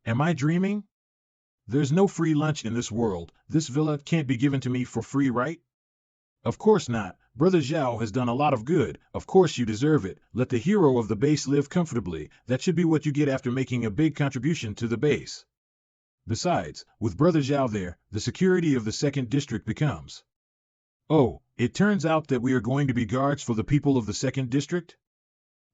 Am I dreaming? There's no free lunch in this world. This villa can't be given to me for free, right? Of course not. Brother Zhao has done a lot of good. Of course you deserve it. Let the hero of the base live comfortably. That should be what you get after making a big contribution to the base. Besides, with Brother Zhao there, the security of the second district becomes. Oh, it turns out that we are going to be guards for the people of the second district?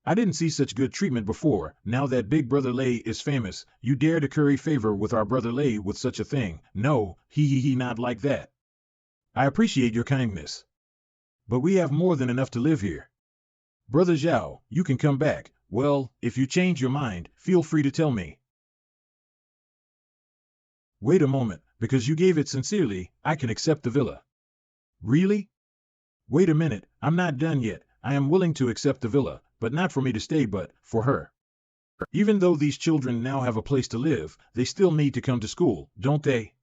I didn't see such good treatment before. Now that Big Brother Lei is famous, you dare to curry favor with our Brother Lei with such a thing. No, he, not like that. I appreciate your kindness. But we have more than enough to live here. Brother Zhao, you can come back. Well, if you change your mind, feel free to tell me. Wait a moment, because you gave it sincerely, I can accept the villa. Really? Wait a minute, I'm not done yet. I am willing to accept the villa, but not for me to stay but for her. Even though these children now have a place to live, they still need to come to school, don't they?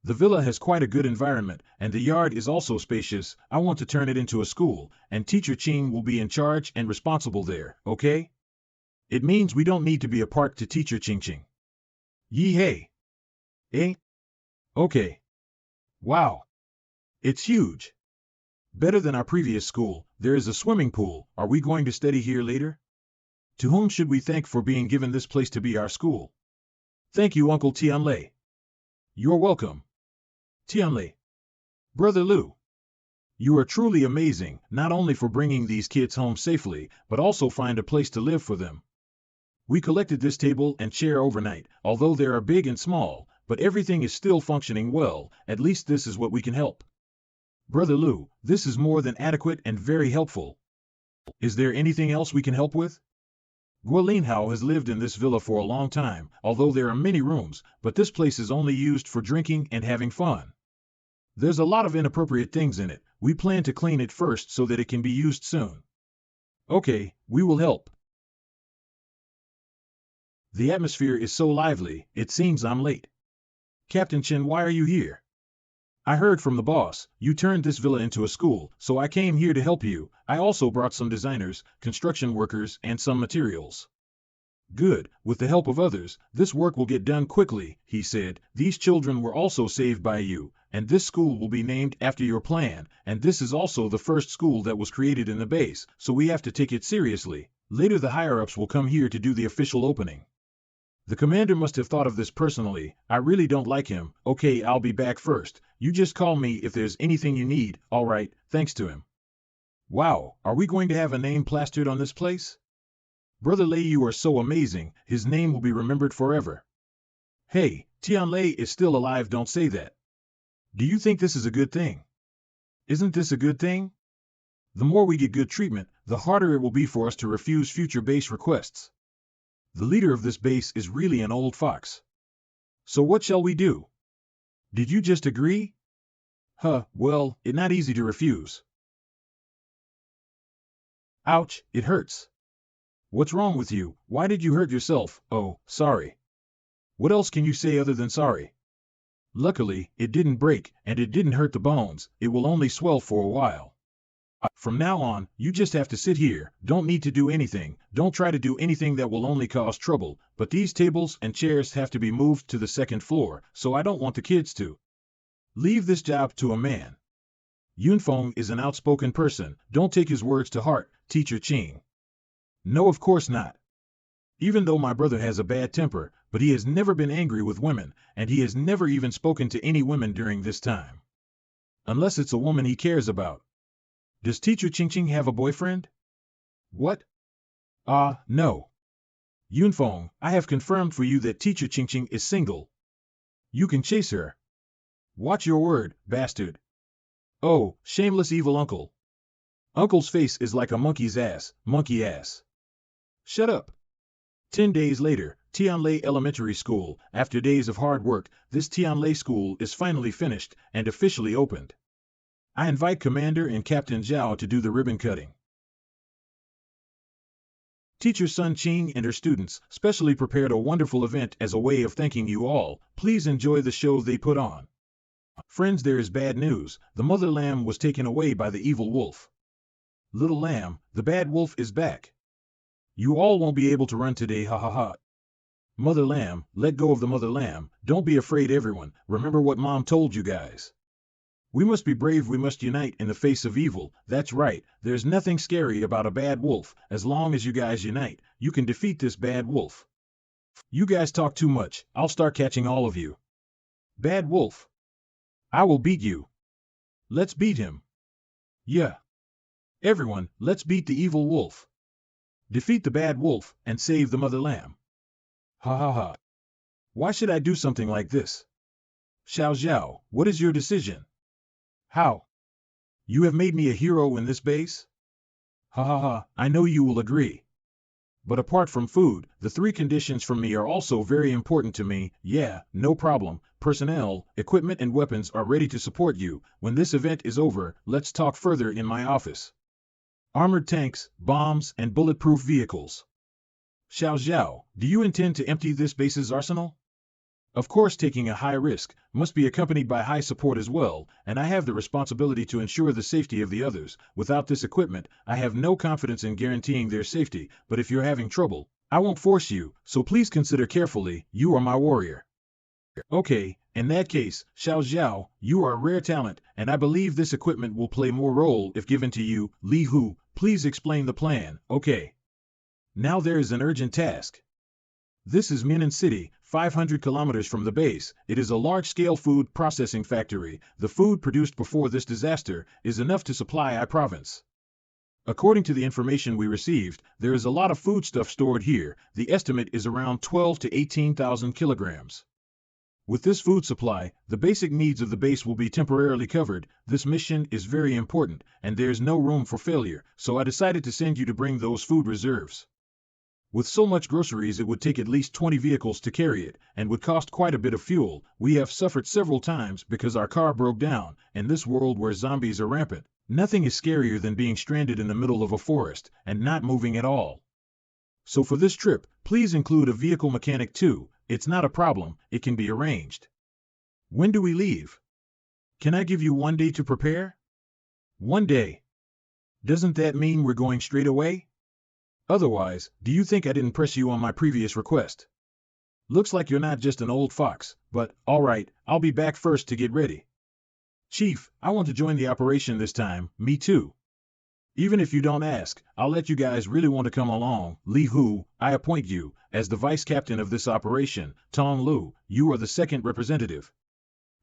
The villa has quite a good environment, and the yard is also spacious. I want to turn it into a school, and Teacher Ching will be in charge and responsible there, okay? It means we don't need to be apart to Teacher Ching Ching. Yee hey. Eh? Okay. Wow. It's huge. Better than our previous school. There is a swimming pool. Are we going to study here later? To whom should we thank for being given this place to be our school? Thank you, Uncle Tianlei. You're welcome. Tianlei. Brother Lu. You are truly amazing, not only for bringing these kids home safely, but also find a place to live for them. We collected this table and chair overnight, although they are big and small, but everything is still functioning well. At least this is what we can help. Brother Lu, this is more than adequate and very helpful. Is there anything else we can help with? Guolin Hao has lived in this villa for a long time, although there are many rooms, but this place is only used for drinking and having fun. There's a lot of inappropriate things in it. We plan to clean it first so that it can be used soon. Okay, we will help. The atmosphere is so lively, it seems I'm late. Captain Chen, why are you here? I heard from the boss, you turned this villa into a school, so I came here to help you. I also brought some designers, construction workers, and some materials. Good, with the help of others, this work will get done quickly, he said. These children were also saved by you, and this school will be named after your plan, and this is also the first school that was created in the base, so we have to take it seriously. Later the higher-ups will come here to do the official opening. The commander must have thought of this personally. I really don't like him. Okay, I'll be back first. You just call me if there's anything you need. All right, thanks to him. Wow, are we going to have a name plastered on this place? Brother Lei, you are so amazing. His name will be remembered forever. Hey, Tianlei is still alive, don't say that. Do you think this is a good thing? Isn't this a good thing? The more we get good treatment, the harder it will be for us to refuse future base requests. The leader of this base is really an old fox. So what shall we do? Did you just agree? Well, it's not easy to refuse. Ouch, it hurts. What's wrong with you? Why did you hurt yourself? Oh, sorry. What else can you say other than sorry? Luckily, it didn't break, and it didn't hurt the bones. It will only swell for a while. From now on, you just have to sit here, don't need to do anything, don't try to do anything that will only cause trouble, but these tables and chairs have to be moved to the second floor, so I don't want the kids to. Leave this job to a man. Yunfeng is an outspoken person, don't take his words to heart, Teacher Ching. No, of course not. Even though my brother has a bad temper, but he has never been angry with women, and he has never even spoken to any women during this time. Unless it's a woman he cares about. Does Teacher Ching Ching have a boyfriend? What? No. Yunfeng, I have confirmed for you that Teacher Ching Ching is single. You can chase her. Watch your word, bastard. Oh, shameless evil uncle. Uncle's face is like a monkey's ass, monkey ass. Shut up. 10 days later, Tianlei Elementary School. After days of hard work, this Tianlei School is finally finished and officially opened. I invite Commander and Captain Zhao to do the ribbon cutting. Teacher Sun Qing and her students specially prepared a wonderful event as a way of thanking you all. Please enjoy the show they put on. Friends, there is bad news. The mother lamb was taken away by the evil wolf. Little lamb, the bad wolf is back. You all won't be able to run today, ha ha ha. Mother Lamb, let go of the Mother Lamb. Don't be afraid, everyone. Remember what Mom told you guys. We must be brave, we must unite in the face of evil. That's right, there's nothing scary about a bad wolf. As long as you guys unite, you can defeat this bad wolf. You guys talk too much, I'll start catching all of you. Bad wolf. I will beat you. Let's beat him. Yeah. Everyone, let's beat the evil wolf. Defeat the bad wolf, and save the Mother Lamb. Ha ha ha. Why should I do something like this? Xiao Zhao, what is your decision? How? You have made me a hero in this base? Ha ha ha, I know you will agree. But apart from food, the three conditions from me are also very important to me. Yeah, no problem. Personnel, equipment and weapons are ready to support you. When this event is over, let's talk further in my office. Armored tanks, bombs, and bulletproof vehicles. Xiao Zhao, do you intend to empty this base's arsenal? Of course, taking a high risk must be accompanied by high support as well, and I have the responsibility to ensure the safety of the others. Without this equipment, I have no confidence in guaranteeing their safety, but if you're having trouble, I won't force you, so please consider carefully. You are my warrior. Okay, in that case, Xiao Zhao, you are a rare talent, and I believe this equipment will play more role if given to you. Li Hu, please explain the plan. Okay. Now there is an urgent task. This is Minan City, 500 kilometers from the base. It is a large-scale food processing factory. The food produced before this disaster is enough to supply our province. According to the information we received, there is a lot of foodstuff stored here. The estimate is around 12 to 18,000 kilograms. With this food supply, the basic needs of the base will be temporarily covered. This mission is very important, and there's no room for failure, so I decided to send you to bring those food reserves. With so much groceries, it would take at least 20 vehicles to carry it, and would cost quite a bit of fuel. We have suffered several times because our car broke down. In this world where zombies are rampant, nothing is scarier than being stranded in the middle of a forest and not moving at all. So for this trip, please include a vehicle mechanic too. It's not a problem, it can be arranged. When do we leave? Can I give you 1 day to prepare? 1 day. Doesn't that mean we're going straight away? Otherwise, do you think I didn't press you on my previous request? Looks like you're not just an old fox, but, alright, I'll be back first to get ready. Chief, I want to join the operation this time. Me too. Even if you don't ask, I'll let you guys really want to come along. Li Hu, I appoint you as the vice captain of this operation. Tong Lu, you are the second representative.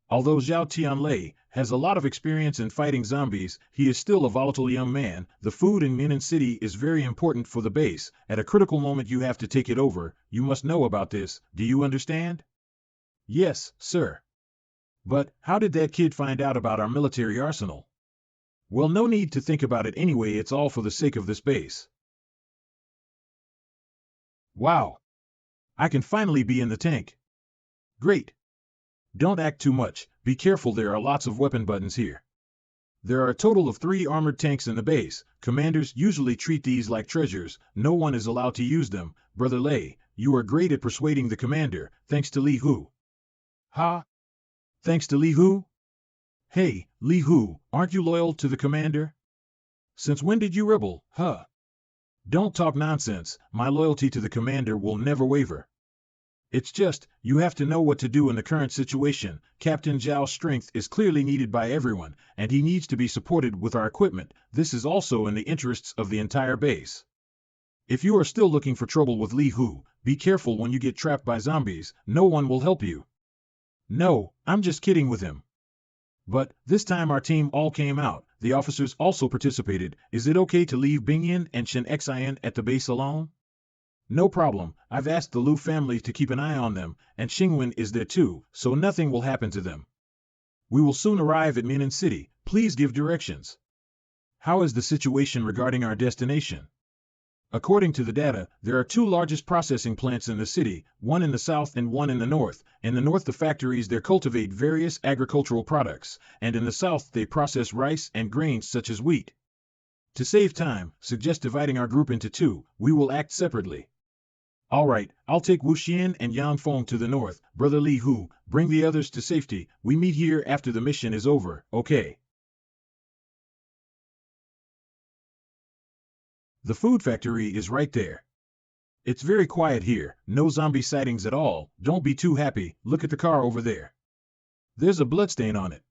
Although Zhao Tianlei has a lot of experience in fighting zombies, he is still a volatile young man. The food in Minan City is very important for the base. At a critical moment you have to take it over. You must know about this. Do you understand? Yes, sir. But how did that kid find out about our military arsenal? Well, no need to think about it anyway. It's all for the sake of this base. Wow. I can finally be in the tank. Great. Don't act too much. Be careful, there are lots of weapon buttons here. There are a total of 3 armored tanks in the base. Commanders usually treat these like treasures. No one is allowed to use them. Brother Lei, you are great at persuading the commander, thanks to Li Hu. Ha? Thanks to Li Hu? Hey, Li Hu, aren't you loyal to the commander? Since when did you rebel, huh? Don't talk nonsense. My loyalty to the commander will never waver. It's just, you have to know what to do in the current situation. Captain Zhao's strength is clearly needed by everyone, and he needs to be supported with our equipment. This is also in the interests of the entire base. If you are still looking for trouble with Li Hu, be careful when you get trapped by zombies. No one will help you. No, I'm just kidding with him. But, this time our team all came out. The officers also participated. Is it okay to leave Bingyan and Shen Xian at the base alone? No problem. I've asked the Lu family to keep an eye on them, and Xingwen is there too, so nothing will happen to them. We will soon arrive at Minan City. Please give directions. How is the situation regarding our destination? According to the data, there are 2 largest processing plants in the city, one in the south and one in the north. In the north, the factories there cultivate various agricultural products, and in the south they process rice and grains such as wheat. To save time, suggest dividing our group into 2. We will act separately. Alright, I'll take Wuxian and Yanfeng to the north. Brother Li Hu, bring the others to safety. We meet here after the mission is over, okay? The food factory is right there. It's very quiet here, no zombie sightings at all. Don't be too happy, look at the car over there. There's a bloodstain on it.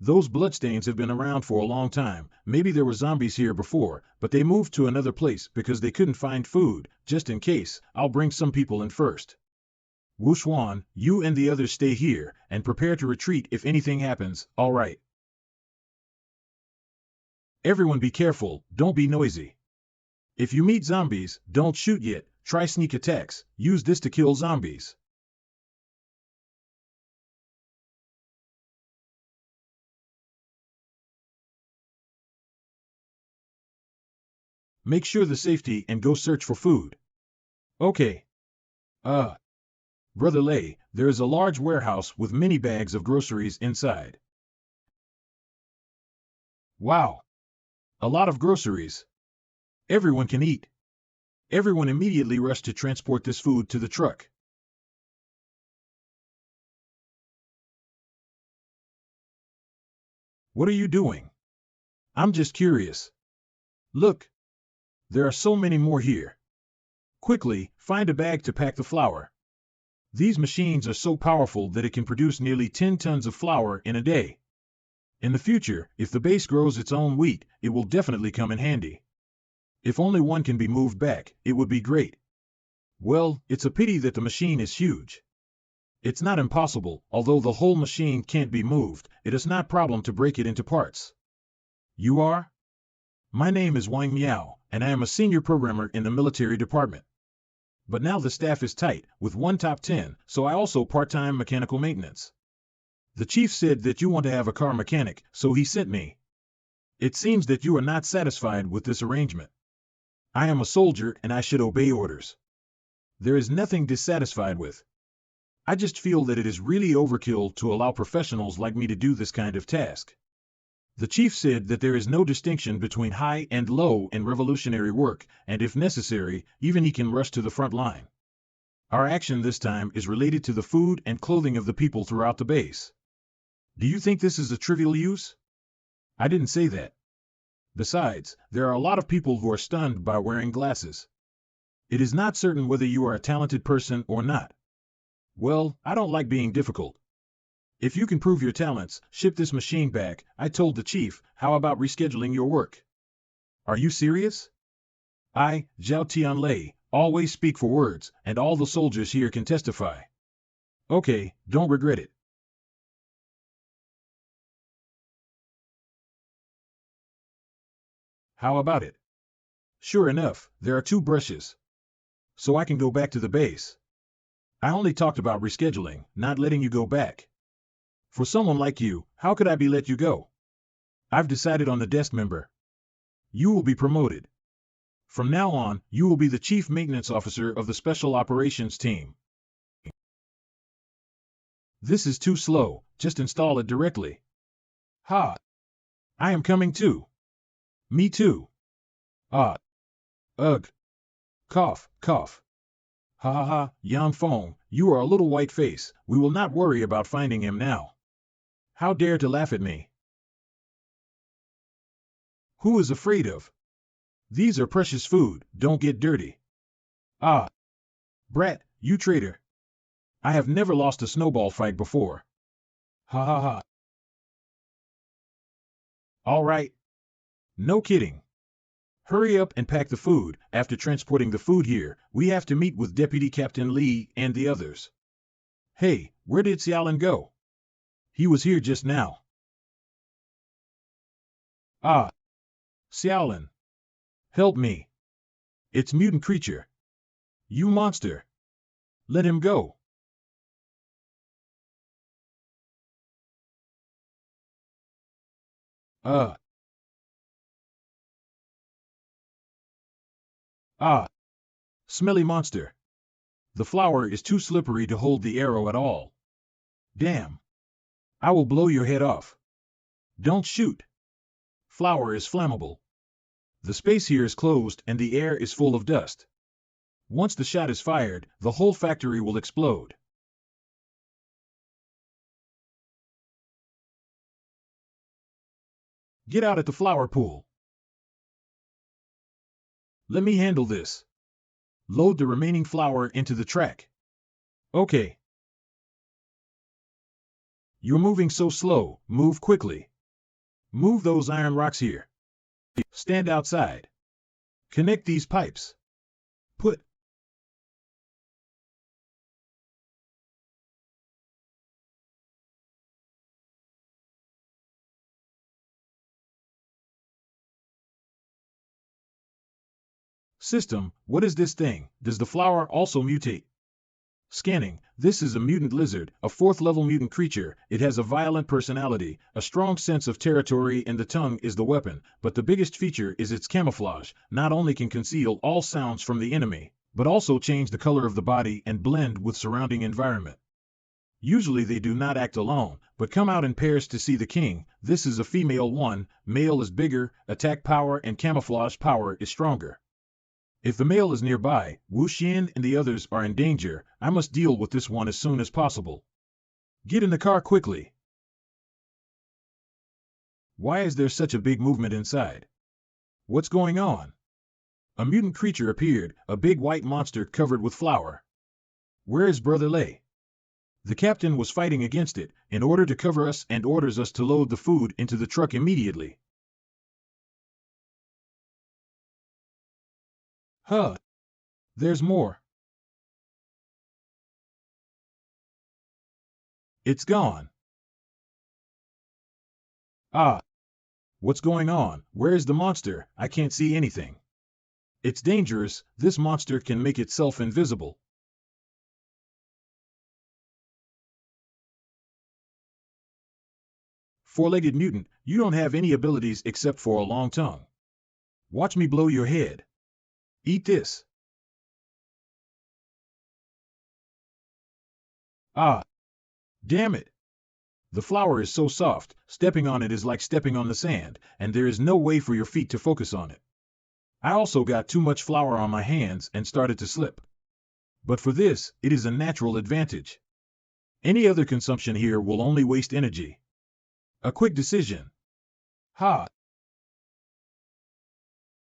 Those bloodstains have been around for a long time. Maybe there were zombies here before, but they moved to another place because they couldn't find food. Just in case, I'll bring some people in first. Wu Xuan, you and the others stay here, and prepare to retreat if anything happens, all right. Everyone be careful, don't be noisy. If you meet zombies, don't shoot yet, try sneak attacks, use this to kill zombies. Make sure the safety and go search for food. Okay. Brother Lei, there is a large warehouse with many bags of groceries inside. Wow. A lot of groceries. Everyone can eat. Everyone immediately rushed to transport this food to the truck. What are you doing? I'm just curious. Look. There are so many more here. Quickly, find a bag to pack the flour. These machines are so powerful that it can produce nearly 10 tons of flour in a day. In the future, if the base grows its own wheat, it will definitely come in handy. If only one can be moved back, it would be great. Well, it's a pity that the machine is huge. It's not impossible, although the whole machine can't be moved, it is not a problem to break it into parts. You are? My name is Wang Miao, and I am a senior programmer in the military department. But now the staff is tight, with one top 10, so I also part-time mechanical maintenance. The chief said that you want to have a car mechanic, so he sent me. It seems that you are not satisfied with this arrangement. I am a soldier and I should obey orders. There is nothing dissatisfied with. I just feel that it is really overkill to allow professionals like me to do this kind of task. The chief said that there is no distinction between high and low in revolutionary work, and if necessary, even he can rush to the front line. Our action this time is related to the food and clothing of the people throughout the base. Do you think this is a trivial use? I didn't say that. Besides, there are a lot of people who are stunned by wearing glasses. It is not certain whether you are a talented person or not. Well, I don't like being difficult. If you can prove your talents, ship this machine back, I told the chief. How about rescheduling your work? Are you serious? I, Zhao Tianlei, always speak for words, and all the soldiers here can testify. Okay, don't regret it. How about it? Sure enough, there are 2 brushes. So I can go back to the base. I only talked about rescheduling, not letting you go back. For someone like you, how could I be let you go? I've decided on the desk member. You will be promoted. From now on, you will be the chief maintenance officer of the special operations team. This is too slow, just install it directly. Ha! I am coming too. Me too. Ah. Ugh. Cough, cough. Ha ha ha, Yang Feng, you are a little white face, we will not worry about finding him now. How dare to laugh at me? Who is afraid of? These are precious food, don't get dirty. Ah. Brat, you traitor. I have never lost a snowball fight before. Ha ha ha. All right. No kidding. Hurry up and pack the food. After transporting the food here, we have to meet with Deputy Captain Li and the others. Hey, where did Xiaolin go? He was here just now. Ah. Xiaolin. Help me. It's mutant creature. You monster. Let him go. Ah. Smelly monster. The flour is too slippery to hold the arrow at all. Damn. I will blow your head off. Don't shoot. Flour is flammable. The space here is closed and the air is full of dust. Once the shot is fired, the whole factory will explode. Get out at the flour pool. Let me handle this. Load the remaining flour into the track. Okay. You're moving so slow, move quickly. Move those iron rocks here. Stand outside. Connect these pipes. Put. System, what is this thing? Does the flour also mutate? Scanning, this is a mutant lizard, a 4th-level mutant creature. It has a violent personality, a strong sense of territory, and the tongue is the weapon. But the biggest feature is its camouflage. Not only can conceal all sounds from the enemy, but also change the color of the body and blend with surrounding environment. Usually they do not act alone, but come out in pairs to see the king. This is a female one. Male is bigger, attack power and camouflage power is stronger. If the male is nearby, Wu Xian and the others are in danger. I must deal with this one as soon as possible. Get in the car quickly. Why is there such a big movement inside? What's going on? A mutant creature appeared, a big white monster covered with flour. Where is Brother Lei? The captain was fighting against it, in order to cover us, and orders us to load the food into the truck immediately. Huh. There's more. It's gone. Ah. What's going on? Where is the monster? I can't see anything. It's dangerous. This monster can make itself invisible. Four-legged mutant, you don't have any abilities except for a long tongue. Watch me blow your head. Eat this. Ah. Damn it. The flour is so soft, stepping on it is like stepping on the sand, and there is no way for your feet to focus on it. I also got too much flour on my hands and started to slip. But for this, it is a natural advantage. Any other consumption here will only waste energy. A quick decision. Ha!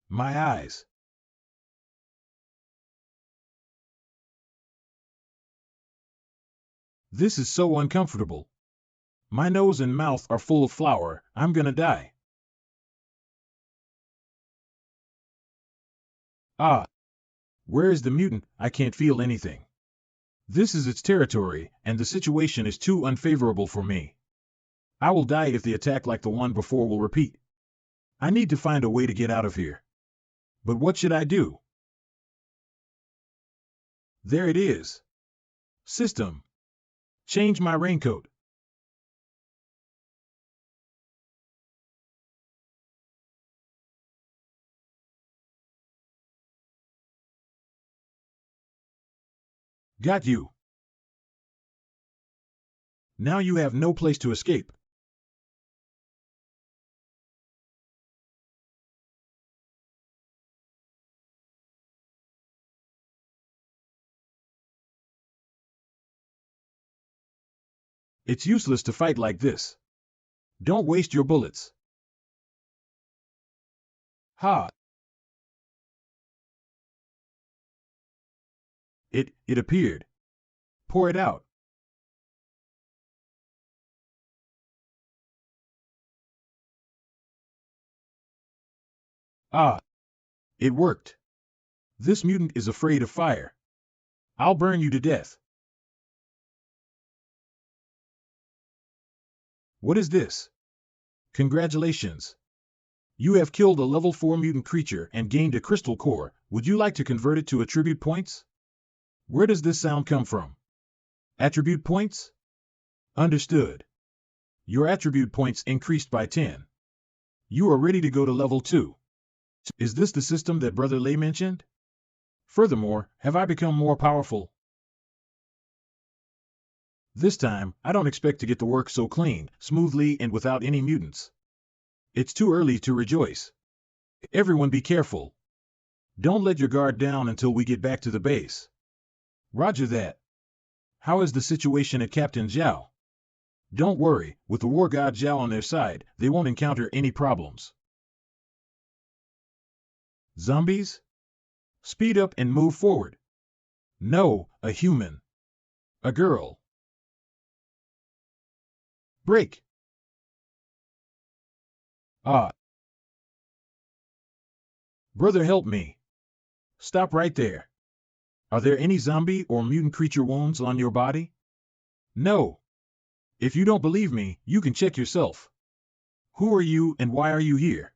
My eyes. This is so uncomfortable. My nose and mouth are full of flour. I'm gonna die. Ah! Where is the mutant? I can't feel anything. This is its territory, and the situation is too unfavorable for me. I will die if the attack like the one before will repeat. I need to find a way to get out of here. But what should I do? There it is. System. Change my raincoat. Got you. Now you have no place to escape. It's useless to fight like this. Don't waste your bullets. Ha! It appeared. Pour it out. Ah! It worked. This mutant is afraid of fire. I'll burn you to death. What is this? Congratulations. You have killed a level 4 mutant creature and gained a crystal core. Would you like to convert it to attribute points? Where does this sound come from? Attribute points? Understood. Your attribute points increased by 10. You are ready to go to level 2. Is this the system that Brother Lei mentioned? Furthermore, have I become more powerful? This time, I don't expect to get the work so clean, smoothly, and without any mutants. It's too early to rejoice. Everyone be careful. Don't let your guard down until we get back to the base. Roger that. How is the situation at Captain Zhao? Don't worry, with the war god Zhao on their side, they won't encounter any problems. Zombies? Speed up and move forward. No, a human. A girl. Break. Ah. Brother, help me. Stop right there. Are there any zombie or mutant creature wounds on your body? No. If you don't believe me, you can check yourself. Who are you and why are you here?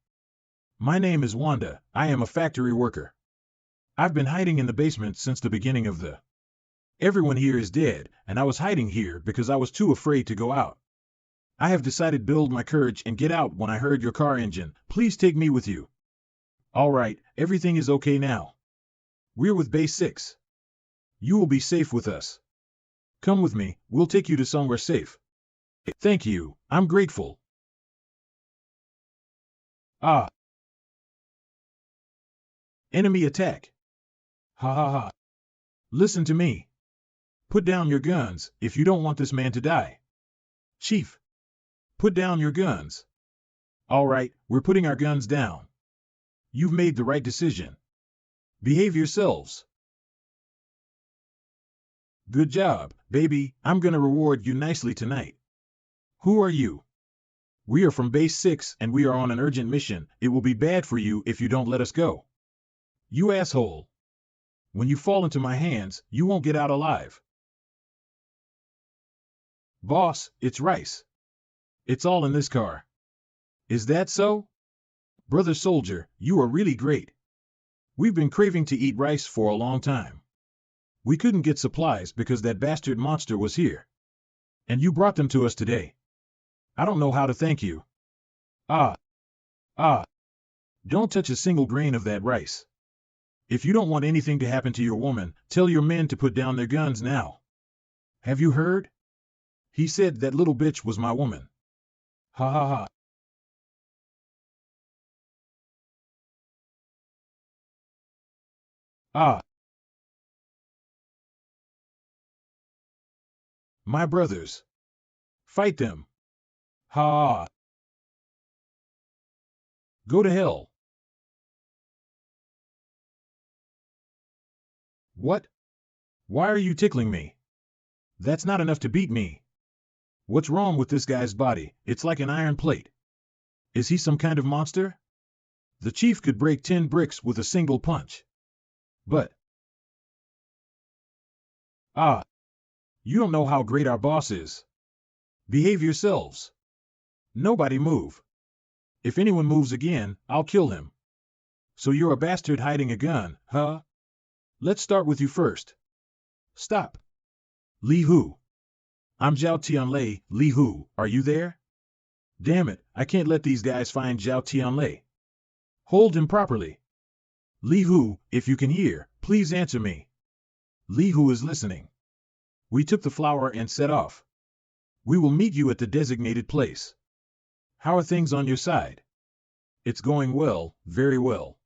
My name is Wanda. I am a factory worker. I've been hiding in the basement since the beginning of the... Everyone here is dead, and I was hiding here because I was too afraid to go out. I have decided to build my courage and get out when I heard your car engine. Please take me with you. All right, everything is okay now. We're with Base 6. You will be safe with us. Come with me, we'll take you to somewhere safe. Thank you, I'm grateful. Ah. Enemy attack. Ha ha ha. Listen to me. Put down your guns if you don't want this man to die. Chief. Put down your guns. All right, we're putting our guns down. You've made the right decision. Behave yourselves. Good job, baby. I'm gonna reward you nicely tonight. Who are you? We are from Base 6 and we are on an urgent mission. It will be bad for you if you don't let us go. You asshole. When you fall into my hands, you won't get out alive. Boss, it's rice. It's all in this car. Is that so? Brother Soldier, you are really great. We've been craving to eat rice for a long time. We couldn't get supplies because that bastard monster was here. And you brought them to us today. I don't know how to thank you. Ah. Ah. Don't touch a single grain of that rice. If you don't want anything to happen to your woman, tell your men to put down their guns now. Have you heard? He said that little bitch was my woman. Ha ha ha. Ah. My brothers. Fight them. Ha ha. Go to hell. What? Why are you tickling me? That's not enough to beat me. What's wrong with this guy's body? It's like an iron plate. Is he some kind of monster? The chief could break 10 bricks with a single punch. But... Ah. You don't know how great our boss is. Behave yourselves. Nobody move. If anyone moves again, I'll kill him. So you're a bastard hiding a gun, huh? Let's start with you first. Stop. Li Hu. I'm Zhao Tianlei. Li Hu, are you there? Damn it, I can't let these guys find Zhao Tianlei. Hold him properly. Li Hu, if you can hear, please answer me. Li Hu is listening. We took the flower and set off. We will meet you at the designated place. How are things on your side? It's going well, very well.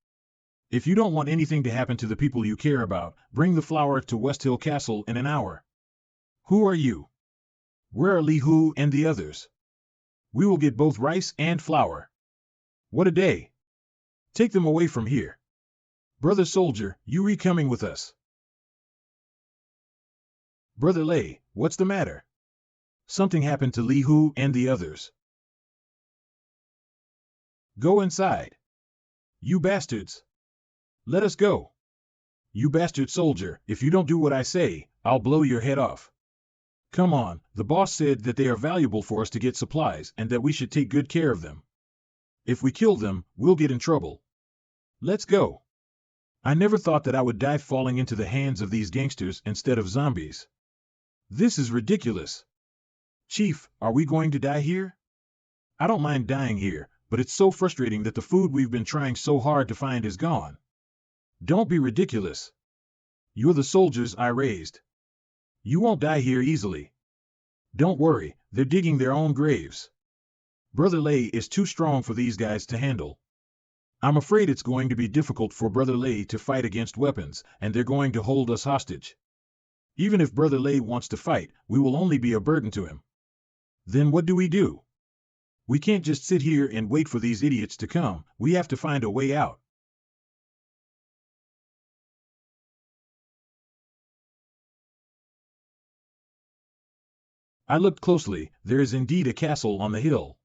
If you don't want anything to happen to the people you care about, bring the flower to West Hill Castle in an hour. Who are you? Where are Li Hu and the others? We will get both rice and flour. What a day. Take them away from here. Brother Soldier, you coming with us. Brother Lei, what's the matter? Something happened to Li Hu and the others. Go inside. You bastards. Let us go. You bastard soldier, if you don't do what I say, I'll blow your head off. Come on, the boss said that they are valuable for us to get supplies and that we should take good care of them. If we kill them, we'll get in trouble. Let's go. I never thought that I would die falling into the hands of these gangsters instead of zombies. This is ridiculous. Chief, are we going to die here? I don't mind dying here, but it's so frustrating that the food we've been trying so hard to find is gone. Don't be ridiculous. You're the soldiers I raised. You won't die here easily. Don't worry, they're digging their own graves. Brother Lei is too strong for these guys to handle. I'm afraid it's going to be difficult for Brother Lei to fight against weapons, and they're going to hold us hostage. Even if Brother Lei wants to fight, we will only be a burden to him. Then what do? We can't just sit here and wait for these idiots to come, we have to find a way out. I looked closely, there is indeed a castle on the hill.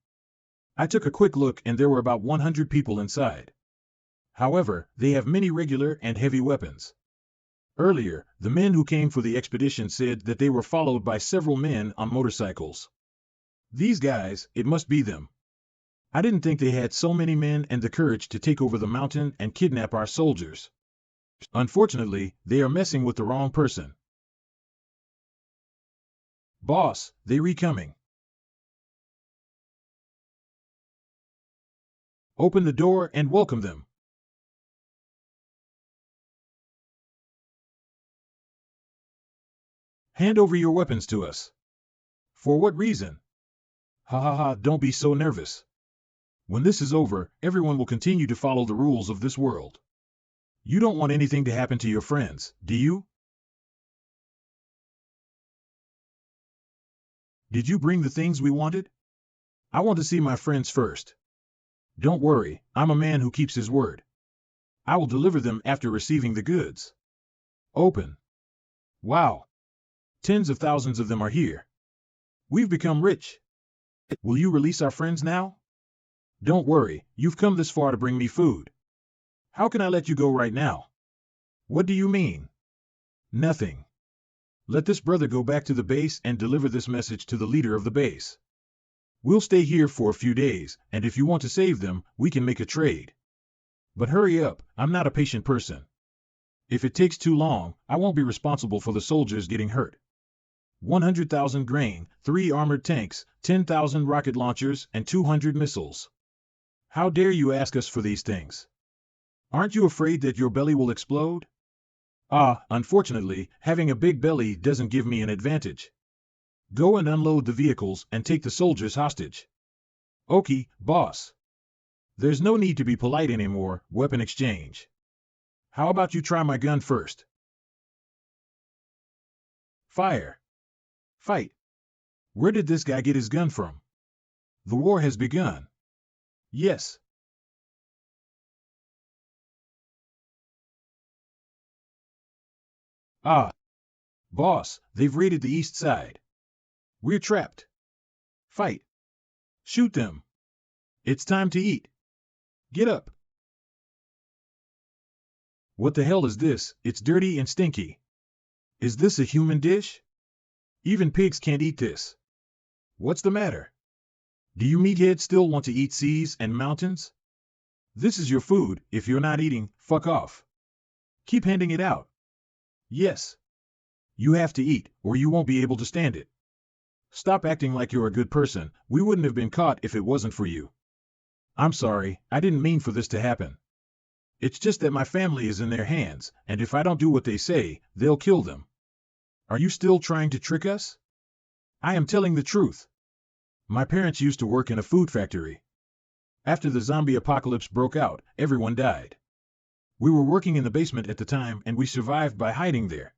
I took a quick look and there were about 100 people inside. However, they have many regular and heavy weapons. Earlier, the men who came for the expedition said that they were followed by several men on motorcycles. These guys, it must be them. I didn't think they had so many men and the courage to take over the mountain and kidnap our soldiers. Unfortunately, they are messing with the wrong person. Boss, they recoming. Open the door and welcome them. Hand over your weapons to us. For what reason? Ha ha ha, don't be so nervous. When this is over, everyone will continue to follow the rules of this world. You don't want anything to happen to your friends, do you? Did you bring the things we wanted? I want to see my friends first. Don't worry, I'm a man who keeps his word. I will deliver them after receiving the goods. Open. Wow. Tens of thousands of them are here. We've become rich. Will you release our friends now? Don't worry, you've come this far to bring me food. How can I let you go right now? What do you mean? Nothing. Let this brother go back to the base and deliver this message to the leader of the base. We'll stay here for a few days, and if you want to save them, we can make a trade. But hurry up, I'm not a patient person. If it takes too long, I won't be responsible for the soldiers getting hurt. 100,000 grain, 3 armored tanks, 10,000 rocket launchers, and 200 missiles. How dare you ask us for these things? Aren't you afraid that your belly will explode? Unfortunately, having a big belly doesn't give me an advantage. Go and unload the vehicles and take the soldiers hostage. Okay, boss. There's no need to be polite anymore, weapon exchange. How about you try my gun first? Fire. Fight. Where did this guy get his gun from? The war has begun. Yes. Boss, they've raided the east side. We're trapped. Fight. Shoot them. It's time to eat. Get up. What the hell is this? It's dirty and stinky. Is this a human dish? Even pigs can't eat this. What's the matter? Do you meatheads still want to eat seas and mountains? This is your food. If you're not eating, fuck off. Keep handing it out. Yes. You have to eat, or you won't be able to stand it. Stop acting like you're a good person. We wouldn't have been caught if it wasn't for you. I'm sorry, I didn't mean for this to happen. It's just that my family is in their hands, and if I don't do what they say, they'll kill them. Are you still trying to trick us? I am telling the truth. My parents used to work in a food factory. After the zombie apocalypse broke out, everyone died. We were working in the basement at the time and we survived by hiding there.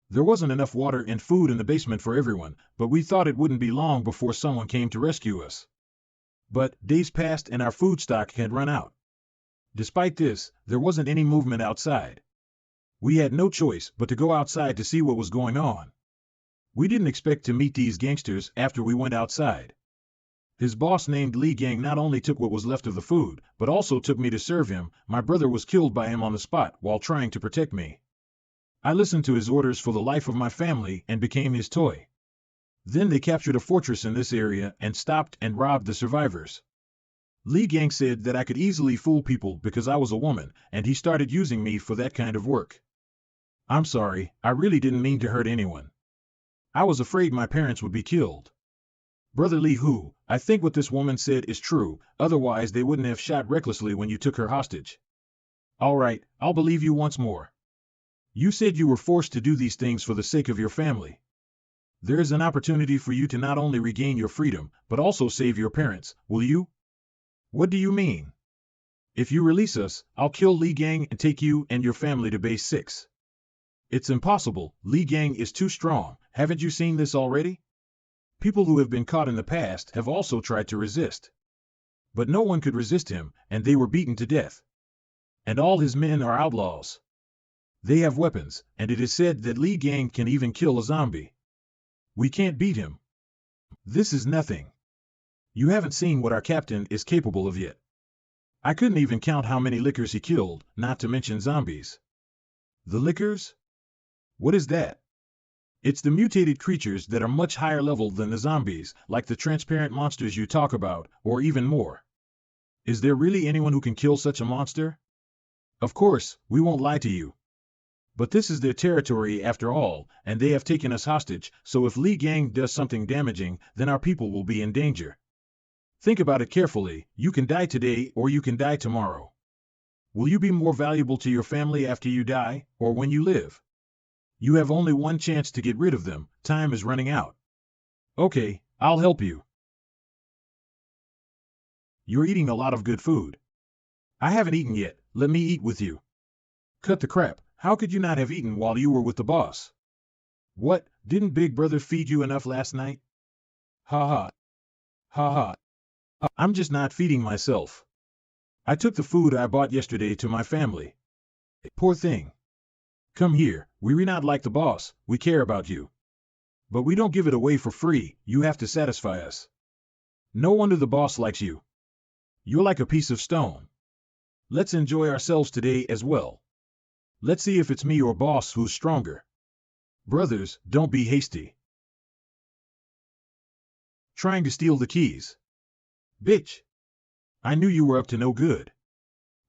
There wasn't enough water and food in the basement for everyone, but we thought it wouldn't be long before someone came to rescue us. But days passed and our food stock had run out. Despite this, there wasn't any movement outside. We had no choice but to go outside to see what was going on. We didn't expect to meet these gangsters after we went outside. His boss named Li Gang not only took what was left of the food, but also took me to serve him. My brother was killed by him on the spot while trying to protect me. I listened to his orders for the life of my family and became his toy. Then they captured a fortress in this area and stopped and robbed the survivors. Li Gang said that I could easily fool people because I was a woman, and he started using me for that kind of work. I'm sorry, I really didn't mean to hurt anyone. I was afraid my parents would be killed. Brother Li Hu, I think what this woman said is true, otherwise they wouldn't have shot recklessly when you took her hostage. All right, I'll believe you once more. You said you were forced to do these things for the sake of your family. There is an opportunity for you to not only regain your freedom, but also save your parents, will you? What do you mean? If you release us, I'll kill Li Gang and take you and your family to Base 6. It's impossible, Li Gang is too strong, haven't you seen this already? People who have been caught in the past have also tried to resist. But no one could resist him, and they were beaten to death. And all his men are outlaws. They have weapons, and it is said that Li Gang can even kill a zombie. We can't beat him. This is nothing. You haven't seen what our captain is capable of yet. I couldn't even count how many lickers he killed, not to mention zombies. The lickers? What is that? It's the mutated creatures that are much higher level than the zombies, like the transparent monsters you talk about, or even more. Is there really anyone who can kill such a monster? Of course, we won't lie to you. But this is their territory after all, and they have taken us hostage, so if Li Gang does something damaging, then our people will be in danger. Think about it carefully, you can die today or you can die tomorrow. Will you be more valuable to your family after you die, or when you live? You have only one chance to get rid of them, time is running out. Okay, I'll help you. You're eating a lot of good food. I haven't eaten yet, let me eat with you. Cut the crap, how could you not have eaten while you were with the boss? What, didn't Big Brother feed you enough last night? Ha ha. Ha ha. I'm just not feeding myself. I took the food I bought yesterday to my family. Poor thing. Come here, we're not like the boss, we care about you. But we don't give it away for free, you have to satisfy us. No wonder the boss likes you. You're like a piece of stone. Let's enjoy ourselves today as well. Let's see if it's me or boss who's stronger. Brothers, don't be hasty. Trying to steal the keys. Bitch. I knew you were up to no good.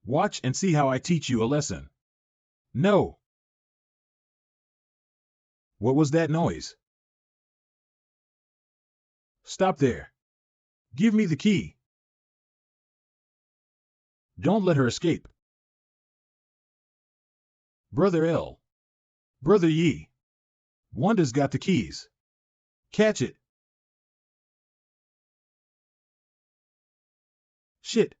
Watch and see how I teach you a lesson. No. What was that noise? Stop there. Give me the key. Don't let her escape. Brother L. Brother Yi. Wanda's got the keys. Catch it. Shit.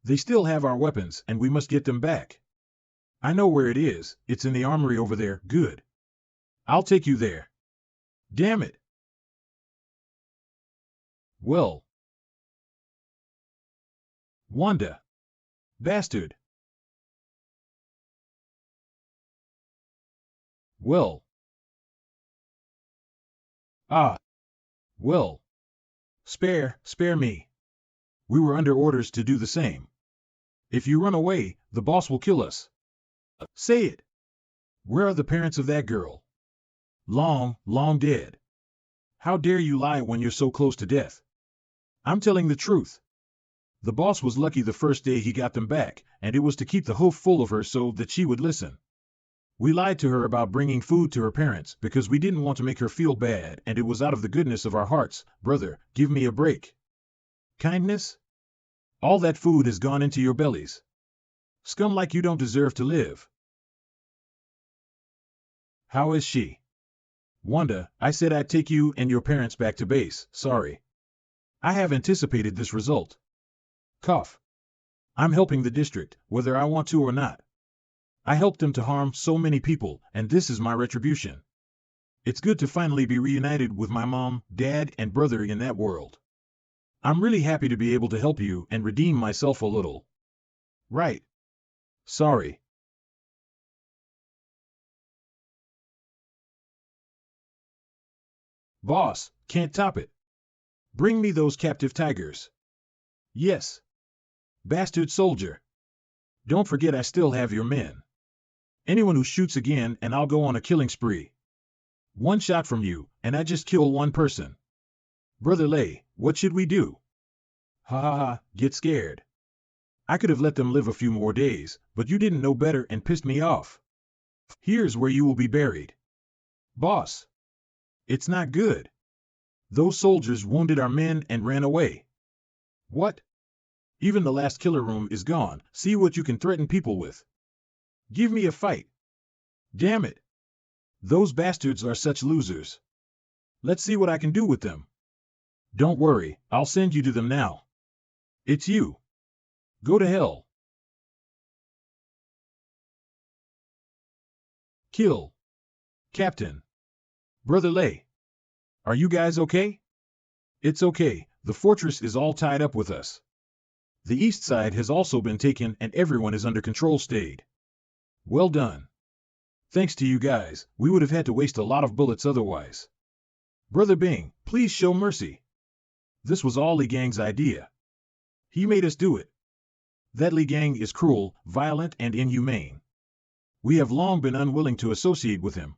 They still have our weapons, and we must get them back. I know where it is, it's in the armory over there, good. I'll take you there. Damn it. Well. Wanda. Bastard. Well. Ah. Well. Spare me. We were under orders to do the same. If you run away, the boss will kill us. Say it. Where are the parents of that girl? Long dead. How dare you lie when you're so close to death? I'm telling the truth. The boss was lucky the first day he got them back, and it was to keep the hoof full of her so that she would listen. We lied to her about bringing food to her parents because we didn't want to make her feel bad, and it was out of the goodness of our hearts. Brother, give me a break. Kindness? All that food has gone into your bellies. Scum like you don't deserve to live. How is she? Wanda, I said I'd take you and your parents back to base, sorry. I have anticipated this result. Cough. I'm helping the district, whether I want to or not. I helped them to harm so many people, and this is my retribution. It's good to finally be reunited with my mom, dad, and brother in that world. I'm really happy to be able to help you and redeem myself a little. Right. Sorry. Boss, can't top it. Bring me those captive tigers. Yes. Bastard soldier. Don't forget I still have your men. Anyone who shoots again and I'll go on a killing spree. One shot from you, and I just kill one person. Brother Lei, what should we do? Ha ha ha, get scared. I could have let them live a few more days, but you didn't know better and pissed me off. Here's where you will be buried. Boss. It's not good. Those soldiers wounded our men and ran away. What? Even the last killer room is gone, see what you can threaten people with. Give me a fight. Damn it. Those bastards are such losers. Let's see what I can do with them. Don't worry, I'll send you to them now. It's you. Go to hell. Kill. Captain. Brother Lei. Are you guys okay? It's okay, the fortress is all tied up with us. The east side has also been taken and everyone is under control stayed. Well done. Thanks to you guys, we would have had to waste a lot of bullets otherwise. Brother Bing, please show mercy. This was all Li Gang's idea. He made us do it. That Li Gang is cruel, violent, and inhumane. We have long been unwilling to associate with him.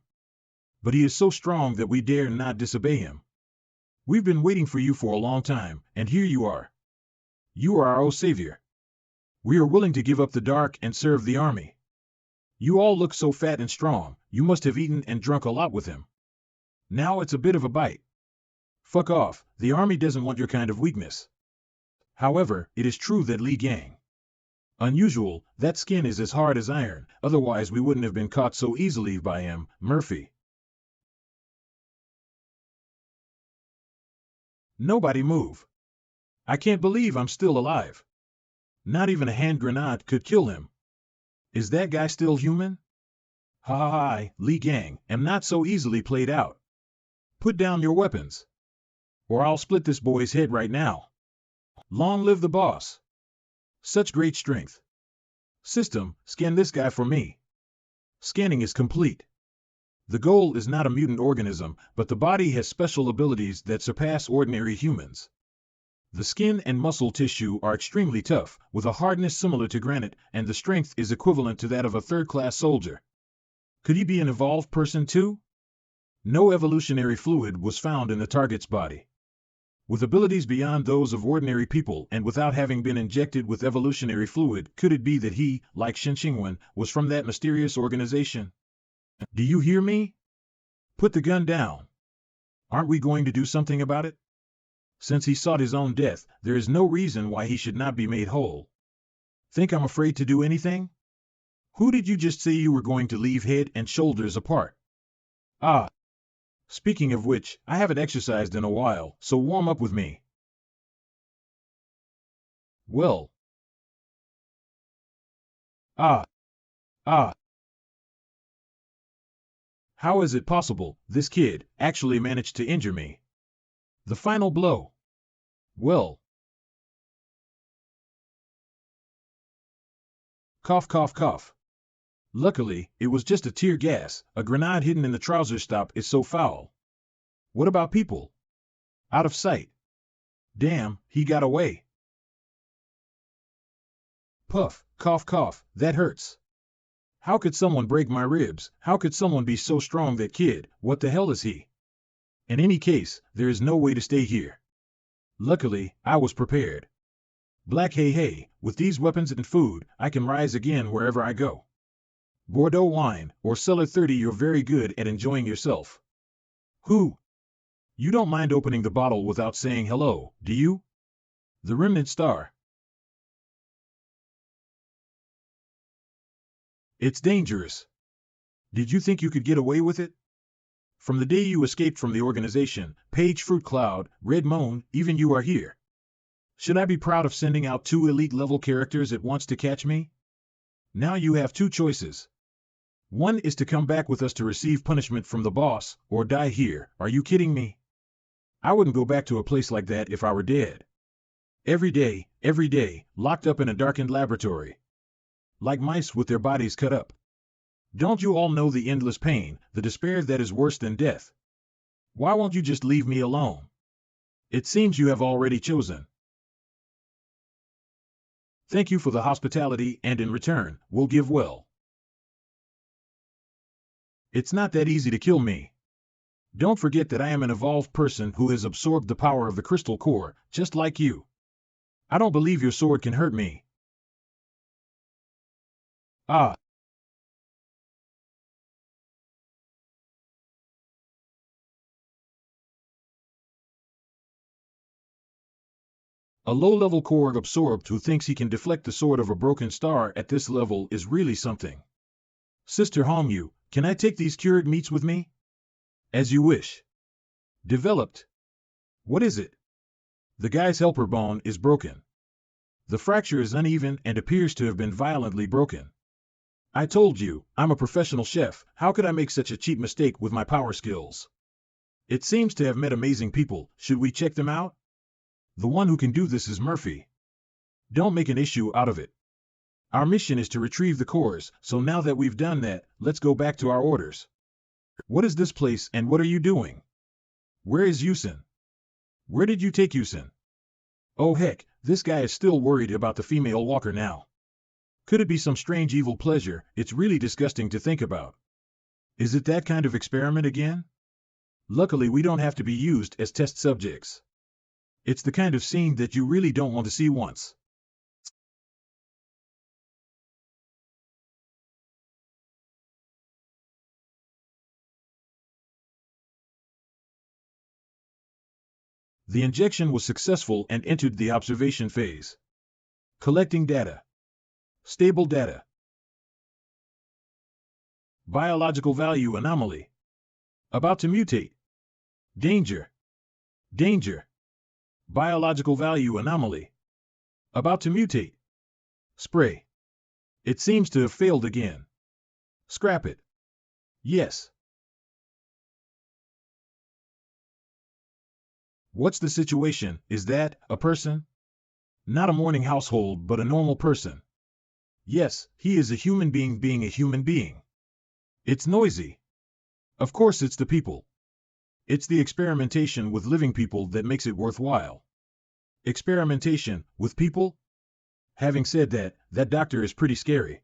But he is so strong that we dare not disobey him. We've been waiting for you for a long time, and here you are. You are our savior. We are willing to give up the dark and serve the army. You all look so fat and strong, you must have eaten and drunk a lot with him. Now it's a bit of a bite. Fuck off, the army doesn't want your kind of weakness. However, it is true that Li Gang. Unusual, that skin is as hard as iron, otherwise we wouldn't have been caught so easily by him, Murphy. Nobody move. I can't believe I'm still alive. Not even a hand grenade could kill him. Is that guy still human? Ha ha ha, Li Gang, am not so easily played out. Put down your weapons. Or I'll split this boy's head right now. Long live the boss. Such great strength. System, scan this guy for me. Scanning is complete. The goal is not a mutant organism, but the body has special abilities that surpass ordinary humans. The skin and muscle tissue are extremely tough, with a hardness similar to granite, and the strength is equivalent to that of a third-class soldier. Could he be an evolved person too? No evolutionary fluid was found in the target's body. With abilities beyond those of ordinary people and without having been injected with evolutionary fluid, could it be that he, like Shen Qingwen, was from that mysterious organization? Do you hear me? Put the gun down. Aren't we going to do something about it? Since he sought his own death, there is no reason why he should not be made whole. Think I'm afraid to do anything? Who did you just say you were going to leave head and shoulders apart? Ah. Speaking of which, I haven't exercised in a while, so warm up with me. Well. Ah. How is it possible this kid actually managed to injure me? The final blow. Well. Cough, cough, cough. Luckily, it was just a tear gas. A grenade hidden in the trouser stop is so foul. What about people? Out of sight. Damn, he got away. Puff, cough, cough, that hurts. How could someone break my ribs? How could someone be so strong? That kid, what the hell is he? In any case, there is no way to stay here. Luckily, I was prepared. Black hey hey, with these weapons and food, I can rise again wherever I go. Bordeaux wine, or Cellar 30, you're very good at enjoying yourself. Who? You don't mind opening the bottle without saying hello, do you? The Remnant Star. It's dangerous. Did you think you could get away with it? From the day you escaped from the organization, Page Fruit Cloud, Red Moon, even you are here. Should I be proud of sending out 2 elite-level characters at once to catch me? Now you have 2 choices. One is to come back with us to receive punishment from the boss, or die here. Are you kidding me? I wouldn't go back to a place like that if I were dead. Every day, locked up in a darkened laboratory. Like mice with their bodies cut up. Don't you all know the endless pain, the despair that is worse than death? Why won't you just leave me alone? It seems you have already chosen. Thank you for the hospitality, and in return, we'll give well. It's not that easy to kill me. Don't forget that I am an evolved person who has absorbed the power of the crystal core, just like you. I don't believe your sword can hurt me. Ah. A low-level core absorbed who thinks he can deflect the sword of a broken star at this level is really something. Sister Hongyu, can I take these cured meats with me? As you wish. Developed. What is it? The guy's helper bone is broken. The fracture is uneven and appears to have been violently broken. I told you, I'm a professional chef. How could I make such a cheap mistake with my power skills? It seems to have met amazing people. Should we check them out? The one who can do this is Murphy. Don't make an issue out of it. Our mission is to retrieve the cores, so now that we've done that, let's go back to our orders. What is this place and what are you doing? Where is Yusin? Where did you take Yusin? Oh heck, this guy is still worried about the female walker now. Could it be some strange evil pleasure? It's really disgusting to think about. Is it that kind of experiment again? Luckily we don't have to be used as test subjects. It's the kind of scene that you really don't want to see once. The injection was successful and entered the observation phase. Collecting data. Stable data. Biological value anomaly. About to mutate. Danger. Danger. Biological value anomaly. About to mutate. Spray. It seems to have failed again. Scrap it. Yes. What's the situation? Is that a person? Not a morning household, but a normal person. Yes, he is a human being being a human being. It's noisy. Of course it's the people. It's the experimentation with living people that makes it worthwhile. Experimentation with people? Having said that, that doctor is pretty scary.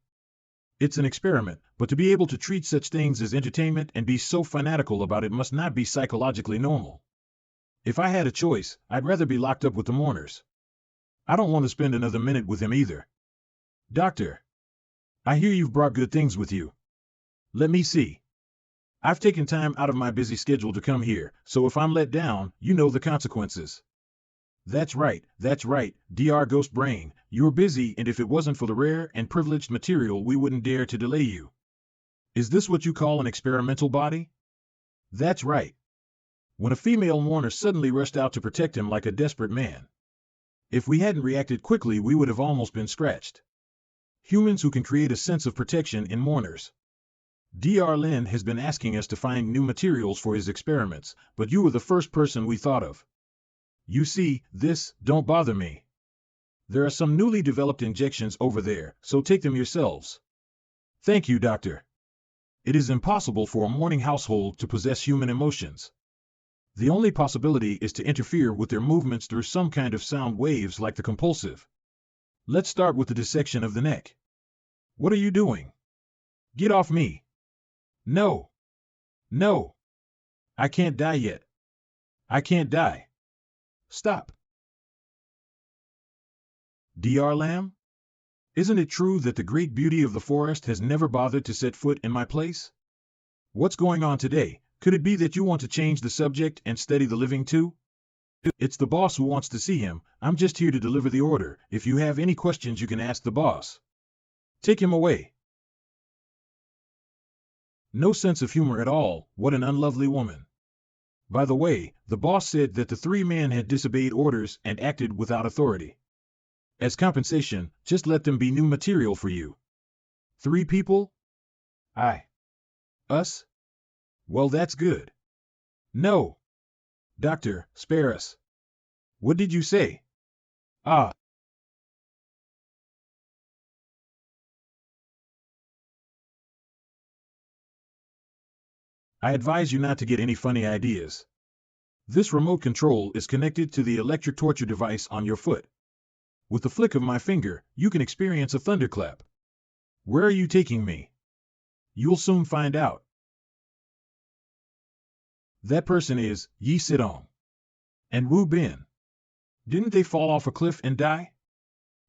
It's an experiment, but to be able to treat such things as entertainment and be so fanatical about it must not be psychologically normal. If I had a choice, I'd rather be locked up with the mourners. I don't want to spend another minute with him either. Doctor, I hear you've brought good things with you. Let me see. I've taken time out of my busy schedule to come here, so if I'm let down, you know the consequences. That's right, Dr. Ghost Brain, you're busy, and if it wasn't for the rare and privileged material we wouldn't dare to delay you. Is this what you call an experimental body? That's right. When a female mourner suddenly rushed out to protect him like a desperate man. If we hadn't reacted quickly we would have almost been scratched. Humans who can create a sense of protection in mourners. Dr. Lin has been asking us to find new materials for his experiments, but you were the first person we thought of. You see, don't bother me. There are some newly developed injections over there, so take them yourselves. Thank you, Doctor. It is impossible for a mourning household to possess human emotions. The only possibility is to interfere with their movements through some kind of sound waves like the compulsive. Let's start with the dissection of the neck. What are you doing? Get off me. No. No. I can't die yet. I can't die. Stop. Dr. Lamb? Isn't it true that the great beauty of the forest has never bothered to set foot in my place? What's going on today? Could it be that you want to change the subject and study the living too? It's the boss who wants to see him. I'm just here to deliver the order. If you have any questions you can ask the boss. Take him away. No sense of humor at all. What an unlovely woman. By the way, the boss said that the three men had disobeyed orders and acted without authority. As compensation, just let them be new material for you. 3 people? Us? Well, that's good. No. Doctor, spare us. What did you say? Ah. I advise you not to get any funny ideas. This remote control is connected to the electric torture device on your foot. With the flick of my finger, you can experience a thunderclap. Where are you taking me? You'll soon find out. That person is Yi Sidong. And Wu Bin. Didn't they fall off a cliff and die?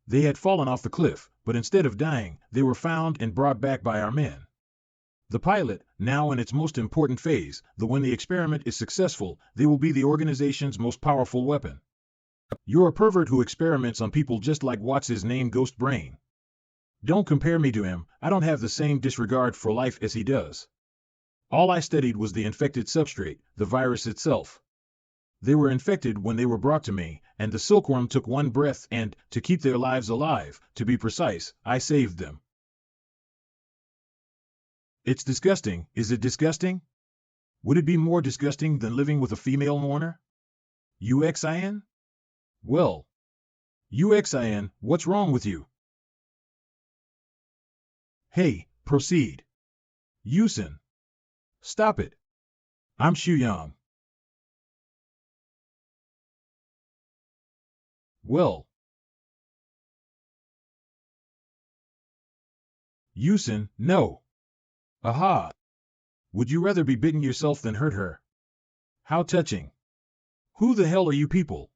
They had fallen off the cliff, but instead of dying, they were found and brought back by our men. The pilot, now in its most important phase, when the experiment is successful, they will be the organization's most powerful weapon. You're a pervert who experiments on people just like what's his name Ghost Brain. Don't compare me to him, I don't have the same disregard for life as he does. All I studied was the infected substrate, the virus itself. They were infected when they were brought to me, and the silkworm took one breath and, to keep their lives alive, to be precise, I saved them. It's disgusting. Is it disgusting? Would it be more disgusting than living with a female mourner? UXIN? Well. UXIN, what's wrong with you? Hey, proceed. Yusin. Stop it. I'm Xu Yang. Well, Yusin, no. Aha! Would you rather be bitten yourself than hurt her? How touching. Who the hell are you people?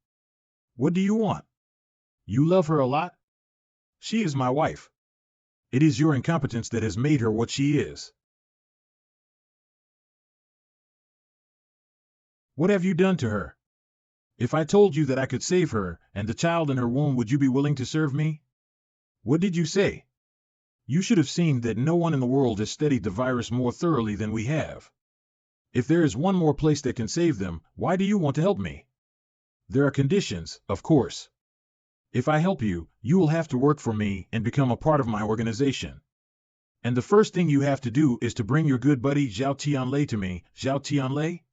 What do you want? You love her a lot? She is my wife. It is your incompetence that has made her what she is. What have you done to her? If I told you that I could save her and the child in her womb, would you be willing to serve me? What did you say? You should have seen that no one in the world has studied the virus more thoroughly than we have. If there is one more place that can save them, why do you want to help me? There are conditions, of course. If I help you, you will have to work for me and become a part of my organization. And the first thing you have to do is to bring your good buddy Zhao Tianlei to me. Zhao Tianlei?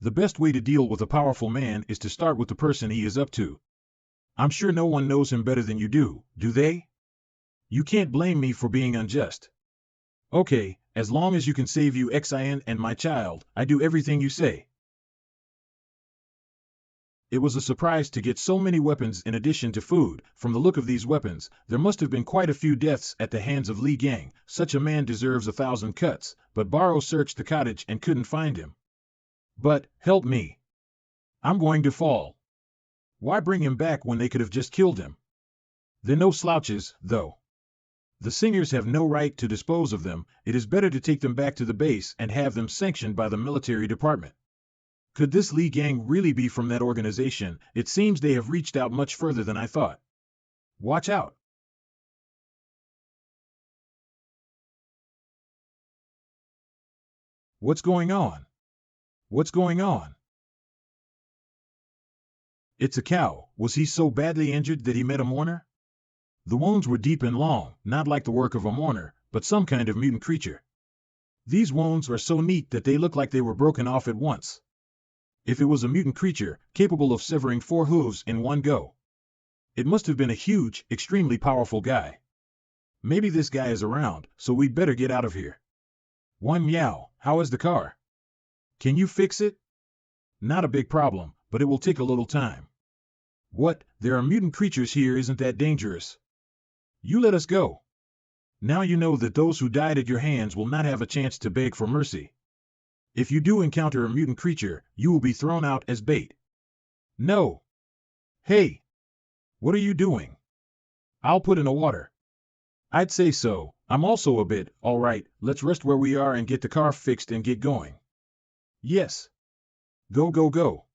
The best way to deal with a powerful man is to start with the person he is up to. I'm sure no one knows him better than you do they? You can't blame me for being unjust. Okay, as long as you can save you Xin and my child, I do everything you say. It was a surprise to get so many weapons in addition to food. From the look of these weapons, there must have been quite a few deaths at the hands of Li Gang. Such a man deserves 1,000 cuts, but Baro searched the cottage and couldn't find him. But, help me. I'm going to fall. Why bring him back when they could have just killed him? They're no slouches, though. The singers have no right to dispose of them. It is better to take them back to the base and have them sanctioned by the military department. Could this Li Gang really be from that organization? It seems they have reached out much further than I thought. Watch out. What's going on? What's going on? It's a cow. Was he so badly injured that he met a mourner? The wounds were deep and long, not like the work of a mourner, but some kind of mutant creature. These wounds are so neat that they look like they were broken off at once. If it was a mutant creature, capable of severing 4 hooves in one go, it must have been a huge, extremely powerful guy. Maybe this guy is around, so we'd better get out of here. One meow, how is the car? Can you fix it? Not a big problem, but it will take a little time. What, there are mutant creatures here, isn't that dangerous? You let us go. Now you know that those who died at your hands will not have a chance to beg for mercy. If you do encounter a mutant creature, you will be thrown out as bait. No. Hey. What are you doing? I'll put in a water. I'd say so. I'm also a bit, all right, let's rest where we are and get the car fixed and get going. Yes. Go, go, go.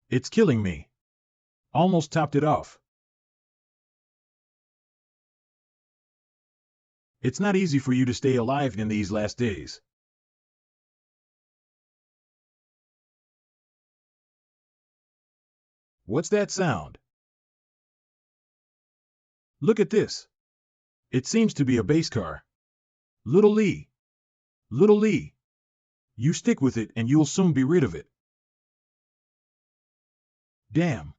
It's killing me. Almost topped it off. It's not easy for you to stay alive in these last days. What's that sound? Look at this. It seems to be a base car. Little Lee. Little Lee. You stick with it and you'll soon be rid of it. Damn.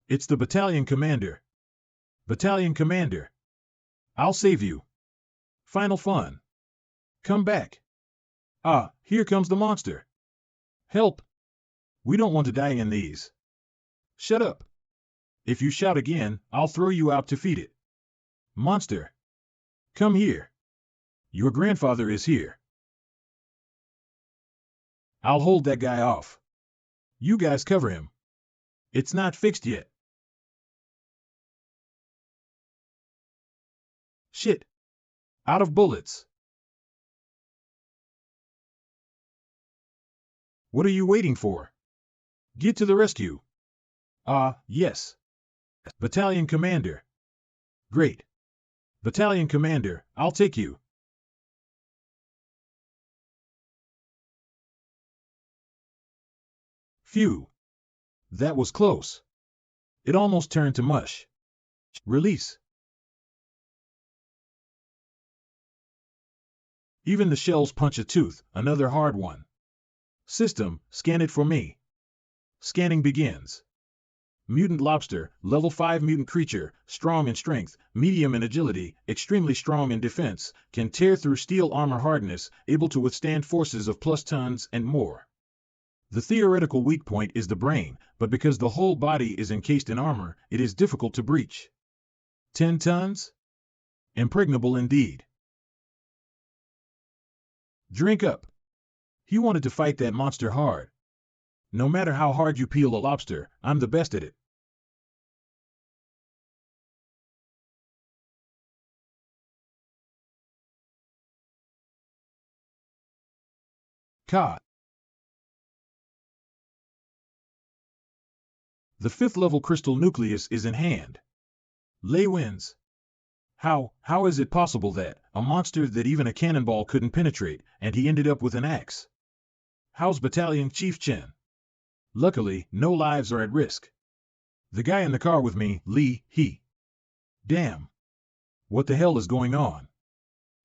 It's the battalion commander. Battalion commander. I'll save you. Final fun. Come back. Ah, here comes the monster. Help. We don't want to die in these. Shut up. If you shout again, I'll throw you out to feed it. Monster. Come here. Your grandfather is here. I'll hold that guy off. You guys cover him. It's not fixed yet. Shit. Out of bullets. What are you waiting for? Get to the rescue. Yes. Battalion commander. Great. Battalion commander, I'll take you. Phew. That was close. It almost turned to mush. Release. Even the shells punch a tooth, another hard one. System, scan it for me. Scanning begins. Mutant lobster, level 5 mutant creature, strong in strength, medium in agility, extremely strong in defense, can tear through steel armor hardness, able to withstand forces of plus tons and more. The theoretical weak point is the brain, but because the whole body is encased in armor, it is difficult to breach. 10 tons? Impregnable indeed. Drink up. He wanted to fight that monster hard. No matter how hard you peel a lobster, I'm the best at it. Ka. The 5th level crystal nucleus is in hand. Lei wins. How is it possible that, a monster that even a cannonball couldn't penetrate, and he ended up with an axe? How's Battalion Chief Chen? Luckily, no lives are at risk. The guy in the car with me, Lee, he. Damn. What the hell is going on?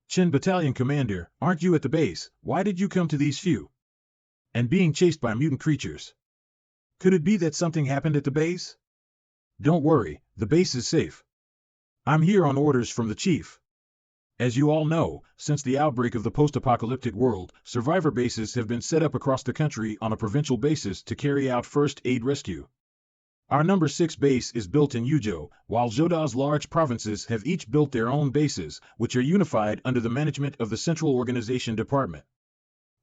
Chen Battalion Commander, aren't you at the base? Why did you come to these few? And being chased by mutant creatures. Could it be that something happened at the base? Don't worry, the base is safe. I'm here on orders from the chief. As you all know, since the outbreak of the post-apocalyptic world, survivor bases have been set up across the country on a provincial basis to carry out first aid rescue. Our number 6 base is built in Yuzhou, while Zhouda's large provinces have each built their own bases, which are unified under the management of the Central Organization Department.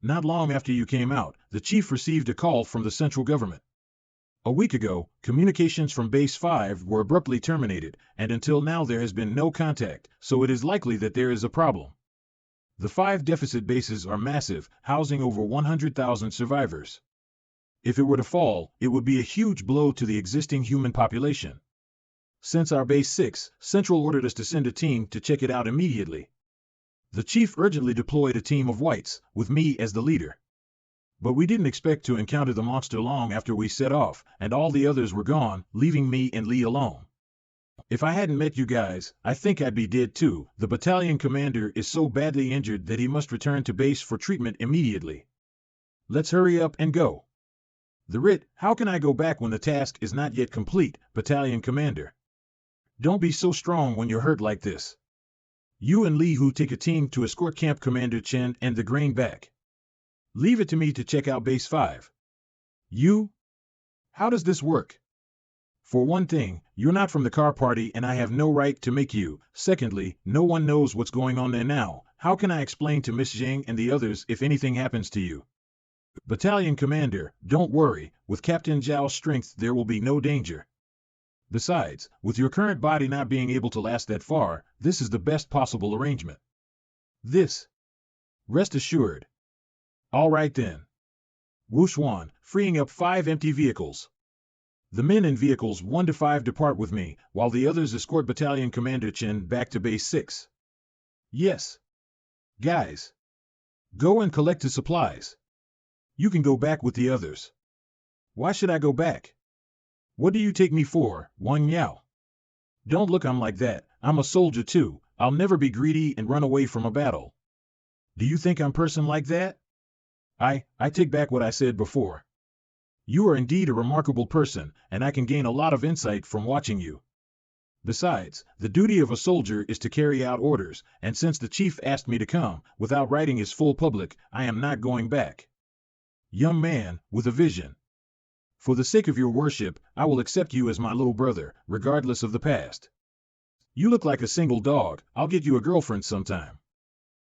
Not long after you came out, the chief received a call from the central government. A week ago, communications from Base 5 were abruptly terminated, and until now there has been no contact, so it is likely that there is a problem. The 5 deficit bases are massive, housing over 100,000 survivors. If it were to fall, it would be a huge blow to the existing human population. Since our Base 6, Central ordered us to send a team to check it out immediately. The chief urgently deployed a team of whites, with me as the leader. But we didn't expect to encounter the monster long after we set off, and all the others were gone, leaving me and Lee alone. If I hadn't met you guys, I think I'd be dead too. The battalion commander is so badly injured that he must return to base for treatment immediately. Let's hurry up and go. The Rit, how can I go back when the task is not yet complete, battalion commander? Don't be so strong when you're hurt like this. You and Lee Hu take a team to escort Camp Commander Chen and the grain back. Leave it to me to check out Base 5. You? How does this work? For one thing, you're not from the car party and I have no right to make you. Secondly, no one knows what's going on there now. How can I explain to Miss Zhang and the others if anything happens to you? Battalion Commander, don't worry, with Captain Zhao's strength there will be no danger. Besides, with your current body not being able to last that far, this is the best possible arrangement. Rest assured. All right then. Wuxuan, freeing up 5 empty vehicles. The men in vehicles 1 to 5 depart with me, while the others escort Battalion Commander Chen back to Base 6. Yes. Guys. Go and collect the supplies. You can go back with the others. Why should I go back? What do you take me for, Wang Yao? Don't look I'm like that, I'm a soldier too, I'll never be greedy and run away from a battle. Do you think I'm a person like that? I take back what I said before. You are indeed a remarkable person, and I can gain a lot of insight from watching you. Besides, the duty of a soldier is to carry out orders, and since the chief asked me to come, without writing his full public, I am not going back. Young man, with a vision. For the sake of your worship, I will accept you as my little brother, regardless of the past. You look like a single dog, I'll get you a girlfriend sometime.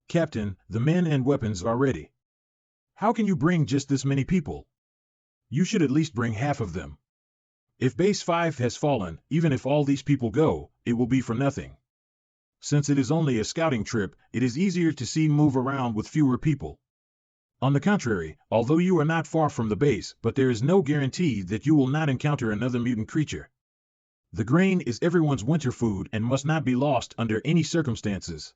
Captain, the men and weapons are ready. How can you bring just this many people? You should at least bring half of them. If Base 5 has fallen, even if all these people go, it will be for nothing. Since it is only a scouting trip, it is easier to see move around with fewer people. On the contrary, although you are not far from the base, but there is no guarantee that you will not encounter another mutant creature. The grain is everyone's winter food and must not be lost under any circumstances.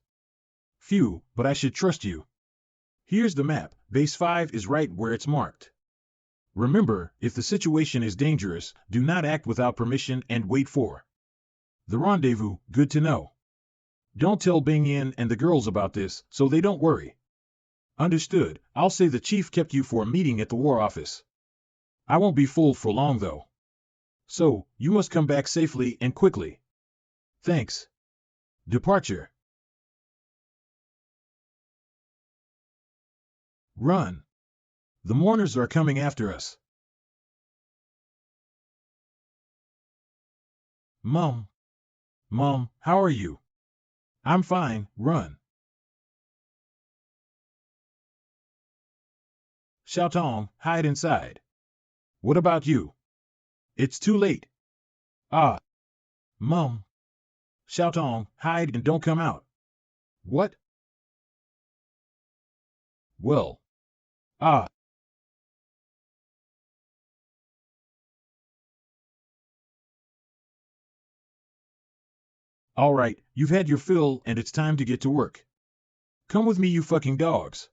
Phew, but I should trust you. Here's the map, Base 5 is right where it's marked. Remember, if the situation is dangerous, do not act without permission and wait for the rendezvous. Good to know. Don't tell Bing Yin and the girls about this, so they don't worry. Understood, I'll say the chief kept you for a meeting at the War Office. I won't be fooled for long though. So, you must come back safely and quickly. Thanks. Departure. Run. The mourners are coming after us. Mom. Mom, how are you? I'm fine, run. Xiaotong, hide inside. What about you? It's too late. Ah. Mom. Xiaotong, hide and don't come out. What? Well. Ah. All right, you've had your fill and it's time to get to work. Come with me, you fucking dogs.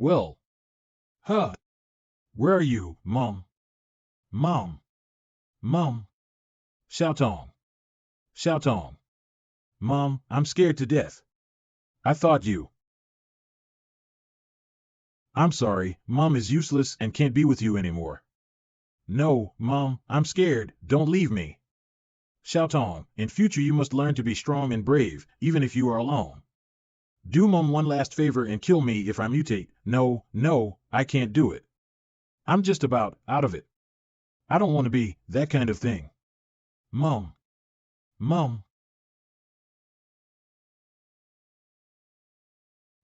Well. Huh. Where are you, Mom? Mom. Mom. Xiaotong. Xiaotong. Mom, I'm scared to death. I thought you. I'm sorry, Mom is useless and can't be with you anymore. No, Mom, I'm scared, don't leave me. Xiaotong, in future you must learn to be strong and brave, even if you are alone. Do Mom one last favor and kill me if I mutate. No, no, I can't do it. I'm just about out of it. I don't want to be that kind of thing. Mom. Mom.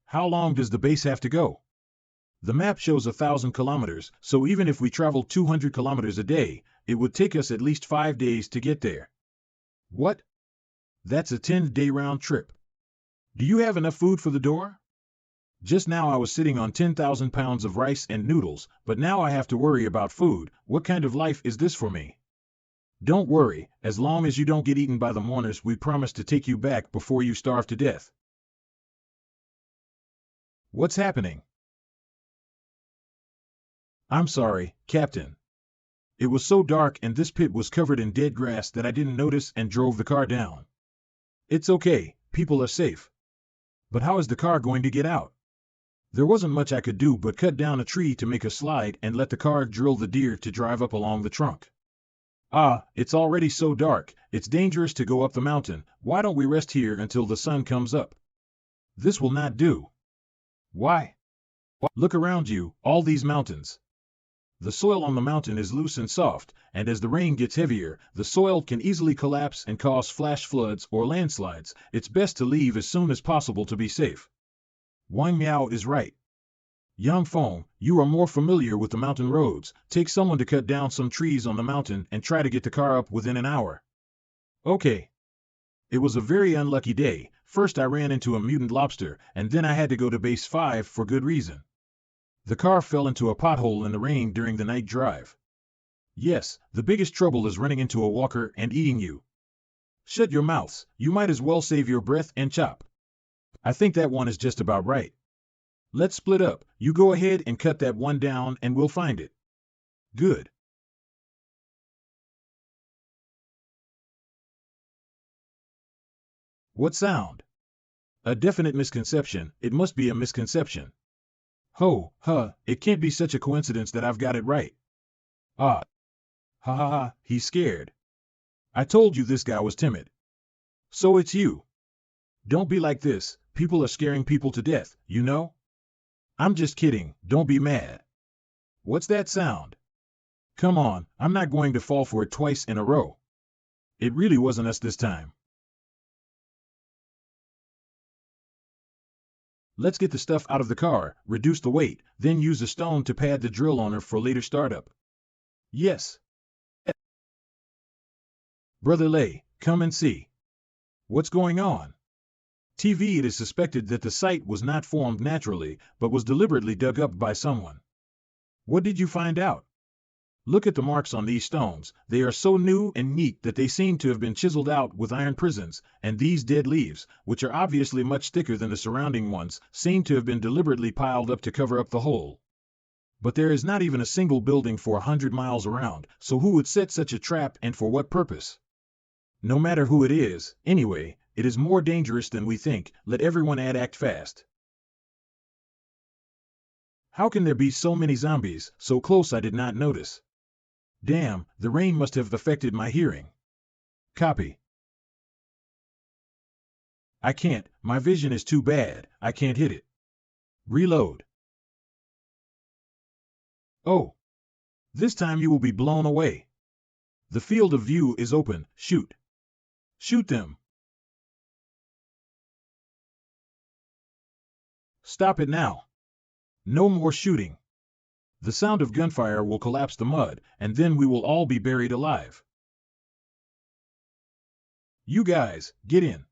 How long does the base have to go? The map shows 1,000 kilometers, so even if we travel 200 kilometers a day, it would take us at least 5 days to get there. What? That's a 10-day round trip. Do you have enough food for the door? Just now I was sitting on 10,000 pounds of rice and noodles, but now I have to worry about food. What kind of life is this for me? Don't worry, as long as you don't get eaten by the mourners, we promise to take you back before you starve to death. What's happening? I'm sorry, Captain. It was so dark and this pit was covered in dead grass that I didn't notice and drove the car down. It's okay, people are safe. But how is the car going to get out? There wasn't much I could do but cut down a tree to make a slide and let the car drill the deer to drive up along the trunk. Ah, it's already so dark, it's dangerous to go up the mountain. Why don't we rest here until the sun comes up? This will not do. Why? Look around you, all these mountains. The soil on the mountain is loose and soft, and as the rain gets heavier, the soil can easily collapse and cause flash floods or landslides. It's best to leave as soon as possible to be safe. Wang Miao is right. Yang Feng, you are more familiar with the mountain roads. Take someone to cut down some trees on the mountain and try to get the car up within an hour. Okay. It was a very unlucky day. First I ran into a mutant lobster, and then I had to go to base 5 for good reason. The car fell into a pothole in the rain during the night drive. Yes, the biggest trouble is running into a walker and eating you. Shut your mouths, you might as well save your breath and chop. I think that one is just about right. Let's split up, you go ahead and cut that one down and we'll find it. Good. What sound? A definite misconception, it must be a misconception. Ho, huh, it can't be such a coincidence that I've got it right. Ah. Ha ha ha, he's scared. I told you this guy was timid. So it's you. Don't be like this, people are scaring people to death, you know? I'm just kidding, don't be mad. What's that sound? Come on, I'm not going to fall for it twice in a row. It really wasn't us this time. Let's get the stuff out of the car, reduce the weight, then use a stone to pad the drill on her for later startup. Yes. Brother Lei, come and see. What's going on? TV, it is suspected that the site was not formed naturally, but was deliberately dug up by someone. What did you find out? Look at the marks on these stones, they are so new and neat that they seem to have been chiseled out with iron prisons, and these dead leaves, which are obviously much thicker than the surrounding ones, seem to have been deliberately piled up to cover up the hole. But there is not even a single building for 100 miles around, so who would set such a trap and for what purpose? No matter who it is, anyway, it is more dangerous than we think. Let everyone act fast. How can there be so many zombies, so close I did not notice? Damn, the rain must have affected my hearing. Copy. I can't, my vision is too bad, I can't hit it. Reload. Oh. This time you will be blown away. The field of view is open, shoot. Shoot them. Stop it now. No more shooting. The sound of gunfire will collapse the mud, and then we will all be buried alive. You guys, get in.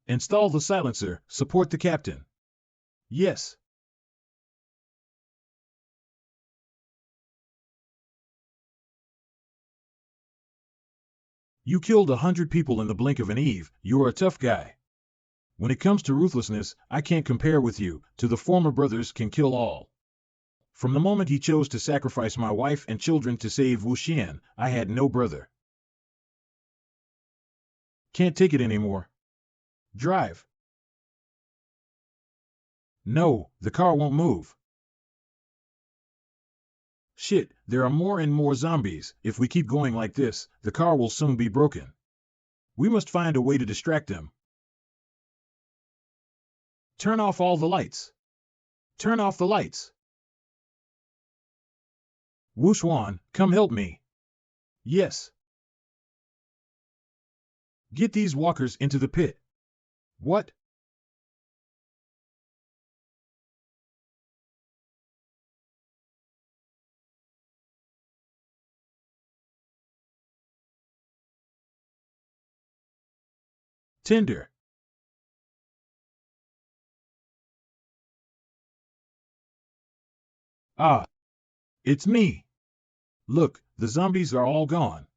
Install the silencer, support the captain. Yes. You killed 100 people in the blink of an eve, you're a tough guy. When it comes to ruthlessness, I can't compare with you, to the former brothers can kill all. From the moment he chose to sacrifice my wife and children to save Wu Xian, I had no brother. Can't take it anymore. Drive. No, the car won't move. Shit, there are more and more zombies. If we keep going like this, the car will soon be broken. We must find a way to distract them. Turn off all the lights. Turn off the lights. Wu Xuan, come help me. Yes. Get these walkers into the pit. What? Tinder. Ah. It's me. Look, the zombies are all gone.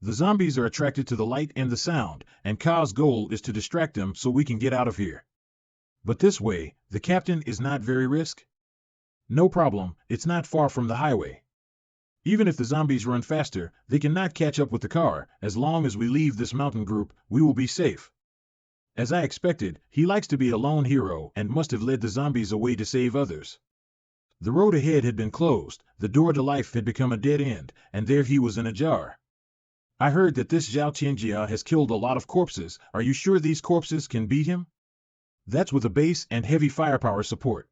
The zombies are attracted to the light and the sound, and Ka's goal is to distract them so we can get out of here. But this way, the captain is not very risk. No problem, it's not far from the highway. Even if the zombies run faster, they cannot catch up with the car. As long as we leave this mountain group, we will be safe. As I expected, he likes to be a lone hero and must have led the zombies away to save others. The road ahead had been closed, the door to life had become a dead end, and there he was in a jar. I heard that this Zhao Tianlei has killed a lot of corpses. Are you sure these corpses can beat him? That's with a base and heavy firepower support.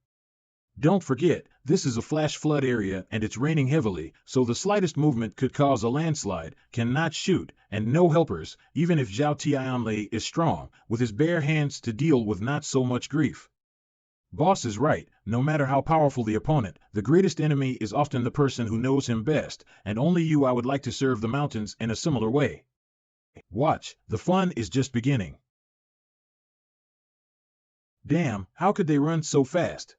Don't forget, this is a flash flood area and it's raining heavily, so the slightest movement could cause a landslide, cannot shoot, and no helpers, even if Zhao Tianlei is strong, with his bare hands to deal with not so much grief. Boss is right, no matter how powerful the opponent, the greatest enemy is often the person who knows him best, and only you. I would like to serve the mountains in a similar way. Watch, the fun is just beginning. Damn, how could they run so fast?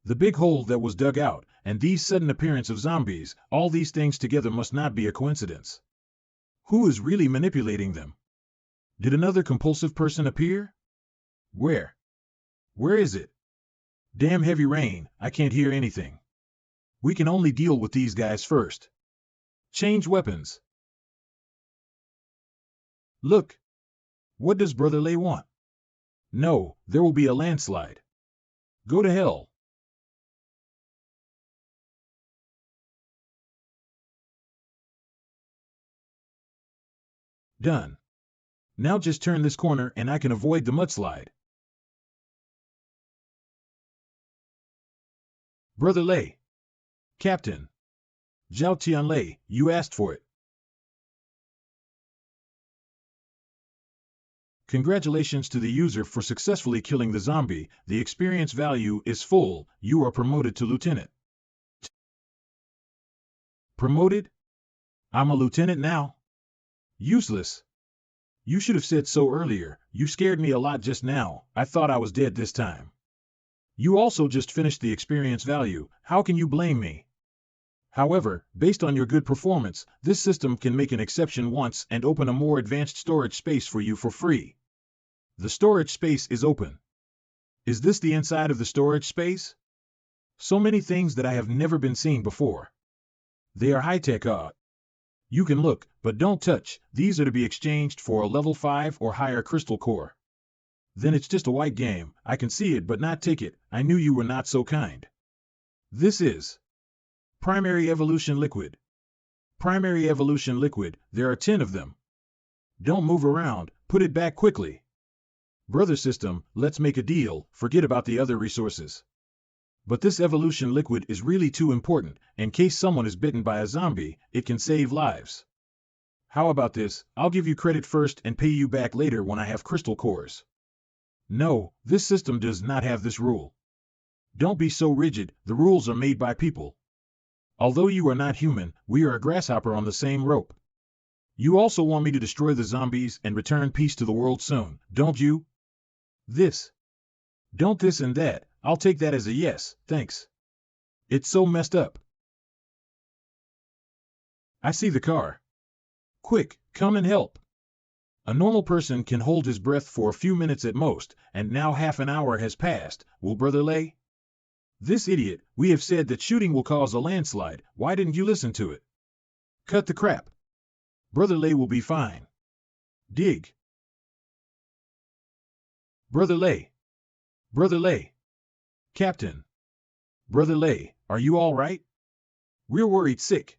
The big hole that was dug out, and these sudden appearance of zombies, all these things together must not be a coincidence. Who is really manipulating them? Did another compulsive person appear? Where? Where is it? Damn heavy rain, I can't hear anything. We can only deal with these guys first. Change weapons. Look. What does Brother Lei want? No, there will be a landslide. Go to hell. Done. Now just turn this corner and I can avoid the mudslide. Brother Lei. Captain. Zhao Tianlei, you asked for it. Congratulations to the user for successfully killing the zombie. The experience value is full. You are promoted to lieutenant. Promoted? I'm a lieutenant now? Useless. You should have said so earlier. You scared me a lot just now. I thought I was dead this time. You also just finished the experience value. How can you blame me? However, based on your good performance, this system can make an exception once and open a more advanced storage space for you for free. The storage space is open. Is this the inside of the storage space? So many things that I have never been seeing before. They are high-tech. You can look, but don't touch. These are to be exchanged for a level 5 or higher crystal core. Then it's just a white game. I can see it but not take it. I knew you were not so kind. This is primary evolution liquid. Primary evolution liquid, there are 10 of them. Don't move around, put it back quickly. Brother system, let's make a deal, forget about the other resources. But this evolution liquid is really too important. In case someone is bitten by a zombie, it can save lives. How about this? I'll give you credit first and pay you back later when I have crystal cores. No, this system does not have this rule. Don't be so rigid, the rules are made by people. Although you are not human, we are a grasshopper on the same rope. You also want me to destroy the zombies and return peace to the world soon, don't you? This. Don't this and that, I'll take that as a yes, thanks. It's so messed up. I see the car. Quick, come and help. A normal person can hold his breath for a few minutes at most, and now half an hour has passed. Will Brother Lei? This idiot, we have said that shooting will cause a landslide. Why didn't you listen to it? Cut the crap. Brother Lei will be fine. Dig. Brother Lei. Brother Lei. Captain. Brother Lei, are you all right? We're worried sick.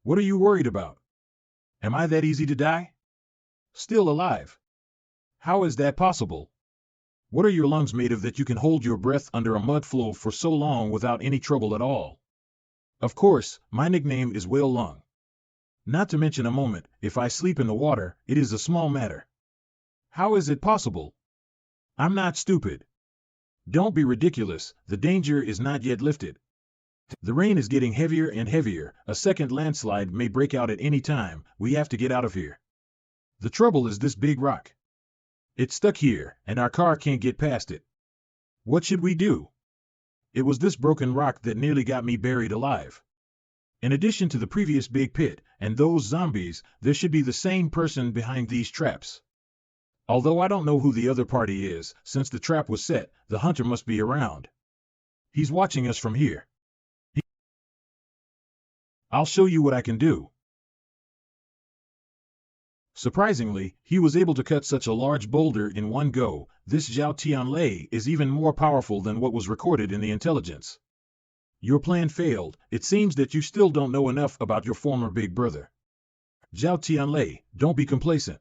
What are you worried about? Am I that easy to die? Still alive. How is that possible? What are your lungs made of that you can hold your breath under a mud flow for so long without any trouble at all? Of course, my nickname is Whale Lung. Not to mention a moment, if I sleep in the water, it is a small matter. How is it possible? I'm not stupid. Don't be ridiculous, the danger is not yet lifted. The rain is getting heavier and heavier, a second landslide may break out at any time, we have to get out of here. The trouble is this big rock. It's stuck here, and our car can't get past it. What should we do? It was this broken rock that nearly got me buried alive. In addition to the previous big pit, and those zombies, there should be the same person behind these traps. Although I don't know who the other party is, since the trap was set, the hunter must be around. He's watching us from here. I'll show you what I can do. Surprisingly, he was able to cut such a large boulder in one go. This Zhao Tianlei is even more powerful than what was recorded in the intelligence. Your plan failed. It seems that you still don't know enough about your former big brother. Zhao Tianlei, don't be complacent.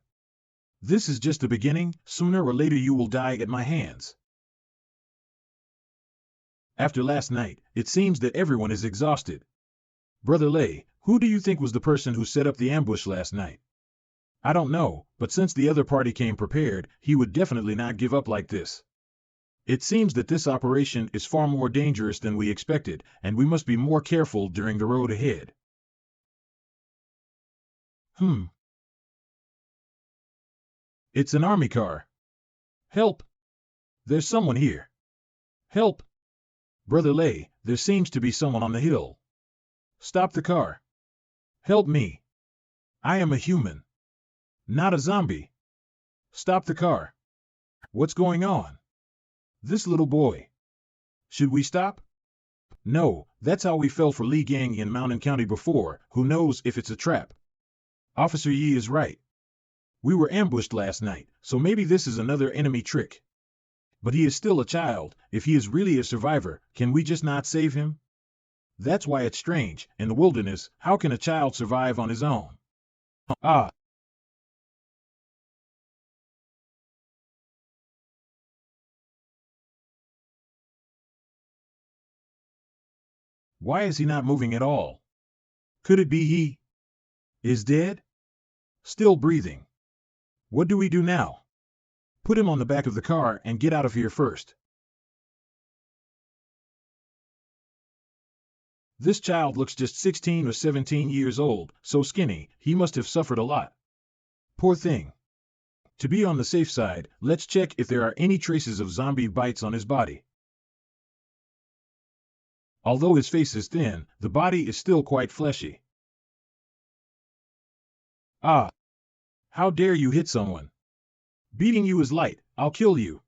This is just the beginning. Sooner or later you will die at my hands. After last night, it seems that everyone is exhausted. Brother Lei, who do you think was the person who set up the ambush last night? I don't know, but since the other party came prepared, he would definitely not give up like this. It seems that this operation is far more dangerous than we expected, and we must be more careful during the road ahead. It's an army car. Help! There's someone here. Help! Brother Lei, there seems to be someone on the hill. Stop the car. Help me. I am a human. Not a zombie. Stop the car. What's going on? This little boy. Should we stop? No, that's how we fell for Li Gang in Mountain County before. Who knows if it's a trap? Officer Yi is right. We were ambushed last night, so maybe this is another enemy trick. But he is still a child. If he is really a survivor, can we just not save him? That's why it's strange. In the wilderness, how can a child survive on his own? Ah. Why is he not moving at all? Could it be he is dead? Still breathing. What do we do now? Put him on the back of the car and get out of here first. This child looks just 16 or 17 years old, so skinny, he must have suffered a lot. Poor thing. To be on the safe side, let's check if there are any traces of zombie bites on his body. Although his face is thin, the body is still quite fleshy. Ah! How dare you hit someone? Beating you is light, I'll kill you.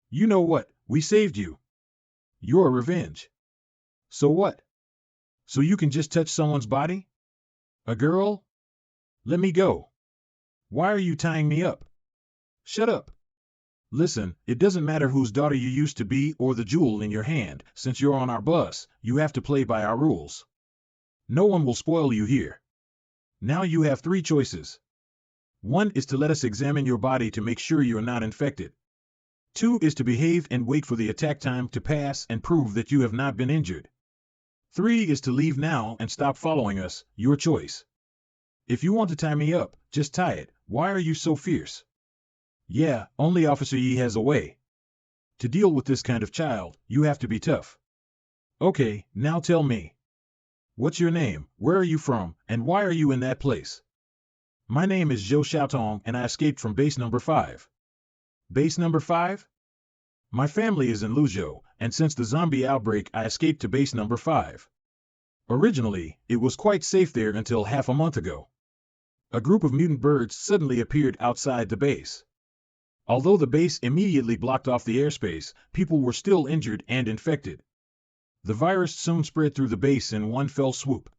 You know what, we saved you. Your revenge. So what? So you can just touch someone's body? A girl? Let me go. Why are you tying me up? Shut up. Listen, it doesn't matter whose daughter you used to be or the jewel in your hand. Since you're on our bus, you have to play by our rules. No one will spoil you here. Now you have three choices. One is to let us examine your body to make sure you're not infected. Two is to behave and wait for the attack time to pass and prove that you have not been injured. Three is to leave now and stop following us, your choice. If you want to tie me up, just tie it. Why are you so fierce? Yeah, only Officer Yi has a way. To deal with this kind of child, you have to be tough. Okay, now tell me. What's your name, where are you from, and why are you in that place? My name is Zhou Xiaotong and I escaped from base number 5. Base number 5? My family is in Luzhou, and since the zombie outbreak I escaped to base number 5. Originally, it was quite safe there until half a month ago. A group of mutant birds suddenly appeared outside the base. Although the base immediately blocked off the airspace, people were still injured and infected. The virus soon spread through the base in one fell swoop.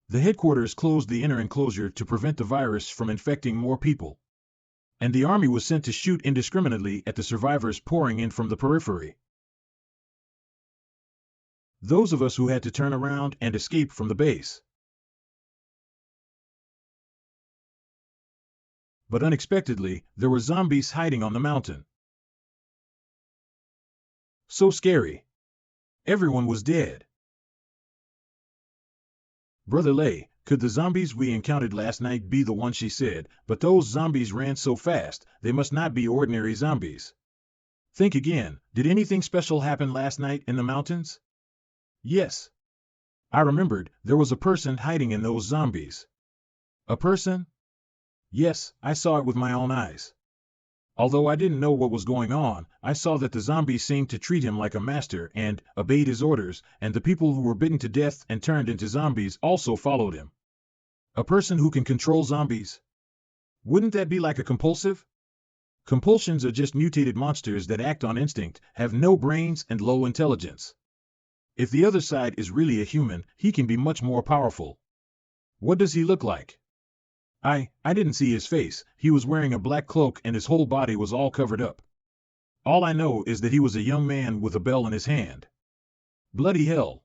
The headquarters closed the inner enclosure to prevent the virus from infecting more people. And the army was sent to shoot indiscriminately at the survivors pouring in from the periphery. Those of us who had to turn around and escape from the base. But unexpectedly, there were zombies hiding on the mountain. So scary. Everyone was dead. Brother Lei, could the zombies we encountered last night be the ones she said, but those zombies ran so fast, they must not be ordinary zombies. Think again, did anything special happen last night in the mountains? Yes. I remembered, there was a person hiding in those zombies. A person? Yes, I saw it with my own eyes. Although I didn't know what was going on, I saw that the zombies seemed to treat him like a master and obeyed his orders, and the people who were bitten to death and turned into zombies also followed him. A person who can control zombies? Wouldn't that be like a compulsive? Compulsions are just mutated monsters that act on instinct, have no brains and low intelligence. If the other side is really a human, he can be much more powerful. What does he look like? I didn't see his face. He was wearing a black cloak and his whole body was all covered up. All I know is that he was a young man with a bell in his hand. Bloody hell.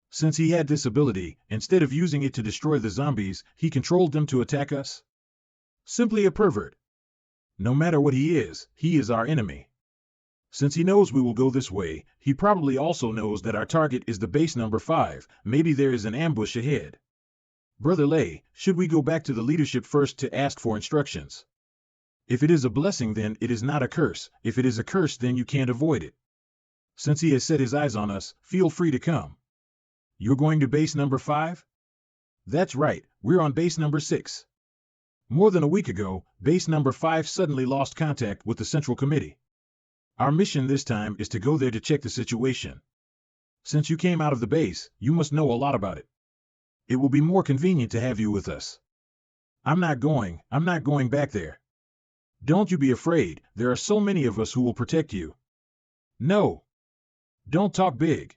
Since he had this ability, instead of using it to destroy the zombies, he controlled them to attack us? Simply a pervert. No matter what he is our enemy. Since he knows we will go this way, he probably also knows that our target is the base number 5. Maybe there is an ambush ahead. Brother Lei, should we go back to the leadership first to ask for instructions? If it is a blessing, then it is not a curse. If it is a curse, then you can't avoid it. Since he has set his eyes on us, feel free to come. You're going to base number 5? That's right, we're on base number 6. More than a week ago, base number 5 suddenly lost contact with the Central Committee. Our mission this time is to go there to check the situation. Since you came out of the base, you must know a lot about it. It will be more convenient to have you with us. I'm not going back there. Don't you be afraid, there are so many of us who will protect you. No. Don't talk big.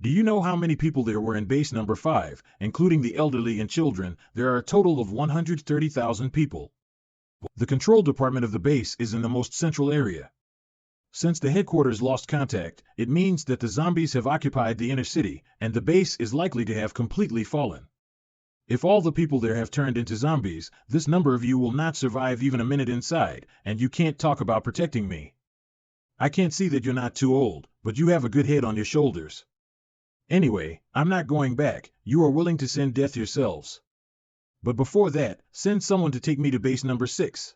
Do you know how many people there were in base number 5, including the elderly and children? There are a total of 130,000 people. The control department of the base is in the most central area. Since the headquarters lost contact, it means that the zombies have occupied the inner city, and the base is likely to have completely fallen. If all the people there have turned into zombies, this number of you will not survive even a minute inside, and you can't talk about protecting me. I can't see that you're not too old, but you have a good head on your shoulders. Anyway, I'm not going back. You are willing to send death yourselves. But before that, send someone to take me to base number 6.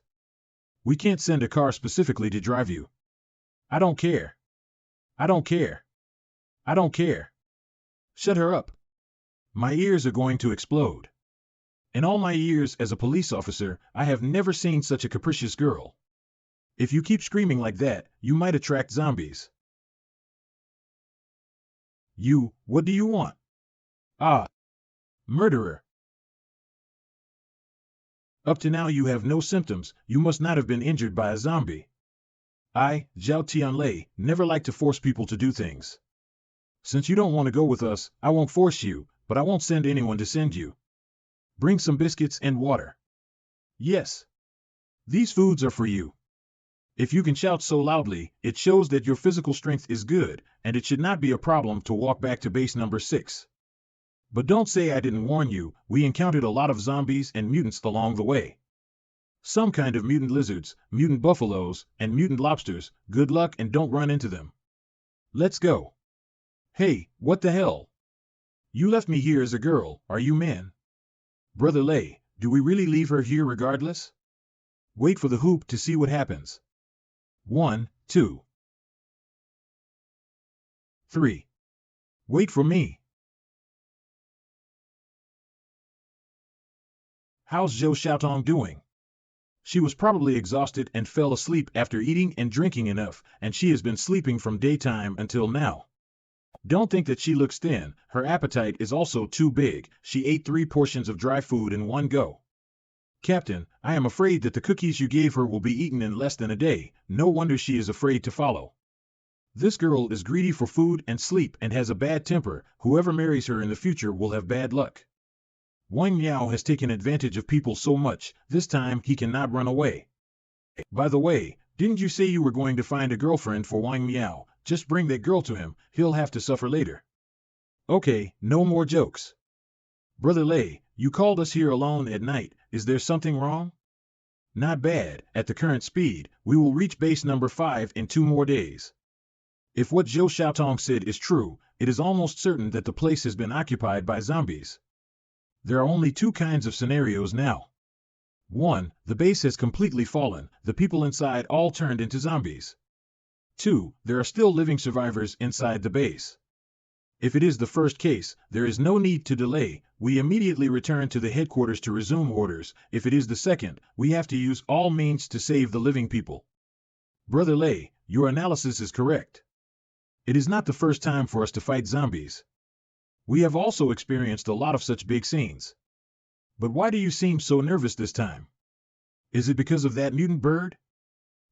We can't send a car specifically to drive you. I don't care. I don't care. I don't care. Shut her up. My ears are going to explode. In all my years as a police officer, I have never seen such a capricious girl. If you keep screaming like that, you might attract zombies. What do you want? Ah. Murderer. Up to now you have no symptoms, you must not have been injured by a zombie. I, Zhao Tianlei, never like to force people to do things. Since you don't want to go with us, I won't force you, but I won't send anyone to send you. Bring some biscuits and water. Yes. These foods are for you. If you can shout so loudly, it shows that your physical strength is good, and it should not be a problem to walk back to base number 6. But don't say I didn't warn you, we encountered a lot of zombies and mutants along the way. Some kind of mutant lizards, mutant buffaloes, and mutant lobsters. Good luck and don't run into them. Let's go. Hey, what the hell? You left me here as a girl, are you men? Brother Lei, do we really leave her here regardless? Wait for the hoop to see what happens. 1, 2, 3. Wait for me. How's Zhou Xiaotong doing? She was probably exhausted and fell asleep after eating and drinking enough, and she has been sleeping from daytime until now. Don't think that she looks thin, her appetite is also too big, she ate 3 portions of dry food in one go. Captain, I am afraid that the cookies you gave her will be eaten in less than a day, no wonder she is afraid to follow. This girl is greedy for food and sleep and has a bad temper, whoever marries her in the future will have bad luck. Wang Miao has taken advantage of people so much, this time he cannot run away. By the way, didn't you say you were going to find a girlfriend for Wang Miao? Just bring that girl to him, he'll have to suffer later. Okay, no more jokes. Brother Lei, you called us here alone at night, is there something wrong? Not bad, at the current speed, we will reach base number 5 in 2 more days. If what Zhou Xiaotong said is true, it is almost certain that the place has been occupied by zombies. There are only 2 kinds of scenarios now. 1. The base has completely fallen, the people inside all turned into zombies. 2. There are still living survivors inside the base. If it is the first case, there is no need to delay, we immediately return to the headquarters to resume orders. If it is the second, we have to use all means to save the living people. Brother Lei, your analysis is correct. It is not the first time for us to fight zombies. We have also experienced a lot of such big scenes. But why do you seem so nervous this time? Is it because of that mutant bird?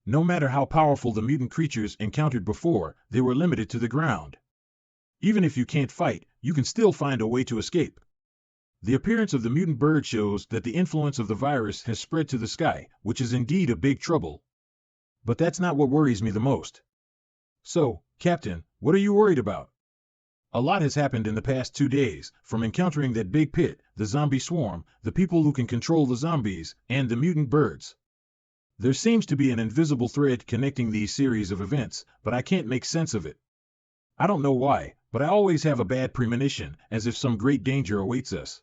No matter how powerful the mutant creatures encountered before, they were limited to the ground. Even if you can't fight, you can still find a way to escape. The appearance of the mutant bird shows that the influence of the virus has spread to the sky, which is indeed a big trouble. But that's not what worries me the most. So, Captain, what are you worried about? A lot has happened in the past 2 days, from encountering that big pit, the zombie swarm, the people who can control the zombies, and the mutant birds. There seems to be an invisible thread connecting these series of events, but I can't make sense of it. I don't know why, but I always have a bad premonition, as if some great danger awaits us.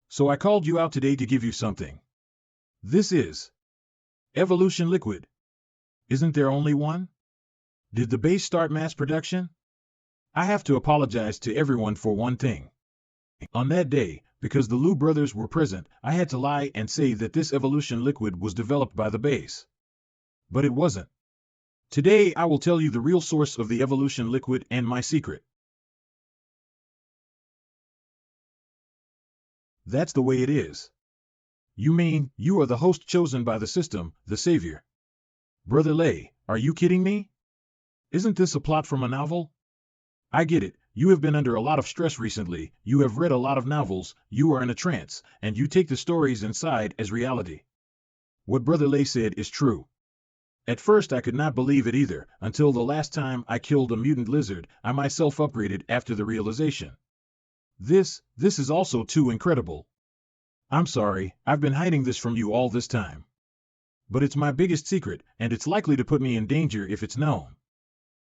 So I called you out today to give you something. This is evolution liquid. Isn't there only one? Did the base start mass production? I have to apologize to everyone for one thing. On that day, because the Liu brothers were present, I had to lie and say that this evolution liquid was developed by the base. But it wasn't. Today I will tell you the real source of the evolution liquid and my secret. That's the way it is. You mean, you are the host chosen by the system, the savior? Brother Lei, are you kidding me? Isn't this a plot from a novel? I get it, you have been under a lot of stress recently, you have read a lot of novels, you are in a trance, and you take the stories inside as reality. What Brother Lei said is true. At first I could not believe it either, until the last time I killed a mutant lizard, I myself upgraded after the realization. This is also too incredible. I'm sorry, I've been hiding this from you all this time. But it's my biggest secret, and it's likely to put me in danger if it's known.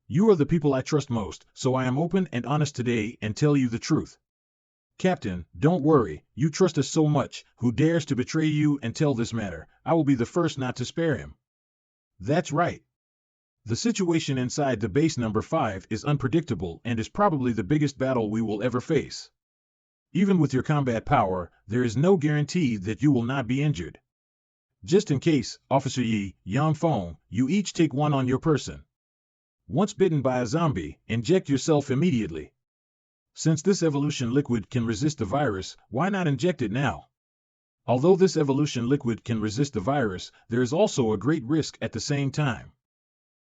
You are the people I trust most, so I am open and honest today and tell you the truth. Captain, don't worry, you trust us so much, who dares to betray you and tell this matter, I will be the first not to spare him. That's right. The situation inside the base number 5 is unpredictable and is probably the biggest battle we will ever face. Even with your combat power, there is no guarantee that you will not be injured. Just in case, Officer Yi, Yang Feng, you each take one on your person. Once bitten by a zombie, inject yourself immediately. Since this evolution liquid can resist the virus, why not inject it now? Although this evolution liquid can resist the virus, there is also a great risk at the same time.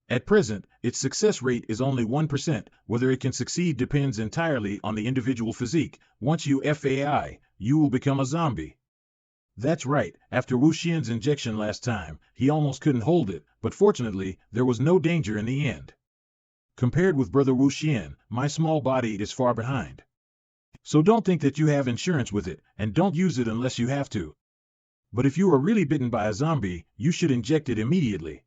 At present, its success rate is only 1%, whether it can succeed depends entirely on the individual physique. Once you FAI, you will become a zombie. That's right, after Wu Xian's injection last time, he almost couldn't hold it, but fortunately, there was no danger in the end. Compared with Brother Wu Xian, my small body is far behind. So don't think that you have insurance with it, and don't use it unless you have to. But if you are really bitten by a zombie, you should inject it immediately.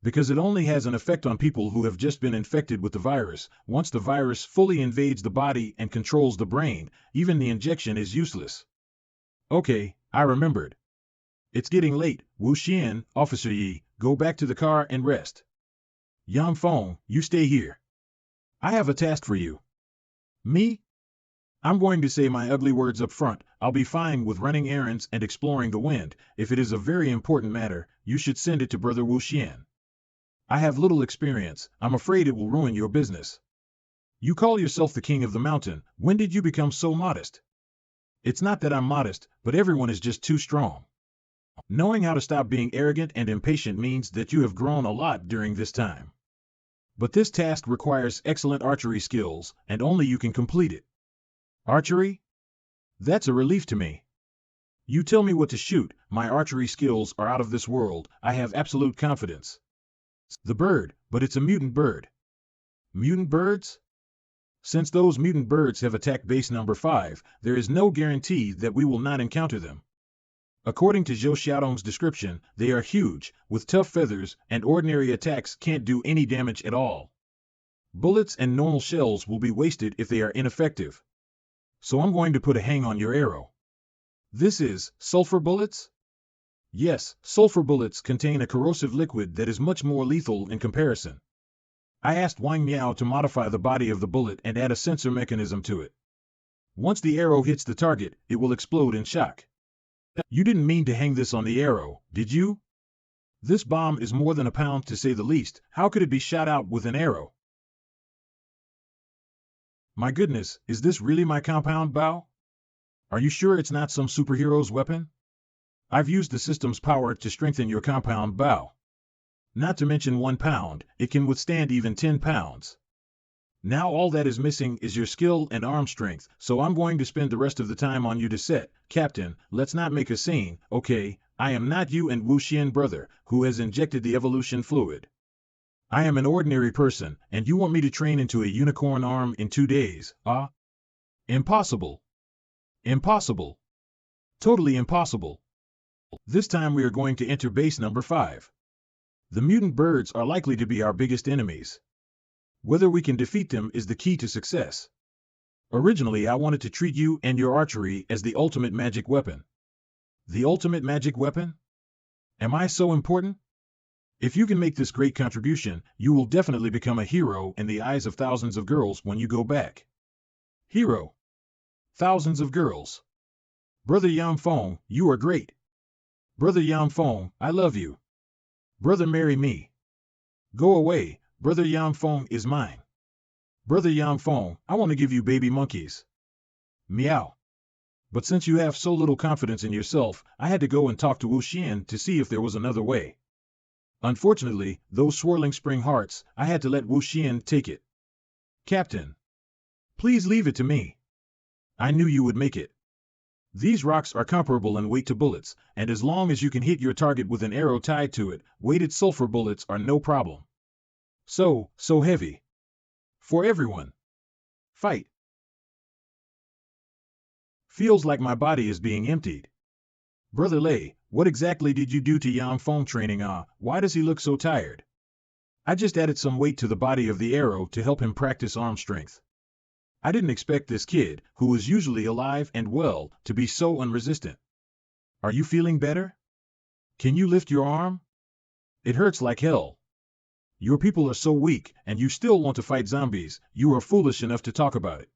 Because it only has an effect on people who have just been infected with the virus. Once the virus fully invades the body and controls the brain, even the injection is useless. Okay, I remembered. It's getting late. Wu Xian, Officer Yi, go back to the car and rest. Yang Feng, you stay here. I have a task for you. Me? I'm going to say my ugly words up front. I'll be fine with running errands and exploring the wind. If it is a very important matter, you should send it to Brother Wu Xian. I have little experience. I'm afraid it will ruin your business. You call yourself the king of the mountain. When did you become so modest? It's not that I'm modest, but everyone is just too strong. Knowing how to stop being arrogant and impatient means that you have grown a lot during this time. But this task requires excellent archery skills, and only you can complete it. Archery? That's a relief to me. You tell me what to shoot. My archery skills are out of this world. I have absolute confidence. The bird, but it's a mutant bird. Mutant birds? Since those mutant birds have attacked base number 5, there is no guarantee that we will not encounter them. According to Zhou Xiaodong's description, they are huge, with tough feathers, and ordinary attacks can't do any damage at all. Bullets and normal shells will be wasted if they are ineffective. So I'm going to put a hang on your arrow. This is sulfur bullets? Yes, sulfur bullets contain a corrosive liquid that is much more lethal in comparison. I asked Wang Miao to modify the body of the bullet and add a sensor mechanism to it. Once the arrow hits the target, it will explode in shock. You didn't mean to hang this on the arrow, did you? This bomb is more than a pound to say the least. How could it be shot out with an arrow? My goodness, is this really my compound bow? Are you sure it's not some superhero's weapon? I've used the system's power to strengthen your compound bow. Not to mention 1 pound, it can withstand even 10 pounds. Now all that is missing is your skill and arm strength, so I'm going to spend the rest of the time on you to set. Captain, let's not make a scene, okay? I am not you and Wu Xian brother, who has injected the evolution fluid. I am an ordinary person, and you want me to train into a unicorn arm in 2 days, ah? Impossible. Impossible. Totally impossible. This time we are going to enter base number 5. The mutant birds are likely to be our biggest enemies. Whether we can defeat them is the key to success. Originally I wanted to treat you and your archery as the ultimate magic weapon. The ultimate magic weapon? Am I so important? If you can make this great contribution, you will definitely become a hero in the eyes of thousands of girls when you go back. Hero. Thousands of girls. Brother Yang Feng, you are great. Brother Yang Feng, I love you. Brother, marry me. Go away, Brother Yang Feng is mine. Brother Yang Feng, I want to give you baby monkeys. Meow. But since you have so little confidence in yourself, I had to go and talk to Wu Xian to see if there was another way. Unfortunately, those swirling spring hearts, I had to let Wu Xian take it. Captain. Please leave it to me. I knew you would make it. These rocks are comparable in weight to bullets, and as long as you can hit your target with an arrow tied to it, weighted sulfur bullets are no problem. So heavy. For everyone. Fight. Feels like my body is being emptied. Brother Lei, what exactly did you do to Yang Feng training? Why does he look so tired? I just added some weight to the body of the arrow to help him practice arm strength. I didn't expect this kid, who is usually alive and well, to be so unresistant. Are you feeling better? Can you lift your arm? It hurts like hell. Your people are so weak, and you still want to fight zombies. You are foolish enough to talk about it.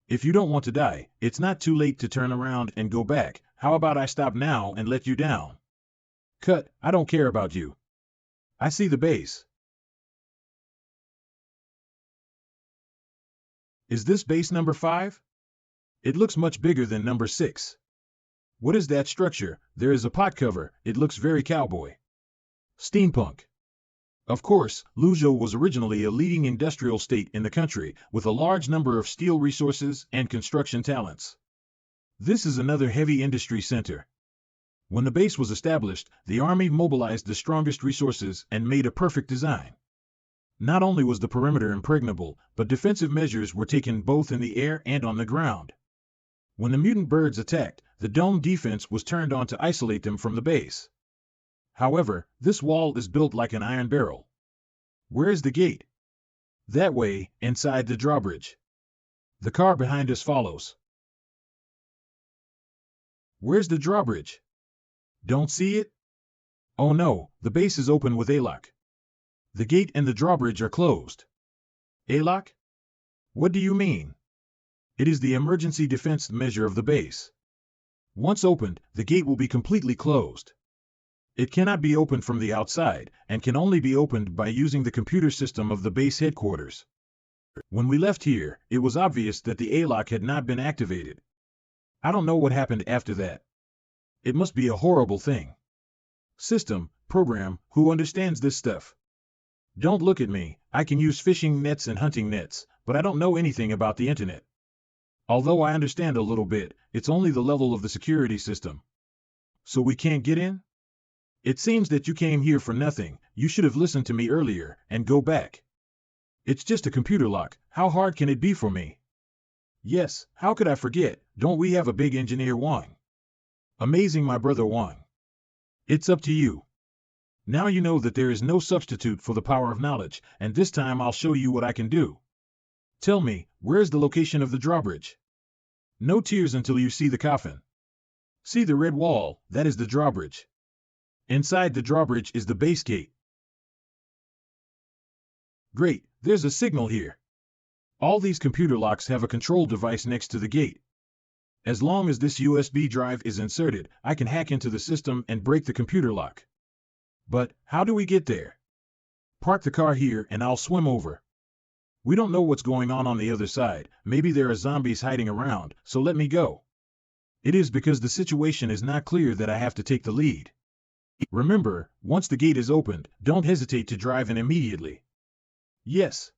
If you don't want to die, it's not too late to turn around and go back. How about I stop now and let you down? Cut, I don't care about you. I see the base. Is this base number 5? It looks much bigger than number 6. What is that structure? There is a pot cover. It looks very cowboy. Steampunk. Of course, Luzhou was originally a leading industrial state in the country, with a large number of steel resources and construction talents. This is another heavy industry center. When the base was established, the army mobilized the strongest resources and made a perfect design. Not only was the perimeter impregnable, but defensive measures were taken both in the air and on the ground. When the mutant birds attacked, the dome defense was turned on to isolate them from the base. However, this wall is built like an iron barrel. Where is the gate? That way, inside the drawbridge. The car behind us follows. Where's the drawbridge? Don't see it? Oh no, the base is open with a lock. The gate and the drawbridge are closed. A lock? What do you mean? It is the emergency defense measure of the base. Once opened, the gate will be completely closed. It cannot be opened from the outside, and can only be opened by using the computer system of the base headquarters. When we left here, it was obvious that the A-lock had not been activated. I don't know what happened after that. It must be a horrible thing. System, program, who understands this stuff? Don't look at me, I can use fishing nets and hunting nets, but I don't know anything about the internet. Although I understand a little bit, it's only the level of the security system. So we can't get in? It seems that you came here for nothing. You should have listened to me earlier, and go back. It's just a computer lock. How hard can it be for me? Yes, how could I forget? Don't we have a big engineer Wang? Amazing, my brother Wang. It's up to you. Now you know that there is no substitute for the power of knowledge, and this time I'll show you what I can do. Tell me, where's the location of the drawbridge? No tears until you see the coffin. See the red wall, that is the drawbridge. Inside the drawbridge is the base gate. Great, there's a signal here. All these computer locks have a control device next to the gate. As long as this USB drive is inserted, I can hack into the system and break the computer lock. But, how do we get there? Park the car here and I'll swim over. We don't know what's going on the other side. Maybe there are zombies hiding around, so let me go. It is because the situation is not clear that I have to take the lead. Remember, once the gate is opened, don't hesitate to drive in immediately. Yes.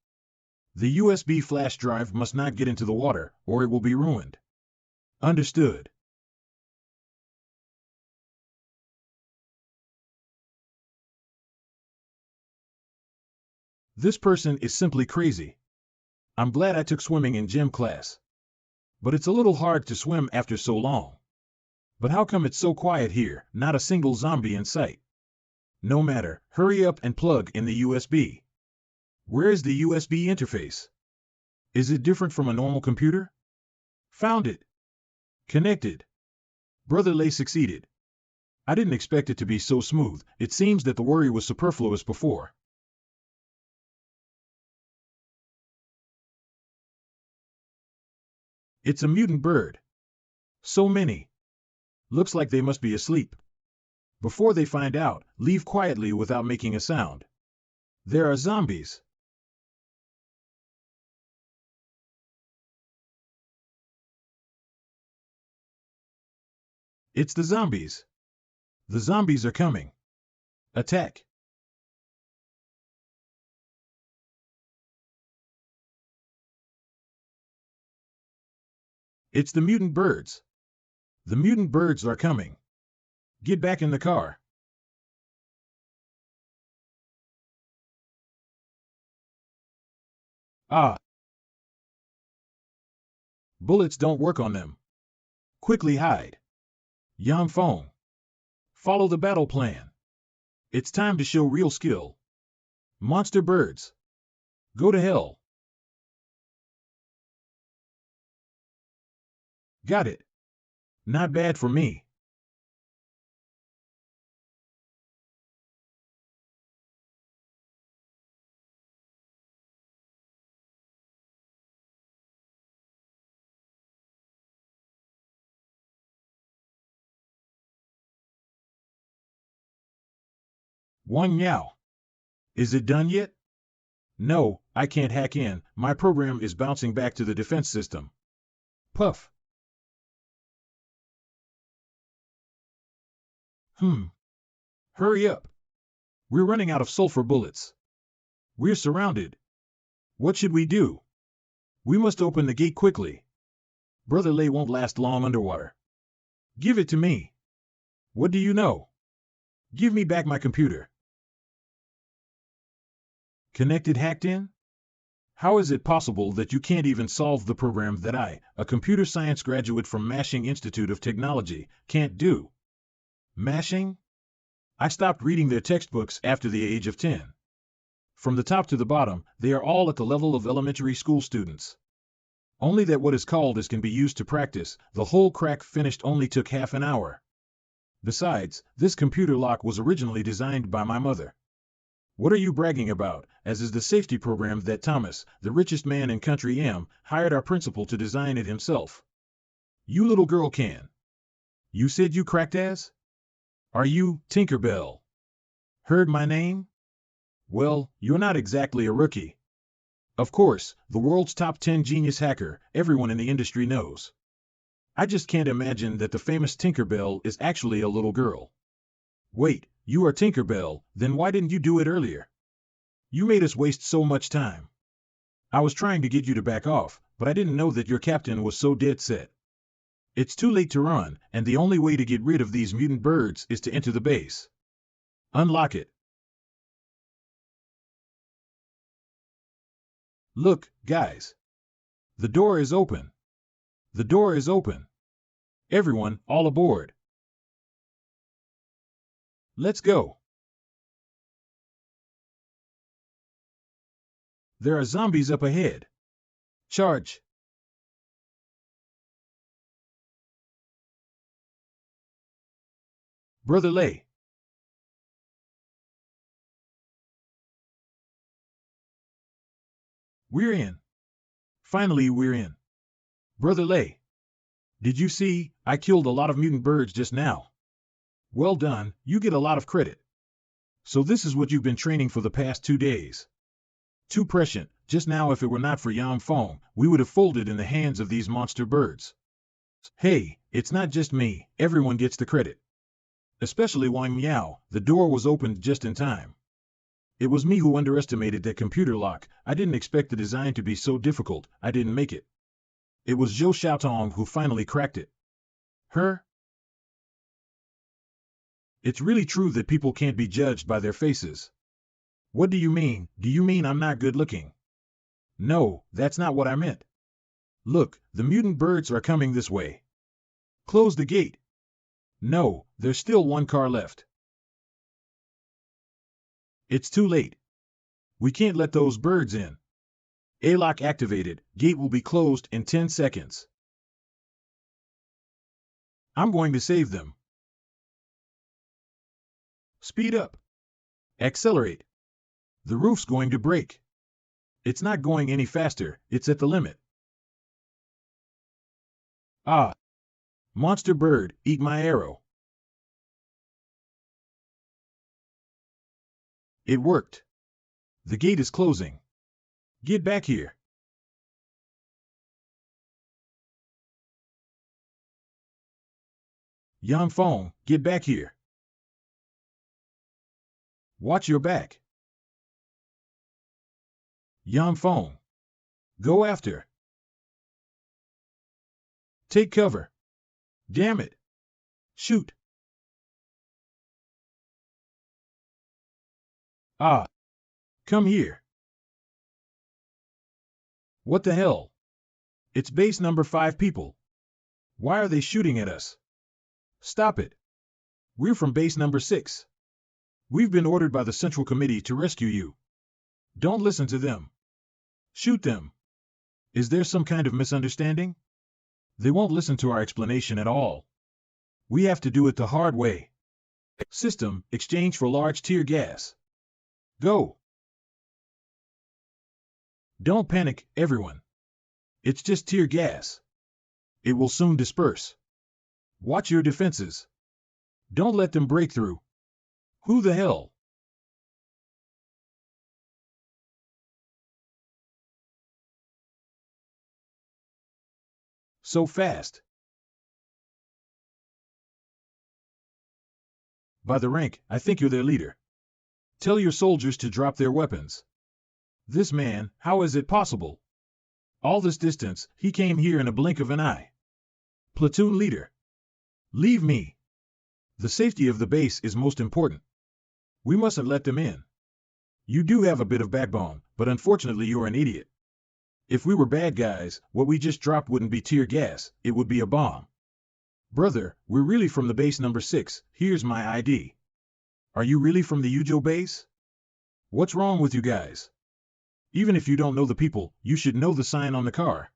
The USB flash drive must not get into the water, or it will be ruined. Understood. This person is simply crazy. I'm glad I took swimming in gym class. But it's a little hard to swim after so long. But how come it's so quiet here, not a single zombie in sight? No matter, hurry up and plug in the USB. Where is the USB interface? Is it different from a normal computer? Found it. Connected. Brother Lei succeeded. I didn't expect it to be so smooth. It seems that the worry was superfluous before. It's a mutant bird. So many. Looks like they must be asleep. Before they find out, leave quietly without making a sound. There are zombies. It's the zombies. The zombies are coming. Attack. It's the mutant birds. The mutant birds are coming. Get back in the car. Ah. Bullets don't work on them. Quickly hide. Yang Feng. Follow the battle plan. It's time to show real skill. Monster birds. Go to hell. Got it. Not bad for me. Wang Yao. Is it done yet? No, I can't hack in. My program is bouncing back to the defense system. Puff. Hurry up. We're running out of sulfur bullets. We're surrounded. What should we do? We must open the gate quickly. Brother Lei won't last long underwater. Give it to me. What do you know? Give me back my computer. Connected hacked in? How is it possible that you can't even solve the program that I, a computer science graduate from Mashing Institute of Technology, can't do? Mashing? I stopped reading their textbooks after the age of 10. From the top to the bottom, they are all at the level of elementary school students. Only that what is called as can be used to practice, the whole crack finished only took half an hour. Besides, this computer lock was originally designed by my mother. What are you bragging about, as is the safety program that Thomas, the richest man in Country M, hired our principal to design it himself? You little girl can. You said you cracked as? Are you Tinkerbell? Heard my name? Well, you're not exactly a rookie. Of course, the world's top 10 genius hacker, everyone in the industry knows. I just can't imagine that the famous Tinkerbell is actually a little girl. Wait, you are Tinkerbell, then why didn't you do it earlier? You made us waste so much time. I was trying to get you to back off, but I didn't know that your captain was so dead set. It's too late to run, and the only way to get rid of these mutant birds is to enter the base. Unlock it. Look, guys. The door is open. The door is open. Everyone, all aboard. Let's go. There are zombies up ahead. Charge. Brother Lei. We're in. Finally, we're in. Brother Lei. Did you see, I killed a lot of mutant birds just now. Well done, you get a lot of credit. So this is what you've been training for the past 2 days. Too prescient, just now if it were not for Yang Feng, we would have folded in the hands of these monster birds. Hey, it's not just me, everyone gets the credit. Especially Wang Miao, the door was opened just in time. It was me who underestimated that computer lock. I didn't expect the design to be so difficult, I didn't make it. It was Zhou Xiaotong who finally cracked it. Her? It's really true that people can't be judged by their faces. What do you mean? Do you mean I'm not good looking? No, that's not what I meant. Look, the mutant birds are coming this way. Close the gate. No, there's still one car left. It's too late. We can't let those birds in. A-lock activated, gate will be closed in 10 seconds. I'm going to save them. Speed up. Accelerate. The roof's going to break. It's not going any faster, it's at the limit. Ah! Monster bird, eat my arrow. It worked. The gate is closing. Get back here. Yang Feng, get back here. Watch your back. Yang Feng. Go after. Take cover. Damn it. Shoot. Ah. Come here. What the hell? It's base number 5 people. Why are they shooting at us? Stop it. We're from base number 6. We've been ordered by the Central Committee to rescue you. Don't listen to them. Shoot them. Is there some kind of misunderstanding? They won't listen to our explanation at all. We have to do it the hard way. System, exchange for large tear gas. Go. Don't panic, everyone. It's just tear gas. It will soon disperse. Watch your defenses. Don't let them break through. Who the hell? So fast. By the rank, I think you're their leader. Tell your soldiers to drop their weapons. This man, how is it possible? All this distance, he came here in a blink of an eye. Platoon leader. Leave me. The safety of the base is most important. We mustn't let them in. You do have a bit of backbone, but unfortunately you're an idiot. If we were bad guys, what we just dropped wouldn't be tear gas, it would be a bomb. Brother, we're really from the base number 6, here's my ID. Are you really from the Ujo base? What's wrong with you guys? Even if you don't know the people, you should know the sign on the car.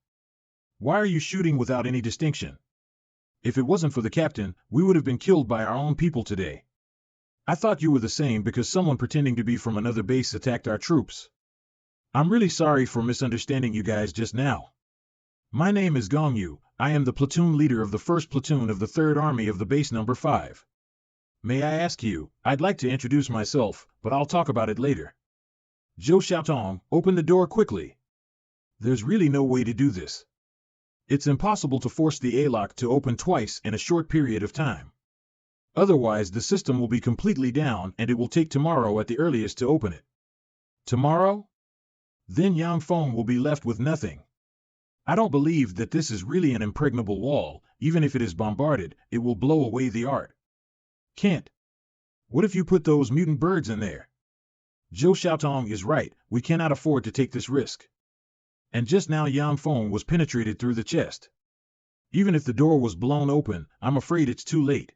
Why are you shooting without any distinction? If it wasn't for the captain, we would have been killed by our own people today. I thought you were the same because someone pretending to be from another base attacked our troops. I'm really sorry for misunderstanding you guys just now. My name is Gong Yu. I am the platoon leader of the 1st Platoon of the 3rd Army of the base number 5. May I ask you, I'd like to introduce myself, but I'll talk about it later. Zhou Xiaotong, open the door quickly. There's really no way to do this. It's impossible to force the A-lock to open twice in a short period of time. Otherwise the system will be completely down and it will take tomorrow at the earliest to open it. Tomorrow? Then Yang Feng will be left with nothing. I don't believe that this is really an impregnable wall. Even if it is bombarded, it will blow away the art. Can't. What if you put those mutant birds in there? Zhou Xiaotong is right, we cannot afford to take this risk. And just now Yang Feng was penetrated through the chest. Even if the door was blown open, I'm afraid it's too late.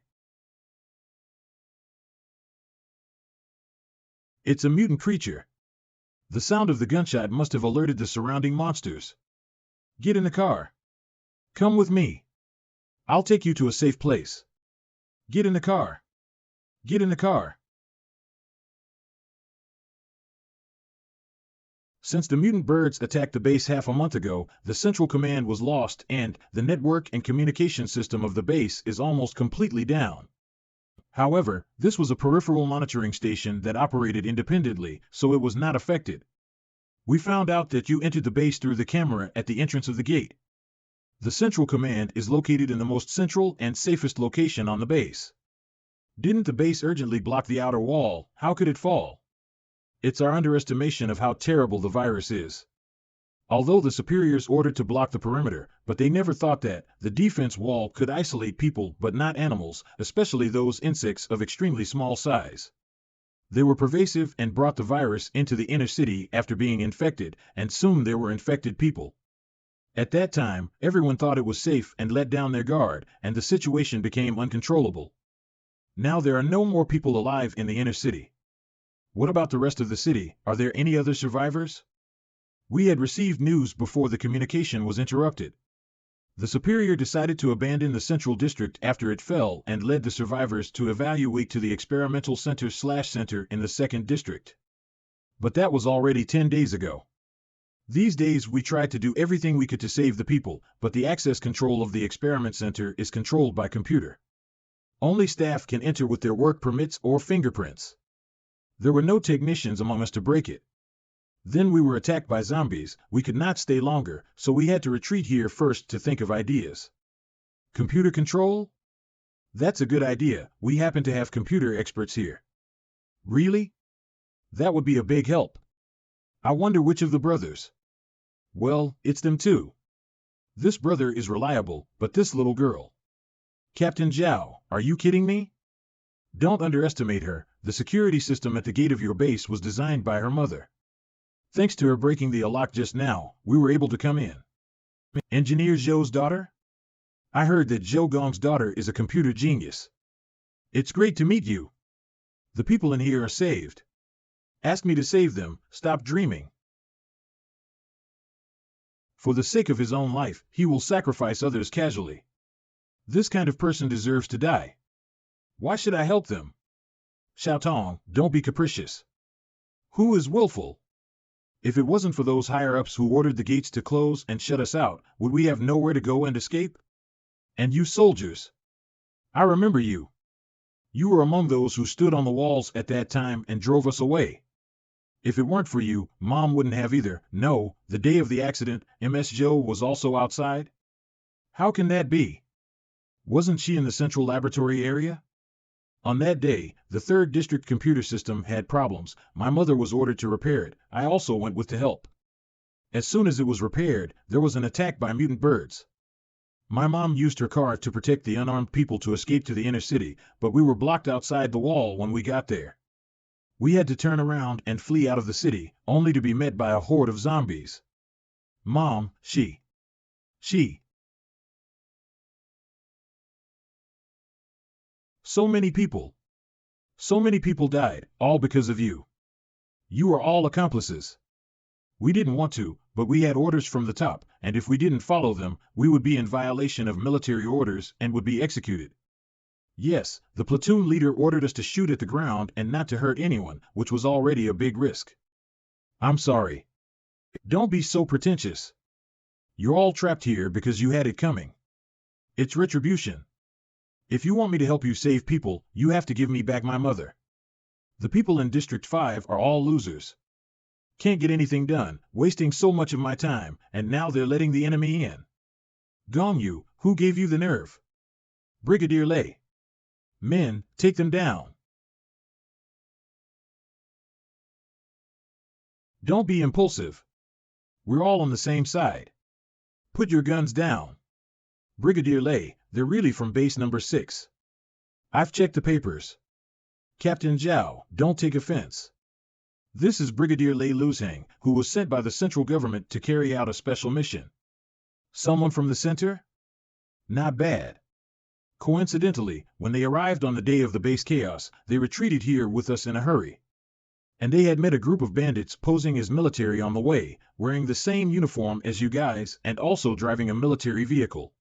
It's a mutant creature. The sound of the gunshot must have alerted the surrounding monsters. Get in the car. Come with me. I'll take you to a safe place. Get in the car. Get in the car. Since the mutant birds attacked the base half a month ago, the central command was lost and the network and communication system of the base is almost completely down. However, this was a peripheral monitoring station that operated independently, so it was not affected. We found out that you entered the base through the camera at the entrance of the gate. The central command is located in the most central and safest location on the base. Didn't the base urgently block the outer wall? How could it fall? It's our underestimation of how terrible the virus is. Although the superiors ordered to block the perimeter, but they never thought that the defense wall could isolate people but not animals, especially those insects of extremely small size. They were pervasive and brought the virus into the inner city after being infected, and soon there were infected people. At that time, everyone thought it was safe and let down their guard, and the situation became uncontrollable. Now there are no more people alive in the inner city. What about the rest of the city? Are there any other survivors? We had received news before the communication was interrupted. The superior decided to abandon the central district after it fell and led the survivors to evacuate to the experimental center in the 2nd district. But that was already 10 days ago. These days we tried to do everything we could to save the people, but the access control of the experiment center is controlled by computer. Only staff can enter with their work permits or fingerprints. There were no technicians among us to break it. Then we were attacked by zombies, we could not stay longer, so we had to retreat here first to think of ideas. Computer control? That's a good idea, we happen to have computer experts here. Really? That would be a big help. I wonder which of the brothers. Well, it's them too. This brother is reliable, but this little girl. Captain Zhao, are you kidding me? Don't underestimate her, the security system at the gate of your base was designed by her mother. Thanks to her breaking the lock just now, we were able to come in. Engineer Zhou's daughter? I heard that Zhou Gong's daughter is a computer genius. It's great to meet you. The people in here are saved. Ask me to save them, stop dreaming. For the sake of his own life, he will sacrifice others casually. This kind of person deserves to die. Why should I help them? Xiaotong, don't be capricious. Who is willful? If it wasn't for those higher-ups who ordered the gates to close and shut us out, would we have nowhere to go and escape? And you soldiers. I remember you. You were among those who stood on the walls at that time and drove us away. If it weren't for you, Mom wouldn't have either. No, the day of the accident, Ms. Zhou was also outside? How can that be? Wasn't she in the central laboratory area? On that day, the 3rd district computer system had problems. My mother was ordered to repair it. I also went with to help. As soon as it was repaired, there was an attack by mutant birds. My mom used her car to protect the unarmed people to escape to the inner city, but we were blocked outside the wall when we got there. We had to turn around and flee out of the city, only to be met by a horde of zombies. Mom, she. So many people. So many people died, all because of you. You are all accomplices. We didn't want to, but we had orders from the top, and if we didn't follow them, we would be in violation of military orders and would be executed. Yes, the platoon leader ordered us to shoot at the ground and not to hurt anyone, which was already a big risk. I'm sorry. Don't be so pretentious. You're all trapped here because you had it coming. It's retribution. If you want me to help you save people, you have to give me back my mother. The people in District 5 are all losers. Can't get anything done, wasting so much of my time, and now they're letting the enemy in. Gong Yu, who gave you the nerve? Brigadier Lei. Men, take them down. Don't be impulsive. We're all on the same side. Put your guns down. Brigadier Lei, they're really from base number 6. I've checked the papers. Captain Zhao, don't take offense. This is Brigadier Lei Luzhang, who was sent by the central government to carry out a special mission. Someone from the center? Not bad. Coincidentally, when they arrived on the day of the base chaos, they retreated here with us in a hurry. And they had met a group of bandits posing as military on the way, wearing the same uniform as you guys and also driving a military vehicle.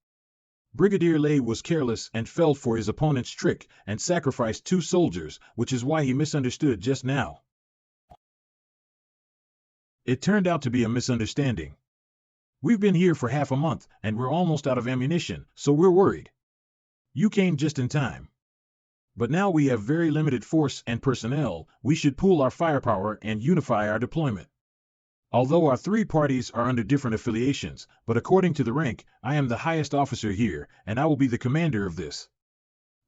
Brigadier Lei was careless and fell for his opponent's trick and sacrificed 2 soldiers, which is why he misunderstood just now. It turned out to be a misunderstanding. We've been here for half a month, and we're almost out of ammunition, so we're worried. You came just in time. But now we have very limited force and personnel, we should pool our firepower and unify our deployment. Although our 3 parties are under different affiliations, but according to the rank, I am the highest officer here, and I will be the commander of this.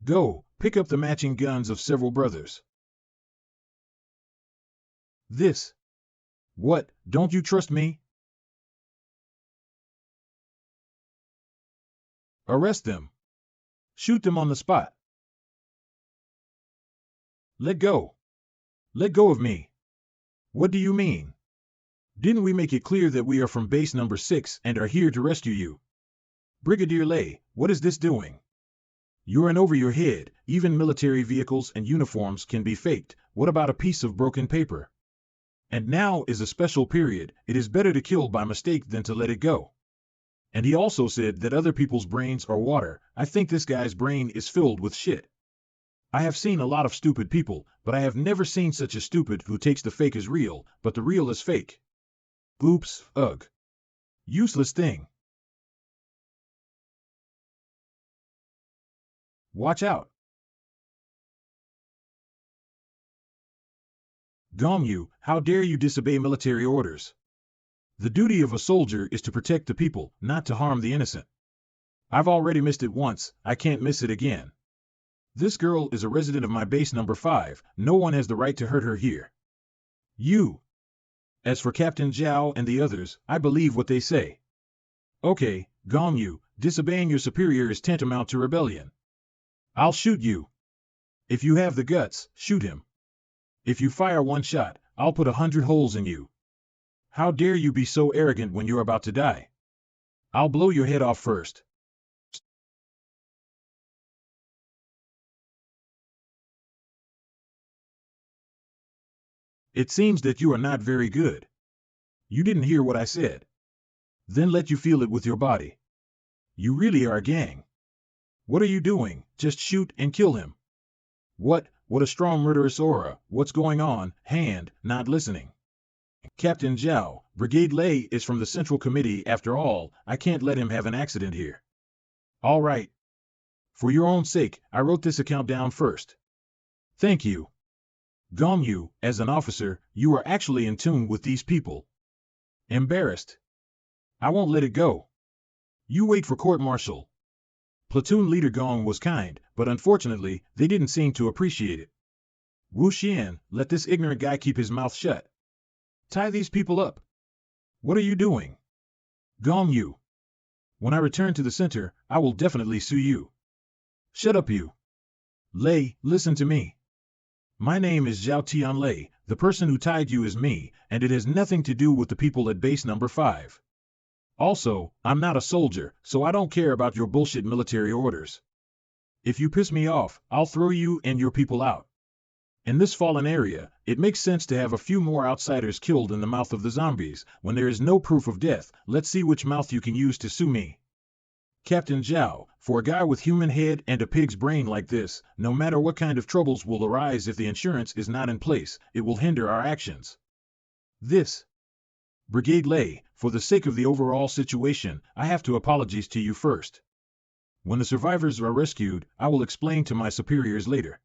Go, pick up the matching guns of several brothers. This. What, don't you trust me? Arrest them. Shoot them on the spot. Let go. Let go of me. What do you mean? Didn't we make it clear that we are from base number 6 and are here to rescue you? Brigadier Lei, what is this doing? You're in over your head, even military vehicles and uniforms can be faked, what about a piece of broken paper? And now is a special period, it is better to kill by mistake than to let it go. And he also said that other people's brains are water, I think this guy's brain is filled with shit. I have seen a lot of stupid people, but I have never seen such a stupid who takes the fake as real, but the real as fake. Oops, ugh. Useless thing. Watch out. Gong Yu, how dare you disobey military orders? The duty of a soldier is to protect the people, not to harm the innocent. I've already missed it once, I can't miss it again. This girl is a resident of my base number 5, no one has the right to hurt her here. You. As for Captain Zhao and the others, I believe what they say. Okay, Gong Yu, disobeying your superior is tantamount to rebellion. I'll shoot you. If you have the guts, shoot him. If you fire 1 shot, I'll put 100 holes in you. How dare you be so arrogant when you're about to die? I'll blow your head off first. It seems that you are not very good. You didn't hear what I said. Then let you feel it with your body. You really are a gang. What are you doing? Just shoot and kill him. What a strong murderous aura, what's going on? Hand, not listening. Captain Zhao, Brigade Lei is from the Central Committee after all, I can't let him have an accident here. All right. For your own sake, I wrote this account down first. Thank you. Gong Yu, as an officer, you are actually in tune with these people. Embarrassed. I won't let it go. You wait for court-martial. Platoon leader Gong was kind, but unfortunately, they didn't seem to appreciate it. Wu Xian, let this ignorant guy keep his mouth shut. Tie these people up. What are you doing? Gong Yu. When I return to the center, I will definitely sue you. Shut up, you. Lei, listen to me. My name is Zhao Tianlei. The person who tied you is me, and it has nothing to do with the people at base number 5. Also, I'm not a soldier, so I don't care about your bullshit military orders. If you piss me off, I'll throw you and your people out. In this fallen area, it makes sense to have a few more outsiders killed in the mouth of the zombies. When there is no proof of death, let's see which mouth you can use to sue me. Captain Zhao, for a guy with human head and a pig's brain like this, no matter what kind of troubles will arise if the insurance is not in place, it will hinder our actions. This. Brigade Lei, for the sake of the overall situation, I have to apologize to you first. When the survivors are rescued, I will explain to my superiors later.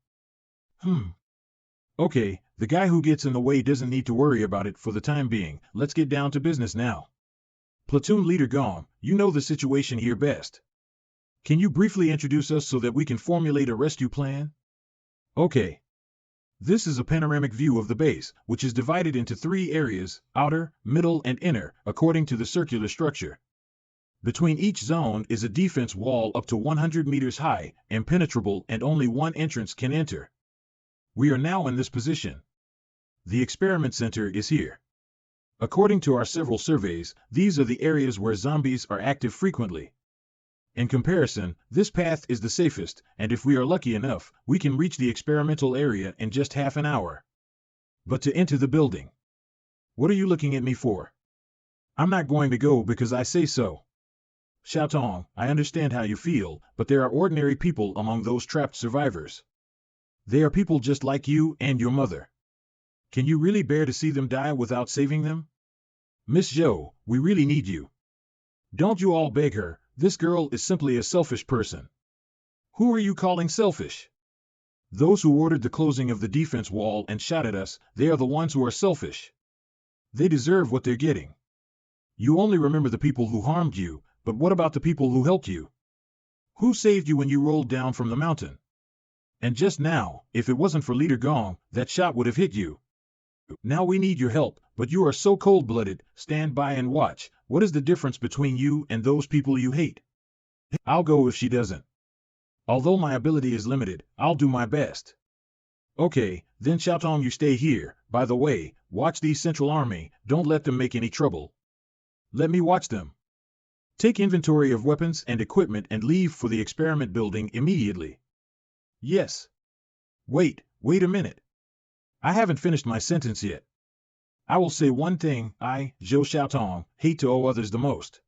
Okay, the guy who gets in the way doesn't need to worry about it for the time being. Let's get down to business now. Platoon Leader Gong, you know the situation here best. Can you briefly introduce us so that we can formulate a rescue plan? Okay. This is a panoramic view of the base, which is divided into 3 areas, outer, middle, and inner, according to the circular structure. Between each zone is a defense wall up to 100 meters high, impenetrable, and only one entrance can enter. We are now in this position. The experiment center is here. According to our several surveys, these are the areas where zombies are active frequently. In comparison, this path is the safest, and if we are lucky enough, we can reach the experimental area in just half an hour. But to enter the building. What are you looking at me for? I'm not going to go because I say so. Xiaotong, I understand how you feel, but there are ordinary people among those trapped survivors. They are people just like you and your mother. Can you really bear to see them die without saving them? Miss Zhou, we really need you. Don't you all beg her, this girl is simply a selfish person. Who are you calling selfish? Those who ordered the closing of the defense wall and shot at us, they are the ones who are selfish. They deserve what they're getting. You only remember the people who harmed you, but what about the people who helped you? Who saved you when you rolled down from the mountain? And just now, if it wasn't for Leader Gong, that shot would have hit you. Now we need your help, but you are so cold-blooded, stand by and watch. What is the difference between you and those people you hate? I'll go if she doesn't. Although my ability is limited, I'll do my best. Okay, then Xiaotong, you stay here. By the way, watch these Central Army, don't let them make any trouble. Let me watch them. Take inventory of weapons and equipment and leave for the experiment building immediately. Yes. Wait a minute. I haven't finished my sentence yet. I will say one thing, I, Zhou Xiaotong, hate to owe others the most.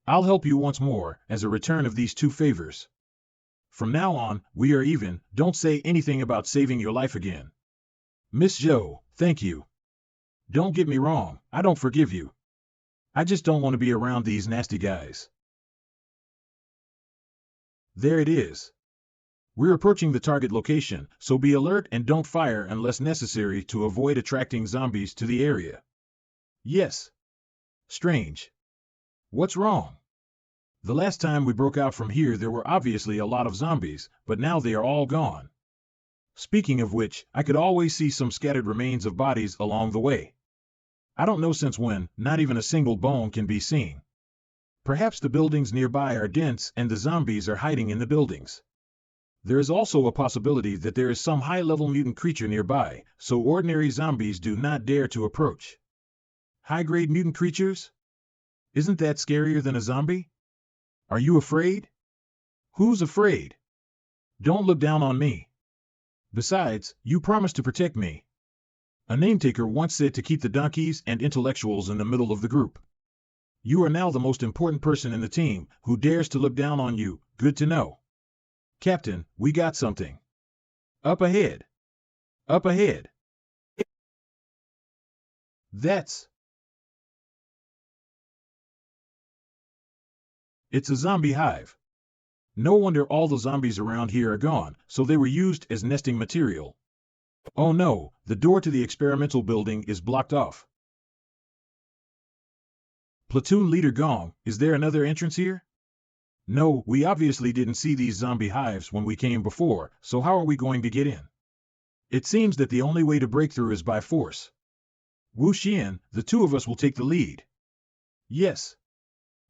I'll help you once more, as a return of these 2 favors. From now on, we are even, don't say anything about saving your life again. Miss Zhou, thank you. Don't get me wrong, I don't forgive you. I just don't want to be around these nasty guys. There it is. We're approaching the target location, so be alert and don't fire unless necessary to avoid attracting zombies to the area. Yes. Strange. What's wrong? The last time we broke out from here there were obviously a lot of zombies, but now they are all gone. Speaking of which, I could always see some scattered remains of bodies along the way. I don't know since when, not even a single bone can be seen. Perhaps the buildings nearby are dense and the zombies are hiding in the buildings. There is also a possibility that there is some high-level mutant creature nearby, so ordinary zombies do not dare to approach. High-grade mutant creatures? Isn't that scarier than a zombie? Are you afraid? Who's afraid? Don't look down on me. Besides, you promised to protect me. A name-taker once said to keep the donkeys and intellectuals in the middle of the group. You are now the most important person in the team. Who dares to look down on you? Good to know. Captain, we got something. Up ahead. Up ahead. That's... It's a zombie hive. No wonder all the zombies around here are gone, so they were used as nesting material. Oh no, the door to the experimental building is blocked off. Platoon Leader Gong, is there another entrance here? No, we obviously didn't see these zombie hives when we came before, so how are we going to get in? It seems that the only way to break through is by force. Wu Xian, the 2 of us will take the lead. Yes.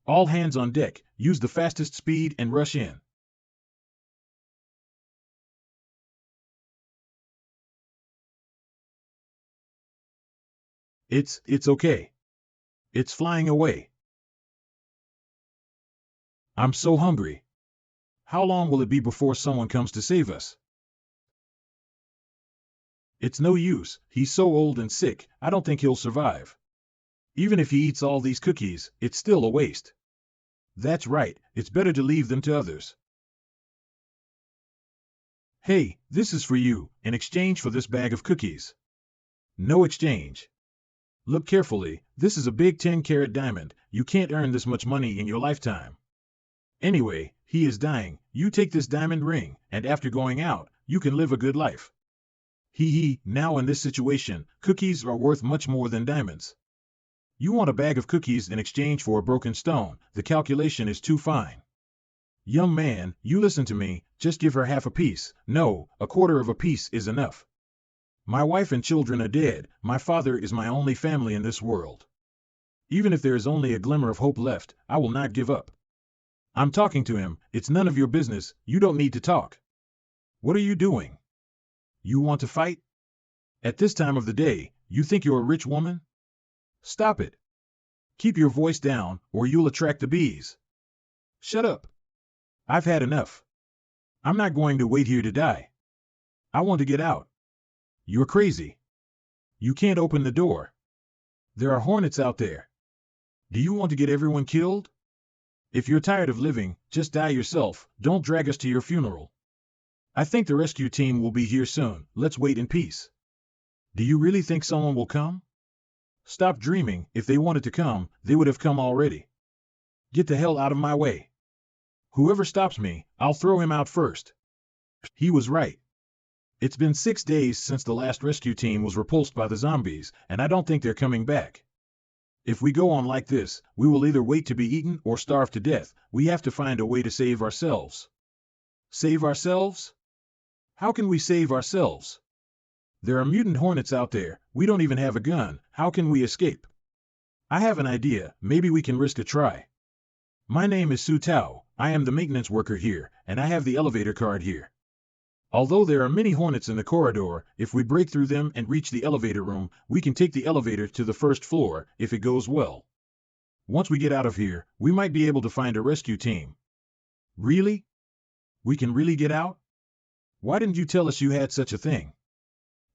All hands on deck, use the fastest speed and rush in. It's okay. It's flying away. I'm so hungry. How long will it be before someone comes to save us? It's no use, he's so old and sick, I don't think he'll survive. Even if he eats all these cookies, it's still a waste. That's right, it's better to leave them to others. Hey, this is for you, in exchange for this bag of cookies. No exchange. Look carefully, this is a big 10-carat diamond, you can't earn this much money in your lifetime. Anyway, he is dying, you take this diamond ring, and after going out, you can live a good life. Now in this situation, cookies are worth much more than diamonds. You want a bag of cookies in exchange for a broken stone, the calculation is too fine. Young man, you listen to me, just give her half a piece, no, a quarter of a piece is enough. My wife and children are dead, my father is my only family in this world. Even if there is only a glimmer of hope left, I will not give up. I'm talking to him, it's none of your business, you don't need to talk. What are you doing? You want to fight? At this time of the day, you think you're a rich woman? Stop it. Keep your voice down, or you'll attract the bees. Shut up. I've had enough. I'm not going to wait here to die. I want to get out. You're crazy. You can't open the door. There are hornets out there. Do you want to get everyone killed? If you're tired of living, just die yourself, don't drag us to your funeral. I think the rescue team will be here soon, let's wait in peace. Do you really think someone will come? Stop dreaming, if they wanted to come, they would have come already. Get the hell out of my way. Whoever stops me, I'll throw him out first. He was right. It's been 6 days since the last rescue team was repulsed by the zombies, and I don't think they're coming back. If we go on like this, we will either wait to be eaten or starve to death. We have to find a way to save ourselves. Save ourselves? How can we save ourselves? There are mutant hornets out there, we don't even have a gun, how can we escape? I have an idea, maybe we can risk a try. My name is Su Tao, I am the maintenance worker here, and I have the elevator card here. Although there are many hornets in the corridor, if we break through them and reach the elevator room, we can take the elevator to the first floor, if it goes well. Once we get out of here, we might be able to find a rescue team. Really? We can really get out? Why didn't you tell us you had such a thing?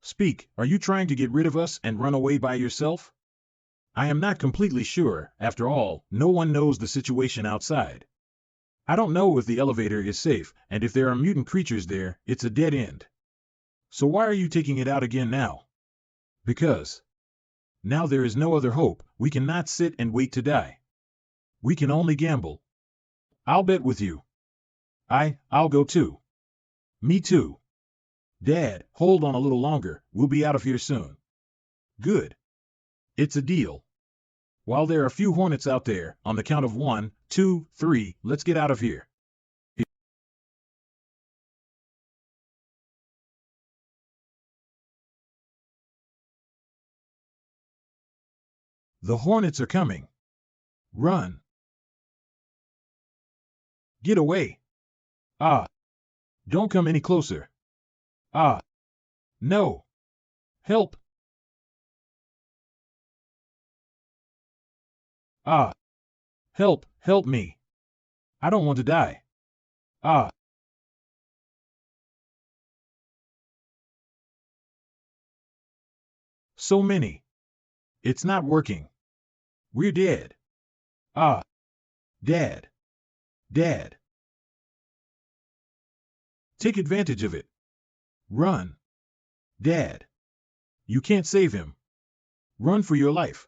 Speak, are you trying to get rid of us and run away by yourself? I am not completely sure, after all, no one knows the situation outside. I don't know if the elevator is safe, and if there are mutant creatures there, it's a dead end. So why are you taking it out again now? Because. Now there is no other hope, we cannot sit and wait to die. We can only gamble. I'll bet with you. I'll go too. Me too. Dad, hold on a little longer, we'll be out of here soon. Good. It's a deal. While there are a few hornets out there, on the count of 1, 2, 3, let's get out of here. The hornets are coming. Run. Get away. Ah. Don't come any closer. Ah. No. Help. Ah. Help me. I don't want to die. Ah. So many. It's not working. We're dead. Ah. Dad. Dad. Take advantage of it. Run. Dad. You can't save him. Run for your life.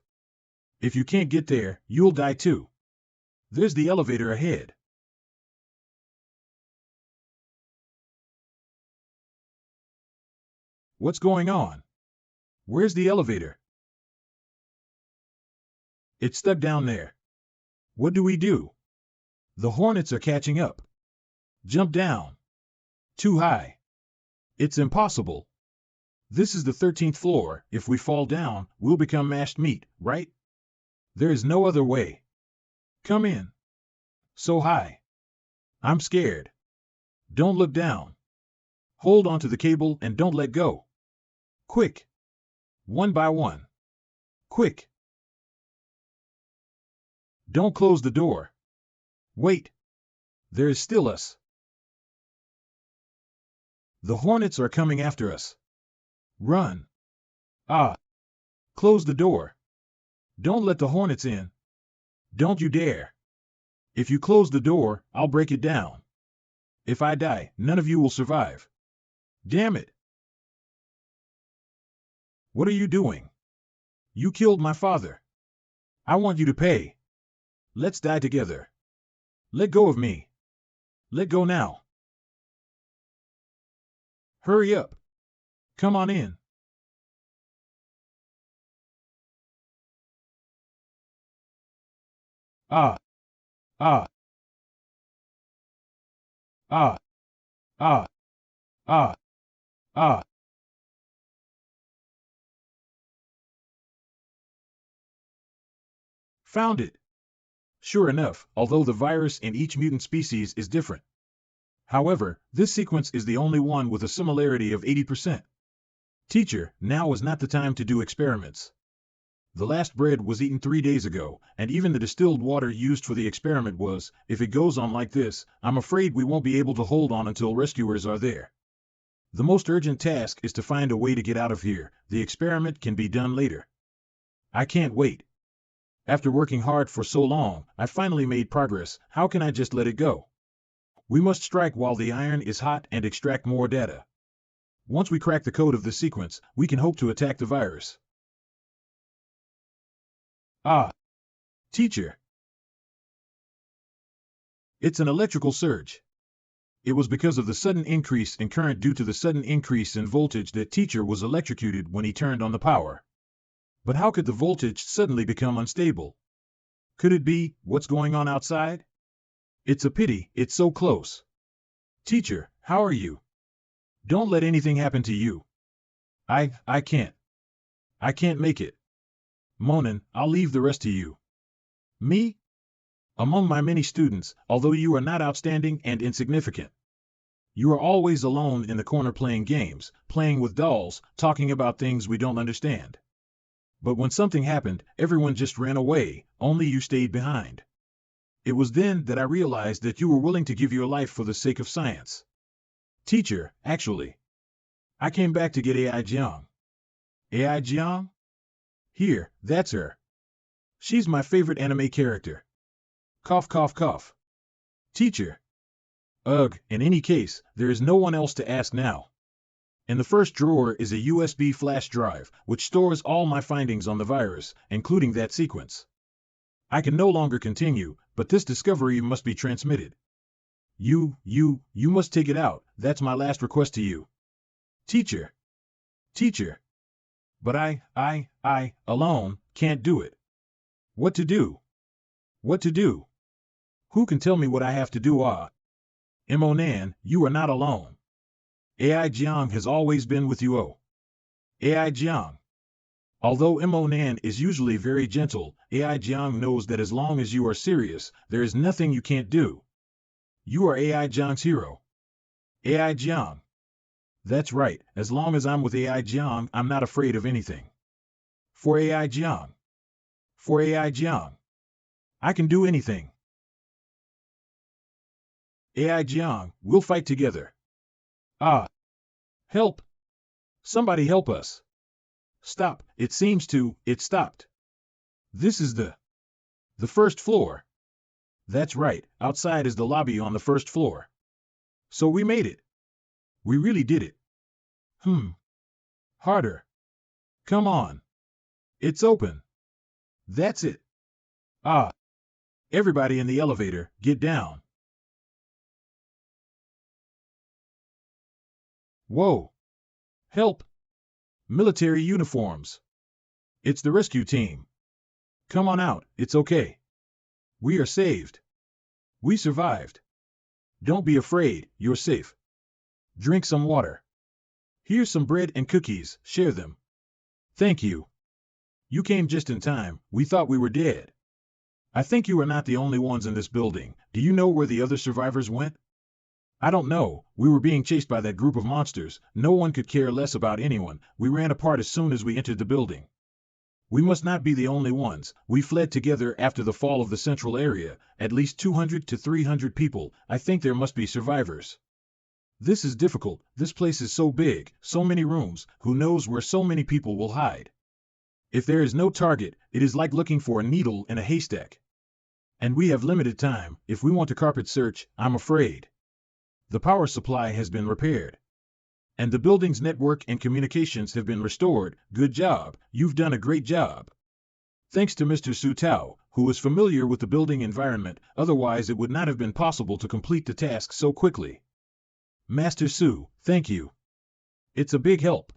If you can't get there, you'll die too. There's the elevator ahead. What's going on? Where's the elevator? It's stuck down there. What do we do? The hornets are catching up. Jump down. Too high. It's impossible. This is the 13th floor, if we fall down, we'll become mashed meat, right? There is no other way. Come in. So high. I'm scared. Don't look down. Hold onto the cable and don't let go. Quick. One by one. Quick. Don't close the door. Wait. There is still us. The hornets are coming after us. Run. Ah. Close the door. Don't let the hornets in. Don't you dare. If you close the door, I'll break it down. If I die, none of you will survive. Damn it. What are you doing? You killed my father. I want you to pay. Let's die together. Let go of me. Let go now. Hurry up. Come on in. Ah. Ah. Ah. Ah. Ah. Ah. Found it. Sure enough, although the virus in each mutant species is different. However, this sequence is the only one with a similarity of 80%. Teacher, now is not the time to do experiments. The last bread was eaten 3 days ago, and even the distilled water used for the experiment was, if it goes on like this, I'm afraid we won't be able to hold on until rescuers are there. The most urgent task is to find a way to get out of here. The experiment can be done later. I can't wait. After working hard for so long, I finally made progress. How can I just let it go? We must strike while the iron is hot and extract more data. Once we crack the code of the sequence, we can hope to attack the virus. Ah. Teacher. It's an electrical surge. It was because of the sudden increase in current due to the sudden increase in voltage that teacher was electrocuted when he turned on the power. But how could the voltage suddenly become unstable? Could it be, what's going on outside? It's a pity, it's so close. Teacher, how are you? Don't let anything happen to you. I can't. I can't make it. Monin, I'll leave the rest to you. Me? Among my many students, although you are not outstanding and insignificant. You are always alone in the corner playing games, playing with dolls, talking about things we don't understand. But when something happened, everyone just ran away, only you stayed behind. It was then that I realized that you were willing to give your life for the sake of science. Teacher, actually. I came back to get AI Jiang. AI Jiang? Here, that's her. She's my favorite anime character. Cough, cough, cough. Teacher. Ugh, in any case, there is no one else to ask now. In the first drawer is a USB flash drive, which stores all my findings on the virus, including that sequence. I can no longer continue, but this discovery must be transmitted. You must take it out, that's my last request to you. Teacher. Teacher. But I, alone, can't do it. What to do? What to do? Who can tell me what I have to do? Monan, you are not alone. AI Jiang has always been with you. Oh. AI Jiang. Although Monan is usually very gentle, AI Jiang knows that as long as you are serious, there is nothing you can't do. You are AI Jiang's hero. AI Jiang. That's right, as long as I'm with AI Jiang, I'm not afraid of anything. For AI Jiang. For AI Jiang. I can do anything. AI Jiang, we'll fight together. Ah. Help. Somebody help us. Stop, it seems to, it stopped. This is the first floor. That's right, outside is the lobby on the first floor. So we made it. We really did it. Harder. Come on. It's open. That's it. Ah. Everybody in the elevator, get down. Whoa. Help. Military uniforms. It's the rescue team. Come on out, it's okay. We are saved. We survived. Don't be afraid, you're safe. Drink some water. Here's some bread and cookies, share them. Thank you. You came just in time, we thought we were dead. I think you are not the only ones in this building. Do you know where the other survivors went? I don't know. We were being chased by that group of monsters. No one could care less about anyone. We ran apart as soon as we entered the building. We must not be the only ones. We fled together after the fall of the central area. At least 200 to 300 people. I think there must be survivors. This is difficult. This place is so big, so many rooms. Who knows where so many people will hide? If there is no target, it is like looking for a needle in a haystack. And we have limited time. If we want to carpet search, I'm afraid. The power supply has been repaired. And the building's network and communications have been restored. Good job. You've done a great job. Thanks to Mr. Su Tao, who is familiar with the building environment, otherwise it would not have been possible to complete the task so quickly. Master Su, thank you. It's a big help.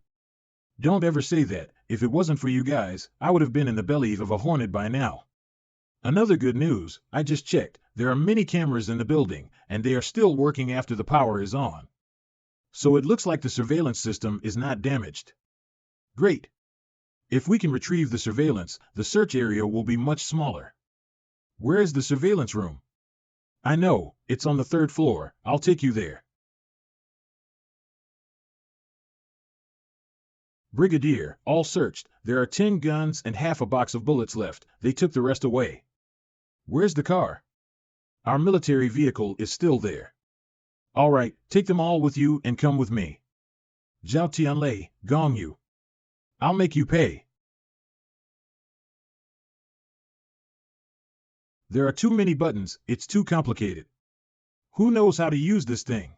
Don't ever say that. If it wasn't for you guys, I would have been in the belly of a hornet by now. Another good news, I just checked. There are many cameras in the building, and they are still working after the power is on. So it looks like the surveillance system is not damaged. Great. If we can retrieve the surveillance, the search area will be much smaller. Where is the surveillance room? I know, it's on the 3rd floor. I'll take you there. Brigadier, all searched. There are 10 guns and half a box of bullets left. They took the rest away. Where's the car? Our military vehicle is still there. All right, take them all with you and come with me. Zhao Tianlei, gong you. I'll make you pay. There are too many buttons, it's too complicated. Who knows how to use this thing?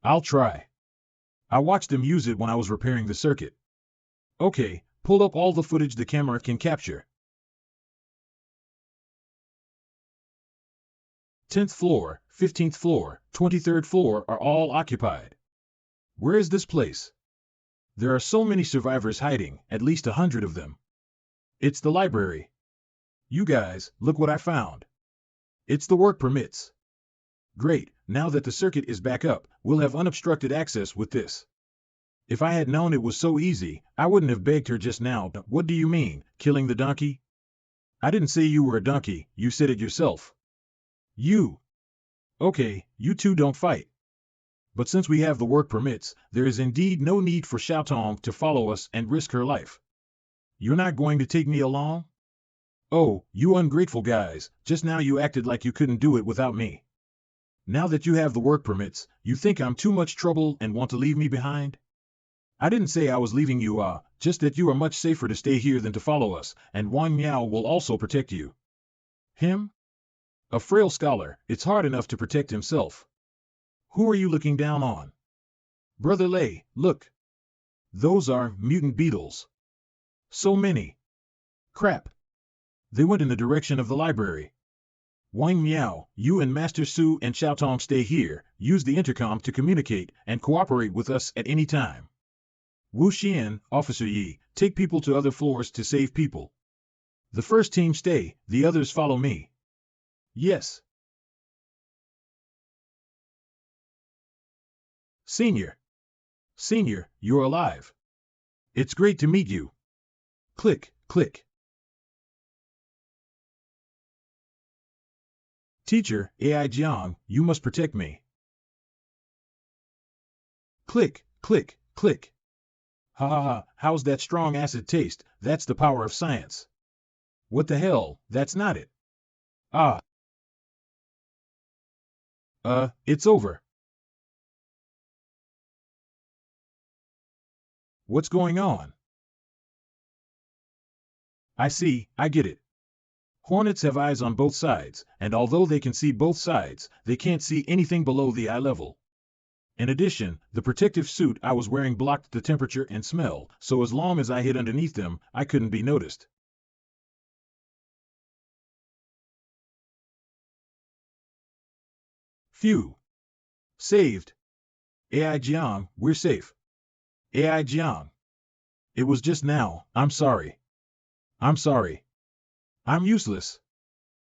I'll try. I watched them use it when I was repairing the circuit. Okay, pull up all the footage the camera can capture. 10th floor, 15th floor, 23rd floor are all occupied. Where is this place? There are so many survivors hiding, at least 100 of them. It's the library. You guys, look what I found. It's the work permits. Great, now that the circuit is back up, we'll have unobstructed access with this. If I had known it was so easy, I wouldn't have begged her just now. What do you mean, killing the donkey? I didn't say you were a donkey, you said it yourself. You. Okay, you two don't fight. But since we have the work permits, there is indeed no need for Xiaotong to follow us and risk her life. You're not going to take me along? Oh, you ungrateful guys, just now you acted like you couldn't do it without me. Now that you have the work permits, you think I'm too much trouble and want to leave me behind? I didn't say I was leaving you, just that you are much safer to stay here than to follow us, and Wang Miao will also protect you. Him? A frail scholar, it's hard enough to protect himself. Who are you looking down on? Brother Lei, look. Those are mutant beetles. So many. Crap. They went in the direction of the library. Wang Miao, you and Master Su and Xiaotong stay here, use the intercom to communicate, and cooperate with us at any time. Wu Xian, Officer Yi, take people to other floors to save people. The first team stay, the others follow me. Yes. Senior. Senior, you're alive. It's great to meet you. Click, click. Teacher, AI Jiang, you must protect me. Click, click, click. Ha ha ha, how's that strong acid taste? That's the power of science. What the hell, that's not it. Ah. It's over. What's going on? I see, I get it. Hornets have eyes on both sides, and although they can see both sides, they can't see anything below the eye level. In addition, the protective suit I was wearing blocked the temperature and smell, so as long as I hid underneath them, I couldn't be noticed. Phew. Saved. AI Jiang, we're safe. AI Jiang. It was just now, I'm sorry. I'm sorry. I'm useless.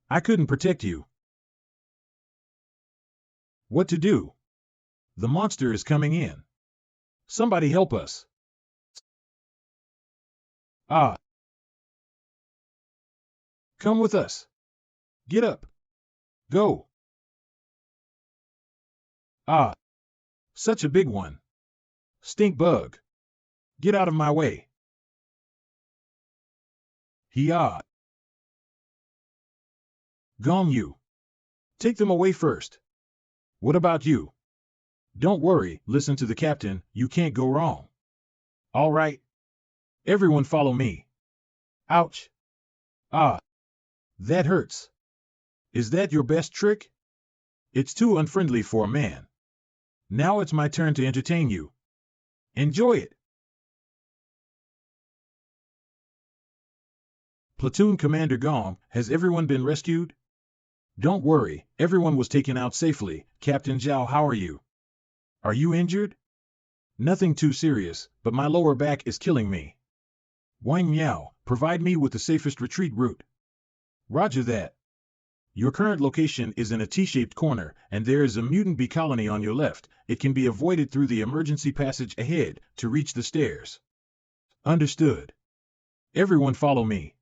I couldn't protect you. What to do? The monster is coming in. Somebody help us. Ah. Come with us. Get up. Go. Ah, such a big one. Stink bug. Get out of my way. He-ah. Gong you. Take them away first. What about you? Don't worry, listen to the captain, you can't go wrong. All right. Everyone follow me. Ouch. Ah. That hurts. Is that your best trick? It's too unfriendly for a man. Now it's my turn to entertain you. Enjoy it. Platoon Commander Gong, has everyone been rescued? Don't worry, everyone was taken out safely. Captain Zhao, how are you? Are you injured? Nothing too serious, but my lower back is killing me. Wang Miao, provide me with the safest retreat route. Roger that. Your current location is in a T-shaped corner, and there is a mutant bee colony on your left. It can be avoided through the emergency passage ahead to reach the stairs. Understood. Everyone follow me.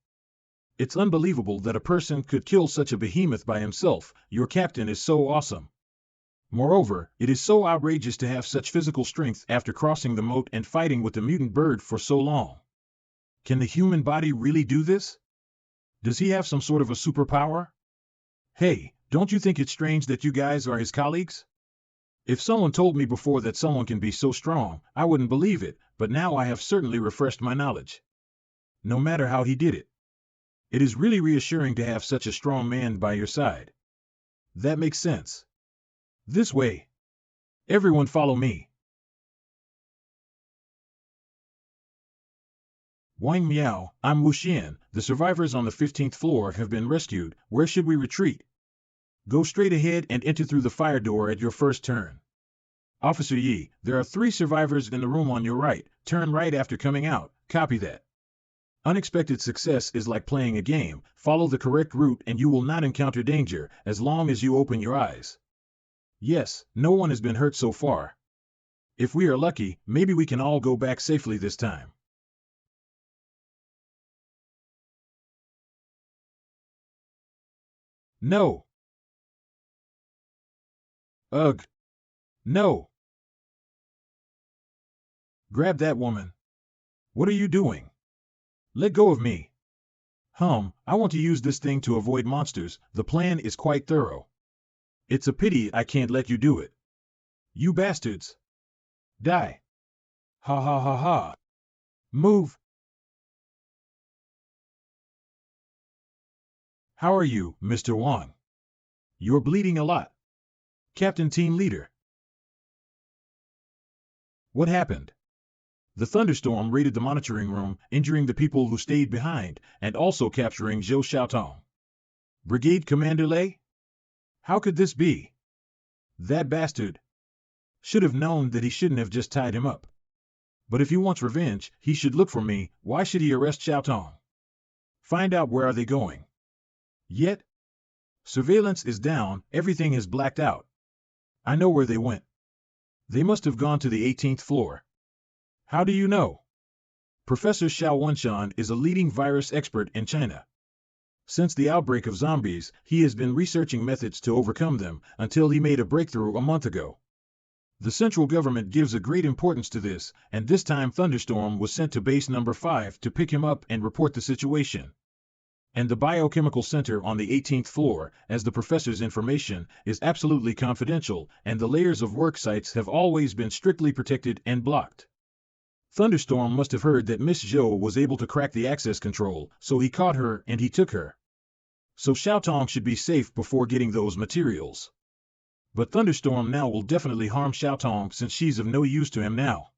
It's unbelievable that a person could kill such a behemoth by himself. Your captain is so awesome. Moreover, it is so outrageous to have such physical strength after crossing the moat and fighting with the mutant bird for so long. Can the human body really do this? Does he have some sort of a superpower? Hey, don't you think it's strange that you guys are his colleagues? If someone told me before that someone can be so strong, I wouldn't believe it, but now I have certainly refreshed my knowledge. No matter how he did it. It is really reassuring to have such a strong man by your side. That makes sense. This way. Everyone follow me. Wang Miao, I'm Wu Xian. The survivors on the 15th floor have been rescued. Where should we retreat? Go straight ahead and enter through the fire door at your first turn. Officer Yi, there are 3 survivors in the room on your right. Turn right after coming out. Copy that. Unexpected success is like playing a game. Follow the correct route and you will not encounter danger as long as you open your eyes. Yes, no one has been hurt so far. If we are lucky, maybe we can all go back safely this time. No. Ugh. No. Grab that woman. What are you doing? Let go of me. I want to use this thing to avoid monsters. The plan is quite thorough. It's a pity I can't let you do it. You bastards. Die. Ha ha ha ha. Move. How are you, Mr. Wang? You're bleeding a lot. Captain Team Leader. What happened? The thunderstorm raided the monitoring room, injuring the people who stayed behind, and also capturing Zhou Xiaotong. Brigade Commander Lei? How could this be? That bastard. Should have known that he shouldn't have just tied him up. But if he wants revenge, he should look for me. Why should he arrest Xiaotong? Find out where are they going. Yet? Surveillance is down, everything is blacked out. I know where they went. They must have gone to the 18th floor. How do you know? Professor Xiao Wenshan is a leading virus expert in China. Since the outbreak of zombies, he has been researching methods to overcome them until he made a breakthrough a month ago. The central government gives a great importance to this, and this time Thunderstorm was sent to base number 5 to pick him up and report the situation. And the biochemical center on the 18th floor, as the professor's information, is absolutely confidential, and the layers of work sites have always been strictly protected and blocked. Thunderstorm must have heard that Miss Zhou was able to crack the access control, so he caught her and he took her. So Xiaotong should be safe before getting those materials. But Thunderstorm now will definitely harm Xiaotong since she's of no use to him now.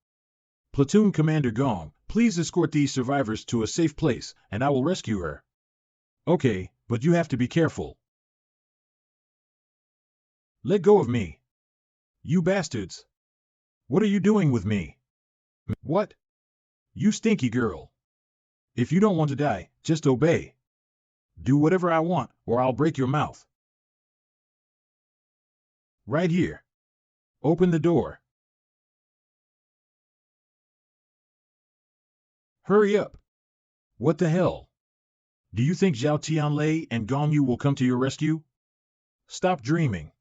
Platoon Commander Gong, please escort these survivors to a safe place, and I will rescue her. Okay, but you have to be careful. Let go of me. You bastards. What are you doing with me? What? You stinky girl. If you don't want to die, just obey. Do whatever I want, or I'll break your mouth. Right here. Open the door. Hurry up. What the hell? Do you think Zhao Tianlei and Gong Yu will come to your rescue? Stop dreaming.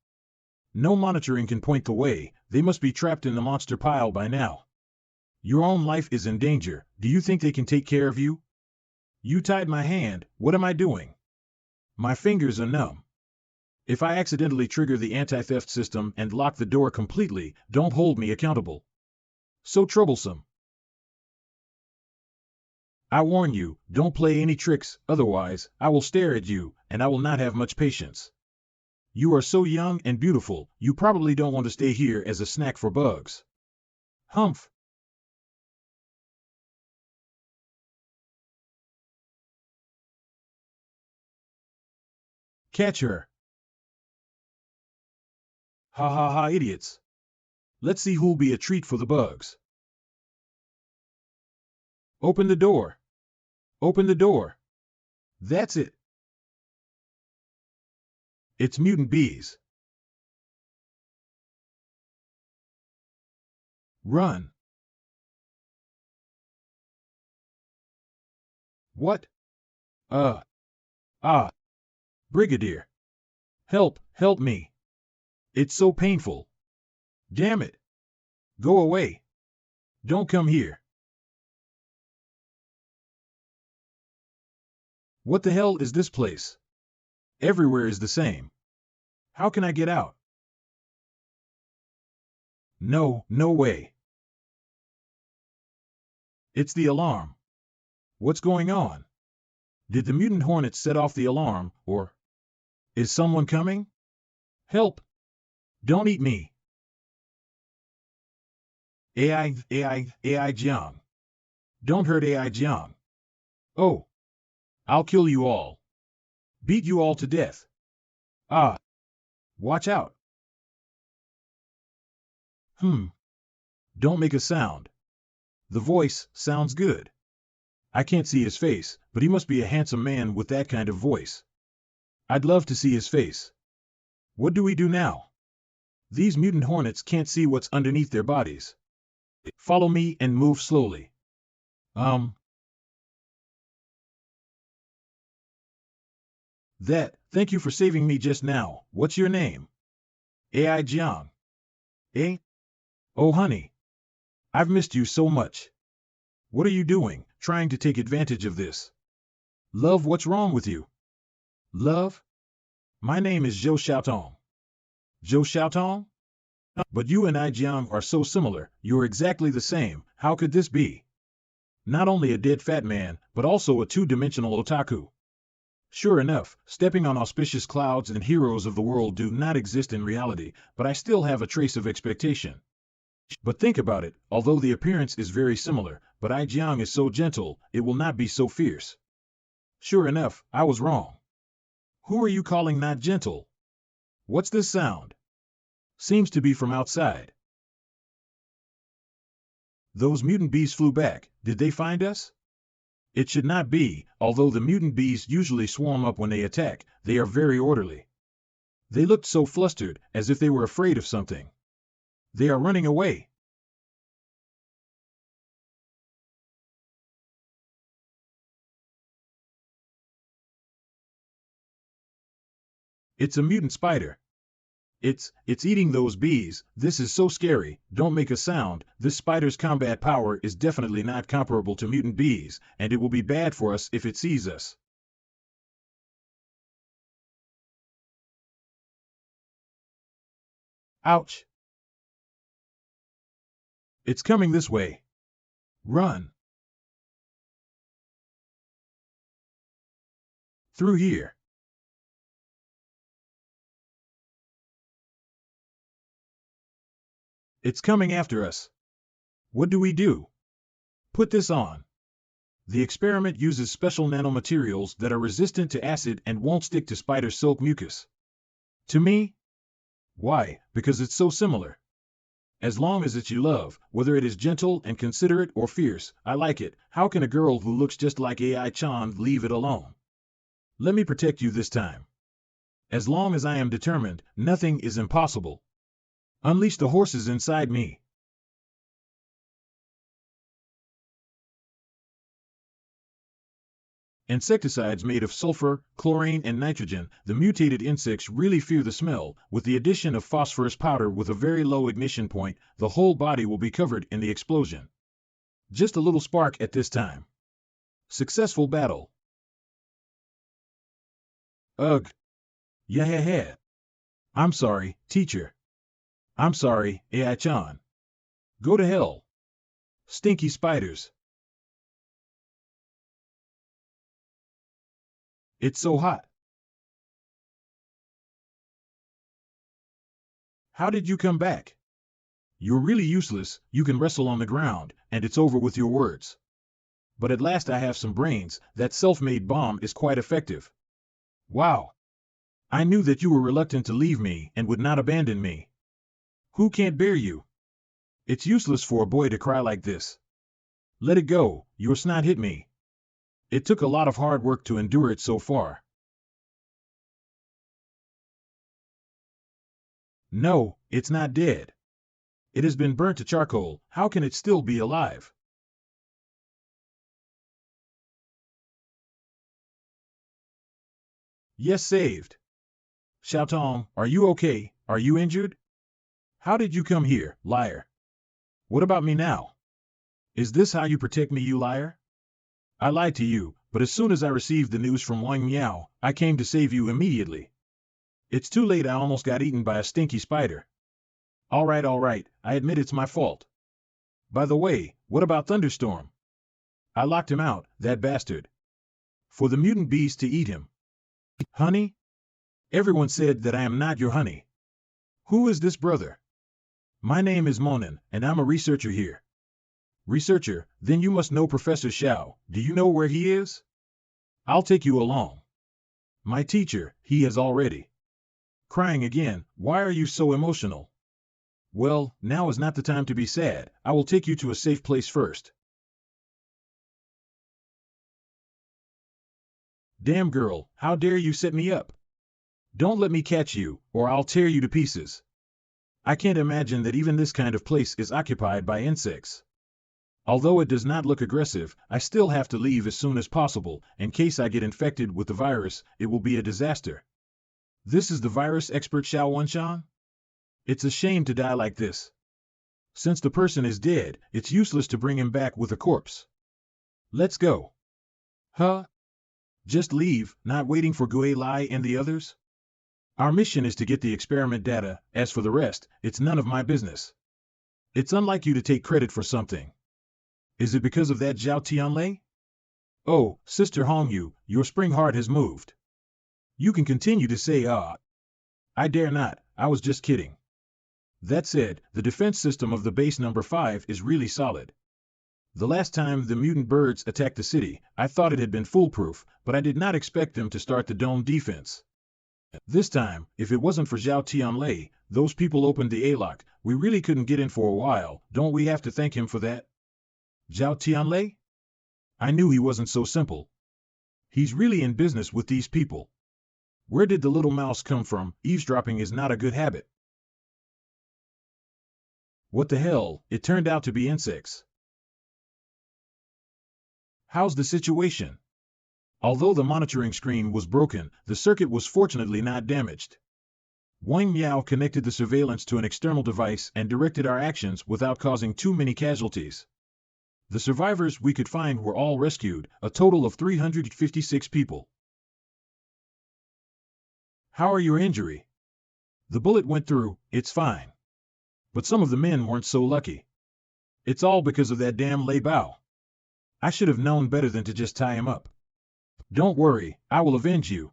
No monitoring can point the way, they must be trapped in the monster pile by now. Your own life is in danger, do you think they can take care of you? You tied my hand, what am I doing? My fingers are numb. If I accidentally trigger the anti-theft system and lock the door completely, don't hold me accountable. So troublesome. I warn you, don't play any tricks, otherwise, I will stare at you, and I will not have much patience. You are so young and beautiful, you probably don't want to stay here as a snack for bugs. Humph. Catch her. Ha ha ha, idiots. Let's see who'll be a treat for the bugs. Open the door. Open the door. That's it. It's mutant bees. Run. What? Ah. Brigadier. Help me. It's so painful. Damn it. Go away. Don't come here. What the hell is this place? Everywhere is the same. How can I get out? No way. It's the alarm. What's going on? Did the mutant hornets set off the alarm, or is someone coming? Help! Don't eat me. AI Jiang. Don't hurt AI Jiang. Oh. I'll kill you all. Beat you all to death. Ah. Watch out. Don't make a sound. The voice sounds good. I can't see his face, but he must be a handsome man with that kind of voice. I'd love to see his face. What do we do now? These mutant hornets can't see what's underneath their bodies. Follow me and move slowly. Thank you for saving me just now. What's your name? AI Jiang. Eh? Oh honey. I've missed you so much. What are you doing, trying to take advantage of this? Love, what's wrong with you? Love? My name is Zhou Xiaotong. Zhou Xiaotong? But you and I Jiang are so similar, you're exactly the same, how could this be? Not only a dead fat man, but also a two-dimensional otaku. Sure enough, stepping on auspicious clouds and heroes of the world do not exist in reality, but I still have a trace of expectation. But think about it, although the appearance is very similar, but Ai Jiang is so gentle, it will not be so fierce. Sure enough, I was wrong. Who are you calling not gentle? What's this sound? Seems to be from outside. Those mutant bees flew back, did they find us? It should not be, although the mutant bees usually swarm up when they attack, they are very orderly. They looked so flustered, as if they were afraid of something. They are running away. It's a mutant spider. It's eating those bees, this is so scary, don't make a sound, this spider's combat power is definitely not comparable to mutant bees, and it will be bad for us if it sees us. Ouch! It's coming this way. Run! Through here. It's coming after us. What do we do? Put this on. The experiment uses special nanomaterials that are resistant to acid and won't stick to spider silk mucus. To me? Why? Because it's so similar. As long as it's you love, whether it is gentle and considerate or fierce, I like it. How can a girl who looks just like AI-chan leave it alone? Let me protect you this time. As long as I am determined, nothing is impossible. Unleash the horses inside me. Insecticides made of sulfur, chlorine, and nitrogen, the mutated insects really fear the smell. With the addition of phosphorus powder with a very low ignition point, the whole body will be covered in the explosion. Just a little spark at this time. Successful battle. Ugh. Yeah. I'm sorry, teacher. I'm sorry, AI-chan. Go to hell. Stinky spiders. It's so hot. How did you come back? You're really useless, you can wrestle on the ground, and it's over with your words. But at last I have some brains, that self-made bomb is quite effective. Wow. I knew that you were reluctant to leave me and would not abandon me. Who can't bear you? It's useless for a boy to cry like this. Let it go, your snot hit me. It took a lot of hard work to endure it so far. No, it's not dead. It has been burnt to charcoal, how can it still be alive? Yes, saved. Xiaotong, are you okay? Are you injured? How did you come here, liar? What about me now? Is this how you protect me, you liar? I lied to you, but as soon as I received the news from Wang Miao, I came to save you immediately. It's too late, I almost got eaten by a stinky spider. All right, I admit it's my fault. By the way, what about Thunderstorm? I locked him out, that bastard. For the mutant bees to eat him. Honey? Everyone said that I am not your honey. Who is this brother? My name is Monin, and I'm a researcher here. Researcher, then you must know Professor Xiao. Do you know where he is? I'll take you along. My teacher, he has already. Crying again, why are you so emotional? Well, now is not the time to be sad. I will take you to a safe place first. Damn girl, how dare you set me up? Don't let me catch you, or I'll tear you to pieces. I can't imagine that even this kind of place is occupied by insects. Although it does not look aggressive, I still have to leave as soon as possible. In case I get infected with the virus, it will be a disaster. This is the virus expert Xiao Wanshan? It's a shame to die like this. Since the person is dead, it's useless to bring him back with a corpse. Let's go. Huh? Just leave, not waiting for Gui Lai and the others? Our mission is to get the experiment data, as for the rest, it's none of my business. It's unlike you to take credit for something. Is it because of that Zhao Tianlei? Oh, Sister Hongyu, your spring heart has moved. You can continue to say I dare not, I was just kidding. That said, the defense system of the base number 5 is really solid. The last time the mutant birds attacked the city, I thought it had been foolproof, but I did not expect them to start the dome defense. This time, if it wasn't for Zhao Tianlei, those people opened the A-lock, we really couldn't get in for a while, don't we have to thank him for that? Zhao Tianlei? I knew he wasn't so simple. He's really in business with these people. Where did the little mouse come from? Eavesdropping is not a good habit. What the hell, it turned out to be insects. How's the situation? Although the monitoring screen was broken, the circuit was fortunately not damaged. Wang Miao connected the surveillance to an external device and directed our actions without causing too many casualties. The survivors we could find were all rescued, a total of 356 people. How are your injury? The bullet went through, it's fine. But some of the men weren't so lucky. It's all because of that damn Lei Bao. I should have known better than to just tie him up. Don't worry, I will avenge you.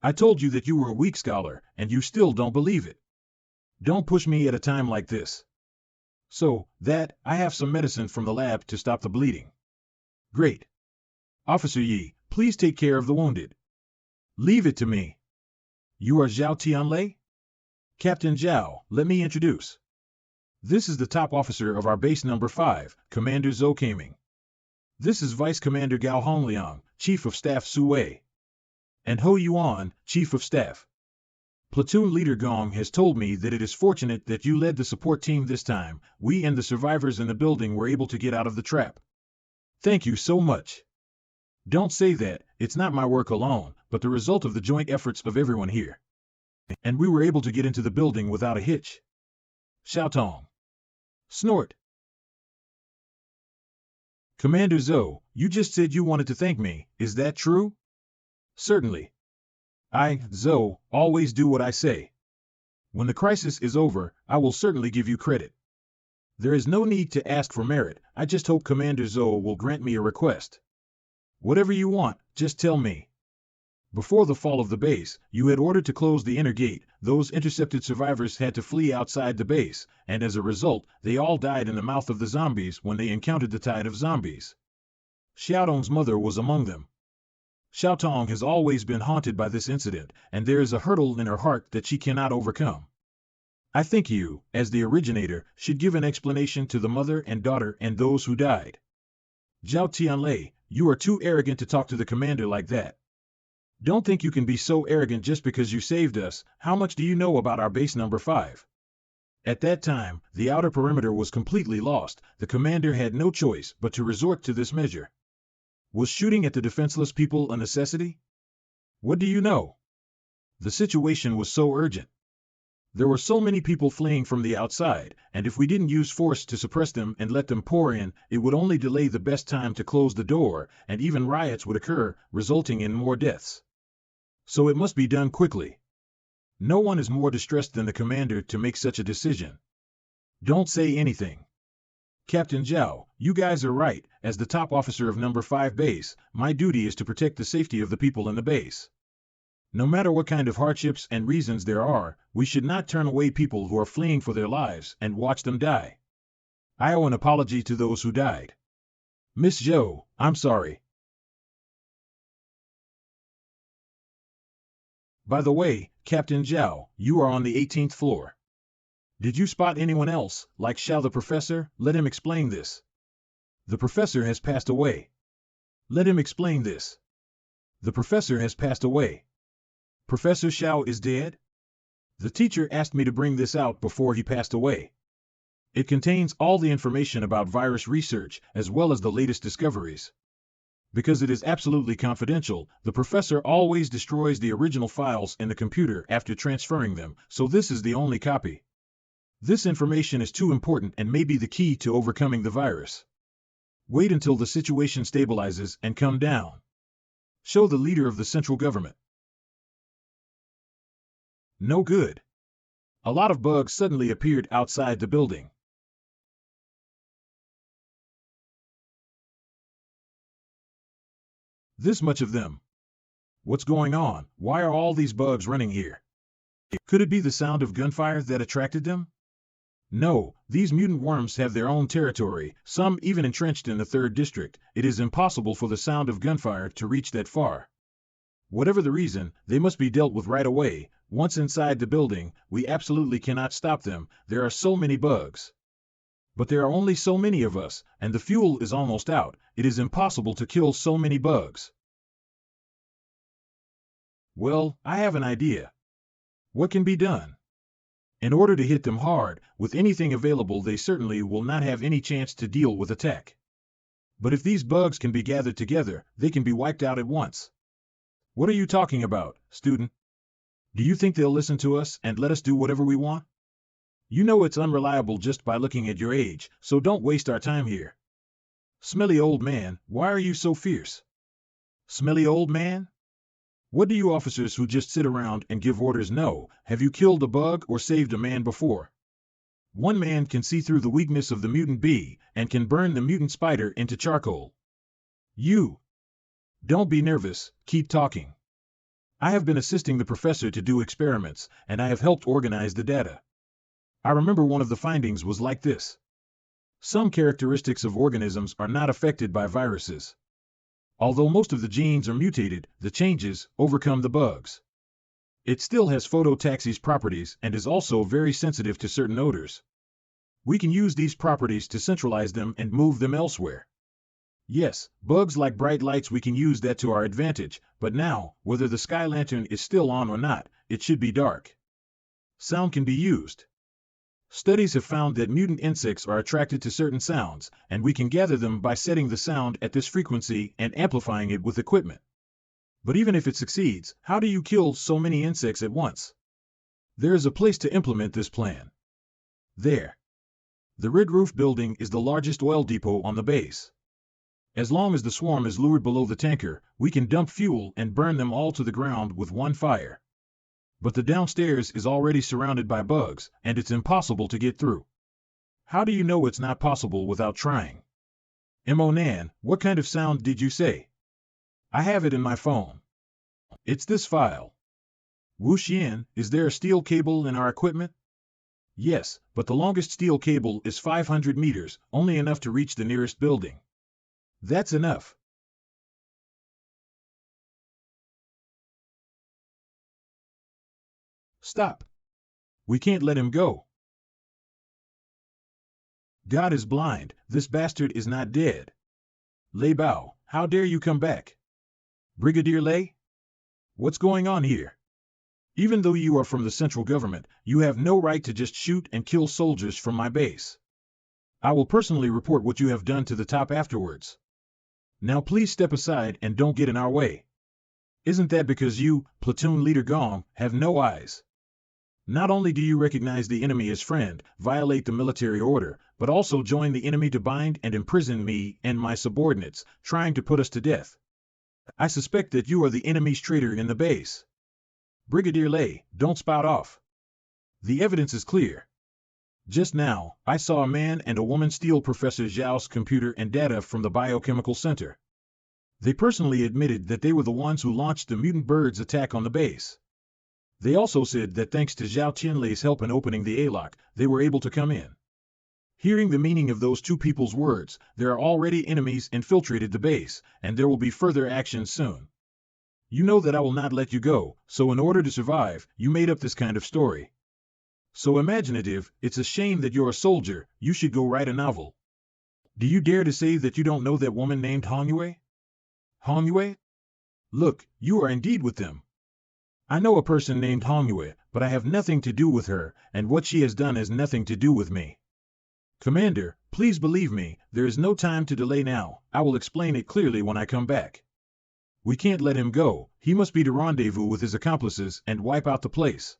I told you that you were a weak scholar, and you still don't believe it. Don't push me at a time like this. So, I have some medicine from the lab to stop the bleeding. Great. Officer Yi, please take care of the wounded. Leave it to me. You are Zhao Tianlei? Captain Zhao, let me introduce. This is the top officer of our base number 5, Commander Zhou Kaming. This is Vice Commander Gao Hongliang, Chief of Staff Su Wei. And Ho Yuan, Chief of Staff. Platoon Leader Gong has told me that it is fortunate that you led the support team this time. We and the survivors in the building were able to get out of the trap. Thank you so much. Don't say that, it's not my work alone, but the result of the joint efforts of everyone here. And we were able to get into the building without a hitch. Xiaotong. Snort. Commander Zhou, you just said you wanted to thank me, is that true? Certainly. I, Zhou, always do what I say. When the crisis is over, I will certainly give you credit. There is no need to ask for merit, I just hope Commander Zhou will grant me a request. Whatever you want, just tell me. Before the fall of the base, you had ordered to close the inner gate. Those intercepted survivors had to flee outside the base, and as a result, they all died in the mouth of the zombies when they encountered the tide of zombies. Xiaotong's mother was among them. Xiaotong has always been haunted by this incident, and there is a hurdle in her heart that she cannot overcome. I think you, as the originator, should give an explanation to the mother and daughter and those who died. Zhao Tianlei, you are too arrogant to talk to the commander like that. Don't think you can be so arrogant just because you saved us. How much do you know about our base number 5? At that time, the outer perimeter was completely lost. The commander had no choice but to resort to this measure. Was shooting at the defenseless people a necessity? What do you know? The situation was so urgent. There were so many people fleeing from the outside, and if we didn't use force to suppress them and let them pour in, it would only delay the best time to close the door, and even riots would occur, resulting in more deaths. So it must be done quickly. No one is more distressed than the commander to make such a decision. Don't say anything. Captain Zhao, you guys are right. As the top officer of number 5 base, my duty is to protect the safety of the people in the base. No matter what kind of hardships and reasons there are, we should not turn away people who are fleeing for their lives and watch them die. I owe an apology to those who died. Miss Zhou, I'm sorry. By the way, Captain Zhao, you are on the 18th floor. Did you spot anyone else, like Xiao the professor? Let him explain this. The professor has passed away. Let him explain this. The professor has passed away. Professor Xiao is dead? The teacher asked me to bring this out before he passed away. It contains all the information about virus research, as well as the latest discoveries. Because it is absolutely confidential, the professor always destroys the original files in the computer after transferring them, so this is the only copy. This information is too important and may be the key to overcoming the virus. Wait until the situation stabilizes and come down. Show the leader of the central government. No good. A lot of bugs suddenly appeared outside the building. This much of them. What's going on? Why are all these bugs running here? Could it be the sound of gunfire that attracted them? No, these mutant worms have their own territory, some even entrenched in the 3rd district. It is impossible for the sound of gunfire to reach that far. Whatever the reason, they must be dealt with right away. Once inside the building, we absolutely cannot stop them. There are so many bugs. But there are only so many of us, and the fuel is almost out. It is impossible to kill so many bugs. Well, I have an idea. What can be done? In order to hit them hard, with anything available, they certainly will not have any chance to deal with attack. But if these bugs can be gathered together, they can be wiped out at once. What are you talking about, student? Do you think they'll listen to us and let us do whatever we want? You know it's unreliable just by looking at your age, so don't waste our time here. Smelly old man, why are you so fierce? Smelly old man? What do you officers who just sit around and give orders know? Have you killed a bug or saved a man before? One man can see through the weakness of the mutant bee and can burn the mutant spider into charcoal. You. Don't be nervous, keep talking. I have been assisting the professor to do experiments, and I have helped organize the data. I remember one of the findings was like this. Some characteristics of organisms are not affected by viruses. Although most of the genes are mutated, the changes overcome the bugs. It still has phototaxis properties and is also very sensitive to certain odors. We can use these properties to centralize them and move them elsewhere. Yes, bugs like bright lights, we can use that to our advantage, but now, whether the sky lantern is still on or not, it should be dark. Sound can be used. Studies have found that mutant insects are attracted to certain sounds, and we can gather them by setting the sound at this frequency and amplifying it with equipment. But even if it succeeds, how do you kill so many insects at once? There is a place to implement this plan. There. The Red Roof building is the largest oil depot on the base. As long as the swarm is lured below the tanker, we can dump fuel and burn them all to the ground with one fire. But the downstairs is already surrounded by bugs, and it's impossible to get through. How do you know it's not possible without trying? Nan, what kind of sound did you say? I have it in my phone. It's this file. Wu Xian, is there a steel cable in our equipment? Yes, but the longest steel cable is 500 meters, only enough to reach the nearest building. That's enough. Stop. We can't let him go. God is blind, this bastard is not dead. Lei Bao, how dare you come back? Brigadier Lei? What's going on here? Even though you are from the central government, you have no right to just shoot and kill soldiers from my base. I will personally report what you have done to the top afterwards. Now please step aside and don't get in our way. Isn't that because you, platoon leader Gong, have no eyes? Not only do you recognize the enemy as friend, violate the military order, but also join the enemy to bind and imprison me and my subordinates, trying to put us to death. I suspect that you are the enemy's traitor in the base. Brigadier Lei, don't spout off. The evidence is clear. Just now, I saw a man and a woman steal Professor Zhao's computer and data from the biochemical center. They personally admitted that they were the ones who launched the mutant birds attack on the base. They also said that thanks to Zhao Tianlei's help in opening the A-lock, they were able to come in. Hearing the meaning of those two people's words, there are already enemies infiltrated the base, and there will be further action soon. You know that I will not let you go, so in order to survive, you made up this kind of story. So imaginative, it's a shame that you're a soldier, you should go write a novel. Do you dare to say that you don't know that woman named Hongyue? Hongyue? Look, you are indeed with them. I know a person named Hongyue, but I have nothing to do with her, and what she has done has nothing to do with me. Commander, please believe me, there is no time to delay now, I will explain it clearly when I come back. We can't let him go, he must be to rendezvous with his accomplices and wipe out the place.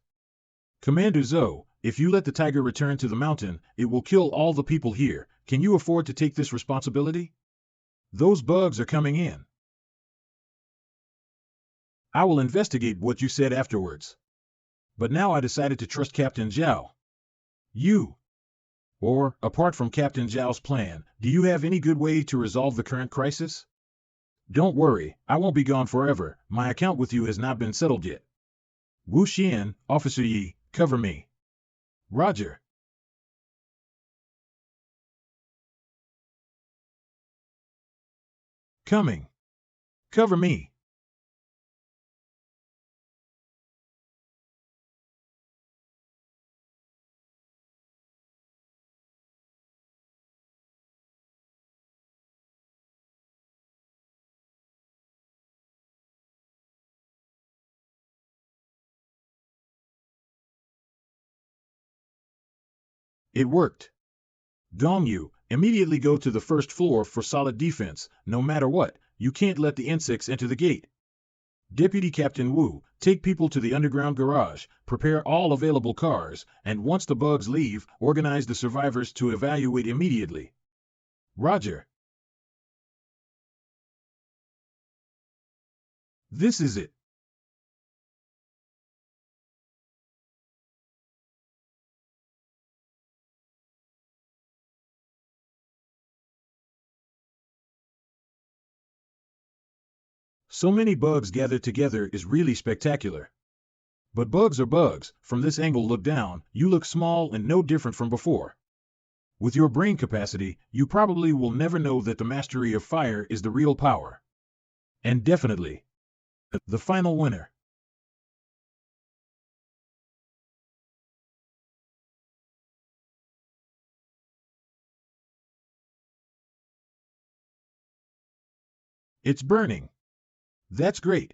Commander Zhou, if you let the tiger return to the mountain, it will kill all the people here. Can you afford to take this responsibility? Those bugs are coming in. I will investigate what you said afterwards. But now I decided to trust Captain Zhao. You. Or, apart from Captain Zhao's plan, do you have any good way to resolve the current crisis? Don't worry, I won't be gone forever, my account with you has not been settled yet. Wu Xian, Officer Yi, cover me. Roger. Coming. Cover me. It worked. Dongyu, immediately go to the first floor for solid defense, no matter what, you can't let the insects enter the gate. Deputy Captain Wu, take people to the underground garage, prepare all available cars, and once the bugs leave, organize the survivors to evaluate immediately. Roger. This is it. So many bugs gathered together is really spectacular. But bugs are bugs, from this angle look down, you look small and no different from before. With your brain capacity, you probably will never know that the mastery of fire is the real power. And definitely, the final winner. It's burning. That's great.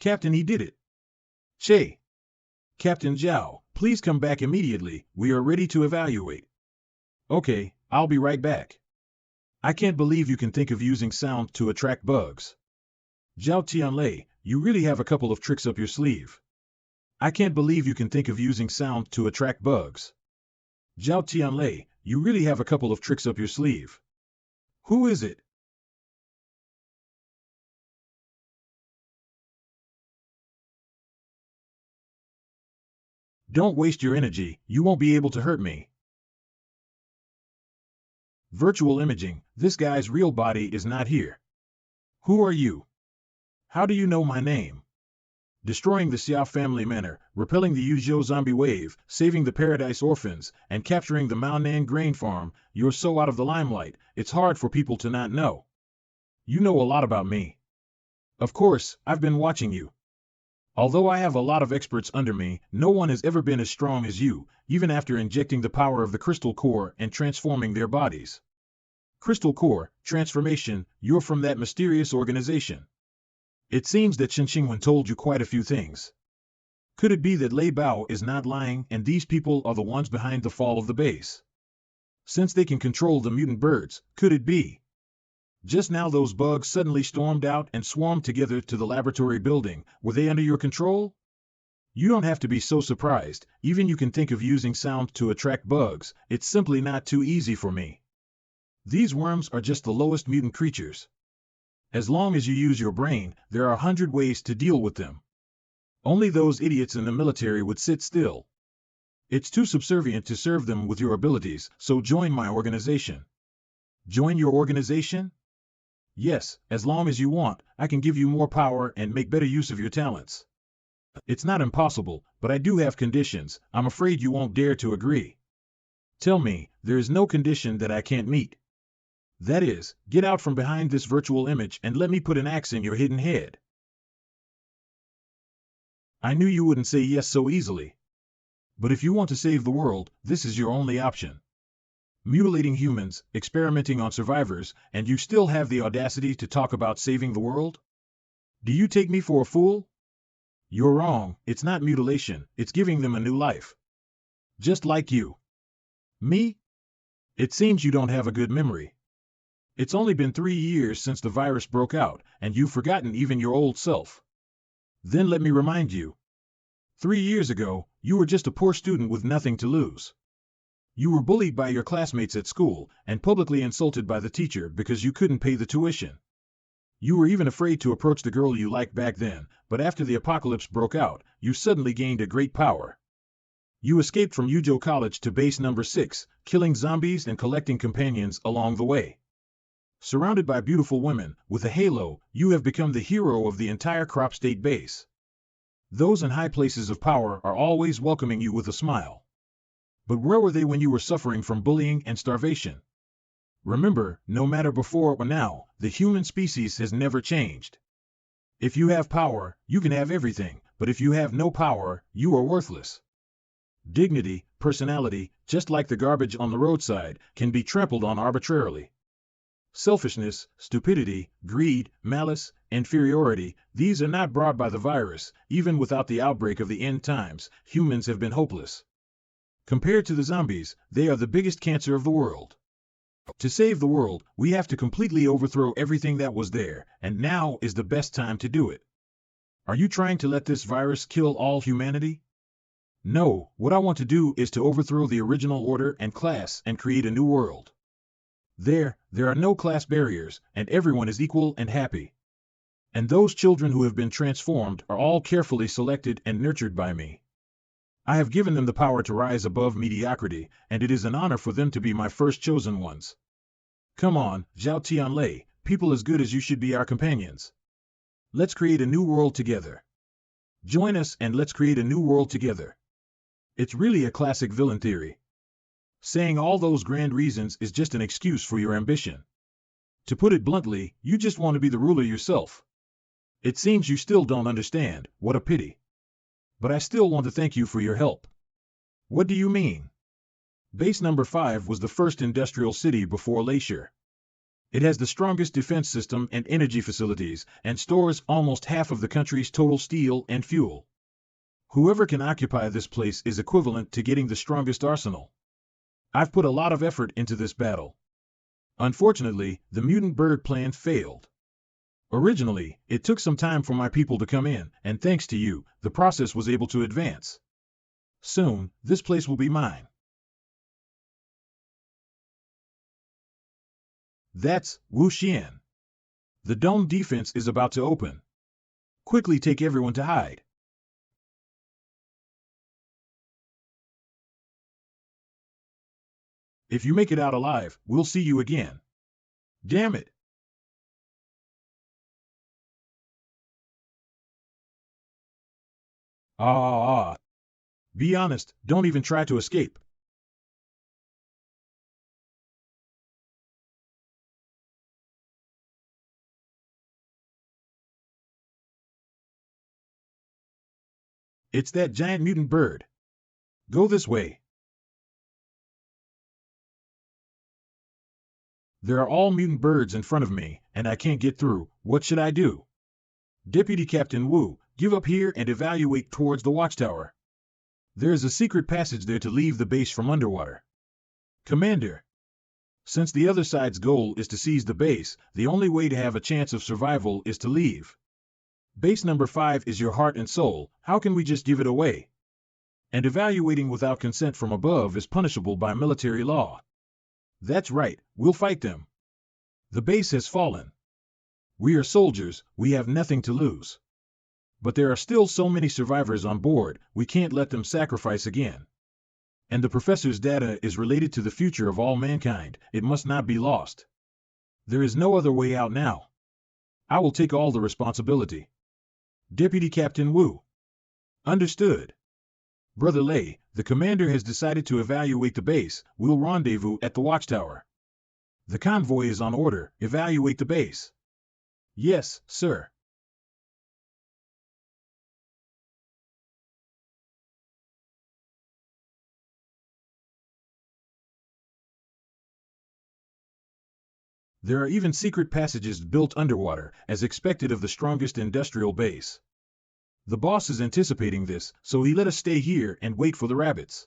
Captain, he did it. Che. Captain Zhao, Please come back immediately, we are ready to evaluate. Okay, I'll be right back. I can't believe you can think of using sound to attract bugs. Zhao Tianlei, you really have a couple of tricks up your sleeve. I can't believe you can think of using sound to attract bugs. Zhao Tianlei, you really have a couple of tricks up your sleeve. Who is it? Don't waste your energy, you won't be able to hurt me. Virtual imaging, this guy's real body is not here. Who are you? How do you know my name? Destroying the Xiao family manor, repelling the Yuzhou zombie wave, saving the Paradise Orphans, and capturing the Maonan grain farm, you're so out of the limelight, it's hard for people to not know. You know a lot about me. Of course, I've been watching you. Although I have a lot of experts under me, no one has ever been as strong as you, even after injecting the power of the crystal core and transforming their bodies. Crystal core, transformation, you're from that mysterious organization. It seems that Shen Qingwen told you quite a few things. Could it be that Lei Bao is not lying and these people are the ones behind the fall of the base? Since they can control the mutant birds, could it be? Just now those bugs suddenly stormed out and swarmed together to the laboratory building. Were they under your control? You don't have to be so surprised, even you can think of using sound to attract bugs, it's simply not too easy for me. These worms are just the lowest mutant creatures. As long as you use your brain, there are 100 ways to deal with them. Only those idiots in the military would sit still. It's too subservient to serve them with your abilities, so join my organization. Join your organization? Yes, as long as you want, I can give you more power and make better use of your talents. It's not impossible, but I do have conditions. I'm afraid you won't dare to agree. Tell me, there is no condition that I can't meet. That is, get out from behind this virtual image and let me put an axe in your hidden head. I knew you wouldn't say yes so easily. But if you want to save the world, this is your only option. Mutilating humans, experimenting on survivors, and you still have the audacity to talk about saving the world? Do you take me for a fool? You're wrong, it's not mutilation, it's giving them a new life. Just like you. Me? It seems you don't have a good memory. It's only been 3 years since the virus broke out, and you've forgotten even your old self. Then let me remind you. 3 years ago, you were just a poor student with nothing to lose. You were bullied by your classmates at school, and publicly insulted by the teacher because you couldn't pay the tuition. You were even afraid to approach the girl you liked back then, but after the apocalypse broke out, you suddenly gained a great power. You escaped from Yuzhou College to base number 6, killing zombies and collecting companions along the way. Surrounded by beautiful women, with a halo, you have become the hero of the entire Crop State base. Those in high places of power are always welcoming you with a smile. But where were they when you were suffering from bullying and starvation? Remember, no matter before or now, the human species has never changed. If you have power, you can have everything, but if you have no power, you are worthless. Dignity, personality, just like the garbage on the roadside, can be trampled on arbitrarily. Selfishness, stupidity, greed, malice, inferiority, these are not brought by the virus. Even without the outbreak of the end times, humans have been hopeless. Compared to the zombies, they are the biggest cancer of the world. To save the world, we have to completely overthrow everything that was there, and now is the best time to do it. Are you trying to let this virus kill all humanity? No, what I want to do is to overthrow the original order and class and create a new world. There are no class barriers, and everyone is equal and happy. And those children who have been transformed are all carefully selected and nurtured by me. I have given them the power to rise above mediocrity, and it is an honor for them to be my first chosen ones. Come on, Zhao Tianlei, people as good as you should be our companions. Let's create a new world together. Join us and let's create a new world together. It's really a classic villain theory. Saying all those grand reasons is just an excuse for your ambition. To put it bluntly, you just want to be the ruler yourself. It seems you still don't understand, what a pity. But I still want to thank you for your help. What do you mean? Base number 5 was the first industrial city before Leisure. It has the strongest defense system and energy facilities, and stores almost half of the country's total steel and fuel. Whoever can occupy this place is equivalent to getting the strongest arsenal. I've put a lot of effort into this battle. Unfortunately, the mutant bird plan failed. Originally, it took some time for my people to come in, and thanks to you, the process was able to advance. Soon, this place will be mine. That's Wu Xian. The dome defense is about to open. Quickly take everyone to hide. If you make it out alive, we'll see you again. Damn it! Ah. Be honest, don't even try to escape. It's that giant mutant bird. Go this way. There are all mutant birds in front of me, and I can't get through. What should I do? Deputy Captain Wu, give up here and evaluate towards the watchtower. There is a secret passage there to leave the base from underwater. Commander, since the other side's goal is to seize the base, the only way to have a chance of survival is to leave. Base number 5 is your heart and soul, how can we just give it away? And evaluating without consent from above is punishable by military law. That's right, we'll fight them. The base has fallen. We are soldiers, we have nothing to lose. But there are still so many survivors on board, we can't let them sacrifice again. And the professor's data is related to the future of all mankind, it must not be lost. There is no other way out now. I will take all the responsibility. Deputy Captain Wu. Understood. Brother Lei, the commander has decided to evaluate the base, we'll rendezvous at the watchtower. The convoy is on order, evaluate the base. Yes, sir. There are even secret passages built underwater, as expected of the strongest industrial base. The boss is anticipating this, so he let us stay here and wait for the rabbits.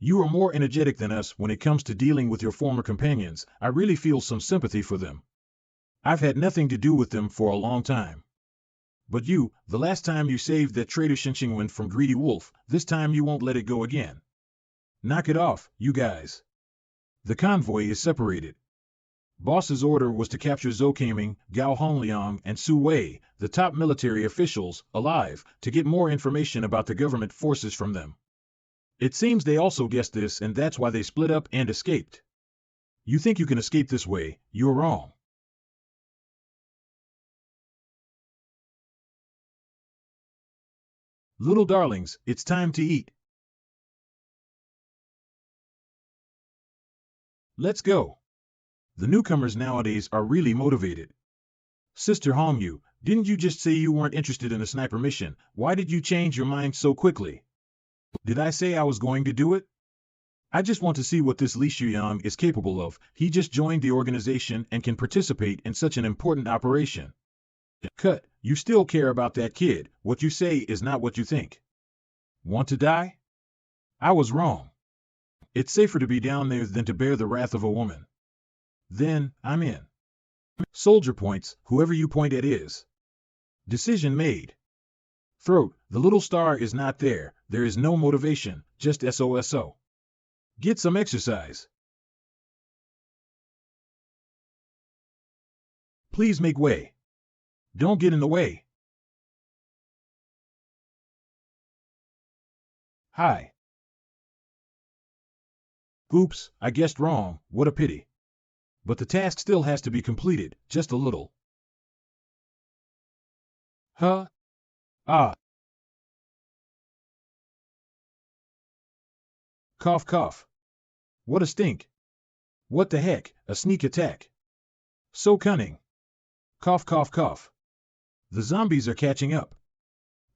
You are more energetic than us when it comes to dealing with your former companions, I really feel some sympathy for them. I've had nothing to do with them for a long time. But you, the last time you saved that traitor Shinshingwen from Greedy Wolf, this time you won't let it go again. Knock it off, you guys. The convoy is separated. Boss's order was to capture Zhou Kaming, Gao Hongliang, and Su Wei, the top military officials, alive, to get more information about the government forces from them. It seems they also guessed this and that's why they split up and escaped. You think you can escape this way, you're wrong. Little darlings, it's time to eat. Let's go. The newcomers nowadays are really motivated. Sister Hongyu, didn't you just say you weren't interested in a sniper mission? Why did you change your mind so quickly? Did I say I was going to do it? I just want to see what this Li Shuyang is capable of. He just joined the organization and can participate in such an important operation. Cut, you still care about that kid. What you say is not what you think. Want to die? I was wrong. It's safer to be down there than to bear the wrath of a woman. Then, I'm in. Soldier points, whoever you point at is. Decision made. Throat, the little star is not there, there is no motivation, just SOSO. Get some exercise. Please make way. Don't get in the way. Hi. Oops, I guessed wrong, what a pity. But the task still has to be completed, just a little. Huh? Ah. Cough cough. What a stink. What the heck, a sneak attack. So cunning. Cough cough cough. The zombies are catching up.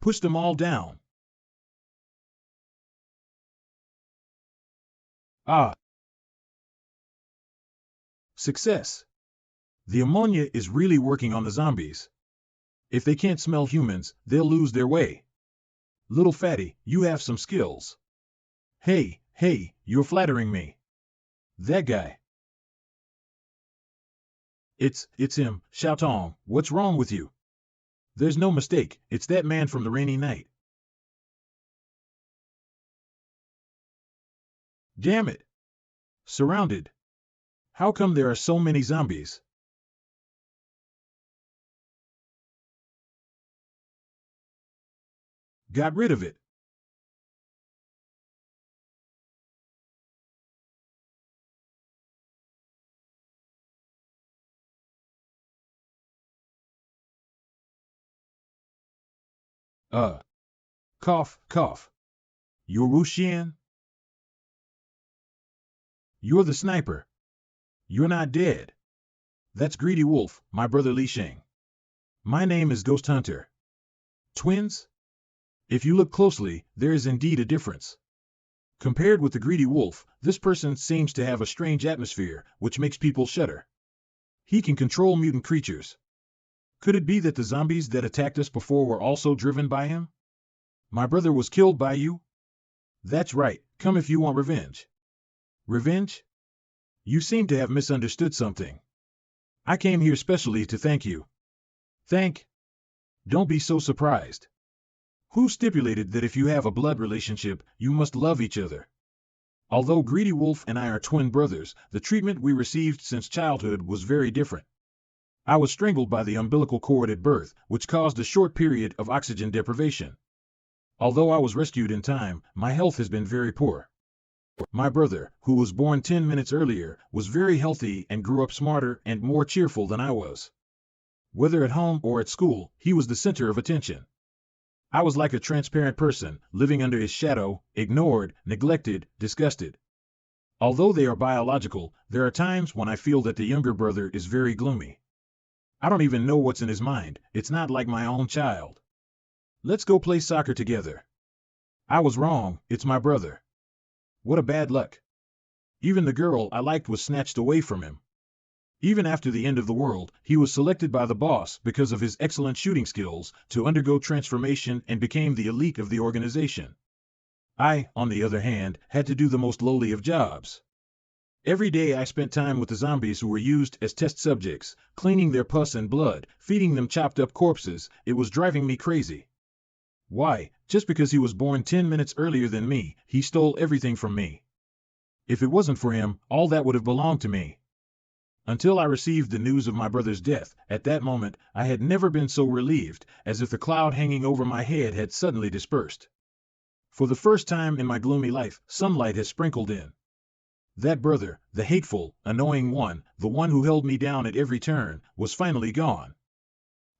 Push them all down. Ah. Success. The ammonia is really working on the zombies. If they can't smell humans, they'll lose their way. Little fatty, you have some skills. Hey, you're flattering me. That guy. It's him, Xiaotong. What's wrong with you? There's no mistake, it's that man from the rainy night. Damn it. Surrounded. How come there are so many zombies? Got rid of it. Uh, cough. You're Wu Xian? You're the sniper. You're not dead. That's Greedy Wolf, my brother Li Sheng. My name is Ghost Hunter. Twins? If you look closely, there is indeed a difference. Compared with the Greedy Wolf, this person seems to have a strange atmosphere, which makes people shudder. He can control mutant creatures. Could it be that the zombies that attacked us before were also driven by him? My brother was killed by you? That's right, come if you want revenge. Revenge? You seem to have misunderstood something. I came here specially to thank you. Thank? Don't be so surprised. Who stipulated that if you have a blood relationship, you must love each other? Although Greedy Wolf and I are twin brothers, the treatment we received since childhood was very different. I was strangled by the umbilical cord at birth, which caused a short period of oxygen deprivation. Although I was rescued in time, my health has been very poor. My brother, who was born 10 minutes earlier, was very healthy and grew up smarter and more cheerful than I was. Whether at home or at school, he was the center of attention. I was like a transparent person, living under his shadow, ignored, neglected, disgusted. Although they are biological, there are times when I feel that the younger brother is very gloomy. I don't even know what's in his mind, it's not like my own child. Let's go play soccer together. I was wrong, it's my brother. What a bad luck. Even the girl I liked was snatched away from him. Even after the end of the world, he was selected by the boss because of his excellent shooting skills to undergo transformation and became the elite of the organization. I, on the other hand, had to do the most lowly of jobs. Every day I spent time with the zombies who were used as test subjects, cleaning their pus and blood, feeding them chopped up corpses. It was driving me crazy. Why, just because he was born 10 minutes earlier than me, he stole everything from me. If it wasn't for him, all that would have belonged to me. Until I received the news of my brother's death, at that moment, I had never been so relieved, as if the cloud hanging over my head had suddenly dispersed. For the first time in my gloomy life, sunlight has sprinkled in. That brother, the hateful, annoying one, the one who held me down at every turn, was finally gone.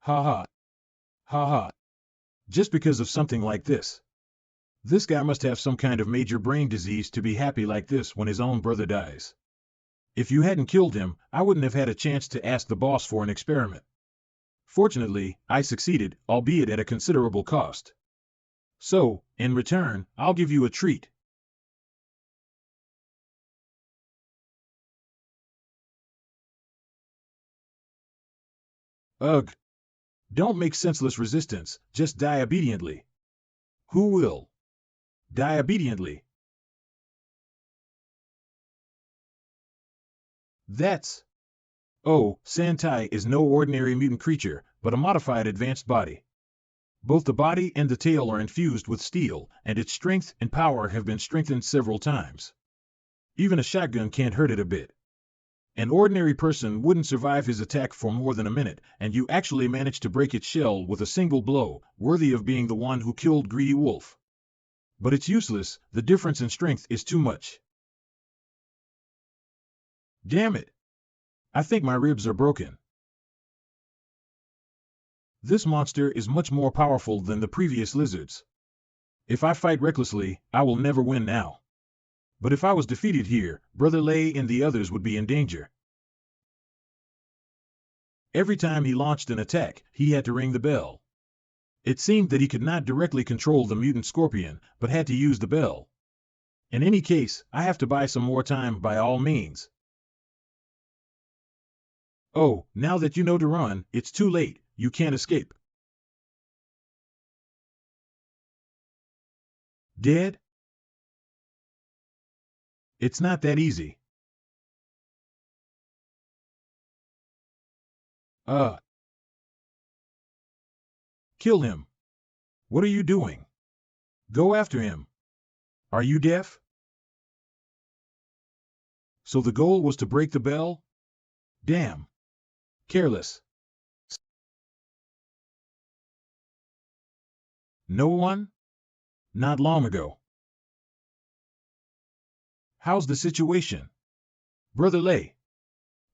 Ha ha. Ha ha. Just because of something like this. This guy must have some kind of major brain disease to be happy like this when his own brother dies. If you hadn't killed him, I wouldn't have had a chance to ask the boss for an experiment. Fortunately, I succeeded, albeit at a considerable cost. So, in return, I'll give you a treat. Ugh. Don't make senseless resistance, just die obediently. Who will? Die obediently. That's... Oh, Santai is no ordinary mutant creature, but a modified advanced body. Both the body and the tail are infused with steel, and its strength and power have been strengthened several times. Even a shotgun can't hurt it a bit. An ordinary person wouldn't survive his attack for more than a minute, and you actually managed to break its shell with a single blow, worthy of being the one who killed Greedy Wolf. But it's useless, the difference in strength is too much. Damn it! I think my ribs are broken. This monster is much more powerful than the previous lizards. If I fight recklessly, I will never win now. But if I was defeated here, Brother Lei and the others would be in danger. Every time he launched an attack, he had to ring the bell. It seemed that he could not directly control the mutant scorpion, but had to use the bell. In any case, I have to buy some more time by all means. Oh, now that you know to run, it's too late, you can't escape. Dead? It's not that easy. Uh, Kill him. What are you doing? Go after him. Are you deaf? So the goal was to break the bell? Damn. Careless. No one? Not long ago. How's the situation? Brother Lei.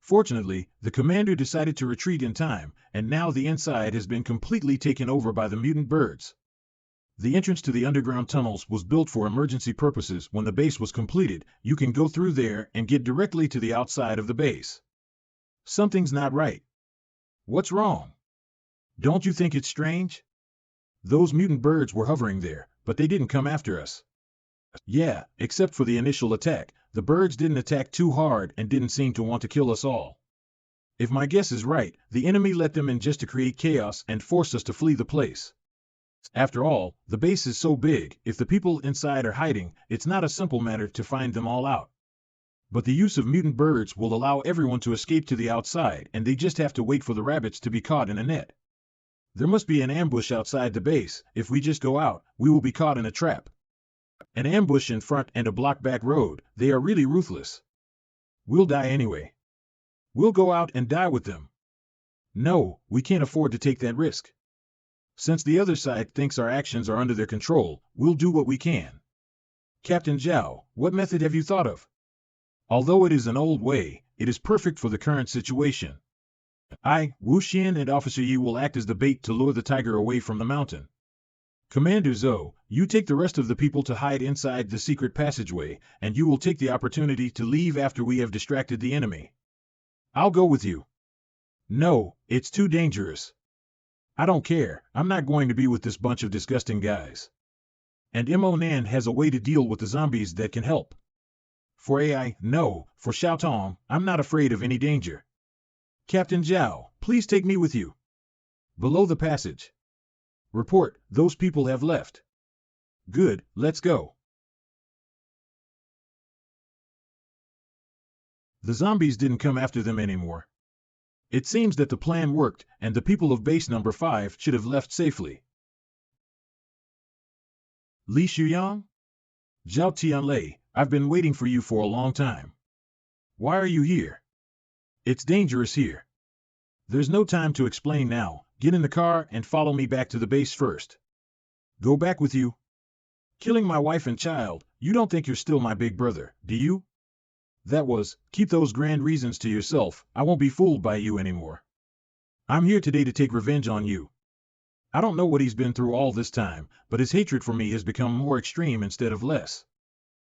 Fortunately, the commander decided to retreat in time, and now the inside has been completely taken over by the mutant birds. The entrance to the underground tunnels was built for emergency purposes. When the base was completed, you can go through there and get directly to the outside of the base. Something's not right. What's wrong? Don't you think it's strange? Those mutant birds were hovering there, but they didn't come after us. Yeah, except for the initial attack, the birds didn't attack too hard and didn't seem to want to kill us all. If my guess is right, the enemy let them in just to create chaos and force us to flee the place. After all, the base is so big, if the people inside are hiding, it's not a simple matter to find them all out. But the use of mutant birds will allow everyone to escape to the outside, and they just have to wait for the rabbits to be caught in a net. There must be an ambush outside the base. If we just go out, we will be caught in a trap. An ambush in front and a block back road. They are really ruthless. We'll die anyway. We'll go out and die with them. No, we can't afford to take that risk. Since the other side thinks our actions are under their control, we'll do what we can. Captain Zhao, what method have you thought of? Although it is an old way, it is perfect for the current situation. I, Wu Xian and Officer Yi will act as the bait to lure the tiger away from the mountain. Commander Zhou, you take the rest of the people to hide inside the secret passageway, and you will take the opportunity to leave after we have distracted the enemy. I'll go with you. No, it's too dangerous. I don't care, I'm not going to be with this bunch of disgusting guys. And Mo Nan has a way to deal with the zombies that can help. For AI, no, for Xiao Tong, I'm not afraid of any danger. Captain Zhao, please take me with you. Below the passage. Report, those people have left. Good, let's go. The zombies didn't come after them anymore. It seems that the plan worked, and the people of base number 5 should have left safely. Li Shuyang? Zhao Tianlei, I've been waiting for you for a long time. Why are you here? It's dangerous here. There's no time to explain now. Get in the car and follow me back to the base first. Go back with you? Killing my wife and child, you don't think you're still my big brother, do you? Keep those grand reasons to yourself. I won't be fooled by you anymore. I'm here today to take revenge on you. I don't know what he's been through all this time, but his hatred for me has become more extreme instead of less.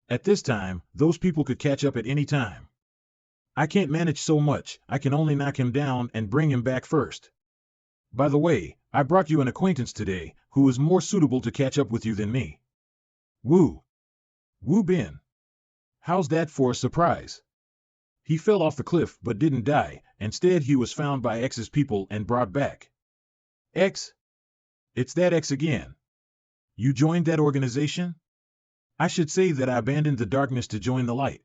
At this time, those people could catch up at any time. I can't manage so much. I can only knock him down and bring him back first. By the way, I brought you an acquaintance today, who is more suitable to catch up with you than me. Wu Bin. How's that for a surprise? He fell off the cliff but didn't die. Instead, he was found by X's people and brought back. X? It's that X again. You joined that organization? I should say that I abandoned the darkness to join the light.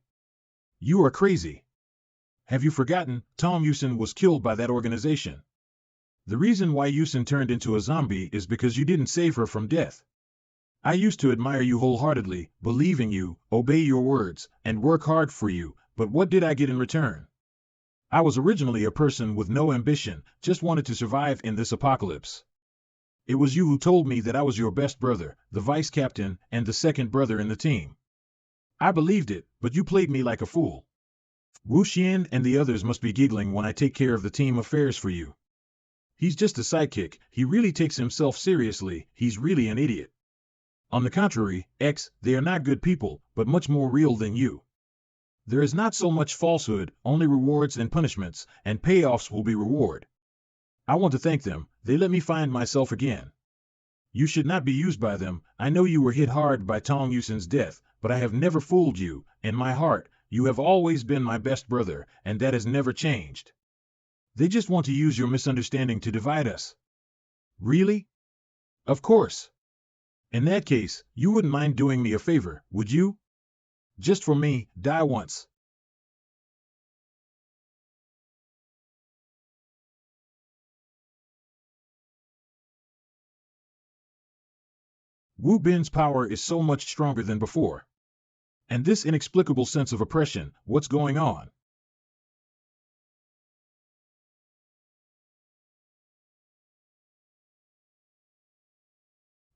You are crazy. Have you forgotten, Tom Yusin was killed by that organization? The reason why Yusin turned into a zombie is because you didn't save her from death. I used to admire you wholeheartedly, believe in you, obey your words, and work hard for you, but what did I get in return? I was originally a person with no ambition, just wanted to survive in this apocalypse. It was you who told me that I was your best brother, the vice captain, and the second brother in the team. I believed it, but you played me like a fool. Wu Xian and the others must be giggling when I take care of the team affairs for you. He's just a sidekick, he really takes himself seriously, he's really an idiot. On the contrary, X, they are not good people, but much more real than you. There is not so much falsehood, only rewards and punishments, and payoffs will be reward. I want to thank them, they let me find myself again. You should not be used by them. I know you were hit hard by Tong Yusin's death, but I have never fooled you. In my heart, you have always been my best brother, and that has never changed. They just want to use your misunderstanding to divide us. Really? Of course. In that case, you wouldn't mind doing me a favor, would you? Just for me, die once. Wu Bin's power is so much stronger than before. And this inexplicable sense of oppression, what's going on?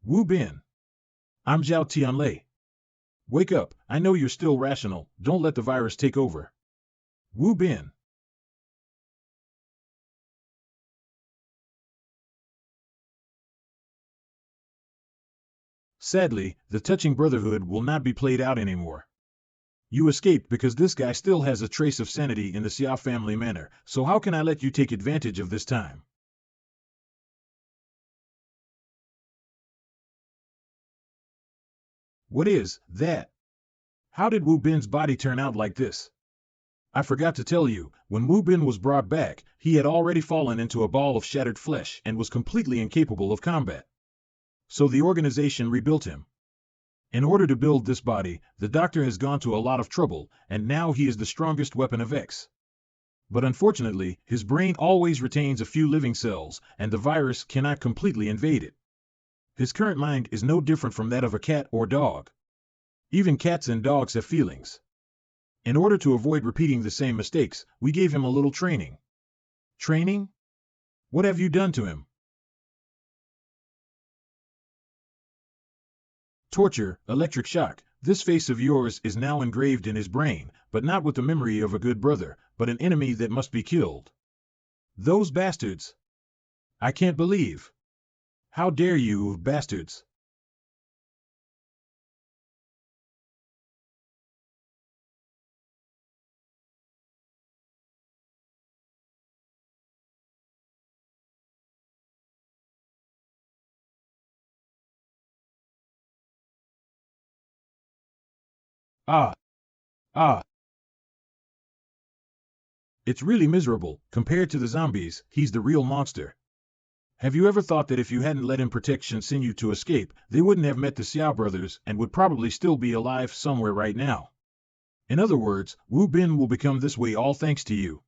Wu Bin. I'm Zhao Tianlei. Wake up, I know you're still rational, don't let the virus take over. Wu Bin. Sadly, the touching brotherhood will not be played out anymore. You escaped because this guy still has a trace of sanity in the Xia family manor, so how can I let you take advantage of this time? What is that? How did Wu Bin's body turn out like this? I forgot to tell you, when Wu Bin was brought back, he had already fallen into a ball of shattered flesh and was completely incapable of combat. So the organization rebuilt him. In order to build this body, the doctor has gone to a lot of trouble, and now he is the strongest weapon of X. But unfortunately, his brain always retains a few living cells, and the virus cannot completely invade it. His current mind is no different from that of a cat or dog. Even cats and dogs have feelings. In order to avoid repeating the same mistakes, we gave him a little training. Training? What have you done to him? Torture, electric shock. This face of yours is now engraved in his brain, but not with the memory of a good brother, but an enemy that must be killed. Those bastards! I can't believe. How dare you, bastards! Ah, ah. It's really miserable. Compared to the zombies, he's the real monster. Have you ever thought that if you hadn't let him protect Shinsinyu to escape, they wouldn't have met the Xiao brothers and would probably still be alive somewhere right now? In other words, Wu Bin will become this way all thanks to you.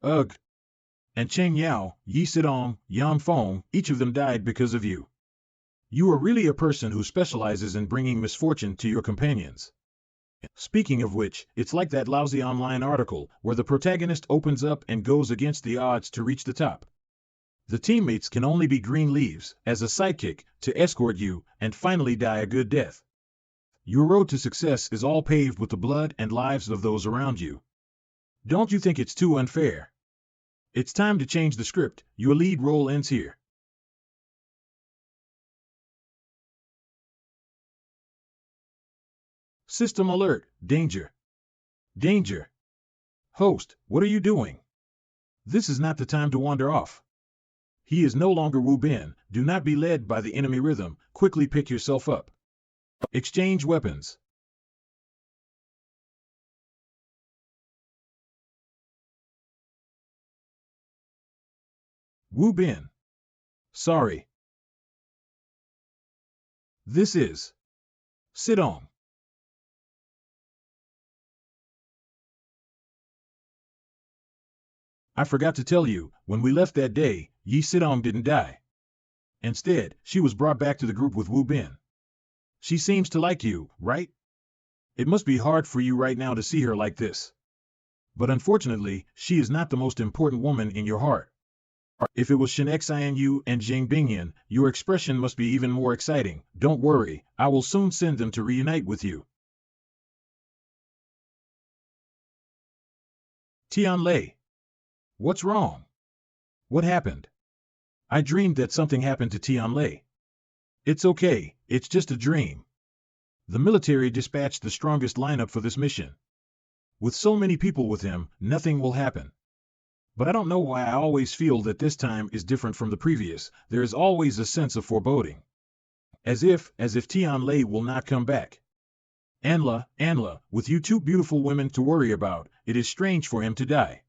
Ugh. And Cheng Yao, Yi Sidong, Yang Feng, each of them died because of you. You are really a person who specializes in bringing misfortune to your companions. Speaking of which, it's like that lousy online article where the protagonist opens up and goes against the odds to reach the top. The teammates can only be green leaves, as a sidekick, to escort you, and finally die a good death. Your road to success is all paved with the blood and lives of those around you. Don't you think it's too unfair? It's time to change the script. Your lead role ends here. System alert, danger. Danger. Host, what are you doing? This is not the time to wander off. He is no longer Wu Bin. Do not be led by the enemy rhythm. Quickly pick yourself up. Exchange weapons. Wu Bin. Sorry. This is Sidong. I forgot to tell you, when we left that day, Yi Sidong didn't die. Instead, she was brought back to the group with Wu Bin. She seems to like you, right? It must be hard for you right now to see her like this. But unfortunately, she is not the most important woman in your heart. If it was Shen Xianyu and Jing Bingyan, your expression must be even more exciting. Don't worry, I will soon send them to reunite with you. Tianlei. What's wrong? What happened? I dreamed that something happened to Tianlei. It's okay, it's just a dream. The military dispatched the strongest lineup for this mission. With so many people with him, nothing will happen. But I don't know why I always feel that this time is different from the previous. There is always a sense of foreboding. As if Tianlei will not come back. Anla, with you two beautiful women to worry about, it is strange for him to die.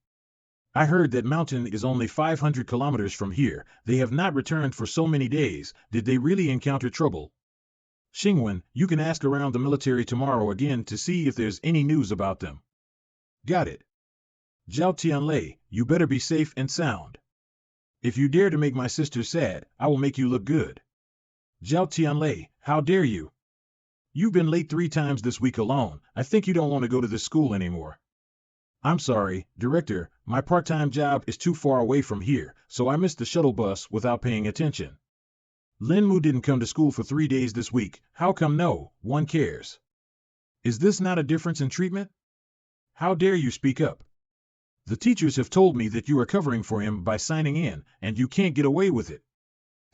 I heard that mountain is only 500 kilometers from here. They have not returned for so many days. Did they really encounter trouble? Xingwen, you can ask around the military tomorrow again to see if there's any news about them. Got it. Zhao Tianlei, you better be safe and sound. If you dare to make my sister sad, I will make you look good. Zhao Tianlei, how dare you? You've been late 3 times this week alone. I think you don't want to go to this school anymore. I'm sorry, Director, my part-time job is too far away from here, so I missed the shuttle bus without paying attention. Lin Mu didn't come to school for 3 days this week. How come no one cares? Is this not a difference in treatment? How dare you speak up? The teachers have told me that you are covering for him by signing in, and you can't get away with it.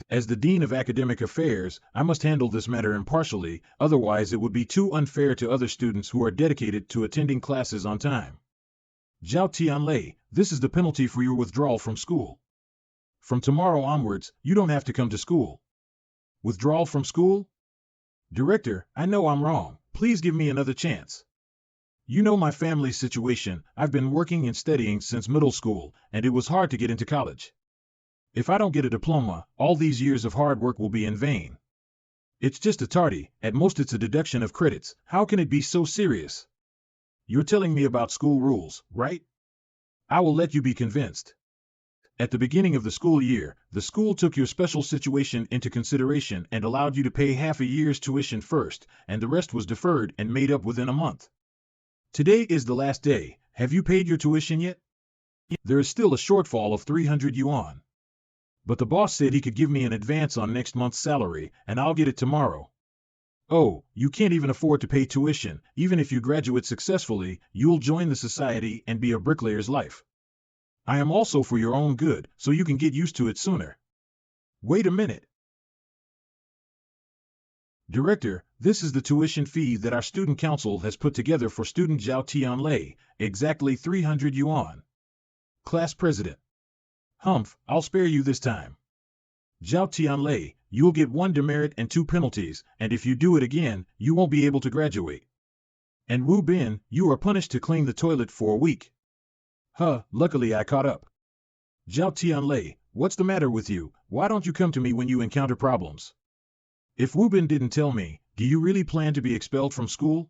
As the Dean of Academic Affairs, I must handle this matter impartially, otherwise it would be too unfair to other students who are dedicated to attending classes on time. Zhao Tianlei, this is the penalty for your withdrawal from school. From tomorrow onwards, you don't have to come to school. Withdrawal from school? Director, I know I'm wrong. Please give me another chance. You know my family's situation. I've been working and studying since middle school, and it was hard to get into college. If I don't get a diploma, all these years of hard work will be in vain. It's just a tardy, at most it's a deduction of credits. How can it be so serious? You're telling me about school rules, right? I will let you be convinced. At the beginning of the school year, the school took your special situation into consideration and allowed you to pay half a year's tuition first, and the rest was deferred and made up within a month. Today is the last day. Have you paid your tuition yet? There is still a shortfall of 300 yuan. But the boss said he could give me an advance on next month's salary, and I'll get it tomorrow. Oh, you can't even afford to pay tuition. Even if you graduate successfully, you'll join the society and be a bricklayer's life. I am also for your own good, so you can get used to it sooner. Wait a minute. Director, this is the tuition fee that our student council has put together for student Zhao Tianlei, exactly 300 yuan. Class President. Humph, I'll spare you this time. Zhao Tianlei, you'll get 1 demerit and 2 penalties, and if you do it again, you won't be able to graduate. And Wu Bin, you are punished to clean the toilet for a week. Luckily I caught up. Zhao Tianlei, what's the matter with you? Why don't you come to me when you encounter problems? If Wu Bin didn't tell me, do you really plan to be expelled from school?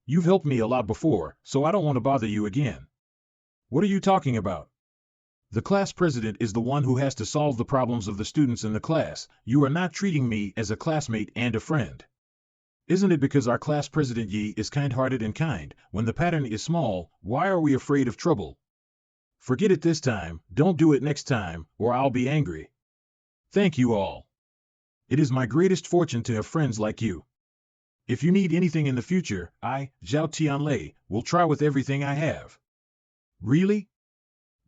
You've helped me a lot before, so I don't want to bother you again. What are you talking about? The class president is the one who has to solve the problems of the students in the class. You are not treating me as a classmate and a friend. Isn't it because our class president Yi is kind-hearted and kind? When the pattern is small, why are we afraid of trouble? Forget it this time, don't do it next time, or I'll be angry. Thank you all. It is my greatest fortune to have friends like you. If you need anything in the future, I, Zhao Tianlei, will try with everything I have. Really?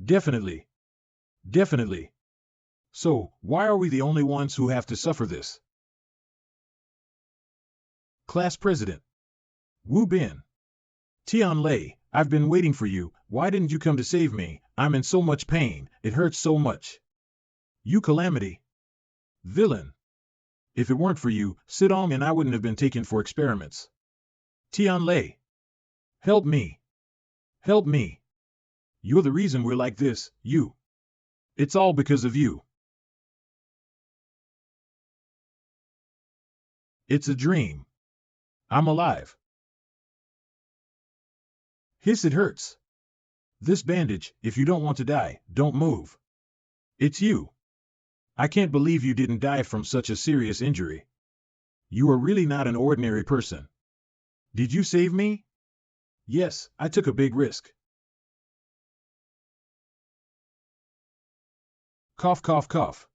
Definitely. Definitely. So, why are we the only ones who have to suffer this? Class President. Wu Bin. Tianlei, I've been waiting for you. Why didn't you come to save me? I'm in so much pain. It hurts so much. You calamity. Villain. If it weren't for you, Sidong and I wouldn't have been taken for experiments. Tianlei. Help me. Help me. You're the reason we're like this, you. It's all because of you. It's a dream. I'm alive. Hiss, it hurts. This bandage, if you don't want to die, don't move. It's you. I can't believe you didn't die from such a serious injury. You are really not an ordinary person. Did you save me? Yes, I took a big risk. Cough, cough, cough.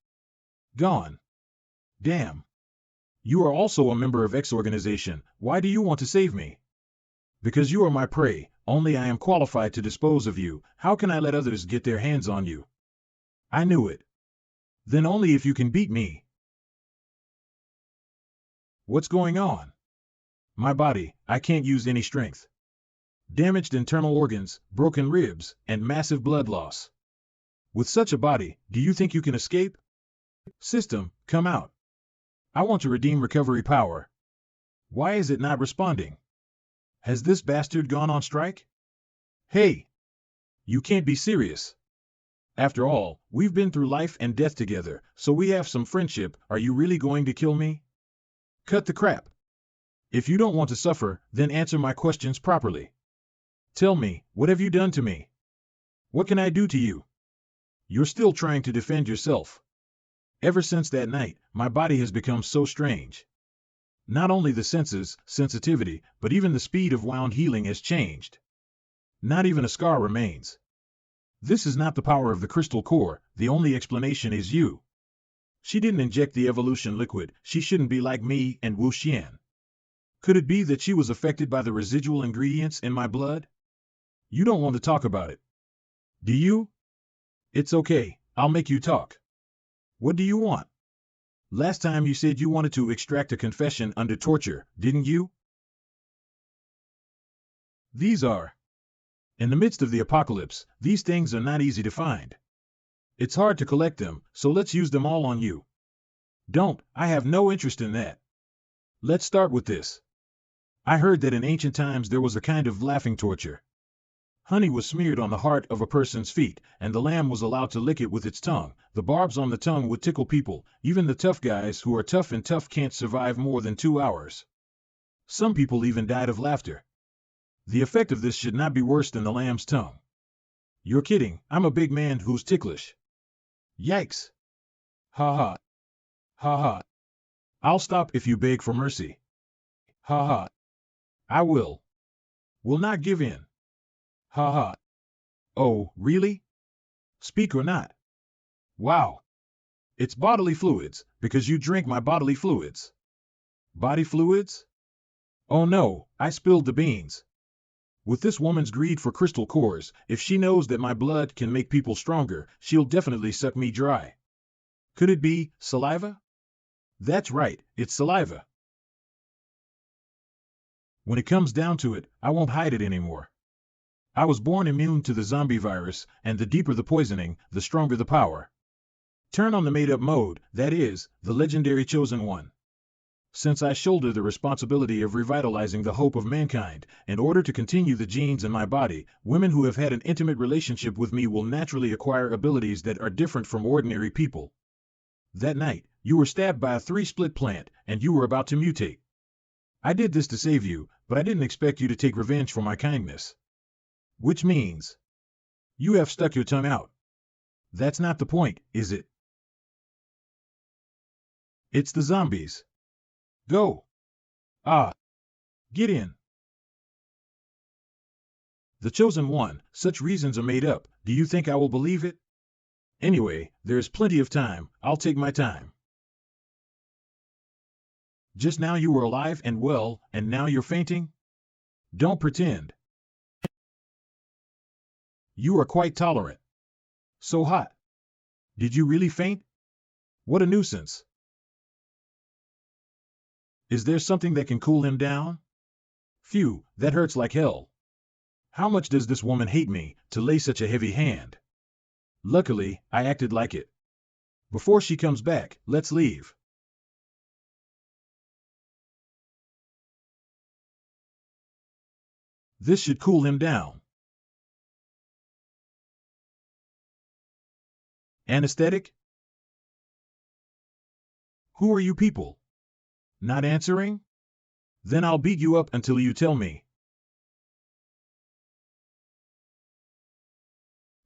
Gone. Damn. You are also a member of X organization. Why do you want to save me? Because you are my prey. Only I am qualified to dispose of you. How can I let others get their hands on you? I knew it. Then only if you can beat me. What's going on? My body, I can't use any strength. Damaged internal organs, broken ribs, and massive blood loss. With such a body, do you think you can escape? System, come out. I want to redeem recovery power. Why is it not responding? Has this bastard gone on strike? Hey! You can't be serious. After all, we've been through life and death together, so we have some friendship. Are you really going to kill me? Cut the crap. If you don't want to suffer, then answer my questions properly. Tell me, what have you done to me? What can I do to you? You're still trying to defend yourself. Ever since that night, my body has become so strange. Not only the senses, sensitivity, but even the speed of wound healing has changed. Not even a scar remains. This is not the power of the crystal core, the only explanation is you. She didn't inject the evolution liquid, she shouldn't be like me and Wu Xian. Could it be that she was affected by the residual ingredients in my blood? You don't want to talk about it. Do you? It's okay, I'll make you talk. What do you want? Last time you said you wanted to extract a confession under torture, didn't you? These are. In the midst of the apocalypse, these things are not easy to find. It's hard to collect them, so let's use them all on you. Don't, I have no interest in that. Let's start with this. I heard that in ancient times there was a kind of laughing torture. Honey was smeared on the heart of a person's feet, and the lamb was allowed to lick it with its tongue. The barbs on the tongue would tickle people, even the tough guys who are tough and tough can't survive more than 2 hours. Some people even died of laughter. The effect of this should not be worse than the lamb's tongue. You're kidding, I'm a big man who's ticklish. Yikes. Ha ha. Ha ha. I'll stop if you beg for mercy. Ha ha. I will. Will not give in. Ha ha. Oh, really? Speak or not? Wow. It's bodily fluids, because you drink my bodily fluids. Body fluids? Oh no, I spilled the beans. With this woman's greed for crystal cores, if she knows that my blood can make people stronger, she'll definitely suck me dry. Could it be saliva? That's right, it's saliva. When it comes down to it, I won't hide it anymore. I was born immune to the zombie virus, and the deeper the poisoning, the stronger the power. Turn on the made-up mode, that is, the legendary chosen one. Since I shoulder the responsibility of revitalizing the hope of mankind, in order to continue the genes in my body, women who have had an intimate relationship with me will naturally acquire abilities that are different from ordinary people. That night, you were stabbed by a 3-split plant, and you were about to mutate. I did this to save you, but I didn't expect you to take revenge for my kindness. Which means, you have stuck your tongue out. That's not the point, is it? It's the zombies. Go. Ah. Get in. The chosen one, such reasons are made up, do you think I will believe it? Anyway, there's plenty of time, I'll take my time. Just now you were alive and well, and now you're fainting? Don't pretend. You are quite tolerant. So hot. Did you really faint? What a nuisance. Is there something that can cool him down? Phew, that hurts like hell. How much does this woman hate me, to lay such a heavy hand? Luckily, I acted like it. Before she comes back, let's leave. This should cool him down. Anesthetic? Who are you people? Not answering? Then I'll beat you up until you tell me.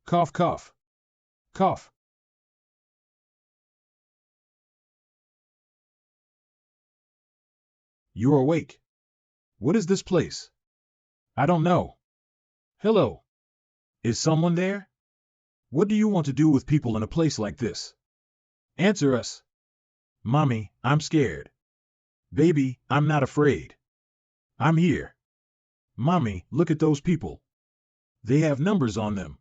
Cough, cough. Cough. You're awake. What is this place? I don't know. Hello. Is someone there? What do you want to do with people in a place like this? Answer us. Mommy, I'm scared. Baby, I'm not afraid. I'm here. Mommy, look at those people. They have numbers on them.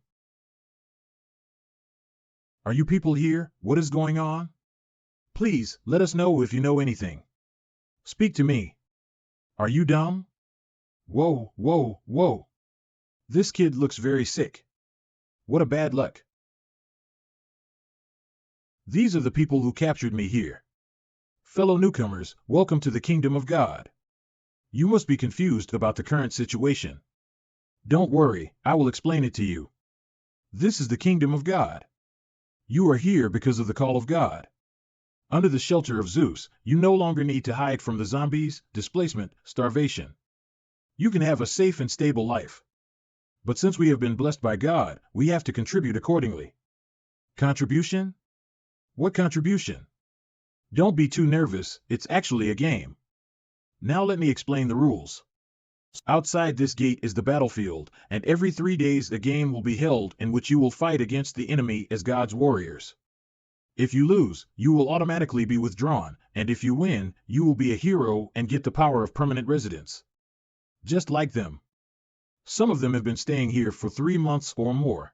Are you people here? What is going on? Please, let us know if you know anything. Speak to me. Are you dumb? Whoa, whoa, whoa. This kid looks very sick. What a bad luck. These are the people who captured me here. Fellow newcomers, welcome to the kingdom of God. You must be confused about the current situation. Don't worry, I will explain it to you. This is the kingdom of God. You are here because of the call of God. Under the shelter of Zeus, you no longer need to hide from the zombies, displacement, starvation. You can have a safe and stable life. But since we have been blessed by God, we have to contribute accordingly. Contribution? What contribution? Don't be too nervous, it's actually a game. Now let me explain the rules. Outside this gate is the battlefield, and every 3 days a game will be held in which you will fight against the enemy as God's warriors. If you lose, you will automatically be withdrawn, and if you win, you will be a hero and get the power of permanent residence. Just like them. Some of them have been staying here for 3 months or more.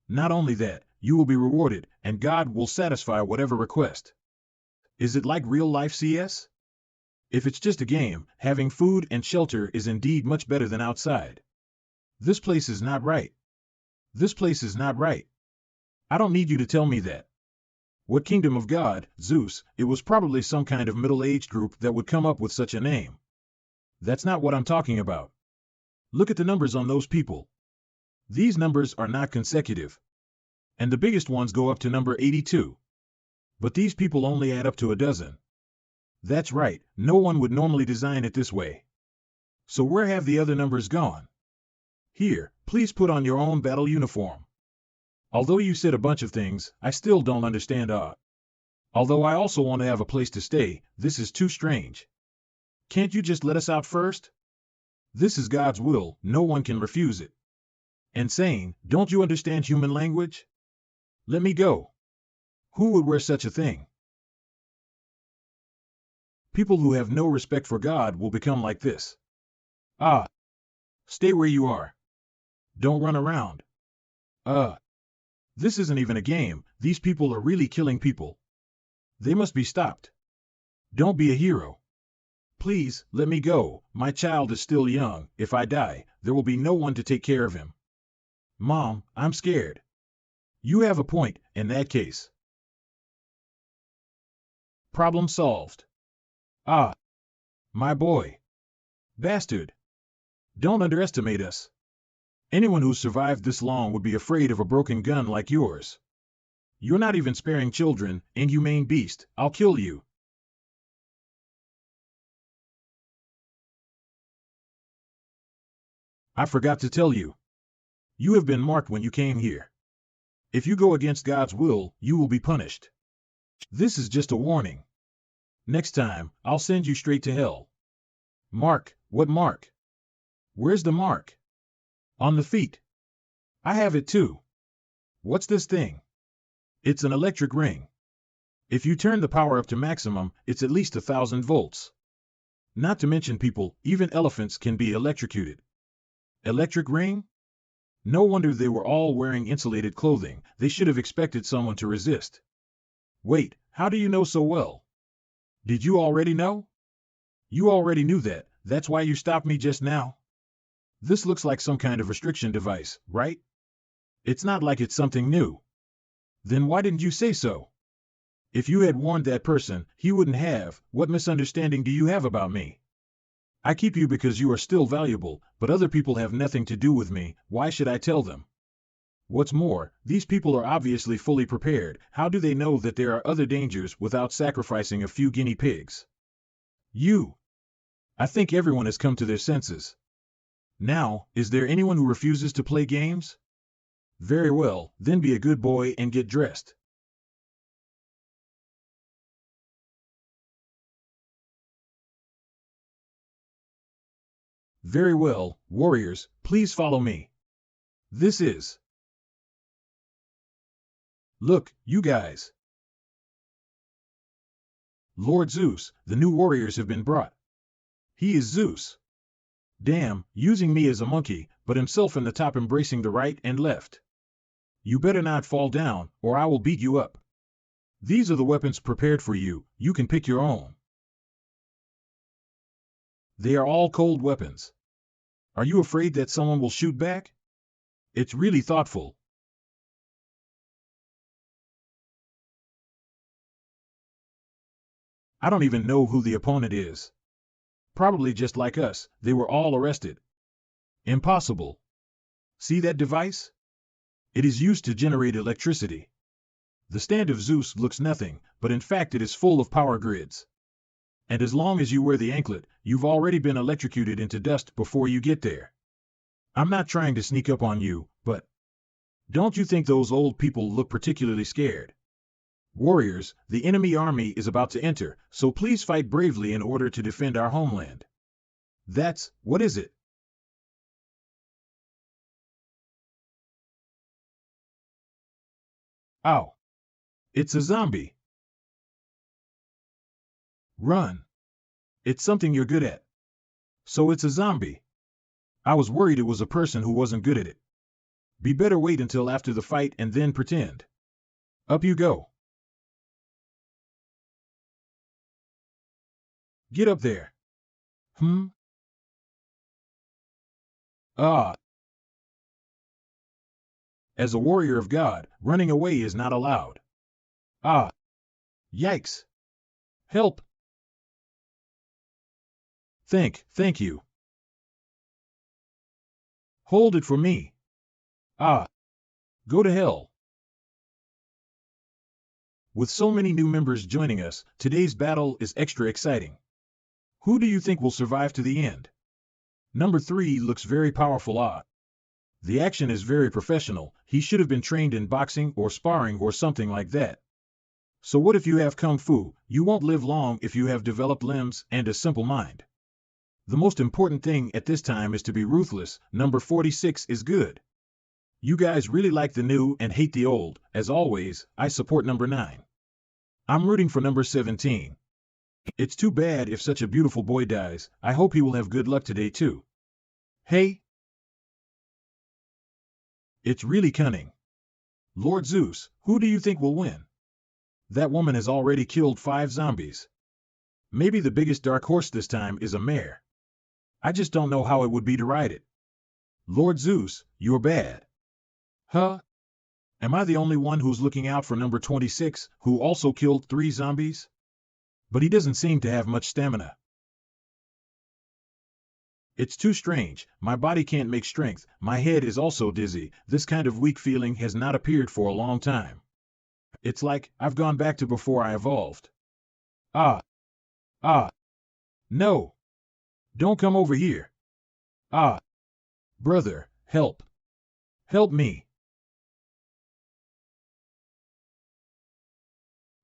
Not only that, you will be rewarded, and God will satisfy whatever request. Is it like real-life CS? If it's just a game, having food and shelter is indeed much better than outside. This place is not right. This place is not right. I don't need you to tell me that. What kingdom of God, Zeus, it was probably some kind of middle-aged group that would come up with such a name. That's not what I'm talking about. Look at the numbers on those people. These numbers are not consecutive. And the biggest ones go up to number 82. But these people only add up to a dozen. That's right, no one would normally design it this way. So where have the other numbers gone? Here, please put on your own battle uniform. Although you said a bunch of things, I still don't understand. Although I also want to have a place to stay, this is too strange. Can't you just let us out first? This is God's will, no one can refuse it. Insane, don't you understand human language? Let me go. Who would wear such a thing? People who have no respect for God will become like this. Stay where you are. Don't run around. This isn't even a game, these people are really killing people. They must be stopped. Don't be a hero. Please, let me go, my child is still young, if I die, there will be no one to take care of him. Mom, I'm scared. You have a point, in that case. Problem solved. My boy. Bastard. Don't underestimate us. Anyone who survived this long would be afraid of a broken gun like yours. You're not even sparing children, inhumane beast, I'll kill you. I forgot to tell you. You have been marked when you came here. If you go against God's will, you will be punished. This is just a warning. Next time, I'll send you straight to hell. Mark, what mark? Where's the mark? On the feet. I have it too. What's this thing? It's an electric ring. If you turn the power up to maximum, it's at least 1,000 volts. Not to mention people, even elephants can be electrocuted. Electric ring? No wonder they were all wearing insulated clothing, they should have expected someone to resist. Wait, how do you know so well? Did you already know? You already knew that, that's why you stopped me just now? This looks like some kind of restriction device, right? It's not like it's something new. Then why didn't you say so? If you had warned that person, he wouldn't have. What misunderstanding do you have about me? I keep you because you are still valuable, but other people have nothing to do with me, why should I tell them? What's more, these people are obviously fully prepared, how do they know that there are other dangers without sacrificing a few guinea pigs? I think everyone has come to their senses. Now, is there anyone who refuses to play games? Very well, then be a good boy and get dressed. Very well, warriors, please follow me. This is... Look, you guys. Lord Zeus, the new warriors have been brought. He is Zeus. Damn, using me as a monkey, but himself in the top embracing the right and left. You better not fall down, or I will beat you up. These are the weapons prepared for you, you can pick your own. They are all cold weapons. Are you afraid that someone will shoot back? It's really thoughtful. I don't even know who the opponent is. Probably just like us, they were all arrested. Impossible. See that device? It is used to generate electricity. The stand of Zeus looks nothing, but in fact it is full of power grids. And as long as you wear the anklet, you've already been electrocuted into dust before you get there. I'm not trying to sneak up on you, but don't you think those old people look particularly scared? Warriors, the enemy army is about to enter, so please fight bravely in order to defend our homeland. What is it? Ow. It's a zombie. Run. It's something you're good at. So it's a zombie. I was worried it was a person who wasn't good at it. Be better wait until after the fight and then pretend. Up you go. Get up there. Ah. As a warrior of God, running away is not allowed. Ah. Yikes. Help. Thank you. Hold it for me. Ah. Go to hell. With so many new members joining us, today's battle is extra exciting. Who do you think will survive to the end? Number 3 looks very powerful. The action is very professional. He should have been trained in boxing or sparring or something like that. So what if you have kung fu? You won't live long if you have developed limbs and a simple mind. The most important thing at this time is to be ruthless. Number 46 is good. You guys really like the new and hate the old. As always, I support number 9. I'm rooting for number 17. It's too bad if such a beautiful boy dies. I hope he will have good luck today too. Hey? It's really cunning. Lord Zeus, who do you think will win? That woman has already killed 5 zombies. Maybe the biggest dark horse this time is a mare. I just don't know how it would be to ride it. Lord Zeus, you're bad. Huh? Am I the only one who's looking out for number 26, who also killed 3 zombies? But he doesn't seem to have much stamina. It's too strange. My body can't make strength. My head is also dizzy. This kind of weak feeling has not appeared for a long time. It's like I've gone back to before I evolved. Ah. No. Don't come over here. Ah. Brother, help. Help me.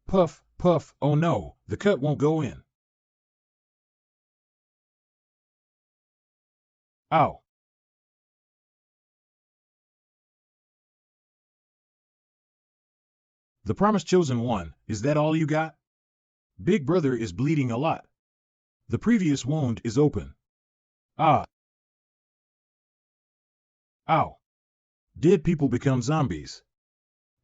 Puff, puff, oh no, the cut won't go in. Ow. The promised chosen one, is that all you got? Big brother is bleeding a lot. The previous wound is open. Ah. Ow. Dead people become zombies.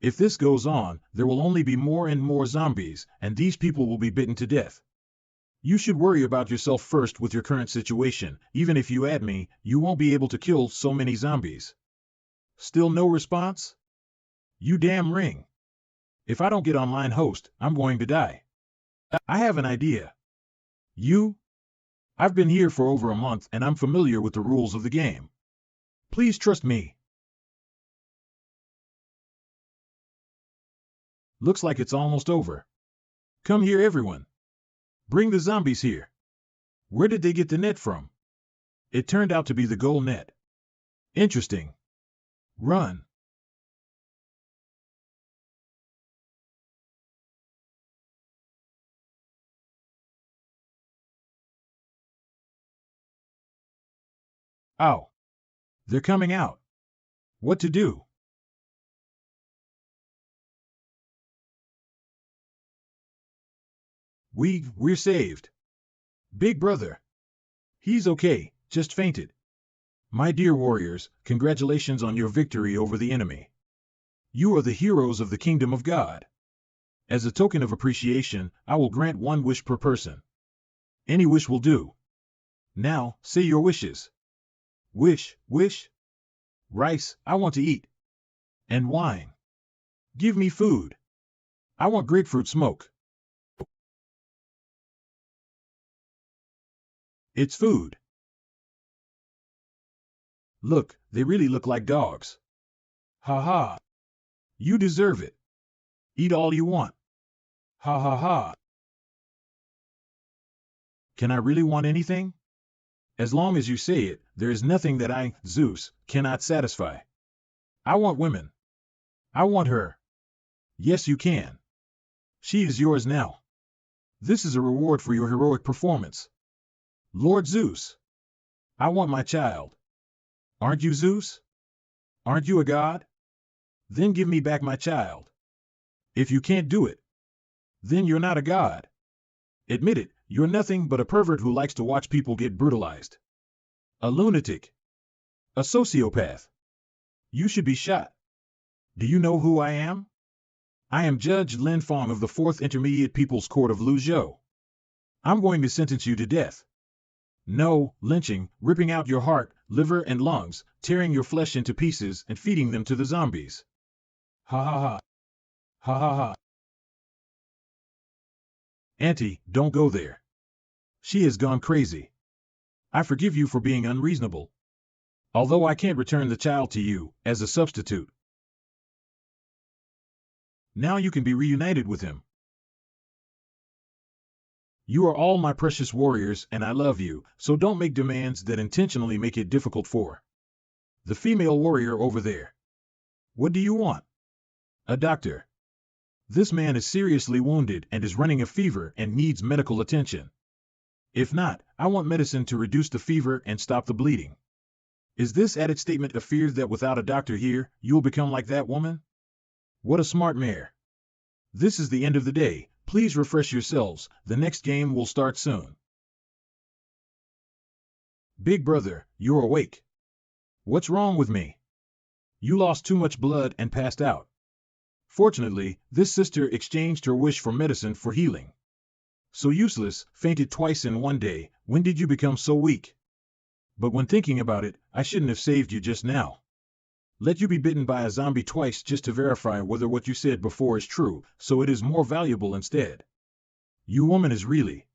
If this goes on, there will only be more and more zombies, and these people will be bitten to death. You should worry about yourself first with your current situation. Even if you add me, you won't be able to kill so many zombies. Still no response? You damn ring. If I don't get online host, I'm going to die. I have an idea. I've been here for over a month and I'm familiar with the rules of the game. Please trust me. Looks like it's almost over. Come here everyone. Bring the zombies here. Where did they get the net from? It turned out to be the goal net. Interesting. Run. Ow. They're coming out. What to do? We're saved. Big brother. He's okay, just fainted. My dear warriors, congratulations on your victory over the enemy. You are the heroes of the kingdom of God. As a token of appreciation, I will grant 1 wish per person. Any wish will do. Now, say your wishes. Wish. Rice, I want to eat. And wine. Give me food. I want grapefruit smoke. It's food. Look, they really look like dogs. Ha ha. You deserve it. Eat all you want. Ha ha ha. Can I really want anything? As long as you say it, there is nothing that I, Zeus, cannot satisfy. I want women. I want her. Yes, you can. She is yours now. This is a reward for your heroic performance. Lord Zeus. I want my child. Aren't you Zeus? Aren't you a god? Then give me back my child. If you can't do it, then you're not a god. Admit it, you're nothing but a pervert who likes to watch people get brutalized. A lunatic. A sociopath. You should be shot. Do you know who I am? I am Judge Lin Fong of the 4th Intermediate People's Court of Luzhou. I'm going to sentence you to death. No, lynching, ripping out your heart, liver and lungs, tearing your flesh into pieces and feeding them to the zombies. Ha ha ha. Ha ha ha. Auntie, don't go there. She has gone crazy. I forgive you for being unreasonable. Although I can't return the child to you, as a substitute. Now you can be reunited with him. You are all my precious warriors and I love you, so don't make demands that intentionally make it difficult for the female warrior over there. What do you want? A doctor. This man is seriously wounded and is running a fever and needs medical attention. If not, I want medicine to reduce the fever and stop the bleeding. Is this added statement a fear that without a doctor here, you'll become like that woman? What a smart mare. This is the end of the day. Please refresh yourselves. The next game will start soon. Big brother, you're awake. What's wrong with me? You lost too much blood and passed out. Fortunately, this sister exchanged her wish for medicine for healing. So useless, fainted twice in one day. When did you become so weak? But when thinking about it, I shouldn't have saved you just now. Let you be bitten by a zombie twice just to verify whether what you said before is true, so it is more valuable instead. You woman is really.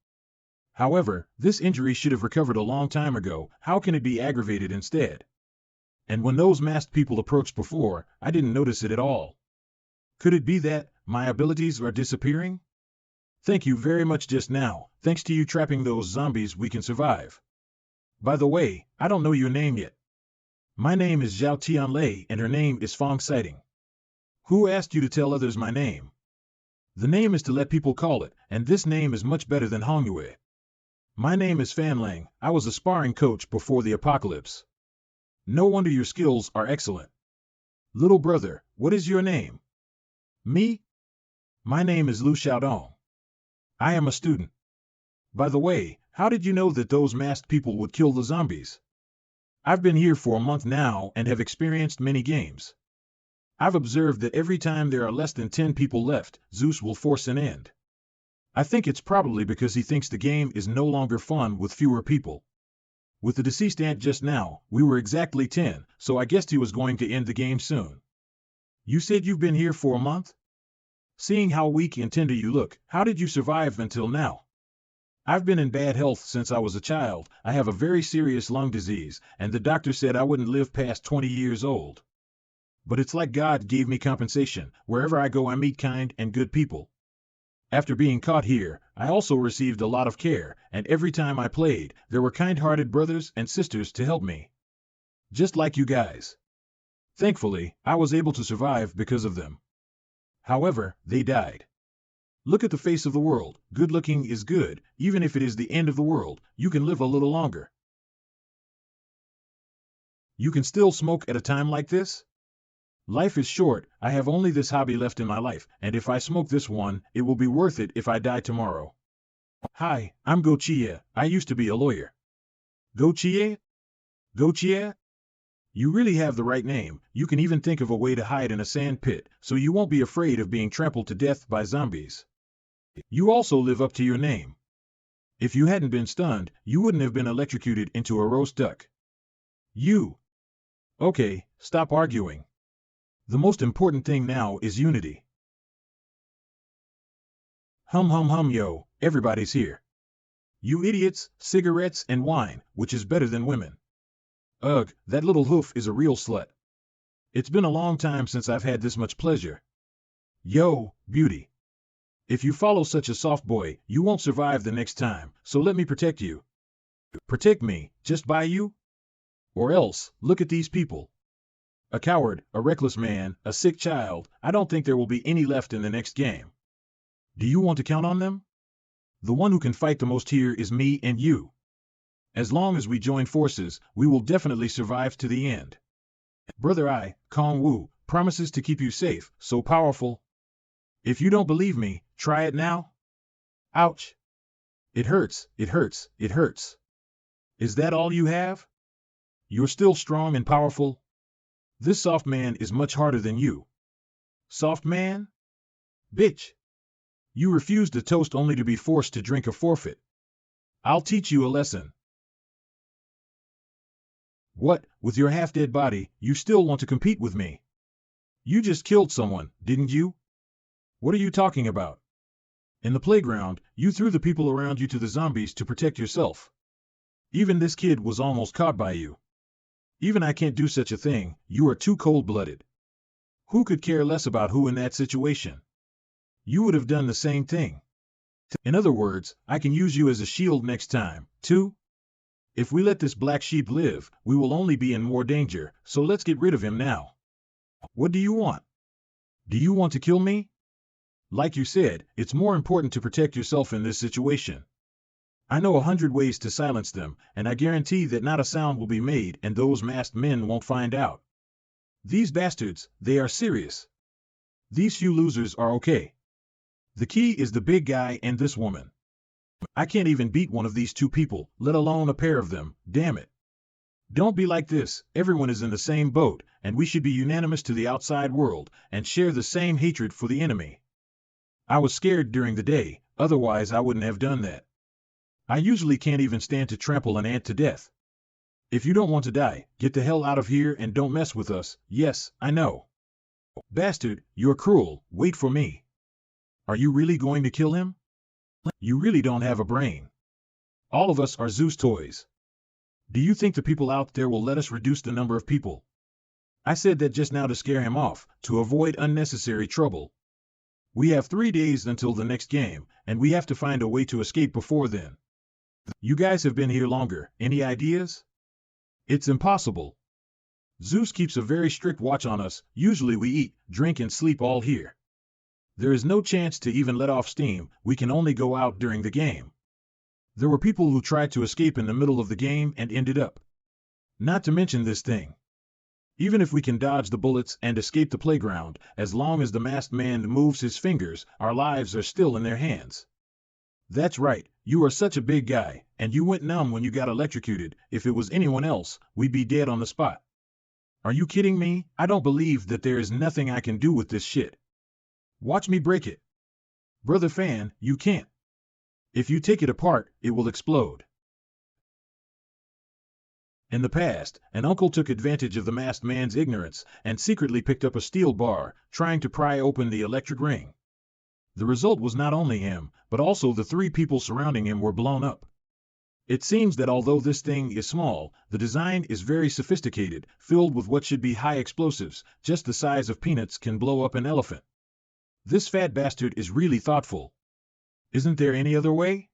However, this injury should have recovered a long time ago. How can it be aggravated instead? And when those masked people approached before, I didn't notice it at all. Could it be that my abilities are disappearing? Thank you very much just now. Thanks to you trapping those zombies, we can survive. By the way, I don't know your name yet. My name is Zhao Tianlei and her name is Fong Sighting. Who asked you to tell others my name? The name is to let people call it, and this name is much better than Hongyue. My name is Fan Lang. I was a sparring coach before the apocalypse. No wonder your skills are excellent. Little brother, what is your name? Me? My name is Lu Xiaodong. I am a student. By the way, how did you know that those masked people would kill the zombies? I've been here for a month now and have experienced many games. I've observed that every time there are less than 10 people left, Zeus will force an end. I think it's probably because he thinks the game is no longer fun with fewer people. With the deceased ant just now, we were exactly 10, so I guessed he was going to end the game soon. You said you've been here for a month? Seeing how weak and tender you look, how did you survive until now? I've been in bad health since I was a child. I have a very serious lung disease, and the doctor said I wouldn't live past 20 years old. But it's like God gave me compensation. Wherever I go, I meet kind and good people. After being caught here, I also received a lot of care, and every time I played, there were kind-hearted brothers and sisters to help me. Just like you guys. Thankfully, I was able to survive because of them. However, they died. Look at the face of the world. Good looking is good. Even if it is the end of the world, you can live a little longer. You can still smoke at a time like this? Life is short. I have only this hobby left in my life, and if I smoke this one, it will be worth it if I die tomorrow. Hi, I'm Go Chia. I used to be a lawyer. Go Chia? Go Chia? You really have the right name. You can even think of a way to hide in a sand pit, so you won't be afraid of being trampled to death by zombies. You also live up to your name. If you hadn't been stunned, you wouldn't have been electrocuted into a roast duck. You. Okay, stop arguing. The most important thing now is unity. Hum hum hum yo, everybody's here. You idiots, cigarettes and wine, which is better than women. Ugh, that little hoof is a real slut. It's been a long time since I've had this much pleasure. Yo, beauty. If you follow such a soft boy, you won't survive the next time, so let me protect you. Protect me, just by you? Or else, look at these people. A coward, a reckless man, a sick child. I don't think there will be any left in the next game. Do you want to count on them? The one who can fight the most here is me and you. As long as we join forces, we will definitely survive to the end. Brother I, Kong Wu, promises to keep you safe, so powerful. If you don't believe me, try it now. Ouch. It hurts, it hurts, it hurts. Is that all you have? You're still strong and powerful? This soft man is much harder than you. Soft man? Bitch. You refused a toast only to be forced to drink a forfeit. I'll teach you a lesson. What, with your half-dead body, you still want to compete with me? You just killed someone, didn't you? What are you talking about? In the playground, you threw the people around you to the zombies to protect yourself. Even this kid was almost caught by you. Even I can't do such a thing, you are too cold-blooded. Who could care less about who in that situation? You would have done the same thing. In other words, I can use you as a shield next time, too. If we let this black sheep live, we will only be in more danger, so let's get rid of him now. What do you want? Do you want to kill me? Like you said, it's more important to protect yourself in this situation. I know 100 ways to silence them, and I guarantee that not a sound will be made and those masked men won't find out. These bastards, they are serious. These few losers are okay. The key is the big guy and this woman. I can't even beat one of these two people, let alone a pair of them, damn it. Don't be like this, everyone is in the same boat, and we should be unanimous to the outside world, and share the same hatred for the enemy. I was scared during the day, otherwise I wouldn't have done that. I usually can't even stand to trample an ant to death. If you don't want to die, get the hell out of here and don't mess with us, yes, I know. Bastard, you're cruel, wait for me. Are you really going to kill him? You really don't have a brain. All of us are Zeus toys. Do you think the people out there will let us reduce the number of people? I said that just now to scare him off, to avoid unnecessary trouble. We have 3 days until the next game, and we have to find a way to escape before then. You guys have been here longer, any ideas? It's impossible. Zeus keeps a very strict watch on us, usually we eat, drink and sleep all here. There is no chance to even let off steam, we can only go out during the game. There were people who tried to escape in the middle of the game and ended up. Not to mention this thing. Even if we can dodge the bullets and escape the playground, as long as the masked man moves his fingers, our lives are still in their hands. That's right, you are such a big guy, and you went numb when you got electrocuted. If it was anyone else, we'd be dead on the spot. Are you kidding me? I don't believe that there is nothing I can do with this shit. Watch me break it. Brother Fan, you can't. If you take it apart, it will explode. In the past, an uncle took advantage of the masked man's ignorance and secretly picked up a steel bar, trying to pry open the electric ring. The result was not only him, but also the 3 people surrounding him were blown up. It seems that although this thing is small, the design is very sophisticated, filled with what should be high explosives, just the size of peanuts can blow up an elephant. This fat bastard is really thoughtful. Isn't there any other way?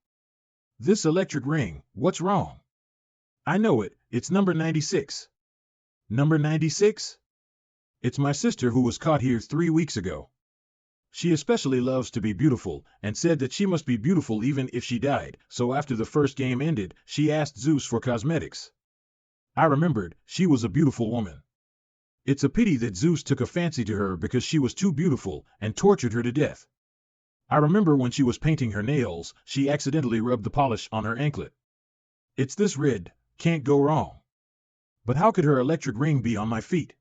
This electric ring, what's wrong? I know it, it's number 96. Number 96? It's my sister who was caught here 3 weeks ago. She especially loves to be beautiful, and said that she must be beautiful even if she died, so after the first game ended, she asked Zeus for cosmetics. I remembered, she was a beautiful woman. It's a pity that Zeus took a fancy to her because she was too beautiful, and tortured her to death. I remember when she was painting her nails, she accidentally rubbed the polish on her anklet. It's this red, can't go wrong. But how could her electric ring be on my feet?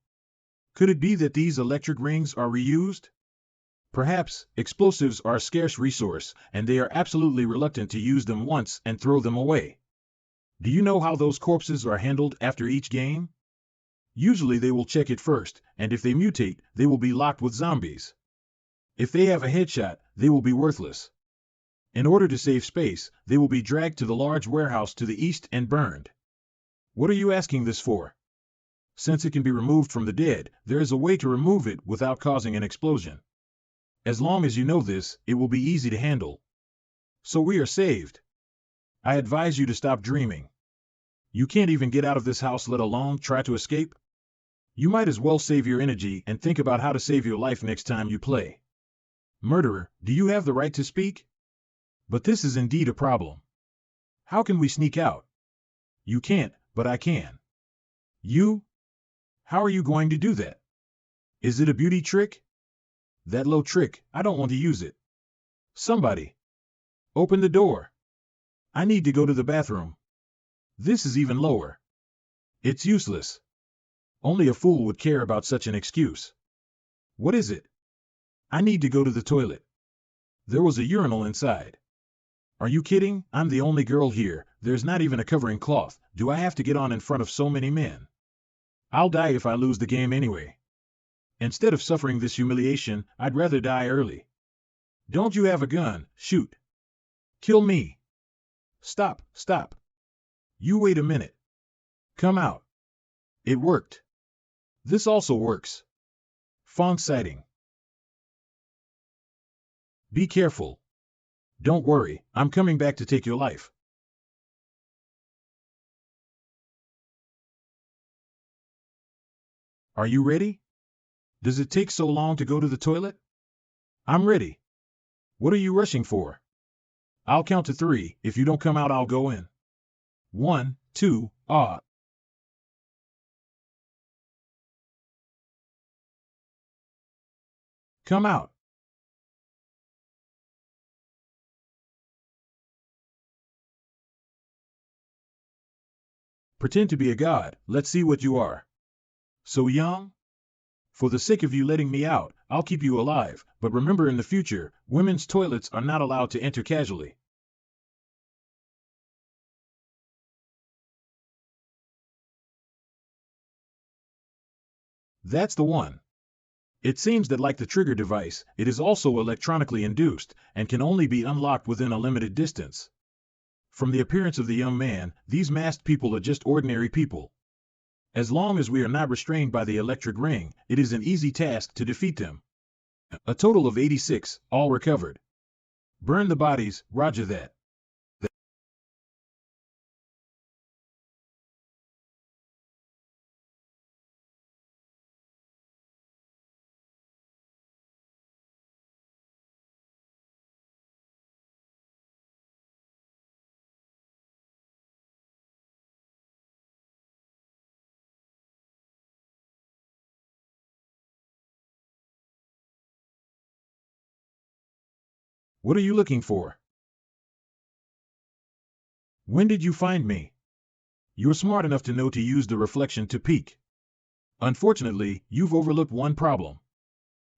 Could it be that these electric rings are reused? Perhaps, explosives are a scarce resource, and they are absolutely reluctant to use them once and throw them away. Do you know how those corpses are handled after each game? Usually they will check it first, and if they mutate, they will be locked with zombies. If they have a headshot, they will be worthless. In order to save space, they will be dragged to the large warehouse to the east and burned. What are you asking this for? Since it can be removed from the dead, there is a way to remove it without causing an explosion. As long as you know this, it will be easy to handle. So we are saved. I advise you to stop dreaming. You can't even get out of this house, let alone try to escape. You might as well save your energy and think about how to save your life next time you play. Murderer, do you have the right to speak? But this is indeed a problem. How can we sneak out? You can't, but I can. You? How are you going to do that? Is it a beauty trick? That low trick, I don't want to use it. Somebody. Open the door. I need to go to the bathroom. This is even lower. It's useless. Only a fool would care about such an excuse. What is it? I need to go to the toilet. There was a urinal inside. Are you kidding? I'm the only girl here. There's not even a covering cloth. Do I have to get on in front of so many men? I'll die if I lose the game anyway. Instead of suffering this humiliation, I'd rather die early. Don't you have a gun? Shoot. Kill me. Stop, stop. You wait a minute. Come out. It worked. This also works. Fong sighting. Be careful. Don't worry, I'm coming back to take your life. Are you ready? Does it take so long to go to the toilet? I'm ready. What are you rushing for? I'll count to 3. If you don't come out, I'll go in. 1, 2, ah. Come out. Pretend to be a god. Let's see what you are. So young? For the sake of you letting me out, I'll keep you alive, but remember in the future, women's toilets are not allowed to enter casually. That's the one. It seems that like the trigger device, it is also electronically induced, and can only be unlocked within a limited distance. From the appearance of the young man, these masked people are just ordinary people. As long as we are not restrained by the electric ring, it is an easy task to defeat them. A total of 86, all recovered. Burn the bodies, roger that. What are you looking for? When did you find me? You're smart enough to know to use the reflection to peek. Unfortunately, you've overlooked one problem.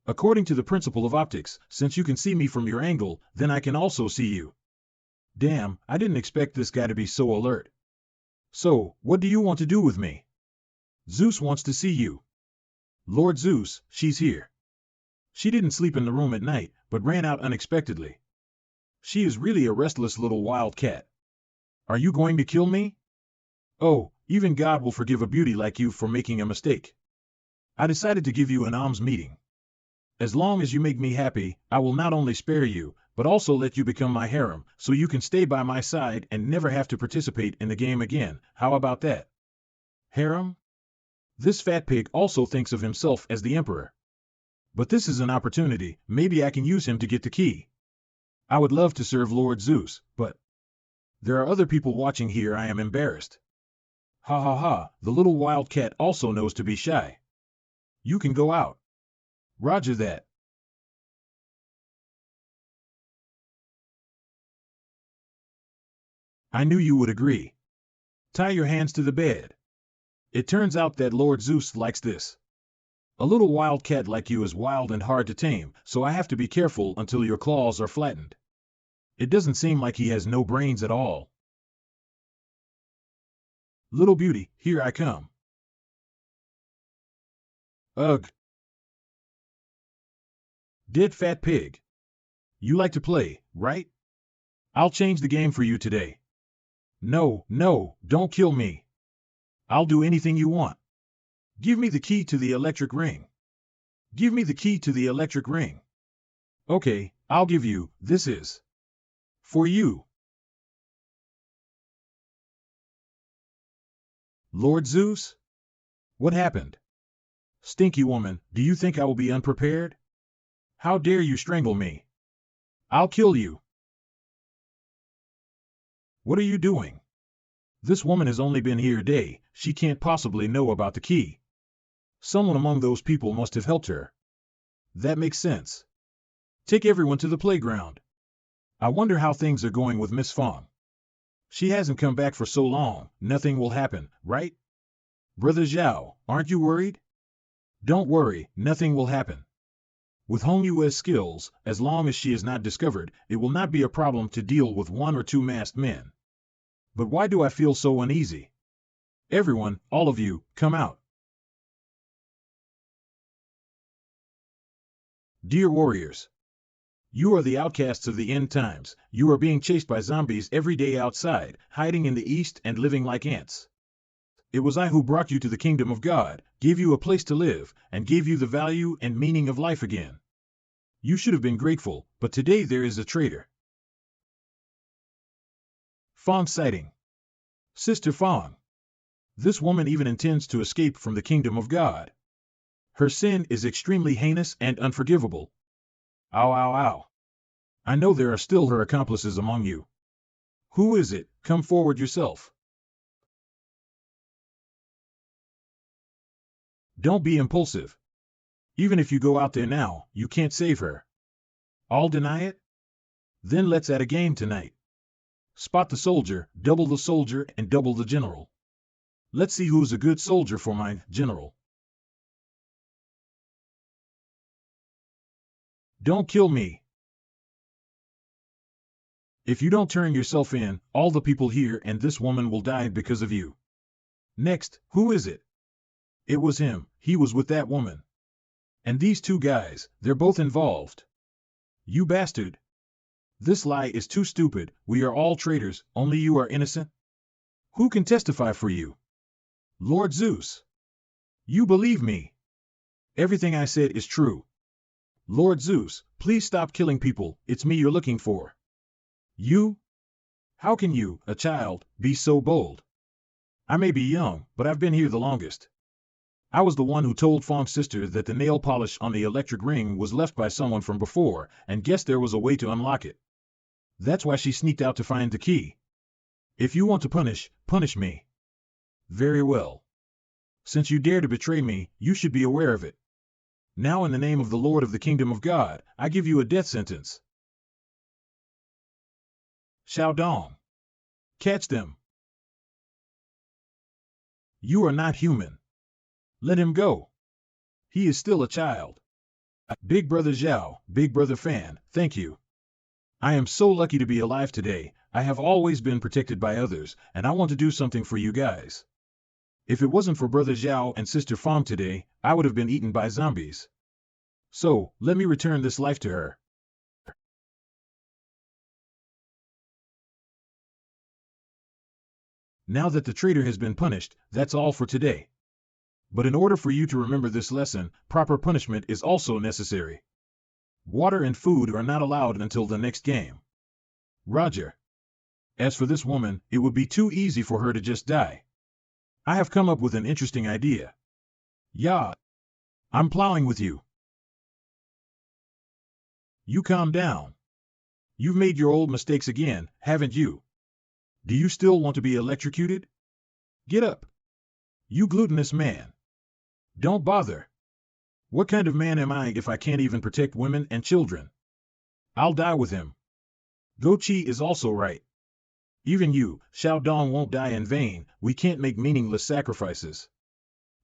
According to the principle of optics, since you can see me from your angle, then I can also see you. Damn, I didn't expect this guy to be so alert. So, what do you want to do with me? Zeus wants to see you. Lord Zeus, she's here. She didn't sleep in the room at night, but ran out unexpectedly. She is really a restless little wild cat. Are you going to kill me? Oh, even God will forgive a beauty like you for making a mistake. I decided to give you an alms meeting. As long as you make me happy, I will not only spare you, but also let you become my harem, so you can stay by my side and never have to participate in the game again. How about that? Harem? This fat pig also thinks of himself as the emperor. But this is an opportunity, maybe I can use him to get the key. I would love to serve Lord Zeus, but there are other people watching here. I am embarrassed. Ha ha ha, the little wild cat also knows to be shy. You can go out. Roger that. I knew you would agree. Tie your hands to the bed. It turns out that Lord Zeus likes this. A little wild cat like you is wild and hard to tame, so I have to be careful until your claws are flattened. It doesn't seem like he has no brains at all. Little beauty, here I come. Ugh. Dead fat pig. You like to play, right? I'll change the game for you today. No, no, don't kill me. I'll do anything you want. Give me the key to the electric ring. Give me the key to the electric ring. Okay, I'll give you, this is for you. Lord Zeus? What happened? Stinky woman, do you think I will be unprepared? How dare you strangle me? I'll kill you. What are you doing? This woman has only been here a day, she can't possibly know about the key. Someone among those people must have helped her. That makes sense. Take everyone to the playground. I wonder how things are going with Miss Fong. She hasn't come back for so long, nothing will happen, right? Brother Zhao, aren't you worried? Don't worry, nothing will happen. With home US skills, as long as she is not discovered, it will not be a problem to deal with one or two masked men. But why do I feel so uneasy? Everyone, all of you, come out. Dear warriors, you are the outcasts of the end times. You are being chased by zombies every day outside, hiding in the east and living like ants. It was I who brought you to the kingdom of God, gave you a place to live, and gave you the value and meaning of life again. You should have been grateful, but today there is a traitor. Fong sighting. Sister Fong. This woman even intends to escape from the kingdom of God. Her sin is extremely heinous and unforgivable. Ow, ow, ow. I know there are still her accomplices among you. Who is it? Come forward yourself. Don't be impulsive. Even if you go out there now, you can't save her. I'll deny it? Then let's add a game tonight. Spot the soldier, double the soldier, and double the general. Let's see who's a good soldier for my general. Don't kill me. If you don't turn yourself in, all the people here and this woman will die because of you. Next, who is it? It was him, he was with that woman. And these two guys, they're both involved. You bastard. This lie is too stupid, we are all traitors, only you are innocent. Who can testify for you? Lord Zeus. You believe me. Everything I said is true. Lord Zeus, please stop killing people, it's me you're looking for. You? How can you, a child, be so bold? I may be young, but I've been here the longest. I was the one who told Fong's sister that the nail polish on the electric ring was left by someone from before, and guessed there was a way to unlock it. That's why she sneaked out to find the key. If you want to punish me. Very well. Since you dare to betray me, you should be aware of it. Now in the name of the Lord of the Kingdom of God, I give you a death sentence. Xiao Dong. Catch them. You are not human. Let him go. He is still a child. Big Brother Zhao, Big Brother Fan, thank you. I am so lucky to be alive today. I have always been protected by others, and I want to do something for you guys. If it wasn't for Brother Zhao and Sister Fong today, I would have been eaten by zombies. So, let me return this life to her. Now that the traitor has been punished, that's all for today. But in order for you to remember this lesson, proper punishment is also necessary. Water and food are not allowed until the next game. Roger. As for this woman, it would be too easy for her to just die. I have come up with an interesting idea. Yeah. I'm plowing with you. You calm down. You've made your old mistakes again, haven't you? Do you still want to be electrocuted? Get up. You glutinous man. Don't bother. What kind of man am I if I can't even protect women and children? I'll die with him. Go Chi is also right. Even you, Xiao Dong, won't die in vain. We can't make meaningless sacrifices.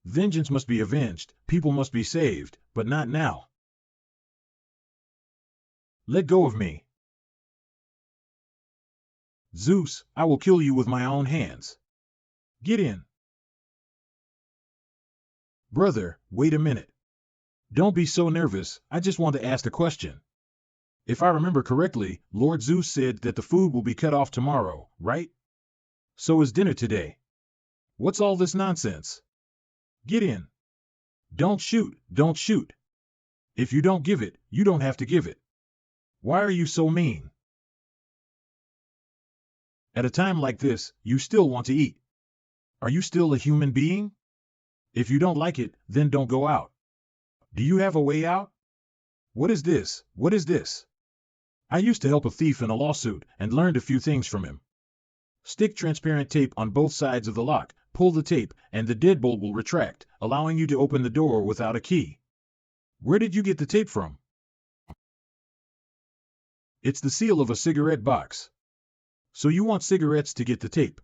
Vengeance must be avenged, people must be saved, but not now. Let go of me. Zeus, I will kill you with my own hands. Get in. Brother, wait a minute. Don't be so nervous, I just want to ask a question. If I remember correctly, Lord Zeus said that the food will be cut off tomorrow, right? So is dinner today. What's all this nonsense? Get in. Don't shoot, don't shoot. If you don't give it, you don't have to give it. Why are you so mean? At a time like this, you still want to eat. Are you still a human being? If you don't like it, then don't go out. Do you have a way out? What is this? What is this? I used to help a thief in a lawsuit and learned a few things from him. Stick transparent tape on both sides of the lock, pull the tape, and the deadbolt will retract, allowing you to open the door without a key. Where did you get the tape from? It's the seal of a cigarette box. So you want cigarettes to get the tape.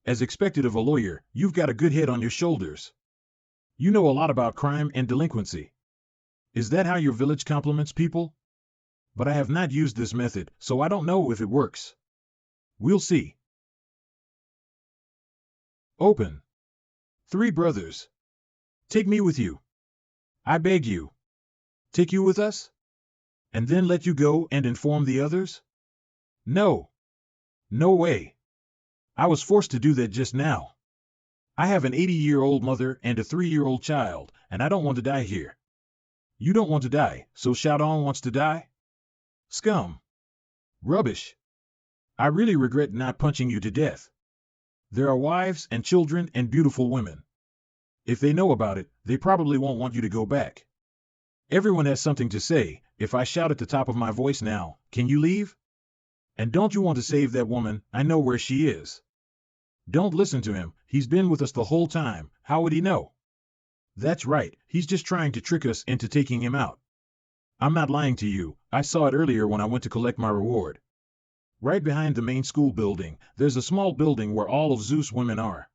As expected of a lawyer, you've got a good head on your shoulders. You know a lot about crime and delinquency. Is that how your village compliments people? But I have not used this method, so I don't know if it works. We'll see. Open. 3 brothers. Take me with you. I beg you. Take you with us? And then let you go and inform the others? No. No way. I was forced to do that just now. I have an 80-year-old mother and a 3-year-old child, and I don't want to die here. You don't want to die, so Xiaodong wants to die? Scum. Rubbish. I really regret not punching you to death. There are wives and children and beautiful women. If they know about it, they probably won't want you to go back. Everyone has something to say. If I shout at the top of my voice now, can you leave? And don't you want to save that woman? I know where she is. Don't listen to him. He's been with us the whole time. How would he know? That's right. He's just trying to trick us into taking him out. I'm not lying to you. I saw it earlier when I went to collect my reward. Right behind the main school building, there's a small building where all of Zeus' women are.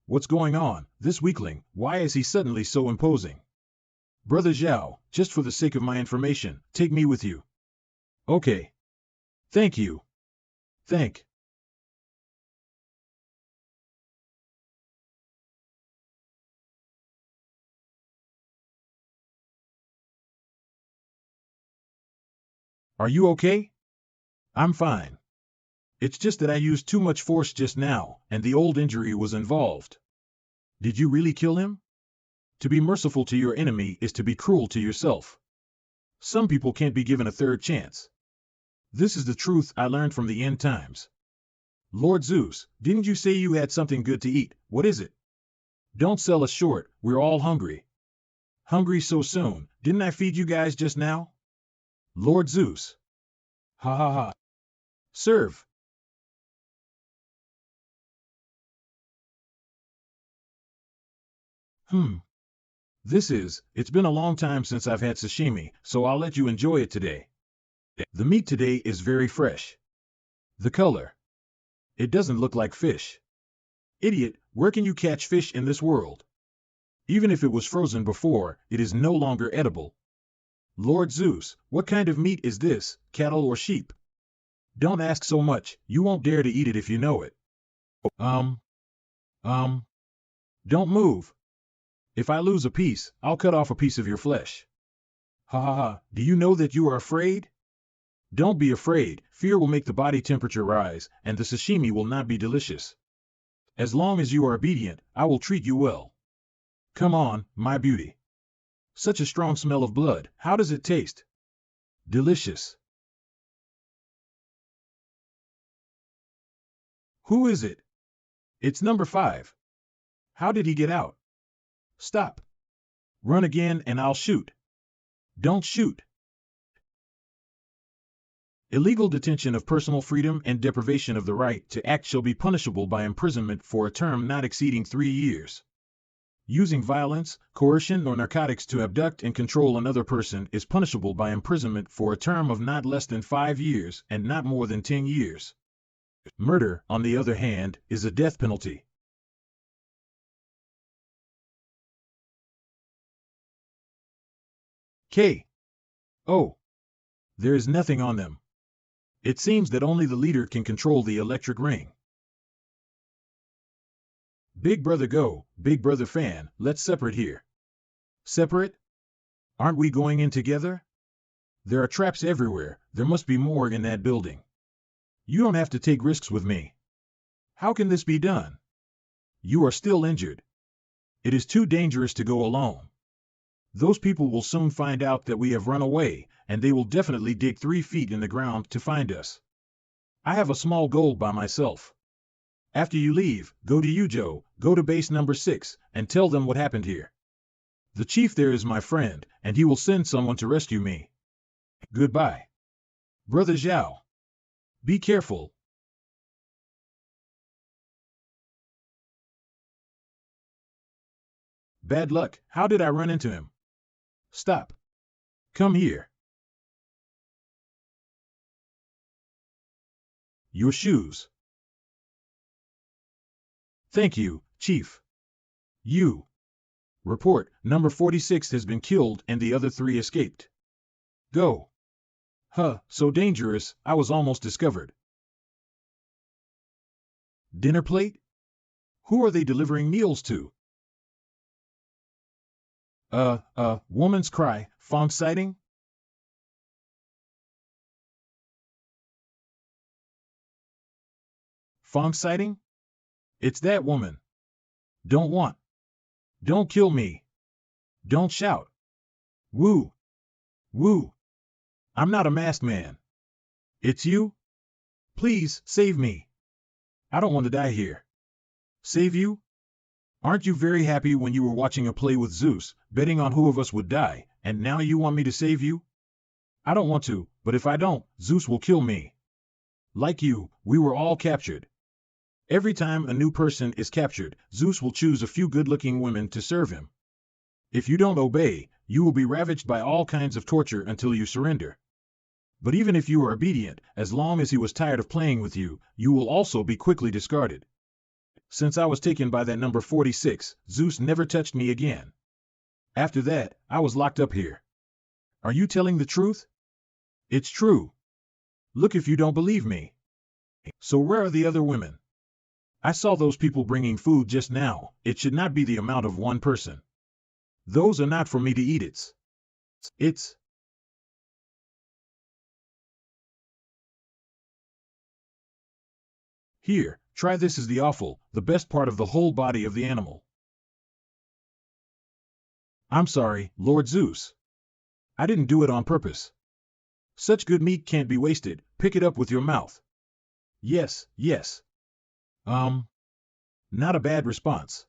What's going on? This weakling, why is he suddenly so imposing? Brother Zhao, just for the sake of my information, take me with you. Okay. Thank you. Thank. Are you okay? I'm fine. It's just that I used too much force just now, and the old injury was involved. Did you really kill him? To be merciful to your enemy is to be cruel to yourself. Some people can't be given a third chance. This is the truth I learned from the end times. Lord Zeus, didn't you say you had something good to eat? What is it? Don't sell us short, we're all hungry. Hungry so soon, didn't I feed you guys just now? Lord Zeus. Ha ha ha. Serve. It's been a long time since I've had sashimi, so I'll let you enjoy it today. The meat today is very fresh. The color. It doesn't look like fish. Idiot, where can you catch fish in this world? Even if it was frozen before, it is no longer edible. Lord Zeus, what kind of meat is this, cattle or sheep? Don't ask so much, you won't dare to eat it if you know it. Don't move. If I lose a piece, I'll cut off a piece of your flesh. Ha ha ha, do you know that you are afraid? Don't be afraid, fear will make the body temperature rise, and the sashimi will not be delicious. As long as you are obedient, I will treat you well. Come on, my beauty. Such a strong smell of blood, how does it taste? Delicious. Who is it? It's number 5. How did he get out? Stop. Run again and I'll shoot. Don't shoot. Illegal detention of personal freedom and deprivation of the right to act shall be punishable by imprisonment for a term not exceeding 3 years. Using violence, coercion, or narcotics to abduct and control another person is punishable by imprisonment for a term of not less than 5 years and not more than 10 years. Murder, on the other hand, is a death penalty. K. Oh. There is nothing on them. It seems that only the leader can control the electric ring. Big brother go, big brother fan, let's separate here. Separate? Aren't we going in together? There are traps everywhere, there must be more in that building. You don't have to take risks with me. How can this be done? You are still injured. It is too dangerous to go alone. Those people will soon find out that we have run away, and they will definitely dig 3 feet in the ground to find us. I have a small goal by myself. After you leave, go to Yujo, go to base number 6, and tell them what happened here. The chief there is my friend, and he will send someone to rescue me. Goodbye. Brother Zhao. Be careful. Bad luck, how did I run into him? Stop. Come here. Your shoes. Thank you, Chief. You. Report, number 46 has been killed and the other 3 escaped. Go. Huh, so dangerous, I was almost discovered. Dinner plate? Who are they delivering meals to? Woman's cry, Fong sighting? Fong sighting? It's that woman. Don't kill me. Don't shout. Woo. Woo. I'm not a masked man. It's you? Please, save me. I don't want to die here. Save you? Aren't you very happy when you were watching a play with Zeus, betting on who of us would die, and now you want me to save you? I don't want to, but if I don't, Zeus will kill me. Like you, we were all captured. Every time a new person is captured, Zeus will choose a few good-looking women to serve him. If you don't obey, you will be ravaged by all kinds of torture until you surrender. But even if you are obedient, as long as he was tired of playing with you, you will also be quickly discarded. Since I was taken by that number 46, Zeus never touched me again. After that, I was locked up here. Are you telling the truth? It's true. Look if you don't believe me. So where are the other women? I saw those people bringing food just now. It should not be the amount of one person. Those are not for me to eat. It's. Here, try this as the offal, the best part of the whole body of the animal. I'm sorry, Lord Zeus. I didn't do it on purpose. Such good meat can't be wasted. Pick it up with your mouth. Yes, yes. Not a bad response.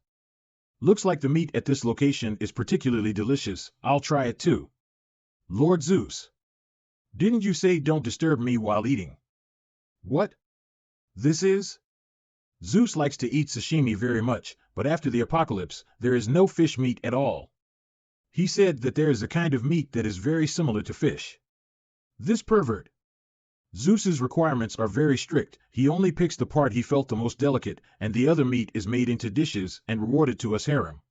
Looks like the meat at this location is particularly delicious. I'll try it too. Lord Zeus. Didn't you say don't disturb me while eating? What? This is? Zeus likes to eat sashimi very much, but after the apocalypse, there is no fish meat at all. He said that there is a kind of meat that is very similar to fish. This pervert. Zeus's requirements are very strict. He only picks the part he felt the most delicate, and the other meat is made into dishes and rewarded to us harem.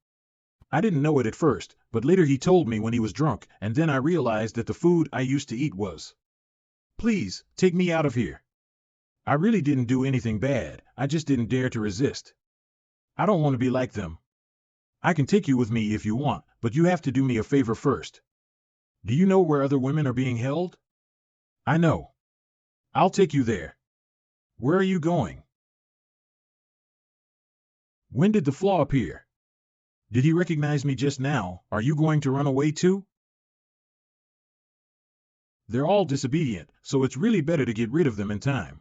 I didn't know it at first, but later he told me when he was drunk, and then I realized that the food I used to eat was. Please, take me out of here. I really didn't do anything bad, I just didn't dare to resist. I don't want to be like them. I can take you with me if you want, but you have to do me a favor first. Do you know where other women are being held? I know. I'll take you there. Where are you going? When did the flaw appear? Did he recognize me just now? Are you going to run away too? They're all disobedient, so it's really better to get rid of them in time.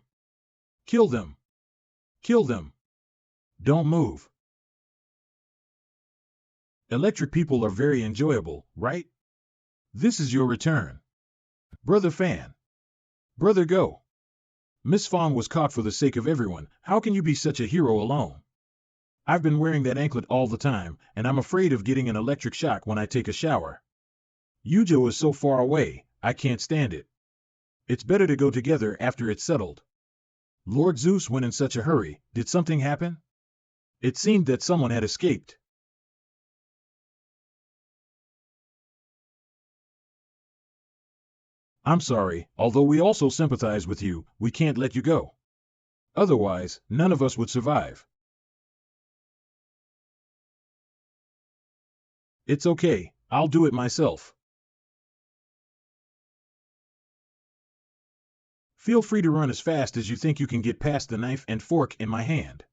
Kill them. Kill them. Don't move. Electric people are very enjoyable, right? This is your return. Brother Fan. Brother Go. Miss Fong was caught for the sake of everyone. How can you be such a hero alone? I've been wearing that anklet all the time, and I'm afraid of getting an electric shock when I take a shower. Yujo is so far away, I can't stand it. It's better to go together after it's settled. Lord Zeus went in such a hurry. Did something happen? It seemed that someone had escaped. I'm sorry, although we also sympathize with you, we can't let you go. Otherwise, none of us would survive. It's okay, I'll do it myself. Feel free to run as fast as you think you can get past the knife and fork in my hand.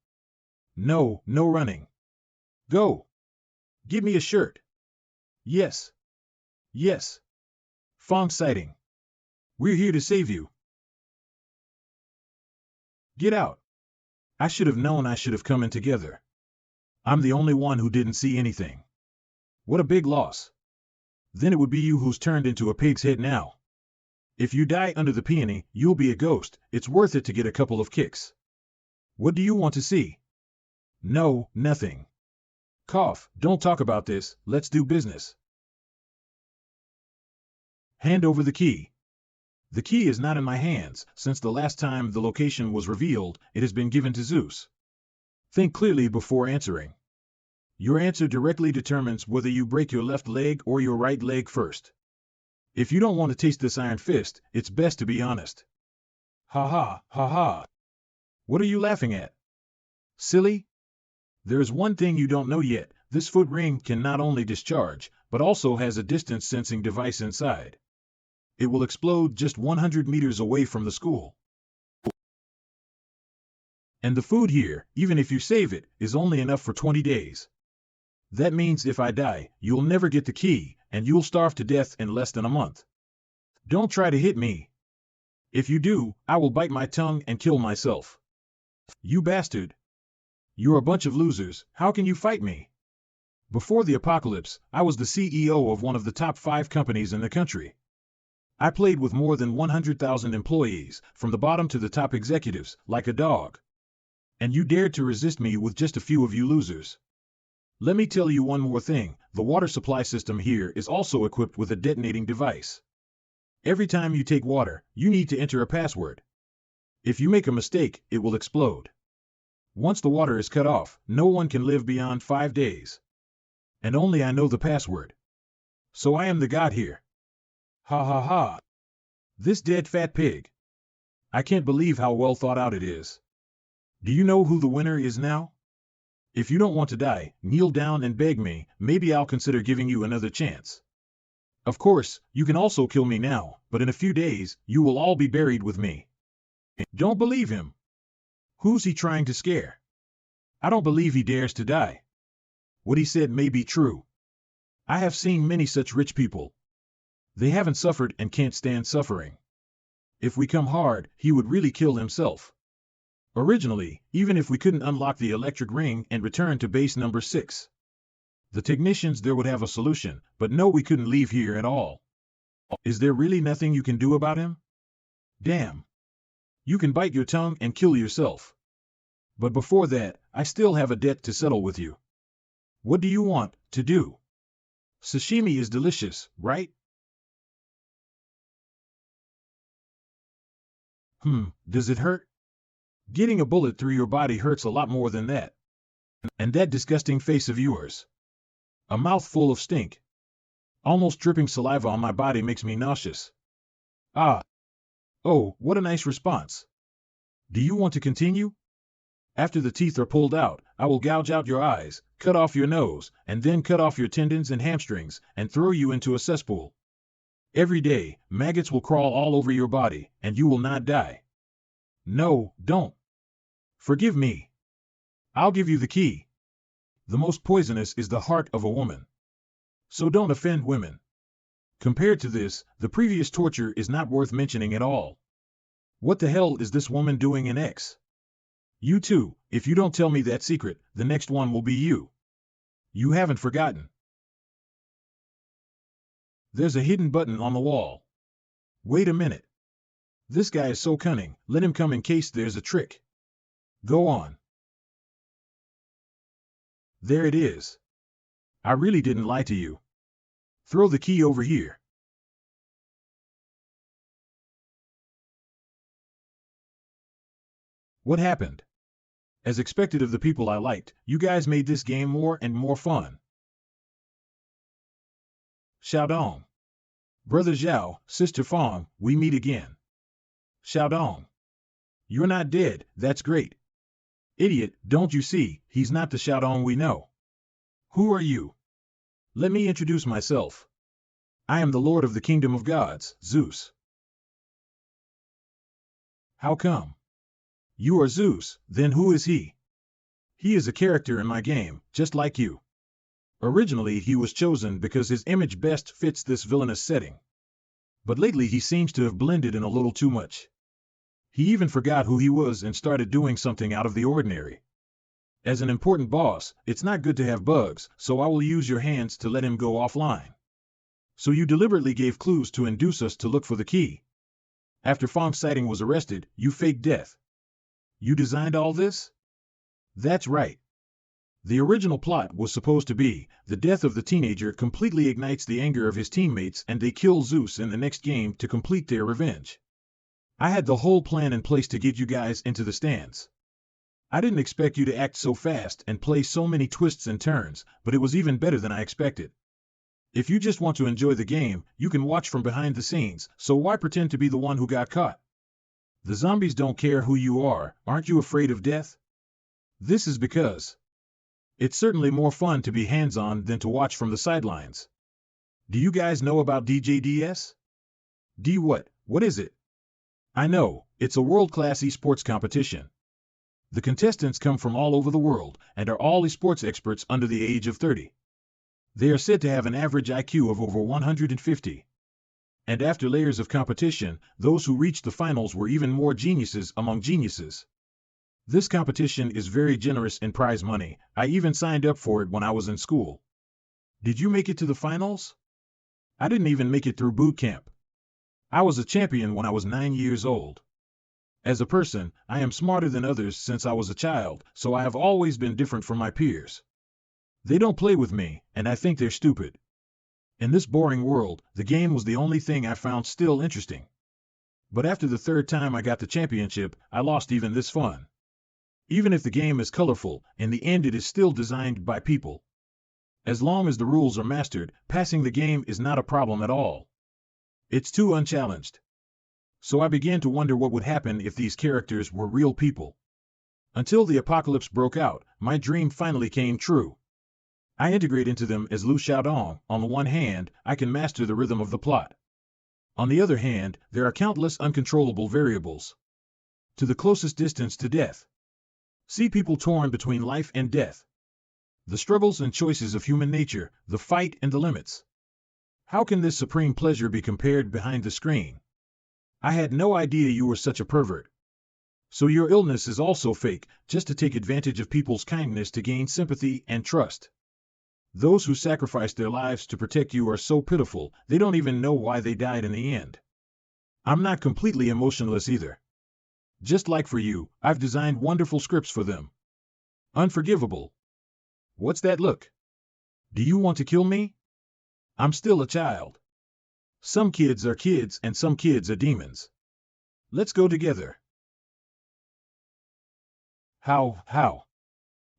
No, no running. Go. Give me a shirt. Yes. Yes. Fong sighting. We're here to save you. Get out. I should have known I should have come in together. I'm the only one who didn't see anything. What a big loss. Then it would be you who's turned into a pig's head now. If you die under the peony, you'll be a ghost. It's worth it to get a couple of kicks. What do you want to see? No, nothing. Cough, don't talk about this, let's do business. Hand over the key. The key is not in my hands. Since the last time the location was revealed, it has been given to Zeus. Think clearly before answering. Your answer directly determines whether you break your left leg or your right leg first. If you don't want to taste this iron fist, it's best to be honest. Ha ha, ha ha. What are you laughing at? Silly? There is one thing you don't know yet. This foot ring can not only discharge, but also has a distance sensing device inside. It will explode just 100 meters away from the school. And the food here, even if you save it, is only enough for 20 days. That means if I die, you'll never get the key, and you'll starve to death in less than a month. Don't try to hit me. If you do, I will bite my tongue and kill myself. You bastard. You're a bunch of losers. How can you fight me? Before the apocalypse, I was the CEO of one of the top 5 companies in the country. I played with more than 100,000 employees, from the bottom to the top executives, like a dog. And you dared to resist me with just a few of you losers. Let me tell you one more thing. The water supply system here is also equipped with a detonating device. Every time you take water, you need to enter a password. If you make a mistake, it will explode. Once the water is cut off, no one can live beyond 5 days. And only I know the password. So I am the god here. Ha ha ha. This dead fat pig. I can't believe how well thought out it is. Do you know who the winner is now? If you don't want to die, kneel down and beg me, maybe I'll consider giving you another chance. Of course, you can also kill me now, but in a few days, you will all be buried with me. Don't believe him. Who's he trying to scare? I don't believe he dares to die. What he said may be true. I have seen many such rich people. They haven't suffered and can't stand suffering. If we come hard, he would really kill himself. Originally, even if we couldn't unlock the electric ring and return to base number 6. The technicians there would have a solution, but no, we couldn't leave here at all. Is there really nothing you can do about him? Damn. You can bite your tongue and kill yourself. But before that, I still have a debt to settle with you. What do you want to do? Sashimi is delicious, right? Does it hurt? Getting a bullet through your body hurts a lot more than that. And that disgusting face of yours. A mouth full of stink. Almost dripping saliva on my body makes me nauseous. Ah. Oh, what a nice response. Do you want to continue? After the teeth are pulled out, I will gouge out your eyes, cut off your nose, and then cut off your tendons and hamstrings, and throw you into a cesspool. Every day, maggots will crawl all over your body, and you will not die. No, don't. Forgive me. I'll give you the key. The most poisonous is the heart of a woman. So don't offend women. Compared to this, the previous torture is not worth mentioning at all. What the hell is this woman doing in X? You too, if you don't tell me that secret, the next one will be you. You haven't forgotten. There's a hidden button on the wall. Wait a minute. This guy is so cunning, let him come in case there's a trick. Go on. There it is. I really didn't lie to you. Throw the key over here. What happened? As expected of the people I liked, you guys made this game more and more fun. Xiaodong. Brother Zhao, Sister Fong, we meet again. Xiaodong. You're not dead, that's great. Idiot, don't you see, he's not the Xiaodong we know. Who are you? Let me introduce myself. I am the Lord of the Kingdom of Gods, Zeus. How come? You are Zeus, then who is he? He is a character in my game, just like you. Originally, he was chosen because his image best fits this villainous setting. But lately he seems to have blended in a little too much. He even forgot who he was and started doing something out of the ordinary. As an important boss, it's not good to have bugs, so I will use your hands to let him go offline. So you deliberately gave clues to induce us to look for the key. After Fong's sighting was arrested, you faked death. You designed all this? That's right. The original plot was supposed to be, the death of the teenager completely ignites the anger of his teammates and they kill Zeus in the next game to complete their revenge. I had the whole plan in place to get you guys into the stands. I didn't expect you to act so fast and play so many twists and turns, but it was even better than I expected. If you just want to enjoy the game, you can watch from behind the scenes, so why pretend to be the one who got caught? The zombies don't care who you are, aren't you afraid of death? This is because it's certainly more fun to be hands-on than to watch from the sidelines. Do you guys know about DJDS? D what? What is it? I know, it's a world-class esports competition. The contestants come from all over the world and are all esports experts under the age of 30. They are said to have an average IQ of over 150. And after layers of competition, those who reached the finals were even more geniuses among geniuses. This competition is very generous in prize money. I even signed up for it when I was in school. Did you make it to the finals? I didn't even make it through boot camp. I was a champion when I was 9 years old. As a person, I am smarter than others since I was a child, so I have always been different from my peers. They don't play with me, and I think they're stupid. In this boring world, the game was the only thing I found still interesting. But after the third time I got the championship, I lost even this fun. Even if the game is colorful, in the end it is still designed by people. As long as the rules are mastered, passing the game is not a problem at all. It's too unchallenged. So I began to wonder what would happen if these characters were real people. Until the apocalypse broke out, my dream finally came true. I integrate into them as Liu Xiaodong. On the one hand, I can master the rhythm of the plot. On the other hand, there are countless uncontrollable variables. To the closest distance to death. See people torn between life and death. The struggles and choices of human nature, the fight and the limits. How can this supreme pleasure be compared behind the screen? I had no idea you were such a pervert. So your illness is also fake, just to take advantage of people's kindness to gain sympathy and trust. Those who sacrifice their lives to protect you are so pitiful, they don't even know why they died in the end. I'm not completely emotionless either. Just like for you, I've designed wonderful scripts for them. Unforgivable. What's that look? Do you want to kill me? I'm still a child. Some kids are kids and some kids are demons. Let's go together. How?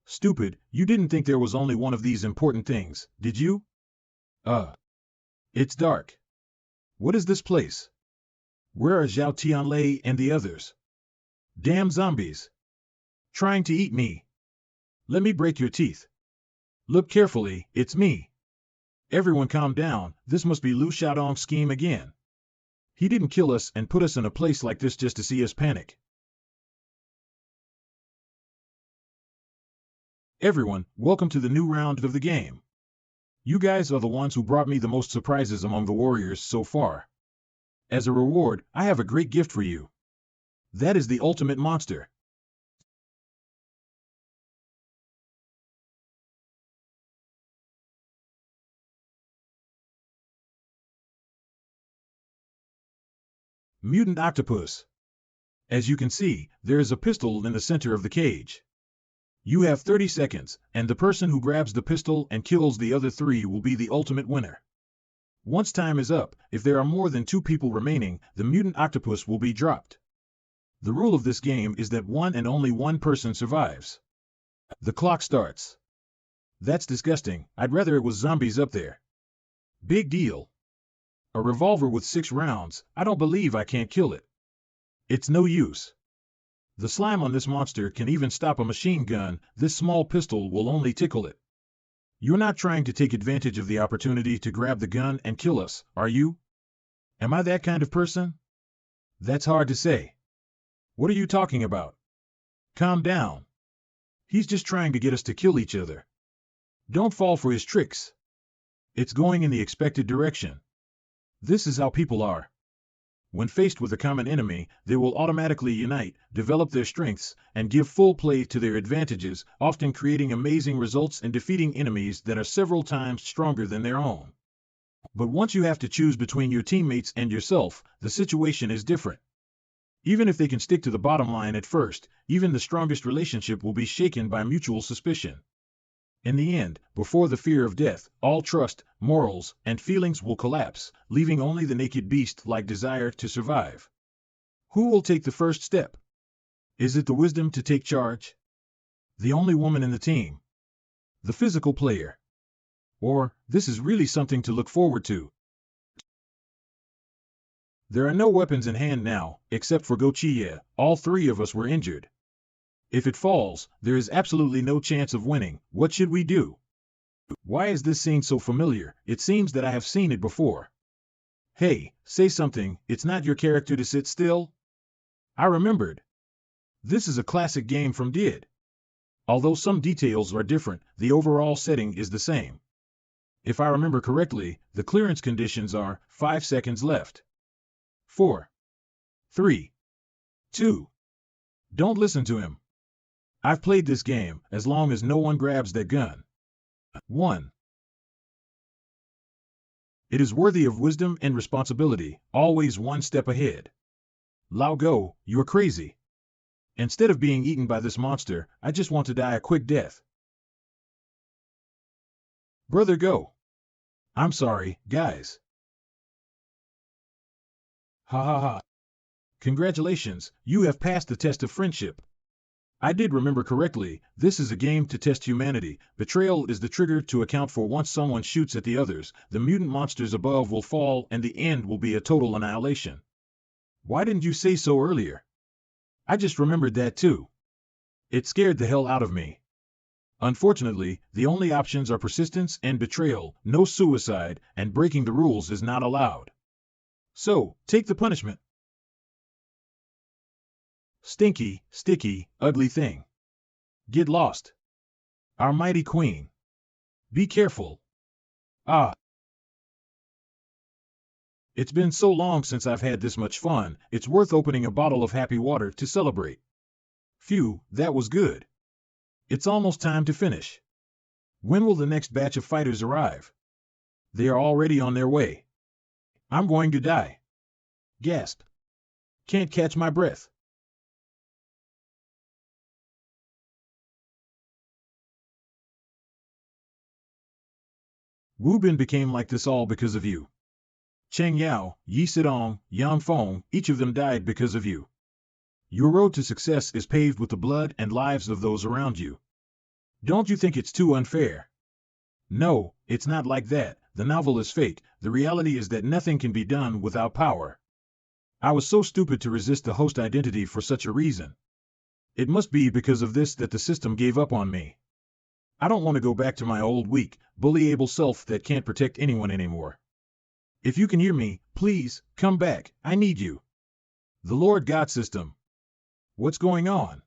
Stupid, you didn't think there was only one of these important things, did you? It's dark. What is this place? Where are Zhao Tianlei and the others? Damn zombies. Trying to eat me. Let me break your teeth. Look carefully, it's me. Everyone calm down, this must be Liu Xiaodong's scheme again. He didn't kill us and put us in a place like this just to see us panic. Everyone, welcome to the new round of the game. You guys are the ones who brought me the most surprises among the warriors so far. As a reward, I have a great gift for you. That is the ultimate monster. Mutant octopus. As you can see, there is a pistol in the center of the cage. You have 30 seconds, and the person who grabs the pistol and kills the other 3 will be the ultimate winner. Once time is up, if there are more than 2 people remaining, the mutant octopus will be dropped. The rule of this game is that one and only one person survives. The clock starts. That's disgusting, I'd rather it was zombies up there. Big deal. A revolver with 6 rounds, I don't believe I can't kill it. It's no use. The slime on this monster can even stop a machine gun, this small pistol will only tickle it. You're not trying to take advantage of the opportunity to grab the gun and kill us, are you? Am I that kind of person? That's hard to say. What are you talking about? Calm down. He's just trying to get us to kill each other. Don't fall for his tricks. It's going in the expected direction. This is how people are. When faced with a common enemy, they will automatically unite, develop their strengths, and give full play to their advantages, often creating amazing results and defeating enemies that are several times stronger than their own. But once you have to choose between your teammates and yourself, the situation is different. Even if they can stick to the bottom line at first, even the strongest relationship will be shaken by mutual suspicion. In the end, before the fear of death, all trust, morals, and feelings will collapse, leaving only the naked beast-like desire to survive. Who will take the first step? Is it the wisdom to take charge? The only woman in the team? The physical player? Or, this is really something to look forward to. There are no weapons in hand now, except for Gochie. All three of us were injured. If it falls, there is absolutely no chance of winning. What should we do? Why is this scene so familiar? It seems that I have seen it before. Hey, say something, it's not your character to sit still? I remembered. This is a classic game from Did. Although some details are different, the overall setting is the same. If I remember correctly, the clearance conditions are 5 seconds left. 4, 3, 2. Don't listen to him. I've played this game, as long as no one grabs that gun. 1. It is worthy of wisdom and responsibility, always one step ahead. Lao Go, you're crazy. Instead of being eaten by this monster, I just want to die a quick death. Brother Go. I'm sorry, guys. Ha ha ha. Congratulations, you have passed the test of friendship. I did remember correctly, this is a game to test humanity. Betrayal is the trigger to account for once someone shoots at the others, the mutant monsters above will fall and the end will be a total annihilation. Why didn't you say so earlier? I just remembered that too. It scared the hell out of me. Unfortunately, the only options are persistence and betrayal, no suicide, and breaking the rules is not allowed. So, take the punishment. Stinky, sticky, ugly thing. Get lost. Our mighty queen. Be careful. Ah. It's been so long since I've had this much fun, it's worth opening a bottle of happy water to celebrate. Phew, that was good. It's almost time to finish. When will the next batch of fighters arrive? They are already on their way. I'm going to die. Gasp. Can't catch my breath. Wu Bin became like this all because of you. Cheng Yao, Yi Sidong, Yang Feng, each of them died because of you. Your road to success is paved with the blood and lives of those around you. Don't you think it's too unfair? No, it's not like that. The novel is fake. The reality is that nothing can be done without power. I was so stupid to resist the host identity for such a reason. It must be because of this that the system gave up on me. I don't want to go back to my old weak, bullyable self that can't protect anyone anymore. If you can hear me, please, come back. I need you. The Lord God system. What's going on?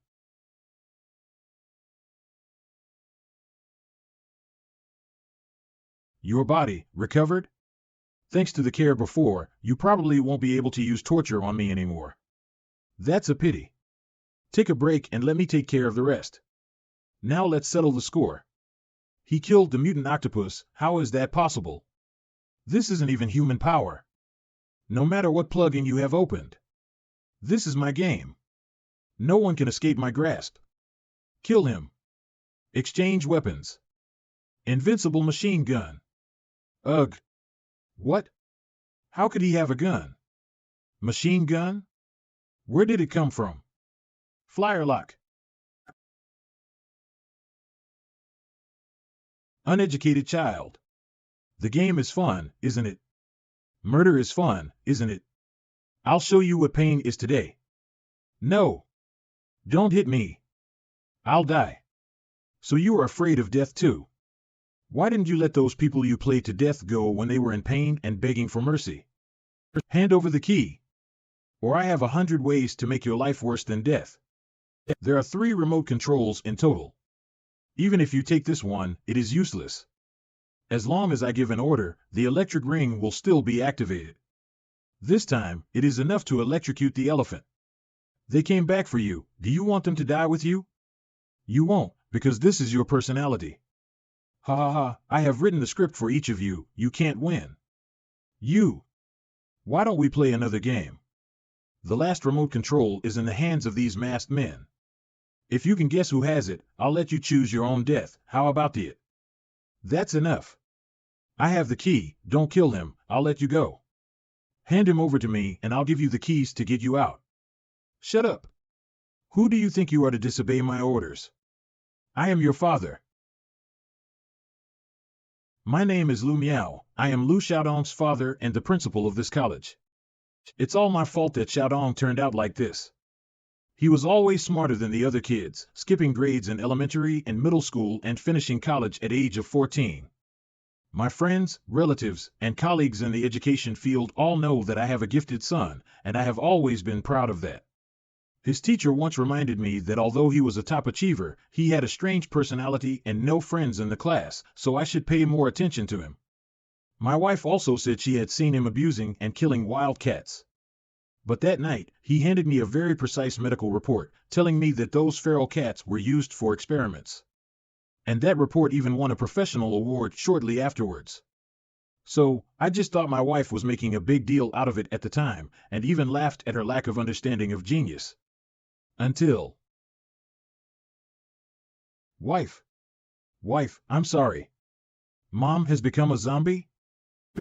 Your body, recovered? Thanks to the care before, you probably won't be able to use torture on me anymore. That's a pity. Take a break and let me take care of the rest. Now let's settle the score. He killed the mutant octopus, how is that possible? This isn't even human power. No matter what plugin you have opened. This is my game. No one can escape my grasp. Kill him. Exchange weapons. Invincible machine gun. Ugh. What? How could he have a gun? Machine gun? Where did it come from? Flyer lock. Uneducated child. The game is fun, isn't it? Murder is fun, isn't it? I'll show you what pain is today. No. Don't hit me. I'll die. So you are afraid of death too? Why didn't you let those people you played to death go when they were in pain and begging for mercy? Hand over the key. Or I have 100 ways to make your life worse than death. There are 3 remote controls in total. Even if you take this one, it is useless. As long as I give an order, the electric ring will still be activated. This time, it is enough to electrocute the elephant. They came back for you. Do you want them to die with you? You won't, because this is your personality. Ha ha ha, I have written the script for each of you. You can't win. You. Why don't we play another game? The last remote control is in the hands of these masked men. If you can guess who has it, I'll let you choose your own death. How about it? That's enough. I have the key. Don't kill him. I'll let you go. Hand him over to me, and I'll give you the keys to get you out. Shut up. Who do you think you are to disobey my orders? I am your father. My name is Lu Miao. I am Lu Xiaodong's father and the principal of this college. It's all my fault that Xiaodong turned out like this. He was always smarter than the other kids, skipping grades in elementary and middle school and finishing college at age of 14. My friends, relatives, and colleagues in the education field all know that I have a gifted son, and I have always been proud of that. His teacher once reminded me that although he was a top achiever, he had a strange personality and no friends in the class, so I should pay more attention to him. My wife also said she had seen him abusing and killing wild cats. But that night, he handed me a very precise medical report, telling me that those feral cats were used for experiments. And that report even won a professional award shortly afterwards. So, I just thought my wife was making a big deal out of it at the time, and even laughed at her lack of understanding of genius. Until... Wife, I'm sorry. Mom has become a zombie?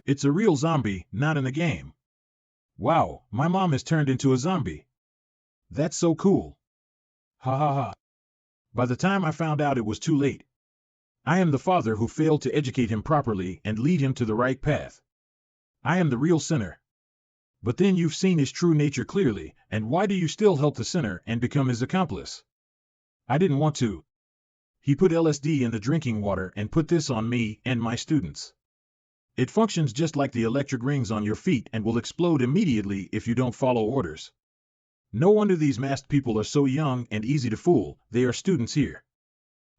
It's a real zombie, not in the game. Wow, my mom has turned into a zombie. That's so cool. Ha ha ha. By the time I found out, it was too late. I am the father who failed to educate him properly and lead him to the right path. I am the real sinner. But then you've seen his true nature clearly, and why do you still help the sinner and become his accomplice? I didn't want to. He put LSD in the drinking water and put this on me and my students. It functions just like the electric rings on your feet and will explode immediately if you don't follow orders. No wonder these masked people are so young and easy to fool. They are students here.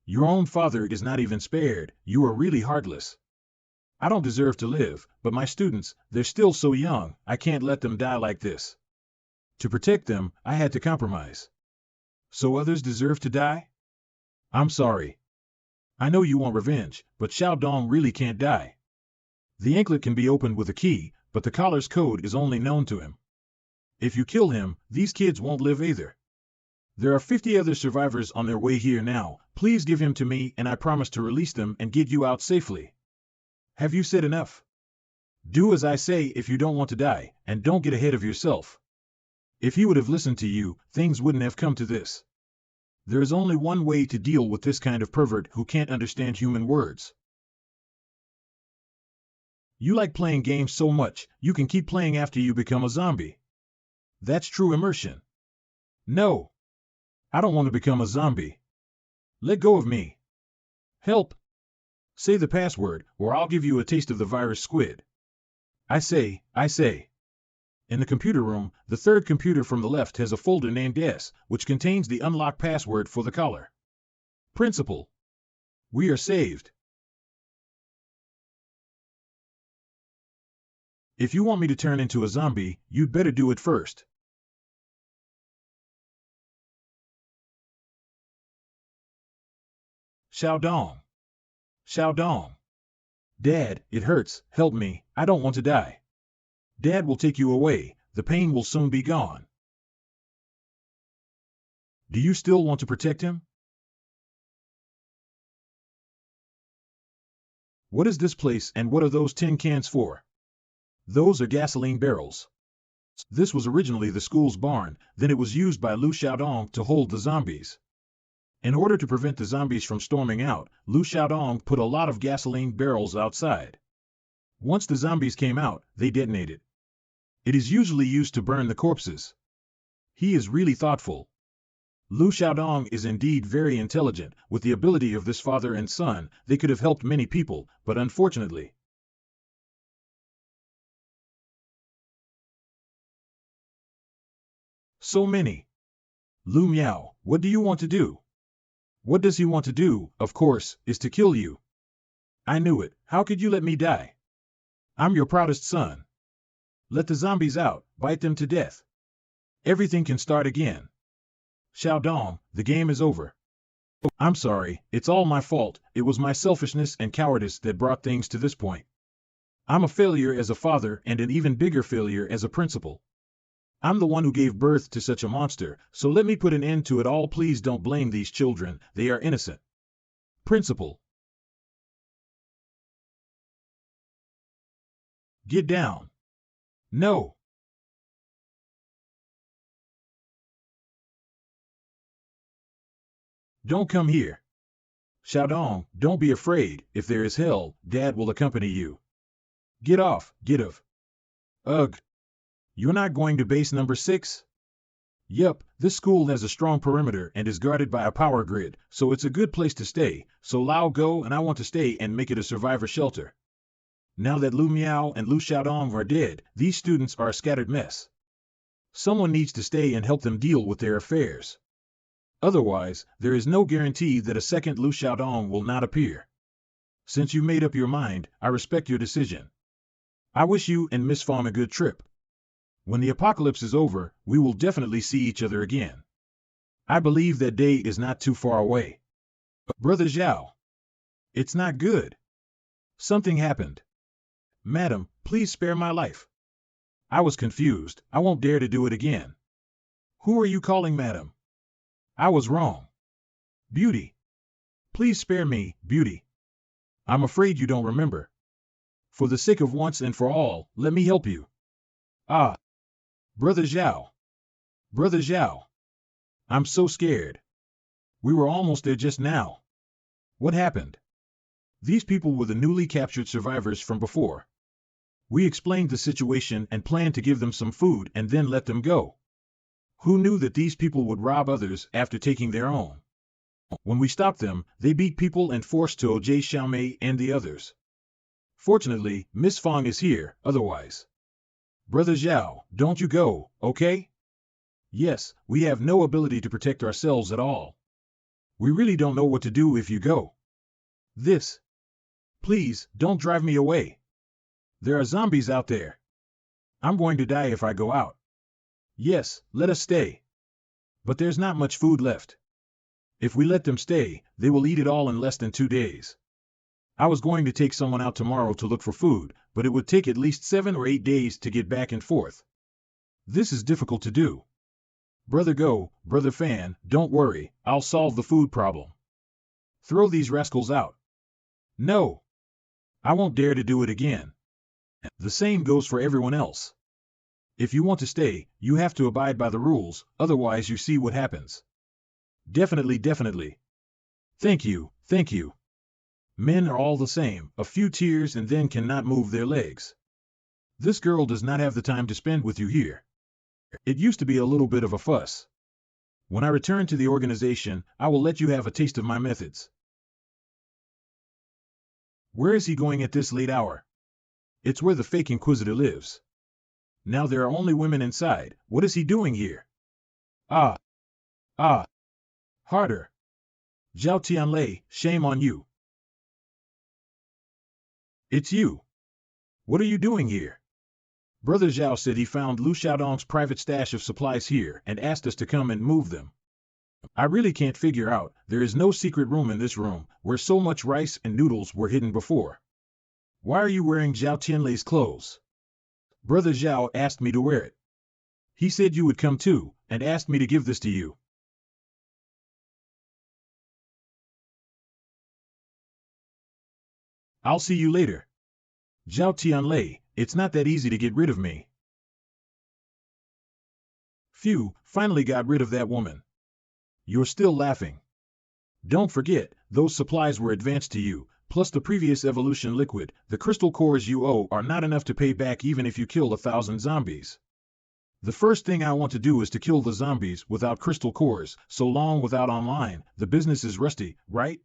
Your own father is not even spared. You are really heartless. I don't deserve to live, but my students, they're still so young, I can't let them die like this. To protect them, I had to compromise. So others deserve to die? I'm sorry. I know you want revenge, but Xiaodong really can't die. The anklet can be opened with a key, but the collar's code is only known to him. If you kill him, these kids won't live either. There are 50 other survivors on their way here now. Please give him to me and I promise to release them and get you out safely. Have you said enough? Do as I say if you don't want to die, and don't get ahead of yourself. If he would have listened to you, things wouldn't have come to this. There is only one way to deal with this kind of pervert who can't understand human words. You like playing games so much, you can keep playing after you become a zombie. That's true immersion. No. I don't want to become a zombie. Let go of me. Help. Say the password, or I'll give you a taste of the virus squid. I say. In the computer room, the third computer from the left has a folder named S, which contains the unlock password for the collar. Principal. We are saved. If you want me to turn into a zombie, you'd better do it first. Xiaodong. Dad, it hurts, help me, I don't want to die. Dad will take you away, the pain will soon be gone. Do you still want to protect him? What is this place and what are those tin cans for? Those are gasoline barrels. This was originally the school's barn, then it was used by Lu Xiaodong to hold the zombies. In order to prevent the zombies from storming out, Lu Xiaodong put a lot of gasoline barrels outside. Once the zombies came out, they detonated. It is usually used to burn the corpses. He is really thoughtful. Lu Xiaodong is indeed very intelligent. With the ability of this father and son, they could have helped many people, but unfortunately. So many. Lu Miao, what do you want to do? What does he want to do, of course, is to kill you. I knew it. How could you let me die? I'm your proudest son. Let the zombies out, bite them to death. Everything can start again. Xiaodong, the game is over. I'm sorry, it's all my fault. It was my selfishness and cowardice that brought things to this point. I'm a failure as a father and an even bigger failure as a principal. I'm the one who gave birth to such a monster, so let me put an end to it all. Please don't blame these children, they are innocent. Principal. Get down. No. Don't come here. Xiaodong, don't be afraid. If there is hell, Dad will accompany you. Get off, get off. Ugh. You're not going to base number 6? Yup, this school has a strong perimeter and is guarded by a power grid, so it's a good place to stay. So Lao go and I want to stay and make it a survivor shelter. Now that Lu Miao and Lu Xiaodong are dead, these students are a scattered mess. Someone needs to stay and help them deal with their affairs. Otherwise, there is no guarantee that a second Lu Xiaodong will not appear. Since you made up your mind, I respect your decision. I wish you and Miss Fong a good trip. When the apocalypse is over, we will definitely see each other again. I believe that day is not too far away. Brother Zhao. It's not good. Something happened. Madam, please spare my life. I was confused. I won't dare to do it again. Who are you calling madam? I was wrong. Beauty. Please spare me, Beauty. I'm afraid you don't remember. For the sake of once and for all, let me help you. Ah. Brother Zhao. Brother Zhao. I'm so scared. We were almost there just now. What happened? These people were the newly captured survivors from before. We explained the situation and planned to give them some food and then let them go. Who knew that these people would rob others after taking their own? When we stopped them, they beat people and forced to J. Xiaomei and the others. Fortunately, Miss Fong is here, otherwise. Brother Zhao, don't you go, okay? Yes, we have no ability to protect ourselves at all. We really don't know what to do if you go. This. Please, don't drive me away. There are zombies out there. I'm going to die if I go out. Yes, let us stay. But there's not much food left. If we let them stay, they will eat it all in less than 2 days. I was going to take someone out tomorrow to look for food, but it would take at least 7 or 8 days to get back and forth. This is difficult to do. Brother Go, Brother Fan, don't worry, I'll solve the food problem. Throw these rascals out. No. I won't dare to do it again. The same goes for everyone else. If you want to stay, you have to abide by the rules, otherwise you see what happens. Definitely, definitely. Thank you, thank you. Men are all the same, a few tears and then cannot move their legs. This girl does not have the time to spend with you here. It used to be a little bit of a fuss. When I return to the organization, I will let you have a taste of my methods. Where is he going at this late hour? It's where the fake Inquisitor lives. Now there are only women inside. What is he doing here? Ah. Ah. Harder. Zhao Tianlei, shame on you. It's you. What are you doing here? Brother Zhao said he found Lu Xiaodong's private stash of supplies here and asked us to come and move them. I really can't figure out, there is no secret room in this room, where so much rice and noodles were hidden before. Why are you wearing Zhao Tianlei's clothes? Brother Zhao asked me to wear it. He said you would come too, and asked me to give this to you. I'll see you later. Zhao Tianlei, it's not that easy to get rid of me. Phew, finally got rid of that woman. You're still laughing. Don't forget, those supplies were advanced to you, plus the previous evolution liquid. The crystal cores you owe are not enough to pay back even if you kill 1,000 zombies. The first thing I want to do is to kill the zombies without crystal cores, so long without online, the business is rusty, right?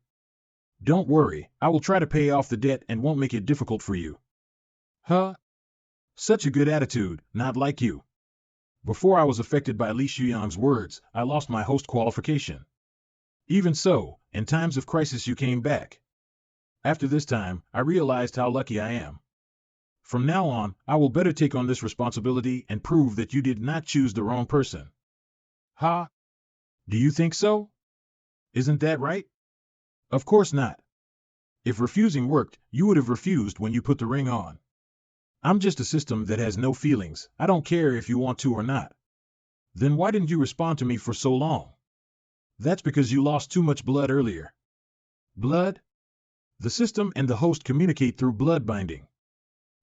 Don't worry, I will try to pay off the debt and won't make it difficult for you. Huh? Such a good attitude, not like you. Before I was affected by Li Shuyang's words, I lost my host qualification. Even so, in times of crisis you came back. After this time, I realized how lucky I am. From now on, I will better take on this responsibility and prove that you did not choose the wrong person. Ha! Do you think so? Isn't that right? Of course not. If refusing worked, you would have refused when you put the ring on. I'm just a system that has no feelings. I don't care if you want to or not. Then why didn't you respond to me for so long? That's because you lost too much blood earlier. Blood? The system and the host communicate through blood binding.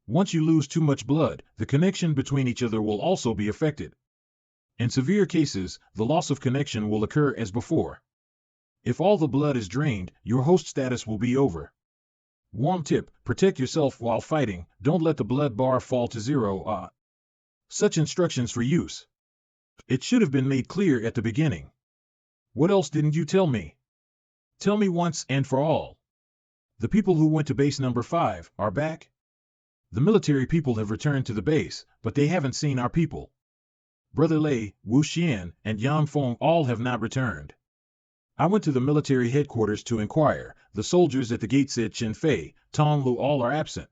Once you lose too much blood, the connection between each other will also be affected. In severe cases, the loss of connection will occur as before. If all the blood is drained, your host status will be over. Warm tip: protect yourself while fighting, don't let the blood bar fall to 0. Such instructions for use. It should have been made clear at the beginning. What else didn't you tell me? Tell me once and for all. The people who went to base number 5 are back? The military people have returned to the base, but they haven't seen our people. Brother Lei, Wu Xian, and Yang Feng all have not returned. I went to the military headquarters to inquire. The soldiers at the gate said Chen Fei, Tong Lu all are absent.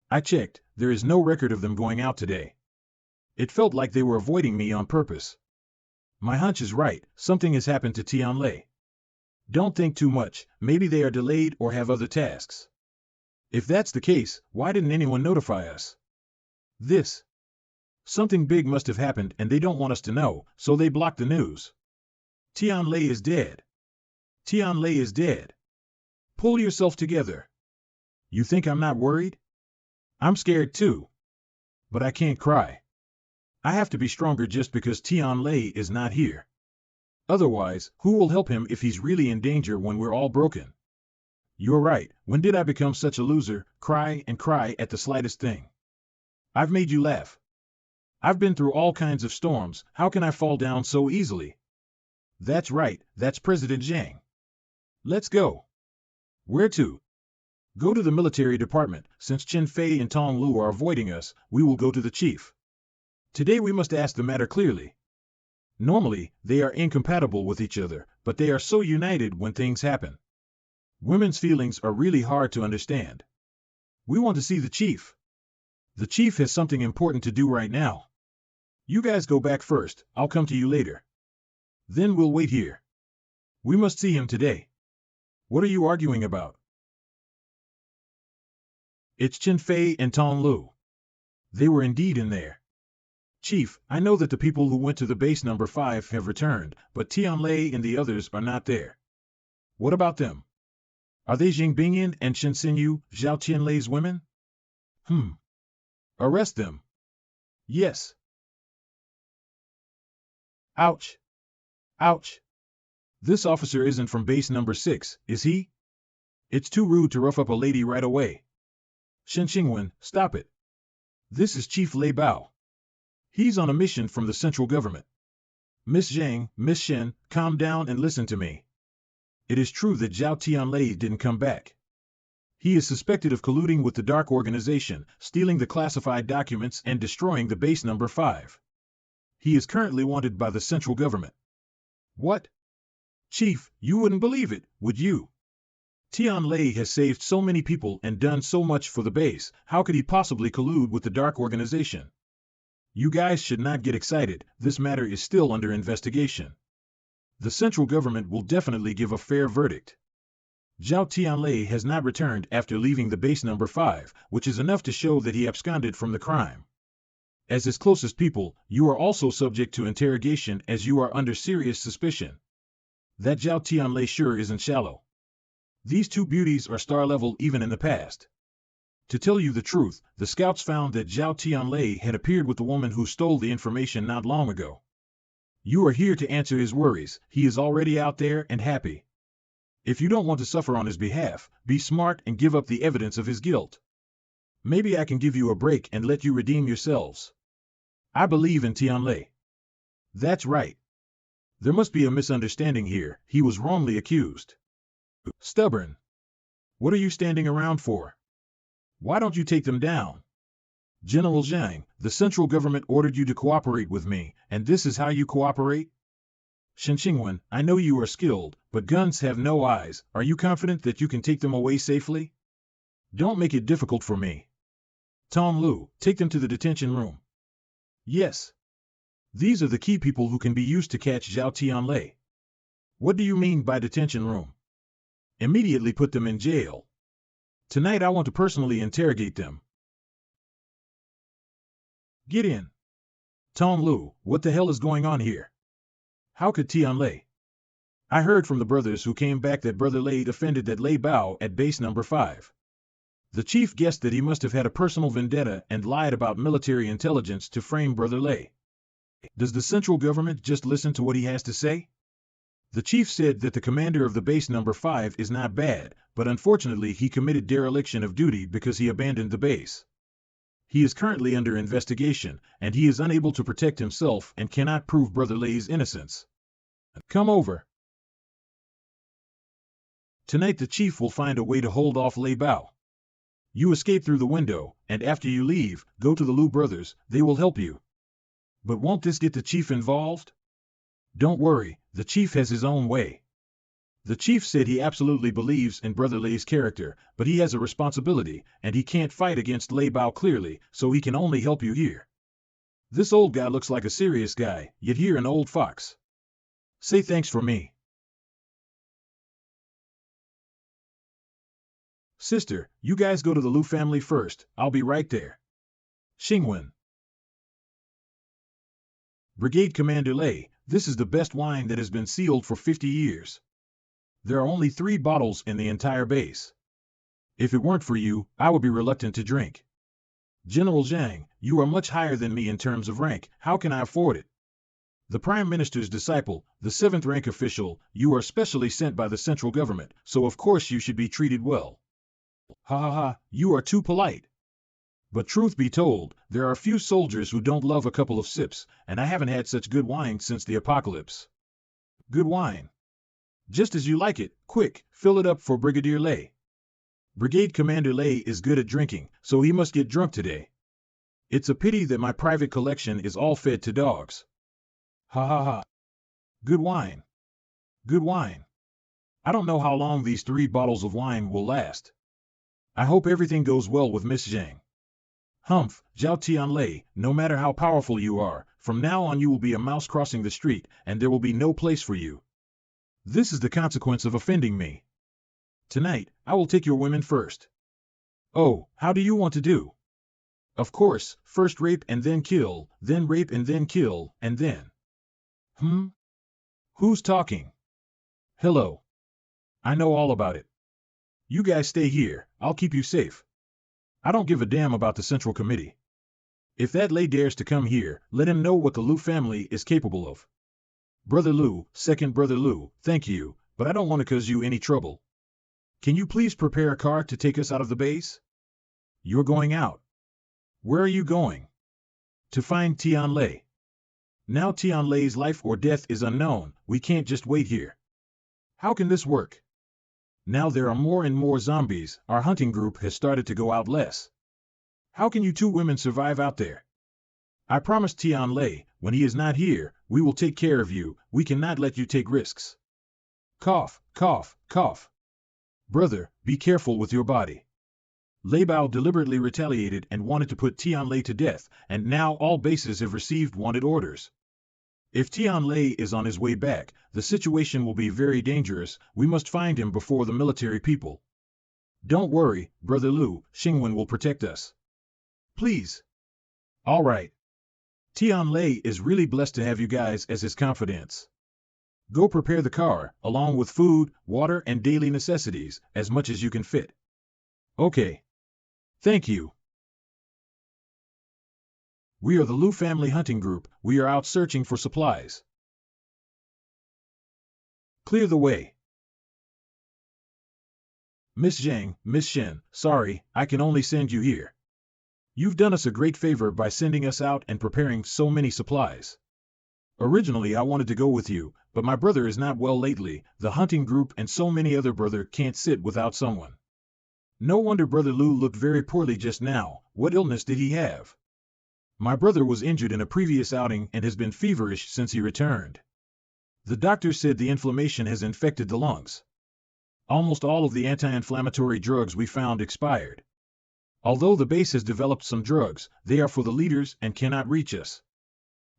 I checked, there is no record of them going out today. It felt like they were avoiding me on purpose. My hunch is right, something has happened to Tianlei. Don't think too much, maybe they are delayed or have other tasks. If that's the case, why didn't anyone notify us? Something big must have happened and they don't want us to know, so they blocked the news. Tianlei is dead. Tianlei is dead. Pull yourself together. You think I'm not worried? I'm scared too. But I can't cry. I have to be stronger just because Tianlei is not here. Otherwise, who will help him if he's really in danger when we're all broken? You're right, when did I become such a loser, cry and cry at the slightest thing? I've made you laugh. I've been through all kinds of storms, how can I fall down so easily? That's right, that's President Zhang. Let's go. Where to? Go to the military department. Since Chen Fei and Tong Lu are avoiding us, we will go to the chief. Today we must ask the matter clearly. Normally, they are incompatible with each other, but they are so united when things happen. Women's feelings are really hard to understand. We want to see the chief. The chief has something important to do right now. You guys go back first, I'll come to you later. Then we'll wait here. We must see him today. What are you arguing about? It's Chen Fei and Tong Lu. They were indeed in there. Chief, I know that the people who went to the base number 5 have returned, but Tianlei and the others are not there. What about them? Are they Jing Bingyan and Shen Xinyu, Zhao Tianlei's women? Arrest them. Yes. Ouch. Ouch. This officer isn't from base number 6, is he? It's too rude to rough up a lady right away. Shen Xingwen, stop it. This is Chief Lei Bao. He's on a mission from the central government. Miss Zhang, Miss Shen, calm down and listen to me. It is true that Zhao Tianlei didn't come back. He is suspected of colluding with the Dark Organization, stealing the classified documents and destroying the base number 5. He is currently wanted by the central government. What? Chief, you wouldn't believe it, would you? Tianlei has saved so many people and done so much for the base, how could he possibly collude with the Dark Organization? You guys should not get excited, this matter is still under investigation. The central government will definitely give a fair verdict. Zhao Tianlei has not returned after leaving the base number 5, which is enough to show that he absconded from the crime. As his closest people, you are also subject to interrogation as you are under serious suspicion. That Zhao Tianlei sure isn't shallow. These two beauties are star level even in the past. To tell you the truth, the scouts found that Zhao Tianlei had appeared with the woman who stole the information not long ago. You are here to answer his worries, he is already out there and happy. If you don't want to suffer on his behalf, be smart and give up the evidence of his guilt. Maybe I can give you a break and let you redeem yourselves. I believe in Tianlei. That's right. There must be a misunderstanding here, he was wrongly accused. Stubborn. What are you standing around for? Why don't you take them down? General Zhang, the central government ordered you to cooperate with me, and this is how you cooperate? Shen Xingwen, I know you are skilled, but guns have no eyes. Are you confident that you can take them away safely? Don't make it difficult for me. Tong Lu, take them to the detention room. Yes. These are the key people who can be used to catch Zhao Tianlei. What do you mean by detention room? Immediately put them in jail. Tonight I want to personally interrogate them. Get in. Tong Lu, what the hell is going on here? How could Tianlei? I heard from the brothers who came back that Brother Lei offended at Lei Bao at base number 5. The chief guessed that he must have had a personal vendetta and lied about military intelligence to frame Brother Lei. Does the central government just listen to what he has to say? The chief said that the commander of the base number 5 is not bad, but unfortunately he committed dereliction of duty because he abandoned the base. He is currently under investigation, and he is unable to protect himself and cannot prove Brother Lei's innocence. Come over. Tonight the chief will find a way to hold off Lei Bao. You escape through the window, and after you leave, go to the Lu brothers, they will help you. But won't this get the chief involved? Don't worry, the chief has his own way. The chief said he absolutely believes in Brother Lei's character, but he has a responsibility, and he can't fight against Lei Bao clearly, so he can only help you here. This old guy looks like a serious guy, yet here an old fox. Say thanks for me. Sister, you guys go to the Lu family first, I'll be right there. Xingwen. Brigade Commander Lei, this is the best wine that has been sealed for 50 years. There are only 3 bottles in the entire base. If it weren't for you, I would be reluctant to drink. General Zhang, you are much higher than me in terms of rank, how can I afford it? The Prime Minister's disciple, the 7th rank official, you are specially sent by the central government, so of course you should be treated well. Ha ha ha, you are too polite. But truth be told, there are few soldiers who don't love a couple of sips, and I haven't had such good wine since the apocalypse. Good wine. Just as you like it, quick, fill it up for Brigadier Lei. Brigade Commander Lei is good at drinking, so he must get drunk today. It's a pity that my private collection is all fed to dogs. Ha ha ha. Good wine. Good wine. I don't know how long these 3 bottles of wine will last. I hope everything goes well with Miss Zhang. Humph, Zhao Tianlei, no matter how powerful you are, from now on you will be a mouse crossing the street, and there will be no place for you. This is the consequence of offending me. Tonight, I will take your women first. Oh, how do you want to do? Of course, first rape and then kill, then rape and then kill, and then... Who's talking? Hello. I know all about it. You guys stay here, I'll keep you safe. I don't give a damn about the Central Committee. If that Lei dares to come here, let him know what the Lu family is capable of. Brother Lu, second Brother Lu, thank you, but I don't want to cause you any trouble. Can you please prepare a car to take us out of the base? You're going out. Where are you going? To find Tianlei. Now Tianlei's life or death is unknown, we can't just wait here. How can this work? Now there are more and more zombies, our hunting group has started to go out less. How can you 2 women survive out there? I promised Tianlei, when he is not here, we will take care of you, we cannot let you take risks. Cough, cough, cough. Brother, be careful with your body. Lei Bao deliberately retaliated and wanted to put Tianlei to death, and now all bases have received wanted orders. If Tianlei is on his way back, the situation will be very dangerous, we must find him before the military people. Don't worry, Brother Lu, Xingwen will protect us. Please. All right. Tianlei is really blessed to have you guys as his confidants. Go prepare the car, along with food, water and daily necessities, as much as you can fit. Okay. Thank you. We are the Lu family hunting group, we are out searching for supplies. Clear the way. Miss Zhang, Miss Shen, sorry, I can only send you here. You've done us a great favor by sending us out and preparing so many supplies. Originally I wanted to go with you, but my brother is not well lately, the hunting group and so many other brother can't sit without someone. No wonder Brother Lu looked very poorly just now, what illness did he have? My brother was injured in a previous outing and has been feverish since he returned. The doctor said the inflammation has infected the lungs. Almost all of the anti-inflammatory drugs we found expired. Although the base has developed some drugs, they are for the leaders and cannot reach us.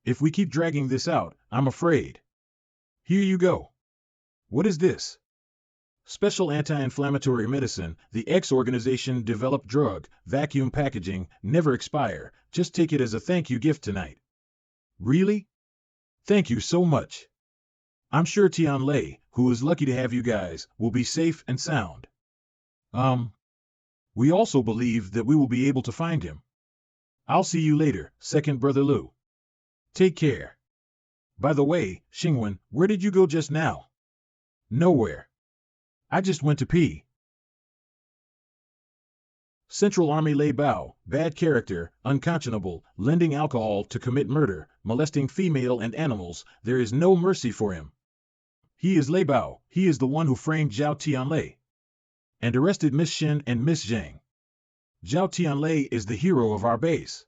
If we keep dragging this out, I'm afraid. Here you go. What is this? Special anti-inflammatory medicine, the X organization developed drug, vacuum packaging, never expire, just take it as a thank you gift tonight. Really? Thank you so much. I'm sure Tianlei, who is lucky to have you guys, will be safe and sound. We also believe that we will be able to find him. I'll see you later, second brother Lu. Take care. By the way, Xingwen, where did you go just now? Nowhere. I just went to pee. Central Army Lei Bao, bad character, unconscionable, lending alcohol to commit murder, molesting female and animals, there is no mercy for him. He is Lei Bao, he is the one who framed Zhao Tianlei and arrested Miss Shen and Miss Zhang. Zhao Tianlei is the hero of our base.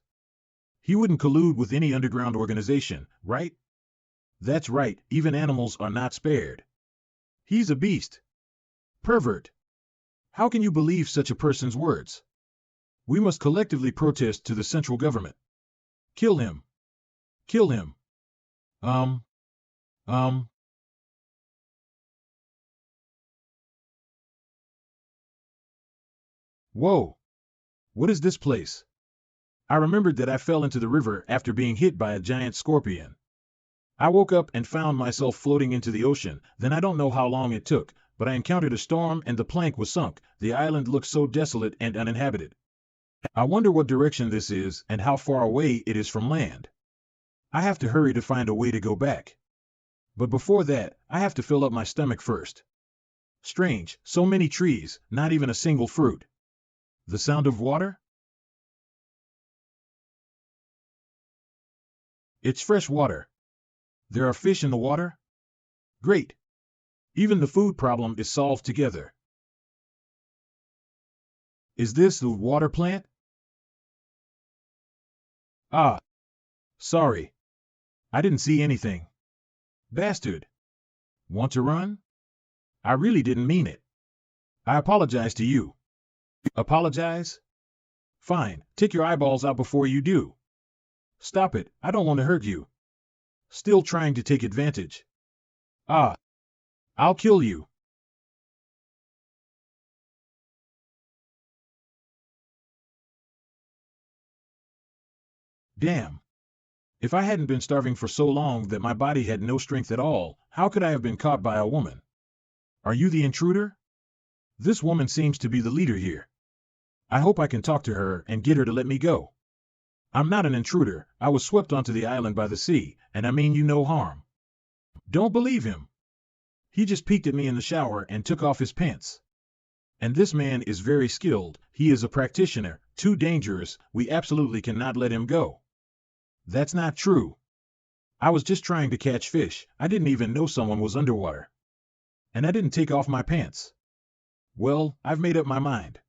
He wouldn't collude with any underground organization, right? That's right, even animals are not spared. He's a beast. Pervert. How can you believe such a person's words? We must collectively protest to the central government. Kill him. Kill him. Whoa. What is this place? I remembered that I fell into the river after being hit by a giant scorpion. I woke up and found myself floating into the ocean, then I don't know how long it took, but I encountered a storm and the plank was sunk. The island looked so desolate and uninhabited. I wonder what direction this is and how far away it is from land. I have to hurry to find a way to go back. But before that, I have to fill up my stomach first. Strange, so many trees, not even a single fruit. The sound of water? It's fresh water. There are fish in the water? Great. Even the food problem is solved together. Is this the water plant? Ah. Sorry. I didn't see anything. Bastard. Want to run? I really didn't mean it. I apologize to you. Apologize? Fine, take your eyeballs out before you do. Stop it, I don't want to hurt you. Still trying to take advantage. Ah. I'll kill you. Damn. If I hadn't been starving for so long that my body had no strength at all, how could I have been caught by a woman? Are you the intruder? This woman seems to be the leader here. I hope I can talk to her and get her to let me go. I'm not an intruder, I was swept onto the island by the sea, and I mean you no harm. Don't believe him. He just peeked at me in the shower and took off his pants. And this man is very skilled, he is a practitioner, too dangerous, we absolutely cannot let him go. That's not true. I was just trying to catch fish, I didn't even know someone was underwater. And I didn't take off my pants. Well, I've made up my mind.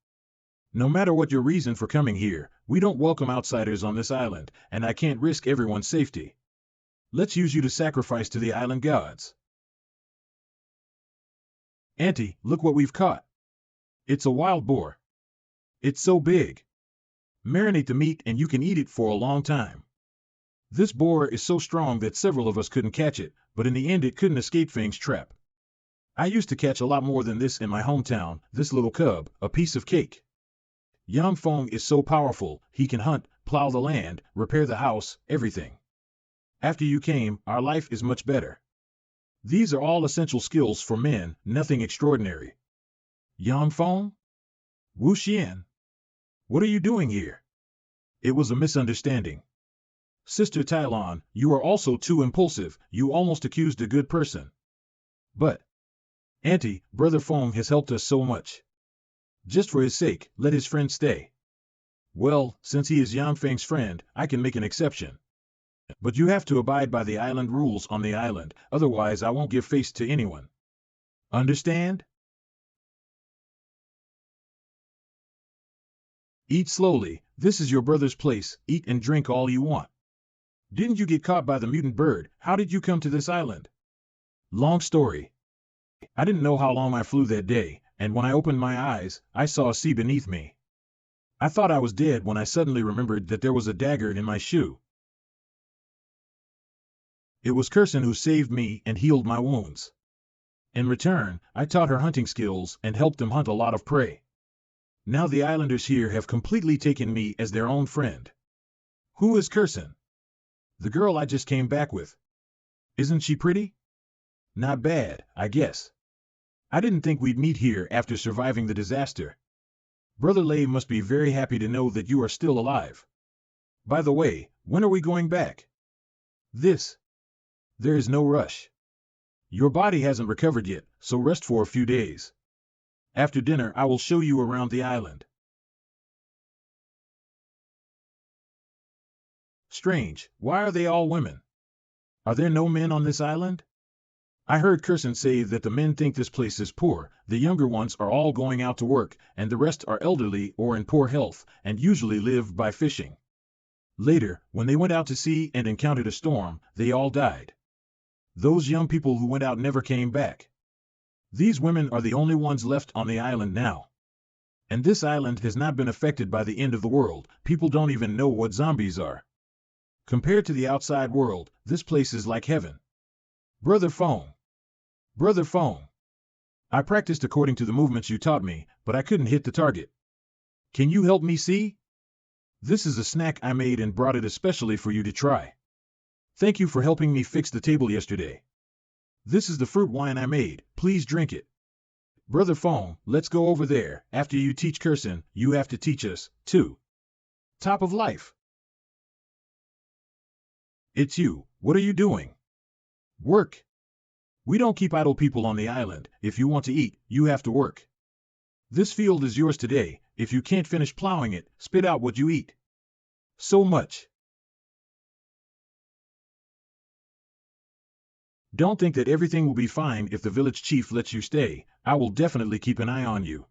No matter what your reason for coming here, we don't welcome outsiders on this island, and I can't risk everyone's safety. Let's use you to sacrifice to the island gods. Auntie, look what we've caught. It's a wild boar. It's so big. Marinate the meat and you can eat it for a long time. This boar is so strong that several of us couldn't catch it, but in the end it couldn't escape Fang's trap. I used to catch a lot more than this in my hometown, this little cub, a piece of cake. Yang Feng is so powerful, he can hunt, plow the land, repair the house, everything. After you came, our life is much better. These are all essential skills for men, nothing extraordinary. Yang Feng? Wu Xian? What are you doing here? It was a misunderstanding. Sister Tylon, you are also too impulsive, you almost accused a good person. But, Auntie, Brother Feng has helped us so much. Just for his sake, let his friend stay. Well, since he is Yang Feng's friend, I can make an exception. But you have to abide by the island rules on the island, otherwise I won't give face to anyone. Understand? Eat slowly, this is your brother's place, eat and drink all you want. Didn't you get caught by the mutant bird, how did you come to this island? Long story. I didn't know how long I flew that day, and when I opened my eyes, I saw a sea beneath me. I thought I was dead when I suddenly remembered that there was a dagger in my shoe. It was Kirsten who saved me and healed my wounds. In return, I taught her hunting skills and helped them hunt a lot of prey. Now the islanders here have completely taken me as their own friend. Who is Kirsten? The girl I just came back with. Isn't she pretty? Not bad, I guess. I didn't think we'd meet here after surviving the disaster. Brother Lei must be very happy to know that you are still alive. By the way, when are we going back? There is no rush. Your body hasn't recovered yet, so rest for a few days. After dinner, I will show you around the island. Strange, why are they all women? Are there no men on this island? I heard Kirsten say that the men think this place is poor, the younger ones are all going out to work, and the rest are elderly or in poor health, and usually live by fishing. Later, when they went out to sea and encountered a storm, they all died. Those young people who went out never came back. These women are the only ones left on the island now. And this island has not been affected by the end of the world. People don't even know what zombies are. Compared to the outside world, this place is like heaven. Brother Phone. Brother Phone. I practiced according to the movements you taught me, but I couldn't hit the target. Can you help me see? This is a snack I made and brought it especially for you to try. Thank you for helping me fix the table yesterday. This is the fruit wine I made. Please drink it. Brother Phone, let's go over there. After you teach Kirsten, you have to teach us, too. Top of life. It's you. What are you doing? Work. We don't keep idle people on the island. If you want to eat, you have to work. This field is yours today. If you can't finish plowing it, spit out what you eat. So much. Don't think that everything will be fine if the village chief lets you stay. I will definitely keep an eye on you.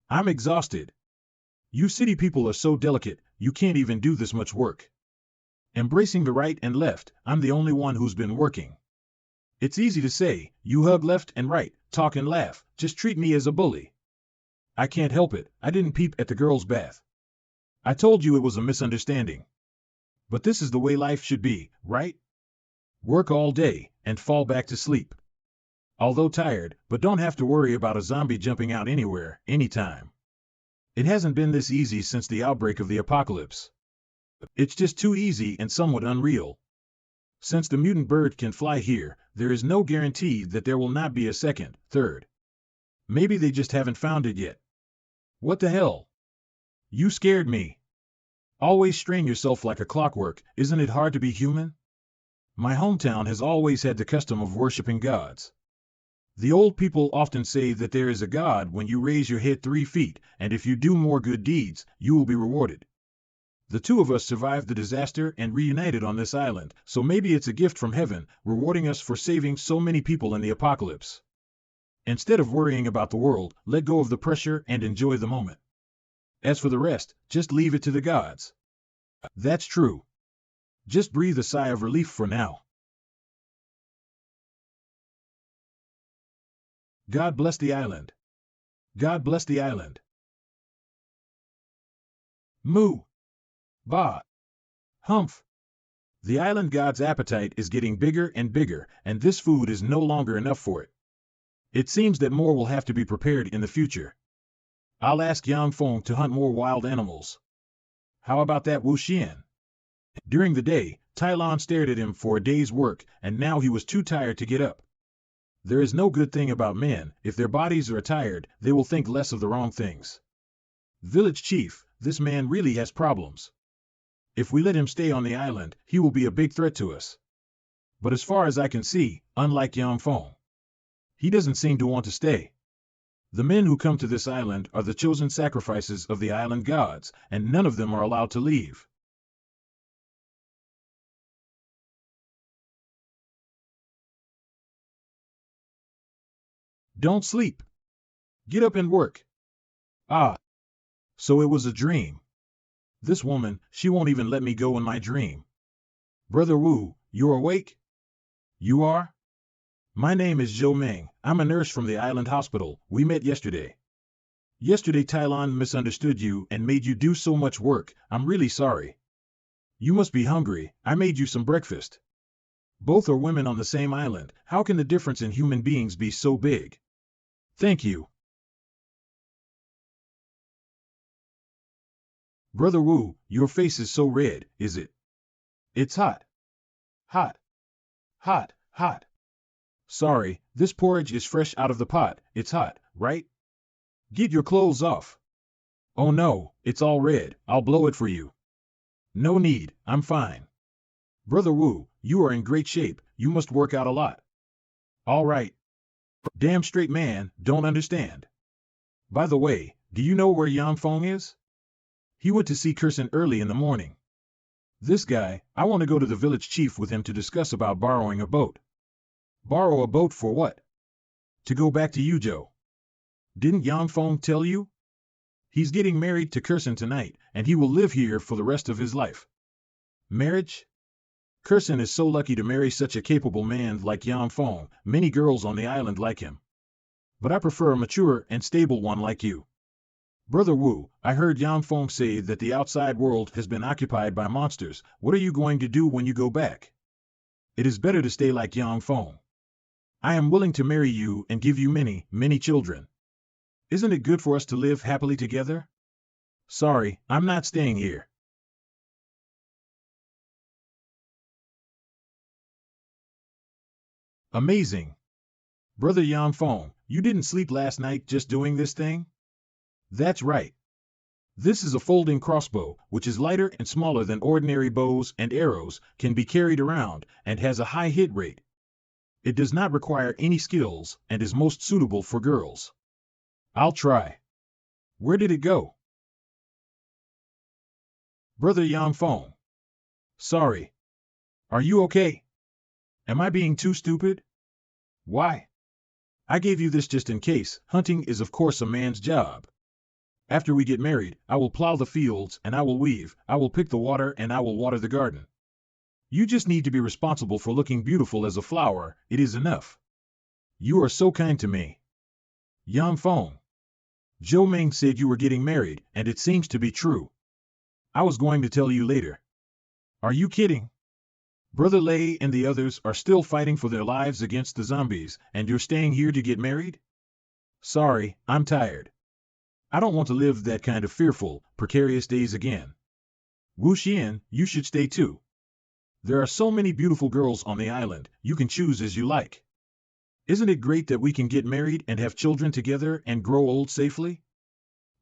I'm exhausted. You city people are so delicate, you can't even do this much work. Embracing the right and left, I'm the only one who's been working. It's easy to say, you hug left and right, talk and laugh, just treat me as a bully. I can't help it, I didn't peep at the girl's bath. I told you it was a misunderstanding. But this is the way life should be, right? Work all day, and fall back to sleep. Although tired, but don't have to worry about a zombie jumping out anywhere, anytime. It hasn't been this easy since the outbreak of the apocalypse. It's just too easy and somewhat unreal. Since the mutant bird can fly here, there is no guarantee that there will not be a second, third. Maybe they just haven't found it yet. What the hell? You scared me. Always strain yourself like a clockwork, isn't it hard to be human? My hometown has always had the custom of worshipping gods. The old people often say that there is a god when you raise your head 3 feet, and if you do more good deeds, you will be rewarded. The two of us survived the disaster and reunited on this island, so maybe it's a gift from heaven, rewarding us for saving so many people in the apocalypse. Instead of worrying about the world, let go of the pressure and enjoy the moment. As for the rest, just leave it to the gods. That's true. Just breathe a sigh of relief for now. God bless the island. God bless the island. Moo. Ba. Humph. The island god's appetite is getting bigger and bigger, and this food is no longer enough for it. It seems that more will have to be prepared in the future. I'll ask Yang Feng to hunt more wild animals. How about that Wu Xian? During the day, Tai Lan stared at him for a day's work, and now he was too tired to get up. There is no good thing about men. If their bodies are tired, they will think less of the wrong things. Village chief, this man really has problems. If we let him stay on the island, he will be a big threat to us. But as far as I can see, unlike Yang Feng, he doesn't seem to want to stay. The men who come to this island are the chosen sacrifices of the island gods, and none of them are allowed to leave. Don't sleep. Get up and work. Ah, so it was a dream. This woman, she won't even let me go in my dream. Brother Wu, you're awake? You are? My name is Zhou Meng. I'm a nurse from the island hospital. We met yesterday. Yesterday Tylon misunderstood you and made you do so much work. I'm really sorry. You must be hungry. I made you some breakfast. Both are women on the same island. How can the difference in human beings be so big? Thank you. Brother Wu, your face is so red, is it? It's hot. Hot. Hot. Hot. Sorry, this porridge is fresh out of the pot. It's hot, right? Get your clothes off. Oh no, it's all red. I'll blow it for you. No need, I'm fine. Brother Wu, you are in great shape. You must work out a lot. All right. Damn straight man, don't understand. By the way, do you know where Yang Feng is? He went to see Kirsten early in the morning. This guy, I want to go to the village chief with him to discuss about borrowing a boat. Borrow a boat for what? To go back to Yuzhou. Didn't Yang Feng tell you? He's getting married to Kirsten tonight, and he will live here for the rest of his life. Marriage? Kirsten is so lucky to marry such a capable man like Yang Feng. Many girls on the island like him. But I prefer a mature and stable one like you. Brother Wu, I heard Yang Feng say that the outside world has been occupied by monsters. What are you going to do when you go back? It is better to stay like Yang Feng. I am willing to marry you and give you many, many children. Isn't it good for us to live happily together? Sorry, I'm not staying here. Amazing. Brother Yang Feng, you didn't sleep last night just doing this thing? That's right. This is a folding crossbow, which is lighter and smaller than ordinary bows and arrows, can be carried around, and has a high hit rate. It does not require any skills, and is most suitable for girls. I'll try. Where did it go? Brother Yang Feng. Sorry. Are you okay? Am I being too stupid? Why? I gave you this just in case. Hunting is of course a man's job. After we get married, I will plow the fields and I will weave, I will pick the water and I will water the garden. You just need to be responsible for looking beautiful as a flower. It is enough. You are so kind to me. Yang Feng. Zhou Meng said you were getting married, and it seems to be true. I was going to tell you later. Are you kidding? Brother Lei and the others are still fighting for their lives against the zombies, and you're staying here to get married? Sorry, I'm tired. I don't want to live that kind of fearful, precarious days again. Wu Xian, you should stay too. There are so many beautiful girls on the island, you can choose as you like. Isn't it great that we can get married and have children together and grow old safely?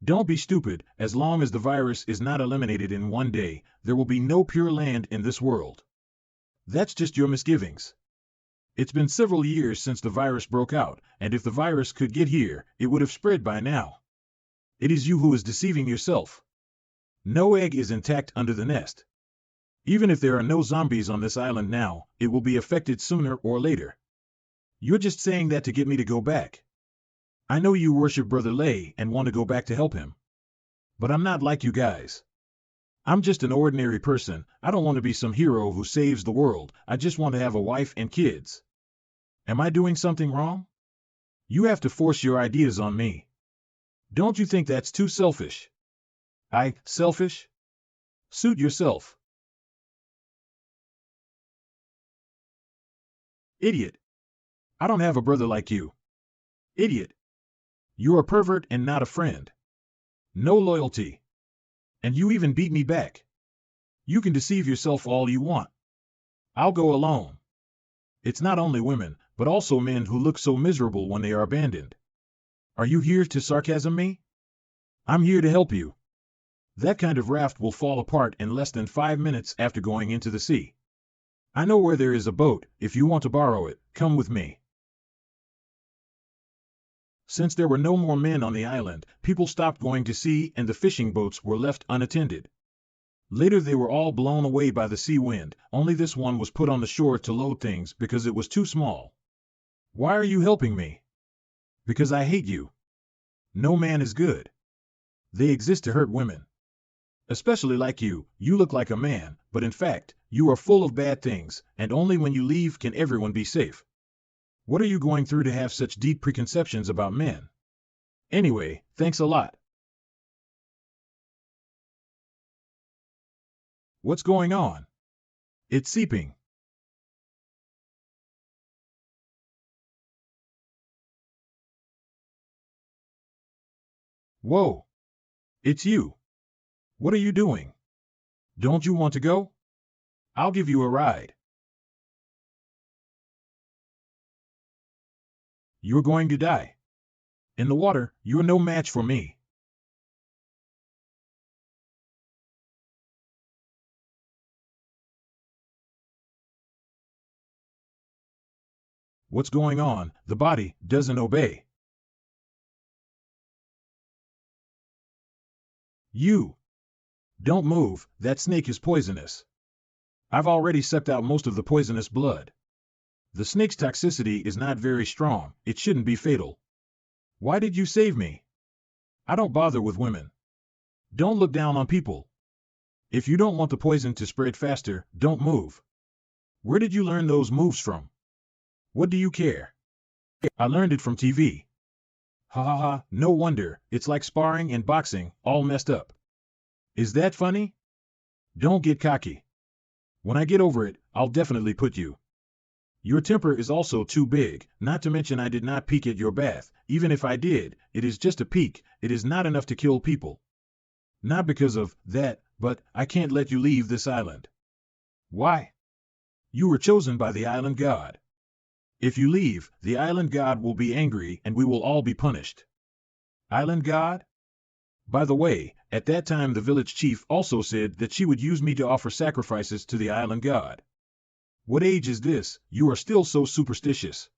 Don't be stupid. As long as the virus is not eliminated in one day, there will be no pure land in this world. That's just your misgivings. It's been several years since the virus broke out, and if the virus could get here, it would have spread by now. It is you who is deceiving yourself. No egg is intact under the nest. Even if there are no zombies on this island now, it will be affected sooner or later. You're just saying that to get me to go back. I know you worship Brother Lei and want to go back to help him. But I'm not like you guys. I'm just an ordinary person. I don't want to be some hero who saves the world. I just want to have a wife and kids. Am I doing something wrong? You have to force your ideas on me. Don't you think that's too selfish? Selfish? Suit yourself. Idiot. I don't have a brother like you. Idiot. You're a pervert and not a friend. No loyalty. And you even beat me back. You can deceive yourself all you want. I'll go alone. It's not only women, but also men who look so miserable when they are abandoned. Are you here to sarcasm me? I'm here to help you. That kind of raft will fall apart in less than 5 minutes after going into the sea. I know where there is a boat. If you want to borrow it, come with me. Since there were no more men on the island, people stopped going to sea and the fishing boats were left unattended. Later they were all blown away by the sea wind. Only this one was put on the shore to load things because it was too small. Why are you helping me? Because I hate you. No man is good. They exist to hurt women. Especially like you. You look like a man, but in fact, You are full of bad things, and only when you leave can everyone be safe. What are you going through to have such deep preconceptions about men? Anyway, thanks a lot. What's going on? It's seeping. Whoa. It's you. What are you doing? Don't you want to go? I'll give you a ride. You're going to die. In the water, you're no match for me. What's going on? The body doesn't obey. You. Don't move, that snake is poisonous. I've already sucked out most of the poisonous blood. The snake's toxicity is not very strong, it shouldn't be fatal. Why did you save me? I don't bother with women. Don't look down on people. If you don't want the poison to spread faster, don't move. Where did you learn those moves from? What do you care? I learned it from TV. Ha ha ha, no wonder, it's like sparring and boxing, all messed up. Is that funny? Don't get cocky. When I get over it, I'll definitely put you. Your temper is also too big, not to mention I did not peek at your bath. Even if I did, it is just a peek, it is not enough to kill people. Not because of that, but I can't let you leave this island. Why? You were chosen by the island god. If you leave, the island god will be angry and we will all be punished. Island god? By the way, at that time the village chief also said that she would use me to offer sacrifices to the island god. What age is this? You are still so superstitious.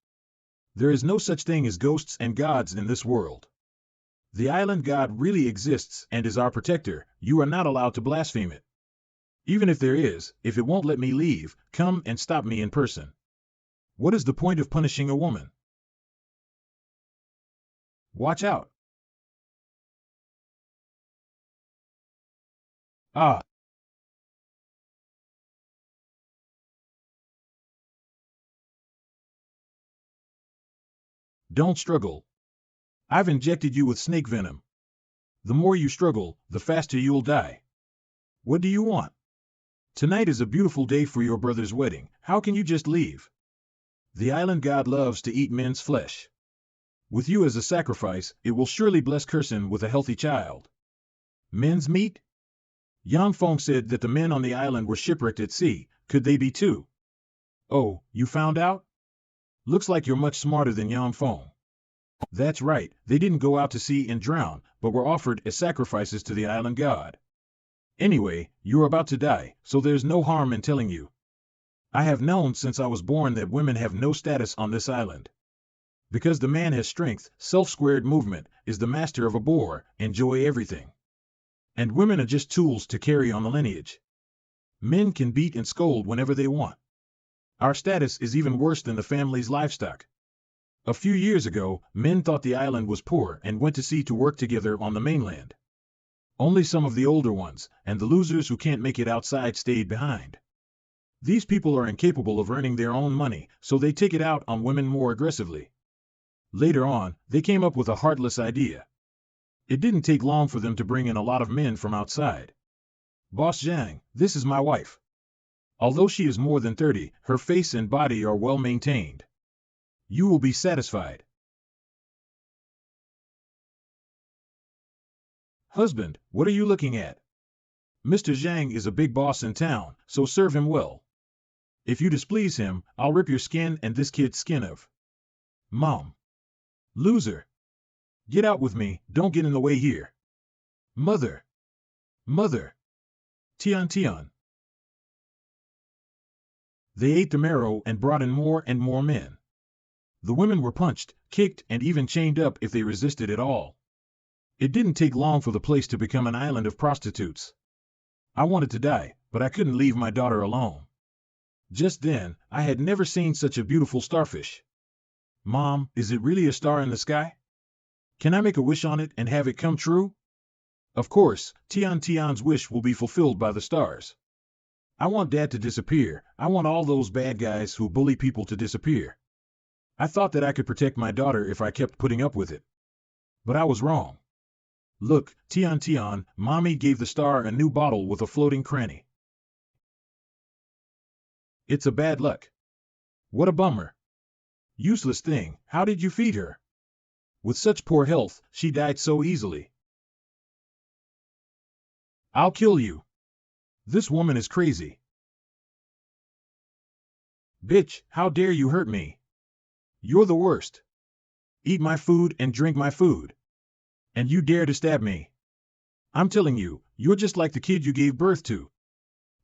There is no such thing as ghosts and gods in this world. The island god really exists and is our protector. You are not allowed to blaspheme it. Even if there is, if it won't let me leave, come and stop me in person. What is the point of punishing a woman? Watch out. Ah. Don't struggle. I've injected you with snake venom. The more you struggle, the faster you'll die. What do you want? Tonight is a beautiful day for your brother's wedding. How can you just leave? The island god loves to eat men's flesh. With you as a sacrifice, it will surely bless Kursin with a healthy child. Men's meat? Yang Feng said that the men on the island were shipwrecked at sea. Could they be too? Oh, you found out? Looks like you're much smarter than Yang Feng. That's right, they didn't go out to sea and drown, but were offered as sacrifices to the island god. Anyway, you're about to die, so there's no harm in telling you. I have known since I was born that women have no status on this island. Because the man has strength, self-squared movement, is the master of a boar, enjoy everything. And women are just tools to carry on the lineage. Men can beat and scold whenever they want. Our status is even worse than the family's livestock. A few years ago, men thought the island was poor and went to sea to work together on the mainland. Only some of the older ones, and the losers who can't make it outside stayed behind. These people are incapable of earning their own money, so they take it out on women more aggressively. Later on, they came up with a heartless idea. It didn't take long for them to bring in a lot of men from outside. Boss Zhang, this is my wife. Although she is more than 30, her face and body are well maintained. You will be satisfied. Husband, what are you looking at? Mr. Zhang is a big boss in town, so serve him well. If you displease him, I'll rip your skin and this kid's skin of. Mom. Loser. Get out with me, don't get in the way here. Mother. Mother. Tian Tian. They ate the marrow and brought in more and more men. The women were punched, kicked, and even chained up if they resisted at all. It didn't take long for the place to become an island of prostitutes. I wanted to die, but I couldn't leave my daughter alone. Just then, I had never seen such a beautiful starfish. Mom, is it really a star in the sky? Can I make a wish on it and have it come true? Of course, Tian Tian's wish will be fulfilled by the stars. I want Dad to disappear. I want all those bad guys who bully people to disappear. I thought that I could protect my daughter if I kept putting up with it. But I was wrong. Look, Tian, Mommy gave the star a new bottle with a floating cranny. It's a bad luck. What a bummer. Useless thing, how did you feed her? With such poor health, she died so easily. I'll kill you. This woman is crazy. Bitch, how dare you hurt me? You're the worst. Eat my food and drink my food. And you dare to stab me. I'm telling you, you're just like the kid you gave birth to.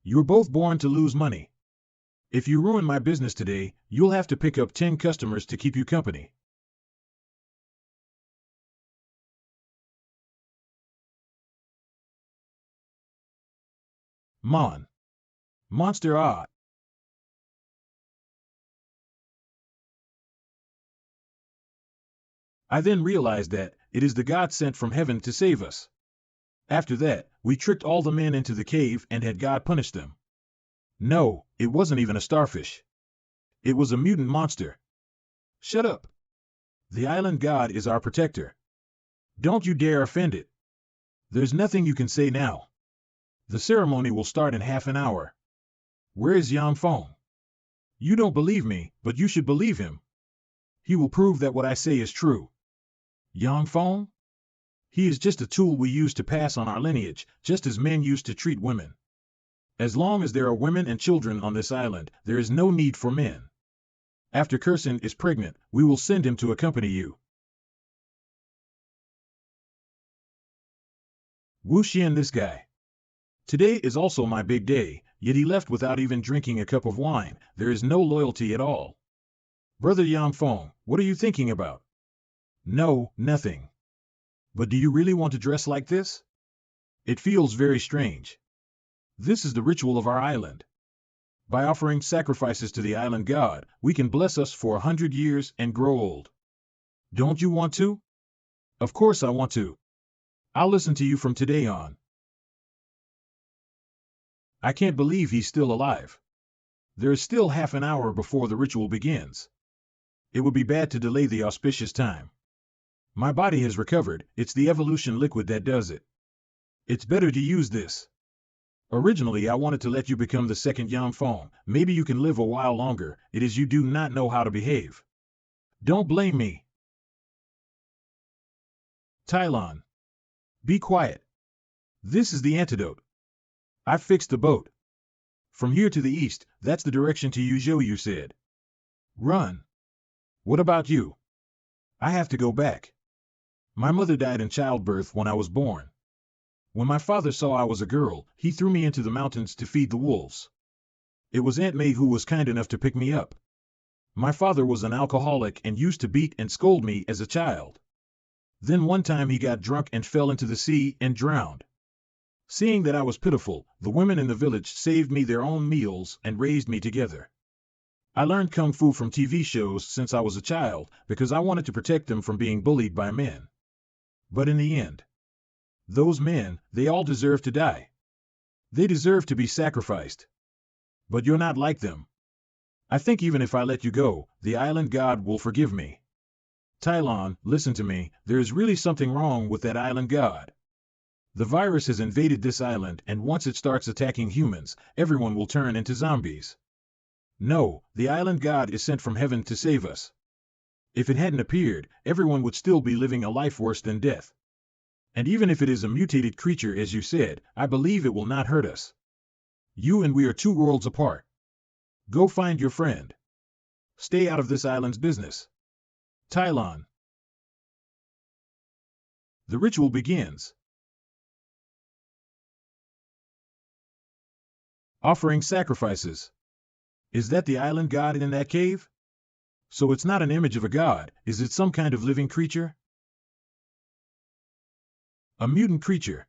You're both born to lose money. If you ruin my business today, you'll have to pick up 10 customers to keep you company. Monster ah. I then realized that it is the God sent from heaven to save us. After that, we tricked all the men into the cave and had God punish them. No, it wasn't even a starfish. It was a mutant monster. Shut up. The island God is our protector. Don't you dare offend it. There's nothing you can say now. The ceremony will start in half an hour. Where is Yang? You don't believe me, but you should believe him. He will prove that what I say is true. Yang? He is just a tool we use to pass on our lineage, just as men used to treat women. As long as there are women and children on this island, there is no need for men. After Kirsten is pregnant, we will send him to accompany you. Wu Xian, this guy. Today is also my big day, yet he left without even drinking a cup of wine. There is no loyalty at all. Brother Yang, what are you thinking about? No, nothing. But do you really want to dress like this? It feels very strange. This is the ritual of our island. By offering sacrifices to the island god, we can bless us for 100 years and grow old. Don't you want to? Of course I want to. I'll listen to you from today on. I can't believe he's still alive. There is still half an hour before the ritual begins. It would be bad to delay the auspicious time. My body has recovered, it's the evolution liquid that does it. It's better to use this. Originally I wanted to let you become the second Yang. Maybe you can live a while longer, it is you do not know how to behave. Don't blame me. Tylon. Be quiet. This is the antidote. I fixed the boat. From here to the east, that's the direction to Yuzhou, you said. Run. What about you? I have to go back. My mother died in childbirth when I was born. When my father saw I was a girl, he threw me into the mountains to feed the wolves. It was Aunt May who was kind enough to pick me up. My father was an alcoholic and used to beat and scold me as a child. Then one time he got drunk and fell into the sea and drowned. Seeing that I was pitiful, the women in the village saved me their own meals and raised me together. I learned kung fu from TV shows since I was a child because I wanted to protect them from being bullied by men. But in the end, those men, they all deserve to die. They deserve to be sacrificed. But you're not like them. I think even if I let you go, the island god will forgive me. Tylon, listen to me, there is really something wrong with that island god. The virus has invaded this island, and once it starts attacking humans, everyone will turn into zombies. No, the island god is sent from heaven to save us. If it hadn't appeared, everyone would still be living a life worse than death. And even if it is a mutated creature as you said, I believe it will not hurt us. You and we are 2 worlds apart. Go find your friend. Stay out of this island's business. Tylon. The ritual begins. Offering sacrifices. Is that the island god in that cave? So it's not an image of a god, is it some kind of living creature? A mutant creature.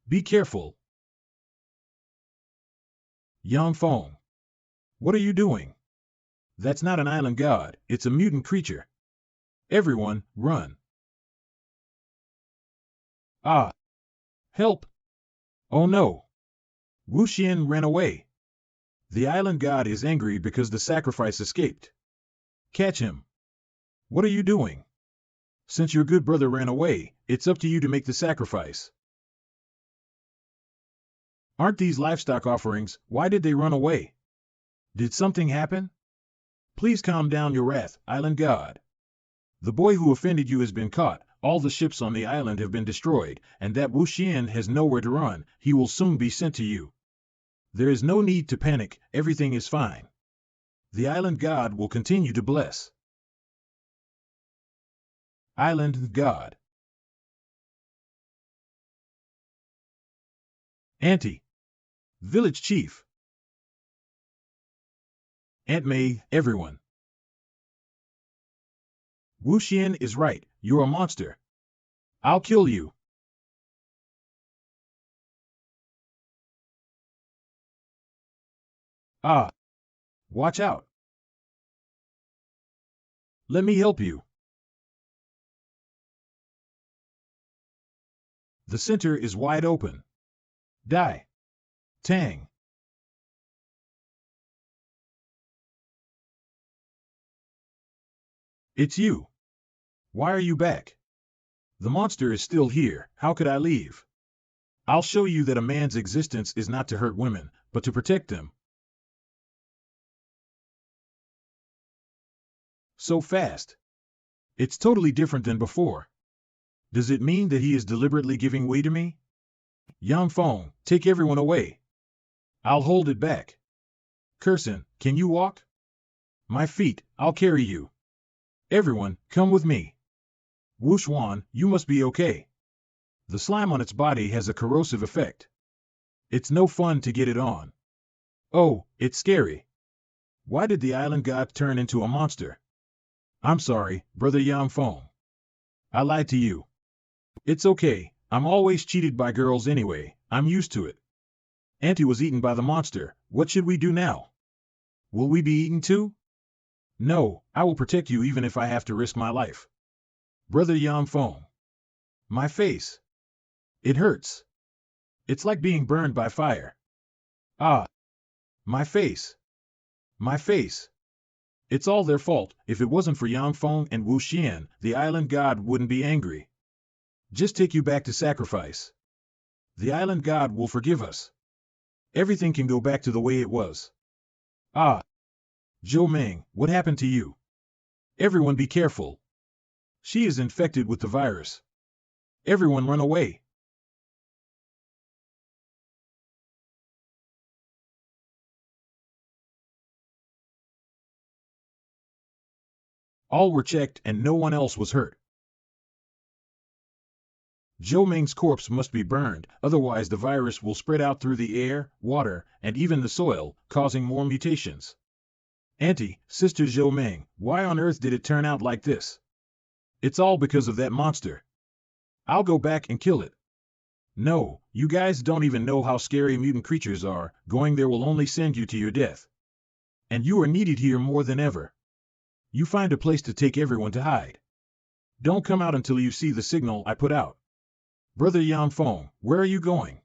Be careful. Yang. What are you doing? That's not an island god, it's a mutant creature. Everyone, run. Ah! Help! Oh no! Wu Xian ran away. The island god is angry because the sacrifice escaped. Catch him. What are you doing? Since your good brother ran away, it's up to you to make the sacrifice. Aren't these livestock offerings? Why did they run away? Did something happen? Please calm down your wrath, island god. The boy who offended you has been caught, all the ships on the island have been destroyed, and that Wu Xian has nowhere to run. He will soon be sent to you. There is no need to panic, everything is fine. The island god will continue to bless. Island god. Auntie. Village chief. Aunt May, everyone. Wu Xian is right, you're a monster. I'll kill you. Ah. Watch out. Let me help you. The center is wide open. Die. Tang. It's you. Why are you back? The monster is still here, how could I leave? I'll show you that a man's existence is not to hurt women, but to protect them. So fast. It's totally different than before. Does it mean that he is deliberately giving way to me? Yang Feng, take everyone away. I'll hold it back. Curson, can you walk? My feet, I'll carry you. Everyone, come with me. Wu Xuan, you must be okay. The slime on its body has a corrosive effect. It's no fun to get it on. Oh, it's scary. Why did the island god turn into a monster? I'm sorry, brother Yang Feng. I lied to you. It's okay, I'm always cheated by girls anyway, I'm used to it. Auntie was eaten by the monster, what should we do now? Will we be eaten too? No, I will protect you even if I have to risk my life. Brother Yang Feng. My face. It hurts. It's like being burned by fire. Ah. My face. My face. It's all their fault. If it wasn't for Yang Feng and Wu Xian, the island god wouldn't be angry. Just take you back to sacrifice. The island god will forgive us. Everything can go back to the way it was. Ah. Zhou Meng, what happened to you? Everyone be careful. She is infected with the virus. Everyone run away. All were checked and no one else was hurt. Zhou Meng's corpse must be burned, otherwise the virus will spread out through the air, water, and even the soil, causing more mutations. Auntie, Sister Zhou Meng, why on earth did it turn out like this? It's all because of that monster. I'll go back and kill it. No, you guys don't even know how scary mutant creatures are, going there will only send you to your death. And you are needed here more than ever. You find a place to take everyone to hide. Don't come out until you see the signal I put out. Brother Yang Feng, where are you going?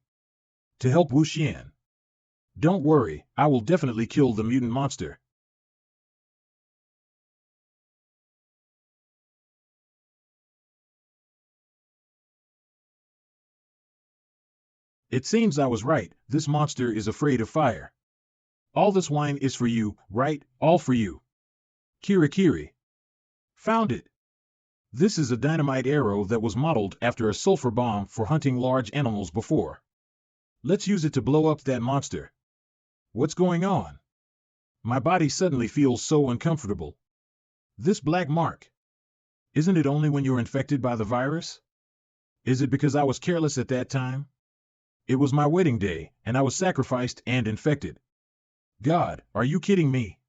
To help Wu Xian. Don't worry, I will definitely kill the mutant monster. It seems I was right, this monster is afraid of fire. All this wine is for you, right? All for you. Kiri Kiri. Found it. This is a dynamite arrow that was modeled after a sulfur bomb for hunting large animals before. Let's use it to blow up that monster. What's going on? My body suddenly feels so uncomfortable. This black mark. Isn't it only when you're infected by the virus? Is it because I was careless at that time? It was my wedding day, and I was sacrificed and infected. God, are you kidding me?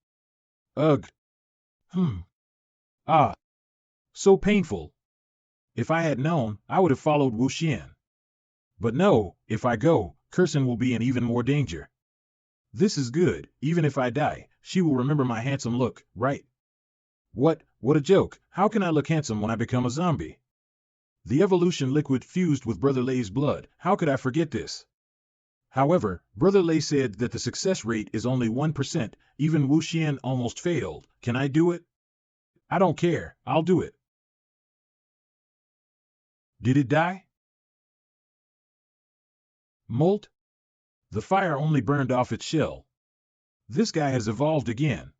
Ugh. Ah. So painful. If I had known, I would have followed Wu Xian. But no, if I go, Curson will be in even more danger. This is good, even if I die, she will remember my handsome look, right? What a joke, how can I look handsome when I become a zombie? The evolution liquid fused with Brother Lei's blood, how could I forget this? However, Brother Lei said that the success rate is only 1%, even Wu Xian almost failed. Can I do it? I don't care, I'll do it. Did it die? Molt? The fire only burned off its shell. This guy has evolved again.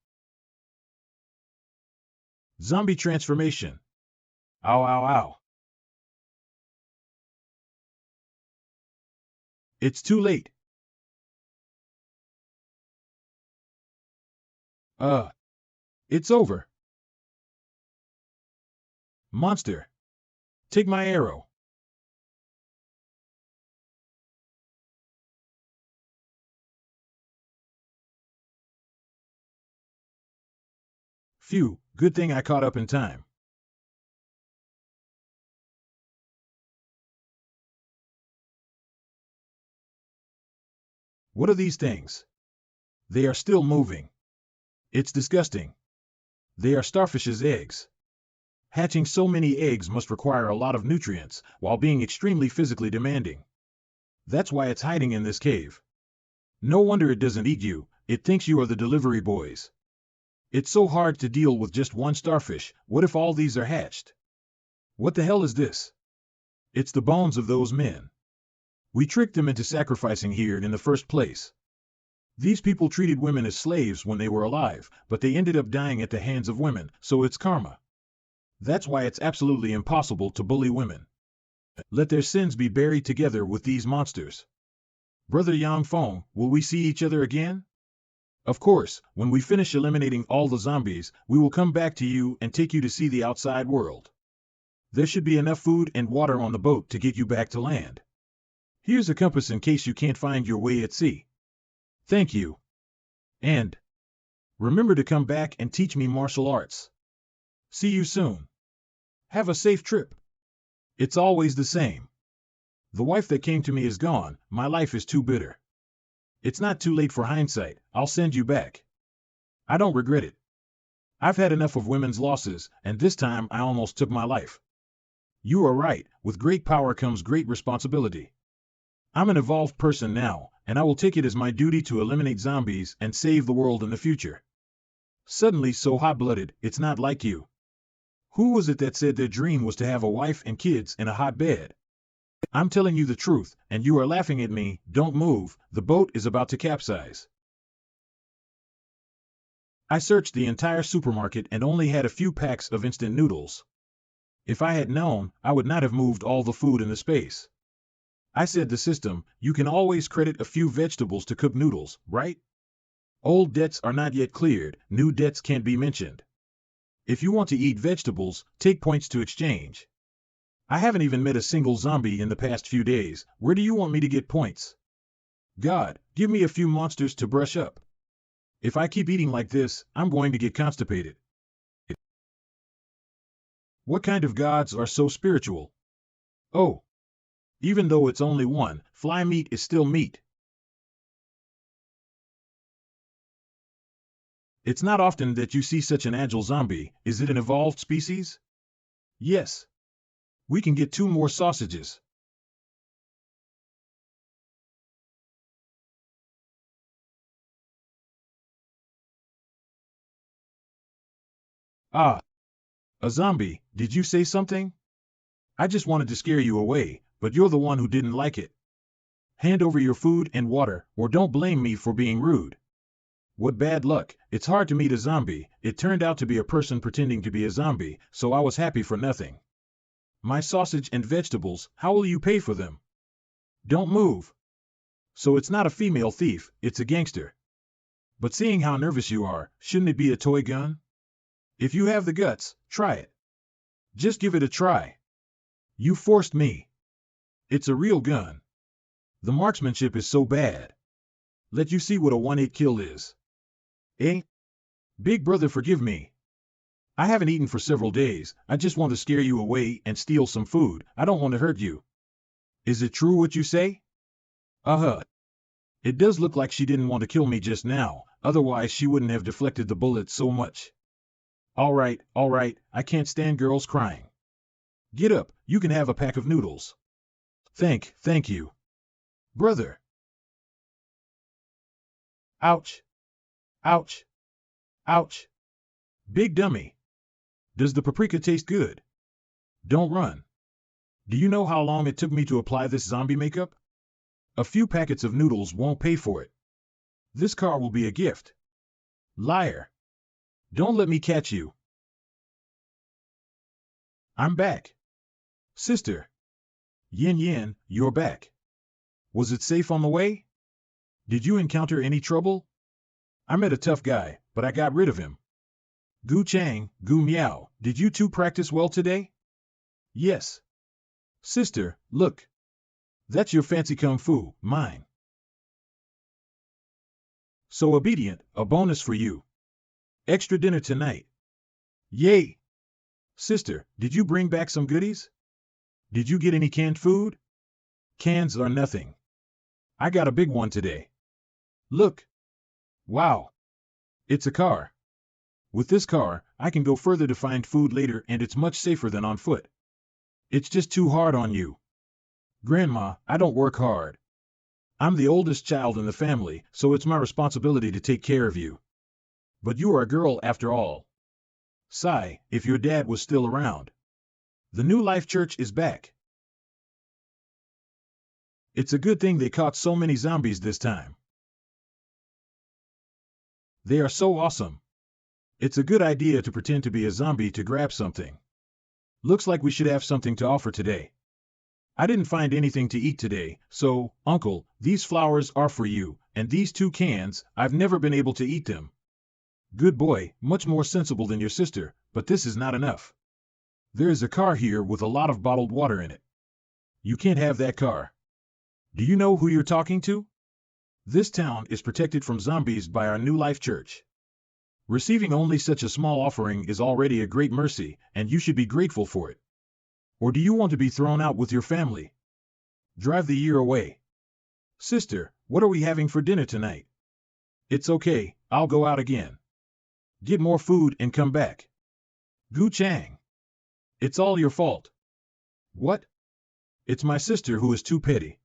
Zombie transformation. Ow, ow, ow. It's too late. It's over. Monster. Take my arrow. Phew, good thing I caught up in time. What are these things? They are still moving. It's disgusting. They are starfish's eggs. Hatching so many eggs must require a lot of nutrients, while being extremely physically demanding. That's why it's hiding in this cave. No wonder it doesn't eat you, it thinks you are the delivery boys. It's so hard to deal with just one starfish. What if all these are hatched? What the hell is this? It's the bones of those men. We tricked them into sacrificing here in the first place. These people treated women as slaves when they were alive, but they ended up dying at the hands of women, so it's karma. That's why it's absolutely impossible to bully women. Let their sins be buried together with these monsters. Brother Yang Feng, will we see each other again? Of course, when we finish eliminating all the zombies, we will come back to you and take you to see the outside world. There should be enough food and water on the boat to get you back to land. Here's a compass in case you can't find your way at sea. Thank you. And remember to come back and teach me martial arts. See you soon. Have a safe trip. It's always the same. The wife that came to me is gone, my life is too bitter. It's not too late for hindsight, I'll send you back. I don't regret it. I've had enough of women's losses, and this time I almost took my life. You are right, with great power comes great responsibility. I'm an evolved person now, and I will take it as my duty to eliminate zombies and save the world in the future. Suddenly so hot-blooded, it's not like you. Who was it that said their dream was to have a wife and kids in a hot bed? I'm telling you the truth, and you are laughing at me. Don't move, the boat is about to capsize. I searched the entire supermarket and only had a few packs of instant noodles. If I had known, I would not have moved all the food in the space. I said the system, you can always credit a few vegetables to cook noodles, right? Old debts are not yet cleared, new debts can't be mentioned. If you want to eat vegetables, take points to exchange. I haven't even met a single zombie in the past few days, where do you want me to get points? God, give me a few monsters to brush up. If I keep eating like this, I'm going to get constipated. What kind of gods are so spiritual? Oh. Even though it's only one, fly meat is still meat. It's not often that you see such an agile zombie. Is it an evolved species? Yes. We can get 2 more sausages. Ah. A zombie, did you say something? I just wanted to scare you away, but you're the one who didn't like it. Hand over your food and water, or don't blame me for being rude. What bad luck, it's hard to meet a zombie. It turned out to be a person pretending to be a zombie, so I was happy for nothing. My sausage and vegetables, how will you pay for them? Don't move. So it's not a female thief, it's a gangster. But seeing how nervous you are, shouldn't it be a toy gun? If you have the guts, try it. Just give it a try. You forced me. It's a real gun. The marksmanship is so bad. Let you see what a 1-8 kill is. Eh? Big brother, forgive me. I haven't eaten for several days. I just want to scare you away and steal some food. I don't want to hurt you. Is it true what you say? Uh-huh. It does look like she didn't want to kill me just now, otherwise she wouldn't have deflected the bullet so much. All right, I can't stand girls crying. Get up, you can have a pack of noodles. Thank you. Brother. Ouch! Ouch! Ouch! Big dummy! Does the paprika taste good? Don't run. Do you know how long it took me to apply this zombie makeup? A few packets of noodles won't pay for it. This car will be a gift. Liar! Don't let me catch you. I'm back. Sister. Yin Yin, you're back. Was it safe on the way? Did you encounter any trouble? I met a tough guy, but I got rid of him. Gu Chang, Gu Miao, did you two practice well today? Yes. Sister, look. That's your fancy kung fu, mine. So obedient, a bonus for you. Extra dinner tonight. Yay! Sister, did you bring back some goodies? Did you get any canned food? Cans are nothing. I got a big one today. Look. Wow. It's a car. With this car, I can go further to find food later, and it's much safer than on foot. It's just too hard on you. Grandma, I don't work hard. I'm the oldest child in the family, so it's my responsibility to take care of you. But you are a girl after all. Sigh, if your dad was still around. The New Life Church is back. It's a good thing they caught so many zombies this time. They are so awesome. It's a good idea to pretend to be a zombie to grab something. Looks like we should have something to offer today. I didn't find anything to eat today, so, Uncle, these flowers are for you, and these 2 cans, I've never been able to eat them. Good boy, much more sensible than your sister, but this is not enough. There is a car here with a lot of bottled water in it. You can't have that car. Do you know who you're talking to? This town is protected from zombies by our New Life Church. Receiving only such a small offering is already a great mercy, and you should be grateful for it. Or do you want to be thrown out with your family? Drive the year away. Sister, what are we having for dinner tonight? It's okay, I'll go out again. Get more food and come back. Gu Chang. It's all your fault. What? It's my sister who is too petty.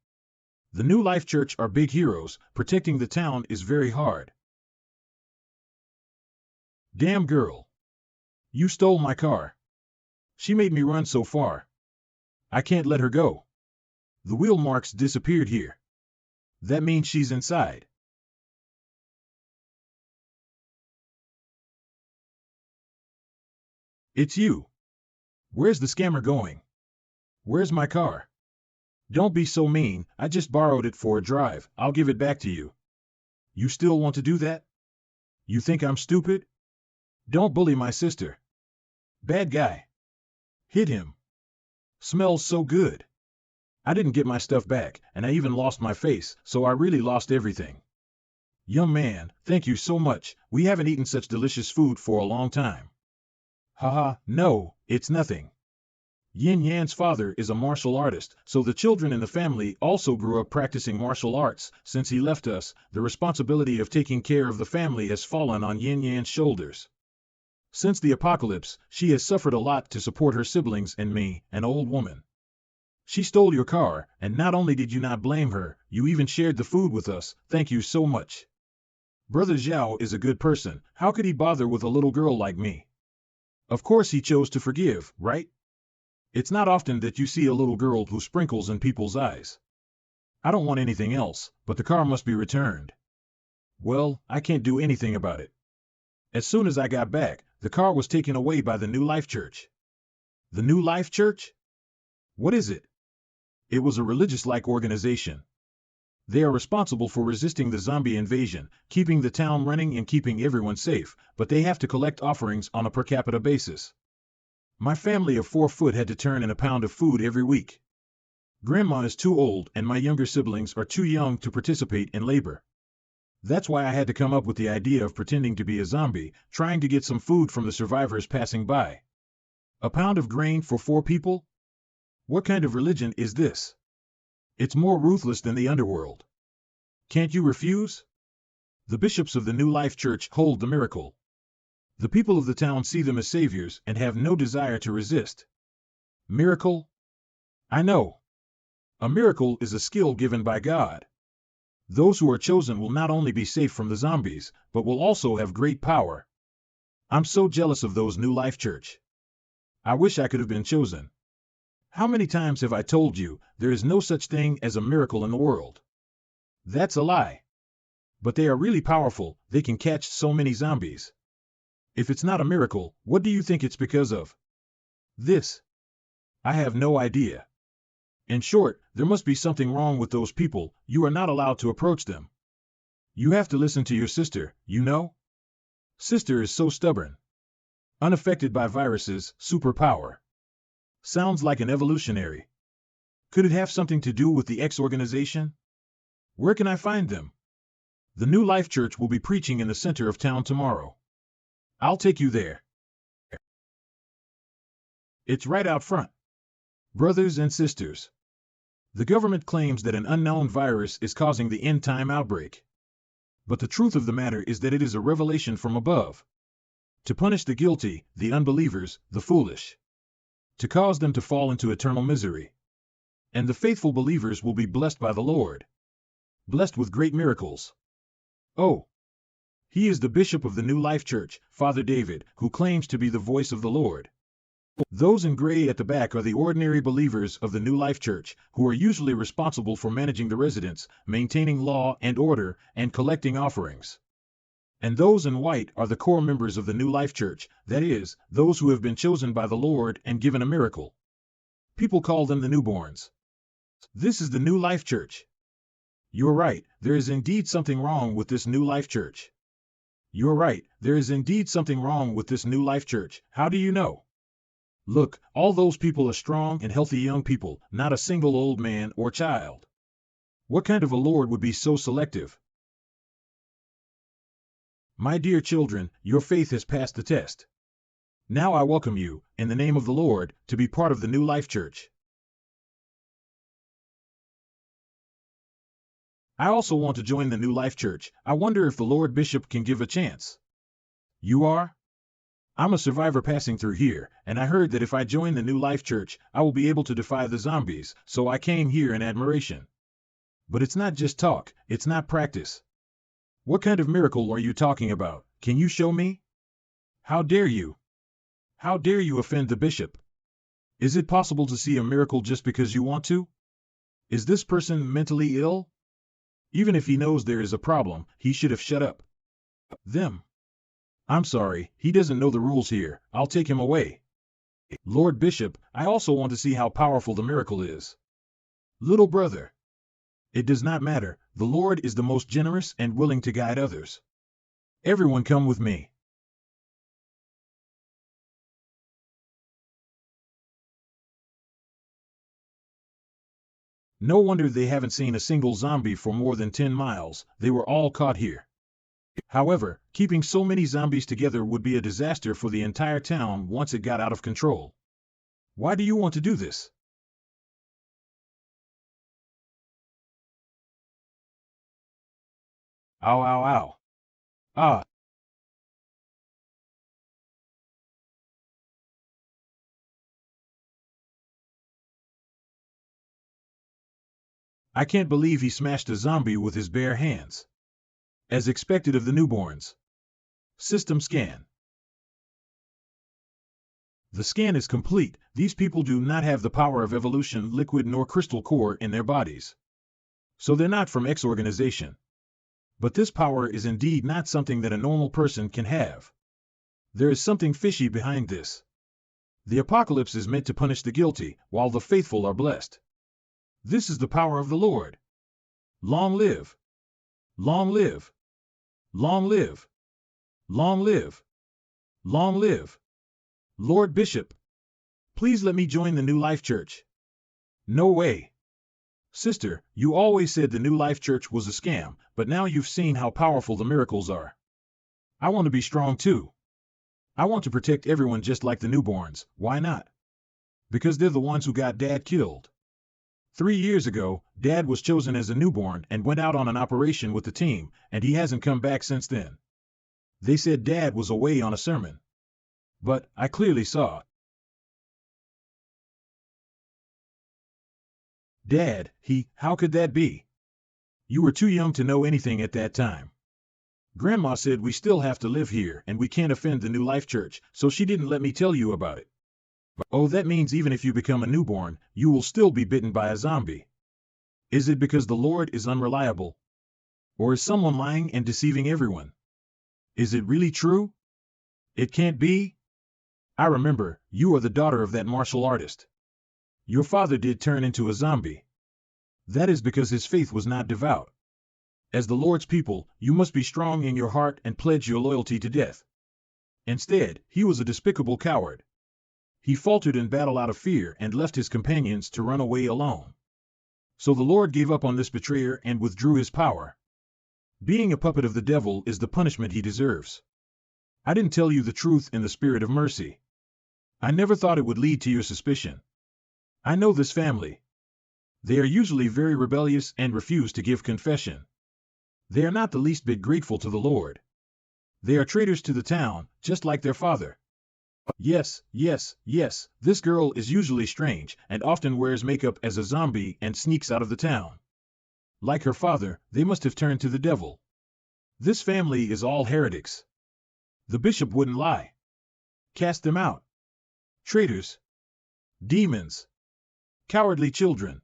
The New Life Church are big heroes, protecting the town is very hard. Damn girl. You stole my car. She made me run so far. I can't let her go. The wheel marks disappeared here. That means she's inside. It's you. Where's the scammer going? Where's my car? Don't be so mean, I just borrowed it for a drive, I'll give it back to you. You still want to do that? You think I'm stupid? Don't bully my sister. Bad guy. Hit him. Smells so good. I didn't get my stuff back, and I even lost my face, so I really lost everything. Young man, thank you so much, we haven't eaten such delicious food for a long time. Haha, no, it's nothing. Yin Yan's father is a martial artist, so the children in the family also grew up practicing martial arts. Since he left us, the responsibility of taking care of the family has fallen on Yin Yan's shoulders. Since the apocalypse, she has suffered a lot to support her siblings and me, an old woman. She stole your car, and not only did you not blame her, you even shared the food with us. Thank you so much. Brother Zhao is a good person, how could he bother with a little girl like me? Of course he chose to forgive, right? It's not often that you see a little girl who sprinkles in people's eyes. I don't want anything else, but the car must be returned. Well, I can't do anything about it. As soon as I got back, the car was taken away by the New Life Church. The New Life Church? What is it? It was a religious-like organization. They are responsible for resisting the zombie invasion, keeping the town running and keeping everyone safe, but they have to collect offerings on a per capita basis. My family of 4 foot had to turn in a pound of food every week. Grandma is too old and my younger siblings are too young to participate in labor. That's why I had to come up with the idea of pretending to be a zombie, trying to get some food from the survivors passing by. A pound of grain for 4 people? What kind of religion is this? It's more ruthless than the underworld. Can't you refuse? The bishops of the New Life Church hold the miracle. The people of the town see them as saviors and have no desire to resist. Miracle? I know. A miracle is a skill given by God. Those who are chosen will not only be safe from the zombies, but will also have great power. I'm so jealous of those New Life Church. I wish I could have been chosen. How many times have I told you there is no such thing as a miracle in the world? That's a lie. But they are really powerful, they can catch so many zombies. If it's not a miracle, what do you think it's because of? This. I have no idea. In short, there must be something wrong with those people, you are not allowed to approach them. You have to listen to your sister, you know? Sister is so stubborn. Unaffected by viruses, superpower. Sounds like an evolutionary. Could it have something to do with the X organization? Where can I find them? The New Life Church will be preaching in the center of town tomorrow. I'll take you there. It's right out front. Brothers and sisters. The government claims that an unknown virus is causing the end-time outbreak. But the truth of the matter is that it is a revelation from above. To punish the guilty, the unbelievers, the foolish. To cause them to fall into eternal misery. And the faithful believers will be blessed by the Lord. Blessed with great miracles. Oh! He is the bishop of the New Life Church, Father David, who claims to be the voice of the Lord. Those in gray at the back are the ordinary believers of the New Life Church, who are usually responsible for managing the residents, maintaining law and order, and collecting offerings. And those in white are the core members of the New Life Church, that is, those who have been chosen by the Lord and given a miracle. People call them the newborns. This is the New Life Church. You're right, there is indeed something wrong with this New Life Church. You're right, there is indeed something wrong with this New Life Church. How do you know? Look, all those people are strong and healthy young people, not a single old man or child. What kind of a Lord would be so selective? My dear children, your faith has passed the test. Now I welcome you, in the name of the Lord, to be part of the New Life Church. I also want to join the New Life Church. I wonder if the Lord Bishop can give a chance. You are? I'm a survivor passing through here, and I heard that if I join the New Life Church, I will be able to defy the zombies, so I came here in admiration. But it's not just talk, it's not practice. What kind of miracle are you talking about? Can you show me? How dare you? How dare you offend the bishop? Is it possible to see a miracle just because you want to? Is this person mentally ill? Even if he knows there is a problem, he should have shut up. Them. I'm sorry, he doesn't know the rules here. I'll take him away. Lord Bishop, I also want to see how powerful the miracle is. Little brother. It does not matter, the Lord is the most generous and willing to guide others. Everyone come with me. No wonder they haven't seen a single zombie for more than 10 miles, they were all caught here. However, keeping so many zombies together would be a disaster for the entire town once it got out of control. Why do you want to do this? Ow, ow, ow. Ah. I can't believe he smashed a zombie with his bare hands. As expected of the newborns. System scan. The scan is complete. These people do not have the power of evolution, liquid nor crystal core in their bodies. So they're not from X organization. But this power is indeed not something that a normal person can have. There is something fishy behind this. The apocalypse is meant to punish the guilty, while the faithful are blessed. This is the power of the Lord. Long live! Long live! Long live! Long live! Long live! Lord Bishop, please let me join the New Life Church. No way. Sister, you always said the New Life Church was a scam, but now you've seen how powerful the miracles are. I want to be strong too. I want to protect everyone just like the newborns. Why not? Because they're the ones who got Dad killed. 3 years ago, Dad was chosen as a newborn and went out on an operation with the team, and he hasn't come back since then. They said Dad was away on a sermon. But I clearly saw. Dad, how could that be? You were too young to know anything at that time. Grandma said we still have to live here and we can't offend the New Life Church, so she didn't let me tell you about it. Oh, that means even if you become a newborn, you will still be bitten by a zombie. Is it because the Lord is unreliable? Or is someone lying and deceiving everyone? Is it really true? It can't be. I remember, you are the daughter of that martial artist. Your father did turn into a zombie. That is because his faith was not devout. As the Lord's people, you must be strong in your heart and pledge your loyalty to death. Instead, he was a despicable coward. He faltered in battle out of fear and left his companions to run away alone. So the Lord gave up on this betrayer and withdrew his power. Being a puppet of the devil is the punishment he deserves. I didn't tell you the truth in the spirit of mercy. I never thought it would lead to your suspicion. I know this family. They are usually very rebellious and refuse to give confession. They are not the least bit grateful to the Lord. They are traitors to the town, just like their father. Yes, yes, yes, this girl is usually strange and often wears makeup as a zombie and sneaks out of the town. Like her father, they must have turned to the devil. This family is all heretics. The bishop wouldn't lie. Cast them out. Traitors. Demons. Cowardly children.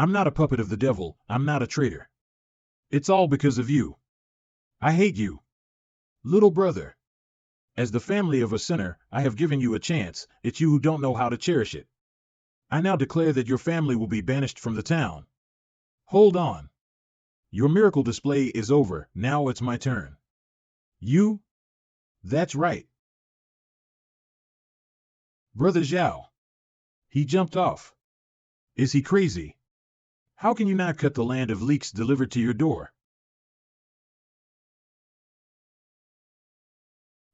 I'm not a puppet of the devil, I'm not a traitor. It's all because of you. I hate you. Little brother. As the family of a sinner, I have given you a chance, it's you who don't know how to cherish it. I now declare that your family will be banished from the town. Hold on. Your miracle display is over, now it's my turn. You? That's right. Brother Zhao. He jumped off. Is he crazy? How can you not cut the land of leeks delivered to your door?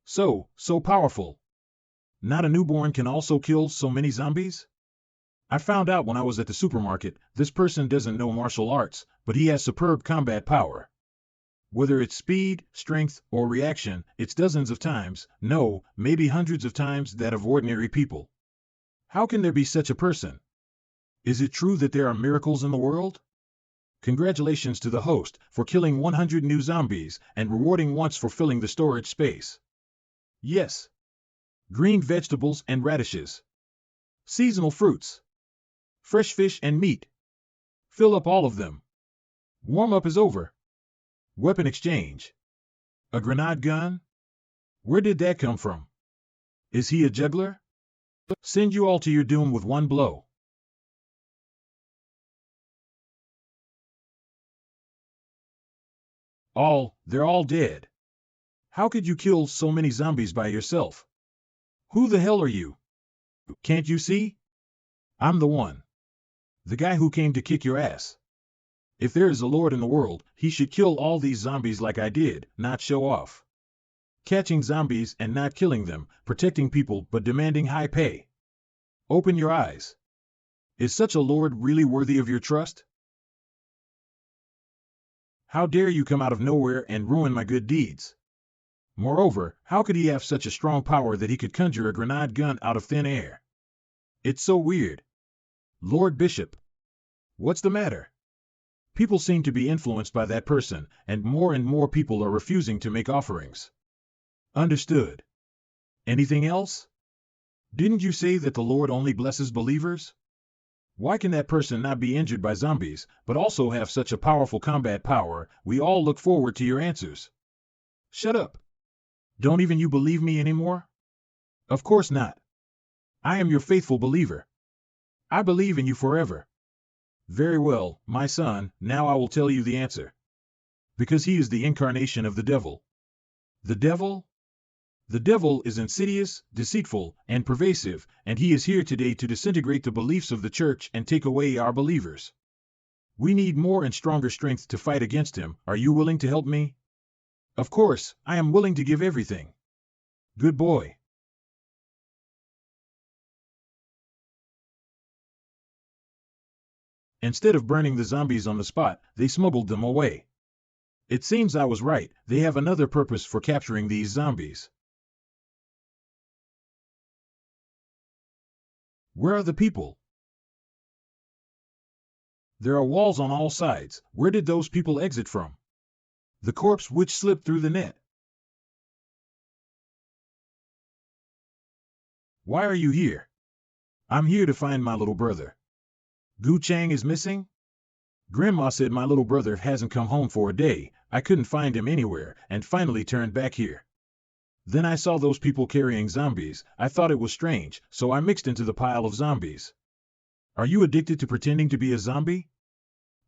So powerful. Not a newborn can also kill so many zombies? I found out when I was at the supermarket, this person doesn't know martial arts, but he has superb combat power. Whether it's speed, strength, or reaction, it's dozens of times, no, maybe hundreds of times that of ordinary people. How can there be such a person? Is it true that there are miracles in the world? Congratulations to the host for killing 100 new zombies and rewarding once for filling the storage space. Yes. Green vegetables and radishes. Seasonal fruits. Fresh fish and meat. Fill up all of them. Warm-up is over. Weapon exchange. A grenade gun? Where did that come from? Is he a juggler? Send you all to your doom with one blow. They're all dead. How could you kill so many zombies by yourself? Who the hell are you? Can't you see? I'm the one. The guy who came to kick your ass. If there is a Lord in the world, he should kill all these zombies like I did, not show off. Catching zombies and not killing them, protecting people but demanding high pay. Open your eyes. Is such a Lord really worthy of your trust? How dare you come out of nowhere and ruin my good deeds? Moreover, how could he have such a strong power that he could conjure a grenade gun out of thin air? It's so weird. Lord Bishop. What's the matter? People seem to be influenced by that person, and more people are refusing to make offerings. Understood. Anything else? Didn't you say that the Lord only blesses believers? Why can that person not be injured by zombies, but also have such a powerful combat power? We all look forward to your answers. Shut up. Don't even you believe me anymore? Of course not. I am your faithful believer. I believe in you forever. Very well, my son, now I will tell you the answer. Because he is the incarnation of the devil. The devil? The devil is insidious, deceitful, and pervasive, and he is here today to disintegrate the beliefs of the church and take away our believers. We need more and stronger strength to fight against him. Are you willing to help me? Of course, I am willing to give everything. Good boy. Instead of burning the zombies on the spot, they smuggled them away. It seems I was right, they have another purpose for capturing these zombies. Where are the people? There are walls on all sides. Where did those people exit from? The corpse which slipped through the net. Why are you here? I'm here to find my little brother. Gu Chang is missing? Grandma said my little brother hasn't come home for a day. I couldn't find him anywhere, and finally turned back here. Then I saw those people carrying zombies. I thought it was strange, so I mixed into the pile of zombies. Are you addicted to pretending to be a zombie?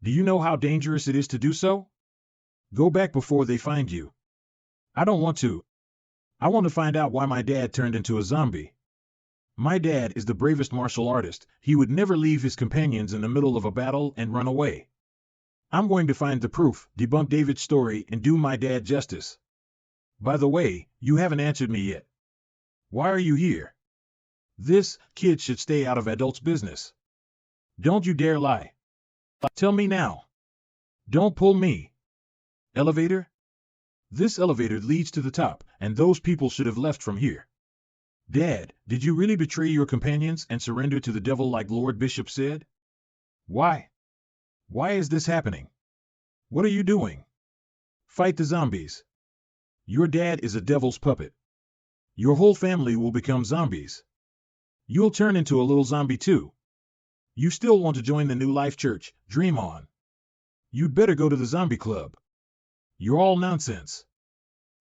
Do you know how dangerous it is to do so? Go back before they find you. I don't want to. I want to find out why my dad turned into a zombie. My dad is the bravest martial artist. He would never leave his companions in the middle of a battle and run away. I'm going to find the proof, debunk David's story, and do my dad justice. By the way, you haven't answered me yet. Why are you here? This kid should stay out of adults' business. Don't you dare lie. Tell me now. Don't pull me. Elevator? This elevator leads to the top, and those people should have left from here. Dad, did you really betray your companions and surrender to the devil like Lord Bishop said? Why? Why is this happening? What are you doing? Fight the zombies. Your dad is a devil's puppet. Your whole family will become zombies. You'll turn into a little zombie too. You still want to join the New Life Church? Dream on. You'd better go to the zombie club. You're all nonsense.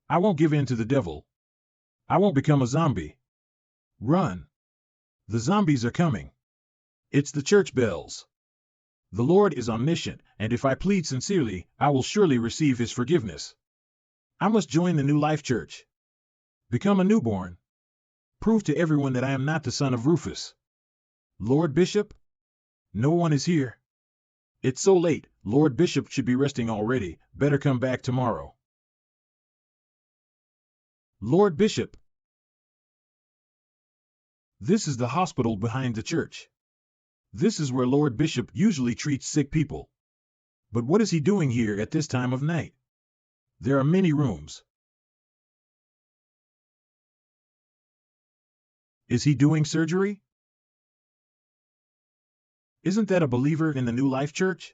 I won't give in to the devil. I won't become a zombie. Run. The zombies are coming. It's the church bells. The Lord is omniscient, and if I plead sincerely, I will surely receive his forgiveness. I must join the New Life Church. Become a newborn. Prove to everyone that I am not the son of Rufus. Lord Bishop? No one is here. It's so late. Lord Bishop should be resting already. Better come back tomorrow. Lord Bishop. This is the hospital behind the church. This is where Lord Bishop usually treats sick people. But what is he doing here at this time of night? There are many rooms. Is he doing surgery? Isn't that a believer in the New Life Church?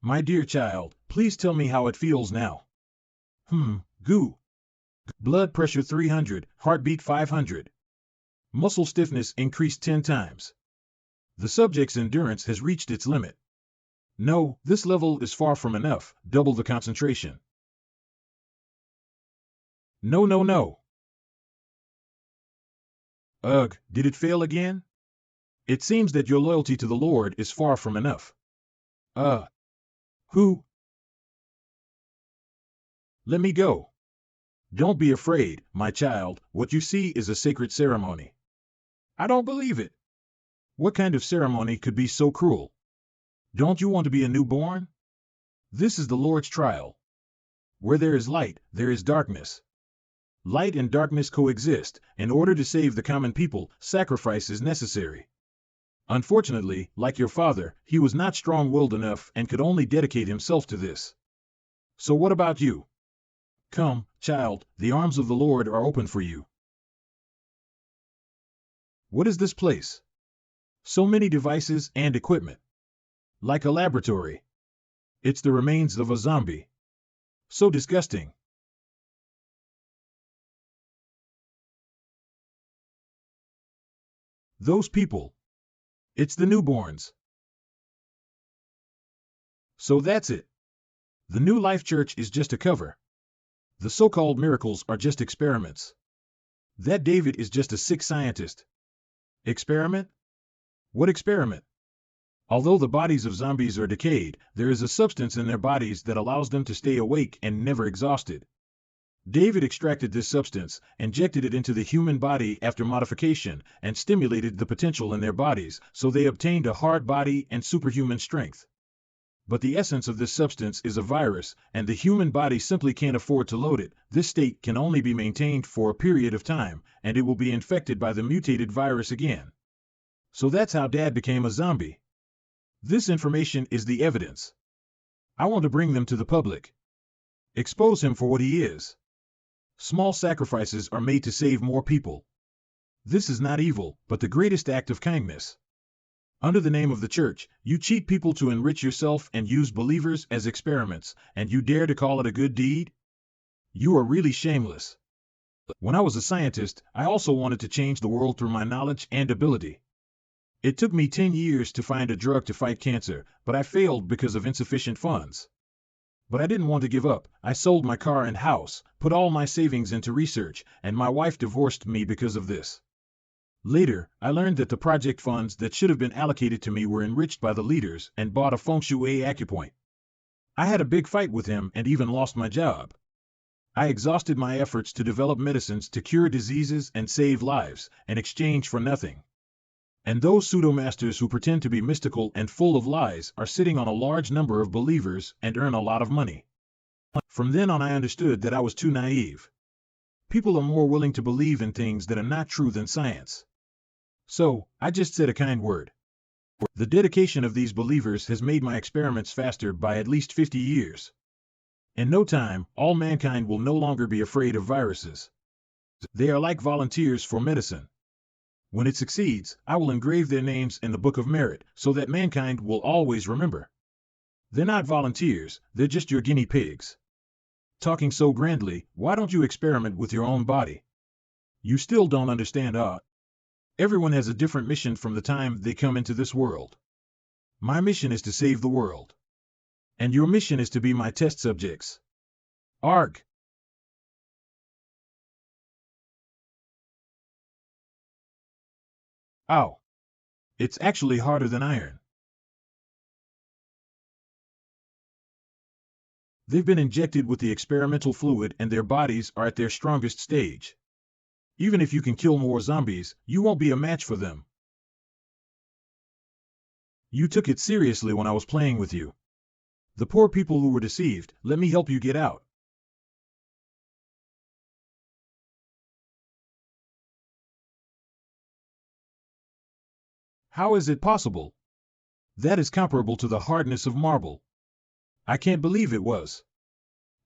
My dear child, please tell me how it feels now. Goo. Blood pressure 300, heartbeat 500. Muscle stiffness increased 10 times. The subject's endurance has reached its limit. No, this level is far from enough. Double the concentration. No. Ugh, did it fail again? It seems that your loyalty to the Lord is far from enough. Who? Let me go. Don't be afraid, my child. What you see is a sacred ceremony. I don't believe it. What kind of ceremony could be so cruel? Don't you want to be a newborn? This is the Lord's trial. Where there is light, there is darkness. Light and darkness coexist. In order to save the common people, sacrifice is necessary. Unfortunately, like your father, he was not strong-willed enough and could only dedicate himself to this. So what about you? Come, child, the arms of the Lord are open for you. What is this place? So many devices and equipment. Like a laboratory. It's the remains of a zombie. So disgusting. Those people. It's the newborns. So that's it. The New Life Church is just a cover. The so-called miracles are just experiments. That David is just a sick scientist. Experiment? What experiment? Although the bodies of zombies are decayed, there is a substance in their bodies that allows them to stay awake and never exhausted. David extracted this substance, injected it into the human body after modification, and stimulated the potential in their bodies, so they obtained a hard body and superhuman strength. But the essence of this substance is a virus, and the human body simply can't afford to load it. This state can only be maintained for a period of time, and it will be infected by the mutated virus again. So that's how Dad became a zombie. This information is the evidence. I want to bring them to the public. Expose him for what he is. Small sacrifices are made to save more people. This is not evil, but the greatest act of kindness. Under the name of the church, you cheat people to enrich yourself and use believers as experiments, and you dare to call it a good deed? You are really shameless. When I was a scientist, I also wanted to change the world through my knowledge and ability. It took me 10 years to find a drug to fight cancer, but I failed because of insufficient funds. But I didn't want to give up. I sold my car and house, put all my savings into research, and my wife divorced me because of this. Later, I learned that the project funds that should have been allocated to me were enriched by the leaders and bought a feng shui acupoint. I had a big fight with him and even lost my job. I exhausted my efforts to develop medicines to cure diseases and save lives, in exchange for nothing. And those pseudo-masters who pretend to be mystical and full of lies are sitting on a large number of believers and earn a lot of money. From then on I understood that I was too naive. People are more willing to believe in things that are not true than science. So, I just said a kind word. The dedication of these believers has made my experiments faster by at least 50 years. In no time, all mankind will no longer be afraid of viruses. They are like volunteers for medicine. When it succeeds, I will engrave their names in the Book of Merit, so that mankind will always remember. They're not volunteers, they're just your guinea pigs. Talking so grandly, why don't you experiment with your own body? You still don't understand, Everyone has a different mission from the time they come into this world. My mission is to save the world. And your mission is to be my test subjects. Arg. Ow. It's actually harder than iron. They've been injected with the experimental fluid and their bodies are at their strongest stage. Even if you can kill more zombies, you won't be a match for them. You took it seriously when I was playing with you. The poor people who were deceived, let me help you get out. How is it possible? That is comparable to the hardness of marble. I can't believe it was.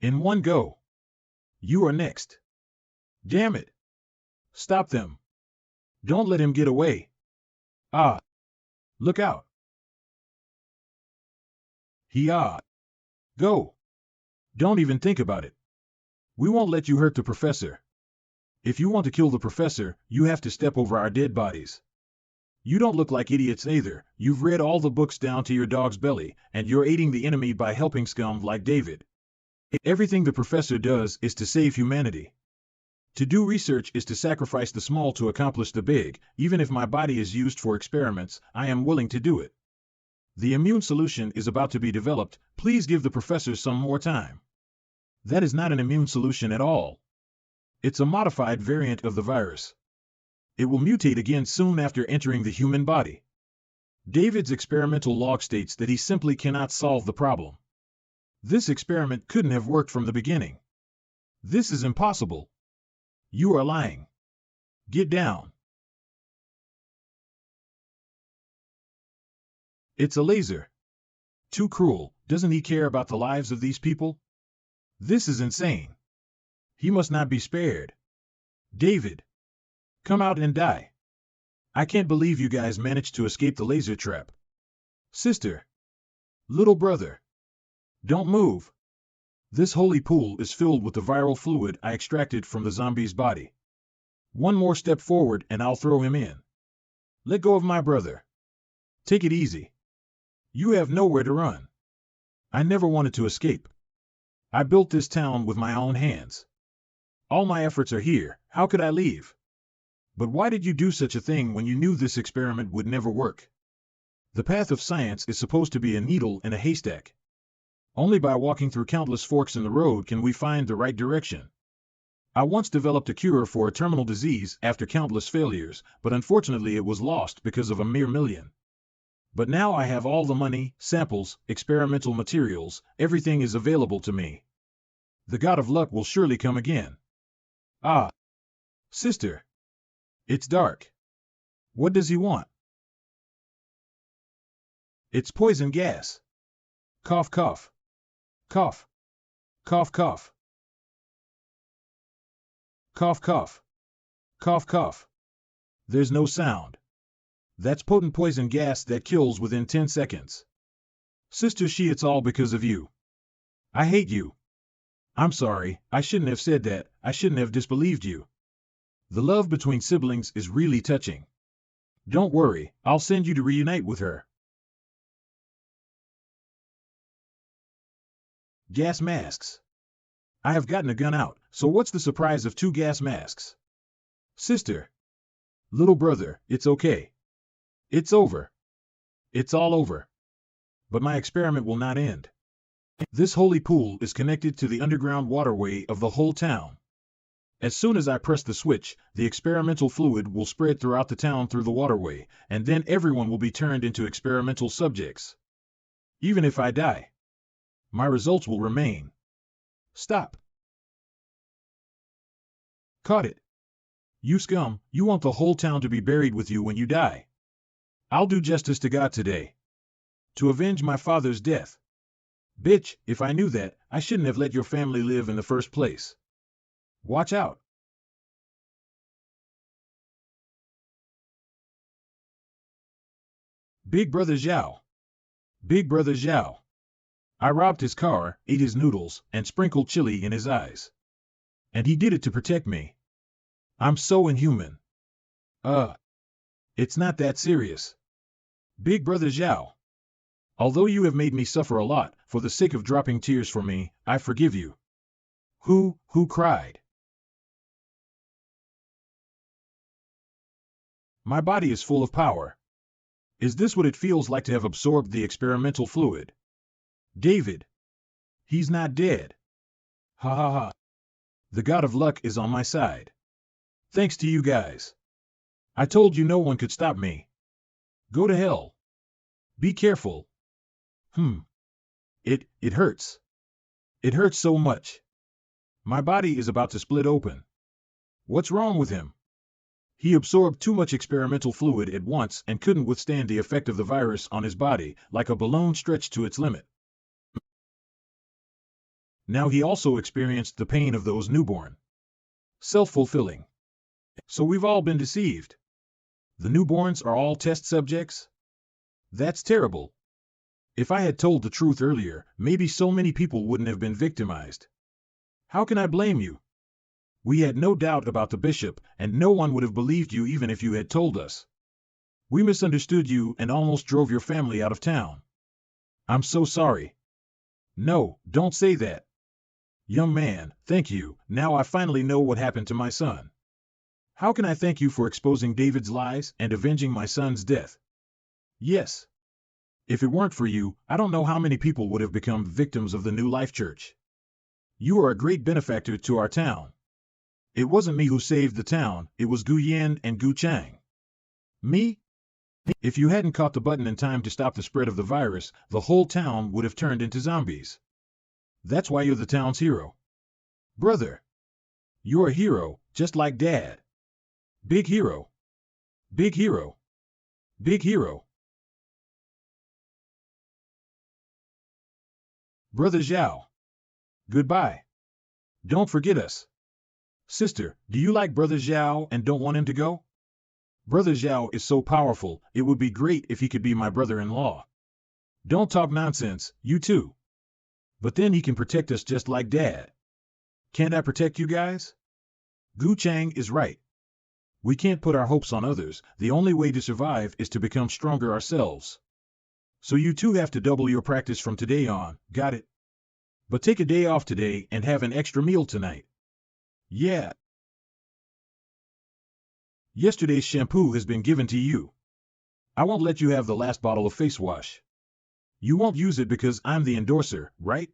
In one go. You are next. Damn it. Stop them. Don't let him get away. Ah. Look out. Go. Don't even think about it. We won't let you hurt the professor. If you want to kill the professor, you have to step over our dead bodies. You don't look like idiots either. You've read all the books down to your dog's belly, and you're aiding the enemy by helping scum like David. Everything the professor does is to save humanity. To do research is to sacrifice the small to accomplish the big. Even if my body is used for experiments, I am willing to do it. The immune solution is about to be developed. Please give the professor some more time. That is not an immune solution at all. It's a modified variant of the virus. It will mutate again soon after entering the human body. David's experimental log states that he simply cannot solve the problem. This experiment couldn't have worked from the beginning. This is impossible. You are lying. Get down. It's a laser. Too cruel. Doesn't he care about the lives of these people? This is insane. He must not be spared. David. Come out and die. I can't believe you guys managed to escape the laser trap. Sister. Little brother. Don't move. This holy pool is filled with the viral fluid I extracted from the zombie's body. One more step forward and I'll throw him in. Let go of my brother. Take it easy. You have nowhere to run. I never wanted to escape. I built this town with my own hands. All my efforts are here. How could I leave? But why did you do such a thing when you knew this experiment would never work? The path of science is supposed to be a needle in a haystack. Only by walking through countless forks in the road can we find the right direction. I once developed a cure for a terminal disease after countless failures, but unfortunately it was lost because of a mere million. But now I have all the money, samples, experimental materials, everything is available to me. The god of luck will surely come again. Ah. Sister. It's dark. What does he want? It's poison gas. Cough, cough. Cough. Cough, cough. Cough, cough. Cough, cough. There's no sound. That's potent poison gas that kills within 10 seconds. Sister, it's all because of you. I hate you. I'm sorry, I shouldn't have said that, I shouldn't have disbelieved you. The love between siblings is really touching. Don't worry, I'll send you to reunite with her. Gas masks. I have gotten a gun out, so what's the surprise of 2 gas masks? Sister. Little brother, it's okay. It's over. It's all over. But my experiment will not end. This holy pool is connected to the underground waterway of the whole town. As soon as I press the switch, the experimental fluid will spread throughout the town through the waterway, and then everyone will be turned into experimental subjects. Even if I die, my results will remain. Stop. Caught it. You scum, you want the whole town to be buried with you when you die. I'll do justice to God today. To avenge my father's death. Bitch, if I knew that, I shouldn't have let your family live in the first place. Watch out. Big Brother Zhao. Big Brother Zhao. I robbed his car, ate his noodles, and sprinkled chili in his eyes. And he did it to protect me. I'm so inhuman. It's not that serious. Big Brother Zhao. Although you have made me suffer a lot, for the sake of dropping tears for me, I forgive you. Who cried? My body is full of power. Is this what it feels like to have absorbed the experimental fluid? David. He's not dead. Ha ha ha. The god of luck is on my side. Thanks to you guys. I told you no one could stop me. Go to hell. Be careful. It hurts. It hurts so much. My body is about to split open. What's wrong with him? He absorbed too much experimental fluid at once and couldn't withstand the effect of the virus on his body, like a balloon stretched to its limit. Now he also experienced the pain of those newborn. Self-fulfilling. So we've all been deceived. The newborns are all test subjects? That's terrible. If I had told the truth earlier, maybe so many people wouldn't have been victimized. How can I blame you? We had no doubt about the bishop, and no one would have believed you even if you had told us. We misunderstood you and almost drove your family out of town. I'm so sorry. No, don't say that. Young man, thank you. Now I finally know what happened to my son. How can I thank you for exposing David's lies and avenging my son's death? Yes. If it weren't for you, I don't know how many people would have become victims of the New Life Church. You are a great benefactor to our town. It wasn't me who saved the town, it was Gu Yan and Gu Chang. Me? If you hadn't caught the button in time to stop the spread of the virus, the whole town would have turned into zombies. That's why you're the town's hero. Brother. You're a hero, just like Dad. Big hero. Big hero. Big hero. Brother Zhao. Goodbye. Don't forget us. Sister, do you like Brother Zhao and don't want him to go? Brother Zhao is so powerful, it would be great if he could be my brother-in-law. Don't talk nonsense, you too. But then he can protect us just like Dad. Can't I protect you guys? Gu Chang is right. We can't put our hopes on others, the only way to survive is to become stronger ourselves. So you two have to double your practice from today on, got it? But take a day off today and have an extra meal tonight. Yeah. Yesterday's shampoo has been given to you. I won't let you have the last bottle of face wash. You won't use it because I'm the endorser, right?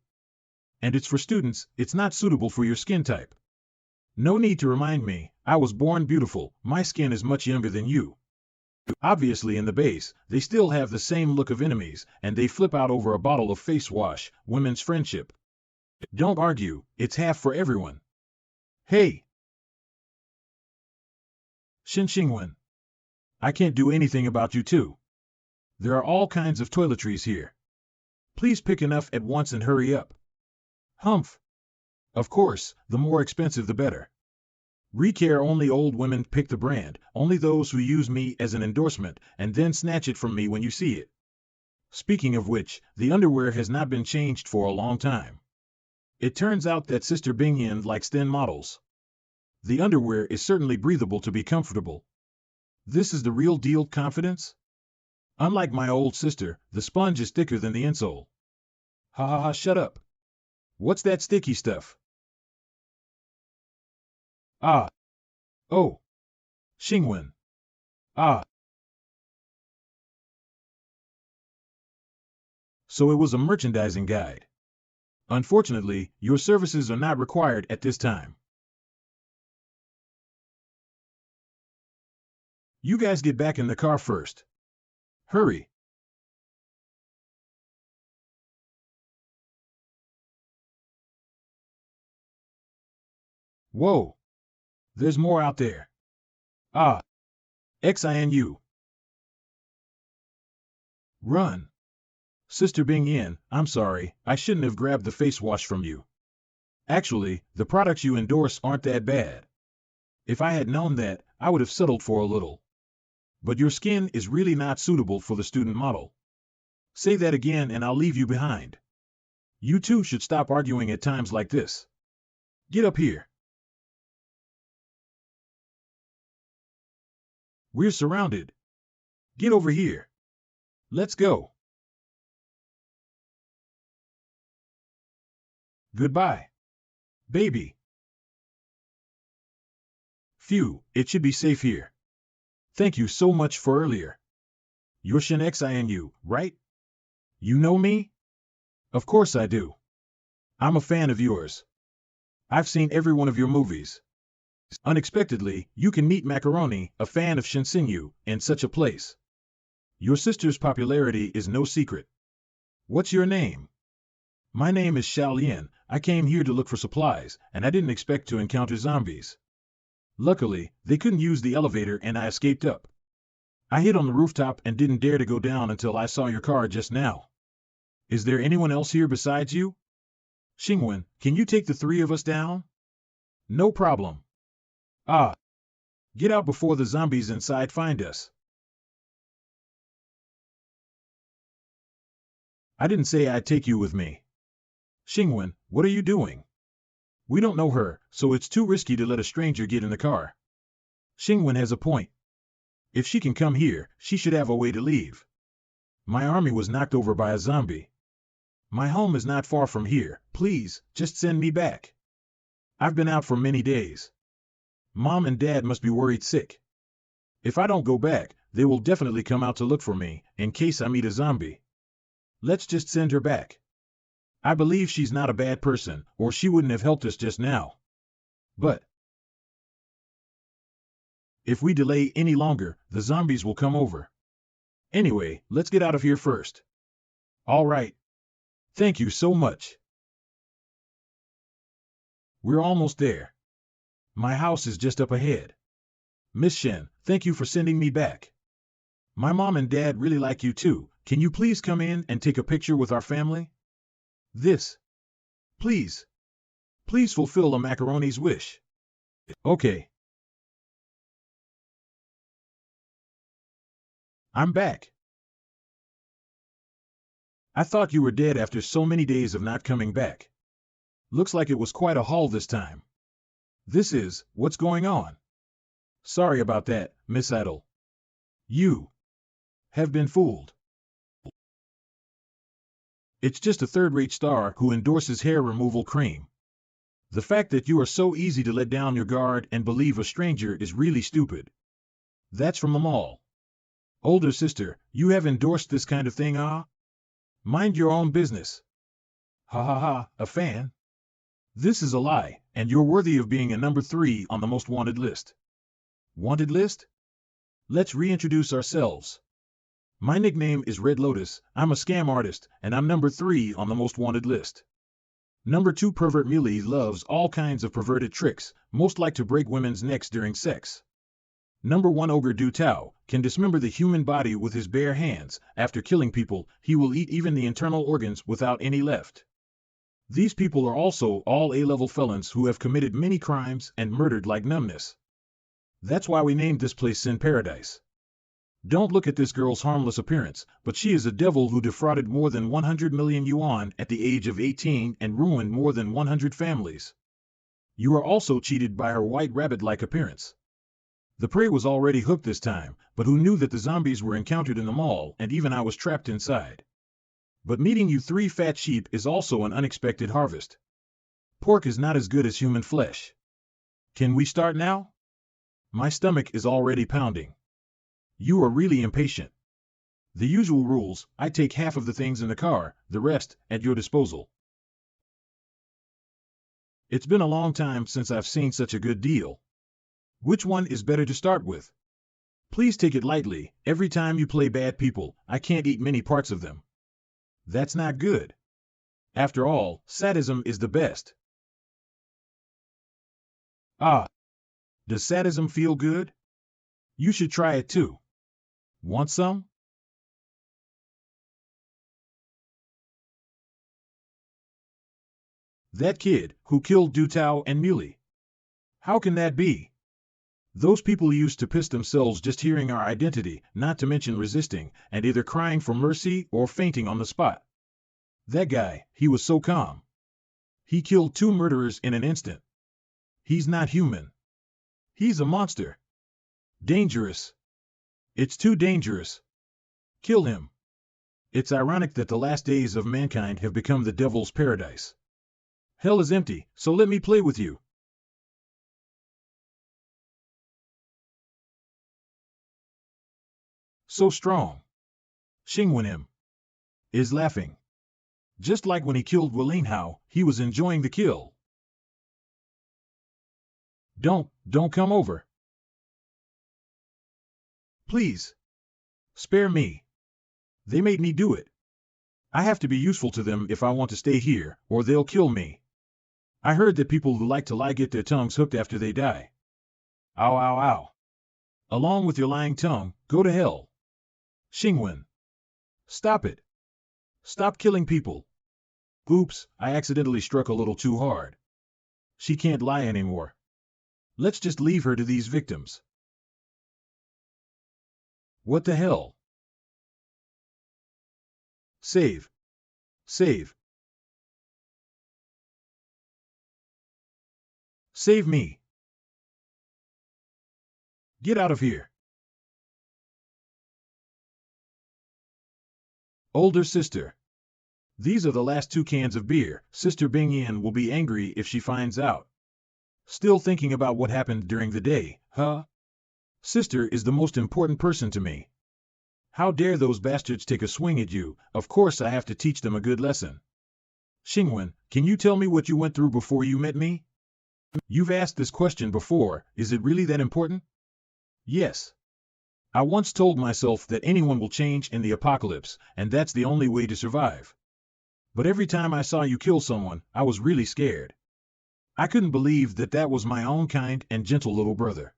And it's for students, it's not suitable for your skin type. No need to remind me, I was born beautiful, my skin is much younger than you. Obviously in the base, they still have the same look of enemies, and they flip out over a bottle of face wash, women's friendship. Don't argue, it's half for everyone. Hey! Shin Xingwen. I can't do anything about you too. There are all kinds of toiletries here. Please pick enough at once and hurry up. Humph. Of course, the more expensive the better. Recare only old women pick the brand, only those who use me as an endorsement, and then snatch it from me when you see it. Speaking of which, the underwear has not been changed for a long time. It turns out that Sister Bingyan likes thin models. The underwear is certainly breathable to be comfortable. This is the real deal confidence? Unlike my old sister, the sponge is thicker than the insole. Ha ha ha, shut up. What's that sticky stuff? Ah. Oh. Xingwen. Ah. So it was a merchandising guide. Unfortunately, your services are not required at this time. You guys get back in the car first. Hurry. Whoa. There's more out there. Ah. XINU. Run. Sister Bingyan, I'm sorry, I shouldn't have grabbed the face wash from you. Actually, the products you endorse aren't that bad. If I had known that, I would have settled for a little. But your skin is really not suitable for the student model. Say that again and I'll leave you behind. You two should stop arguing at times like this. Get up here. We're surrounded. Get over here. Let's go. Goodbye. Baby. Phew, it should be safe here. Thank you so much for earlier. You're Shin Xinu, right? You know me? Of course I do. I'm a fan of yours. I've seen every one of your movies. Unexpectedly, you can meet Macaroni, a fan of Shinsenyu, in such a place. Your sister's popularity is no secret. What's your name? My name is Xiaolian. I came here to look for supplies, and I didn't expect to encounter zombies. Luckily, they couldn't use the elevator and I escaped up. I hid on the rooftop and didn't dare to go down until I saw your car just now. Is there anyone else here besides you? Xingwen, can you take the three of us down? No problem. Ah. Get out before the zombies inside find us. I didn't say I'd take you with me. Xingwen, what are you doing? We don't know her, so it's too risky to let a stranger get in the car. Xingwen has a point. If she can come here, she should have a way to leave. My army was knocked over by a zombie. My home is not far from here. Please, just send me back. I've been out for many days. Mom and Dad must be worried sick. If I don't go back, they will definitely come out to look for me, in case I meet a zombie. Let's just send her back. I believe she's not a bad person, or she wouldn't have helped us just now. But if we delay any longer, the zombies will come over. Anyway, let's get out of here first. All right. Thank you so much. We're almost there. My house is just up ahead. Miss Shen, thank you for sending me back. My mom and dad really like you too. Can you please come in and take a picture with our family? This. Please. Please fulfill a macaroni's wish. Okay. I'm back. I thought you were dead after so many days of not coming back. Looks like it was quite a haul this time. What's going on? Sorry about that, Miss Idle. You have been fooled. It's just a third-rate star who endorses hair removal cream. The fact that you are so easy to let down your guard and believe a stranger is really stupid. That's from the mall. Older sister, you have endorsed this kind of thing, ah? Mind your own business. Ha ha ha, a fan? This is a lie, and you're worthy of being a number 3 on the most wanted list. Wanted list? Let's reintroduce ourselves. My nickname is Red Lotus, I'm a scam artist, and I'm number 3 on the most wanted list. Number 2 pervert Muley loves all kinds of perverted tricks, most like to break women's necks during sex. Number 1 ogre Du Tao can dismember the human body with his bare hands. After killing people, he will eat even the internal organs without any left. These people are also all A-level felons who have committed many crimes and murdered like numbness. That's why we named this place Sin Paradise. Don't look at this girl's harmless appearance, but she is a devil who defrauded more than 100 million yuan at the age of 18 and ruined more than 100 families. You are also cheated by her white rabbit-like appearance. The prey was already hooked this time, but who knew that the zombies were encountered in the mall and even I was trapped inside. But meeting you three fat sheep is also an unexpected harvest. Pork is not as good as human flesh. Can we start now? My stomach is already pounding. You are really impatient. The usual rules: I take half of the things in the car, the rest at your disposal. It's been a long time since I've seen such a good deal. Which one is better to start with? Please take it lightly. Every time you play bad people, I can't eat many parts of them. That's not good. After all, sadism is the best. Ah, does sadism feel good? You should try it too. Want some? That kid who killed Du Tao and Muley. How can that be? Those people used to piss themselves just hearing our identity, not to mention resisting, and either crying for mercy or fainting on the spot. That guy, he was so calm. He killed 2 murderers in an instant. He's not human. He's a monster. Dangerous. It's too dangerous. Kill him. It's ironic that the last days of mankind have become the devil's paradise. Hell is empty, so let me play with you. So strong. Xingwen him. Is laughing. Just like when he killed Walin Hao, he was enjoying the kill. Don't come over. Please. Spare me. They made me do it. I have to be useful to them if I want to stay here, or they'll kill me. I heard that people who like to lie get their tongues hooked after they die. Ow, ow, ow. Along with your lying tongue, go to hell. Xingwen. Stop it. Stop killing people. Oops, I accidentally struck a little too hard. She can't lie anymore. Let's just leave her to these victims. What the hell? Save. Save. Save me. Get out of here. Older sister. These are the last 2 cans of beer. Sister Bingyan will be angry if she finds out. Still thinking about what happened during the day, huh? Sister is the most important person to me. How dare those bastards take a swing at you? Of course I have to teach them a good lesson. Xingwen, can you tell me what you went through before you met me? You've asked this question before. Is it really that important? Yes. I once told myself that anyone will change in the apocalypse, and that's the only way to survive. But every time I saw you kill someone, I was really scared. I couldn't believe that that was my own kind and gentle little brother.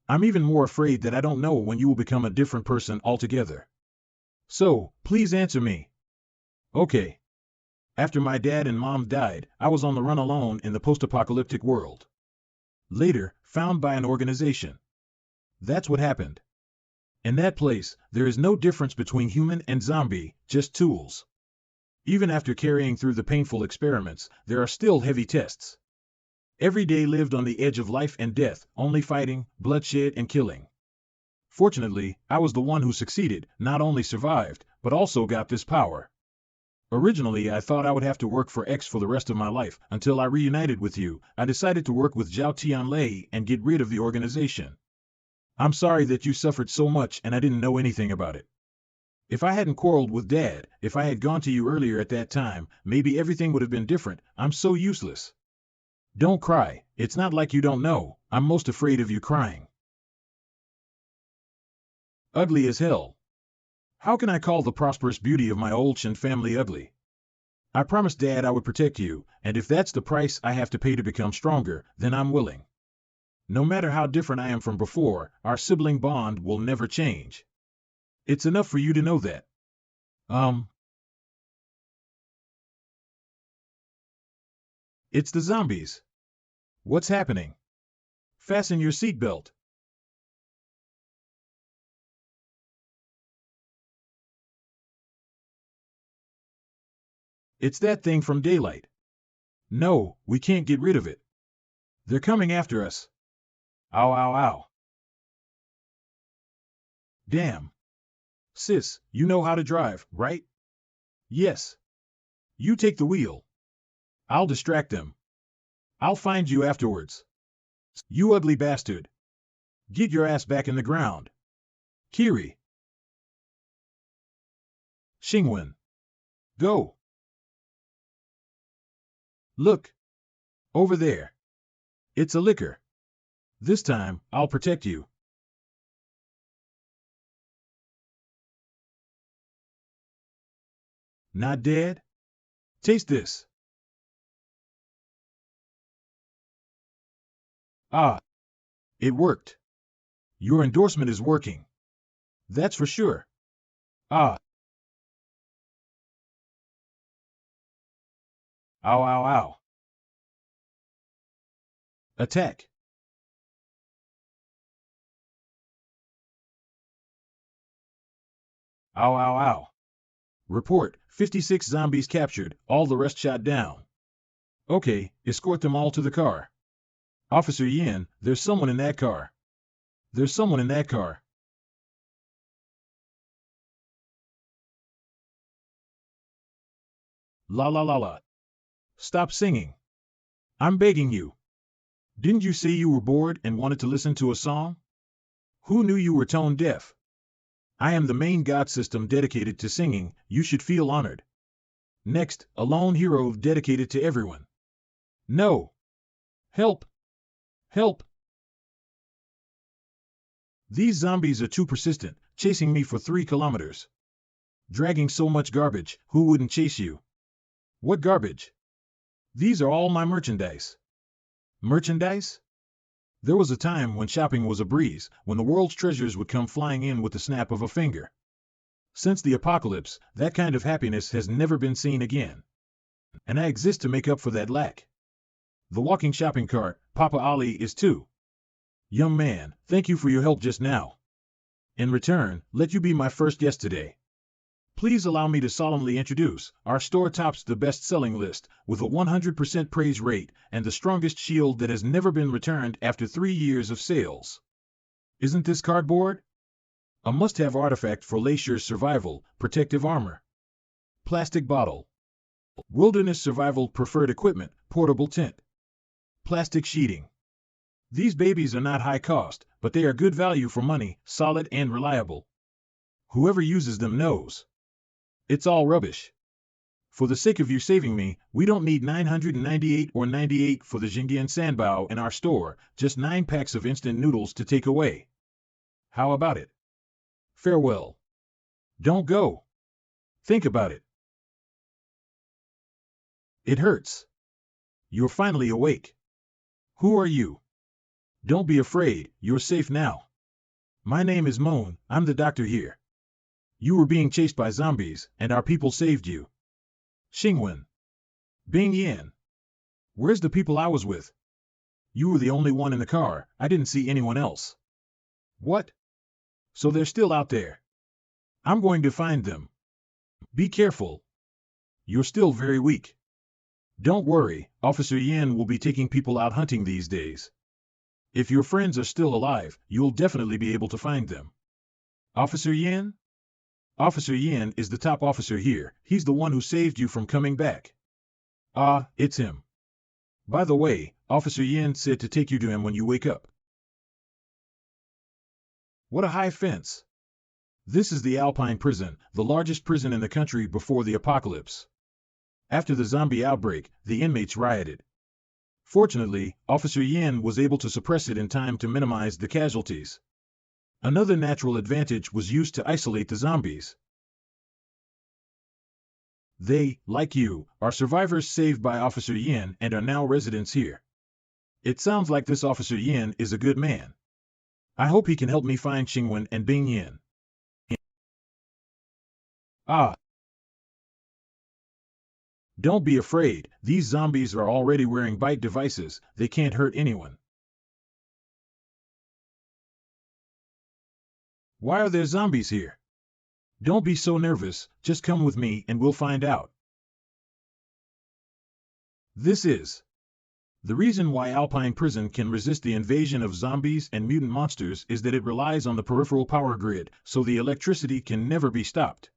I'm even more afraid that I don't know when you will become a different person altogether. So, please answer me. Okay. After my dad and mom died, I was on the run alone in the post-apocalyptic world. Later, found by an organization. That's what happened. In that place, there is no difference between human and zombie, just tools. Even after carrying through the painful experiments, there are still heavy tests. Every day lived on the edge of life and death, only fighting, bloodshed, and killing. Fortunately, I was the one who succeeded, not only survived, but also got this power. Originally, I thought I would have to work for X for the rest of my life. Until I reunited with you, I decided to work with Zhao Tianlei and get rid of the organization. I'm sorry that you suffered so much and I didn't know anything about it. If I hadn't quarreled with Dad, if I had gone to you earlier at that time, maybe everything would have been different. I'm so useless. Don't cry. It's not like you don't know. I'm most afraid of you crying. Ugly as hell. How can I call the prosperous beauty of my old Shen family ugly? I promised Dad I would protect you, and if that's the price I have to pay to become stronger, then I'm willing. No matter how different I am from before, our sibling bond will never change. It's enough for you to know that. It's the zombies. What's happening? Fasten your seatbelt. It's that thing from Daylight. No, we can't get rid of it. They're coming after us. Ow, ow, ow. Damn. Sis, you know how to drive, right? Yes. You take the wheel. I'll distract them. I'll find you afterwards. You ugly bastard. Get your ass back in the ground. Kiri. Xingwen. Go. Look. Over there. It's a liquor. This time, I'll protect you. Not dead? Taste this. Ah, it worked. Your endorsement is working. That's for sure. Ah. Ow, ow, ow. Attack. Ow, ow, ow. Report, 56 zombies captured, all the rest shot down. Okay, escort them all to the car. Officer Yin, there's someone in that car. There's someone in that car. La la la la. Stop singing. I'm begging you. Didn't you say you were bored and wanted to listen to a song? Who knew you were tone deaf? I am the main god system dedicated to singing, you should feel honored. Next, a lone hero dedicated to everyone. No. Help. Help. These zombies are too persistent, chasing me for 3 kilometers. Dragging so much garbage, who wouldn't chase you? What garbage? These are all my merchandise. Merchandise? There was a time when shopping was a breeze, when the world's treasures would come flying in with the snap of a finger. Since the apocalypse, that kind of happiness has never been seen again. And I exist to make up for that lack. The walking shopping cart, Papa Ali is too. Young man, thank you for your help just now. In return, let you be my first guest today. Please allow me to solemnly introduce, our store tops the best-selling list, with a 100% praise rate, and the strongest shield that has never been returned after 3 years of sales. Isn't this cardboard? A must-have artifact for Lacier's survival, protective armor. Plastic bottle. Wilderness survival preferred equipment, portable tent. Plastic sheeting. These babies are not high cost, but they are good value for money, solid and reliable. Whoever uses them knows. It's all rubbish. For the sake of you saving me, we don't need 998 or 98 for the Jingyan Sanbao in our store, just 9 packs of instant noodles to take away. How about it? Farewell. Don't go. Think about it. It hurts. You're finally awake. Who are you? Don't be afraid, you're safe now. My name is Moon, I'm the doctor here. You were being chased by zombies, and our people saved you. Xingwen. Bing Yan. Where's the people I was with? You were the only one in the car, I didn't see anyone else. What? So they're still out there. I'm going to find them. Be careful. You're still very weak. Don't worry, Officer Yan will be taking people out hunting these days. If your friends are still alive, you'll definitely be able to find them. Officer Yan? Officer Yin is the top officer here, he's the one who saved you from coming back. Ah, it's him. By the way, Officer Yin said to take you to him when you wake up. What a high fence. This is the Alpine prison, the largest prison in the country before the apocalypse. After the zombie outbreak, the inmates rioted. Fortunately, Officer Yin was able to suppress it in time to minimize the casualties. Another natural advantage was used to isolate the zombies. They, like you, are survivors saved by Officer Yin and are now residents here. It sounds like this Officer Yin is a good man. I hope he can help me find Xingwen and Bing Yin. Ah. Don't be afraid, these zombies are already wearing bite devices, they can't hurt anyone. Why are there zombies here? Don't be so nervous, just come with me and we'll find out. This is the reason why Alpine Prison can resist the invasion of zombies and mutant monsters is that it relies on the peripheral power grid, so the electricity can never be stopped.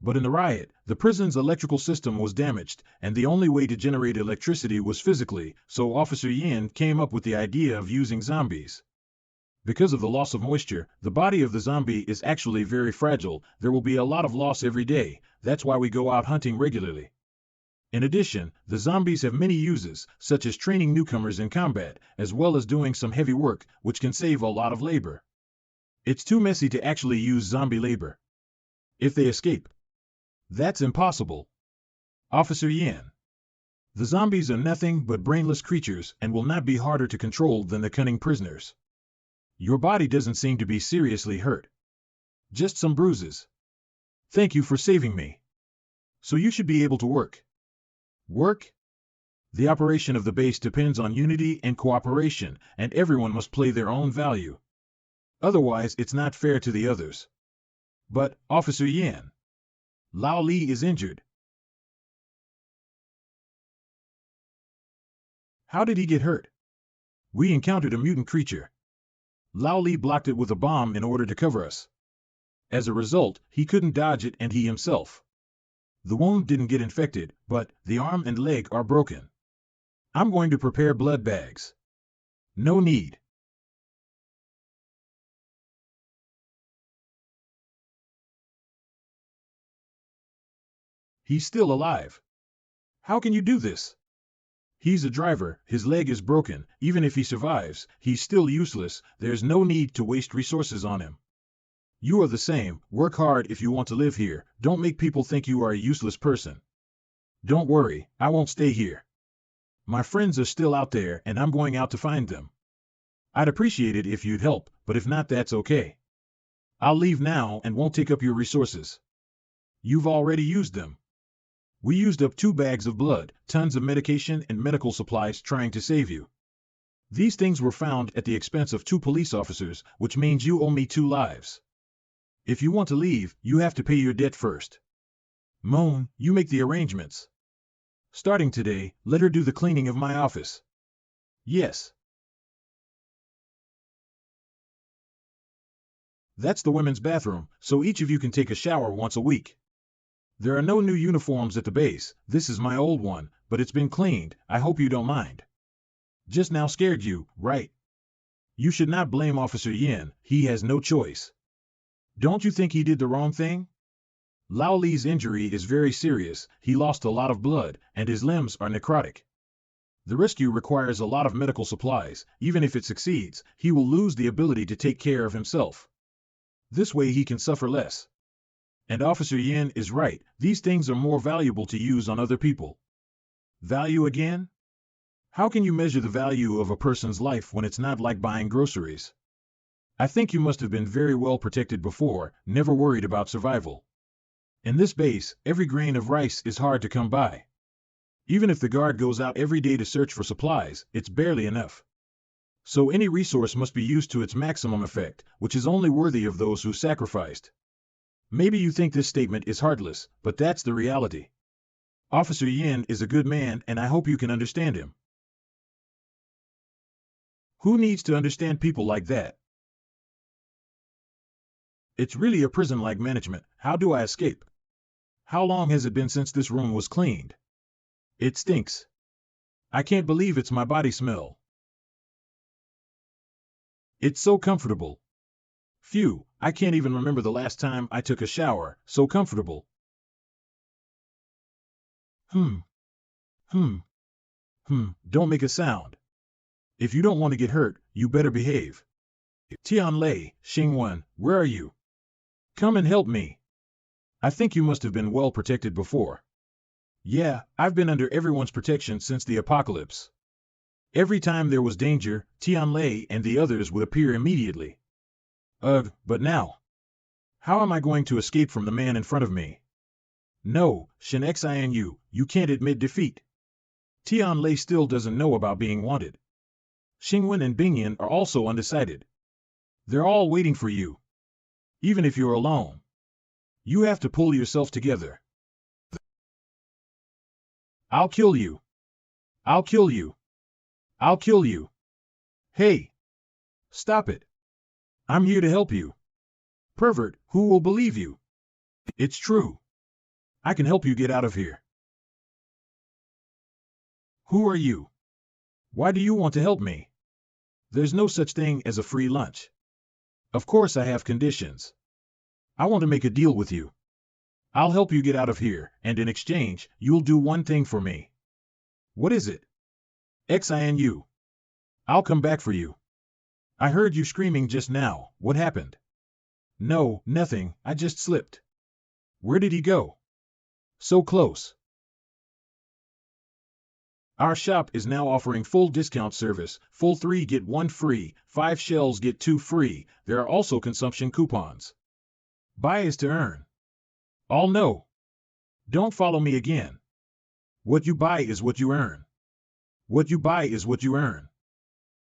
But in the riot, the prison's electrical system was damaged, and the only way to generate electricity was physically, so Officer Yin came up with the idea of using zombies. Because of the loss of moisture, the body of the zombie is actually very fragile, there will be a lot of loss every day, that's why we go out hunting regularly. In addition, the zombies have many uses, such as training newcomers in combat, as well as doing some heavy work, which can save a lot of labor. It's too messy to actually use zombie labor. If they escape, that's impossible. Officer Yin. The zombies are nothing but brainless creatures and will not be harder to control than the cunning prisoners. Your body doesn't seem to be seriously hurt. Just some bruises. Thank you for saving me. So you should be able to work. Work? The operation of the base depends on unity and cooperation, and everyone must play their own value. Otherwise, it's not fair to the others. But, Officer Yan, Lao Li is injured. How did he get hurt? We encountered a mutant creature. Lao Li blocked it with a bomb in order to cover us. As a result, he couldn't dodge it and he himself. The wound didn't get infected, but the arm and leg are broken. I'm going to prepare blood bags. No need. He's still alive. How can you do this? He's a driver, his leg is broken, even if he survives, he's still useless, there's no need to waste resources on him. You are the same, work hard if you want to live here, don't make people think you are a useless person. Don't worry, I won't stay here. My friends are still out there and I'm going out to find them. I'd appreciate it if you'd help, but if not, that's okay. I'll leave now and won't take up your resources. You've already used them. We used up 2 bags of blood, tons of medication and medical supplies trying to save you. These things were found at the expense of 2 police officers, which means you owe me 2 lives. If you want to leave, you have to pay your debt first. Moan, you make the arrangements. Starting today, let her do the cleaning of my office. Yes. That's the women's bathroom, so each of you can take a shower once a week. There are no new uniforms at the base, this is my old one, but it's been cleaned, I hope you don't mind. Just now scared you, right? You should not blame Officer Yin, he has no choice. Don't you think he did the wrong thing? Lao Li's injury is very serious, he lost a lot of blood, and his limbs are necrotic. The rescue requires a lot of medical supplies, even if it succeeds, he will lose the ability to take care of himself. This way he can suffer less. And Officer Yin is right, these things are more valuable to use on other people. Value again? How can you measure the value of a person's life when it's not like buying groceries? I think you must have been very well protected before, never worried about survival. In this base, every grain of rice is hard to come by. Even if the guard goes out every day to search for supplies, it's barely enough. So any resource must be used to its maximum effect, which is only worthy of those who sacrificed. Maybe you think this statement is heartless, but that's the reality. Officer Yin is a good man and I hope you can understand him. Who needs to understand people like that? It's really a prison-like management, how do I escape? How long has it been since this room was cleaned? It stinks. I can't believe it's my body smell. It's so comfortable. Phew, I can't even remember the last time I took a shower, so comfortable. Don't make a sound. If you don't want to get hurt, you better behave. Tianlei, Xingwen, where are you? Come and help me. I think you must have been well protected before. Yeah, I've been under everyone's protection since the apocalypse. Every time there was danger, Tianlei and the others would appear immediately. But now? How am I going to escape from the man in front of me? No, Shin Xin, you can't admit defeat. Tianlei still doesn't know about being wanted. Xingwen and Bingyan are also undecided. They're all waiting for you. Even if you're alone, you have to pull yourself together. I'll kill you. I'll kill you. I'll kill you. Hey! Stop it. I'm here to help you. Pervert, who will believe you? It's true. I can help you get out of here. Who are you? Why do you want to help me? There's no such thing as a free lunch. Of course I have conditions. I want to make a deal with you. I'll help you get out of here, and in exchange, you'll do one thing for me. What is it? Xin. I'll come back for you. I heard you screaming just now. What happened? No, nothing, I just slipped. Where did he go? So close. Our shop is now offering full discount service, full 3 get 1 free, 5 shells get 2 free, there are also consumption coupons. Buy is to earn. All no. Don't follow me again. What you buy is what you earn. What you buy is what you earn.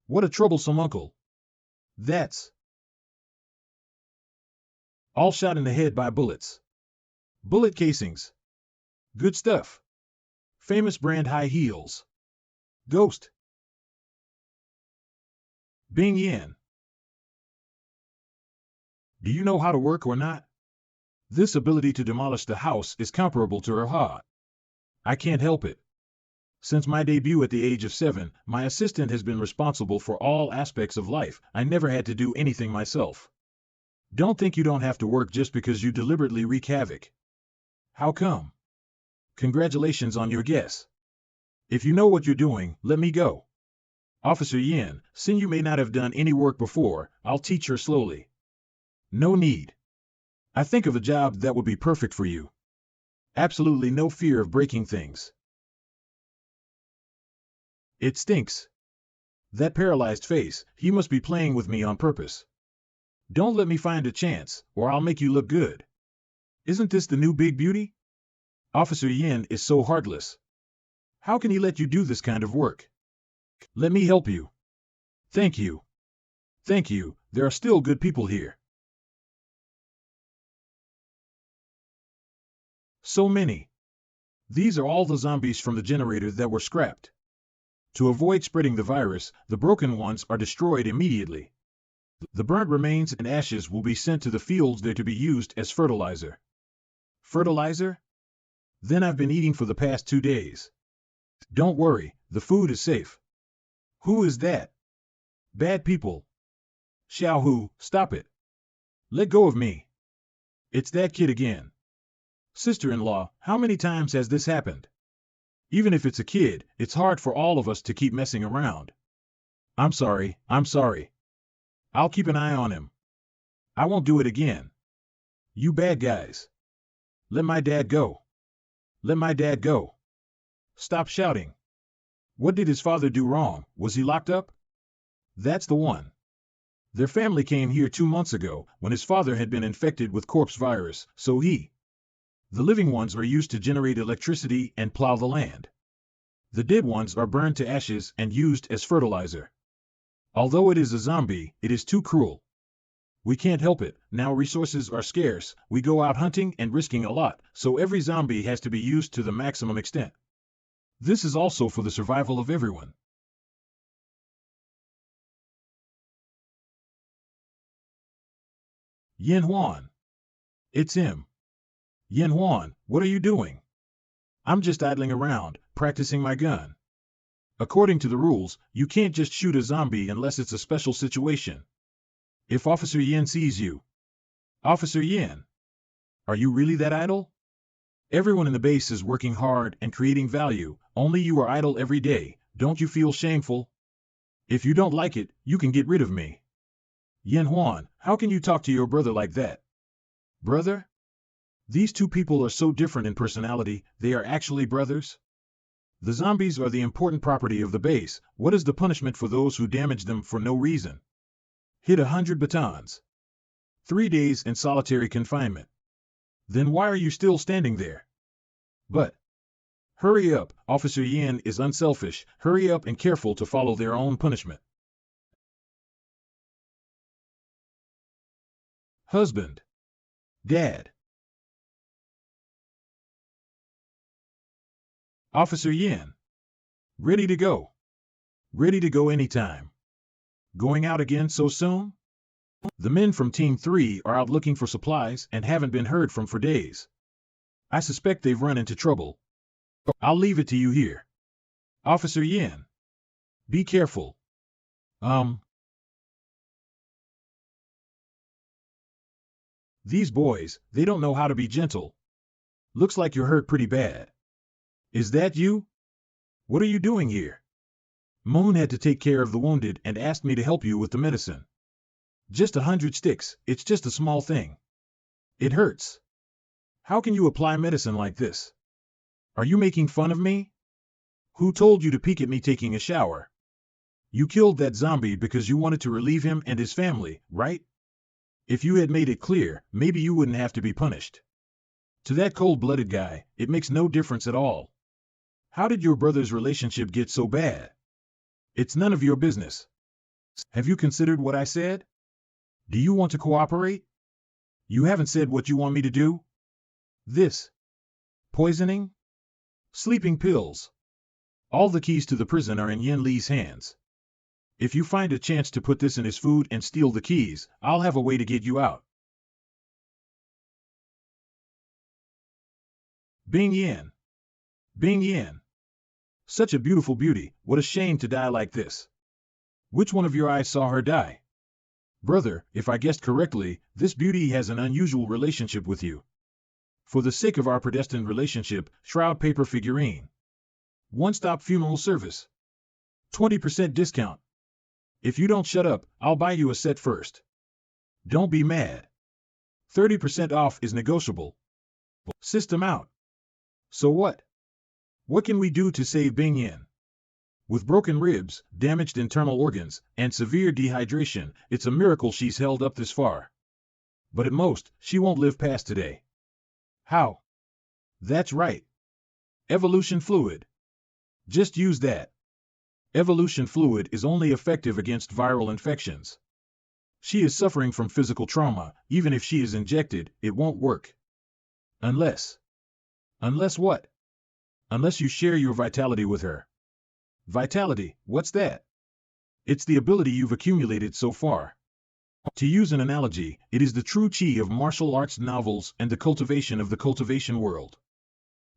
What a troublesome uncle. That's all shot in the head by bullets. Bullet casings. Good stuff. Famous brand high heels. Ghost. Bing Yan. Do you know how to work or not? This ability to demolish the house is comparable to her heart. I can't help it. Since my debut at the age of 7, my assistant has been responsible for all aspects of life. I never had to do anything myself. Don't think you don't have to work just because you deliberately wreak havoc. How come? Congratulations on your guess. If you know what you're doing, let me go. Officer Yin, since you may not have done any work before, I'll teach her slowly. No need. I think of a job that would be perfect for you. Absolutely no fear of breaking things. It stinks. That paralyzed face, he must be playing with me on purpose. Don't let me find a chance, or I'll make you look good. Isn't this the new big beauty? Officer Yin is so heartless. How can he let you do this kind of work? Let me help you. Thank you. Thank you, there are still good people here. So many. These are all the zombies from the generator that were scrapped. To avoid spreading the virus, the broken ones are destroyed immediately. The burnt remains and ashes will be sent to the fields there to be used as fertilizer. Fertilizer? Then I've been eating for the past 2 days. Don't worry, the food is safe. Who is that? Bad people. Xiaohu, stop it. Let go of me. It's that kid again. Sister-in-law, how many times has this happened? Even if it's a kid, it's hard for all of us to keep messing around. I'm sorry. I'll keep an eye on him. I won't do it again. You bad guys. Let my dad go. Let my dad go. Stop shouting. What did his father do wrong? Was he locked up? That's the one. Their family came here 2 months ago, when his father had been infected with corpse virus, so the living ones are used to generate electricity and plow the land. The dead ones are burned to ashes and used as fertilizer. Although it is a zombie, it is too cruel. We can't help it, now resources are scarce, we go out hunting and risking a lot, so every zombie has to be used to the maximum extent. This is also for the survival of everyone. Yin Huan. It's him. Yin Huan, what are you doing? I'm just idling around, practicing my gun. According to the rules, you can't just shoot a zombie unless it's a special situation. If Officer Yin sees you. Officer Yin. Are you really that idle? Everyone in the base is working hard and creating value, only you are idle every day, don't you feel shameful? If you don't like it, you can get rid of me. Yin Huan, how can you talk to your brother like that? Brother? These two people are so different in personality, they are actually brothers? The zombies are the important property of the base, what is the punishment for those who damage them for no reason? Hit 100 batons. 3 days in solitary confinement. Then why are you still standing there? But, hurry up, Officer Yin is unselfish, hurry up and careful to follow their own punishment. Husband. Dad. Officer Yin. Ready to go. Ready to go anytime. Going out again so soon? The men from Team 3 are out looking for supplies and haven't been heard from for days. I suspect they've run into trouble. I'll leave it to you here. Officer Yin. Be careful. These boys, they don't know how to be gentle. Looks like you're hurt pretty bad. Is that you? What are you doing here? Moon had to take care of the wounded and asked me to help you with the medicine. Just 100 sticks, it's just a small thing. It hurts. How can you apply medicine like this? Are you making fun of me? Who told you to peek at me taking a shower? You killed that zombie because you wanted to relieve him and his family, right? If you had made it clear, maybe you wouldn't have to be punished. To that cold-blooded guy, it makes no difference at all. How did your brother's relationship get so bad? It's none of your business. Have you considered what I said? Do you want to cooperate? You haven't said what you want me to do? This. Poisoning? Sleeping pills. All the keys to the prison are in Yin Li's hands. If you find a chance to put this in his food and steal the keys, I'll have a way to get you out. Bing Yin. Bing Yin. Such a beautiful beauty, what a shame to die like this. Which one of your eyes saw her die? Brother, if I guessed correctly, this beauty has an unusual relationship with you. For the sake of our predestined relationship, shroud paper figurine. One-stop funeral service. 20% discount. If you don't shut up, I'll buy you a set first. Don't be mad. 30% off is negotiable. System out. So what? What can we do to save Bing Yin? With broken ribs, damaged internal organs, and severe dehydration, it's a miracle she's held up this far. But at most, she won't live past today. How? That's right. Evolution fluid. Just use that. Evolution fluid is only effective against viral infections. She is suffering from physical trauma. Even if she is injected, it won't work. Unless what? Unless you share your vitality with her. Vitality, what's that? It's the ability you've accumulated so far. To use an analogy, it is the true chi of martial arts novels and the cultivation of the cultivation world.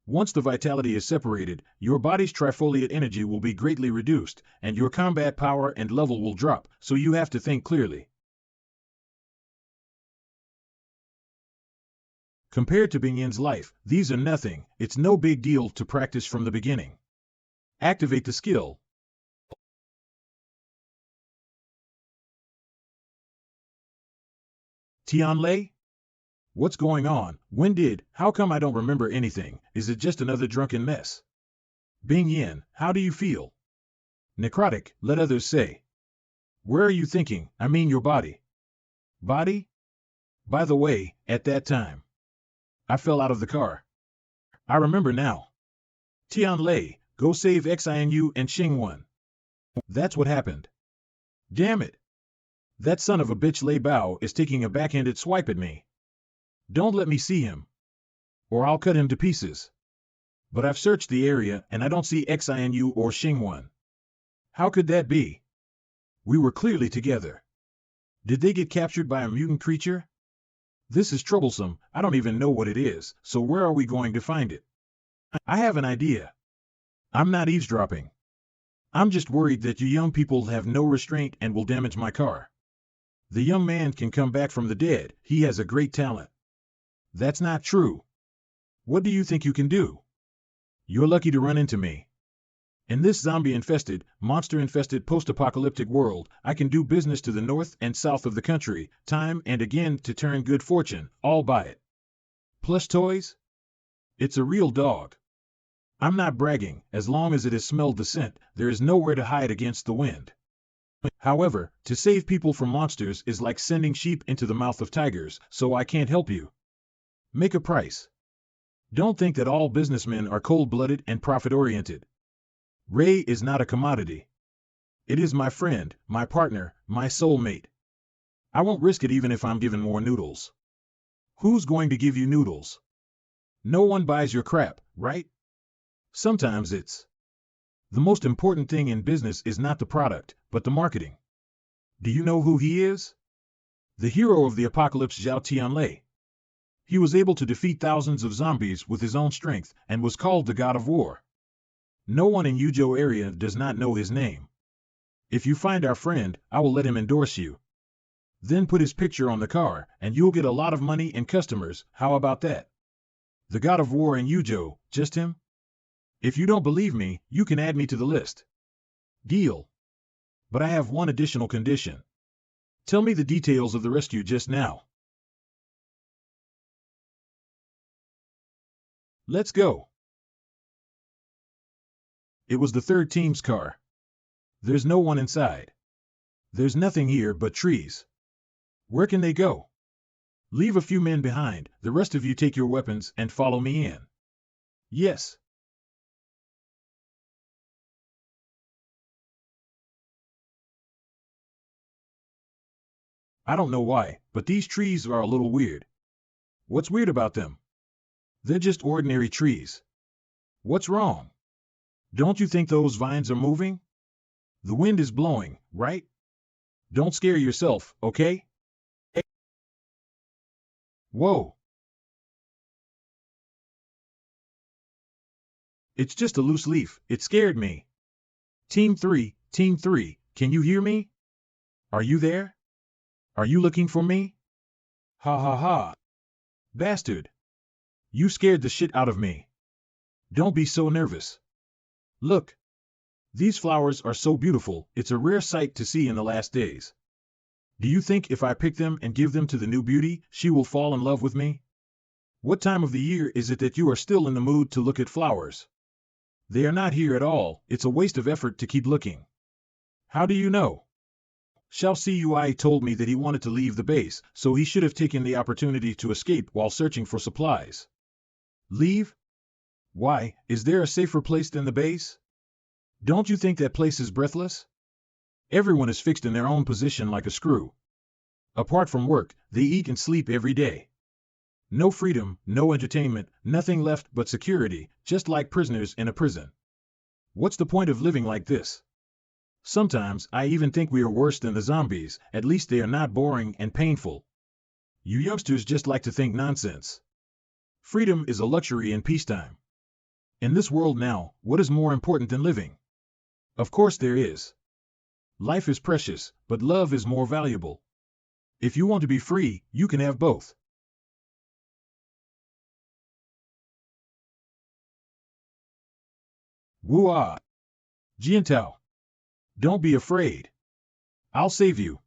Once the vitality is separated, your body's trifoliate energy will be greatly reduced, and your combat power and level will drop, so you have to think clearly. Compared to Bing Yin's life, these are nothing. It's no big deal to practice from the beginning. Activate the skill. Tianlei? What's going on? How come I don't remember anything? Is it just another drunken mess? Bing Yin, how do you feel? Necrotic, let others say. Where are you thinking? I mean your body. Body? By the way, at that time, I fell out of the car. I remember now. Tianlei, go save Xinu and Xingwen. That's what happened. Damn it. That son of a bitch Lei Bao is taking a backhanded swipe at me. Don't let me see him, or I'll cut him to pieces. But I've searched the area and I don't see Xinu or Xingwen. How could that be? We were clearly together. Did they get captured by a mutant creature? This is troublesome. I don't even know what it is, so where are we going to find it? I have an idea. I'm not eavesdropping. I'm just worried that you young people have no restraint and will damage my car. The young man can come back from the dead. He has a great talent. That's not true. What do you think you can do? You're lucky to run into me. In this zombie-infested, monster-infested post-apocalyptic world, I can do business to the north and south of the country, time and again to turn good fortune, all by it. Plush toys? It's a real dog. I'm not bragging. As long as it has smelled the scent, there is nowhere to hide against the wind. However, to save people from monsters is like sending sheep into the mouth of tigers, so I can't help you. Make a price. Don't think that all businessmen are cold-blooded and profit-oriented. Ray is not a commodity. It is my friend, my partner, my soulmate. I won't risk it even if I'm given more noodles. Who's going to give you noodles? No one buys your crap, right? Sometimes it's. The most important thing in business is not the product, but the marketing. Do you know who he is? The hero of the apocalypse, Zhao Tianlei. He was able to defeat thousands of zombies with his own strength and was called the God of War. No one in Yuzhou area does not know his name. If you find our friend, I will let him endorse you. Then put his picture on the car, and you'll get a lot of money and customers. How about that? The God of War in Yuzhou, just him? If you don't believe me, you can add me to the list. Deal. But I have one additional condition. Tell me the details of the rescue just now. Let's go. It was the third team's car. There's no one inside. There's nothing here but trees. Where can they go? Leave a few men behind, the rest of you take your weapons and follow me in. Yes. I don't know why, but these trees are a little weird. What's weird about them? They're just ordinary trees. What's wrong? Don't you think those vines are moving? The wind is blowing, right? Don't scare yourself, okay? Whoa. It's just a loose leaf. It scared me. Team 3, can you hear me? Are you there? Are you looking for me? Ha ha ha. Bastard. You scared the shit out of me. Don't be so nervous. Look. These flowers are so beautiful, it's a rare sight to see in the last days. Do you think if I pick them and give them to the new beauty, she will fall in love with me? What time of the year is it that you are still in the mood to look at flowers? They are not here at all, it's a waste of effort to keep looking. How do you know? Xiao Cui told me that he wanted to leave the base, so he should have taken the opportunity to escape while searching for supplies. Leave? Why, is there a safer place than the base? Don't you think that place is breathless? Everyone is fixed in their own position like a screw. Apart from work, they eat and sleep every day. No freedom, no entertainment, nothing left but security, just like prisoners in a prison. What's the point of living like this? Sometimes I even think we are worse than the zombies, at least they are not boring and painful. You youngsters just like to think nonsense. Freedom is a luxury in peacetime. In this world now, what is more important than living? Of course there is. Life is precious, but love is more valuable. If you want to be free, you can have both. Woo-ah! Jiantao. Don't be afraid. I'll save you.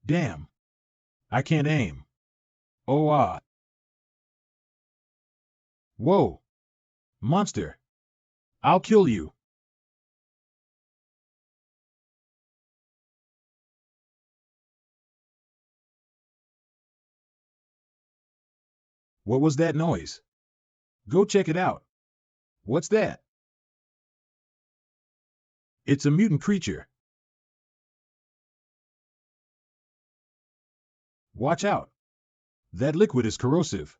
Damn. I can't aim. Oh ah. Whoa. Monster. I'll kill you. What was that noise? Go check it out. What's that? It's a mutant creature. Watch out. That liquid is corrosive.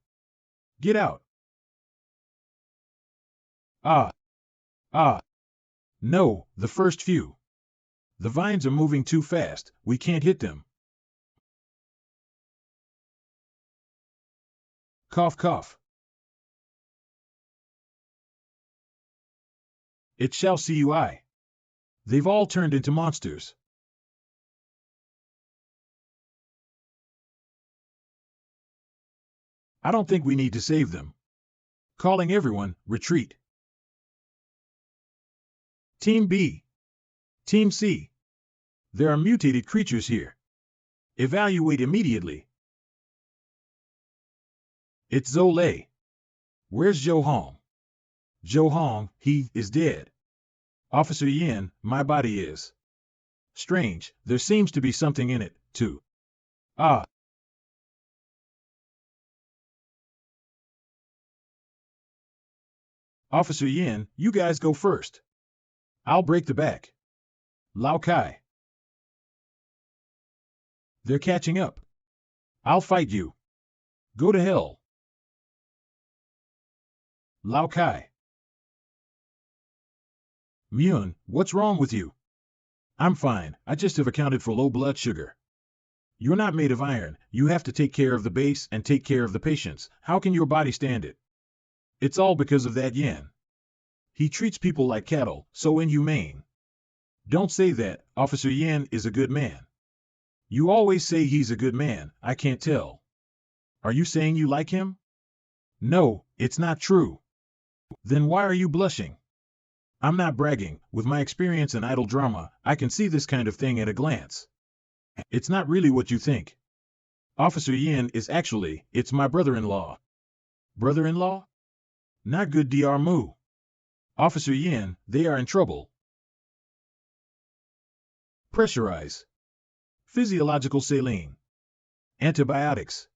Get out. Ah. Ah. No, the first few. The vines are moving too fast, we can't hit them. Cough cough. It shall see you I. They've all turned into monsters. I don't think we need to save them. Calling everyone, retreat. Team B. Team C. There are mutated creatures here. Evaluate immediately. It's Zhou Lei. Where's Zhou Hong? Zhou Hong, he is dead. Officer Yin, my body is. Strange, there seems to be something in it, too. Ah. Officer Yin, you guys go first. I'll break the back. Lao Kai. They're catching up. I'll fight you. Go to hell. Lao Kai. Myun, what's wrong with you? I'm fine, I just have accounted for low blood sugar. You're not made of iron, you have to take care of the base and take care of the patients. How can your body stand it? It's all because of that Yin. He treats people like cattle, so inhumane. Don't say that, Officer Yin is a good man. You always say he's a good man, I can't tell. Are you saying you like him? No, it's not true. Then why are you blushing? I'm not bragging, with my experience in idol drama, I can see this kind of thing at a glance. It's not really what you think. Officer Yin is actually, it's my brother-in-law. Brother-in-law? Not good Dr. Mu. Officer Yin, they are in trouble. Pressurize. Physiological saline. Antibiotics.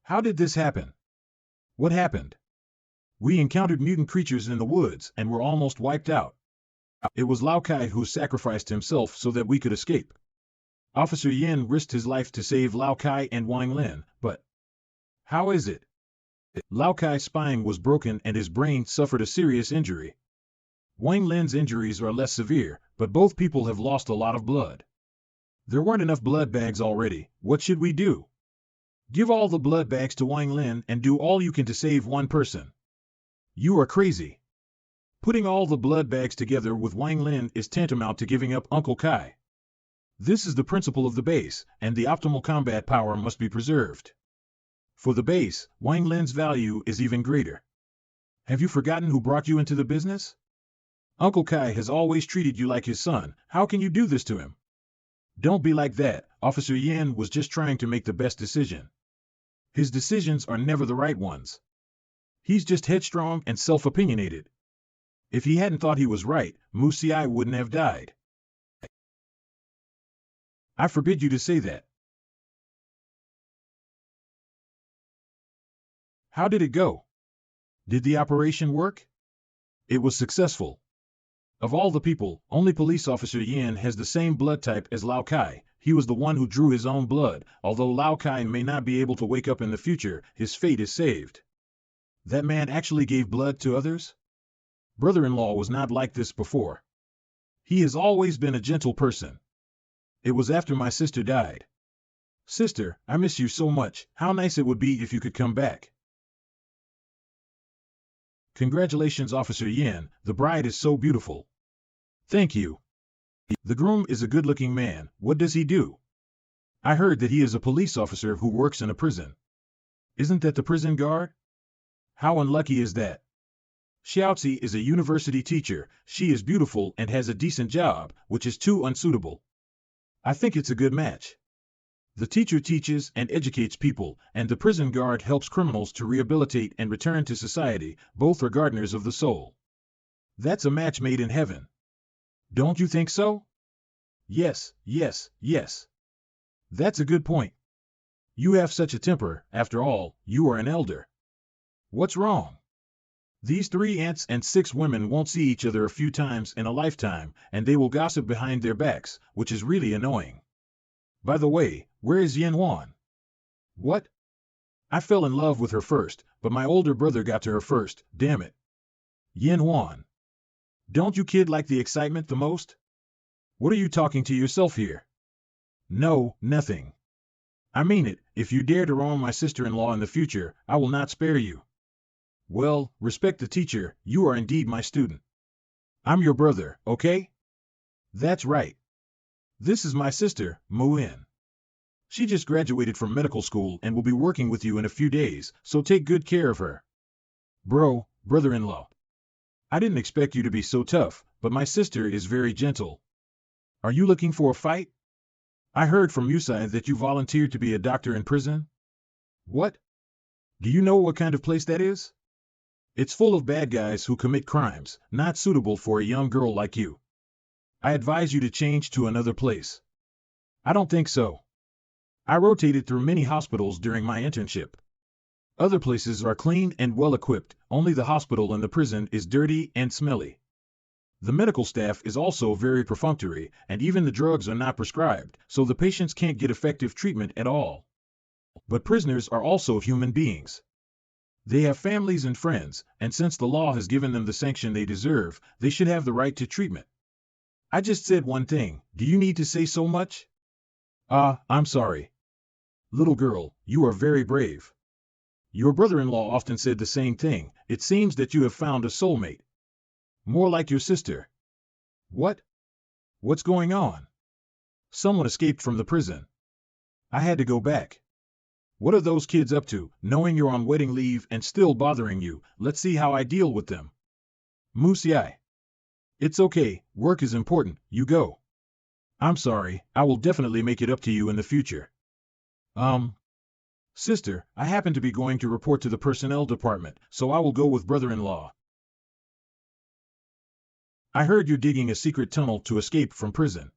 How did this happen? What happened? We encountered mutant creatures in the woods and were almost wiped out. It was Lao Kai who sacrificed himself so that we could escape. Officer Yin risked his life to save Lao Kai and Wang Lin, but how is it? Lao Kai's spine was broken and his brain suffered a serious injury. Wang Lin's injuries are less severe, but both people have lost a lot of blood. There weren't enough blood bags already. What should we do? Give all the blood bags to Wang Lin and do all you can to save one person. You are crazy. Putting all the blood bags together with Wang Lin is tantamount to giving up Uncle Kai. This is the principle of the base, and the optimal combat power must be preserved. For the base, Wang Lin's value is even greater. Have you forgotten who brought you into the business? Uncle Kai has always treated you like his son. How can you do this to him? Don't be like that. Officer Yin was just trying to make the best decision. His decisions are never the right ones. He's just headstrong and self-opinionated. If he hadn't thought he was right, Mu Xiai wouldn't have died. I forbid you to say that. How did it go? Did the operation work? It was successful. Of all the people, only Police Officer Yin has the same blood type as Lao Kai. He was the one who drew his own blood. Although Lao Kai may not be able to wake up in the future, his fate is saved. That man actually gave blood to others? Brother-in-law was not like this before. He has always been a gentle person. It was after my sister died. Sister, I miss you so much. How nice it would be if you could come back. Congratulations, Officer Yin. The bride is so beautiful. Thank you. The groom is a good-looking man. What does he do? I heard that he is a police officer who works in a prison. Isn't that the prison guard? How unlucky is that? Xiaozi is a university teacher. She is beautiful and has a decent job, which is too unsuitable. I think it's a good match. The teacher teaches and educates people, and the prison guard helps criminals to rehabilitate and return to society. Both are gardeners of the soul. That's a match made in heaven. Don't you think so? Yes, yes, yes. That's a good point. You have such a temper. After all, you are an elder. What's wrong? These 3 ants and 6 women won't see each other a few times in a lifetime, and they will gossip behind their backs, which is really annoying. By the way, where is Yin Wan? What? I fell in love with her first, but my older brother got to her first, damn it. Yin Wan. Don't you kid like the excitement the most? What are you talking to yourself here? No, nothing. I mean it, if you dare to wrong my sister-in-law in the future, I will not spare you. Well, respect the teacher, you are indeed my student. I'm your brother, okay? That's right. This is my sister, Mu-In. She just graduated from medical school and will be working with you in a few days, so take good care of her. Bro, brother-in-law. I didn't expect you to be so tough, but my sister is very gentle. Are you looking for a fight? I heard from Yusai that you volunteered to be a doctor in prison. What? Do you know what kind of place that is? It's full of bad guys who commit crimes, not suitable for a young girl like you. I advise you to change to another place. I don't think so. I rotated through many hospitals during my internship. Other places are clean and well equipped, only the hospital and the prison is dirty and smelly. The medical staff is also very perfunctory, and even the drugs are not prescribed, so the patients can't get effective treatment at all. But prisoners are also human beings. They have families and friends, and since the law has given them the sanction they deserve, they should have the right to treatment. I just said one thing. Do you need to say so much? I'm sorry. Little girl, you are very brave. Your brother-in-law often said the same thing. It seems that you have found a soulmate. More like your sister. What? What's going on? Someone escaped from the prison. I had to go back. What are those kids up to, knowing you're on wedding leave and still bothering you? Let's see how I deal with them. Musiai. It's okay, work is important, you go. I'm sorry, I will definitely make it up to you in the future. Sister, I happen to be going to report to the personnel department, so I will go with brother-in-law. I heard you're digging a secret tunnel to escape from prison.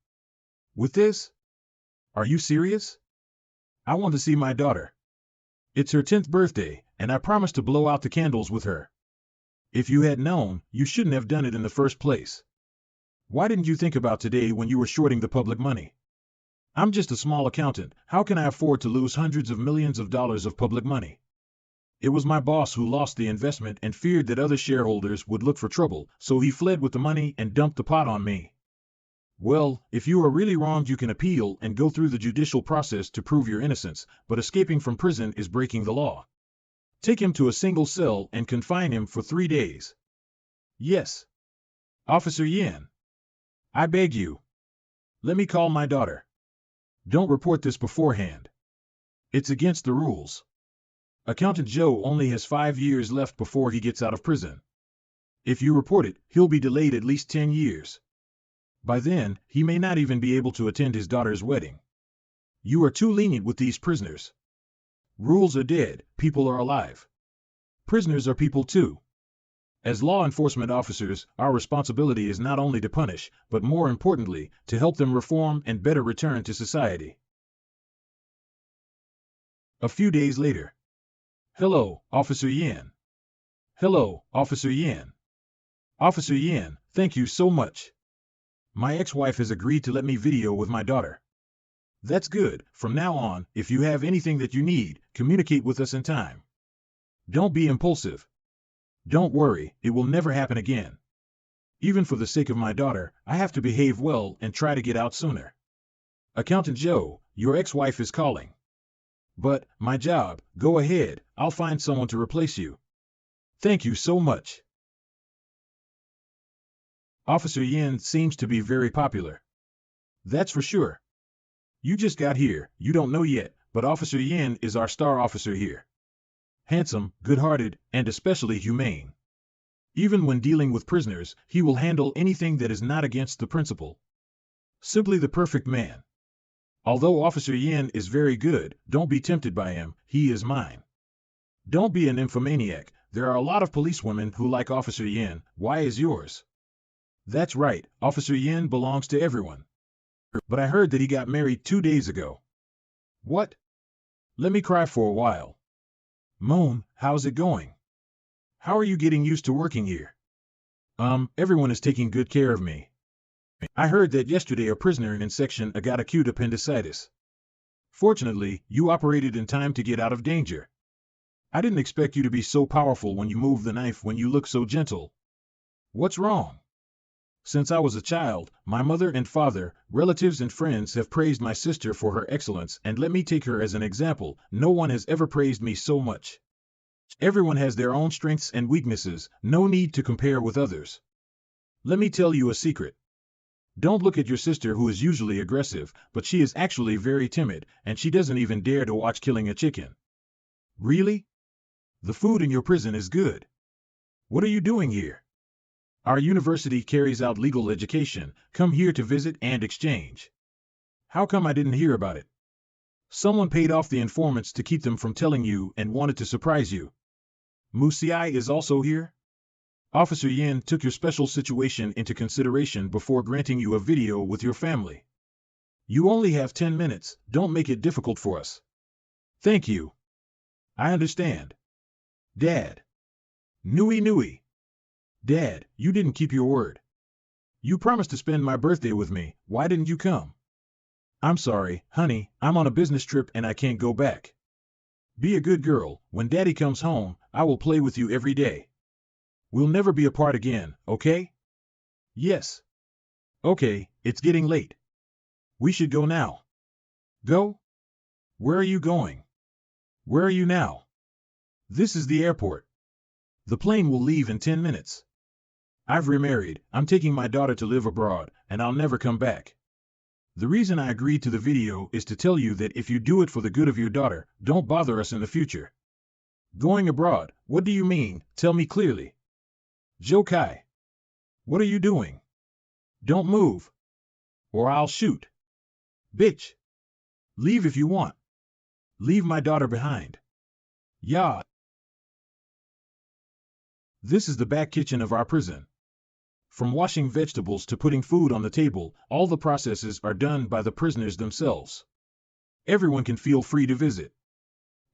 With this? Are you serious? I want to see my daughter. It's her 10th birthday, and I promised to blow out the candles with her. If you had known, you shouldn't have done it in the first place. Why didn't you think about today when you were shorting the public money? I'm just a small accountant. How can I afford to lose hundreds of millions of dollars of public money? It was my boss who lost the investment and feared that other shareholders would look for trouble, so he fled with the money and dumped the pot on me. Well, if you are really wronged, you can appeal and go through the judicial process to prove your innocence, but escaping from prison is breaking the law. Take him to a single cell and confine him for 3 days. Yes. Officer Yin. I beg you. Let me call my daughter. Don't report this beforehand. It's against the rules. Accountant Joe only has 5 years left before he gets out of prison. If you report it, he'll be delayed at least 10 years. By then, he may not even be able to attend his daughter's wedding. You are too lenient with these prisoners. Rules are dead, people are alive. Prisoners are people too. As law enforcement officers, our responsibility is not only to punish, but more importantly, to help them reform and better return to society. A few days later. Hello, Officer Yin. Hello, Officer Yin. Officer Yin, thank you so much. My ex-wife has agreed to let me video with my daughter. That's good. From now on, if you have anything that you need, communicate with us in time. Don't be impulsive. Don't worry, it will never happen again. Even for the sake of my daughter, I have to behave well and try to get out sooner. Accountant Joe, your ex-wife is calling. But, my job, go ahead, I'll find someone to replace you. Thank you so much. Officer Yin seems to be very popular. That's for sure. You just got here, you don't know yet, but Officer Yin is our star officer here. Handsome, good-hearted, and especially humane. Even when dealing with prisoners, he will handle anything that is not against the principle. Simply the perfect man. Although Officer Yin is very good, don't be tempted by him, he is mine. Don't be an nymphomaniac, there are a lot of policewomen who like Officer Yin, why is yours? That's right, Officer Yin belongs to everyone. But I heard that he got married 2 days ago. What? Let me cry for a while. Moon, how's it going? How are you getting used to working here? Everyone is taking good care of me. I heard that yesterday a prisoner in Section A got acute appendicitis. Fortunately, you operated in time to get out of danger. I didn't expect you to be so powerful when you move the knife when you look so gentle. What's wrong? Since I was a child, my mother and father, relatives and friends have praised my sister for her excellence, and let me take her as an example, no one has ever praised me so much. Everyone has their own strengths and weaknesses, no need to compare with others. Let me tell you a secret. Don't look at your sister who is usually aggressive, but she is actually very timid, and she doesn't even dare to watch killing a chicken. Really? The food in your prison is good. What are you doing here? Our university carries out legal education, come here to visit and exchange. How come I didn't hear about it? Someone paid off the informants to keep them from telling you and wanted to surprise you. Musiai is also here? Officer Yin took your special situation into consideration before granting you a video with your family. You only have 10 minutes, don't make it difficult for us. Thank you. I understand. Dad. Nui Nui. Dad, you didn't keep your word. You promised to spend my birthday with me, why didn't you come? I'm sorry, honey, I'm on a business trip and I can't go back. Be a good girl, when Daddy comes home, I will play with you every day. We'll never be apart again, okay? Yes. Okay, it's getting late. We should go now. Go? Where are you going? Where are you now? This is the airport. The plane will leave in 10 minutes. I've remarried, I'm taking my daughter to live abroad, and I'll never come back. The reason I agreed to the video is to tell you that if you do it for the good of your daughter, don't bother us in the future. Going abroad, what do you mean? Tell me clearly. Zhao Kai. What are you doing? Don't move. Or I'll shoot. Bitch. Leave if you want. Leave my daughter behind. Yeah. This is the back kitchen of our prison. From washing vegetables to putting food on the table, all the processes are done by the prisoners themselves. Everyone can feel free to visit.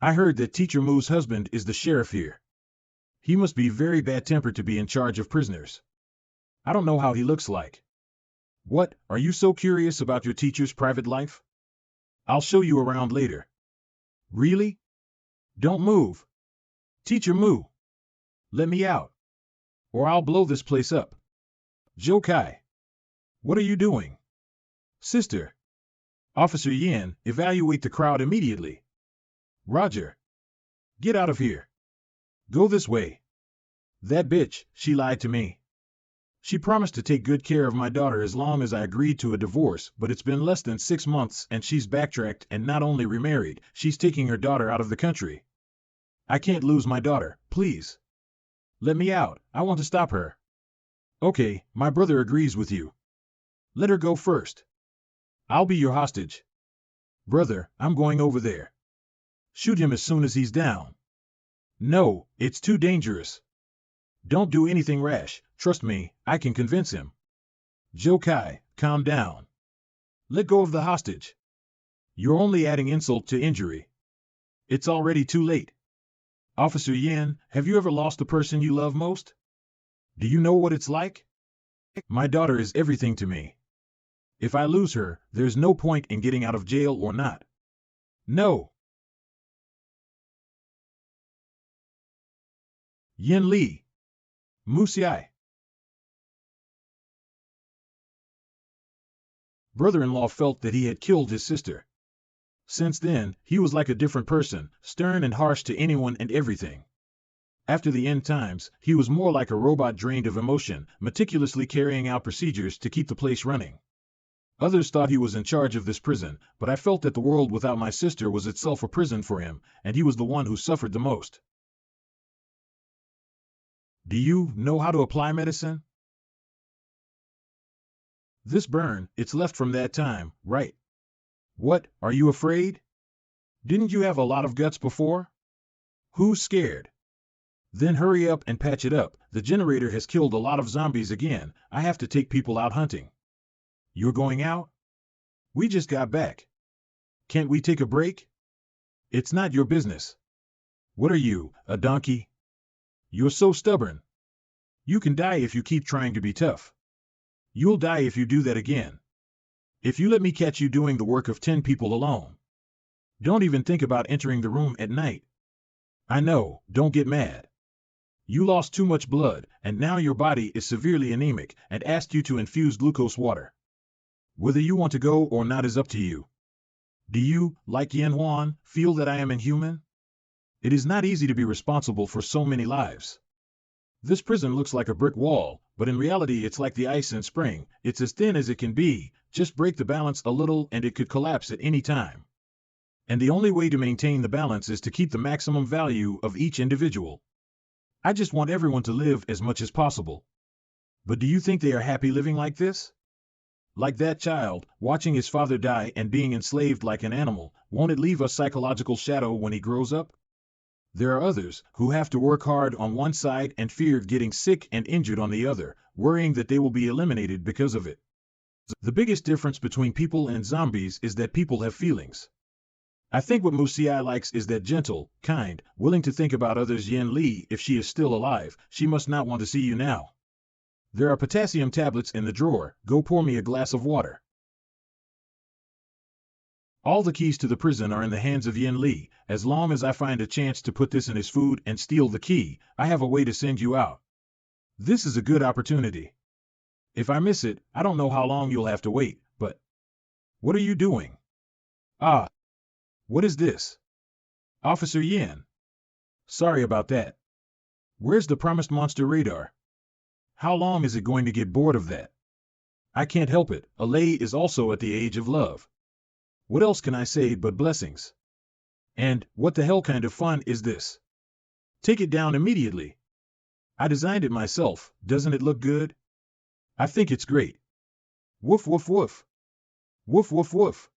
I heard that Teacher Moo's husband is the sheriff here. He must be very bad-tempered to be in charge of prisoners. I don't know how he looks like. What, are you so curious about your teacher's private life? I'll show you around later. Really? Don't move. Teacher Moo. Let me out. Or I'll blow this place up. Zhao Kai. What are you doing? Sister. Officer Yin, evaluate the crowd immediately. Roger. Get out of here. Go this way. That bitch, she lied to me. She promised to take good care of my daughter as long as I agreed to a divorce, but it's been less than 6 months and she's backtracked and not only remarried, she's taking her daughter out of the country. I can't lose my daughter, please. Let me out, I want to stop her. Okay, my brother agrees with you. Let her go first. I'll be your hostage. Brother, I'm going over there. Shoot him as soon as he's down. No, it's too dangerous. Don't do anything rash, trust me, I can convince him. Zhao Kai, calm down. Let go of the hostage. You're only adding insult to injury. It's already too late. Officer Yin, have you ever lost the person you love most? Do you know what it's like? My daughter is everything to me. If I lose her, there's no point in getting out of jail or not. No. Yin Li. Musiai. Brother-in-law felt that he had killed his sister. Since then, he was like a different person, stern and harsh to anyone and everything. After the end times, he was more like a robot drained of emotion, meticulously carrying out procedures to keep the place running. Others thought he was in charge of this prison, but I felt that the world without my sister was itself a prison for him, and he was the one who suffered the most. Do you know how to apply medicine? This burn, it's left from that time, right? What, are you afraid? Didn't you have a lot of guts before? Who's scared? Then hurry up and patch it up, the generator has killed a lot of zombies again, I have to take people out hunting. You're going out? We just got back. Can't we take a break? It's not your business. What are you, a donkey? You're so stubborn. You can die if you keep trying to be tough. You'll die if you do that again. If you let me catch you doing the work of 10 people alone. Don't even think about entering the room at night. I know, don't get mad. You lost too much blood, and now your body is severely anemic, and asked you to infuse glucose water. Whether you want to go or not is up to you. Do you, like Yan Huan, feel that I am inhuman? It is not easy to be responsible for so many lives. This prison looks like a brick wall, but in reality it's like the ice in spring, it's as thin as it can be, just break the balance a little and it could collapse at any time. And the only way to maintain the balance is to keep the maximum value of each individual. I just want everyone to live as much as possible. But do you think they are happy living like this? Like that child, watching his father die and being enslaved like an animal, won't it leave a psychological shadow when he grows up? There are others who have to work hard on one side and fear getting sick and injured on the other, worrying that they will be eliminated because of it. The biggest difference between people and zombies is that people have feelings. I think what Musiai likes is that gentle, kind, willing to think about others Yen Li. If she is still alive, she must not want to see you now. There are potassium tablets in the drawer. Go pour me a glass of water. All the keys to the prison are in the hands of Yen Li. As long as I find a chance to put this in his food and steal the key, I have a way to send you out. This is a good opportunity. If I miss it, I don't know how long you'll have to wait, but... What are you doing? Ah. What is this? Officer Yen. Sorry about that. Where's the promised monster radar? How long is it going to get bored of that? I can't help it. Alei is also at the age of love. What else can I say but blessings? And what the hell kind of fun is this? Take it down immediately. I designed it myself. Doesn't it look good? I think it's great. Woof woof woof. Woof woof woof.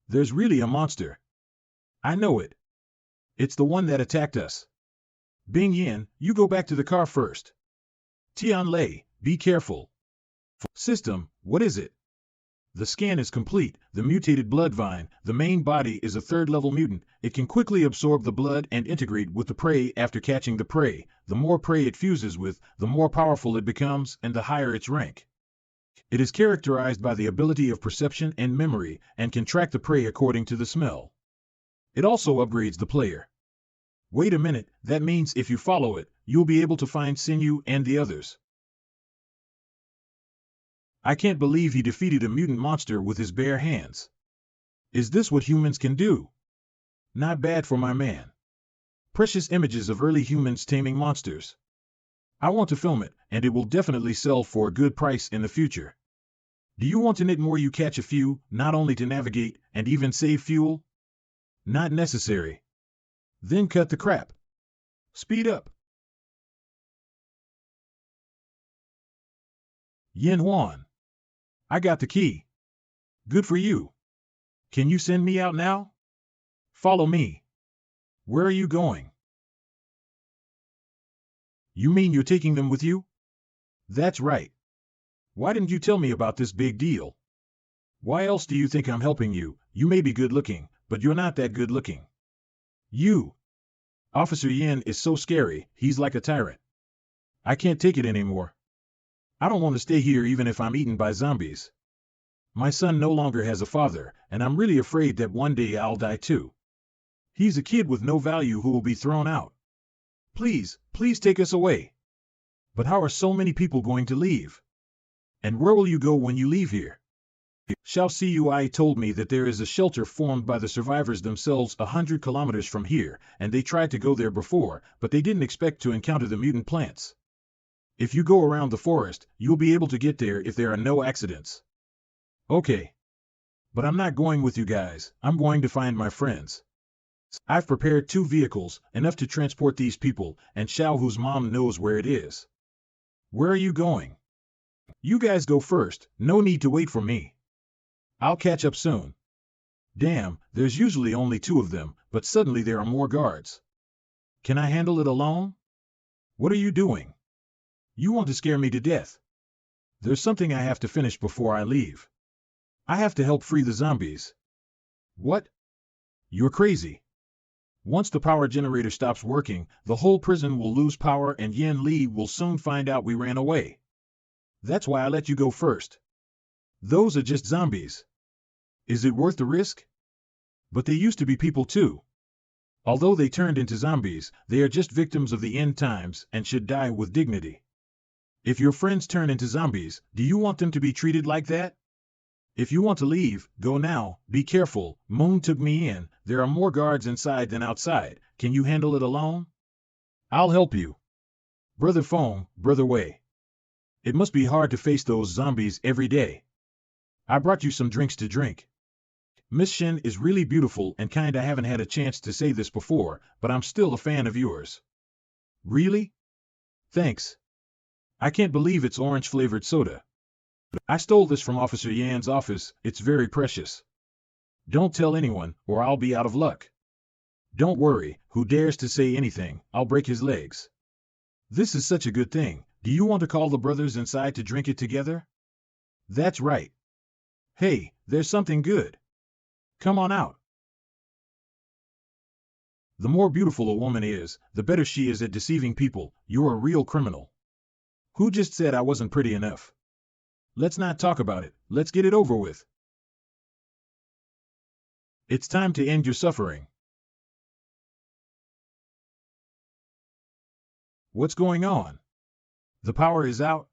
There's really a monster. I know it. It's the one that attacked us. Bing Yin, you go back to the car first. Tianlei, be careful. System, what is it? The scan is complete. The mutated blood vine, the main body, is a third-level mutant. It can quickly absorb the blood and integrate with the prey after catching the prey. The more prey it fuses with, the more powerful it becomes and the higher its rank. It is characterized by the ability of perception and memory, and can track the prey according to the smell. It also upgrades the player. Wait a minute, that means if you follow it, you'll be able to find Sinew and the others. I can't believe he defeated a mutant monster with his bare hands. Is this what humans can do? Not bad for my man. Precious images of early humans taming monsters. I want to film it, and it will definitely sell for a good price in the future. Do you want to knit more? You catch a few, not only to navigate, and even save fuel? Not necessary. Then cut the crap. Speed up. Yin Huan. I got the key. Good for you. Can you send me out now? Follow me. Where are you going? You mean you're taking them with you? That's right. Why didn't you tell me about this big deal? Why else do you think I'm helping you? You may be good looking, but you're not that good looking. You. Officer Yin is so scary, he's like a tyrant. I can't take it anymore. I don't want to stay here even if I'm eaten by zombies. My son no longer has a father, and I'm really afraid that one day I'll die too. He's a kid with no value who will be thrown out. Please, please take us away. But how are so many people going to leave? And where will you go when you leave here? Zhao Tianlei told me that there is a shelter formed by the survivors themselves 100 kilometers from here, and they tried to go there before, but they didn't expect to encounter the mutant plants. If you go around the forest, you'll be able to get there if there are no accidents. Okay. But I'm not going with you guys. I'm going to find my friends. I've prepared 2 vehicles, enough to transport these people, and Xiao whose mom knows where it is. Where are you going? You guys go first, no need to wait for me. I'll catch up soon. Damn, there's usually only 2 of them, but suddenly there are more guards. Can I handle it alone? What are you doing? You want to scare me to death. There's something I have to finish before I leave. I have to help free the zombies. What? You're crazy. Once the power generator stops working, the whole prison will lose power and Yen Li will soon find out we ran away. That's why I let you go first. Those are just zombies. Is it worth the risk? But they used to be people too. Although they turned into zombies, they are just victims of the end times and should die with dignity. If your friends turn into zombies, do you want them to be treated like that? If you want to leave, go now. Be careful. Moon took me in. There are more guards inside than outside. Can you handle it alone? I'll help you. Brother Foam, Brother Wei. It must be hard to face those zombies every day. I brought you some drinks to drink. Miss Shen is really beautiful and kind. I haven't had a chance to say this before, but I'm still a fan of yours. Really? Thanks. I can't believe it's orange-flavored soda. I stole this from Officer Yan's office. It's very precious. Don't tell anyone, or I'll be out of luck. Don't worry, who dares to say anything, I'll break his legs. This is such a good thing. Do you want to call the brothers inside to drink it together? That's right. Hey, there's something good. Come on out. The more beautiful a woman is, the better she is at deceiving people. You're a real criminal. Who just said I wasn't pretty enough? Let's not talk about it. Let's get it over with. It's time to end your suffering. What's going on? The power is out?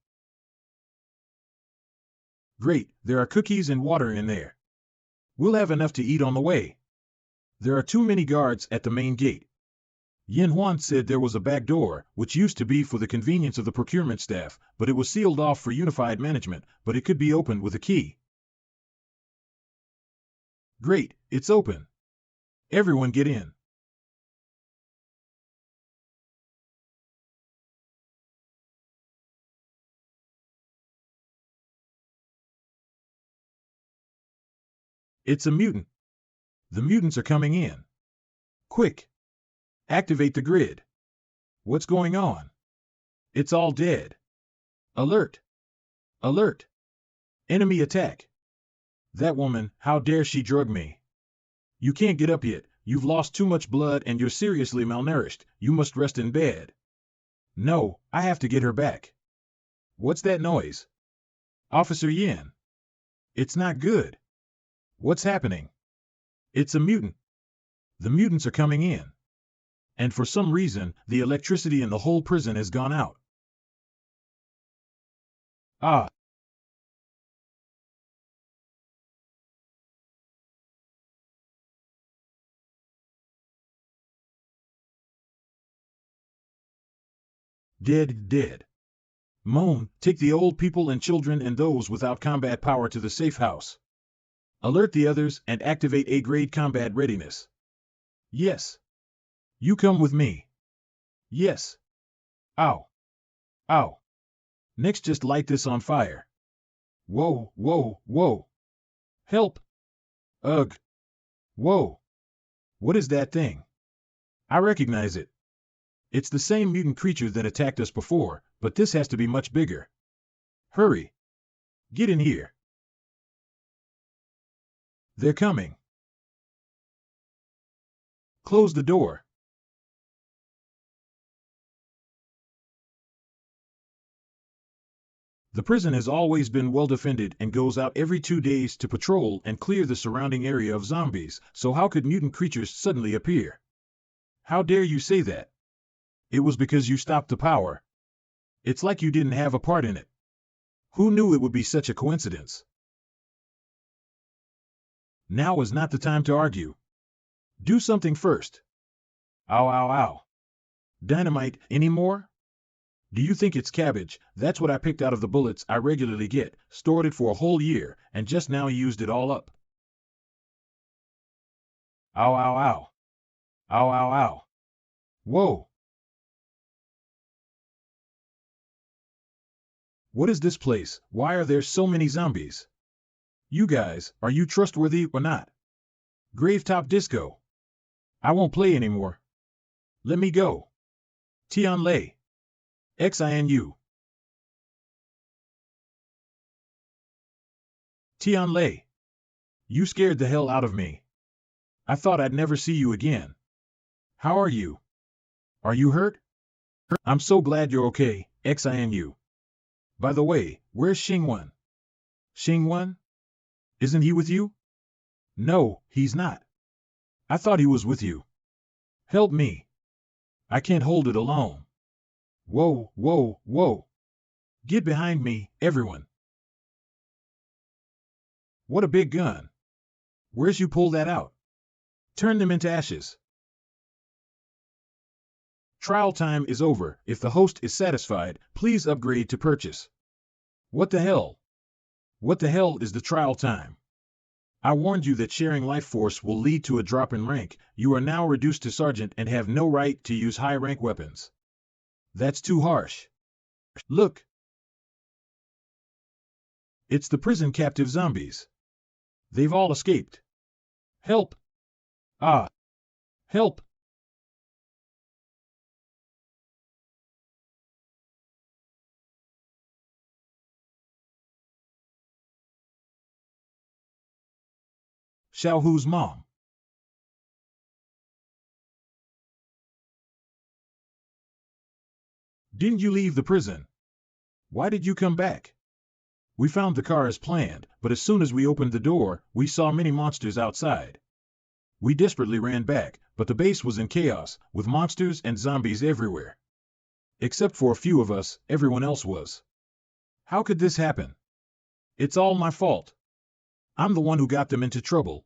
Great, there are cookies and water in there. We'll have enough to eat on the way. There are too many guards at the main gate. Yin Huan said there was a back door, which used to be for the convenience of the procurement staff, but it was sealed off for unified management, but it could be opened with a key. Great, it's open. Everyone get in. It's a mutant. The mutants are coming in. Quick! Activate the grid. What's going on? It's all dead. Alert! Alert! Enemy attack! That woman, how dare she drug me? You can't get up yet. You've lost too much blood and you're seriously malnourished. You must rest in bed. No, I have to get her back. What's that noise? Officer Yin. It's not good. What's happening? It's a mutant. The mutants are coming in. And for some reason, the electricity in the whole prison has gone out. Ah! Dead, dead. Moan, take the old people and children and those without combat power to the safe house. Alert the others and activate A-grade combat readiness. Yes. You come with me. Yes. Ow. Ow. Next just light this on fire. Whoa, whoa, whoa. Help. Ugh. Whoa. What is that thing? I recognize it. It's the same mutant creature that attacked us before, but this has to be much bigger. Hurry. Get in here. They're coming. Close the door. The prison has always been well defended and goes out every 2 days to patrol and clear the surrounding area of zombies, so how could mutant creatures suddenly appear? How dare you say that? It was because you stopped the power. It's like you didn't have a part in it. Who knew it would be such a coincidence? Now is not the time to argue. Do something first. Ow, ow, ow. Dynamite, any more? Do you think it's cabbage? That's what I picked out of the bullets I regularly get, stored it for a whole year, and just now used it all up. Ow, ow, ow. Ow, ow, ow. Whoa. What is this place? Why are there so many zombies? You guys, are you trustworthy or not? Gravetop Disco. I won't play anymore. Let me go. Tianlei. Xinu. Tianlei. You scared the hell out of me. I thought I'd never see you again. How are you? Are you hurt? I'm so glad you're okay, Xinu. By the way, where's Xingwan? Xingwan? Isn't he with you? No, he's not. I thought he was with you. Help me. I can't hold it alone. Whoa, whoa, whoa. Get behind me, everyone. What a big gun. Where'd you pull that out? Turn them into ashes. Trial time is over. If the host is satisfied, please upgrade to purchase. What the hell? What the hell is the trial time? I warned you that sharing life force will lead to a drop in rank. You are now reduced to sergeant and have no right to use high rank weapons. That's too harsh. Look. It's the prison captive zombies. They've all escaped. Help. Ah. Help. Xiao Hu's mom. Didn't you leave the prison? Why did you come back? We found the car as planned, but as soon as we opened the door, we saw many monsters outside. We desperately ran back, but the base was in chaos, with monsters and zombies everywhere. Except for a few of us, everyone else was. How could this happen? It's all my fault. I'm the one who got them into trouble.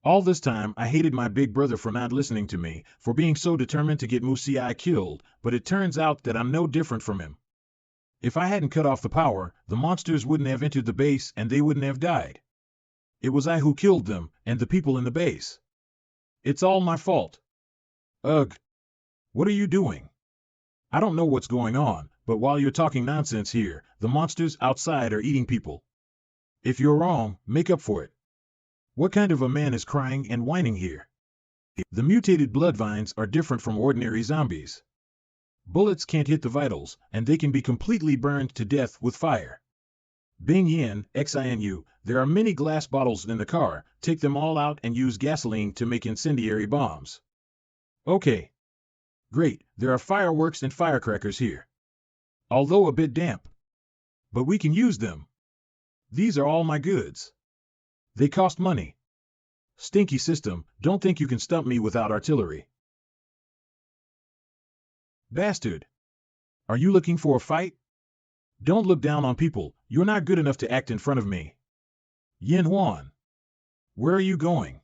All this time, I hated my big brother for not listening to me, for being so determined to get Musai killed, but it turns out that I'm no different from him. If I hadn't cut off the power, the monsters wouldn't have entered the base and they wouldn't have died. It was I who killed them, and the people in the base. It's all my fault. Ugh. What are you doing? I don't know what's going on, but while you're talking nonsense here, the monsters outside are eating people. If you're wrong, make up for it. What kind of a man is crying and whining here? The mutated bloodvines are different from ordinary zombies. Bullets can't hit the vitals, and they can be completely burned to death with fire. Bing Yin, XINU, there are many glass bottles in the car, take them all out and use gasoline to make incendiary bombs. Okay. Great, there are fireworks and firecrackers here. Although a bit damp. But we can use them. These are all my goods. They cost money. Stinky system, don't think you can stump me without artillery. Bastard. Are you looking for a fight? Don't look down on people, you're not good enough to act in front of me. Yin Huan. Where are you going?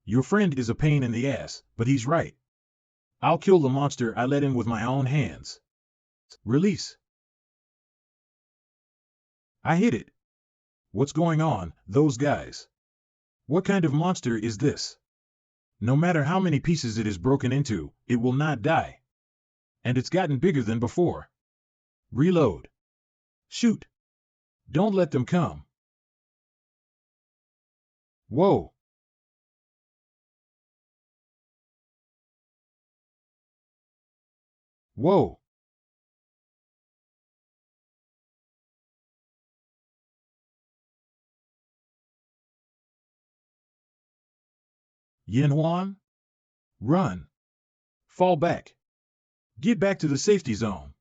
Your friend is a pain in the ass, but he's right. I'll kill the monster I let in with my own hands. Release. I hit it. What's going on, those guys? What kind of monster is this? No matter how many pieces it is broken into, it will not die. And it's gotten bigger than before. Reload. Shoot. Don't let them come. Whoa. Whoa. Yin Huan? Run. Fall back. Get back to the safety zone.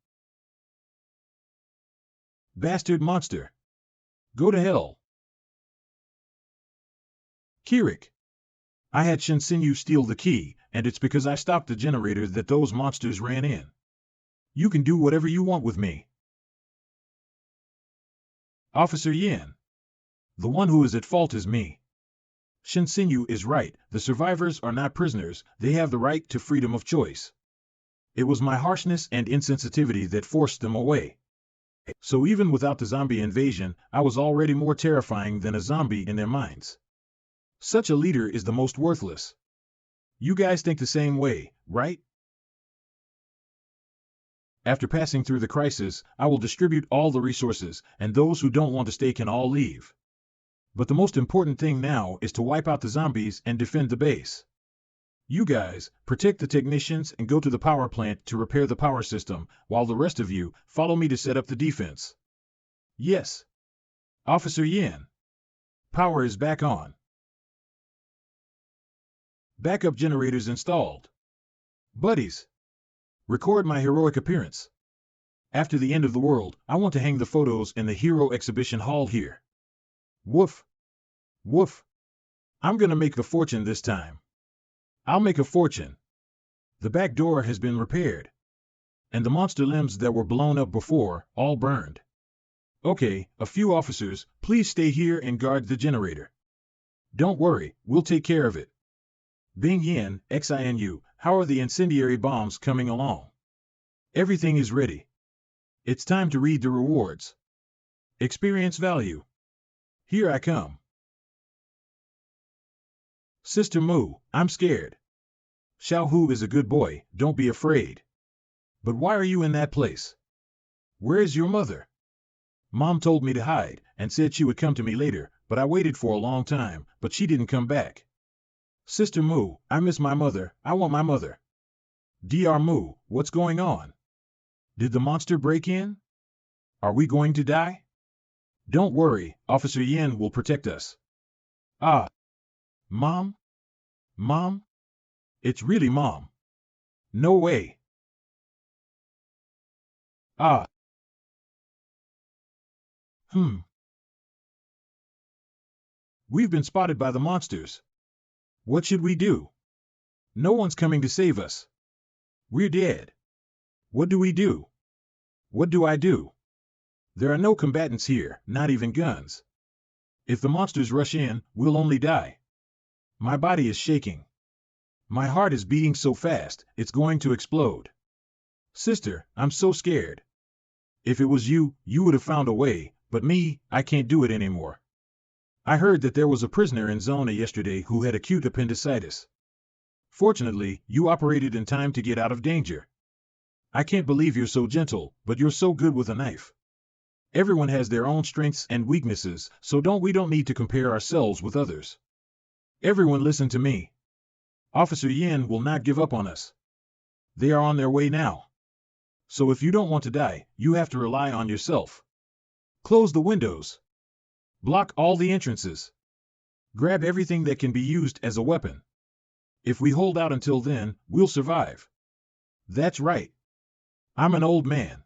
Bastard monster. Go to hell. Kirik. I had Shinsenyu steal the key, and it's because I stopped the generator that those monsters ran in. You can do whatever you want with me. Officer Yin. The one who is at fault is me. Shinsenyu is right, the survivors are not prisoners, they have the right to freedom of choice. It was my harshness and insensitivity that forced them away. So even without the zombie invasion, I was already more terrifying than a zombie in their minds. Such a leader is the most worthless. You guys think the same way, right? After passing through the crisis, I will distribute all the resources, and those who don't want to stay can all leave. But the most important thing now is to wipe out the zombies and defend the base. You guys, protect the technicians and go to the power plant to repair the power system, while the rest of you, follow me to set up the defense. Yes. Officer Yin. Power is back on. Backup generators installed. Buddies. Record my heroic appearance. After the end of the world, I want to hang the photos in the Hero Exhibition Hall here. Woof. Woof. I'm gonna make a fortune this time. I'll make a fortune. The back door has been repaired. And the monster limbs that were blown up before, all burned. Okay, a few officers, please stay here and guard the generator. Don't worry, we'll take care of it. Bing Yin, XINU, how are the incendiary bombs coming along? Everything is ready. It's time to read the rewards. Experience value. Here I come. Sister Mu, I'm scared. Xiao Hu is a good boy, don't be afraid. But why are you in that place? Where is your mother? Mom told me to hide, and said she would come to me later, but I waited for a long time, but she didn't come back. Sister Mu, I miss my mother, I want my mother. Dr. Mu, what's going on? Did the monster break in? Are we going to die? Don't worry, Officer Yin will protect us. Ah. Mom? Mom? It's really Mom. No way. Ah. Hmm. We've been spotted by the monsters. What should we do? No one's coming to save us. We're dead. What do we do? What do I do? There are no combatants here, not even guns. If the monsters rush in, we'll only die. My body is shaking. My heart is beating so fast, it's going to explode. Sister, I'm so scared. If it was you, you would have found a way, but me, I can't do it anymore. I heard that there was a prisoner in Zona yesterday who had acute appendicitis. Fortunately, you operated in time to get out of danger. I can't believe you're so gentle, but you're so good with a knife. Everyone has their own strengths and weaknesses, so we don't need to compare ourselves with others. Everyone listen to me. Officer Yin will not give up on us. They are on their way now. So if you don't want to die, you have to rely on yourself. Close the windows. Block all the entrances. Grab everything that can be used as a weapon. If we hold out until then, we'll survive. That's right. I'm an old man.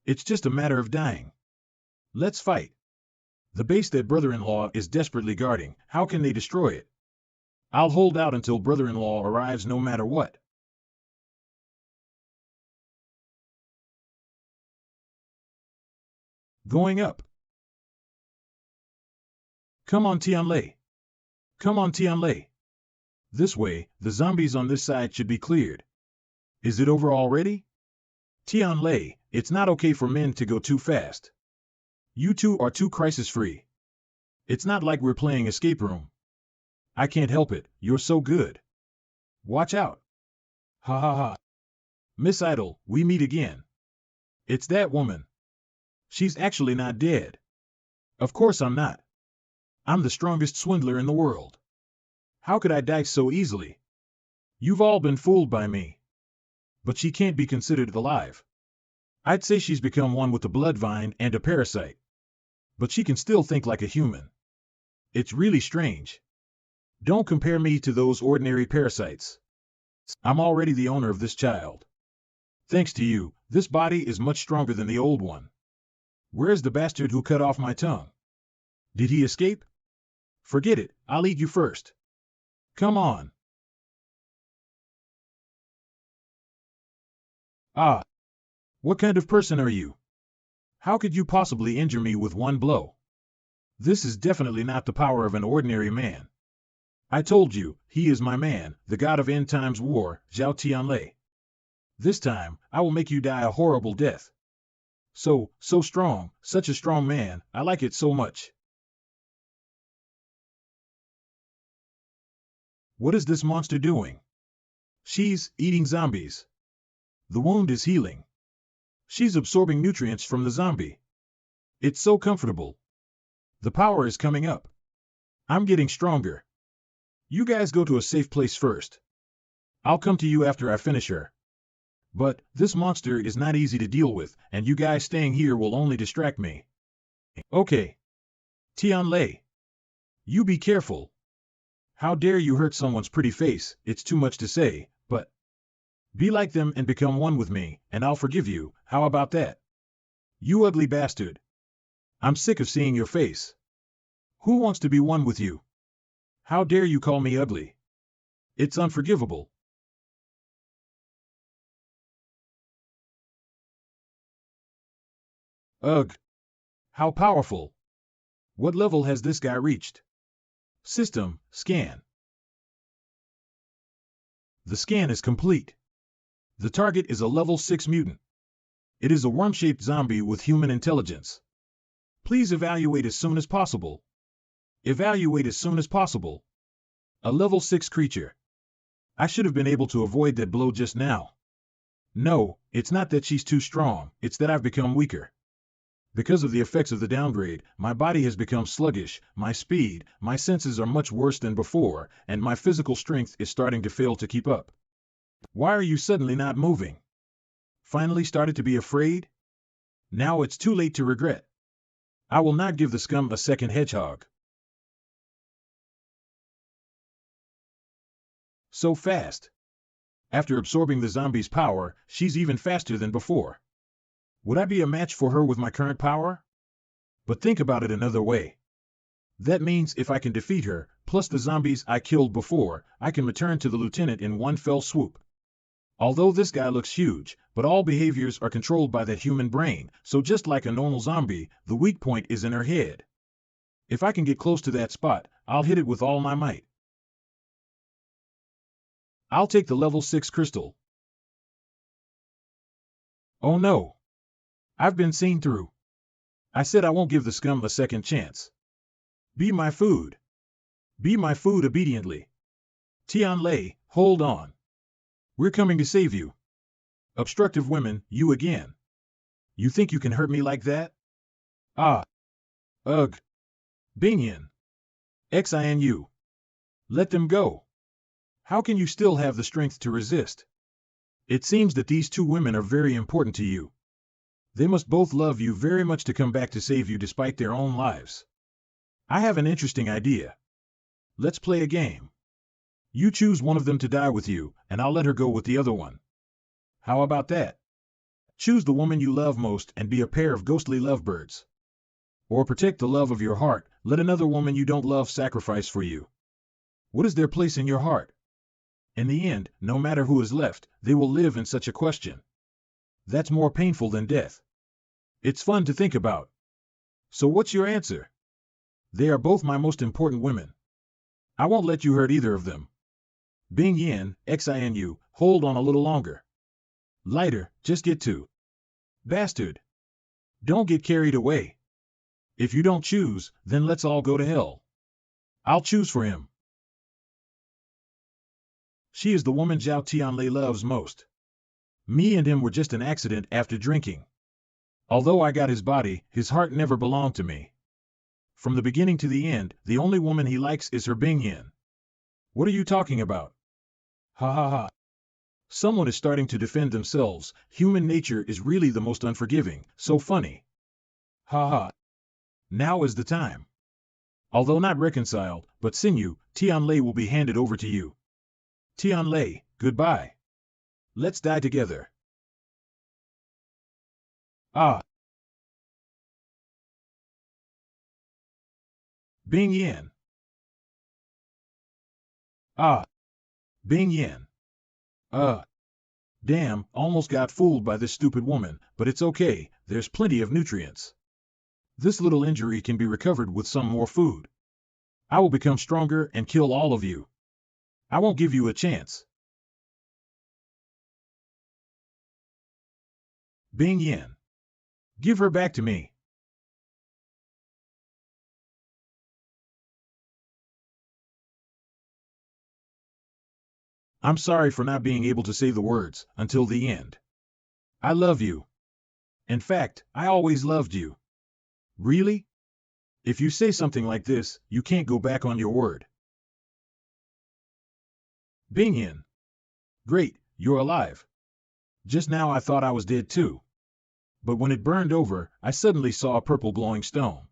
It's just a matter of dying. Let's fight. The base that brother-in-law is desperately guarding, how can they destroy it? I'll hold out until brother-in-law arrives no matter what. Going up. Come on, Tianlei. Come on, Tianlei. This way, the zombies on this side should be cleared. Is it over already? Tianlei, it's not okay for men to go too fast. You two are too crisis-free. It's not like we're playing escape room. I can't help it, you're so good. Watch out. Ha ha ha. Miss Idol, we meet again. It's that woman. She's actually not dead. Of course I'm not. I'm the strongest swindler in the world. How could I die so easily? You've all been fooled by me. But she can't be considered alive. I'd say she's become one with the bloodvine and a parasite. But she can still think like a human. It's really strange. Don't compare me to those ordinary parasites. I'm already the owner of this child. Thanks to you, this body is much stronger than the old one. Where's the bastard who cut off my tongue? Did he escape? Forget it, I'll eat you first. Come on. Ah. What kind of person are you? How could you possibly injure me with one blow? This is definitely not the power of an ordinary man. I told you, he is my man, the god of end times war, Zhao Tianlei. This time, I will make you die a horrible death. So strong, such a strong man, I like it so much. What is this monster doing? She's eating zombies. The wound is healing. She's absorbing nutrients from the zombie. It's so comfortable. The power is coming up. I'm getting stronger. You guys go to a safe place first. I'll come to you after I finish her. But this monster is not easy to deal with, and you guys staying here will only distract me. Okay. Tianlei. You be careful. How dare you hurt someone's pretty face, it's too much to say, but be like them and become one with me, and I'll forgive you, how about that? You ugly bastard. I'm sick of seeing your face. Who wants to be one with you? How dare you call me ugly? It's unforgivable. Ugh. How powerful. What level has this guy reached? System, scan. The scan is complete. The target is a level 6 mutant. It is a worm-shaped zombie with human intelligence. Please evaluate as soon as possible. Evaluate as soon as possible. A level 6 creature. I should have been able to avoid that blow just now. No, it's not that she's too strong, it's that I've become weaker. Because of the effects of the downgrade, my body has become sluggish, my speed, my senses are much worse than before, and my physical strength is starting to fail to keep up. Why are you suddenly not moving? Finally started to be afraid? Now it's too late to regret. I will not give the scum a second hedgehog. So fast. After absorbing the zombie's power, she's even faster than before. Would I be a match for her with my current power? But think about it another way. That means if I can defeat her, plus the zombies I killed before, I can return to the lieutenant in one fell swoop. Although this guy looks huge, but all behaviors are controlled by that human brain, so just like a normal zombie, the weak point is in her head. If I can get close to that spot, I'll hit it with all my might. I'll take the level 6 crystal. Oh no. I've been seen through. I said I won't give the scum a second chance. Be my food. Be my food obediently. Tianlei, hold on. We're coming to save you. Obstructive women, you again. You think you can hurt me like that? Ah. Ugh. Bingyan. Xinu. Let them go. How can you still have the strength to resist? It seems that these two women are very important to you. They must both love you very much to come back to save you despite their own lives. I have an interesting idea. Let's play a game. You choose one of them to die with you, and I'll let her go with the other one. How about that? Choose the woman you love most and be a pair of ghostly lovebirds. Or protect the love of your heart, let another woman you don't love sacrifice for you. What is their place in your heart? In the end, no matter who is left, they will live in such a question. That's more painful than death. It's fun to think about. So what's your answer? They are both my most important women. I won't let you hurt either of them. Bingyan, Xinu, hold on a little longer. Lighter, just get to. Bastard. Don't get carried away. If you don't choose, then let's all go to hell. I'll choose for him. She is the woman Zhao Tianlei loves most. Me and him were just an accident after drinking. Although I got his body, his heart never belonged to me. From the beginning to the end, the only woman he likes is her Bingyan. What are you talking about? Ha ha ha. Someone is starting to defend themselves. Human nature is really the most unforgiving, so funny. Ha ha. Now is the time. Although not reconciled, but sinew, Tianlei will be handed over to you. Tianlei, goodbye. Let's die together. Ah. Bingyan. Ah. Bingyan. Damn, almost got fooled by this stupid woman, but it's okay, there's plenty of nutrients. This little injury can be recovered with some more food. I will become stronger and kill all of you. I won't give you a chance. Bingyan. Give her back to me. I'm sorry for not being able to say the words until the end. I love you. In fact, I always loved you. Really? If you say something like this, you can't go back on your word. Bingyan. Great, you're alive. Just now I thought I was dead too. But when it burned over, I suddenly saw a purple glowing stone.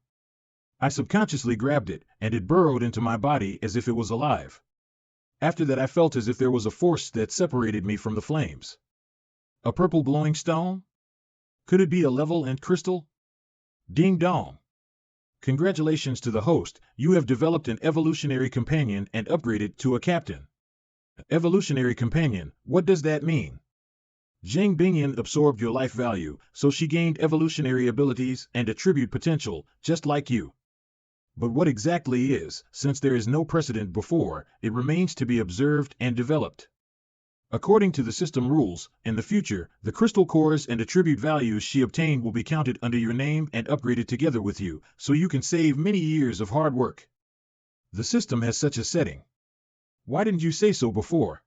I subconsciously grabbed it, and it burrowed into my body as if it was alive. After that I felt as if there was a force that separated me from the flames. A purple glowing stone? Could it be a level and crystal? Ding dong. Congratulations to the host, you have developed an evolutionary companion and upgraded to a captain. Evolutionary companion, what does that mean? Zhang Bingyan absorbed your life value, so she gained evolutionary abilities and attribute potential, just like you. But what exactly is, since there is no precedent before, it remains to be observed and developed. According to the system rules, in the future, the crystal cores and attribute values she obtained will be counted under your name and upgraded together with you, so you can save many years of hard work. The system has such a setting. Why didn't you say so before?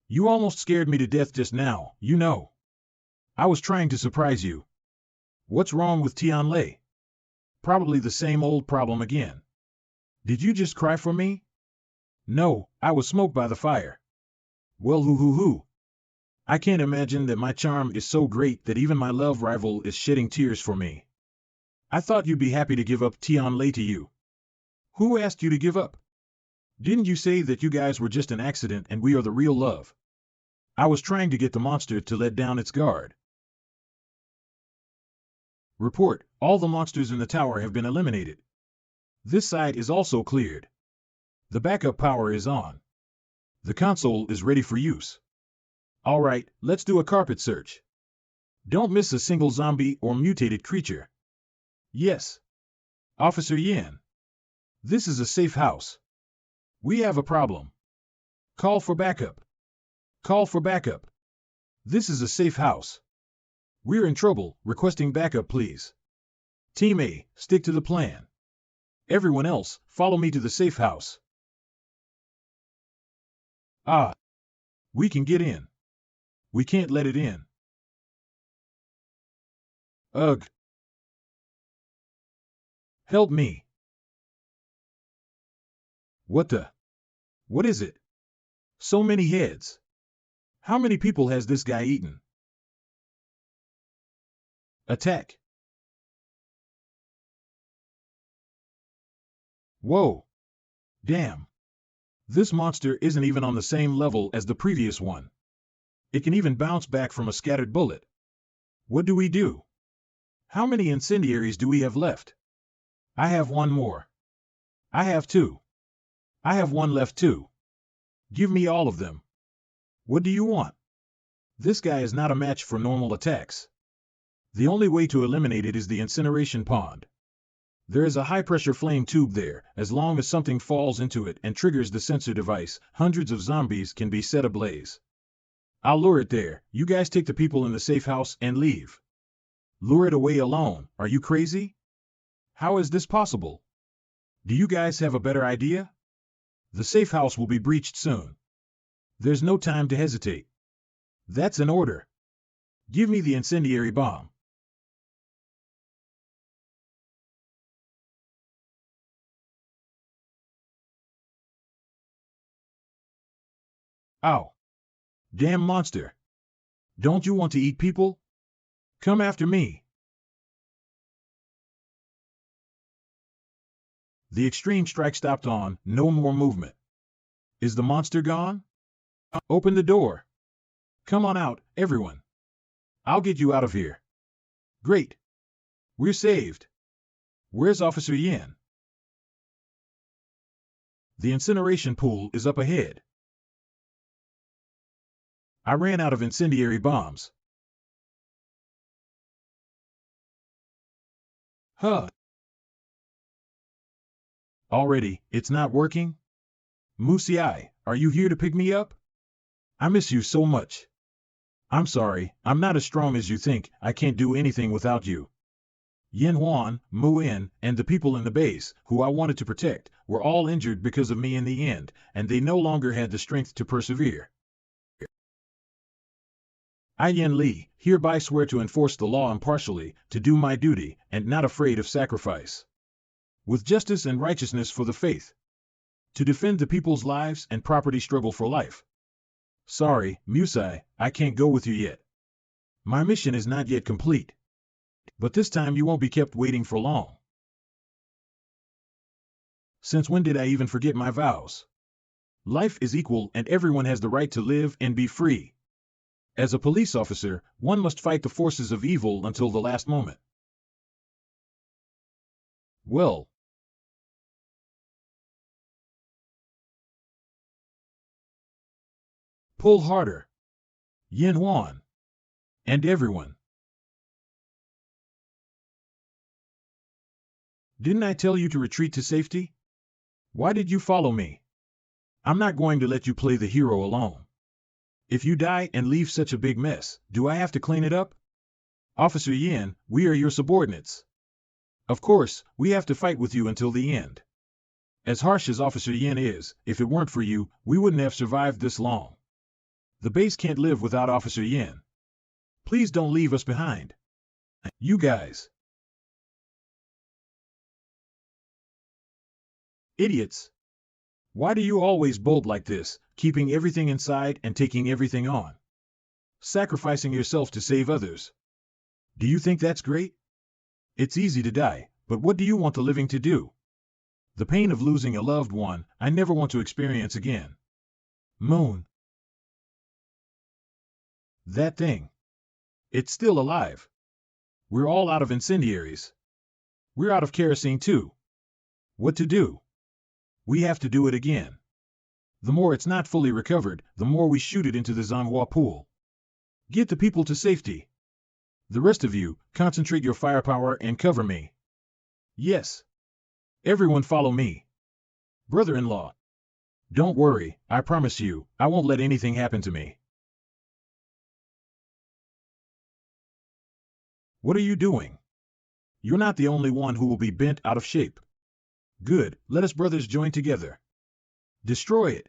You almost scared me to death just now, you know. I was trying to surprise you. What's wrong with Tianlei? Probably the same old problem again. Did you just cry for me? No, I was smoked by the fire. Well, hoo. I can't imagine that my charm is so great that even my love rival is shedding tears for me. I thought you'd be happy to give up Tianlei to you. Who asked you to give up? Didn't you say that you guys were just an accident and we are the real love? I was trying to get the monster to let down its guard. Report, all the monsters in the tower have been eliminated. This side is also cleared. The backup power is on. The console is ready for use. Alright, let's do a carpet search. Don't miss a single zombie or mutated creature. Yes. Officer Yin. This is a safe house. We have a problem. Call for backup. Call for backup. This is a safe house. We're in trouble, requesting backup please. Team A, stick to the plan. Everyone else, follow me to the safe house. Ah. We can get in. We can't let it in. Ugh. Help me. What the? What is it? So many heads. How many people has this guy eaten? Attack. Whoa. Damn. This monster isn't even on the same level as the previous one. It can even bounce back from a scattered bullet. What do we do? How many incendiaries do we have left? I have one more. I have two. I have one left too. Give me all of them. What do you want? This guy is not a match for normal attacks. The only way to eliminate it is the incineration pond. There is a high-pressure flame tube there. As long as something falls into it and triggers the sensor device, hundreds of zombies can be set ablaze. I'll lure it there. You guys take the people in the safe house and leave. Lure it away alone. Are you crazy? How is this possible? Do you guys have a better idea? The safe house will be breached soon. There's no time to hesitate. That's an order. Give me the incendiary bomb. Ow. Damn monster. Don't you want to eat people? Come after me. The extreme strike stopped on, no more movement. Is the monster gone? Open the door. Come on out, everyone. I'll get you out of here. Great. We're saved. Where's Officer Yin? The incineration pool is up ahead. I ran out of incendiary bombs. Huh. Already, it's not working? Musiai, are you here to pick me up? I miss you so much. I'm sorry, I'm not as strong as you think. I can't do anything without you. Yin Huan, Mu In, and the people in the base, who I wanted to protect, were all injured because of me in the end, and they no longer had the strength to persevere. I, Yin Li, hereby swear to enforce the law impartially, to do my duty, and not afraid of sacrifice. With justice and righteousness for the faith. To defend the people's lives and property struggle for life. Sorry, Musai, I can't go with you yet. My mission is not yet complete. But this time you won't be kept waiting for long. Since when did I even forget my vows? Life is equal and everyone has the right to live and be free. As a police officer, one must fight the forces of evil until the last moment. Well. Pull harder. Yin Huan. And everyone. Didn't I tell you to retreat to safety? Why did you follow me? I'm not going to let you play the hero alone. If you die and leave such a big mess, do I have to clean it up? Officer Yin, we are your subordinates. Of course, we have to fight with you until the end. As harsh as Officer Yin is, if it weren't for you, we wouldn't have survived this long. The base can't live without Officer Yin. Please don't leave us behind. You guys. Idiots. Why do you always bolt like this, keeping everything inside and taking everything on? Sacrificing yourself to save others. Do you think that's great? It's easy to die, but what do you want the living to do? The pain of losing a loved one, I never want to experience again. Moon. That thing. It's still alive. We're all out of incendiaries. We're out of kerosene too. What to do? We have to do it again. The more it's not fully recovered, the more we shoot it into the Zhanghua pool. Get the people to safety. The rest of you, concentrate your firepower and cover me. Yes. Everyone follow me. Brother-in-law. Don't worry, I promise you, I won't let anything happen to me. What are you doing? You're not the only one who will be bent out of shape. Good, let us brothers join together. Destroy it.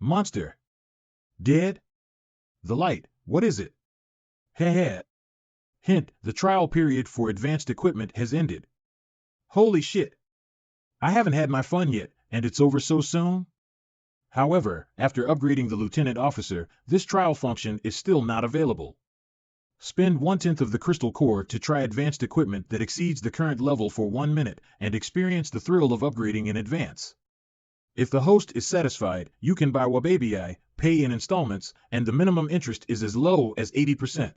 Monster. Dead? The light, what is it? Heh. Hint, the trial period for advanced equipment has ended. Holy shit. I haven't had my fun yet, and it's over so soon? However, after upgrading the lieutenant officer, this trial function is still not available. Spend 1/10 of the crystal core to try advanced equipment that exceeds the current level for 1 minute and experience the thrill of upgrading in advance. If the host is satisfied, you can buy Wababi, pay in installments, and the minimum interest is as low as 80%.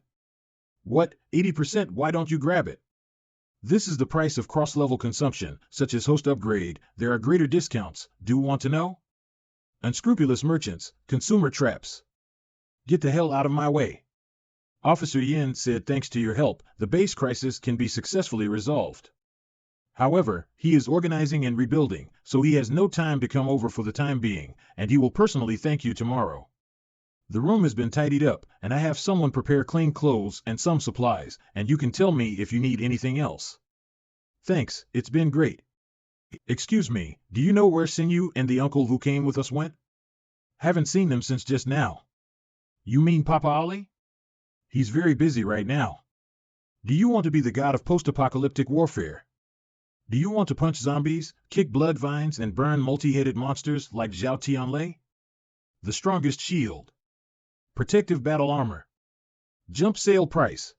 What, 80%? Why don't you grab it? This is the price of cross-level consumption, such as host upgrade. There are greater discounts. Do you want to know? Unscrupulous merchants, consumer traps. Get the hell out of my way. Officer Yin said thanks to your help, the base crisis can be successfully resolved. However, he is organizing and rebuilding, so he has no time to come over for the time being, and he will personally thank you tomorrow. The room has been tidied up, and I have someone prepare clean clothes and some supplies, and you can tell me if you need anything else. Thanks, it's been great. Excuse me, do you know where Sinyu and the uncle who came with us went? Haven't seen them since just now. You mean Papa Ali? He's very busy right now. Do you want to be the god of post-apocalyptic warfare? Do you want to punch zombies, kick blood vines, and burn multi-headed monsters like Zhao Tianlei? The strongest shield. Protective battle armor. Jump sale price.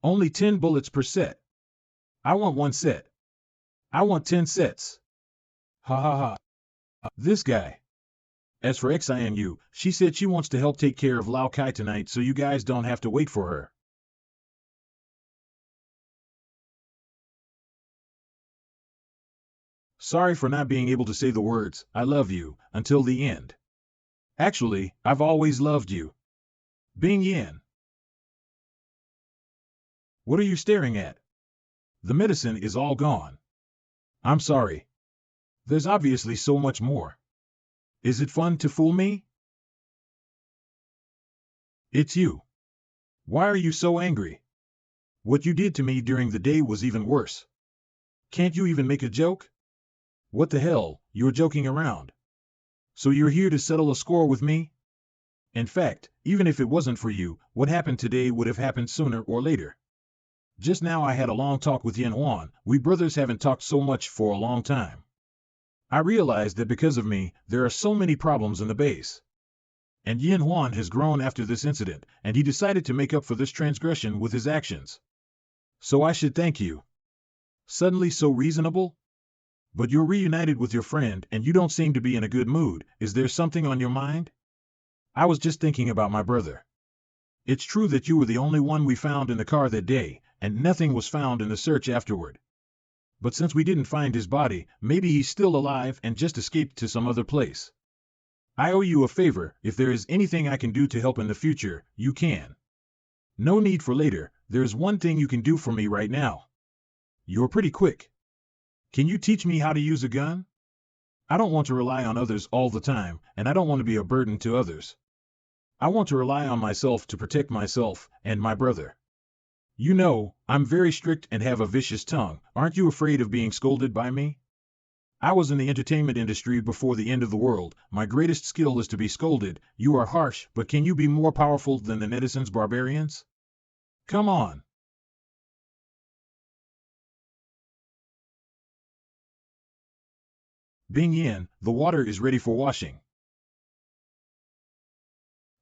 Only 10 bullets per set. I want 1 set. I want 10 sets. Ha ha ha. This guy. As for Xinu, she said she wants to help take care of Lao Kai tonight so you guys don't have to wait for her. Sorry for not being able to say the words, I love you, until the end. Actually, I've always loved you. Bing Yin. What are you staring at? The medicine is all gone. I'm sorry. There's obviously so much more. Is it fun to fool me? It's you. Why are you so angry? What you did to me during the day was even worse. Can't you even make a joke? What the hell, you're joking around. So you're here to settle a score with me? In fact, even if it wasn't for you, what happened today would have happened sooner or later. Just now I had a long talk with Yin Huan. We brothers haven't talked so much for a long time. I realized that because of me, there are so many problems in the base. And Yin Huan has grown after this incident, and he decided to make up for this transgression with his actions. So I should thank you. Suddenly so reasonable? But you're reunited with your friend, and you don't seem to be in a good mood. Is there something on your mind? I was just thinking about my brother. It's true that you were the only one we found in the car that day, and nothing was found in the search afterward. But since we didn't find his body, maybe he's still alive and just escaped to some other place. I owe you a favor. If there is anything I can do to help in the future, you can. No need for later. There's one thing you can do for me right now. You're pretty quick. Can you teach me how to use a gun? I don't want to rely on others all the time, and I don't want to be a burden to others. I want to rely on myself to protect myself and my brother. You know, I'm very strict and have a vicious tongue. Aren't you afraid of being scolded by me? I was in the entertainment industry before the end of the world. My greatest skill is to be scolded. You are harsh, but can you be more powerful than the netizens barbarians? Come on. Bing Yin, the water is ready for washing.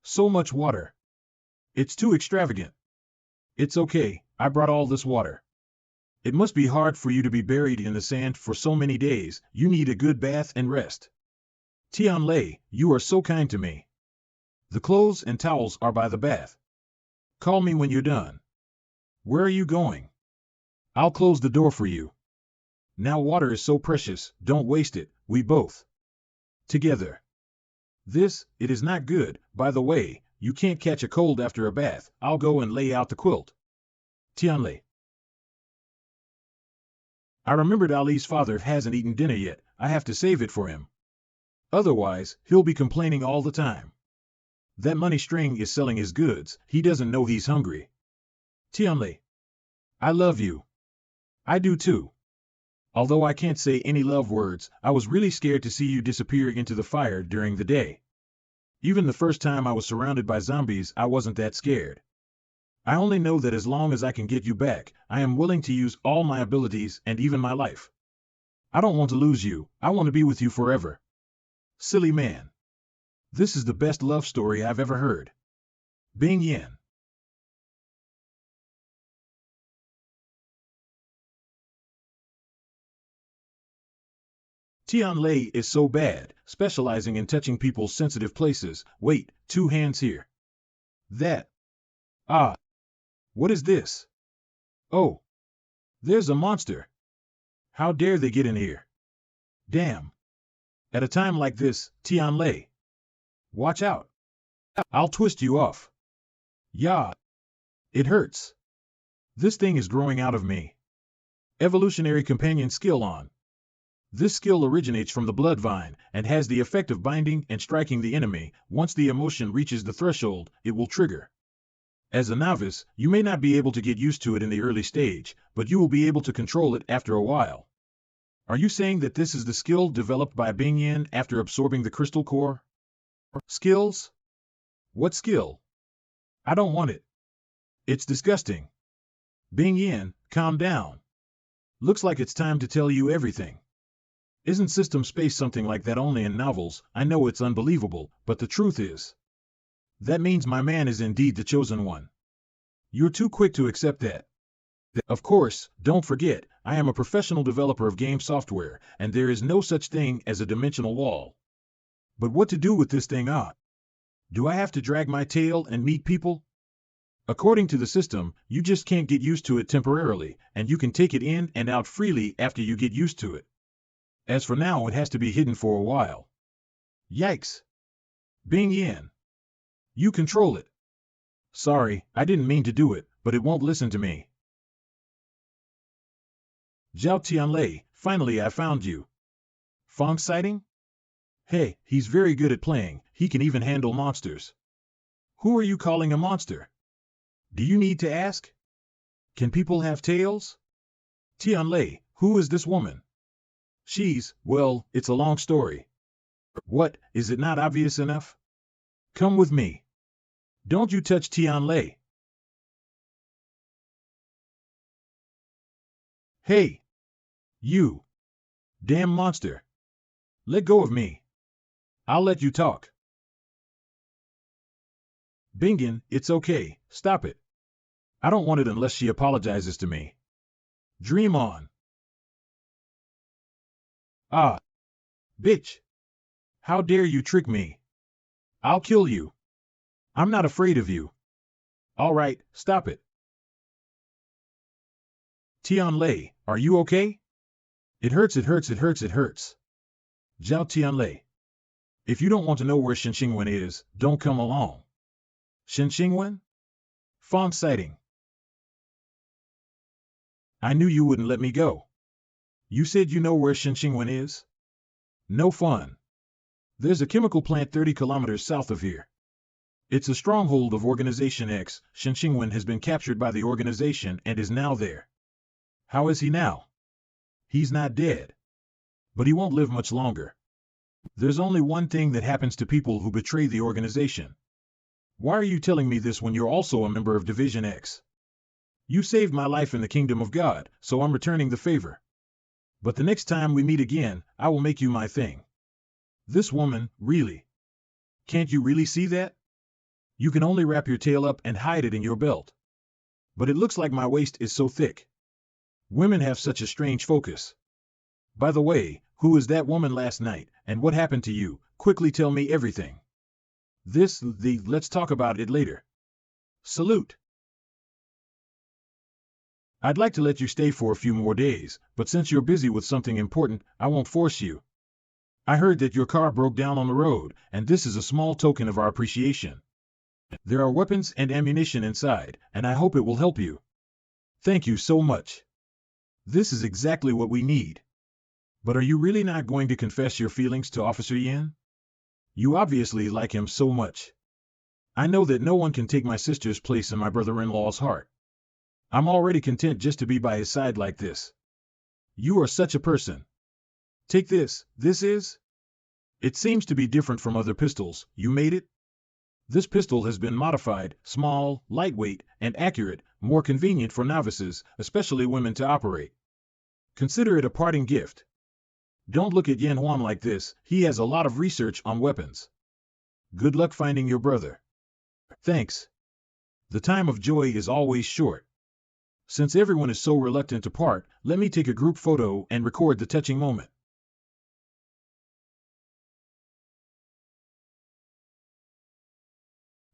So much water. It's too extravagant. It's okay, I brought all this water. It must be hard for you to be buried in the sand for so many days. You need a good bath and rest. Tianlei, you are so kind to me. The clothes and towels are by the bath. Call me when you're done. Where are you going? I'll close the door for you. Now water is so precious, don't waste it, we both. Together. It is not good, by the way, you can't catch a cold after a bath. I'll go and lay out the quilt. Tianlei. I remembered Ali's father hasn't eaten dinner yet, I have to save it for him. Otherwise, he'll be complaining all the time. That money string is selling his goods, he doesn't know he's hungry. Tianlei. I love you. I do too. Although I can't say any love words, I was really scared to see you disappear into the fire during the day. Even the first time I was surrounded by zombies, I wasn't that scared. I only know that as long as I can get you back, I am willing to use all my abilities and even my life. I don't want to lose you, I want to be with you forever. Silly man. This is the best love story I've ever heard. Bing Yin. Tianlei is so bad, specializing in touching people's sensitive places. Wait, 2 hands here. That. Ah. What is this? Oh. There's a monster. How dare they get in here? Damn. At a time like this, Tianlei. Watch out. I'll twist you off. Yeah. It hurts. This thing is growing out of me. Evolutionary companion skill on. This skill originates from the blood vine, and has the effect of binding and striking the enemy. Once the emotion reaches the threshold, it will trigger. As a novice, you may not be able to get used to it in the early stage, but you will be able to control it after a while. Are you saying that this is the skill developed by Bing Yin after absorbing the crystal core? Skills? What skill? I don't want it. It's disgusting. Bing Yin, calm down. Looks like it's time to tell you everything. Isn't system space something like that only in novels? I know it's unbelievable, but the truth is. That means my man is indeed the chosen one. You're too quick to accept that. Of course, don't forget, I am a professional developer of game software, and there is no such thing as a dimensional wall. But what to do with this thing? Do I have to drag my tail and meet people? According to the system, you just can't get used to it temporarily, and you can take it in and out freely after you get used to it. As for now, it has to be hidden for a while. Yikes. Bing Yin. You control it. Sorry, I didn't mean to do it, but it won't listen to me. Zhao Tianlei, finally I found you. Fong sighting? Hey, he's very good at playing, he can even handle monsters. Who are you calling a monster? Do you need to ask? Can people have tails? Tianlei, who is this woman? Well, it's a long story. What, is it not obvious enough? Come with me. Don't you touch Tianlei. Hey! You! Damn monster! Let go of me. I'll let you talk. Bingen, it's okay, stop it. I don't want it unless she apologizes to me. Dream on. Ah! Bitch! How dare you trick me? I'll kill you. I'm not afraid of you. All right, stop it. Tianlei, are you okay? It hurts, it hurts, it hurts, it hurts. Zhao Tianlei. If you don't want to know where Shenxingwen is, don't come along. Shenxingwen? Fong sighting. I knew you wouldn't let me go. You said you know where Shenxingwen is? No fun. There's a chemical plant 30 kilometers south of here. It's a stronghold of Organization X. Shenxingwen has been captured by the organization and is now there. How is he now? He's not dead. But he won't live much longer. There's only one thing that happens to people who betray the organization. Why are you telling me this when you're also a member of Division X? You saved my life in the kingdom of God, so I'm returning the favor. But the next time we meet again, I will make you my thing. This woman, really? Can't you really see that? You can only wrap your tail up and hide it in your belt. But it looks like my waist is so thick. Women have such a strange focus. By the way, who was that woman last night, and what happened to you? Quickly tell me everything. Let's talk about it later. Salute. I'd like to let you stay for a few more days, but since you're busy with something important, I won't force you. I heard that your car broke down on the road, and this is a small token of our appreciation. There are weapons and ammunition inside, and I hope it will help you. Thank you so much. This is exactly what we need. But are you really not going to confess your feelings to Officer Yin? You obviously like him so much. I know that no one can take my sister's place in my brother-in-law's heart. I'm already content just to be by his side like this. You are such a person. Take this. It seems to be different from other pistols. You made it? This pistol has been modified, small, lightweight, and accurate, more convenient for novices, especially women, to operate. Consider it a parting gift. Don't look at Yan Huan like this, he has a lot of research on weapons. Good luck finding your brother. Thanks. The time of joy is always short. Since everyone is so reluctant to part, let me take a group photo and record the touching moment.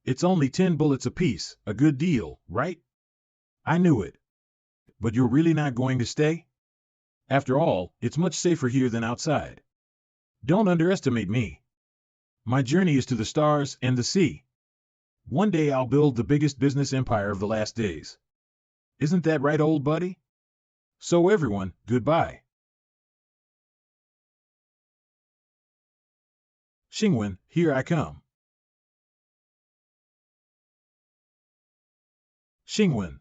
It's only 10 bullets apiece, a good deal, right? I knew it. But you're really not going to stay? After all, it's much safer here than outside. Don't underestimate me. My journey is to the stars and the sea. One day I'll build the biggest business empire of the last days. Isn't that right, old buddy? So everyone, goodbye. Xingwen, here I come. Xingwen.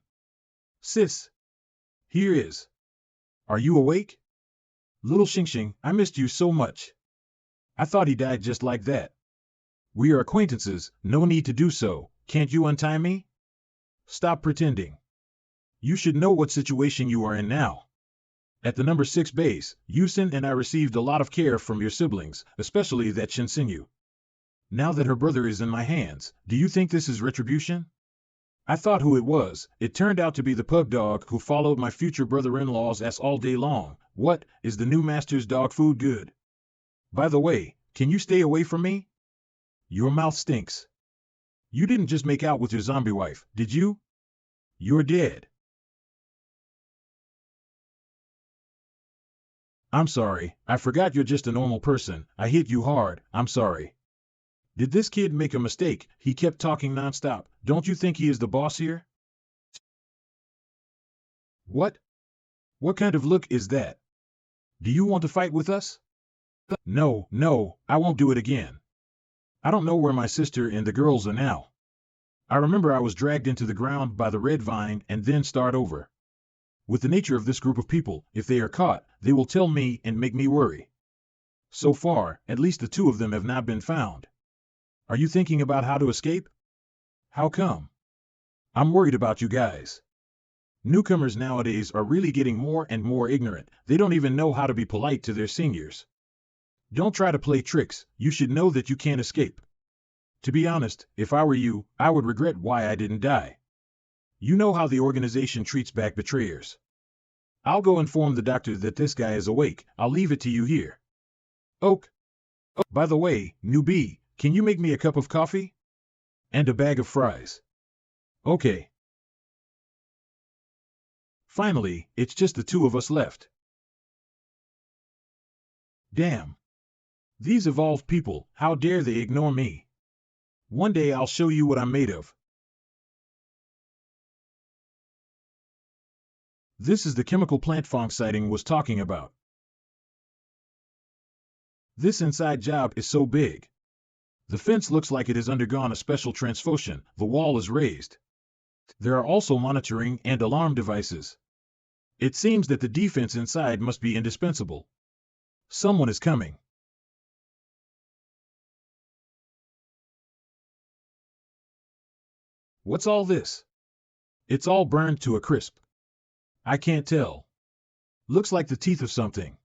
Sis. Here is. Are you awake? Little Xingxing, I missed you so much. I thought he died just like that. We are acquaintances, no need to do so. Can't you untie me? Stop pretending. You should know what situation you are in now. At the number 6 base, Yusin and I received a lot of care from your siblings, especially that Shinsinyu. Now that her brother is in my hands, do you think this is retribution? I thought who it was. It turned out to be the pug dog who followed my future brother-in-law's ass all day long. What, is the new master's dog food good? By the way, can you stay away from me? Your mouth stinks. You didn't just make out with your zombie wife, did you? You're dead. I'm sorry, I forgot you're just a normal person. I hit you hard, I'm sorry. Did this kid make a mistake? He kept talking nonstop. Don't you think he is the boss here? What? What kind of look is that? Do you want to fight with us? No, I won't do it again. I don't know where my sister and the girls are now. I remember I was dragged into the ground by the red vine and then start over. With the nature of this group of people, if they are caught, they will tell me and make me worry. So far, at least the 2 of them have not been found. Are you thinking about how to escape? How come? I'm worried about you guys. Newcomers nowadays are really getting more and more ignorant. They don't even know how to be polite to their seniors. Don't try to play tricks. You should know that you can't escape. To be honest, if I were you, I would regret why I didn't die. You know how the organization treats back betrayers. I'll go inform the doctor that this guy is awake. I'll leave it to you here. Oak. Oh, by the way, newbie, can you make me a cup of coffee? And a bag of fries. Okay. Finally, it's just the 2 of us left. Damn. These evolved people, how dare they ignore me? One day I'll show you what I'm made of. This is the chemical plant Fong sighting was talking about. This inside job is so big. The fence looks like it has undergone a special transfusion. The wall is raised. There are also monitoring and alarm devices. It seems that the defense inside must be indispensable. Someone is coming. What's all this? It's all burned to a crisp. I can't tell. Looks like the teeth of something.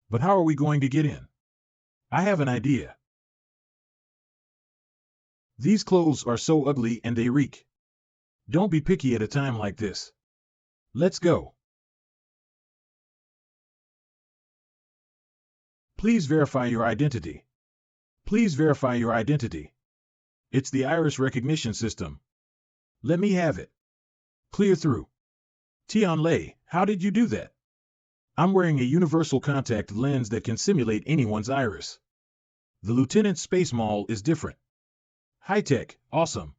But how are we going to get in? I have an idea. These clothes are so ugly and they reek. Don't be picky at a time like this. Let's go. Please verify your identity. Please verify your identity. It's the iris recognition system. Let me have it. Clear through. Tianlei, how did you do that? I'm wearing a universal contact lens that can simulate anyone's iris. The Lieutenant's space mall is different. High-tech, awesome.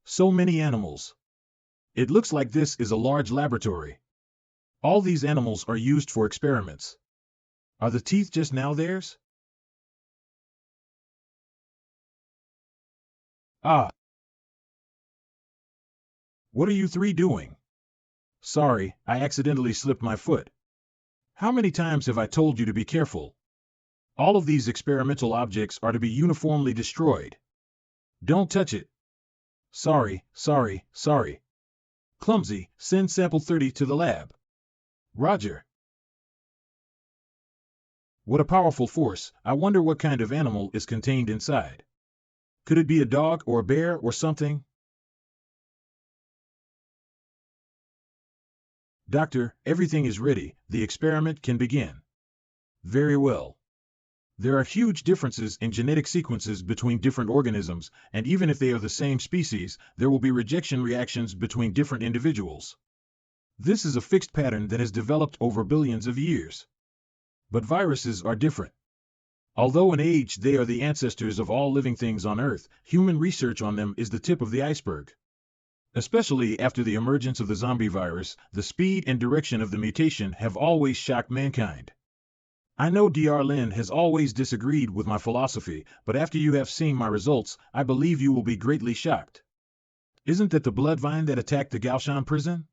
So many animals. It looks like this is a large laboratory. All these animals are used for experiments. Are the teeth just now theirs? Ah. What are you three doing? Sorry, I accidentally slipped my foot. How many times have I told you to be careful? All of these experimental objects are to be uniformly destroyed. Don't touch it. Sorry. Clumsy, send sample 30 to the lab. Roger. What a powerful force. I wonder what kind of animal is contained inside. Could it be a dog or a bear or something? Doctor, everything is ready. The experiment can begin. Very well. There are huge differences in genetic sequences between different organisms, and even if they are the same species, there will be rejection reactions between different individuals. This is a fixed pattern that has developed over billions of years. But viruses are different. Although in age they are the ancestors of all living things on Earth, human research on them is the tip of the iceberg. Especially after the emergence of the zombie virus, the speed and direction of the mutation have always shocked mankind. I know Dr. Lin has always disagreed with my philosophy, but after you have seen my results, I believe you will be greatly shocked. Isn't that the blood vine that attacked the Gaoshan prison?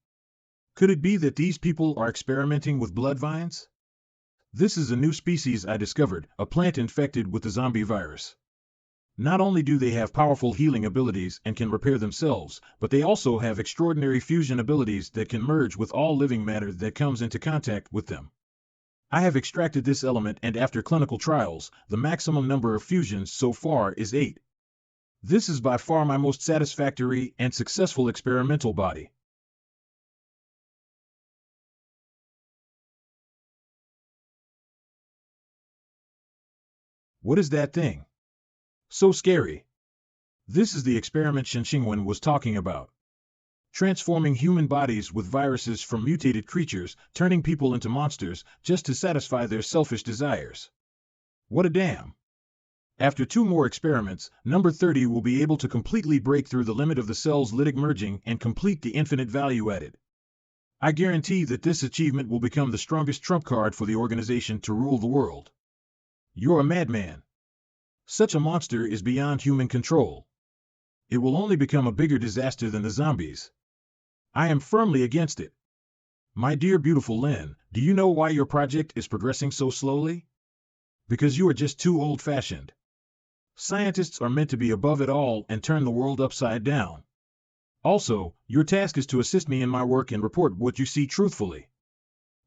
Could it be that these people are experimenting with blood vines? This is a new species I discovered, a plant infected with the zombie virus. Not only do they have powerful healing abilities and can repair themselves, but they also have extraordinary fusion abilities that can merge with all living matter that comes into contact with them. I have extracted this element, and after clinical trials, the maximum number of fusions so far is 8. This is by far my most satisfactory and successful experimental body. What is that thing? So scary. This is the experiment Shen Qingwen was talking about. Transforming human bodies with viruses from mutated creatures, turning people into monsters, just to satisfy their selfish desires. What a damn! After 2 more experiments, number 30 will be able to completely break through the limit of the cell's lytic merging and complete the infinite value added. I guarantee that this achievement will become the strongest trump card for the organization to rule the world. You're a madman. Such a monster is beyond human control. It will only become a bigger disaster than the zombies. I am firmly against it. My dear beautiful Lin, do you know why your project is progressing so slowly? Because you are just too old-fashioned. Scientists are meant to be above it all and turn the world upside down. Also, your task is to assist me in my work and report what you see truthfully.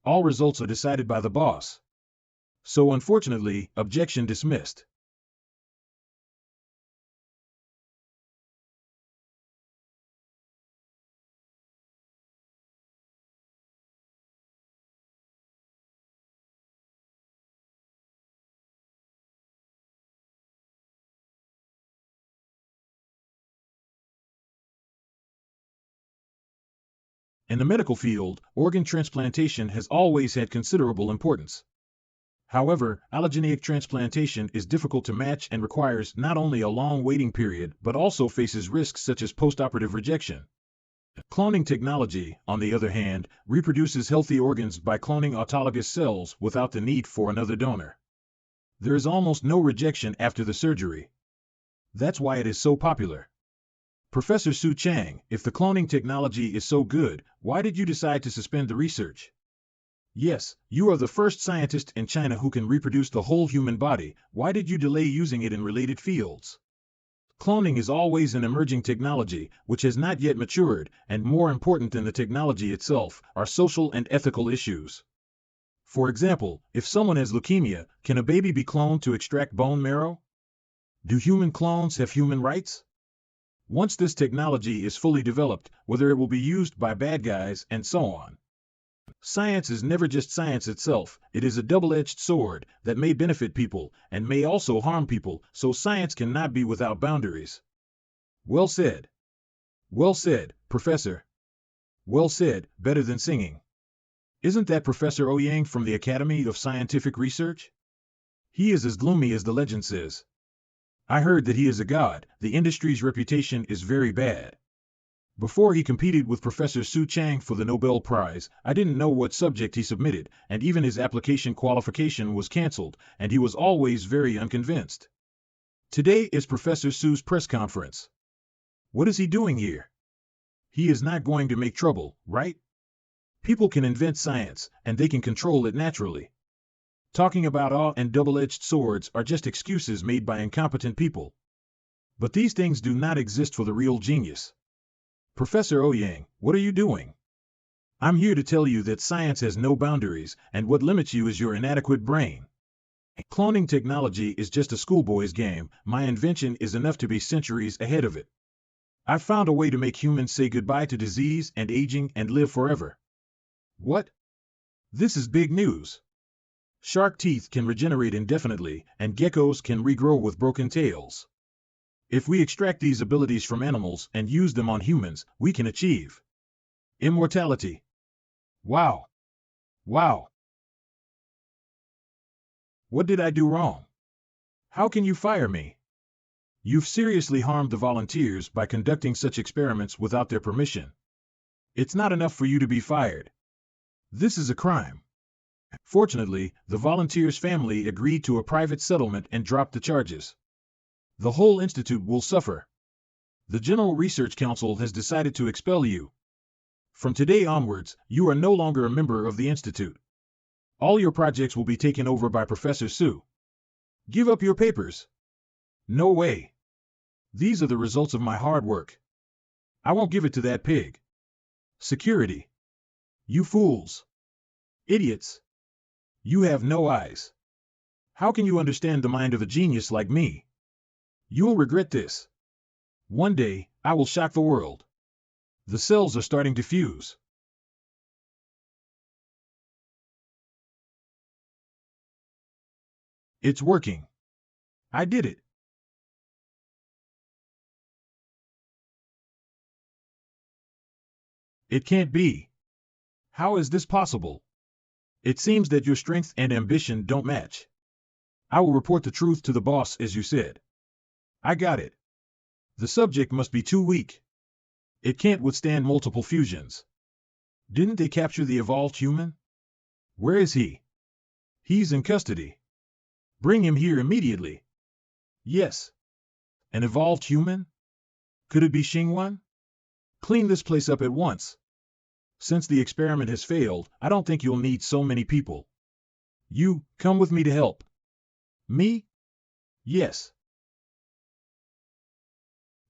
All results are decided by the boss. So unfortunately, objection dismissed. In the medical field, organ transplantation has always had considerable importance. However, allogeneic transplantation is difficult to match and requires not only a long waiting period but also faces risks such as postoperative rejection. Cloning technology, on the other hand, reproduces healthy organs by cloning autologous cells without the need for another donor. There is almost no rejection after the surgery. That's why it is so popular. Professor Su Chang, if the cloning technology is so good, why did you decide to suspend the research? Yes, you are the first scientist in China who can reproduce the whole human body. Why did you delay using it in related fields? Cloning is always an emerging technology, which has not yet matured, and more important than the technology itself, are social and ethical issues. For example, if someone has leukemia, can a baby be cloned to extract bone marrow? Do human clones have human rights? Once this technology is fully developed, whether it will be used by bad guys, and so on. Science is never just science itself, it is a double-edged sword that may benefit people and may also harm people, so science cannot be without boundaries. Well said. Well said, Professor. Well said, better than singing. Isn't that Professor Ouyang from the Academy of Scientific Research? He is as gloomy as the legend says. I heard that he is a god. The industry's reputation is very bad. Before he competed with Professor Su Chang for the Nobel Prize, I didn't know what subject he submitted, and even his application qualification was cancelled, and he was always very unconvinced. Today is Professor Su's press conference. What is he doing here? He is not going to make trouble, right? People can invent science, and they can control it naturally. Talking about awe and double-edged swords are just excuses made by incompetent people. But these things do not exist for the real genius. Professor Ouyang, what are you doing? I'm here to tell you that science has no boundaries, and what limits you is your inadequate brain. Cloning technology is just a schoolboy's game. My invention is enough to be centuries ahead of it. I've found a way to make humans say goodbye to disease and aging and live forever. What? This is big news. Shark teeth can regenerate indefinitely, and geckos can regrow with broken tails. If we extract these abilities from animals and use them on humans, we can achieve immortality. Wow. Wow. What did I do wrong? How can you fire me? You've seriously harmed the volunteers by conducting such experiments without their permission. It's not enough for you to be fired. This is a crime. Fortunately, the volunteer's family agreed to a private settlement and dropped the charges. The whole institute will suffer. The General Research Council has decided to expel you. From today onwards, you are no longer a member of the institute. All your projects will be taken over by Professor Su. Give up your papers. No way. These are the results of my hard work. I won't give it to that pig. Security. You fools. Idiots. You have no eyes. How can you understand the mind of a genius like me? You'll regret this. One day, I will shock the world. The cells are starting to fuse. It's working. I did it. It can't be. How is this possible? It seems that your strength and ambition don't match. I will report the truth to the boss, as you said. I got it. The subject must be too weak. It can't withstand multiple fusions. Didn't they capture the evolved human? Where is he? He's in custody. Bring him here immediately. Yes. An evolved human? Could it be Xingwan? Clean this place up at once. Since the experiment has failed, I don't think you'll need so many people. You, come with me to help. Me? Yes.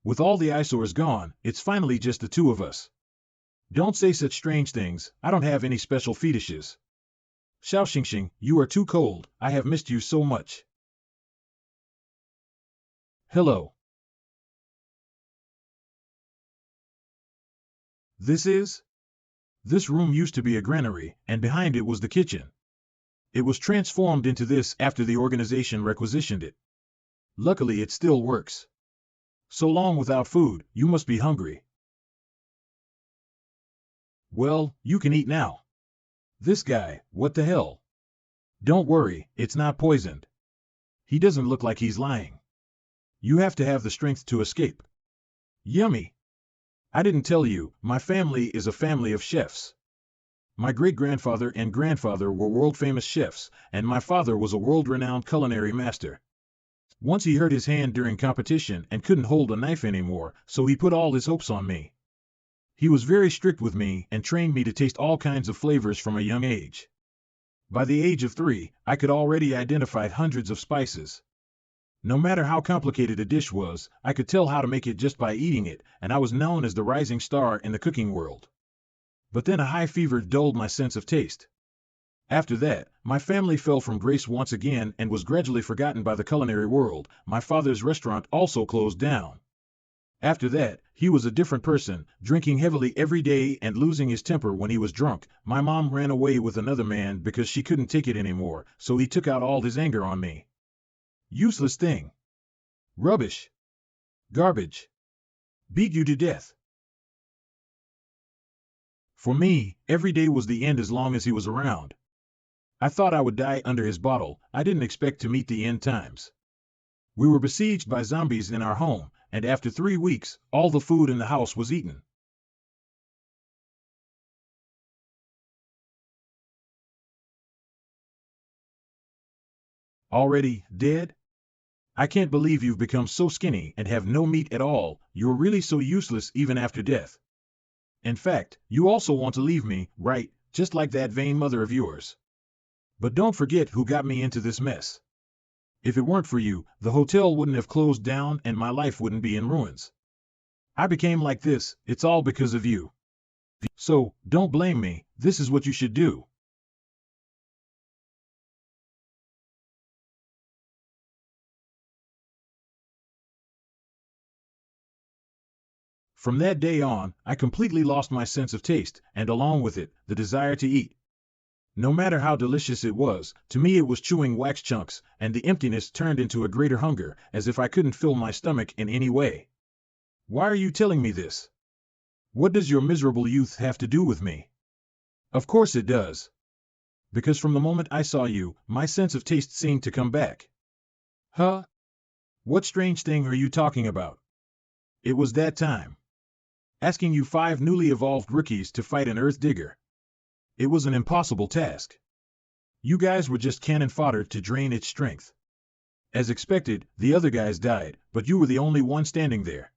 With all the eyesores gone, it's finally just the two of us. Don't say such strange things, I don't have any special fetishes. Xiao Xingxing, you are too cold, I have missed you so much. Hello. This room used to be a granary, and behind it was the kitchen. It was transformed into this after the organization requisitioned it. Luckily it still works. So long without food, you must be hungry. Well, you can eat now. This guy, what the hell? Don't worry, it's not poisoned. He doesn't look like he's lying. You have to have the strength to escape. Yummy. I didn't tell you, my family is a family of chefs. My great-grandfather and grandfather were world-famous chefs, and my father was a world-renowned culinary master. Once he hurt his hand during competition and couldn't hold a knife anymore, so he put all his hopes on me. He was very strict with me and trained me to taste all kinds of flavors from a young age. By the age of 3, I could already identify hundreds of spices. No matter how complicated a dish was, I could tell how to make it just by eating it, and I was known as the rising star in the cooking world. But then a high fever dulled my sense of taste. After that, my family fell from grace once again and was gradually forgotten by the culinary world. My father's restaurant also closed down. After that, he was a different person, drinking heavily every day and losing his temper when he was drunk. My mom ran away with another man because she couldn't take it anymore, so he took out all his anger on me. Useless thing. Rubbish. Garbage. Beat you to death. For me, every day was the end as long as he was around. I thought I would die under his bottle. I didn't expect to meet the end times. We were besieged by zombies in our home, and after 3 weeks, all the food in the house was eaten. Already dead? I can't believe you've become so skinny and have no meat at all. You're really so useless even after death. In fact, you also want to leave me, right, just like that vain mother of yours. But don't forget who got me into this mess. If it weren't for you, the hotel wouldn't have closed down and my life wouldn't be in ruins. I became like this, it's all because of you. So, don't blame me, this is what you should do. From that day on, I completely lost my sense of taste, and along with it, the desire to eat. No matter how delicious it was, to me it was chewing wax chunks, and the emptiness turned into a greater hunger, as if I couldn't fill my stomach in any way. Why are you telling me this? What does your miserable youth have to do with me? Of course it does. Because from the moment I saw you, my sense of taste seemed to come back. Huh? What strange thing are you talking about? It was that time. Asking you 5 newly evolved rookies to fight an Earth Digger. It was an impossible task. You guys were just cannon fodder to drain its strength. As expected, the other guys died, but you were the only one standing there.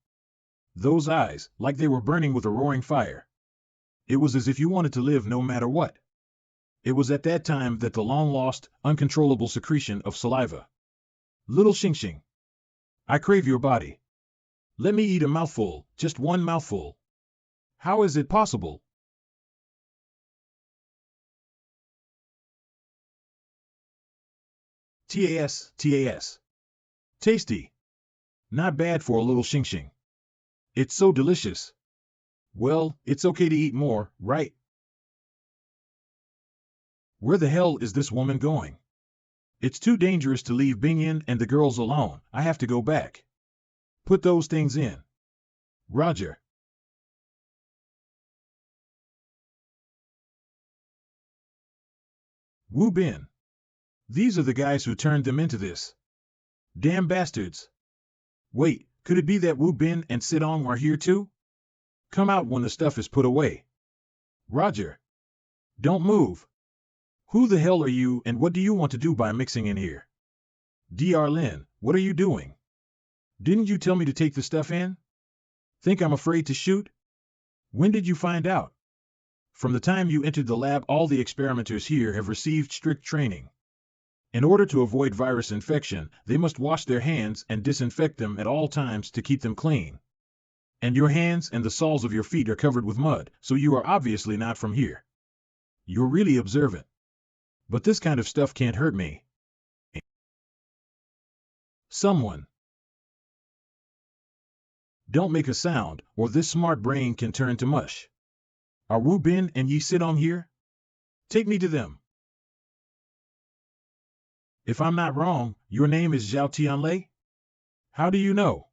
Those eyes, like they were burning with a roaring fire. It was as if you wanted to live no matter what. It was at that time that the long-lost, uncontrollable secretion of saliva. Little Xing Xing. I crave your body. Let me eat a mouthful, just one mouthful. How is it possible? TAS. Tasty. Not bad for a little Xing Xing. It's so delicious. Well, it's okay to eat more, right? Where the hell is this woman going? It's too dangerous to leave Bingyan and the girls alone. I have to go back. Put those things in. Roger. Wu Bin. These are the guys who turned them into this. Damn bastards. Wait, could it be that Wu Bin and Sidong are here too? Come out when the stuff is put away. Roger. Don't move. Who the hell are you and what do you want to do by mixing in here? Dr. Lin, what are you doing? Didn't you tell me to take the stuff in? Think I'm afraid to shoot? When did you find out? From the time you entered the lab, all the experimenters here have received strict training. In order to avoid virus infection, they must wash their hands and disinfect them at all times to keep them clean. And your hands and the soles of your feet are covered with mud, so you are obviously not from here. You're really observant. But this kind of stuff can't hurt me. Someone. Don't make a sound, or this smart brain can turn to mush. Are Wu Bin and Yi Sidong here? Take me to them. If I'm not wrong, your name is Zhao Tianlei? How do you know?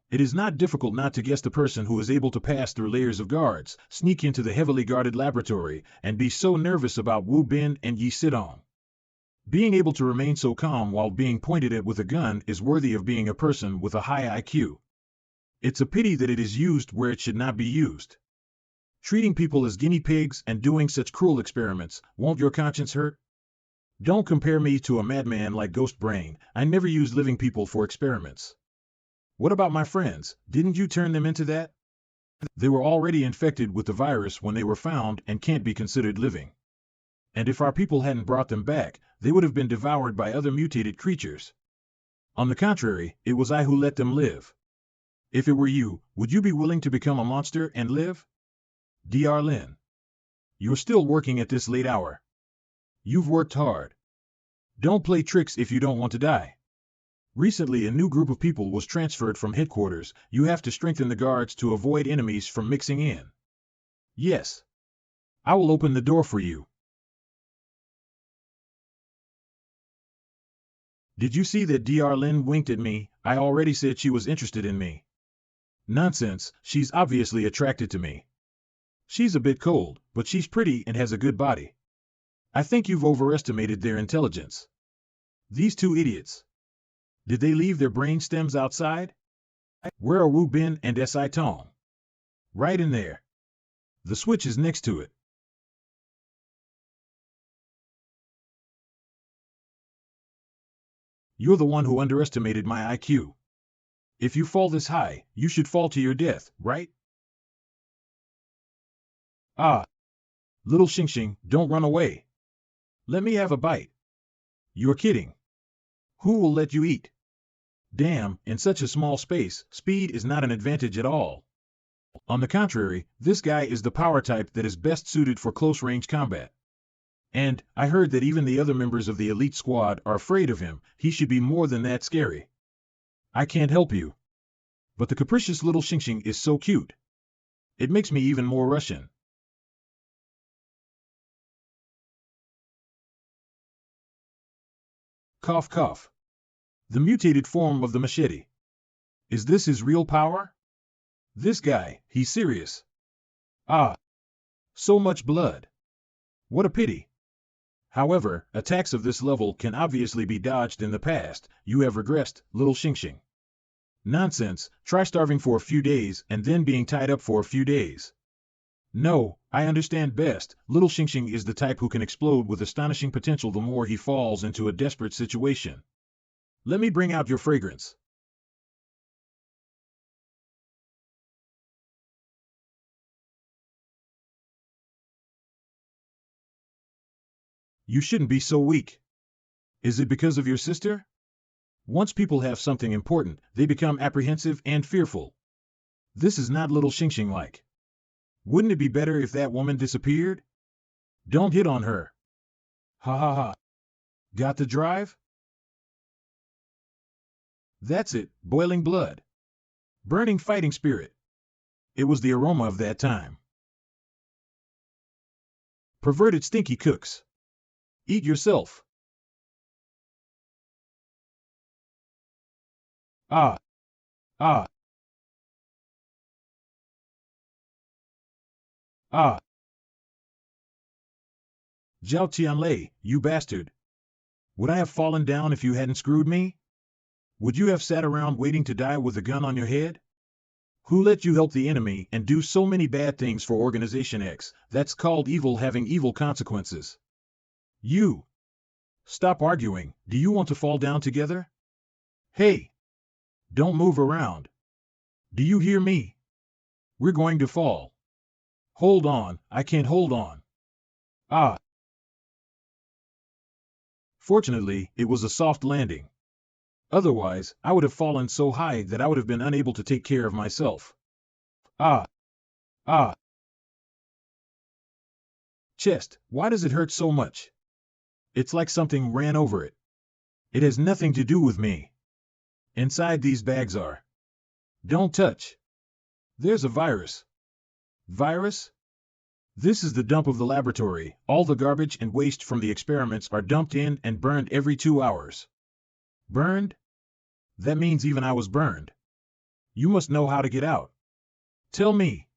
It is not difficult not to guess the person who is able to pass through layers of guards, sneak into the heavily guarded laboratory, and be so nervous about Wu Bin and Yi Sidong. Being able to remain so calm while being pointed at with a gun is worthy of being a person with a high IQ. It's a pity that it is used where it should not be used. Treating people as guinea pigs and doing such cruel experiments, won't your conscience hurt? Don't compare me to a madman like Ghost Brain. I never use living people for experiments. What about my friends? Didn't you turn them into that? They were already infected with the virus when they were found and can't be considered living. And if our people hadn't brought them back, they would have been devoured by other mutated creatures. On the contrary, it was I who let them live. If it were you, would you be willing to become a monster and live? Dr. Lin. You're still working at this late hour. You've worked hard. Don't play tricks if you don't want to die. Recently a new group of people was transferred from headquarters. You have to strengthen the guards to avoid enemies from mixing in. Yes. I will open the door for you. Did you see that Dr. Lin winked at me? I already said she was interested in me. Nonsense, she's obviously attracted to me. She's a bit cold, but she's pretty and has a good body. I think you've overestimated their intelligence. These two idiots. Did they leave their brain stems outside? Where are Wu Bin and Si Tong? Right in there. The switch is next to it. You're the one who underestimated my IQ. If you fall this high, you should fall to your death, right? Ah. Little Xingxing, don't run away. Let me have a bite. You're kidding. Who will let you eat? Damn, in such a small space, speed is not an advantage at all. On the contrary, this guy is the power type that is best suited for close-range combat. And, I heard that even the other members of the elite squad are afraid of him. He should be more than that scary. I can't help you. But the capricious little Xingxing is so cute. It makes me even more Russian. Cough cough. The mutated form of the machete. Is this his real power? This guy, he's serious. Ah. So much blood. What a pity. However, attacks of this level can obviously be dodged in the past. You have regressed, little Xingxing. Nonsense, try starving for a few days and then being tied up for a few days. No, I understand best. Little Xingxing is the type who can explode with astonishing potential the more he falls into a desperate situation. Let me bring out your fragrance. You shouldn't be so weak. Is it because of your sister? Once people have something important, they become apprehensive and fearful. This is not little Xingxing like. Wouldn't it be better if that woman disappeared? Don't hit on her. Ha ha ha. Got the drive? That's it, boiling blood. Burning fighting spirit. It was the aroma of that time. Perverted stinky cooks. Eat yourself. Ah. Ah. Ah. Zhao Tianlei, you bastard. Would I have fallen down if you hadn't screwed me? Would you have sat around waiting to die with a gun on your head? Who let you help the enemy and do so many bad things for Organization X? That's called evil having evil consequences. You. Stop arguing. Do you want to fall down together? Hey. Don't move around. Do you hear me? We're going to fall. Hold on, I can't hold on. Ah. Fortunately, it was a soft landing. Otherwise, I would have fallen so high that I would have been unable to take care of myself. Ah. Ah. Chest, why does it hurt so much? It's like something ran over it. It has nothing to do with me. Inside these bags are. Don't touch. There's a virus. Virus? This is the dump of the laboratory. All the garbage and waste from the experiments are dumped in and burned every 2 hours. Burned? That means even I was burned. You must know how to get out. Tell me.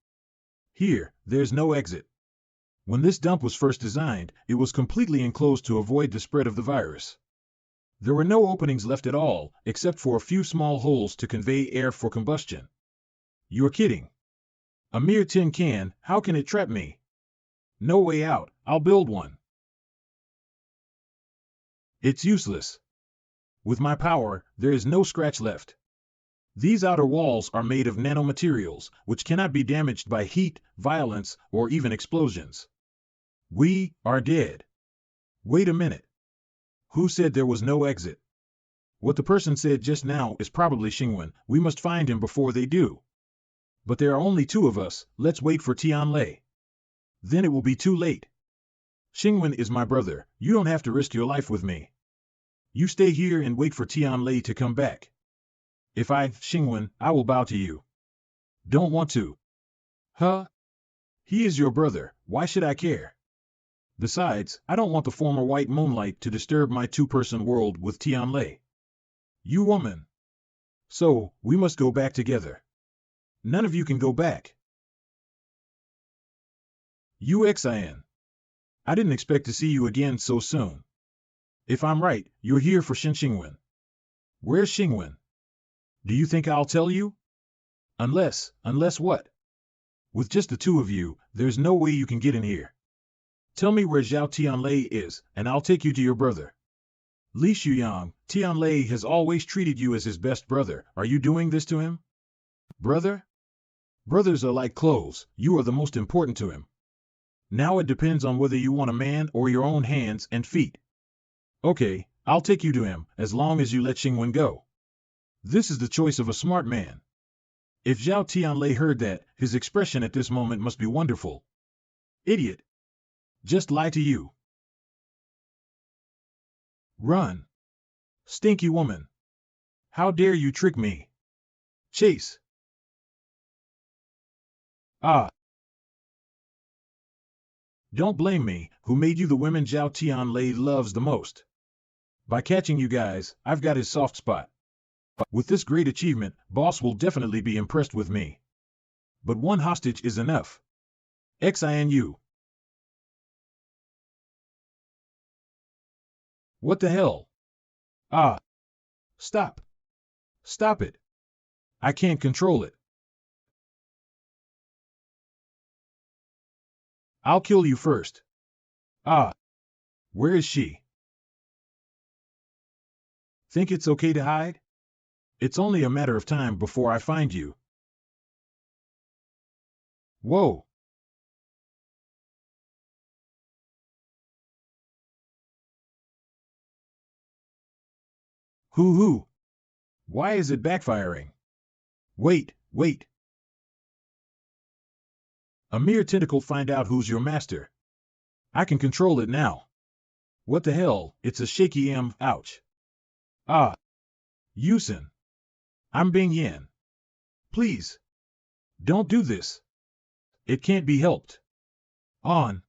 Here, there's no exit. When this dump was first designed, it was completely enclosed to avoid the spread of the virus. There were no openings left at all, except for a few small holes to convey air for combustion. You're kidding. A mere tin can, how can it trap me? No way out, I'll build one. It's useless. With my power, there is no scratch left. These outer walls are made of nanomaterials, which cannot be damaged by heat, violence, or even explosions. We are dead. Wait a minute. Who said there was no exit? What the person said just now is probably Xingwen. We must find him before they do. But there are only two of us. Let's wait for Tianlei. Then it will be too late. Xingwen is my brother. You don't have to risk your life with me. You stay here and wait for Tianlei to come back. If Xingwen, I will bow to you. Don't want to. Huh? He is your brother. Why should I care? Besides, I don't want the former white moonlight to disturb my two-person world with Tianlei. You woman. So, we must go back together. None of you can go back. Xin. I didn't expect to see you again so soon. If I'm right, you're here for Xingwen. Where's Xingwen? Do you think I'll tell you? Unless what? With just the two of you, there's no way you can get in here. Tell me where Zhao Tianlei is, and I'll take you to your brother. Li Shuyang, Tianlei has always treated you as his best brother. Are you doing this to him? Brother? Brothers are like clothes. You are the most important to him. Now it depends on whether you want a man or your own hands and feet. Okay, I'll take you to him, as long as you let Xingwen go. This is the choice of a smart man. If Zhao Tianlei heard that, his expression at this moment must be wonderful. Idiot. Just lie to you. Run. Stinky woman. How dare you trick me? Chase. Ah. Don't blame me, who made you the women Zhao Tianlei loves the most. By catching you guys, I've got his soft spot. With this great achievement, boss will definitely be impressed with me. But one hostage is enough. Xinu. What the hell? Ah. Stop. Stop it. I can't control it. I'll kill you first. Ah. Where is she? Think it's okay to hide? It's only a matter of time before I find you. Whoa. Hoo-hoo. Why is it backfiring? Wait. A mere tentacle find out who's your master. I can control it now. What the hell, it's a shaky ouch. Ah. Yusin. I'm Bing Yan. Please. Don't do this. It can't be helped. On.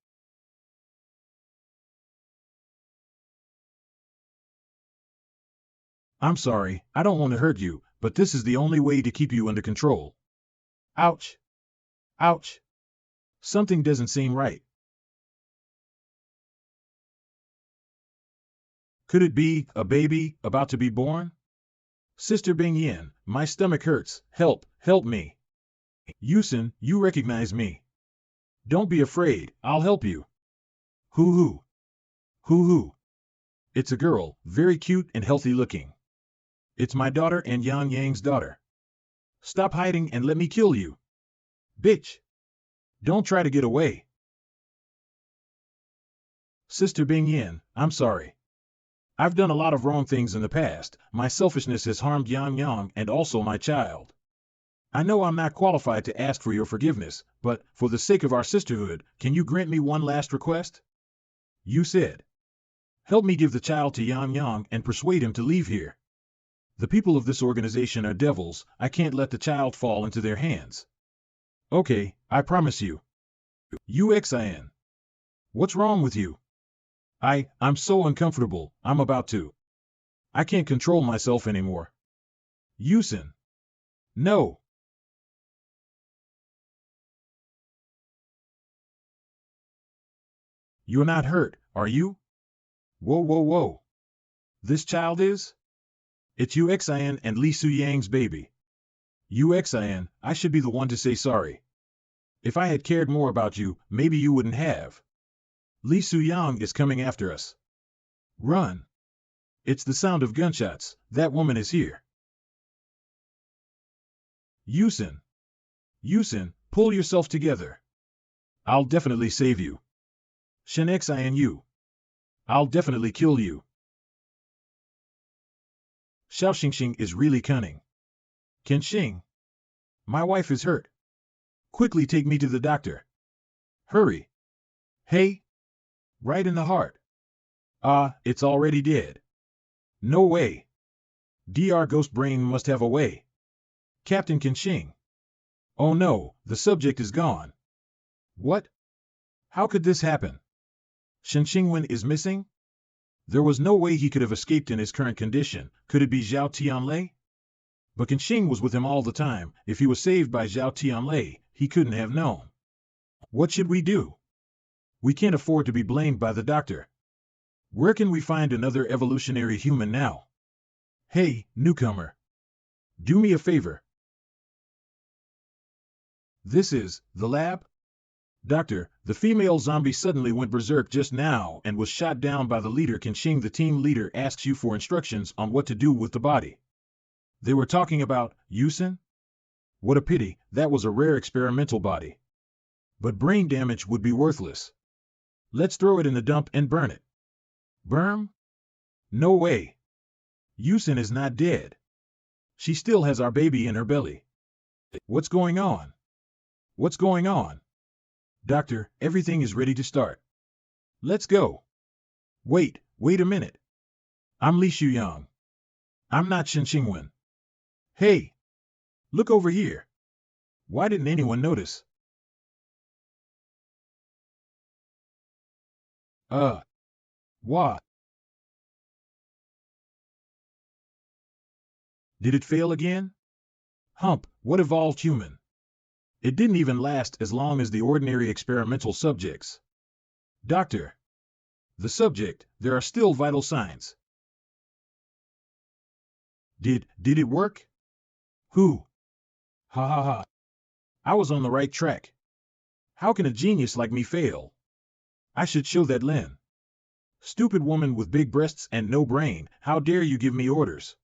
I'm sorry, I don't want to hurt you, but this is the only way to keep you under control. Ouch. Ouch. Something doesn't seem right. Could it be a baby about to be born? Sister Bing Yin, my stomach hurts. Help me. Yusin, you recognize me. Don't be afraid, I'll help you. Hoo-hoo. Hoo-hoo. It's a girl, very cute and healthy looking. It's my daughter and Yang Yang's daughter. Stop hiding and let me kill you. Bitch. Don't try to get away. Sister Bing Yin, I'm sorry. I've done a lot of wrong things in the past. My selfishness has harmed Yang Yang and also my child. I know I'm not qualified to ask for your forgiveness, but for the sake of our sisterhood, can you grant me one last request? You said. Help me give the child to Yang Yang and persuade him to leave here. The people of this organization are devils. I can't let the child fall into their hands. Okay, I promise you. Xin. What's wrong with you? I'm so uncomfortable, I'm about to. I can't control myself anymore. Yusin. No. You're not hurt, are you? Whoa. This child is? It's Xin and Li Suyang's baby. Xin, I should be the one to say sorry. If I had cared more about you, maybe you wouldn't have. Li Suyang is coming after us. Run. It's the sound of gunshots. That woman is here. Yusin, pull yourself together. I'll definitely save you. Shen Xin. I'll definitely kill you. Xiao Xingxing is really cunning. Qinxing, my wife is hurt. Quickly take me to the doctor. Hurry. Hey, right in the heart. Ah, it's already dead. No way. Dr. Ghost Brain must have a way. Captain Qinxing. Oh no, the subject is gone. What? How could this happen? Shen Qingwen is missing? There was no way he could have escaped in his current condition. Could it be Zhao Tianlei? But Qinxing was with him all the time. If he was saved by Zhao Tianlei, he couldn't have known. What should we do? We can't afford to be blamed by the doctor. Where can we find another evolutionary human now? Hey, newcomer. Do me a favor. This is the lab? Doctor, the female zombie suddenly went berserk just now and was shot down by the leader. Qinxing, the team leader, asks you for instructions on what to do with the body. They were talking about Yusin? What a pity, that was a rare experimental body. But brain damage would be worthless. Let's throw it in the dump and burn it. Burn? No way. Yusin is not dead. She still has our baby in her belly. What's going on? What's going on? Doctor, everything is ready to start. Let's go. Wait a minute. I'm Li Shuyang. I'm not Shen Qingwen. Hey, look over here. Why didn't anyone notice? What? Did it fail again? Hump, what evolved human? It didn't even last as long as the ordinary experimental subjects. Doctor. The subject, there are still vital signs. Did it work? Who? Ha ha ha. I was on the right track. How can a genius like me fail? I should show that Lin. Stupid woman with big breasts and no brain, how dare you give me orders?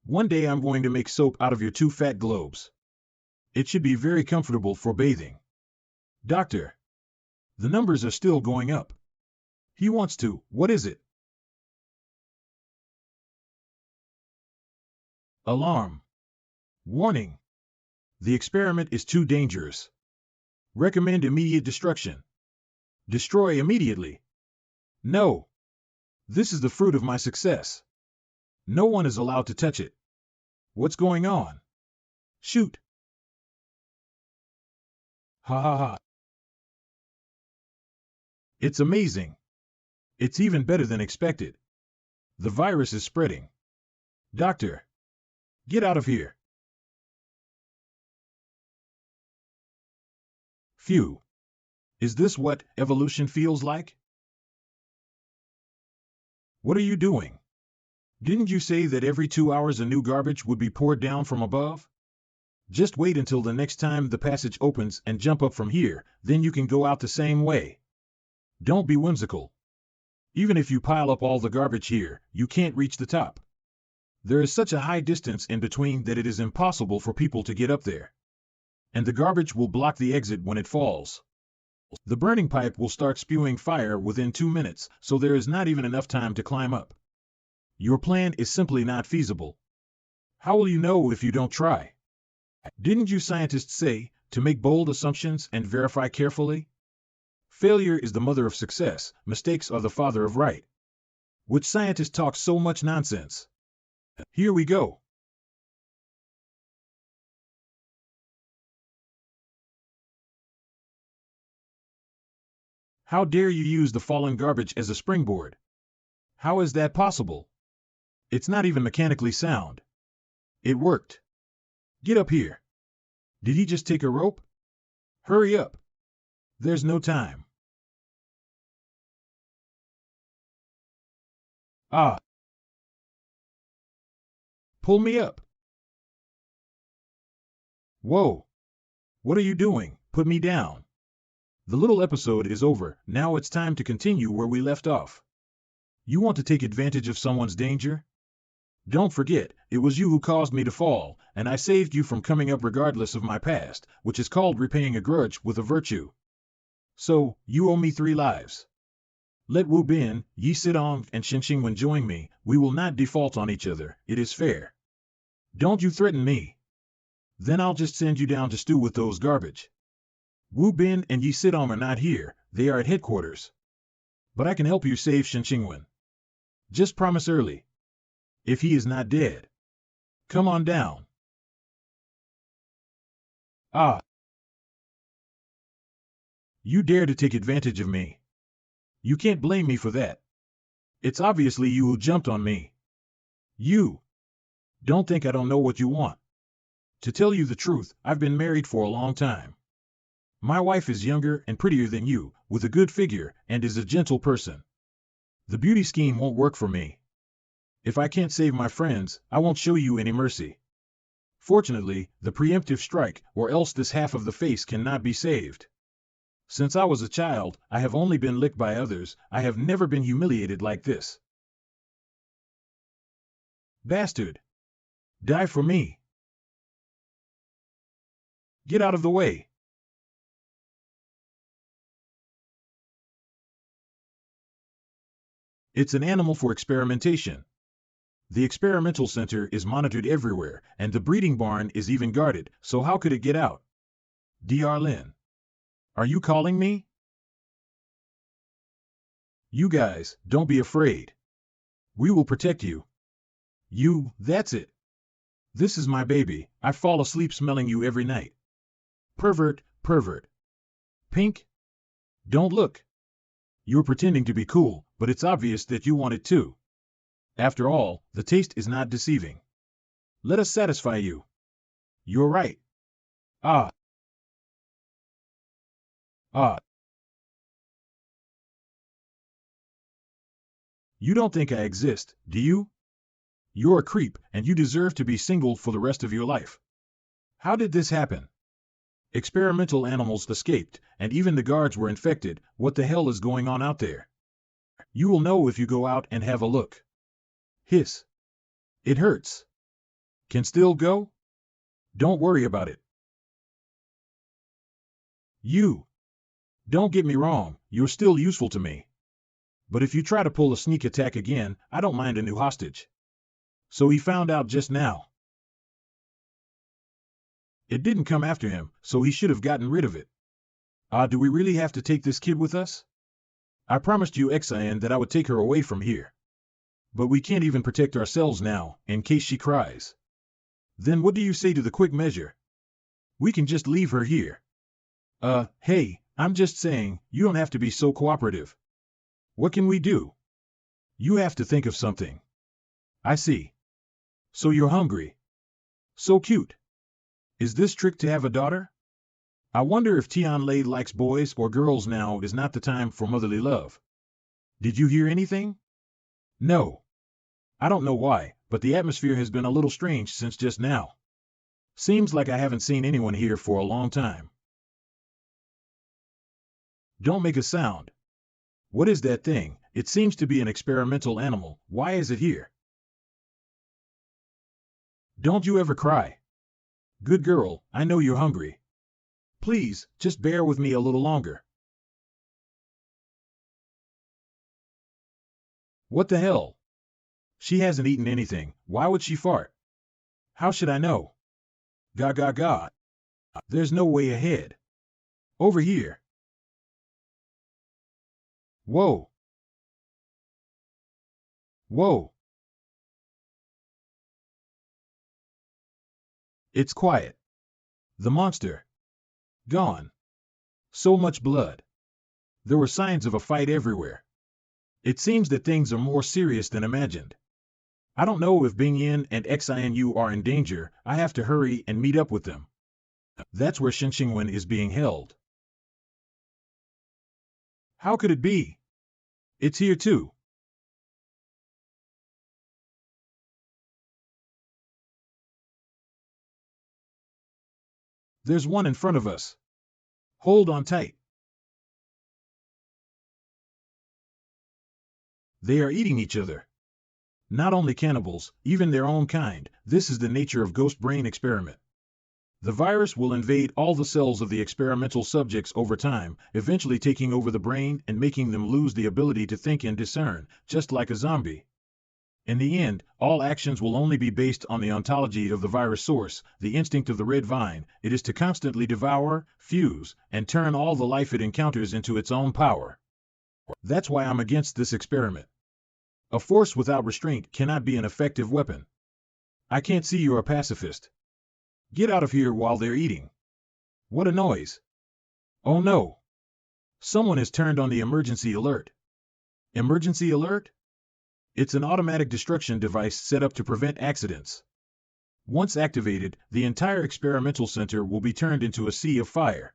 One day I'm going to make soap out of your two fat globes. It should be very comfortable for bathing. Doctor. The numbers are still going up. He wants to, what is it? Alarm. Warning. The experiment is too dangerous. Recommend immediate destruction. Destroy immediately. No. This is the fruit of my success. No one is allowed to touch it. What's going on? Shoot. Ha ha ha. It's amazing. It's even better than expected. The virus is spreading. Doctor. Get out of here. Phew. Is this what evolution feels like? What are you doing? Didn't you say that every 2 hours a new garbage would be poured down from above? Just wait until the next time the passage opens and jump up from here, then you can go out the same way. Don't be whimsical. Even if you pile up all the garbage here, you can't reach the top. There is such a high distance in between that it is impossible for people to get up there. And the garbage will block the exit when it falls. The burning pipe will start spewing fire within 2 minutes, so there is not even enough time to climb up. Your plan is simply not feasible. How will you know if you don't try? Didn't you scientists say to make bold assumptions and verify carefully? Failure is the mother of success, mistakes are the father of right. Which scientist talks so much nonsense? Here we go. How dare you use the fallen garbage as a springboard? How is that possible? It's not even mechanically sound. It worked. Get up here. Did he just take a rope? Hurry up. There's no time. Ah. Pull me up. Whoa. What are you doing? Put me down. The little episode is over, now it's time to continue where we left off. You want to take advantage of someone's danger? Don't forget, it was you who caused me to fall, and I saved you from coming up regardless of my past, which is called repaying a grudge with a virtue. So, you owe me 3 lives. Let Wu Bin, Yi Sidong, and Shen Qingwen join me. We will not default on each other. It is fair. Don't you threaten me. Then I'll just send you down to stew with those garbage. Wu Bin and Yi Sidong are not here. They are at headquarters. But I can help you save Shen Qingwen. Just promise early. If he is not dead. Come on down. Ah. You dare to take advantage of me. You can't blame me for that. It's obviously you who jumped on me. You. Don't think I don't know what you want. To tell you the truth, I've been married for a long time. My wife is younger and prettier than you, with a good figure, and is a gentle person. The beauty scheme won't work for me. If I can't save my friends, I won't show you any mercy. Fortunately, the preemptive strike, or else this half of the face cannot be saved. Since I was a child, I have only been licked by others. I have never been humiliated like this. Bastard! Die for me! Get out of the way! It's an animal for experimentation. The experimental center is monitored everywhere, and the breeding barn is even guarded, so how could it get out? Dr. Lin. Are you calling me? You guys, don't be afraid. We will protect you. You, that's it. This is my baby. I fall asleep smelling you every night. Pervert, pervert. Pink? Don't look. You're pretending to be cool, but it's obvious that you want it too. After all, the taste is not deceiving. Let us satisfy you. You're right. Ah. Ah. You don't think I exist, do you? You're a creep, and you deserve to be single for the rest of your life. How did this happen? Experimental animals escaped, and even the guards were infected. What the hell is going on out there? You will know if you go out and have a look. Hiss. It hurts. Can still go? Don't worry about it. You. Don't get me wrong, you're still useful to me. But if you try to pull a sneak attack again, I don't mind a new hostage. So he found out just now. It didn't come after him, so he should have gotten rid of it. Do we really have to take this kid with us? I promised you Xian that I would take her away from here. But we can't even protect ourselves now, in case she cries. Then what do you say to the quick measure? We can just leave her here. Hey, I'm just saying, you don't have to be so cooperative. What can we do? You have to think of something. I see. So you're hungry. So cute. Is this trick to have a daughter? I wonder if Tianlei likes boys or girls. Now is not the time for motherly love. Did you hear anything? No. I don't know why, but the atmosphere has been a little strange since just now. Seems like I haven't seen anyone here for a long time. Don't make a sound. What is that thing? It seems to be an experimental animal. Why is it here? Don't you ever cry. Good girl, I know you're hungry. Please, just bear with me a little longer. What the hell? She hasn't eaten anything. Why would she fart? How should I know? Ga ga ga. There's no way ahead. Over here. Whoa. Whoa. It's quiet. The monster. Gone. So much blood. There were signs of a fight everywhere. It seems that things are more serious than imagined. I don't know if Bing Yin and Xinu are in danger. I have to hurry and meet up with them. That's where Shen Qingwen is being held. How could it be? It's here too. There's one in front of us. Hold on tight. They are eating each other. Not only cannibals, even their own kind. This is the nature of ghost brain experiment. The virus will invade all the cells of the experimental subjects over time, eventually taking over the brain and making them lose the ability to think and discern, just like a zombie. In the end, all actions will only be based on the ontology of the virus source, the instinct of the red vine. It is to constantly devour, fuse, and turn all the life it encounters into its own power. That's why I'm against this experiment. A force without restraint cannot be an effective weapon. I can't see you're a pacifist. Get out of here while they're eating. What a noise. Oh no. Someone has turned on the emergency alert. Emergency alert? It's an automatic destruction device set up to prevent accidents. Once activated, the entire experimental center will be turned into a sea of fire.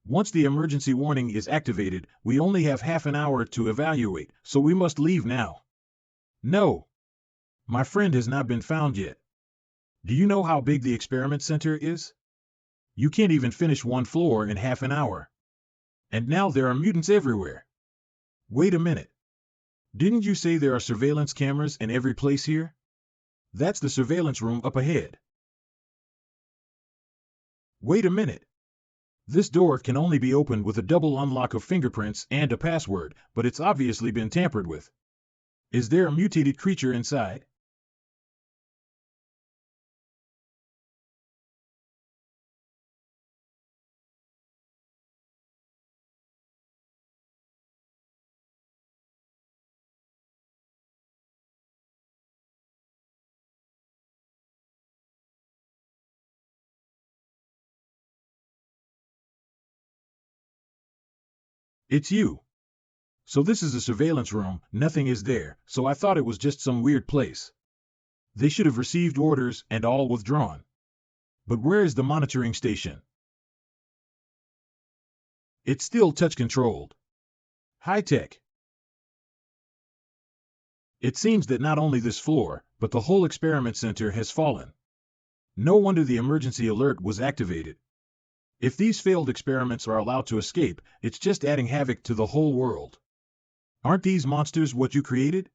Once the emergency warning is activated, we only have half an hour to evaluate, so we must leave now. No. My friend has not been found yet. Do you know how big the experiment center is? You can't even finish one floor in half an hour. And now there are mutants everywhere. Wait a minute. Didn't you say there are surveillance cameras in every place here? That's the surveillance room up ahead. Wait a minute. This door can only be opened with a double unlock of fingerprints and a password, but it's obviously been tampered with. Is there a mutated creature inside? It's you. So this is a surveillance room, nothing is there, so I thought it was just some weird place. They should have received orders and all withdrawn. But where is the monitoring station? It's still touch-controlled. High-tech. It seems that not only this floor, but the whole experiment center has fallen. No wonder the emergency alert was activated. If these failed experiments are allowed to escape, it's just adding havoc to the whole world. Aren't these monsters what you created?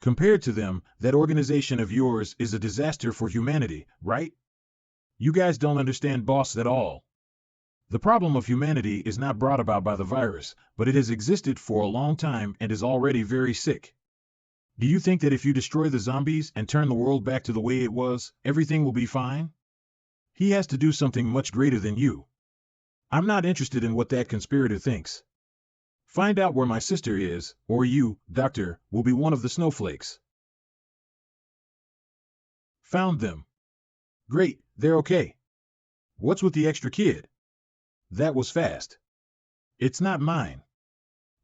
Compared to them, that organization of yours is a disaster for humanity, right? You guys don't understand boss at all. The problem of humanity is not brought about by the virus, but it has existed for a long time and is already very sick. Do you think that if you destroy the zombies and turn the world back to the way it was, everything will be fine? He has to do something much greater than you. I'm not interested in what that conspirator thinks. Find out where my sister is, or you, Doctor, will be one of the snowflakes. Found them. Great, they're okay. What's with the extra kid? That was fast. It's not mine.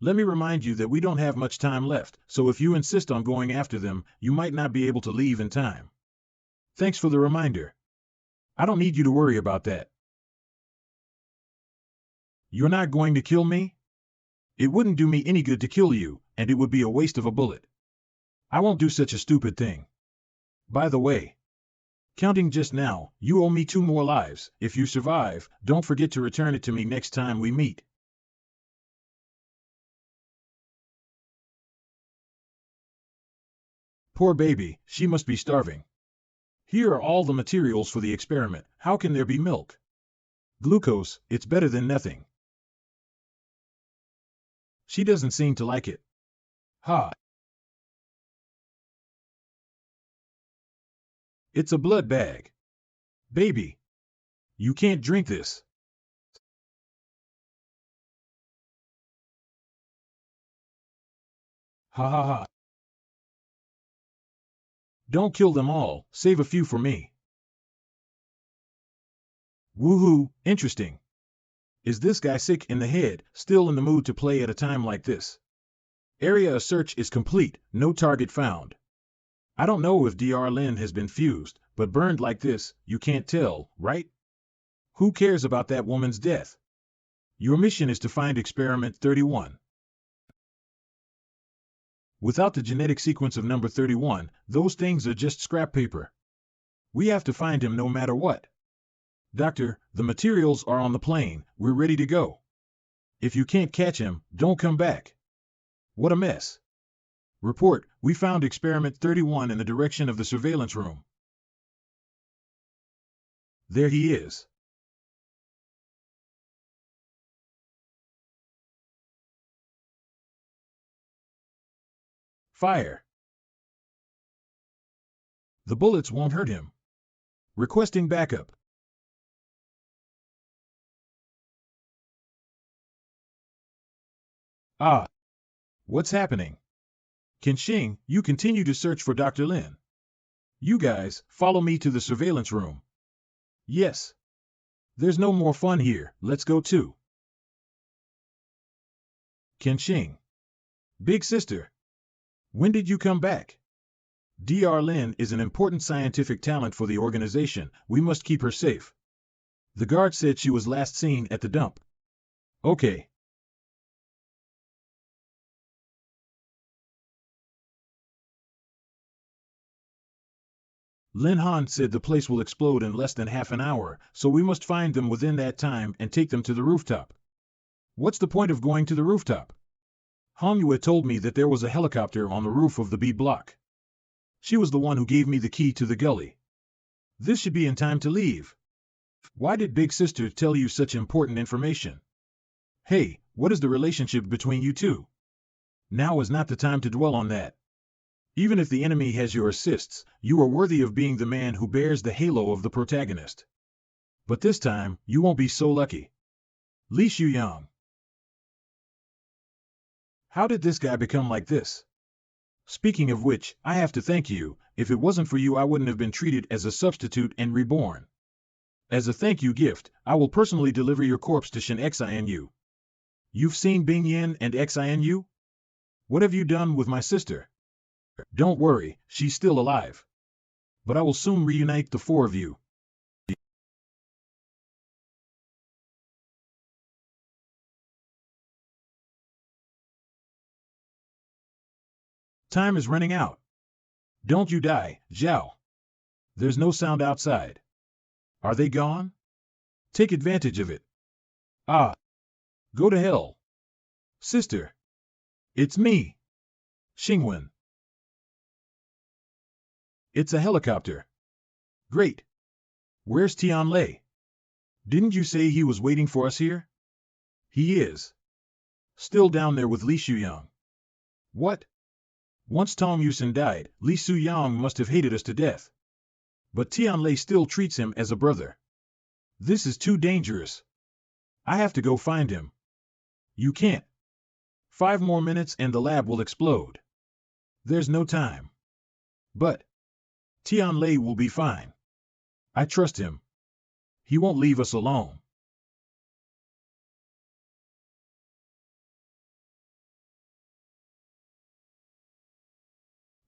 Let me remind you that we don't have much time left, so if you insist on going after them, you might not be able to leave in time. Thanks for the reminder. I don't need you to worry about that. You're not going to kill me? It wouldn't do me any good to kill you, and it would be a waste of a bullet. I won't do such a stupid thing. By the way, counting just now, you owe me 2 more lives. If you survive, don't forget to return it to me next time we meet. Poor baby, she must be starving. Here are all the materials for the experiment. How can there be milk? Glucose, it's better than nothing. She doesn't seem to like it. Ha! It's a blood bag. Baby, you can't drink this. Ha ha ha. Don't kill them all, save a few for me. Woohoo, interesting. Is this guy sick in the head, still in the mood to play at a time like this? Area of search is complete, no target found. I don't know if Dr. Lin has been fused, but burned like this, you can't tell, right? Who cares about that woman's death? Your mission is to find experiment 31. Without the genetic sequence of number 31, those things are just scrap paper. We have to find him no matter what. Doctor, the materials are on the plane, we're ready to go. If you can't catch him, don't come back. What a mess. Report, we found experiment 31 in the direction of the surveillance room. There he is. Fire. The bullets won't hurt him. Requesting backup. Ah, what's happening? Qinsheng, you continue to search for Dr. Lin. You guys, follow me to the surveillance room. Yes. There's no more fun here, let's go too. Qinsheng. Big sister. When did you come back? Dr. Lin is an important scientific talent for the organization, we must keep her safe. The guard said she was last seen at the dump. Okay. Lin Han said the place will explode in less than half an hour, so we must find them within that time and take them to the rooftop. What's the point of going to the rooftop? Hong Yue told me that there was a helicopter on the roof of the B block. She was the one who gave me the key to the gully. This should be in time to leave. Why did Big Sister tell you such important information? Hey, what is the relationship between you two? Now is not the time to dwell on that. Even if the enemy has your assists, you are worthy of being the man who bears the halo of the protagonist. But this time, you won't be so lucky. Li Shuyang. How did this guy become like this? Speaking of which, I have to thank you. If it wasn't for you, I wouldn't have been treated as a substitute and reborn. As a thank you gift, I will personally deliver your corpse to Shin Xinu. You've seen Bing Yin and Xinu? What have you done with my sister? Don't worry, she's still alive. But I will soon reunite the four of you. Time is running out. Don't you die, Zhao. There's no sound outside. Are they gone? Take advantage of it. Ah. Go to hell. Sister. It's me. Xingwen. It's a helicopter. Great. Where's Tianlei? Didn't you say he was waiting for us here? He is. Still down there with Li Shuyang. What? Once Tong Yusin died, Li Shuyang must have hated us to death. But Tianlei still treats him as a brother. This is too dangerous. I have to go find him. You can't. 5 more minutes and the lab will explode. There's no time. But Tianlei will be fine. I trust him. He won't leave us alone.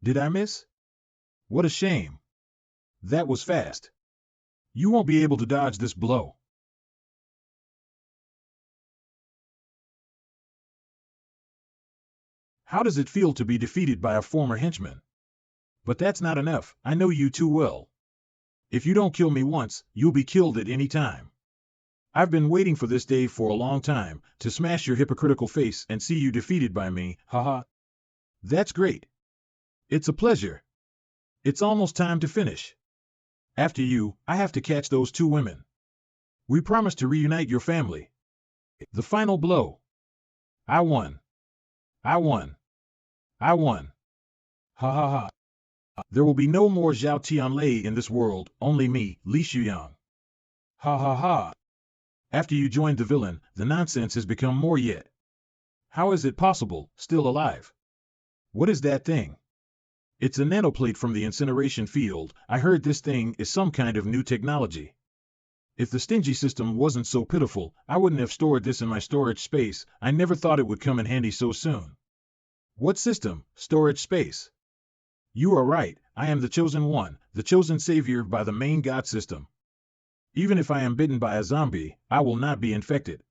Did I miss? What a shame. That was fast. You won't be able to dodge this blow. How does it feel to be defeated by a former henchman? But that's not enough, I know you too well. If you don't kill me once, you'll be killed at any time. I've been waiting for this day for a long time, to smash your hypocritical face and see you defeated by me, haha. That's great. It's a pleasure. It's almost time to finish. After you, I have to catch those 2 women. We promised to reunite your family. The final blow. I won. I won. I won. Ha ha ha. There will be no more Zhao Tianlei in this world, only me, Li Shuyang. Ha ha ha. After you joined the villain, the nonsense has become more yet. How is it possible, still alive? What is that thing? It's a nanoplate from the incineration field. I heard this thing is some kind of new technology. If the stingy system wasn't so pitiful, I wouldn't have stored this in my storage space. I never thought it would come in handy so soon. What system? Storage space. You are right, I am the chosen one, the chosen savior by the main god system. Even if I am bitten by a zombie, I will not be infected.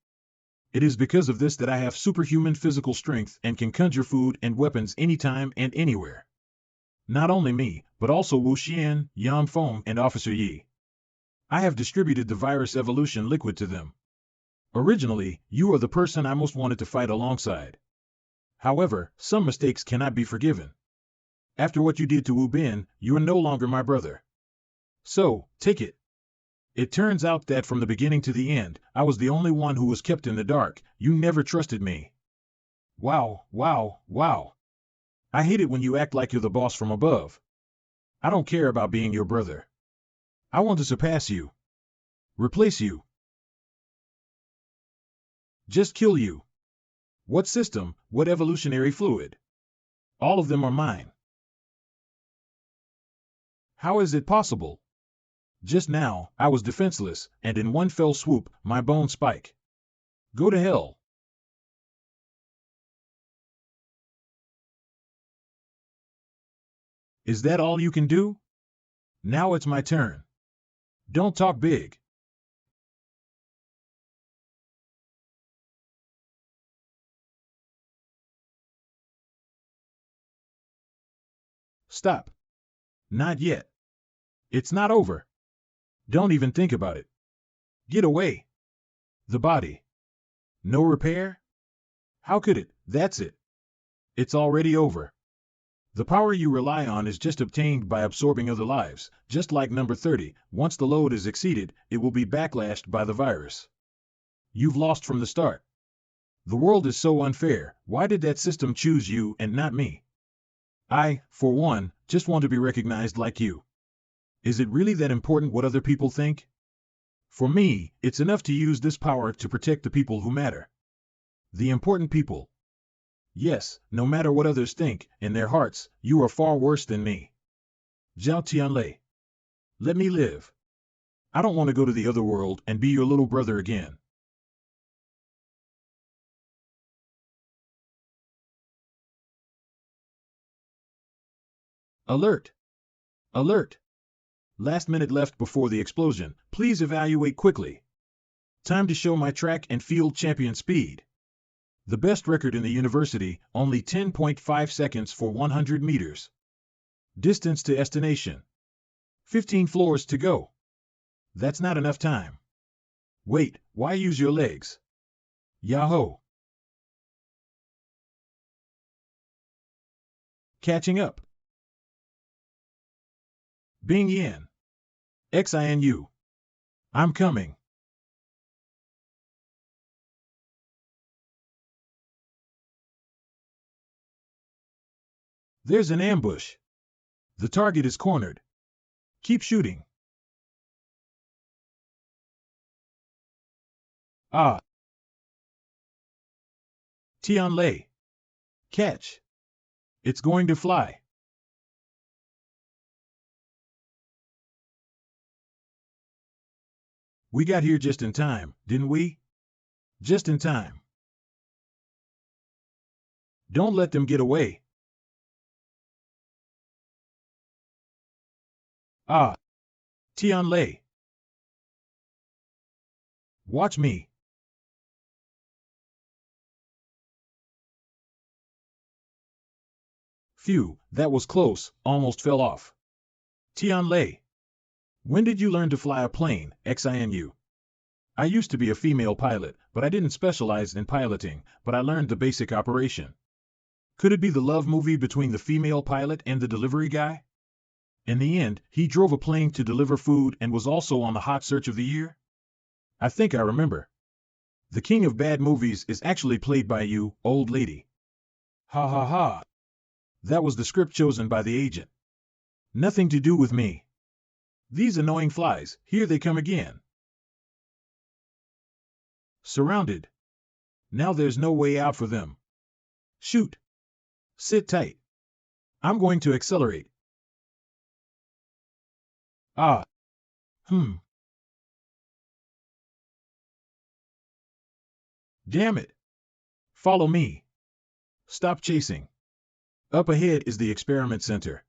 It is because of this that I have superhuman physical strength and can conjure food and weapons anytime and anywhere. Not only me, but also Wu Xian, Yan Feng, and Officer Yi. I have distributed the virus evolution liquid to them. Originally, you are the person I most wanted to fight alongside. However, some mistakes cannot be forgiven. After what you did to Wu Bin, you are no longer my brother. So, take it. It turns out that from the beginning to the end, I was the only one who was kept in the dark. You never trusted me. Wow, wow, wow. I hate it when you act like you're the boss from above. I don't care about being your brother. I want to surpass you. Replace you. Just kill you. What system, what evolutionary fluid? All of them are mine. How is it possible? Just now, I was defenseless, and in one fell swoop, my bones spike. Go to hell. Is that all you can do? Now it's my turn. Don't talk big. Stop. Not yet. It's not over. Don't even think about it. Get away. The body. No repair? How could it? That's it. It's already over. The power you rely on is just obtained by absorbing other lives, just like number 30. Once the load is exceeded, it will be backlashed by the virus. You've lost from the start. The world is so unfair. Why did that system choose you and not me? I, for one, just want to be recognized like you. Is it really that important what other people think? For me, it's enough to use this power to protect the people who matter. The important people. Yes, no matter what others think, in their hearts, you are far worse than me. Zhao Tianlei. Let me live. I don't want to go to the other world and be your little brother again. Alert! Alert! Last minute left before the explosion. Please evaluate quickly. Time to show my track and field champion speed. The best record in the university, only 10.5 seconds for 100 meters. Distance to destination. 15 floors to go. That's not enough time. Wait, why use your legs? Yahoo! Catching up. Bing Yin. XINU. I'm coming. There's an ambush. The target is cornered. Keep shooting. Ah. Tianlei. Catch. It's going to fly. We got here just in time, didn't we? Just in time. Don't let them get away. Ah. Tianlei. Watch me. Phew, that was close, almost fell off. Tianlei. When did you learn to fly a plane, XINU? I used to be a female pilot, but I didn't specialize in piloting, but I learned the basic operation. Could it be the love movie between the female pilot and the delivery guy? In the end, he drove a plane to deliver food and was also on the hot search of the year? I think I remember. The king of bad movies is actually played by you, old lady. Ha ha ha. That was the script chosen by the agent. Nothing to do with me. These annoying flies, here they come again. Surrounded. Now there's no way out for them. Shoot. Sit tight. I'm going to accelerate. Ah. Damn it. Follow me. Stop chasing. Up ahead is the experiment center.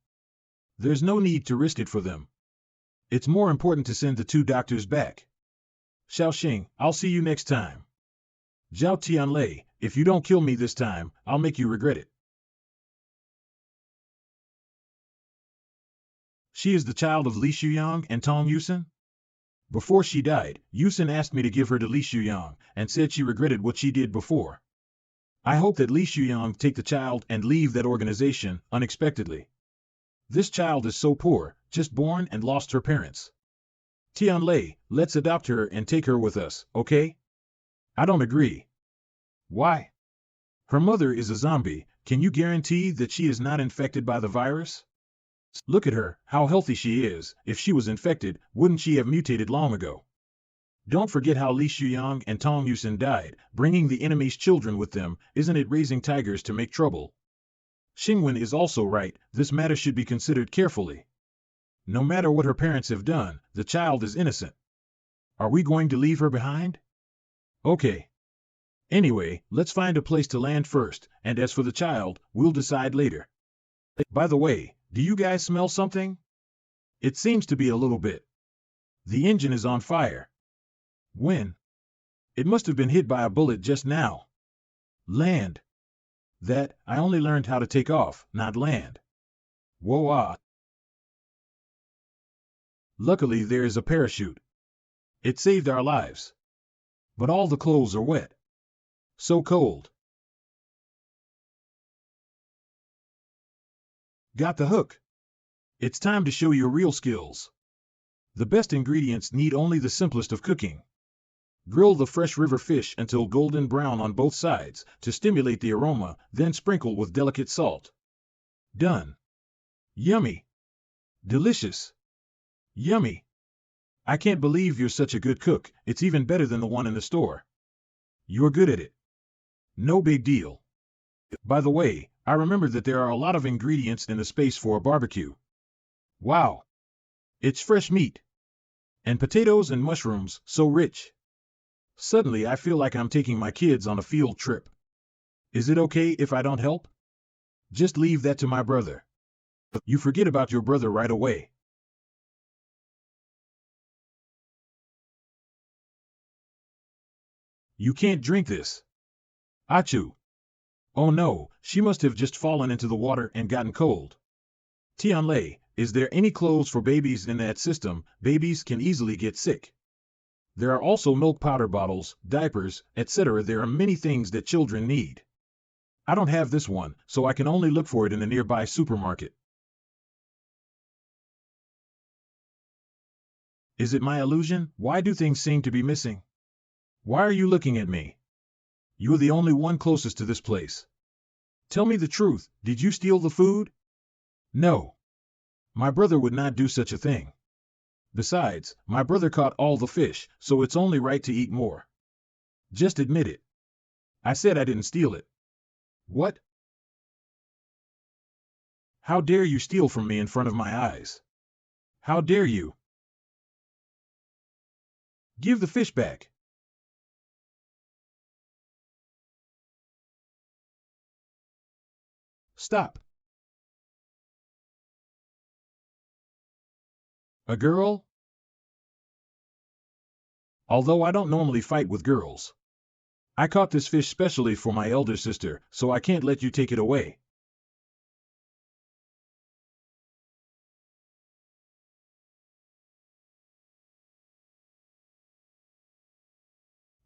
There's no need to risk it for them. It's more important to send the two doctors back. Xiaoxing, I'll see you next time. Zhao Tianlei, if you don't kill me this time, I'll make you regret it. She is the child of Li Shuyang and Tong Yusen? Before she died, Yusen asked me to give her to Li Shuyang, and said she regretted what she did before. I hope that Li Shuyang take the child and leave that organization unexpectedly. This child is so poor, just born and lost her parents. Tianlei, let's adopt her and take her with us, okay? I don't agree. Why? Her mother is a zombie. Can you guarantee that she is not infected by the virus? Look at her, how healthy she is. If she was infected, wouldn't she have mutated long ago? Don't forget how Li Shuyang and Tong Yusin died, bringing the enemy's children with them. Isn't it raising tigers to make trouble? Xingwen is also right. This matter should be considered carefully. No matter what her parents have done, the child is innocent. Are we going to leave her behind? Okay. Anyway, let's find a place to land first, and as for the child, we'll decide later. By the way, do you guys smell something? It seems to be a little bit. The engine is on fire. When? It must have been hit by a bullet just now. Land. That, I only learned how to take off, not land. Whoa-ah. Luckily there is a parachute. It saved our lives. But all the clothes are wet. So cold. Got the hook. It's time to show your real skills. The best ingredients need only the simplest of cooking. Grill the fresh river fish until golden brown on both sides to stimulate the aroma, then sprinkle with delicate salt. Done. Yummy. Delicious. Yummy. I can't believe you're such a good cook. It's even better than the one in the store. You're good at it. No big deal. By the way, I remembered that there are a lot of ingredients in the space for a barbecue. Wow. It's fresh meat. And potatoes and mushrooms, so rich. Suddenly I feel like I'm taking my kids on a field trip. Is it okay if I don't help? Just leave that to my brother. You forget about your brother right away. You can't drink this. Achoo. Oh no, she must have just fallen into the water and gotten cold. Tianlei, is there any clothes for babies in that system? Babies can easily get sick. There are also milk powder bottles, diapers, etc. There are many things that children need. I don't have this one, so I can only look for it in the nearby supermarket. Is it my illusion? Why do things seem to be missing? Why are you looking at me? You're the only one closest to this place. Tell me the truth, did you steal the food? No. My brother would not do such a thing. Besides, my brother caught all the fish, so it's only right to eat more. Just admit it. I said I didn't steal it. What? How dare you steal from me in front of my eyes? How dare you? Give the fish back. Stop. A girl? Although I don't normally fight with girls. I caught this fish specially for my elder sister, so I can't let you take it away.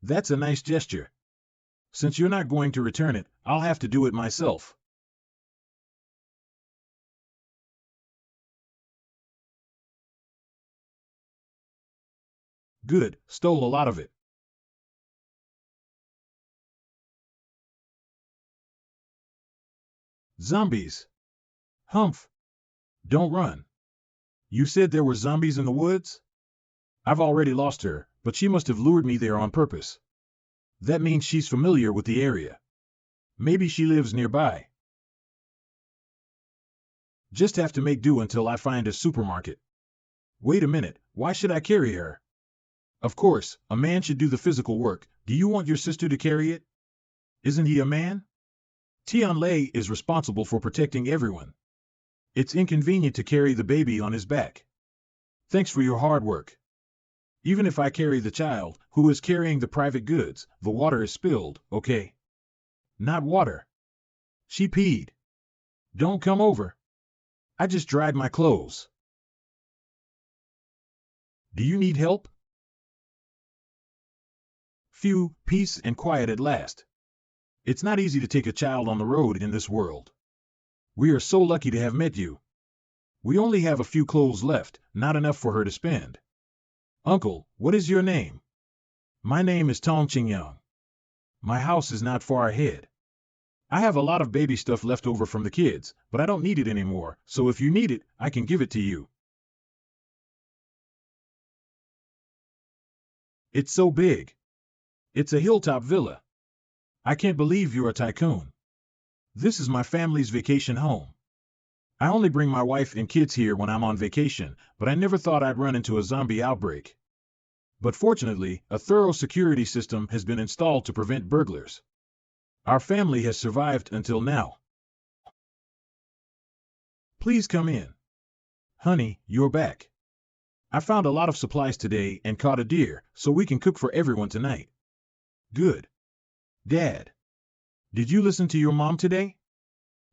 That's a nice gesture. Since you're not going to return it, I'll have to do it myself. Good, stole a lot of it. Zombies. Humph. Don't run. You said there were zombies in the woods? I've already lost her, but she must have lured me there on purpose. That means she's familiar with the area. Maybe she lives nearby. Just have to make do until I find a supermarket. Wait a minute, why should I carry her? Of course, a man should do the physical work. Do you want your sister to carry it? Isn't he a man? Tianlei is responsible for protecting everyone. It's inconvenient to carry the baby on his back. Thanks for your hard work. Even if I carry the child, who is carrying the private goods, the water is spilled, okay? Not water. She peed. Don't come over. I just dried my clothes. Do you need help? Phew, peace and quiet at last. It's not easy to take a child on the road in this world. We are so lucky to have met you. We only have a few clothes left, not enough for her to spend. Uncle, what is your name? My name is Tong Qingyang. My house is not far ahead. I have a lot of baby stuff left over from the kids, but I don't need it anymore, so if you need it, I can give it to you. It's so big. It's a hilltop villa. I can't believe you're a tycoon. This is my family's vacation home. I only bring my wife and kids here when I'm on vacation, but I never thought I'd run into a zombie outbreak. But fortunately, a thorough security system has been installed to prevent burglars. Our family has survived until now. Please come in. Honey, you're back. I found a lot of supplies today and caught a deer, so we can cook for everyone tonight. Good. Dad, did you listen to your mom today?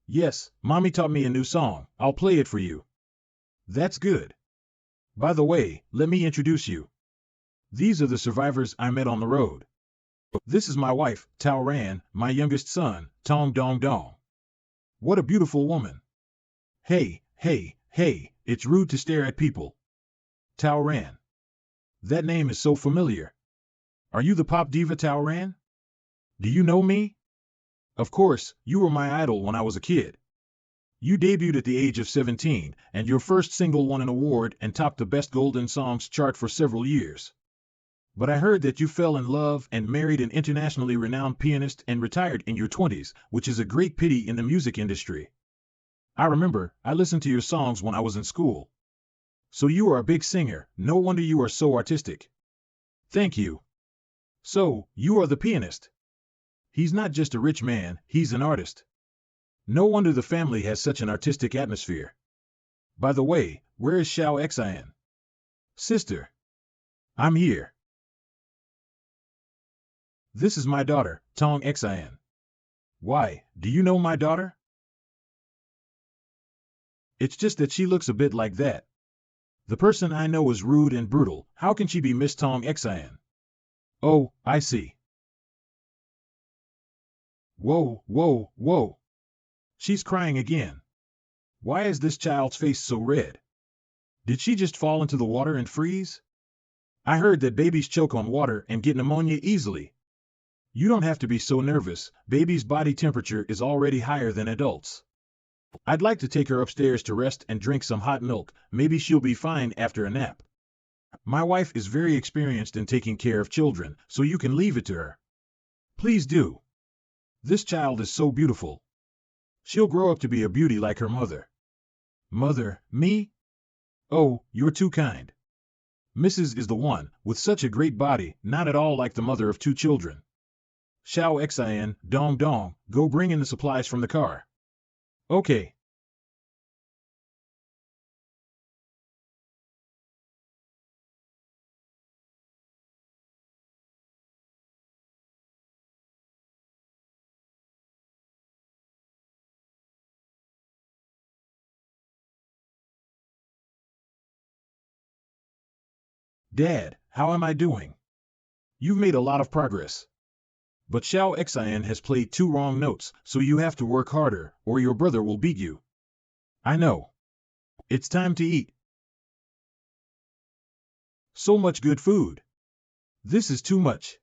Yes, Mommy taught me a new song. I'll play it for you. That's good. By the way, let me introduce you. These are the survivors I met on the road. This is my wife, Tao Ran, my youngest son, Tong Dong Dong. What a beautiful woman. Hey, it's rude to stare at people. Tao Ran. That name is so familiar. Are you the pop diva Tao Ran? Do you know me? Of course, you were my idol when I was a kid. You debuted at the age of 17, and your first single won an award and topped the Best Golden Songs chart for several years. But I heard that you fell in love and married an internationally renowned pianist and retired in your 20s, which is a great pity in the music industry. I remember, I listened to your songs when I was in school. So you are a big singer, no wonder you are so artistic. Thank you. So, you are the pianist. He's not just a rich man, he's an artist. No wonder the family has such an artistic atmosphere. By the way, where is Xiao Xian? Sister. I'm here. This is my daughter, Tong Xian. Why, do you know my daughter? It's just that she looks a bit like that. The person I know is rude and brutal, how can she be Miss Tong Xian? Oh, I see. Whoa. She's crying again. Why is this child's face so red? Did she just fall into the water and freeze? I heard that babies choke on water and get pneumonia easily. You don't have to be so nervous, baby's body temperature is already higher than adults. I'd like to take her upstairs to rest and drink some hot milk, maybe she'll be fine after a nap. My wife is very experienced in taking care of children, so you can leave it to her. Please do. This child is so beautiful. She'll grow up to be a beauty like her mother. Mother, me? Oh, you're too kind. Mrs. is the one, with such a great body, not at all like the mother of two children. Xiao Xian, Dong Dong, go bring in the supplies from the car. Okay. Dad, how am I doing? You've made a lot of progress. But Xiao Xian has played two wrong notes, so you have to work harder, or your brother will beat you. I know. It's time to eat. So much good food. This is too much.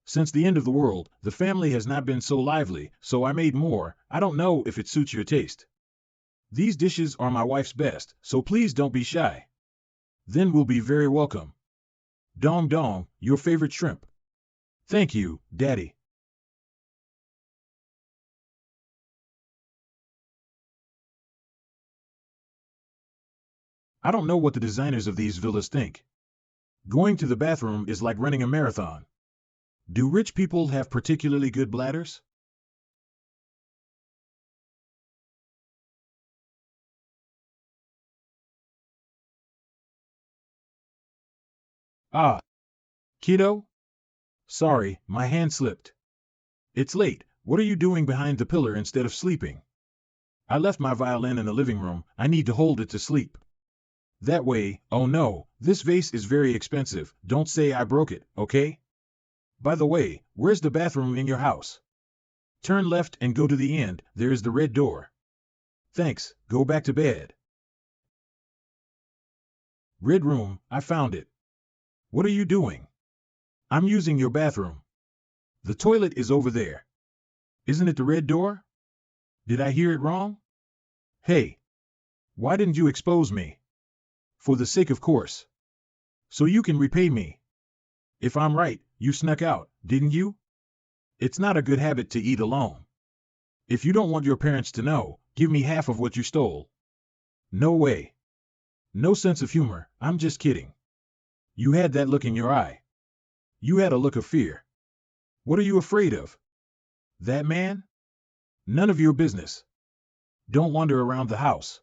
Since the end of the world, the family has not been so lively, so I made more. I don't know if it suits your taste. These dishes are my wife's best, so please don't be shy. Then we'll be very welcome. Dong Dong, your favorite shrimp. Thank you, Daddy. I don't know what the designers of these villas think. Going to the bathroom is like running a marathon. Do rich people have particularly good bladders? Ah, kiddo? Sorry, my hand slipped. It's late. What are you doing behind the pillar instead of sleeping? I left my violin in the living room. I need to hold it to sleep. That way, oh no, this vase is very expensive. Don't say I broke it, okay? By the way, where's the bathroom in your house? Turn left and go to the end. There is the red door. Thanks, go back to bed. Red room, I found it. What are you doing? I'm using your bathroom. The toilet is over there. Isn't it the red door? Did I hear it wrong? Hey, why didn't you expose me? For the sake of course. So you can repay me. If I'm right, you snuck out, didn't you? It's not a good habit to eat alone. If you don't want your parents to know, give me half of what you stole. No way. No sense of humor, I'm just kidding. You had that look in your eye. You had a look of fear. What are you afraid of? That man? None of your business. Don't wander around the house.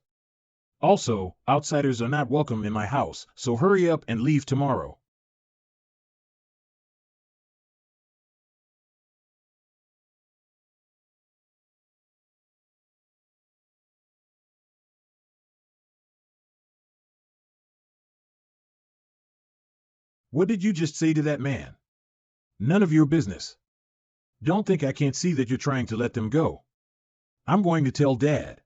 Also, outsiders are not welcome in my house, so hurry up and leave tomorrow. What did you just say to that man? None of your business. Don't think I can't see that you're trying to let them go. I'm going to tell Dad.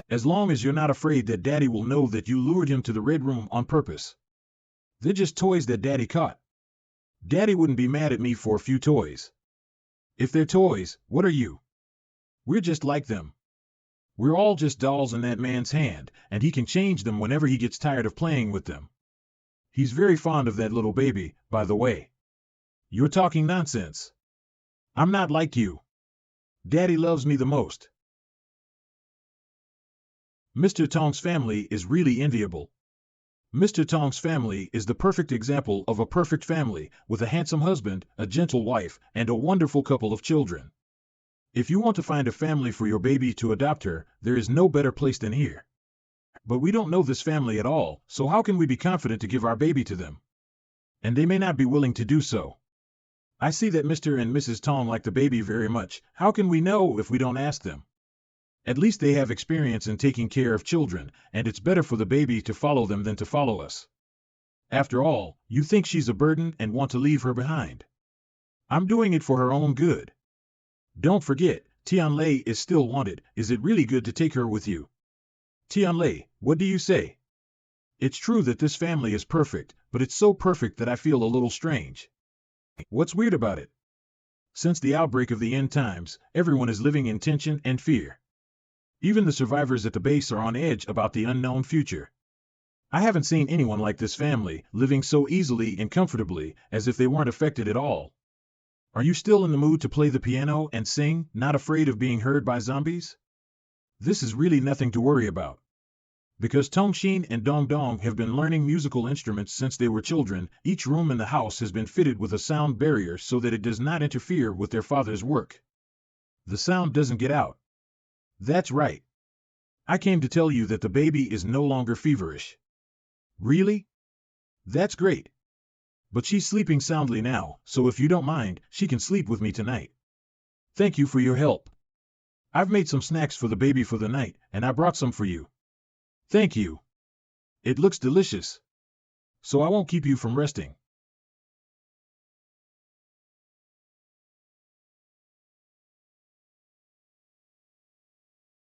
As long as you're not afraid that Daddy will know that you lured him to the red room on purpose. They're just toys that Daddy caught. Daddy wouldn't be mad at me for a few toys. If they're toys, what are you? We're just like them. We're all just dolls in that man's hand, and he can change them whenever he gets tired of playing with them. He's very fond of that little baby, by the way. You're talking nonsense. I'm not like you. Daddy loves me the most. Mr. Tong's family is really enviable. Mr. Tong's family is the perfect example of a perfect family, with a handsome husband, a gentle wife, and a wonderful couple of children. If you want to find a family for your baby to adopt her, there is no better place than here. But we don't know this family at all, so how can we be confident to give our baby to them? And they may not be willing to do so. I see that Mr. and Mrs. Tong like the baby very much. How can we know if we don't ask them? At least they have experience in taking care of children, and it's better for the baby to follow them than to follow us. After all, you think she's a burden and want to leave her behind. I'm doing it for her own good. Don't forget, Tianlei is still wanted. Is it really good to take her with you? Tianlei, what do you say? It's true that this family is perfect, but it's so perfect that I feel a little strange. What's weird about it? Since the outbreak of the end times, everyone is living in tension and fear. Even the survivors at the base are on edge about the unknown future. I haven't seen anyone like this family, living so easily and comfortably, as if they weren't affected at all. Are you still in the mood to play the piano and sing, not afraid of being heard by zombies? This is really nothing to worry about. Because Tongxin and Dongdong have been learning musical instruments since they were children, each room in the house has been fitted with a sound barrier so that it does not interfere with their father's work. The sound doesn't get out. That's right. I came to tell you that the baby is no longer feverish. Really? That's great. But she's sleeping soundly now, so if you don't mind, she can sleep with me tonight. Thank you for your help. I've made some snacks for the baby for the night, and I brought some for you. Thank you. It looks delicious. So I won't keep you from resting.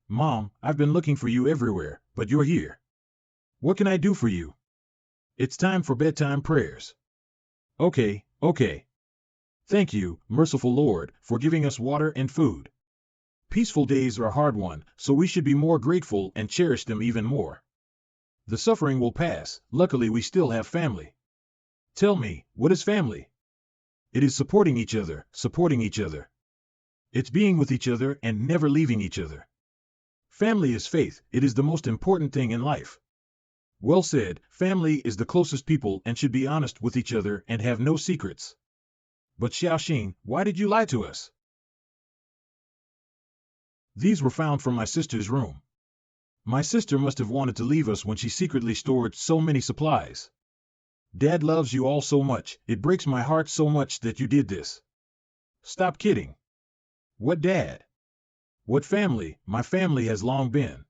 Mom, I've been looking for you everywhere, but you're here. What can I do for you? It's time for bedtime prayers. Okay. Thank you, merciful Lord, for giving us water and food. Peaceful days are a hard one, so we should be more grateful and cherish them even more. The suffering will pass. Luckily we still have family. Tell me, what is family? It is supporting each other, supporting each other. It's being with each other and never leaving each other. Family is faith. It is the most important thing in life. Well said, family is the closest people and should be honest with each other and have no secrets. But Xiaoxin, why did you lie to us? These were found from my sister's room. My sister must have wanted to leave us when she secretly stored so many supplies. Dad loves you all so much, it breaks my heart so much that you did this. Stop kidding. What dad? What family? My family has long been.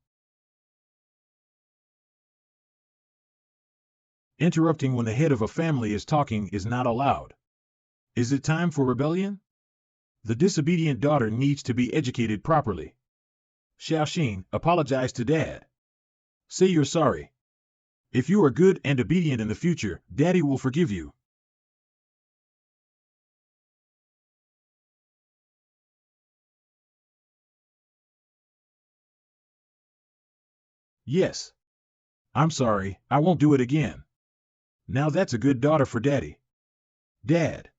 Interrupting when the head of a family is talking is not allowed. Is it time for rebellion? The disobedient daughter needs to be educated properly. Xiaoxin, apologize to Dad. Say you're sorry. If you are good and obedient in the future, Daddy will forgive you. Yes. I'm sorry, I won't do it again. Now that's a good daughter for Daddy. Dad.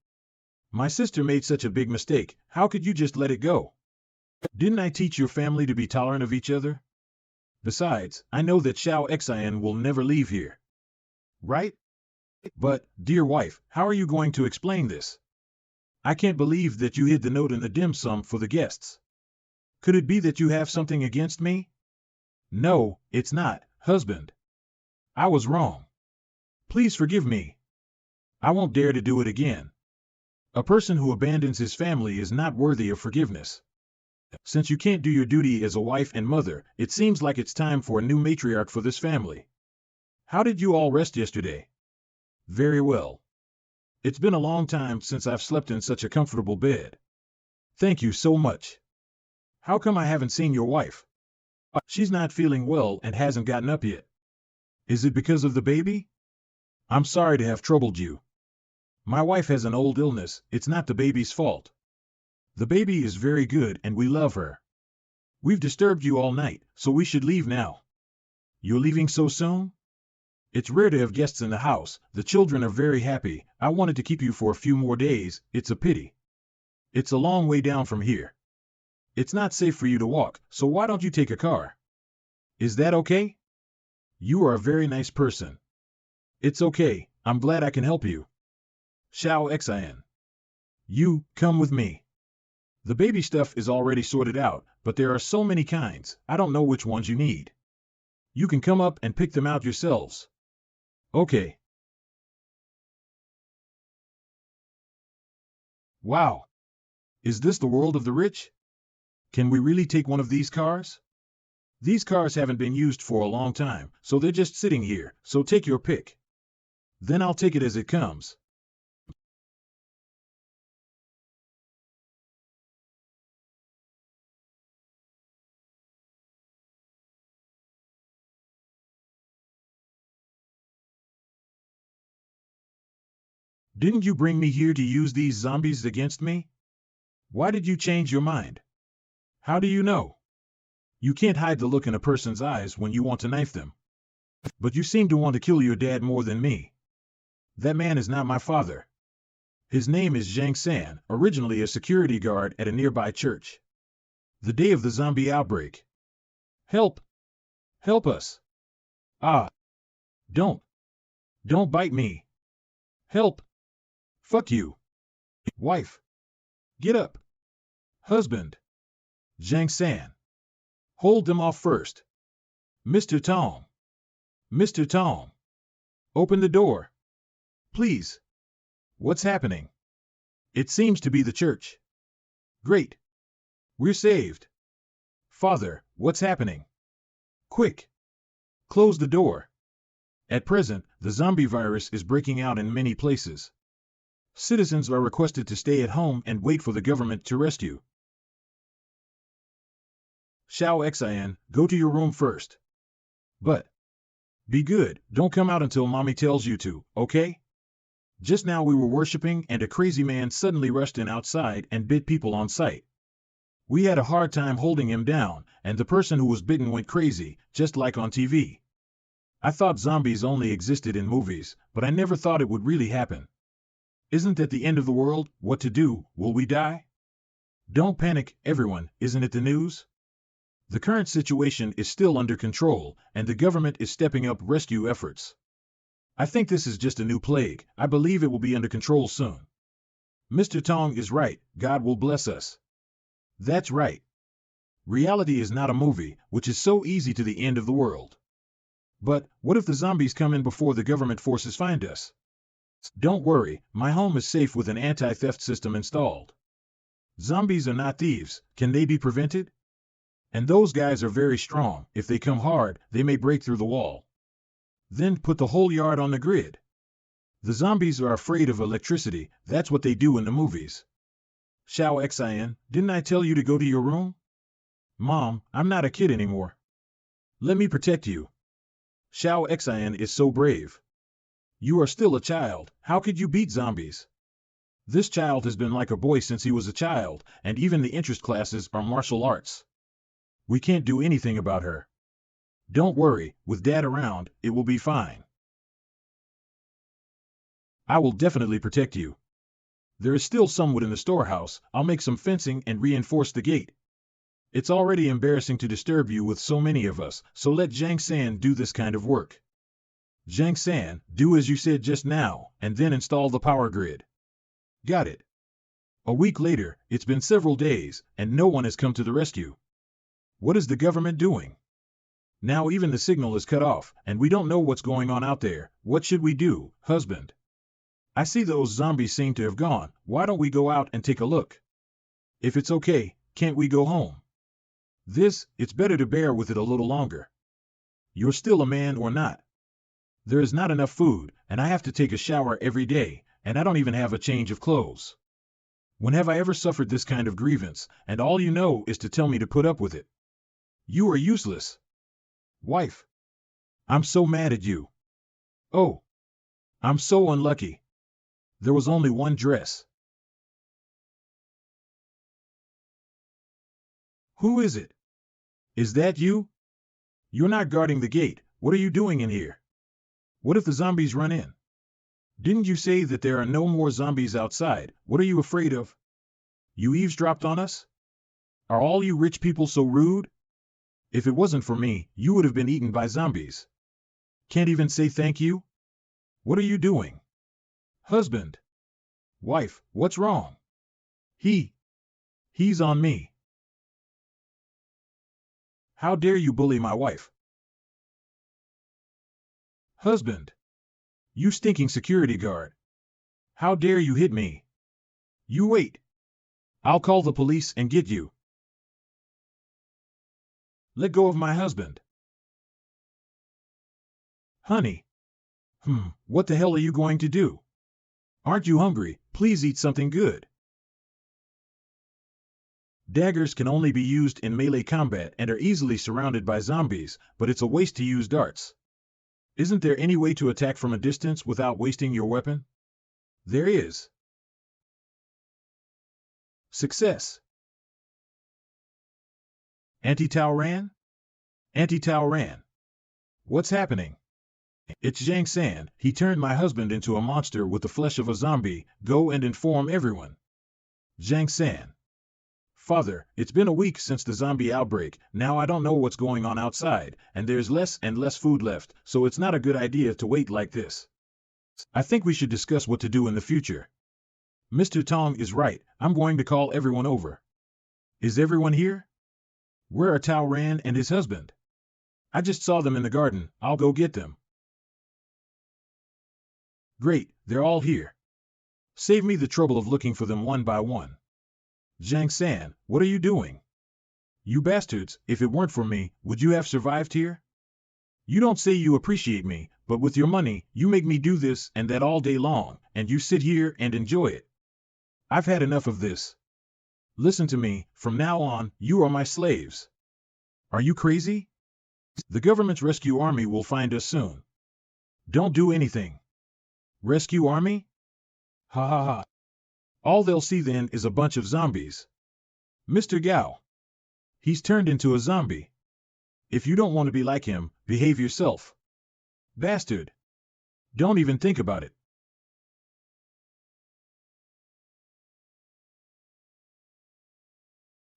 My sister made such a big mistake, how could you just let it go? Didn't I teach your family to be tolerant of each other? Besides, I know that Xiao Xian will never leave here. Right? But, dear wife, how are you going to explain this? I can't believe that you hid the note in the dim sum for the guests. Could it be that you have something against me? No, it's not, husband. I was wrong. Please forgive me. I won't dare to do it again. A person who abandons his family is not worthy of forgiveness. Since you can't do your duty as a wife and mother, it seems like it's time for a new matriarch for this family. How did you all rest yesterday? Very well. It's been a long time since I've slept in such a comfortable bed. Thank you so much. How come I haven't seen your wife? She's not feeling well and hasn't gotten up yet. Is it because of the baby? I'm sorry to have troubled you. My wife has an old illness, it's not the baby's fault. The baby is very good and we love her. We've disturbed you all night, so we should leave now. You're leaving so soon? It's rare to have guests in the house, the children are very happy, I wanted to keep you for a few more days, it's a pity. It's a long way down from here. It's not safe for you to walk, so why don't you take a car? Is that okay? You are a very nice person. It's okay, I'm glad I can help you. Xiao Xian. You, come with me. The baby stuff is already sorted out, but there are so many kinds, I don't know which ones you need. You can come up and pick them out yourselves. Okay. Wow. Is this the world of the rich? Can we really take one of these cars? These cars haven't been used for a long time, so they're just sitting here, so take your pick. Then I'll take it as it comes. Didn't you bring me here to use these zombies against me? Why did you change your mind? How do you know? You can't hide the look in a person's eyes when you want to knife them. But you seem to want to kill your dad more than me. That man is not my father. His name is Zhang San, originally a security guard at a nearby church. The day of the zombie outbreak. Help! Help us! Ah! Don't! Don't bite me! Help! Fuck you! Wife! Get up! Husband! Zhang San! Hold them off first! Mr. Tong! Mr. Tong! Open the door! Please! What's happening? It seems to be the church. Great! We're saved! Father, what's happening? Quick! Close the door! At present, the zombie virus is breaking out in many places. Citizens are requested to stay at home and wait for the government to rescue. Xiao Xian, go to your room first. But be good, don't come out until mommy tells you to, okay? Just now we were worshipping and a crazy man suddenly rushed in outside and bit people on sight. We had a hard time holding him down, and the person who was bitten went crazy, just like on TV. I thought zombies only existed in movies, but I never thought it would really happen. Isn't that the end of the world? What to do? Will we die? Don't panic, everyone, isn't it the news? The current situation is still under control, and the government is stepping up rescue efforts. I think this is just a new plague, I believe it will be under control soon. Mr. Tong is right, God will bless us. That's right. Reality is not a movie, which is so easy to the end of the world. But, what if the zombies come in before the government forces find us? Don't worry, my home is safe with an anti-theft system installed. Zombies are not thieves, can they be prevented? And those guys are very strong, if they come hard, they may break through the wall. Then put the whole yard on the grid. The zombies are afraid of electricity, that's what they do in the movies. Xiao Xian, didn't I tell you to go to your room? Mom, I'm not a kid anymore. Let me protect you. Xiao Xian is so brave. You are still a child, how could you beat zombies? This child has been like a boy since he was a child, and even the interest classes are martial arts. We can't do anything about her. Don't worry, with Dad around, it will be fine. I will definitely protect you. There is still some wood in the storehouse. I'll make some fencing and reinforce the gate. It's already embarrassing to disturb you with so many of us, so let Jiang San do this kind of work. Jiang San, do as you said just now, and then install the power grid. Got it. A week later, it's been several days, and no one has come to the rescue. What is the government doing? Now even the signal is cut off, and we don't know what's going on out there. What should we do, husband? I see those zombies seem to have gone. Why don't we go out and take a look? If it's okay, can't we go home? It's better to bear with it a little longer. You're still a man or not? There is not enough food, and I have to take a shower every day, and I don't even have a change of clothes. When have I ever suffered this kind of grievance, and all you know is to tell me to put up with it? You are useless. Wife. I'm so mad at you. Oh. I'm so unlucky. There was only one dress. Who is it? Is that you? You're not guarding the gate. What are you doing in here? What if the zombies run in? Didn't you say that there are no more zombies outside? What are you afraid of? You eavesdropped on us? Are all you rich people so rude? If it wasn't for me, you would have been eaten by zombies. Can't even say thank you? What are you doing? Husband. Wife, what's wrong? He's on me. How dare you bully my wife? Husband. You stinking security guard. How dare you hit me? You wait. I'll call the police and get you. Let go of my husband. Honey. What the hell are you going to do? Aren't you hungry? Please eat something good. Daggers can only be used in melee combat and are easily surrounded by zombies, but it's a waste to use darts. Isn't there any way to attack from a distance without wasting your weapon? There is. Success. Anti-Tao Ran? Anti-Tao Ran. What's happening? It's Jiang San. He turned my husband into a monster with the flesh of a zombie. Go and inform everyone. Jiang San. Father, it's been a week since the zombie outbreak. Now I don't know what's going on outside, and there's less and less food left, so it's not a good idea to wait like this. I think we should discuss what to do in the future. Mr. Tong is right. I'm going to call everyone over. Is everyone here? Where are Tao Ran and his husband? I just saw them in the garden. I'll go get them. Great, they're all here. Save me the trouble of looking for them one by one. Jiang San, what are you doing? You bastards, if it weren't for me, would you have survived here? You don't say you appreciate me, but with your money, you make me do this and that all day long, and you sit here and enjoy it. I've had enough of this. Listen to me, from now on, you are my slaves. Are you crazy? The government's rescue army will find us soon. Don't do anything. Rescue army? Ha ha ha. All they'll see then is a bunch of zombies. Mr. Gao. He's turned into a zombie. If you don't want to be like him, behave yourself. Bastard. Don't even think about it.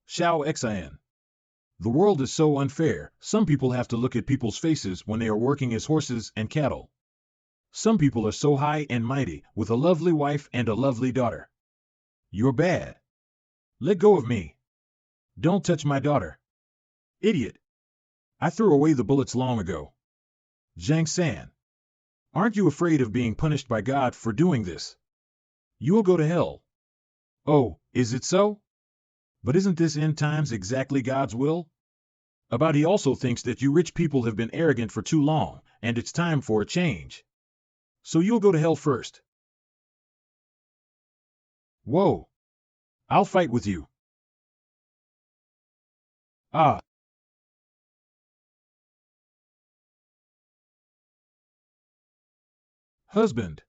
Xiao Xian. The world is so unfair. Some people have to look at people's faces when they are working as horses and cattle. Some people are so high and mighty, with a lovely wife and a lovely daughter. You're bad. Let go of me. Don't touch my daughter. Idiot. I threw away the bullets long ago. Jiang San. Aren't you afraid of being punished by God for doing this? You'll go to hell. Oh, is it so? But isn't this end times exactly God's will? About he also thinks that you rich people have been arrogant for too long, and it's time for a change. So you'll go to hell first. Whoa. I'll fight with you. Ah. Husband.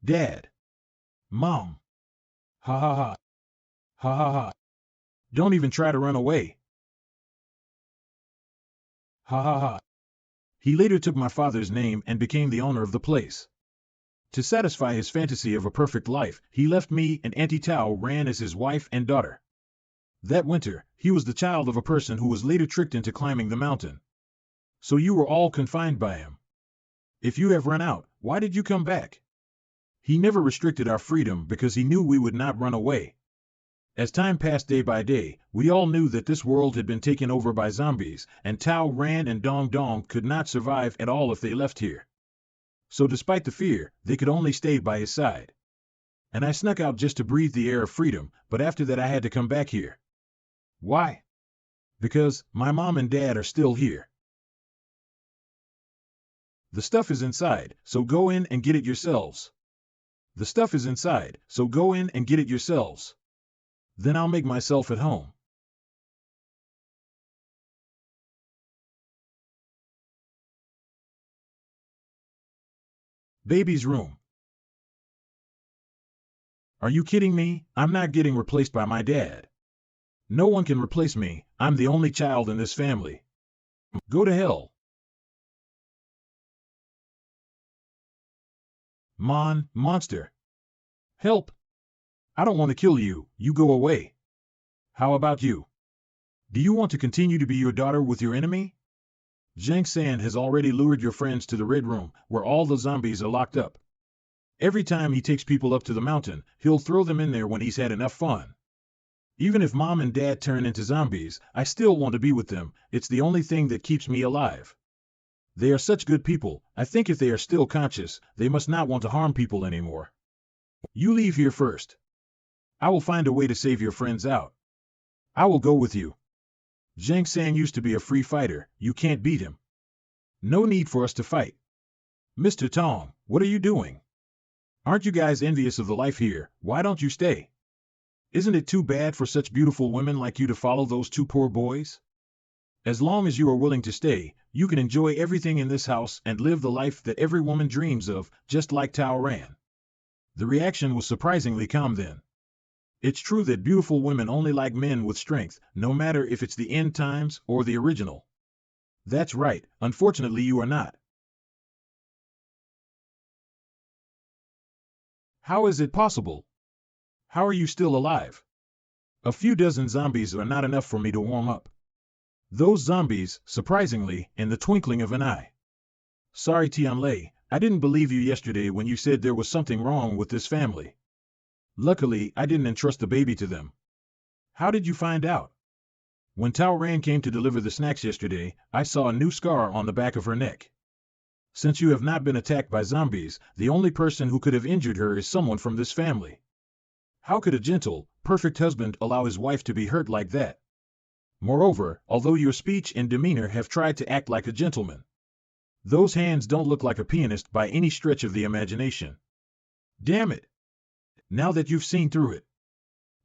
Dad. Mom. Ha ha ha. Ha ha ha. Don't even try to run away. Ha ha ha. He later took my father's name and became the owner of the place. To satisfy his fantasy of a perfect life, he left me and Auntie Tao Ran as his wife and daughter. That winter, he was the child of a person who was later tricked into climbing the mountain. So you were all confined by him. If you have run out, why did you come back? He never restricted our freedom because he knew we would not run away. As time passed day by day, we all knew that this world had been taken over by zombies, and Tao Ran and Dong Dong could not survive at all if they left here. So despite the fear, they could only stay by his side. And I snuck out just to breathe the air of freedom, but after that I had to come back here. Why? Because my mom and dad are still here. The stuff is inside, so go in and get it yourselves. The stuff is inside, so go in and get it yourselves. Then I'll make myself at home. Baby's room. Are you kidding me? I'm not getting replaced by my dad. No one can replace me. I'm the only child in this family. Go to hell. Monster. Help. I don't want to kill you. You go away. How about you? Do you want to continue to be your daughter with your enemy? Zhang San has already lured your friends to the Red Room, where all the zombies are locked up. Every time he takes people up to the mountain, he'll throw them in there when he's had enough fun. Even if mom and dad turn into zombies, I still want to be with them. It's the only thing that keeps me alive. They are such good people. I think if they are still conscious, they must not want to harm people anymore. You leave here first. I will find a way to save your friends out. I will go with you. Zhang San used to be a free fighter. You can't beat him. No need for us to fight. Mr. Tong, what are you doing? Aren't you guys envious of the life here? Why don't you stay? Isn't it too bad for such beautiful women like you to follow those two poor boys? As long as you are willing to stay, you can enjoy everything in this house and live the life that every woman dreams of, just like Tao Ran. The reaction was surprisingly calm then. It's true that beautiful women only like men with strength, no matter if it's the end times or the original. That's right, unfortunately you are not. How is it possible? How are you still alive? A few dozen zombies are not enough for me to warm up. Those zombies, surprisingly, in the twinkling of an eye. Sorry Tianlei, I didn't believe you yesterday when you said there was something wrong with this family. Luckily, I didn't entrust the baby to them. How did you find out? When Tao Ran came to deliver the snacks yesterday, I saw a new scar on the back of her neck. Since you have not been attacked by zombies, the only person who could have injured her is someone from this family. How could a gentle, perfect husband allow his wife to be hurt like that? Moreover, although your speech and demeanor have tried to act like a gentleman, those hands don't look like a pianist by any stretch of the imagination. Damn it! Now that you've seen through it,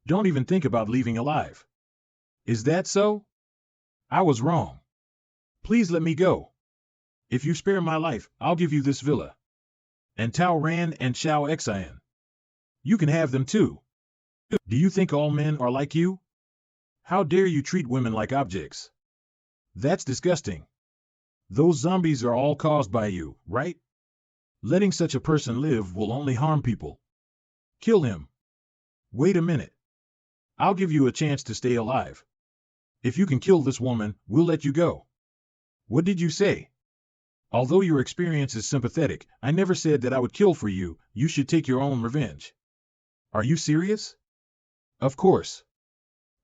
don't even think about leaving alive. Is that so? I was wrong. Please let me go. If you spare my life, I'll give you this villa. And Tao Ran and Xiao Xian. You can have them too. Do you think all men are like you? How dare you treat women like objects? That's disgusting. Those zombies are all caused by you, right? Letting such a person live will only harm people. Kill him. Wait a minute. I'll give you a chance to stay alive. If you can kill this woman, we'll let you go. What did you say? Although your experience is sympathetic, I never said that I would kill for you. You should take your own revenge. Are you serious? Of course.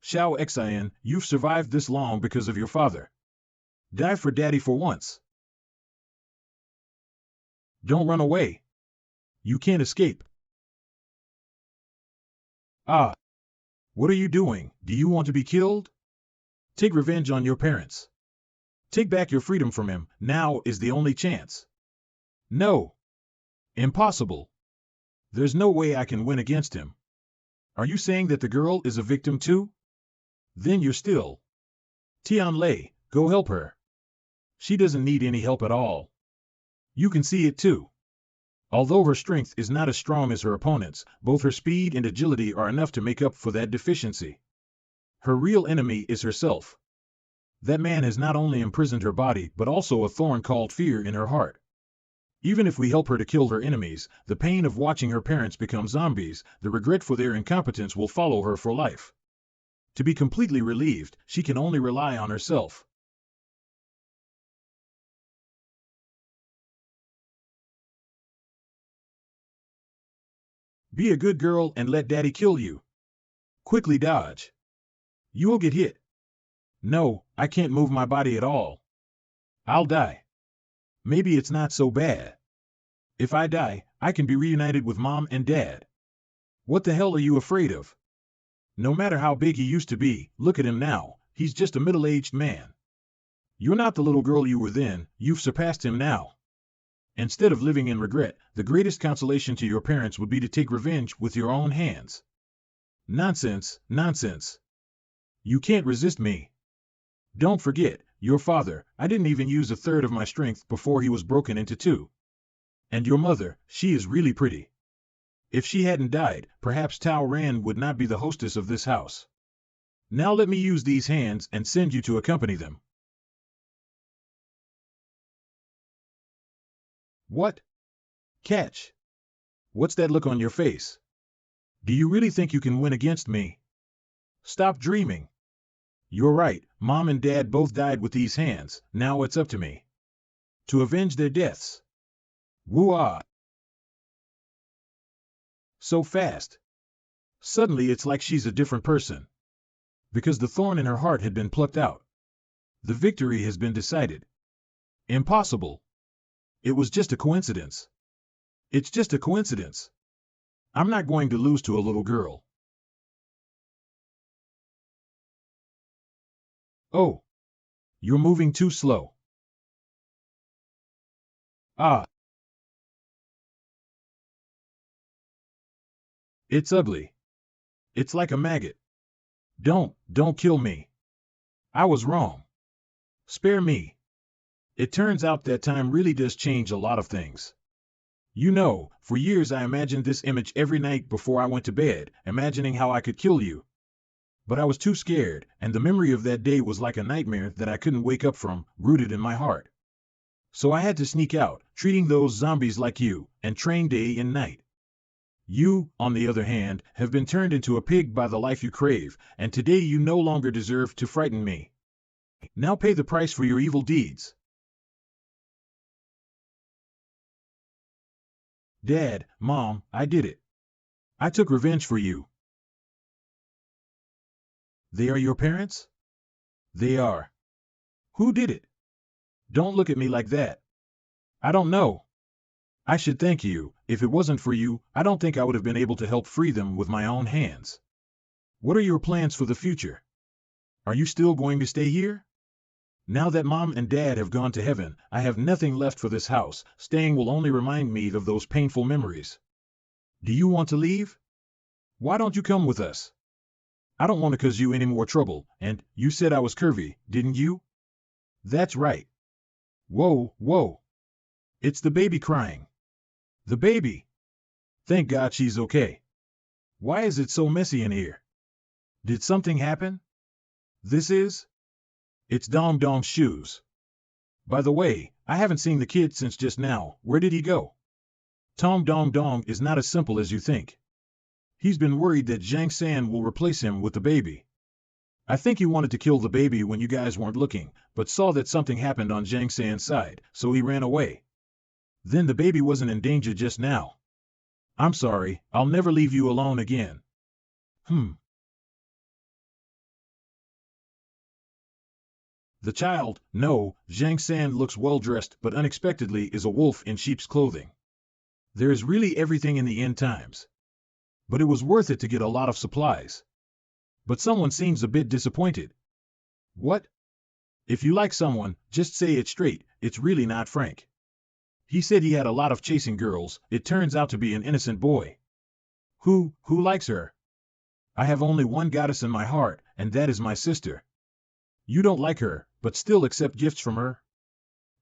Xiao Xian, you've survived this long because of your father. Die for daddy for once. Don't run away. You can't escape. Ah. What are you doing? Do you want to be killed? Take revenge on your parents. Take back your freedom from him. Now is the only chance. No. Impossible. There's no way I can win against him. Are you saying that the girl is a victim too? Then you're still. Tianlei, go help her. She doesn't need any help at all. You can see it too. Although her strength is not as strong as her opponent's, both her speed and agility are enough to make up for that deficiency. Her real enemy is herself. That man has not only imprisoned her body, but also a thorn called fear in her heart. Even if we help her to kill her enemies, the pain of watching her parents become zombies, the regret for their incompetence will follow her for life. To be completely relieved, she can only rely on herself. Be a good girl and let daddy kill you. Quickly dodge. You'll get hit. No, I can't move my body at all. I'll die. Maybe it's not so bad. If I die, I can be reunited with mom and dad. What the hell are you afraid of? No matter how big he used to be, look at him now, he's just a middle-aged man. You're not the little girl you were then, you've surpassed him now. Instead of living in regret, the greatest consolation to your parents would be to take revenge with your own hands. Nonsense, nonsense. You can't resist me. Don't forget, your father, I didn't even use a third of my strength before he was broken into two. And your mother, she is really pretty. If she hadn't died, perhaps Tao Ran would not be the hostess of this house. Now let me use these hands and send you to accompany them. What? Catch. What's that look on your face? Do you really think you can win against me? Stop dreaming. You're right, Mom and Dad both died with these hands, now it's up to me. To avenge their deaths. Woo-ah! So fast. Suddenly it's like she's a different person. Because the thorn in her heart had been plucked out. The victory has been decided. Impossible. It was just a coincidence. It's just a coincidence. I'm not going to lose to a little girl. Oh. You're moving too slow. Ah. It's ugly. It's like a maggot. Don't kill me. I was wrong. Spare me. It turns out that time really does change a lot of things. You know, for years I imagined this image every night before I went to bed, imagining how I could kill you. But I was too scared, and the memory of that day was like a nightmare that I couldn't wake up from, rooted in my heart. So I had to sneak out, treating those zombies like you, and train day and night. You, on the other hand, have been turned into a pig by the life you crave, and today you no longer deserve to frighten me. Now pay the price for your evil deeds. Dad, Mom, I did it. I took revenge for you. They are your parents? They are. Who did it? Don't look at me like that. I don't know. I should thank you. If it wasn't for you, I don't think I would have been able to help free them with my own hands. What are your plans for the future? Are you still going to stay here? Now that Mom and Dad have gone to heaven, I have nothing left for this house. Staying will only remind me of those painful memories. Do you want to leave? Why don't you come with us? I don't want to cause you any more trouble, and you said I was curvy, didn't you? That's right. Whoa, whoa. It's the baby crying. The baby. Thank God she's okay. Why is it so messy in here? Did something happen? This is? It's Dong Dong's shoes. By the way, I haven't seen the kid since just now. Where did he go? Tong Dong Dong is not as simple as you think. He's been worried that Zhang San will replace him with the baby. I think he wanted to kill the baby when you guys weren't looking, but saw that something happened on Zhang San's side, so he ran away. Then the baby wasn't in danger just now. I'm sorry, I'll never leave you alone again. The child, no, Zhang San looks well-dressed but unexpectedly is a wolf in sheep's clothing. There is really everything in the end times. But it was worth it to get a lot of supplies. But someone seems a bit disappointed. What? If you like someone, just say it straight, it's really not Frank. He said he had a lot of chasing girls, it turns out to be an innocent boy. Who likes her? I have only one goddess in my heart, and that is my sister. You don't like her, but still accept gifts from her?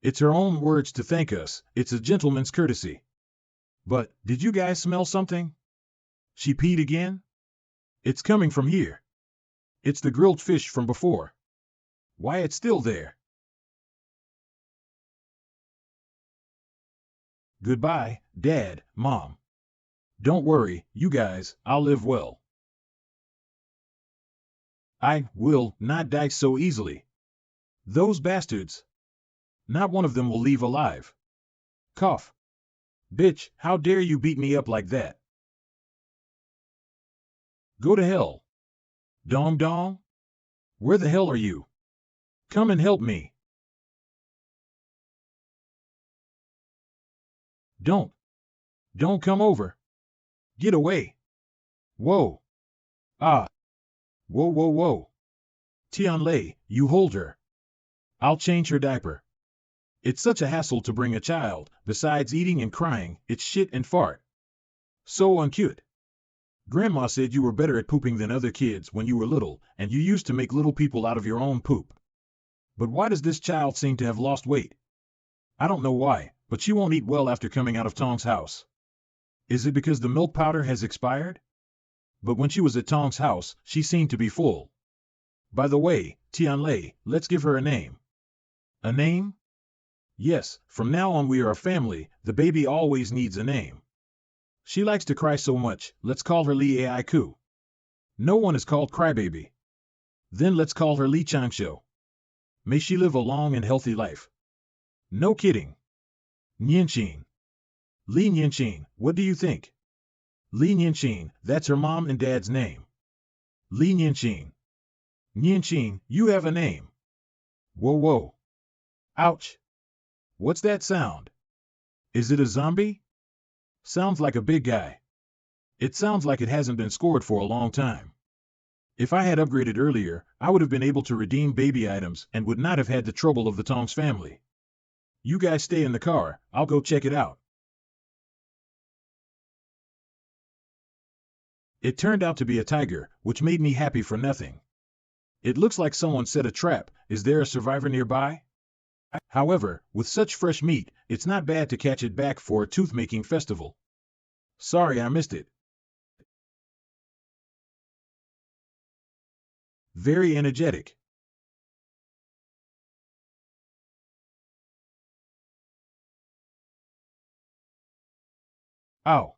It's her own words to thank us, it's a gentleman's courtesy. But, did you guys smell something? She peed again? It's coming from here. It's the grilled fish from before. Why, it's still there. Goodbye, Dad, Mom. Don't worry, you guys, I'll live well. I will not die so easily. Those bastards. Not one of them will leave alive. Cough. Bitch, how dare you beat me up like that? Go to hell. Dong dong? Where the hell are you? Come and help me. Don't. Don't come over. Get away. Whoa. Ah. Whoa, whoa, whoa. Tianlei, you hold her. I'll change her diaper. It's such a hassle to bring a child, besides eating and crying, it's shit and fart. So uncute. Grandma said you were better at pooping than other kids when you were little, and you used to make little people out of your own poop. But why does this child seem to have lost weight? I don't know why, but she won't eat well after coming out of Tong's house. Is it because the milk powder has expired? But when she was at Tong's house, she seemed to be full. By the way, Tianlei, let's give her a name. A name? Yes, from now on we are a family, the baby always needs a name. She likes to cry so much, let's call her Li Ai Ku. No one is called Crybaby. Then let's call her Li Changsho. May she live a long and healthy life. No kidding. Nianqin. Li Nianqin, what do you think? Li Nianqin, that's her mom and dad's name. Li Nianqin. Nianqin, you have a name. Whoa, whoa. Ouch. What's that sound? Is it a zombie? Sounds like a big guy. It sounds like it hasn't been scored for a long time. If I had upgraded earlier, I would have been able to redeem baby items and would not have had the trouble of the Tongs family. You guys stay in the car, I'll go check it out. It turned out to be a tiger, which made me happy for nothing. It looks like someone set a trap. Is there a survivor nearby? However, with such fresh meat, it's not bad to catch it back for a tooth-making festival. Sorry I missed it. Very energetic. Ow.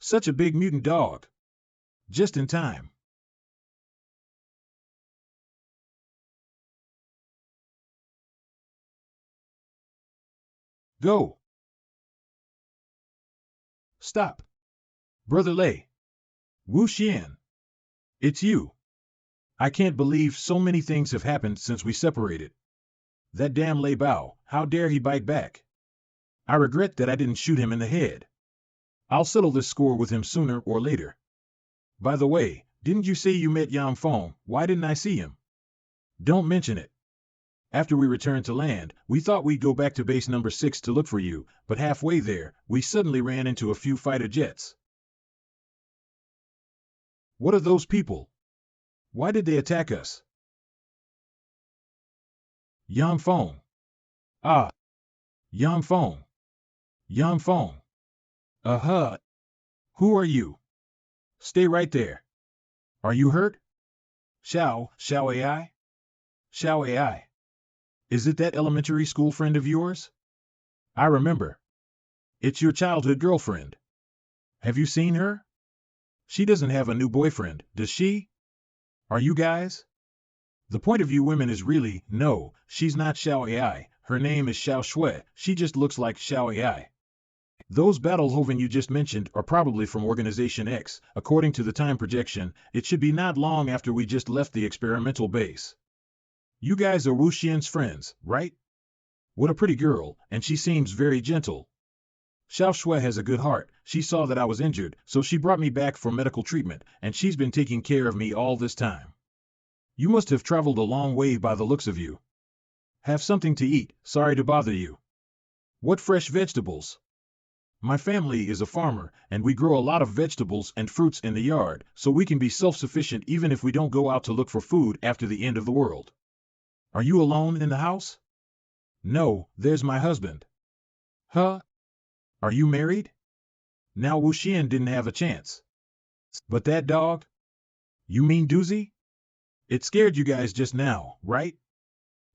Such a big mutant dog. Just in time. Go. Stop. Brother Lei. Wu Xian. It's you. I can't believe so many things have happened since we separated. That damn Lei Bao, how dare he bite back? I regret that I didn't shoot him in the head. I'll settle this score with him sooner or later. By the way, didn't you say you met Yang Feng? Why didn't I see him? Don't mention it. After we returned to land, we thought we'd go back to base number 6 to look for you, but halfway there, we suddenly ran into a few fighter jets. What are those people? Why did they attack us? Yang Feng. Ah. Yang Feng. Yang Feng. Uh-huh. Who are you? Stay right there. Are you hurt? Xiao AI? Xiao AI. Is it that elementary school friend of yours? I remember. It's your childhood girlfriend. Have you seen her? She doesn't have a new boyfriend, does she? Are you guys? The point of view women is really, no, she's not Xiao AI, her name is Xiao Shui, she just looks like Xiao AI. Those Battlehoven you just mentioned are probably from Organization X. According to the time projection, it should be not long after we just left the experimental base. You guys are Wu Xian's friends, right? What a pretty girl, and she seems very gentle. Xiao Shui has a good heart. She saw that I was injured, so she brought me back for medical treatment, and she's been taking care of me all this time. You must have traveled a long way by the looks of you. Have something to eat, sorry to bother you. What fresh vegetables? My family is a farmer, and we grow a lot of vegetables and fruits in the yard, so we can be self-sufficient even if we don't go out to look for food after the end of the world. Are you alone in the house? No, there's my husband. Huh? Are you married? Now Wu Xian didn't have a chance. But that dog? You mean Doozy? It scared you guys just now, right?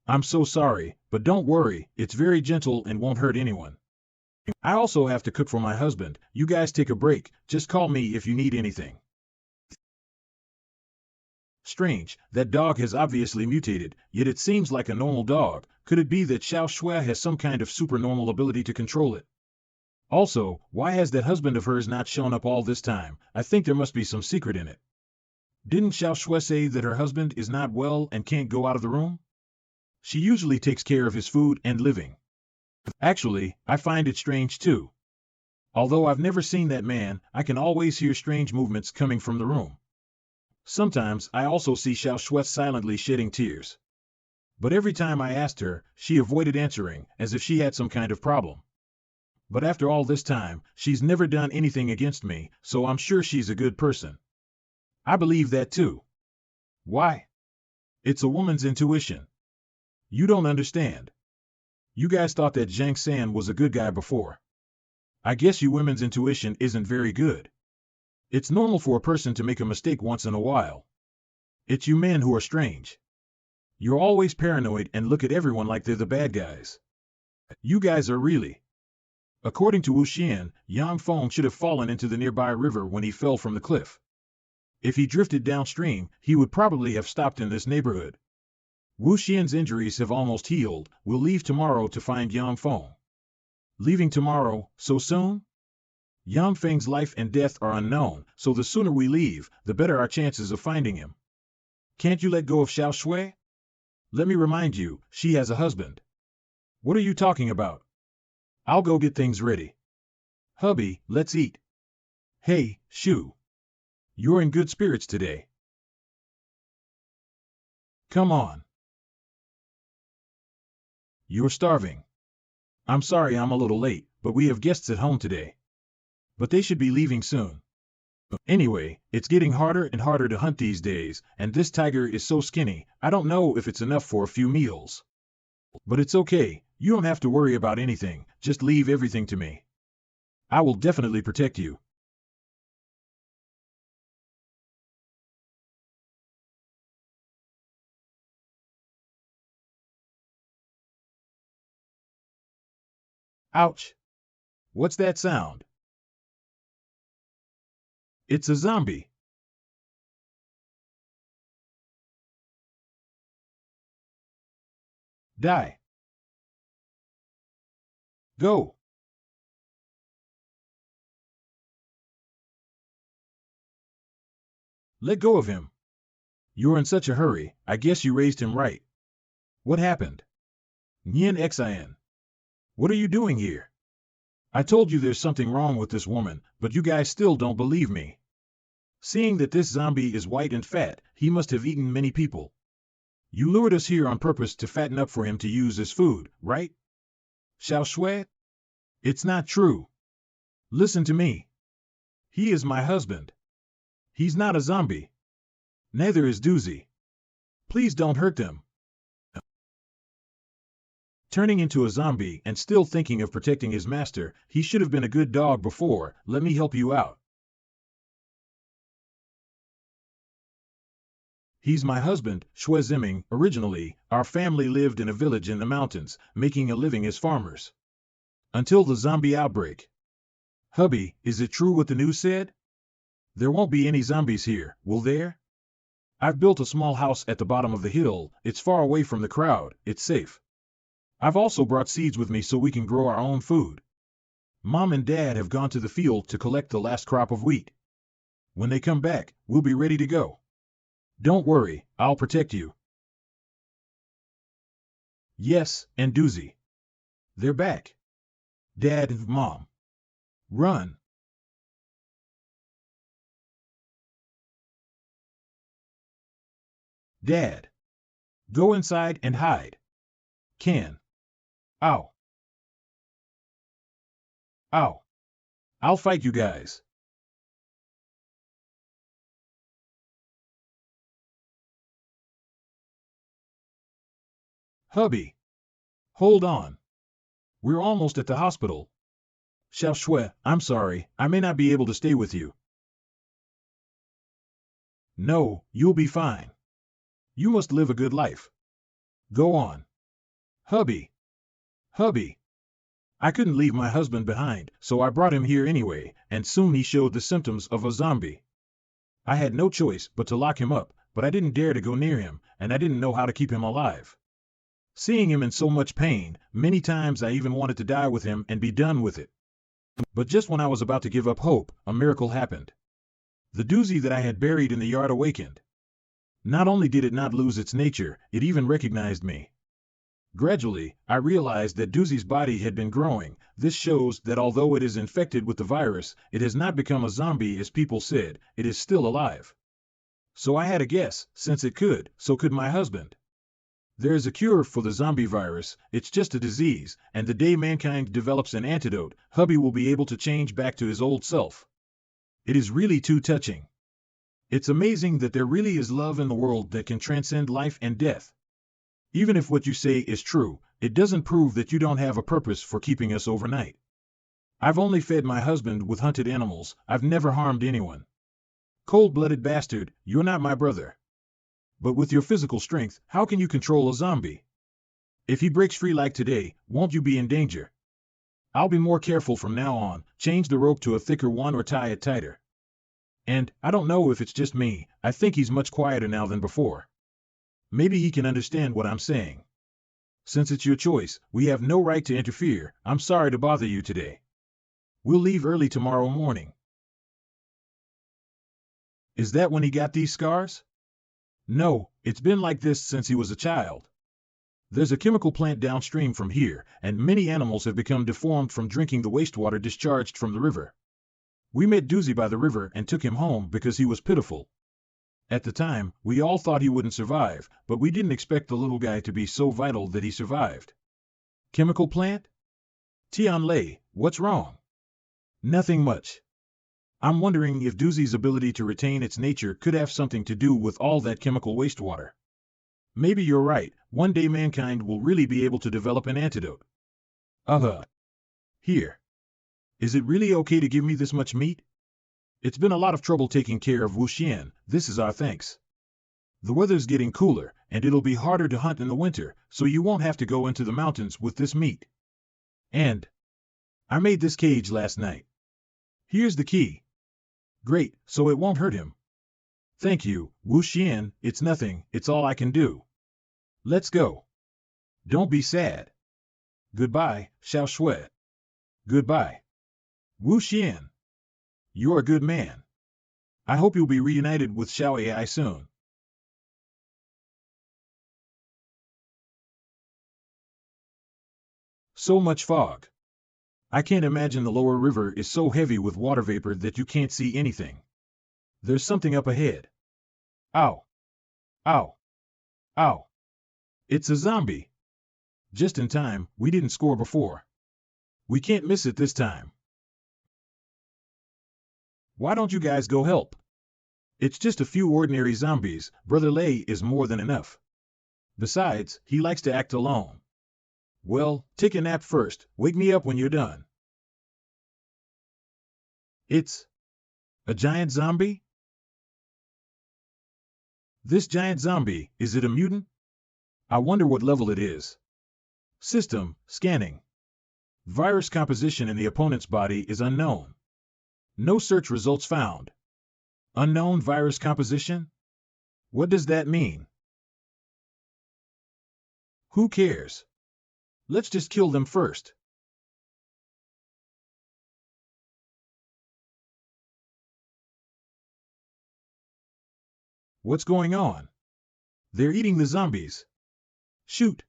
I'm so sorry, but don't worry, it's very gentle and won't hurt anyone. I also have to cook for my husband. You guys take a break, just call me if you need anything. Strange, that dog has obviously mutated, yet it seems like a normal dog. Could it be that Xiao Shui has some kind of supernormal ability to control it? Also, why has that husband of hers not shown up all this time? I think there must be some secret in it. Didn't Xiao Shui say that her husband is not well and can't go out of the room? She usually takes care of his food and living. Actually, I find it strange too. Although I've never seen that man, I can always hear strange movements coming from the room. Sometimes I also see Xiao Shui silently shedding tears. But every time I asked her, she avoided answering, as if she had some kind of problem. But after all this time, she's never done anything against me, so I'm sure she's a good person. I believe that too. Why? It's a woman's intuition. You don't understand. You guys thought that Zhang San was a good guy before. I guess you women's intuition isn't very good. It's normal for a person to make a mistake once in a while. It's you men who are strange. You're always paranoid and look at everyone like they're the bad guys. You guys are really. According to Wu Xian, Yang Feng should have fallen into the nearby river when he fell from the cliff. If he drifted downstream, he would probably have stopped in this neighborhood. Wu Xian's injuries have almost healed. We'll leave tomorrow to find Yang Feng. Leaving tomorrow, so soon? Yang Feng's life and death are unknown, so the sooner we leave, the better our chances of finding him. Can't you let go of Xiao Shui? Let me remind you, she has a husband. What are you talking about? I'll go get things ready. Hubby, let's eat. Hey, Shu. You're in good spirits today. Come on. You're starving. I'm sorry I'm a little late, but we have guests at home today. But they should be leaving soon. Anyway, it's getting harder and harder to hunt these days, and this tiger is so skinny, I don't know if it's enough for a few meals. But it's okay, you don't have to worry about anything, just leave everything to me. I will definitely protect you. Ouch! What's that sound? It's a zombie. Die. Go. Let go of him. You're in such a hurry, I guess you raised him right. What happened? Nien Xin. What are you doing here? I told you there's something wrong with this woman, but you guys still don't believe me. Seeing that this zombie is white and fat, he must have eaten many people. You lured us here on purpose to fatten up for him to use as food, right? Xiao Shui? It's not true. Listen to me. He is my husband. He's not a zombie. Neither is Doozy. Please don't hurt them. Turning into a zombie and still thinking of protecting his master, he should have been a good dog before. Let me help you out. He's my husband, Shui Ziming. Originally, our family lived in a village in the mountains, making a living as farmers. Until the zombie outbreak. Hubby, is it true what the news said? There won't be any zombies here, will there? I've built a small house at the bottom of the hill. It's far away from the crowd, it's safe. I've also brought seeds with me so we can grow our own food. Mom and Dad have gone to the field to collect the last crop of wheat. When they come back, we'll be ready to go. Don't worry, I'll protect you. Yes, and Doozy. They're back. Dad and Mom. Run. Dad. Go inside and hide. Can. Ow. Ow. I'll fight you guys. Hubby. Hold on. We're almost at the hospital. Xiao Shui, I'm sorry, I may not be able to stay with you. No, you'll be fine. You must live a good life. Go on. Hubby. Hubby. I couldn't leave my husband behind, so I brought him here anyway, and soon he showed the symptoms of a zombie. I had no choice but to lock him up, but I didn't dare to go near him, and I didn't know how to keep him alive. Seeing him in so much pain, many times I even wanted to die with him and be done with it. But just when I was about to give up hope, a miracle happened. The doozy that I had buried in the yard awakened. Not only did it not lose its nature, it even recognized me. Gradually, I realized that Doozy's body had been growing. This shows that although it is infected with the virus, it has not become a zombie as people said, it is still alive. So I had a guess, since it could, so could my husband. There is a cure for the zombie virus, it's just a disease, and the day mankind develops an antidote, hubby will be able to change back to his old self. It is really too touching. It's amazing that there really is love in the world that can transcend life and death. Even if what you say is true, it doesn't prove that you don't have a purpose for keeping us overnight. I've only fed my husband with hunted animals, I've never harmed anyone. Cold-blooded bastard, you're not my brother. But with your physical strength, how can you control a zombie? If he breaks free like today, won't you be in danger? I'll be more careful from now on, change the rope to a thicker one or tie it tighter. And, I don't know if it's just me, I think he's much quieter now than before. Maybe he can understand what I'm saying. Since it's your choice, we have no right to interfere. I'm sorry to bother you today. We'll leave early tomorrow morning. Is that when he got these scars? No, it's been like this since he was a child. There's a chemical plant downstream from here, and many animals have become deformed from drinking the wastewater discharged from the river. We met Doozy by the river and took him home because he was pitiful. At the time, we all thought he wouldn't survive, but we didn't expect the little guy to be so vital that he survived. Chemical plant? Tianlei, what's wrong? Nothing much. I'm wondering if Doozy's ability to retain its nature could have something to do with all that chemical wastewater. Maybe you're right, one day mankind will really be able to develop an antidote. Here. Is it really okay to give me this much meat? It's been a lot of trouble taking care of Wuxian, this is our thanks. The weather's getting cooler, and it'll be harder to hunt in the winter, so you won't have to go into the mountains with this meat. And I made this cage last night. Here's the key. Great, so it won't hurt him. Thank you, Wuxian, it's nothing, it's all I can do. Let's go. Don't be sad. Goodbye, Xiao Shui. Goodbye. Wuxian. You're a good man. I hope you'll be reunited with Xiao Ai soon. So much fog. I can't imagine the lower river is so heavy with water vapor that you can't see anything. There's something up ahead. Ow. Ow. Ow. It's a zombie. Just in time, we didn't score before. We can't miss it this time. Why don't you guys go help? It's just a few ordinary zombies, Brother Lei is more than enough. Besides, he likes to act alone. Well, take a nap first, wake me up when you're done. It's a giant zombie? This giant zombie, is it a mutant? I wonder what level it is. System, scanning. Virus composition in the opponent's body is unknown. No search results found. Unknown virus composition? What does that mean? Who cares? Let's just kill them first. What's going on? They're eating the zombies. Shoot.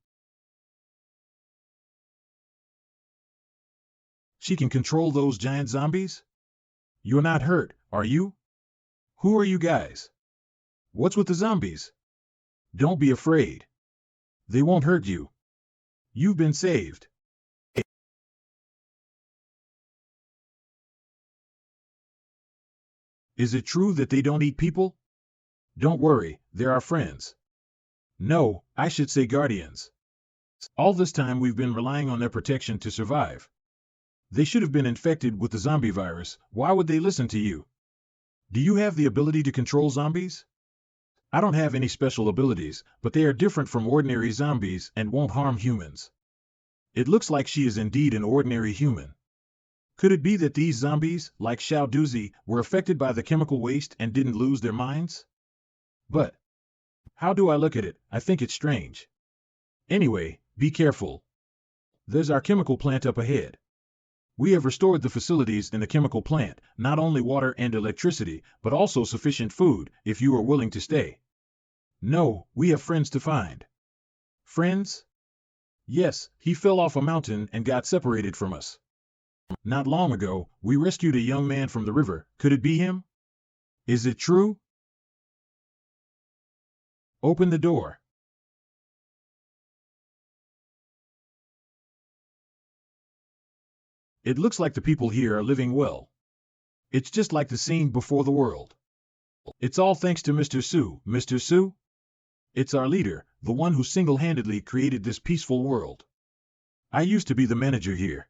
She can control those giant zombies? You're not hurt, are you? Who are you guys? What's with the zombies? Don't be afraid. They won't hurt you. You've been saved. Is it true that they don't eat people? Don't worry, they're our friends. No, I should say guardians. All this time we've been relying on their protection to survive. They should have been infected with the zombie virus, why would they listen to you? Do you have the ability to control zombies? I don't have any special abilities, but they are different from ordinary zombies and won't harm humans. It looks like she is indeed an ordinary human. Could it be that these zombies, like Xiao Duzi, were affected by the chemical waste and didn't lose their minds? But how do I look at it? I think it's strange. Anyway, be careful. There's our chemical plant up ahead. We have restored the facilities in the chemical plant, not only water and electricity, but also sufficient food, if you are willing to stay. No, we have friends to find. Friends? Yes, he fell off a mountain and got separated from us. Not long ago, we rescued a young man from the river. Could it be him? Is it true? Open the door. It looks like the people here are living well. It's just like the scene before the world. It's all thanks to Mr. Su. Mr. Su? It's our leader, the one who single-handedly created this peaceful world. I used to be the manager here.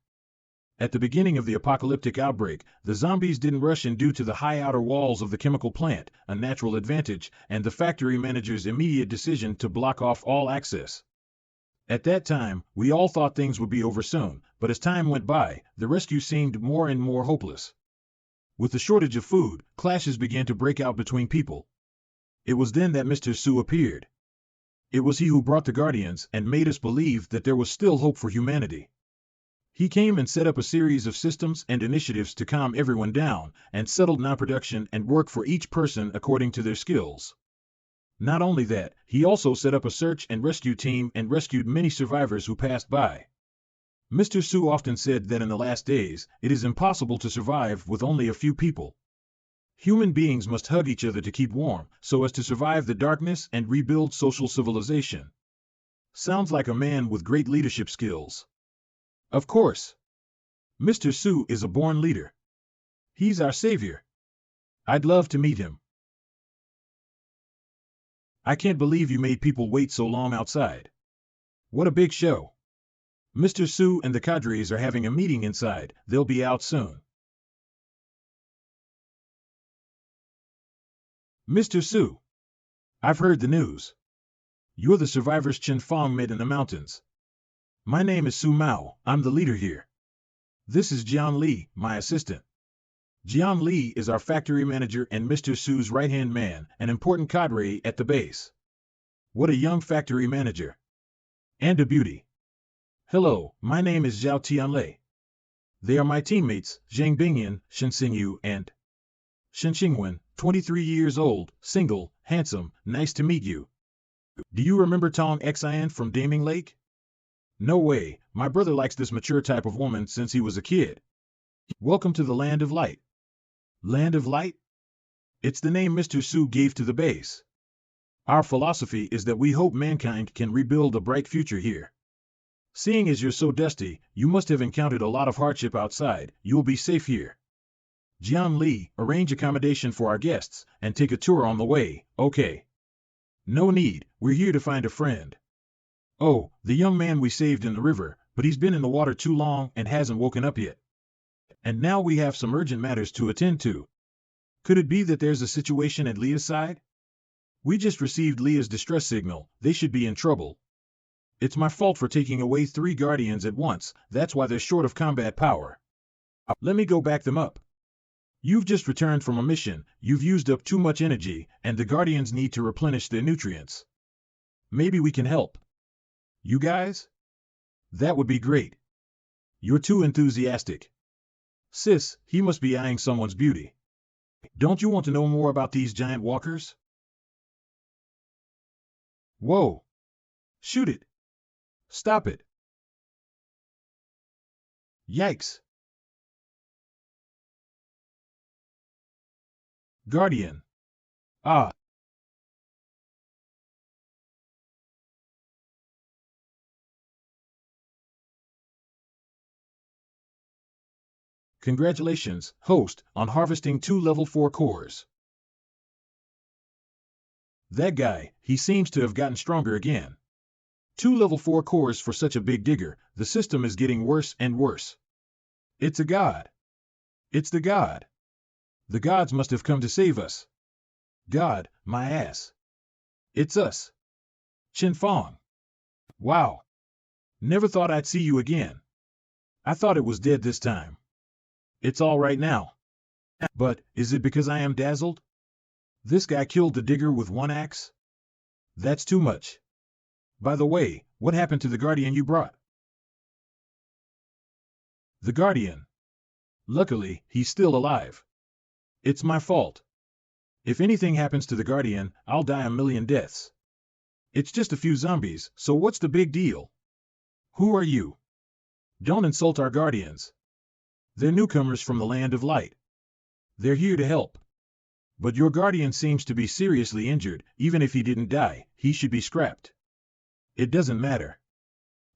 At the beginning of the apocalyptic outbreak, the zombies didn't rush in due to the high outer walls of the chemical plant, a natural advantage, and the factory manager's immediate decision to block off all access. At that time, we all thought things would be over soon, but as time went by, the rescue seemed more and more hopeless. With the shortage of food, clashes began to break out between people. It was then that Mr. Su appeared. It was he who brought the Guardians and made us believe that there was still hope for humanity. He came and set up a series of systems and initiatives to calm everyone down, and settled non-production and work for each person according to their skills. Not only that, he also set up a search and rescue team and rescued many survivors who passed by. Mr. Su often said that in the last days, it is impossible to survive with only a few people. Human beings must hug each other to keep warm, so as to survive the darkness and rebuild social civilization. Sounds like a man with great leadership skills. Of course. Mr. Su is a born leader. He's our savior. I'd love to meet him. I can't believe you made people wait so long outside. What a big show. Mr. Su and the cadres are having a meeting inside. They'll be out soon. Mr. Su. I've heard the news. You're the survivors Chen Fong met in the mountains. My name is Su Mao. I'm the leader here. This is Tianlei, my assistant. Tianlei is our factory manager and Mr. Su's right-hand man, an important cadre at the base. What a young factory manager. And a beauty. Hello, my name is Zhao Tianlei. They are my teammates, Zhang Bingyan, Shen Xingyu, and Shen Xingwen, 23 years old, single, handsome, nice to meet you. Do you remember Tong Xian from Daming Lake? No way, my brother likes this mature type of woman since he was a kid. Welcome to the Land of Light. Land of Light? It's the name Mr. Su gave to the base. Our philosophy is that we hope mankind can rebuild a bright future here. Seeing as you're so dusty, you must have encountered a lot of hardship outside. You'll be safe here. Tianlei, arrange accommodation for our guests, and take a tour on the way, okay? No need, we're here to find a friend. Oh, the young man we saved in the river, but he's been in the water too long and hasn't woken up yet. And now we have some urgent matters to attend to. Could it be that there's a situation at Leah's side? We just received Leah's distress signal. They should be in trouble. It's my fault for taking away 3 Guardians at once. That's why they're short of combat power. Let me go back them up. You've just returned from a mission. You've used up too much energy, and the Guardians need to replenish their nutrients. Maybe we can help. You guys? That would be great. You're too enthusiastic. Sis, he must be eyeing someone's beauty. Don't you want to know more about these giant walkers? Whoa! Shoot it! Stop it! Yikes! Guardian! Ah! Congratulations, host, on harvesting 2 level 4 cores. That guy, he seems to have gotten stronger again. 2 level 4 cores for such a big digger. The system is getting worse and worse. It's a god. It's the god. The gods must have come to save us. God, my ass. It's us. Chen Fong. Wow. Never thought I'd see you again. I thought it was dead this time. It's all right now. But, is it because I am dazzled? This guy killed the digger with one axe? That's too much. By the way, what happened to the guardian you brought? The guardian. Luckily, he's still alive. It's my fault. If anything happens to the guardian, I'll die a million deaths. It's just a few zombies, so what's the big deal? Who are you? Don't insult our guardians. They're newcomers from the land of light. They're here to help. But your guardian seems to be seriously injured. Even if he didn't die, he should be scrapped. It doesn't matter.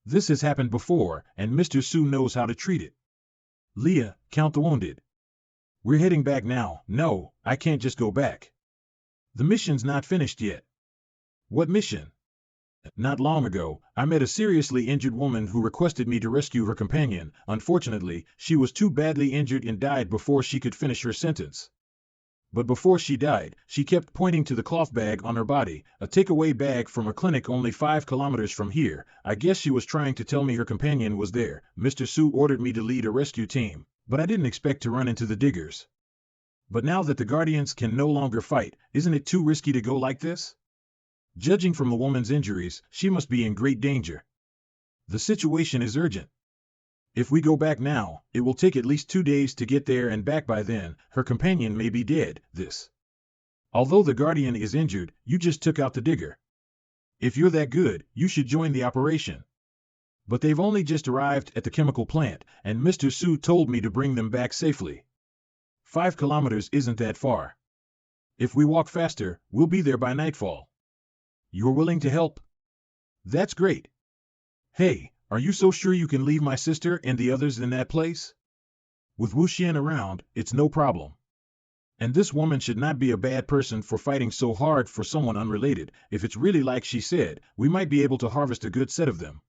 This has happened before, and Mr. Su knows how to treat it. Leah, count the wounded. We're heading back now. No, I can't just go back. The mission's not finished yet. What mission? Not long ago, I met a seriously injured woman who requested me to rescue her companion. Unfortunately, she was too badly injured and died before she could finish her sentence. But before she died, she kept pointing to the cloth bag on her body, a takeaway bag from a clinic only 5 kilometers from here. I guess she was trying to tell me her companion was there. Mr. Su ordered me to lead a rescue team, but I didn't expect to run into the diggers. But now that the Guardians can no longer fight, isn't it too risky to go like this? Judging from the woman's injuries, she must be in great danger. The situation is urgent. If we go back now, it will take at least 2 days to get there, and back by then, her companion may be dead. Although the Guardian is injured, you just took out the digger. If you're that good, you should join the operation. But they've only just arrived at the chemical plant, and Mr. Su told me to bring them back safely. 5 kilometers isn't that far. If we walk faster, we'll be there by nightfall. You're willing to help? That's great. Hey, are you so sure you can leave my sister and the others in that place? With Wu Xian around, it's no problem. And this woman should not be a bad person for fighting so hard for someone unrelated. If it's really like she said, we might be able to harvest a good set of them.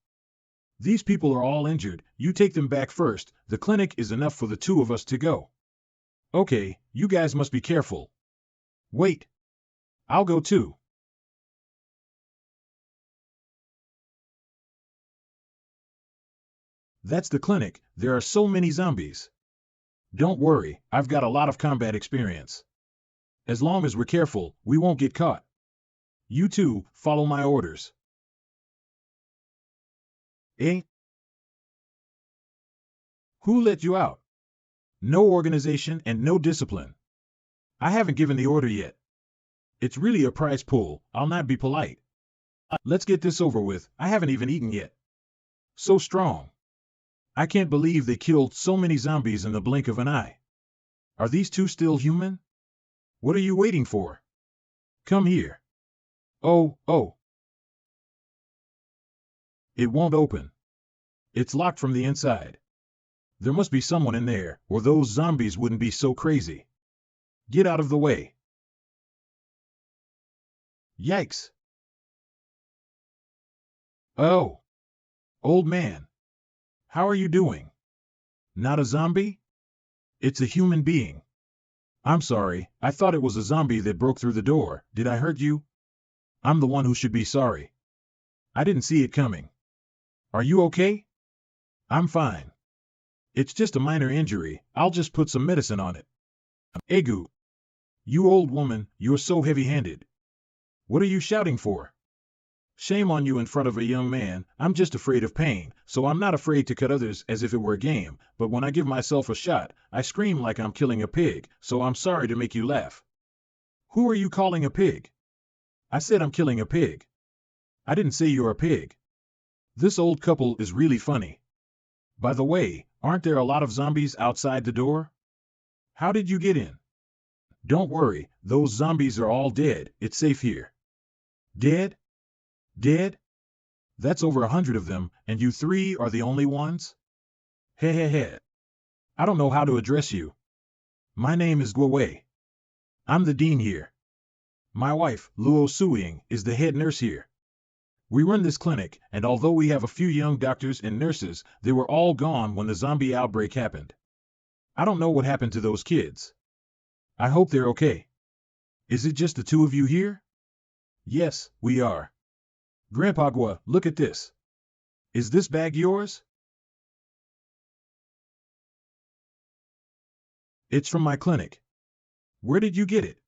These people are all injured. You take them back first. The clinic is enough for the 2 of us to go. Okay, you guys must be careful. Wait. I'll go too. That's the clinic. There are so many zombies. Don't worry, I've got a lot of combat experience. As long as we're careful, we won't get caught. You two, follow my orders. Eh? Who let you out? No organization and no discipline. I haven't given the order yet. It's really a prize pool. I'll not be polite. Let's get this over with. I haven't even eaten yet. So strong. I can't believe they killed so many zombies in the blink of an eye. Are these 2 still human? What are you waiting for? Come here. Oh. It won't open. It's locked from the inside. There must be someone in there, or those zombies wouldn't be so crazy. Get out of the way. Yikes. Oh. Old man. How are you doing? Not a zombie? It's a human being. I'm sorry, I thought it was a zombie that broke through the door. Did I hurt you? I'm the one who should be sorry. I didn't see it coming. Are you okay? I'm fine. It's just a minor injury. I'll just put some medicine on it. Egu. You old woman, you're so heavy-handed. What are you shouting for? Shame on you in front of a young man. I'm just afraid of pain, so I'm not afraid to cut others as if it were a game, but when I give myself a shot, I scream like I'm killing a pig, so I'm sorry to make you laugh. Who are you calling a pig? I said I'm killing a pig. I didn't say you're a pig. This old couple is really funny. By the way, aren't there a lot of zombies outside the door? How did you get in? Don't worry, those zombies are all dead. It's safe here. Dead? Dead? That's over 100 of them, and you 3 are the only ones? Heh. I don't know how to address you. My name is Guo Wei. I'm the dean here. My wife, Luo Suying, is the head nurse here. We run this clinic, and although we have a few young doctors and nurses, they were all gone when the zombie outbreak happened. I don't know what happened to those kids. I hope they're okay. Is it just the 2 of you here? Yes, we are. Grandpa, look at this. Is this bag yours? It's from my clinic. Where did you get it?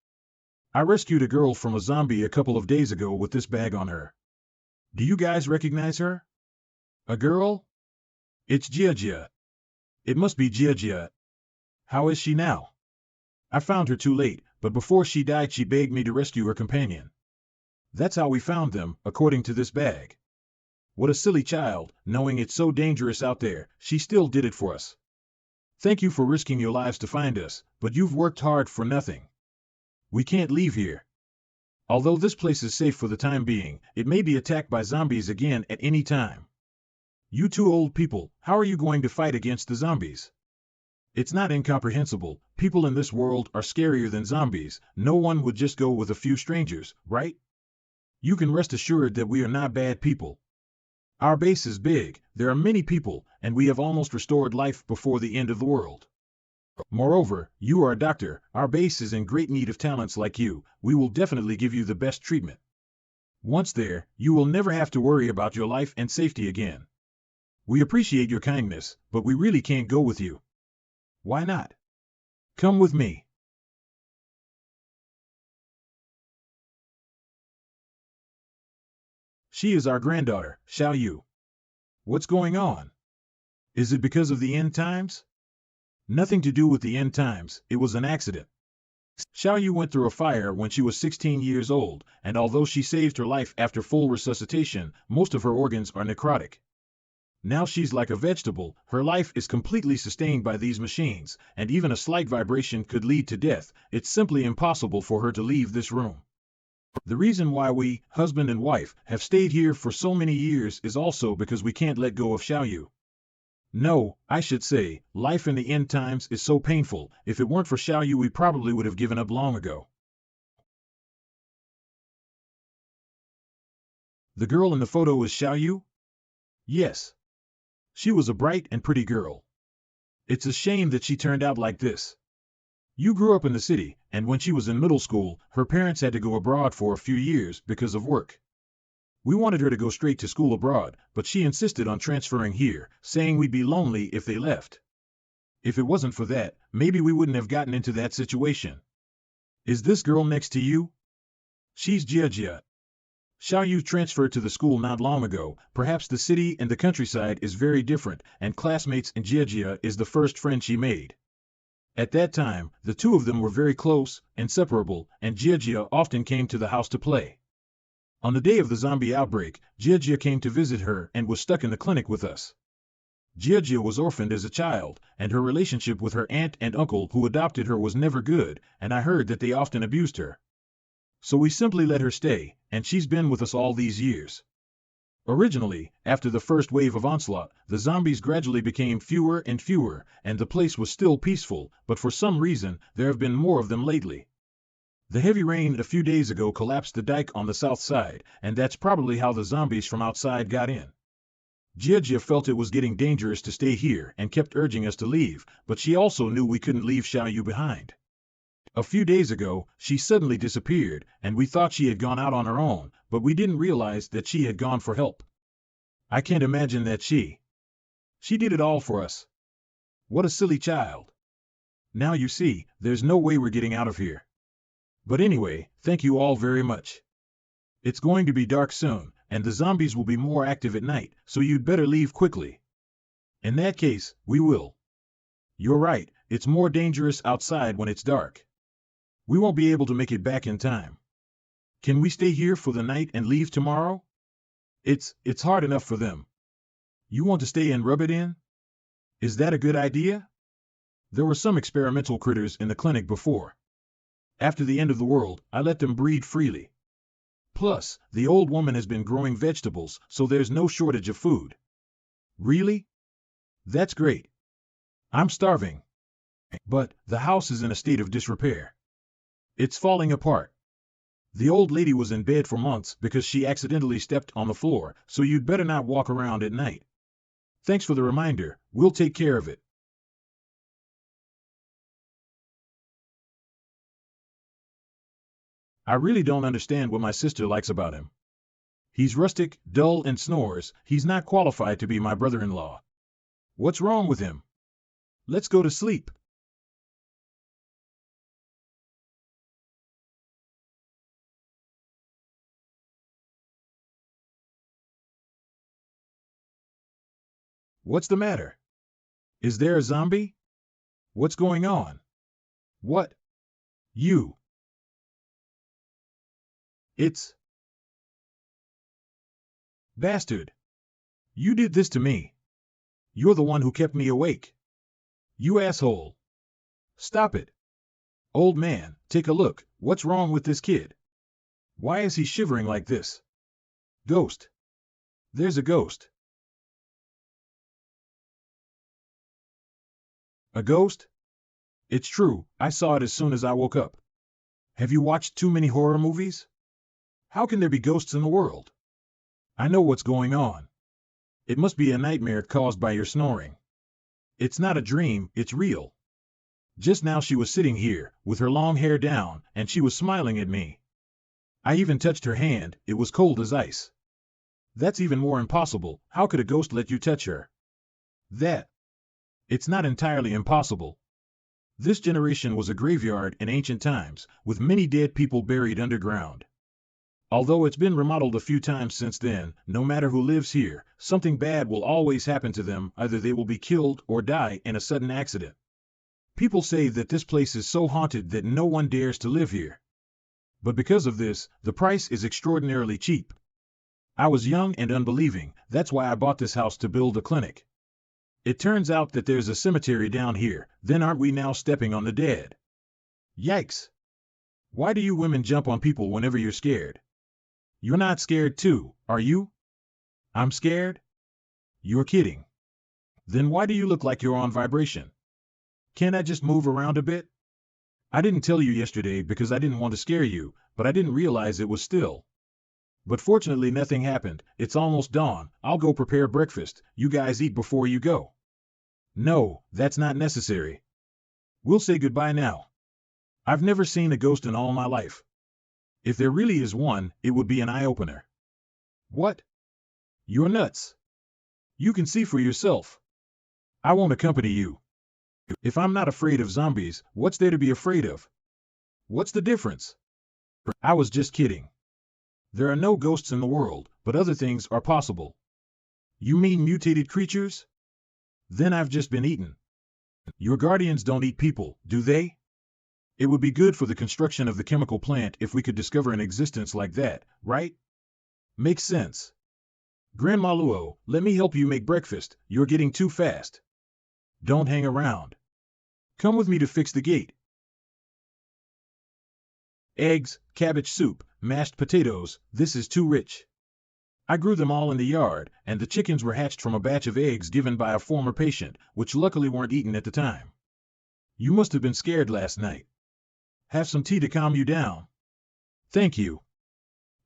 I rescued a girl from a zombie a couple of days ago with this bag on her. Do you guys recognize her? A girl? It's Gia. It must be Gia. How is she now? I found her too late, but before she died she begged me to rescue her companion. That's how we found them, according to this bag. What a silly child, knowing it's so dangerous out there, she still did it for us. Thank you for risking your lives to find us, but you've worked hard for nothing. We can't leave here. Although this place is safe for the time being, it may be attacked by zombies again at any time. You two old people, how are you going to fight against the zombies? It's not incomprehensible. People in this world are scarier than zombies. No one would just go with a few strangers, right? You can rest assured that we are not bad people. Our base is big, there are many people, and we have almost restored life before the end of the world. Moreover, you are a doctor, our base is in great need of talents like you, we will definitely give you the best treatment. Once there, you will never have to worry about your life and safety again. We appreciate your kindness, but we really can't go with you. Why not? Come with me. She is our granddaughter, Xiao Yu. What's going on? Is it because of the end times? Nothing to do with the end times, it was an accident. Xiao Yu went through a fire when she was 16 years old, and although she saved her life after full resuscitation, most of her organs are necrotic. Now she's like a vegetable, her life is completely sustained by these machines, and even a slight vibration could lead to death. It's simply impossible for her to leave this room. The reason why we, husband and wife, have stayed here for so many years is also because we can't let go of Xiao Yu. No, I should say, life in the end times is so painful, if it weren't for Xiao Yu we probably would have given up long ago. The girl in the photo is Xiao Yu? Yes. She was a bright and pretty girl. It's a shame that she turned out like this. You grew up in the city, and when she was in middle school, her parents had to go abroad for a few years because of work. We wanted her to go straight to school abroad, but she insisted on transferring here, saying we'd be lonely if they left. If it wasn't for that, maybe we wouldn't have gotten into that situation. Is this girl next to you? She's Gia. Xiao Yu transferred to the school not long ago. Perhaps the city and the countryside is very different, and classmates and Gia is the first friend she made. At that time, the two of them were very close, inseparable, and Gia often came to the house to play. On the day of the zombie outbreak, Gia came to visit her and was stuck in the clinic with us. Gia was orphaned as a child, and her relationship with her aunt and uncle who adopted her was never good, and I heard that they often abused her. So we simply let her stay, and she's been with us all these years. Originally, after the first wave of onslaught, the zombies gradually became fewer and fewer, and the place was still peaceful, but for some reason, there have been more of them lately. The heavy rain a few days ago collapsed the dike on the south side, and that's probably how the zombies from outside got in. Gia felt it was getting dangerous to stay here and kept urging us to leave, but she also knew we couldn't leave Xiao Yu behind. A few days ago, she suddenly disappeared, and we thought she had gone out on her own, but we didn't realize that she had gone for help. I can't imagine that she did it all for us. What a silly child. Now you see, there's no way we're getting out of here. But anyway, thank you all very much. It's going to be dark soon, and the zombies will be more active at night, so you'd better leave quickly. In that case, we will. You're right, it's more dangerous outside when it's dark. We won't be able to make it back in time. Can we stay here for the night and leave tomorrow? It's hard enough for them. You want to stay and rub it in? Is that a good idea? There were some experimental critters in the clinic before. After the end of the world, I let them breed freely. Plus, the old woman has been growing vegetables, so there's no shortage of food. Really? That's great. I'm starving. But the house is in a state of disrepair. It's falling apart. The old lady was in bed for months because she accidentally stepped on the floor, so you'd better not walk around at night. Thanks for the reminder, we'll take care of it. I really don't understand what my sister likes about him. He's rustic, dull, and snores. He's not qualified to be my brother-in-law. What's wrong with him? Let's go to sleep. What's the matter? Is there a zombie? What's going on? What? You. It's... Bastard. You did this to me. You're the one who kept me awake. You asshole. Stop it. Old man, take a look. What's wrong with this kid? Why is he shivering like this? Ghost. There's a ghost. A ghost? It's true, I saw it as soon as I woke up. Have you watched too many horror movies? How can there be ghosts in the world? I know what's going on. It must be a nightmare caused by your snoring. It's not a dream, it's real. Just now she was sitting here, with her long hair down, and she was smiling at me. I even touched her hand, it was cold as ice. That's even more impossible. How could a ghost let you touch her? That. It's not entirely impossible. This generation was a graveyard in ancient times, with many dead people buried underground. Although it's been remodeled a few times since then, no matter who lives here, something bad will always happen to them. Either they will be killed or die in a sudden accident. People say that this place is so haunted that no one dares to live here. But because of this, the price is extraordinarily cheap. I was young and unbelieving, that's why I bought this house to build a clinic. It turns out that there's a cemetery down here, then aren't we now stepping on the dead? Yikes! Why do you women jump on people whenever you're scared? You're not scared too, are you? I'm scared? You're kidding. Then why do you look like you're on vibration? Can't I just move around a bit? I didn't tell you yesterday because I didn't want to scare you, but I didn't realize it was still. But fortunately nothing happened. It's almost dawn. I'll go prepare breakfast. You guys eat before you go. No, that's not necessary. We'll say goodbye now. I've never seen a ghost in all my life. If there really is one, it would be an eye-opener. What? You're nuts. You can see for yourself. I won't accompany you. If I'm not afraid of zombies, what's there to be afraid of? What's the difference? I was just kidding. There are no ghosts in the world, but other things are possible. You mean mutated creatures? Then I've just been eaten. Your guardians don't eat people, do they? It would be good for the construction of the chemical plant if we could discover an existence like that, right? Makes sense. Grandma Luo, let me help you make breakfast. You're getting too fast. Don't hang around. Come with me to fix the gate. Eggs, cabbage soup, mashed potatoes, this is too rich. I grew them all in the yard, and the chickens were hatched from a batch of eggs given by a former patient, which luckily weren't eaten at the time. You must have been scared last night. Have some tea to calm you down. Thank you.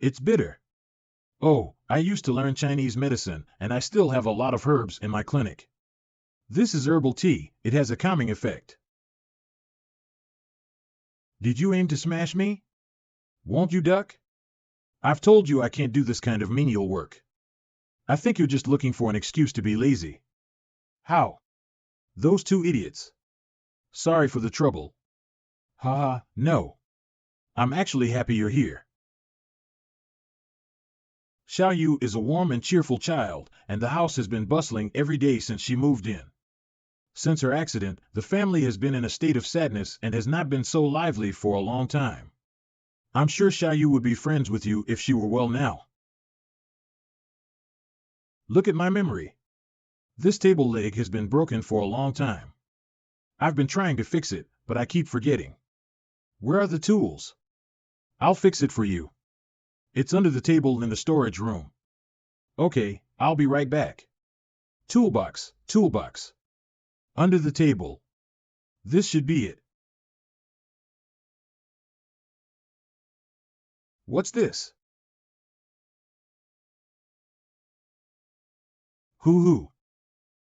It's bitter. Oh, I used to learn Chinese medicine, and I still have a lot of herbs in my clinic. This is herbal tea, it has a calming effect. Did you aim to smash me? Won't you duck? I've told you I can't do this kind of menial work. I think you're just looking for an excuse to be lazy. How? Those two idiots. Sorry for the trouble. Haha, no. I'm actually happy you're here. Xiao Yu is a warm and cheerful child, and the house has been bustling every day since she moved in. Since her accident, the family has been in a state of sadness and has not been so lively for a long time. I'm sure Xiao Yu would be friends with you if she were well now. Look at my memory. This table leg has been broken for a long time. I've been trying to fix it, but I keep forgetting. Where are the tools? I'll fix it for you. It's under the table in the storage room. Okay, I'll be right back. Toolbox, toolbox. Under the table. This should be it. What's this? Hoo-hoo.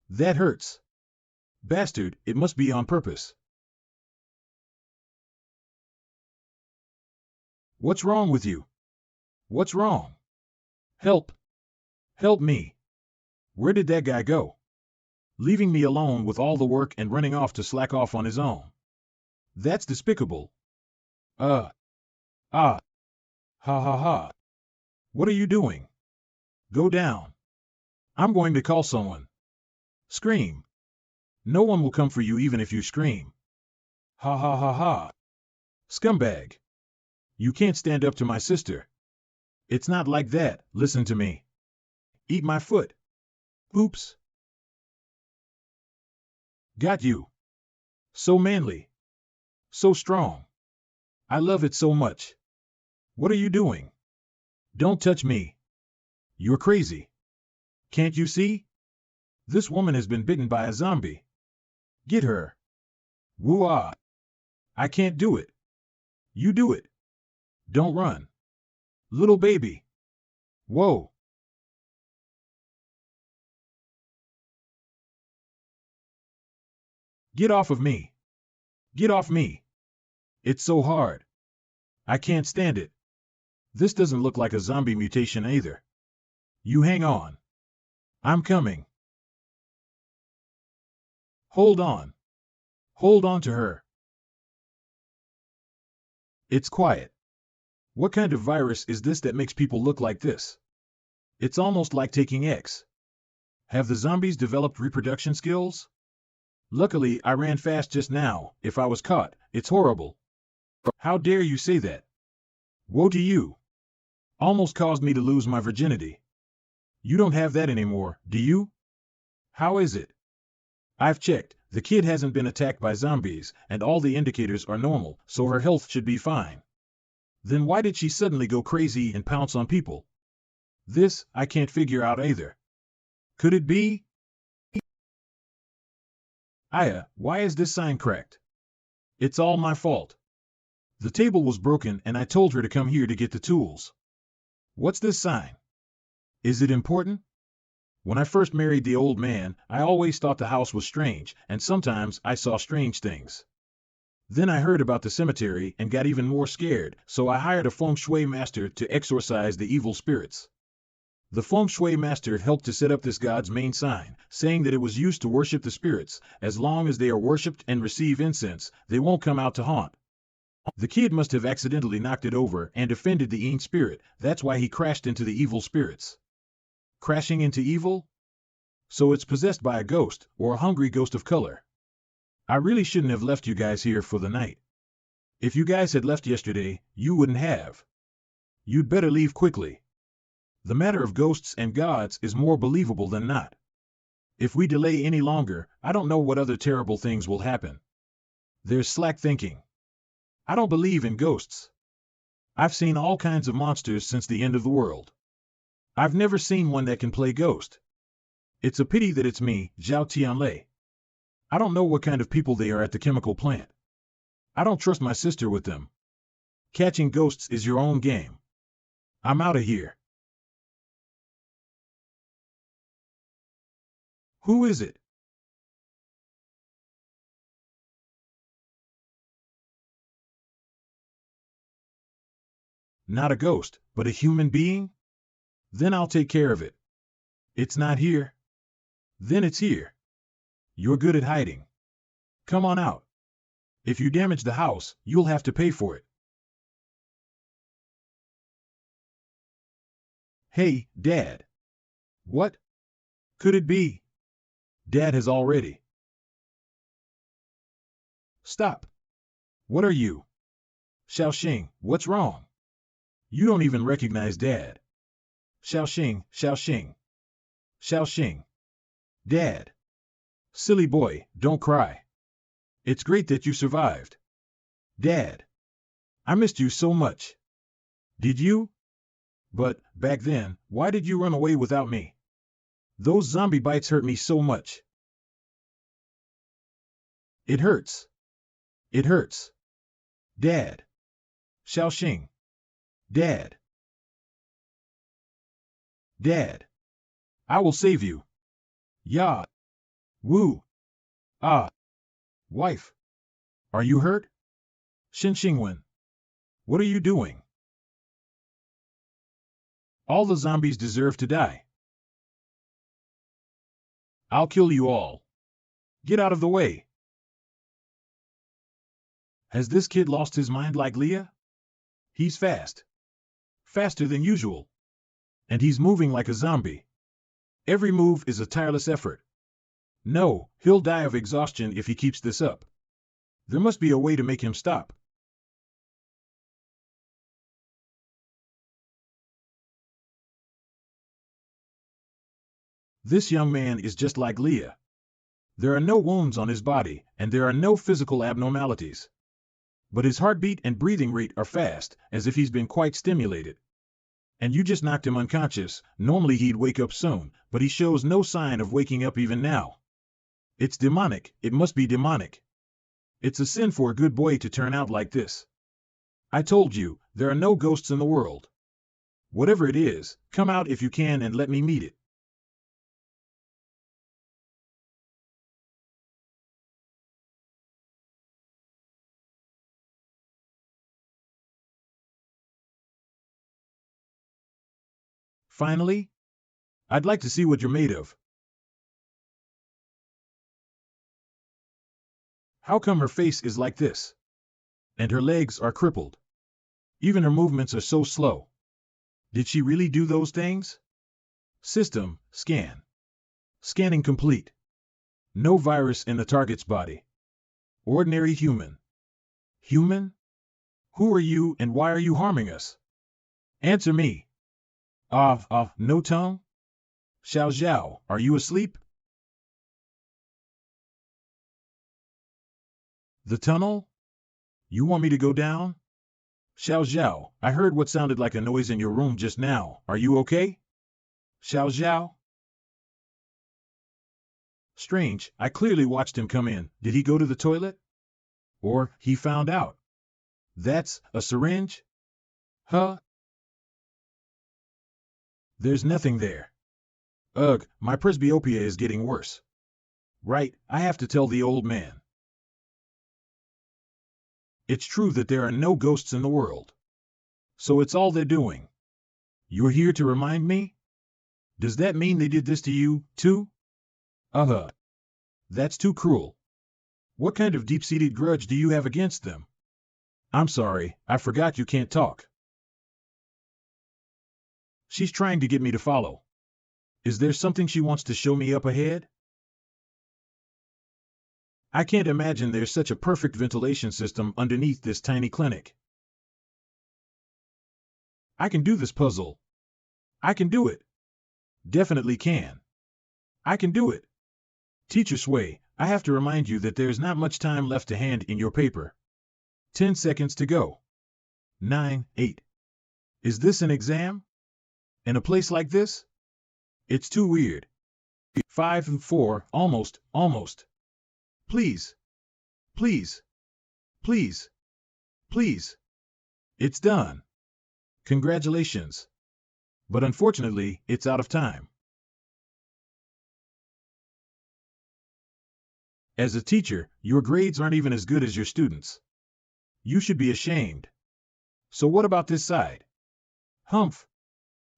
That hurts. Bastard, it must be on purpose. What's wrong with you? What's wrong? Help! Help me! Where did that guy go? Leaving me alone with all the work and running off to slack off on his own. That's despicable. Ah, ha ha ha. What are you doing? Go down. I'm going to call someone. Scream. No one will come for you even if you scream. Ha ha ha ha. Scumbag. You can't stand up to my sister. It's not like that, listen to me. Eat my foot. Oops. Got you. So manly. So strong. I love it so much. What are you doing? Don't touch me. You're crazy. Can't you see? This woman has been bitten by a zombie. Get her. Woo-ah. I can't do it. You do it. Don't run. Little baby. Whoa. Get off of me. Get off me. It's so hard. I can't stand it. This doesn't look like a zombie mutation either. You hang on. I'm coming. Hold on. Hold on to her. It's quiet. What kind of virus is this that makes people look like this? It's almost like taking X. Have the zombies developed reproduction skills? Luckily, I ran fast just now. If I was caught, it's horrible. How dare you say that? Woe to you. Almost caused me to lose my virginity. You don't have that anymore, do you? How is it? I've checked. The kid hasn't been attacked by zombies, and all the indicators are normal, so her health should be fine. Then why did she suddenly go crazy and pounce on people? This, I can't figure out either. Could it be? Aya, why is this sign cracked? It's all my fault. The table was broken and I told her to come here to get the tools. What's this sign? Is it important? When I first married the old man, I always thought the house was strange, and sometimes I saw strange things. Then I heard about the cemetery and got even more scared, so I hired a feng shui master to exorcise the evil spirits. The feng shui master helped to set up this god's main sign, saying that it was used to worship the spirits. As long as they are worshipped and receive incense, they won't come out to haunt. The kid must have accidentally knocked it over and offended the Yin spirit. That's why he crashed into the evil spirits. Crashing into evil? So it's possessed by a ghost, or a hungry ghost of color. I really shouldn't have left you guys here for the night. If you guys had left yesterday, you wouldn't have. You'd better leave quickly. The matter of ghosts and gods is more believable than not. If we delay any longer, I don't know what other terrible things will happen. There's slack thinking. I don't believe in ghosts. I've seen all kinds of monsters since the end of the world. I've never seen one that can play ghost. It's a pity that it's me, Zhao Tianlei. I don't know what kind of people they are at the chemical plant. I don't trust my sister with them. Catching ghosts is your own game. I'm out of here. Who is it? Not a ghost, but a human being? Then I'll take care of it. It's not here. Then it's here. You're good at hiding. Come on out. If you damage the house, you'll have to pay for it. Hey, Dad. What? Could it be? Dad has already. Stop. What are you? Xiaoxing, what's wrong? You don't even recognize Dad. Xiaoxing, Xiaoxing. Xiaoxing. Dad. Silly boy, don't cry. It's great that you survived. Dad. I missed you so much. Did you? But, back then, why did you run away without me? Those zombie bites hurt me so much. It hurts. It hurts. Dad. Xiaoxing. Dad. Dad. I will save you. Ya. Woo. Ah. Wife. Are you hurt? Xin Xingwen. What are you doing? All the zombies deserve to die. I'll kill you all. Get out of the way. Has this kid lost his mind like Leah? He's fast. Faster than usual. And he's moving like a zombie. Every move is a tireless effort. No, he'll die of exhaustion if he keeps this up. There must be a way to make him stop. This young man is just like Leah. There are no wounds on his body, and there are no physical abnormalities. But his heartbeat and breathing rate are fast, as if he's been quite stimulated. And you just knocked him unconscious. Normally he'd wake up soon, but he shows no sign of waking up even now. It's demonic. It must be demonic. It's a sin for a good boy to turn out like this. I told you, there are no ghosts in the world. Whatever it is, come out if you can and let me meet it. Finally? I'd like to see what you're made of. How come her face is like this? And her legs are crippled. Even her movements are so slow. Did she really do those things? System, scan. Scanning complete. No virus in the target's body. Ordinary human. Human? Who are you and why are you harming us? Answer me. No tongue? Xiao Zhao, are you asleep? The tunnel? You want me to go down? Xiao Zhao, I heard what sounded like a noise in your room just now. Are you okay? Xiao Zhao? Strange, I clearly watched him come in. Did he go to the toilet? Or, he found out. That's a syringe? Huh? There's nothing there. Ugh, my presbyopia is getting worse. Right, I have to tell the old man. It's true that there are no ghosts in the world. So it's all they're doing. You're here to remind me? Does that mean they did this to you, too? That's too cruel. What kind of deep-seated grudge do you have against them? I'm sorry, I forgot you can't talk. She's trying to get me to follow. Is there something she wants to show me up ahead? I can't imagine there's such a perfect ventilation system underneath this tiny clinic. I can do this puzzle. I can do it. Definitely can. I can do it. Teacher Sway, I have to remind you that there's not much time left to hand in your paper. 10 seconds to go. 9, 8. Is this an exam? In a place like this? It's too weird. 5 and 4, almost. Please. Please. Please. Please. It's done. Congratulations. But unfortunately, it's out of time. As a teacher, your grades aren't even as good as your students. You should be ashamed. So what about this side? Humph.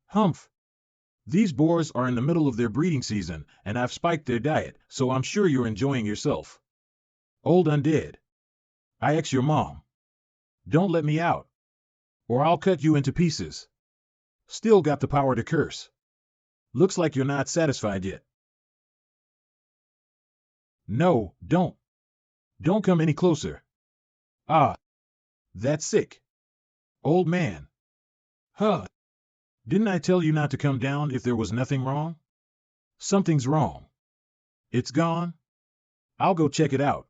Humph. These boars are in the middle of their breeding season, and I've spiked their diet, so I'm sure you're enjoying yourself. Old undead. I ex your mom. Don't let me out. Or I'll cut you into pieces. Still got the power to curse. Looks like you're not satisfied yet. No, don't. Don't come any closer. Ah. That's sick. Old man. Huh. Didn't I tell you not to come down if there was nothing wrong? Something's wrong. It's gone? I'll go check it out.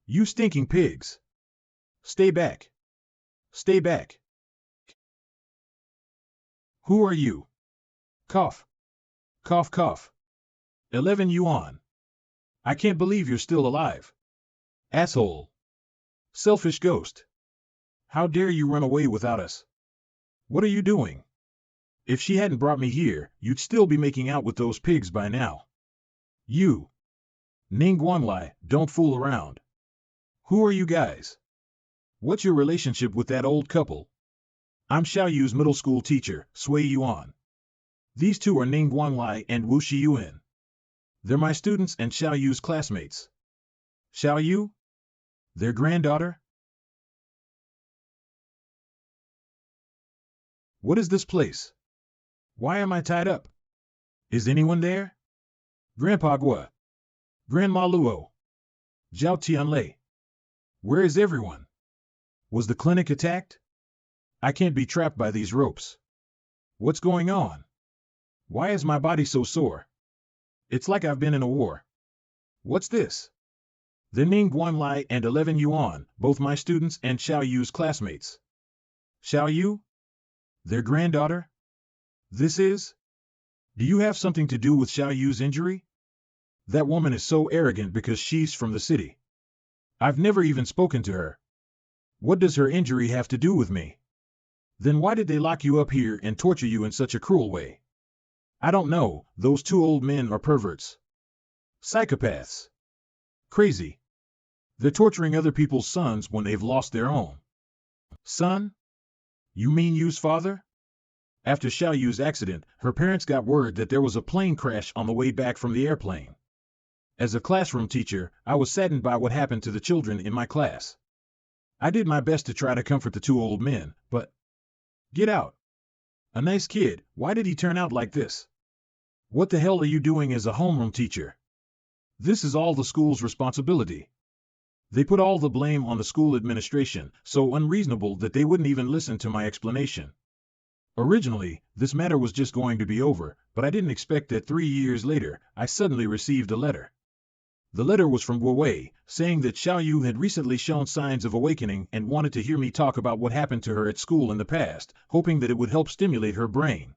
You stinking pigs. Stay back. Stay back. Who are you? Cough. Cough, cough. 11 yuan. I can't believe you're still alive. Asshole. Selfish ghost. How dare you run away without us? What are you doing? If she hadn't brought me here, you'd still be making out with those pigs by now. You. Ning Guanlai, don't fool around. Who are you guys? What's your relationship with that old couple? I'm Xiao Yu's middle school teacher, Sui Yuan. These two are Ning Guanglai and Wu Shiyuan. They're my students and Xiao Yu's classmates. Xiao Yu? Their granddaughter? What is this place? Why am I tied up? Is anyone there? Grandpa Gua. Grandma Luo. Zhao Tianlei. Where is everyone? Was the clinic attacked? I can't be trapped by these ropes. What's going on? Why is my body so sore? It's like I've been in a war. What's this? The Ning Guanlai and 11 Yuan, both my students and Xiao Yu's classmates. Xiao Yu? Their granddaughter? This is? Do you have something to do with Xiao Yu's injury? That woman is so arrogant because she's from the city. I've never even spoken to her. What does her injury have to do with me? Then why did they lock you up here and torture you in such a cruel way? I don't know, those two old men are perverts. Psychopaths. Crazy. They're torturing other people's sons when they've lost their own. Son? You mean Yu's father? After Xiao Yu's accident, her parents got word that there was a plane crash on the way back from the airplane. As a classroom teacher, I was saddened by what happened to the children in my class. I did my best to try to comfort the two old men, but... Get out. A nice kid, why did he turn out like this? What the hell are you doing as a homeroom teacher? This is all the school's responsibility. They put all the blame on the school administration, so unreasonable that they wouldn't even listen to my explanation. Originally, this matter was just going to be over, but I didn't expect that 3 years later, I suddenly received a letter. The letter was from Guowei, saying that Xiao Yu had recently shown signs of awakening and wanted to hear me talk about what happened to her at school in the past, hoping that it would help stimulate her brain.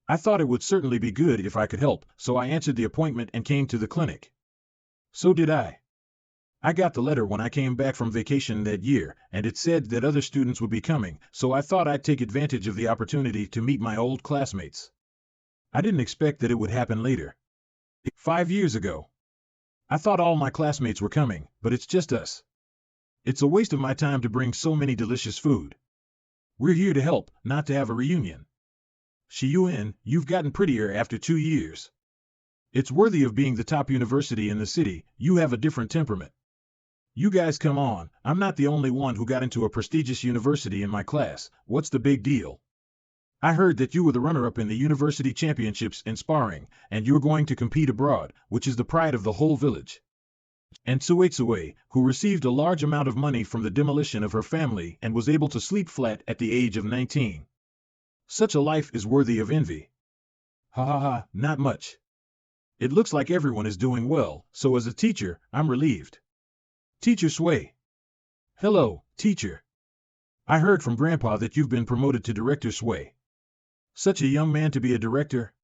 I thought it would certainly be good if I could help, so I answered the appointment and came to the clinic. So did I. I got the letter when I came back from vacation that year, and it said that other students would be coming, so I thought I'd take advantage of the opportunity to meet my old classmates. I didn't expect that it would happen later. 5 years ago. I thought all my classmates were coming, but it's just us. It's a waste of my time to bring so many delicious food. We're here to help, not to have a reunion. Shiyuan, you've gotten prettier after 2 years. It's worthy of being the top university in the city. You have a different temperament. You guys come on, I'm not the only one who got into a prestigious university in my class. What's the big deal? I heard that you were the runner-up in the university championships in sparring, and you're going to compete abroad, which is the pride of the whole village. And Tsui, who received a large amount of money from the demolition of her family and was able to sleep flat at the age of 19. Such a life is worthy of envy. Ha ha ha, not much. It looks like everyone is doing well, so as a teacher, I'm relieved. Teacher Sui. Hello, teacher. I heard from Grandpa that you've been promoted to Director Sui. Such a young man to be a director.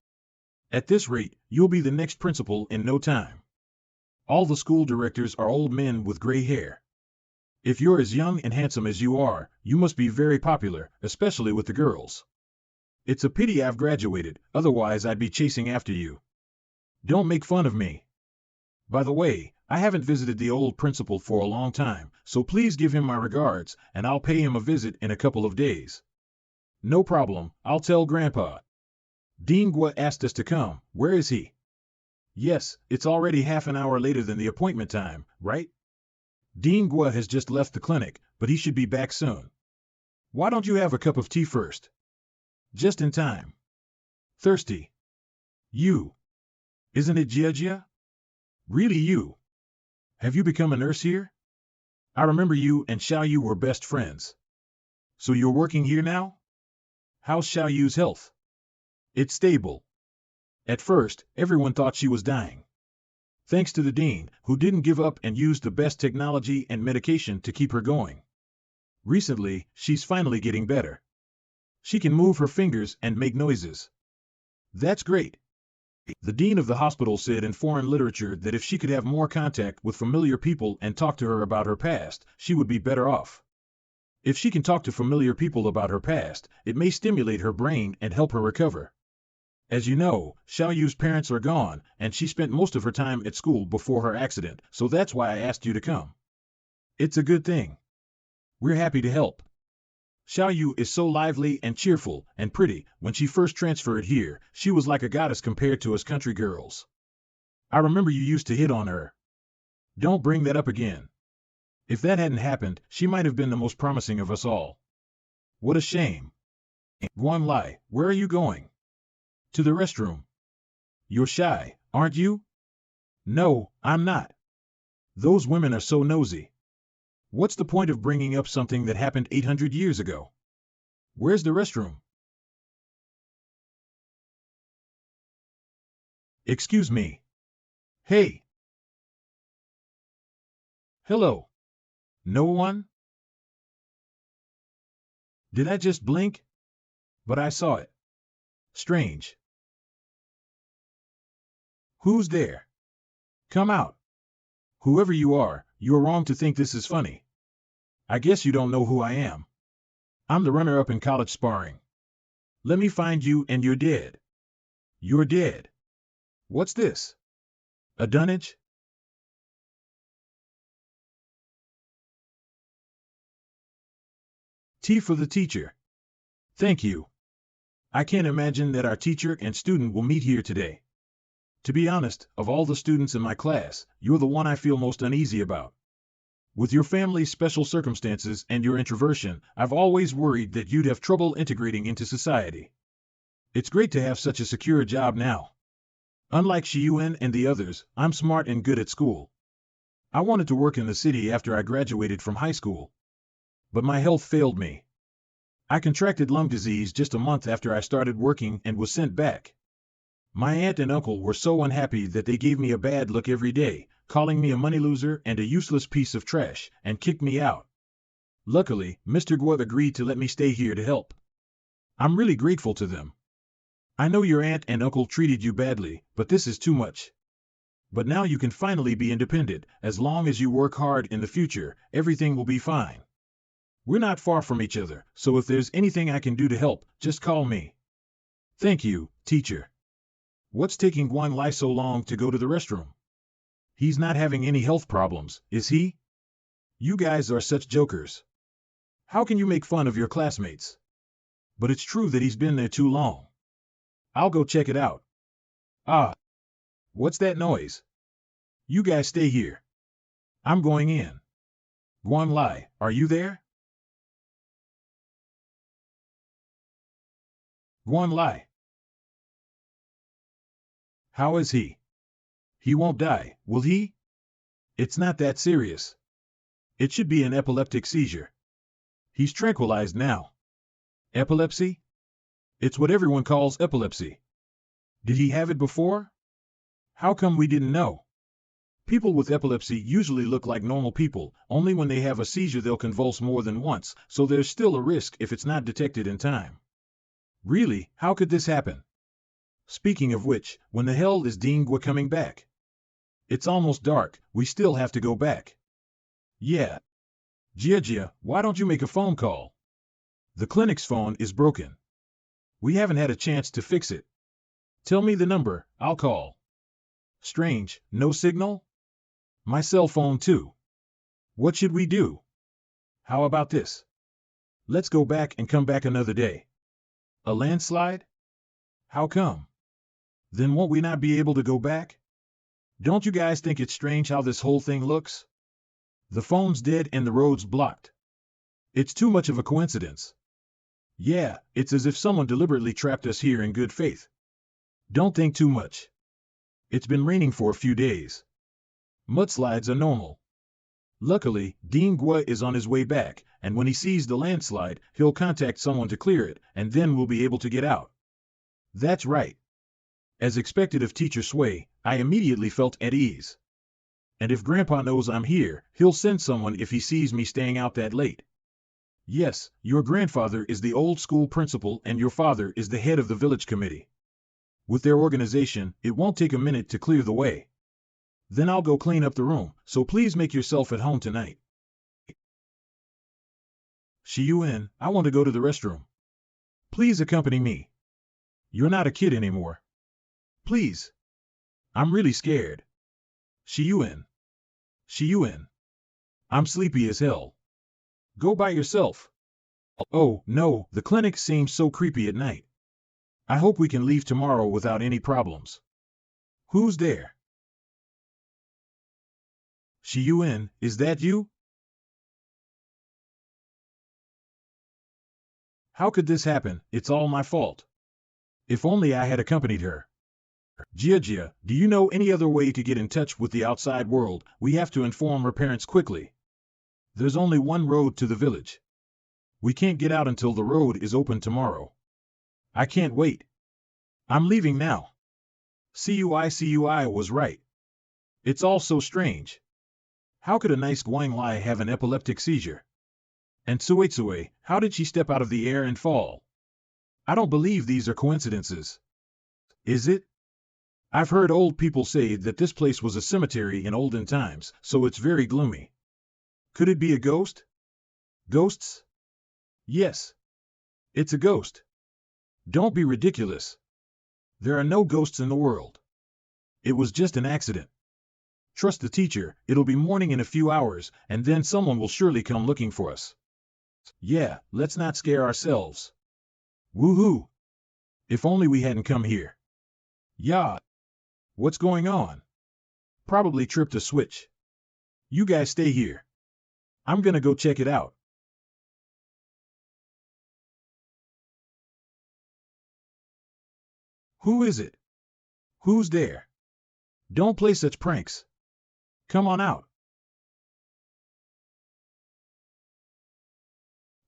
At this rate, you'll be the next principal in no time. All the school directors are old men with gray hair. If you're as young and handsome as you are, you must be very popular, especially with the girls. It's a pity I've graduated, otherwise I'd be chasing after you. Don't make fun of me. By the way, I haven't visited the old principal for a long time, so please give him my regards, and I'll pay him a visit in a couple of days. No problem, I'll tell Grandpa. Dean Gua asked us to come. Where is he? Yes, it's already half an hour later than the appointment time, right? Dean Gua has just left the clinic, but he should be back soon. Why don't you have a cup of tea first? Just in time. Thirsty. You. Isn't it Jia? Really you? Have you become a nurse here? I remember you and Xiao Yu were best friends. So you're working here now? How's Xiao Yu's health? It's stable. At first, everyone thought she was dying. Thanks to the dean, who didn't give up and used the best technology and medication to keep her going. Recently, she's finally getting better. She can move her fingers and make noises. That's great. The dean of the hospital said in foreign literature that if she could have more contact with familiar people and talk to her about her past, she would be better off. If she can talk to familiar people about her past, it may stimulate her brain and help her recover. As you know, Xiao Yu's parents are gone, and she spent most of her time at school before her accident, so that's why I asked you to come. It's a good thing. We're happy to help. Xiao Yu is so lively and cheerful and pretty. When she first transferred here, she was like a goddess compared to us country girls. I remember you used to hit on her. Don't bring that up again. If that hadn't happened, she might have been the most promising of us all. What a shame. Guan Lai, where are you going? To the restroom. You're shy, aren't you? No, I'm not. Those women are so nosy. What's the point of bringing up something that happened 800 years ago? Where's the restroom? Excuse me. Hey. Hello. No one? Did I just blink? But I saw it. Strange. Who's there? Come out. Whoever you are, you're wrong to think this is funny. I guess you don't know who I am. I'm the runner-up in college sparring. Let me find you and you're dead. You're dead. What's this? A dunnage? Tea for the teacher. Thank you. I can't imagine that our teacher and student will meet here today. To be honest, of all the students in my class, you're the one I feel most uneasy about. With your family's special circumstances and your introversion, I've always worried that you'd have trouble integrating into society. It's great to have such a secure job now. Unlike Shiyuan and the others, I'm smart and good at school. I wanted to work in the city after I graduated from high school. But my health failed me. I contracted lung disease just a month after I started working and was sent back. My aunt and uncle were so unhappy that they gave me a bad look every day, calling me a money loser and a useless piece of trash, and kicked me out. Luckily, Mr. Guo agreed to let me stay here to help. I'm really grateful to them. I know your aunt and uncle treated you badly, but this is too much. But now you can finally be independent. As long as you work hard in the future, everything will be fine. We're not far from each other, so if there's anything I can do to help, just call me. Thank you, teacher. What's taking Guan Lai so long to go to the restroom? He's not having any health problems, is he? You guys are such jokers. How can you make fun of your classmates? But it's true that he's been there too long. I'll go check it out. Ah. What's that noise? You guys stay here. I'm going in. Guan Lai, are you there? Guan Lai. How is he? He won't die, will he? It's not that serious. It should be an epileptic seizure. He's tranquilized now. Epilepsy? It's what everyone calls epilepsy. Did he have it before? How come we didn't know? People with epilepsy usually look like normal people, only when they have a seizure they'll convulse more than once, so there's still a risk if it's not detected in time. Really, how could this happen? Speaking of which, when the hell is Dean Gua coming back? It's almost dark, we still have to go back. Yeah. Jia, why don't you make a phone call? The clinic's phone is broken. We haven't had a chance to fix it. Tell me the number, I'll call. Strange, no signal? My cell phone too. What should we do? How about this? Let's go back and come back another day. A landslide? How come? Then won't we not be able to go back? Don't you guys think it's strange how this whole thing looks? The phone's dead and the road's blocked. It's too much of a coincidence. Yeah, it's as if someone deliberately trapped us here in good faith. Don't think too much. It's been raining for a few days. Mudslides are normal. Luckily, Dean Gua is on his way back, and when he sees the landslide, he'll contact someone to clear it, and then we'll be able to get out. That's right. As expected of Teacher Sui, I immediately felt at ease. And if Grandpa knows I'm here, he'll send someone if he sees me staying out that late. Yes, your grandfather is the old school principal and your father is the head of the village committee. With their organization, it won't take a minute to clear the way. Then I'll go clean up the room, so please make yourself at home tonight. Shiyuan, I want to go to the restroom. Please accompany me. You're not a kid anymore. Please. I'm really scared. Shiyuan. I'm sleepy as hell. Go by yourself. Oh, no, the clinic seems so creepy at night. I hope we can leave tomorrow without any problems. Who's there? Shiyuan, is that you? How could this happen? It's all my fault. If only I had accompanied her. Jia, do you know any other way to get in touch with the outside world? We have to inform her parents quickly. There's only one road to the village. We can't get out until the road is open tomorrow. I can't wait. I'm leaving now. CUI was right. It's all so strange. How could a nice Guanglai have an epileptic seizure? And Tsuetsue, how did she step out of the air and fall? I don't believe these are coincidences. Is it? I've heard old people say that this place was a cemetery in olden times, so it's very gloomy. Could it be a ghost? Ghosts? Yes. It's a ghost. Don't be ridiculous. There are no ghosts in the world. It was just an accident. Trust the teacher, it'll be morning in a few hours, and then someone will surely come looking for us. Yeah, let's not scare ourselves. Woohoo! If only we hadn't come here. Yeah. What's going on? Probably tripped a switch. You guys stay here. I'm gonna go check it out. Who is it? Who's there? Don't play such pranks. Come on out.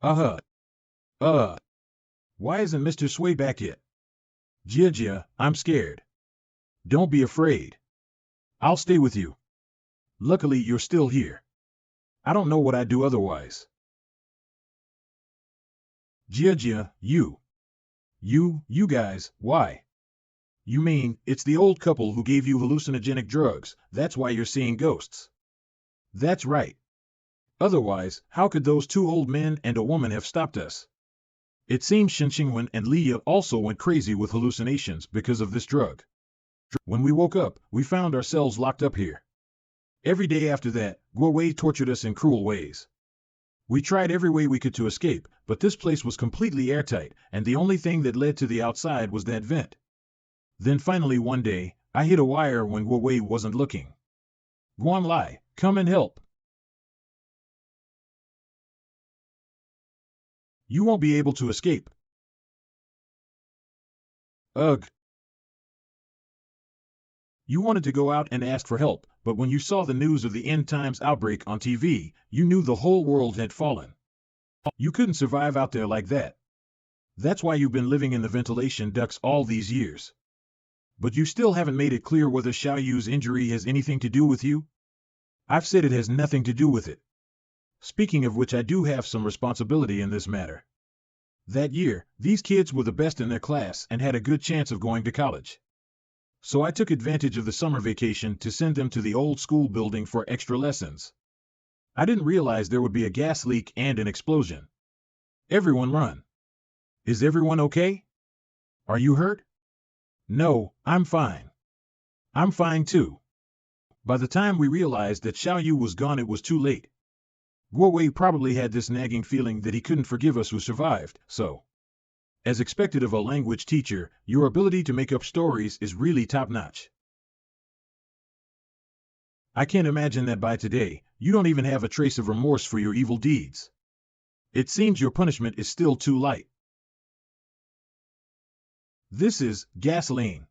Uh-huh. Why isn't Mr. Sway back yet? Jia, I'm scared. Don't be afraid. I'll stay with you. Luckily, you're still here. I don't know what I'd do otherwise. Jia, you guys, why? You mean, it's the old couple who gave you hallucinogenic drugs, that's why you're seeing ghosts. That's right. Otherwise, how could those two old men and a woman have stopped us? It seems Shen Qingwen and Liya also went crazy with hallucinations because of this drug. When we woke up, we found ourselves locked up here. Every day after that, Guo Wei tortured us in cruel ways. We tried every way we could to escape, but this place was completely airtight, and the only thing that led to the outside was that vent. Then finally one day, I hit a wire when Guo Wei wasn't looking. Guanlai, come and help. You won't be able to escape. Ugh. You wanted to go out and ask for help, but when you saw the news of the end times outbreak on TV, you knew the whole world had fallen. You couldn't survive out there like that. That's why you've been living in the ventilation ducts all these years. But you still haven't made it clear whether Xiao Yu's injury has anything to do with you? I've said it has nothing to do with it. Speaking of which, I do have some responsibility in this matter. That year, these kids were the best in their class and had a good chance of going to college. So I took advantage of the summer vacation to send them to the old school building for extra lessons. I didn't realize there would be a gas leak and an explosion. Everyone run. Is everyone okay? Are you hurt? No, I'm fine. I'm fine too. By the time we realized that Xiao Yu was gone, it was too late. Guo Wei probably had this nagging feeling that he couldn't forgive us who survived, so. As expected of a language teacher, your ability to make up stories is really top-notch. I can't imagine that by today, you don't even have a trace of remorse for your evil deeds. It seems your punishment is still too light. This is gasoline.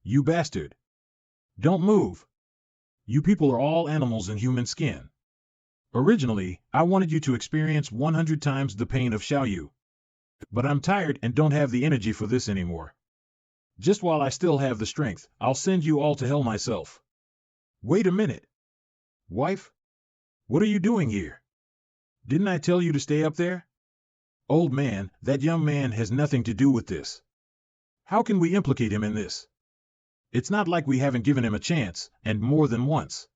You bastard. Don't move. You people are all animals in human skin. Originally, I wanted you to experience 100 times the pain of Xiao Yu. But I'm tired and don't have the energy for this anymore. Just while I still have the strength, I'll send you all to hell myself. Wait a minute. Wife? What are you doing here? Didn't I tell you to stay up there? Old man, that young man has nothing to do with this. How can we implicate him in this? It's not like we haven't given him a chance, and more than once.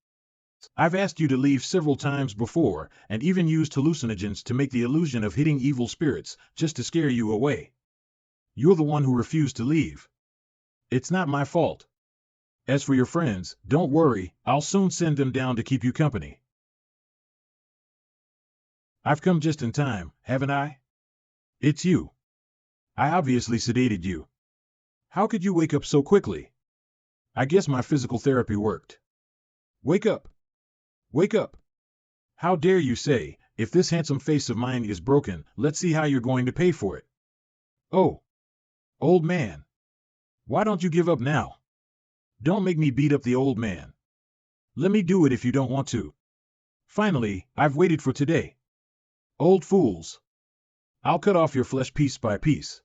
I've asked you to leave several times before, and even used hallucinogens to make the illusion of hitting evil spirits, just to scare you away. You're the one who refused to leave. It's not my fault. As for your friends, don't worry, I'll soon send them down to keep you company. I've come just in time, haven't I? It's you. I obviously sedated you. How could you wake up so quickly? I guess my physical therapy worked. Wake up! Wake up! How dare you say, if this handsome face of mine is broken, let's see how you're going to pay for it. Oh, old man. Why don't you give up now? Don't make me beat up the old man. Let me do it if you don't want to. Finally, I've waited for today. Old fools. I'll cut off your flesh piece by piece.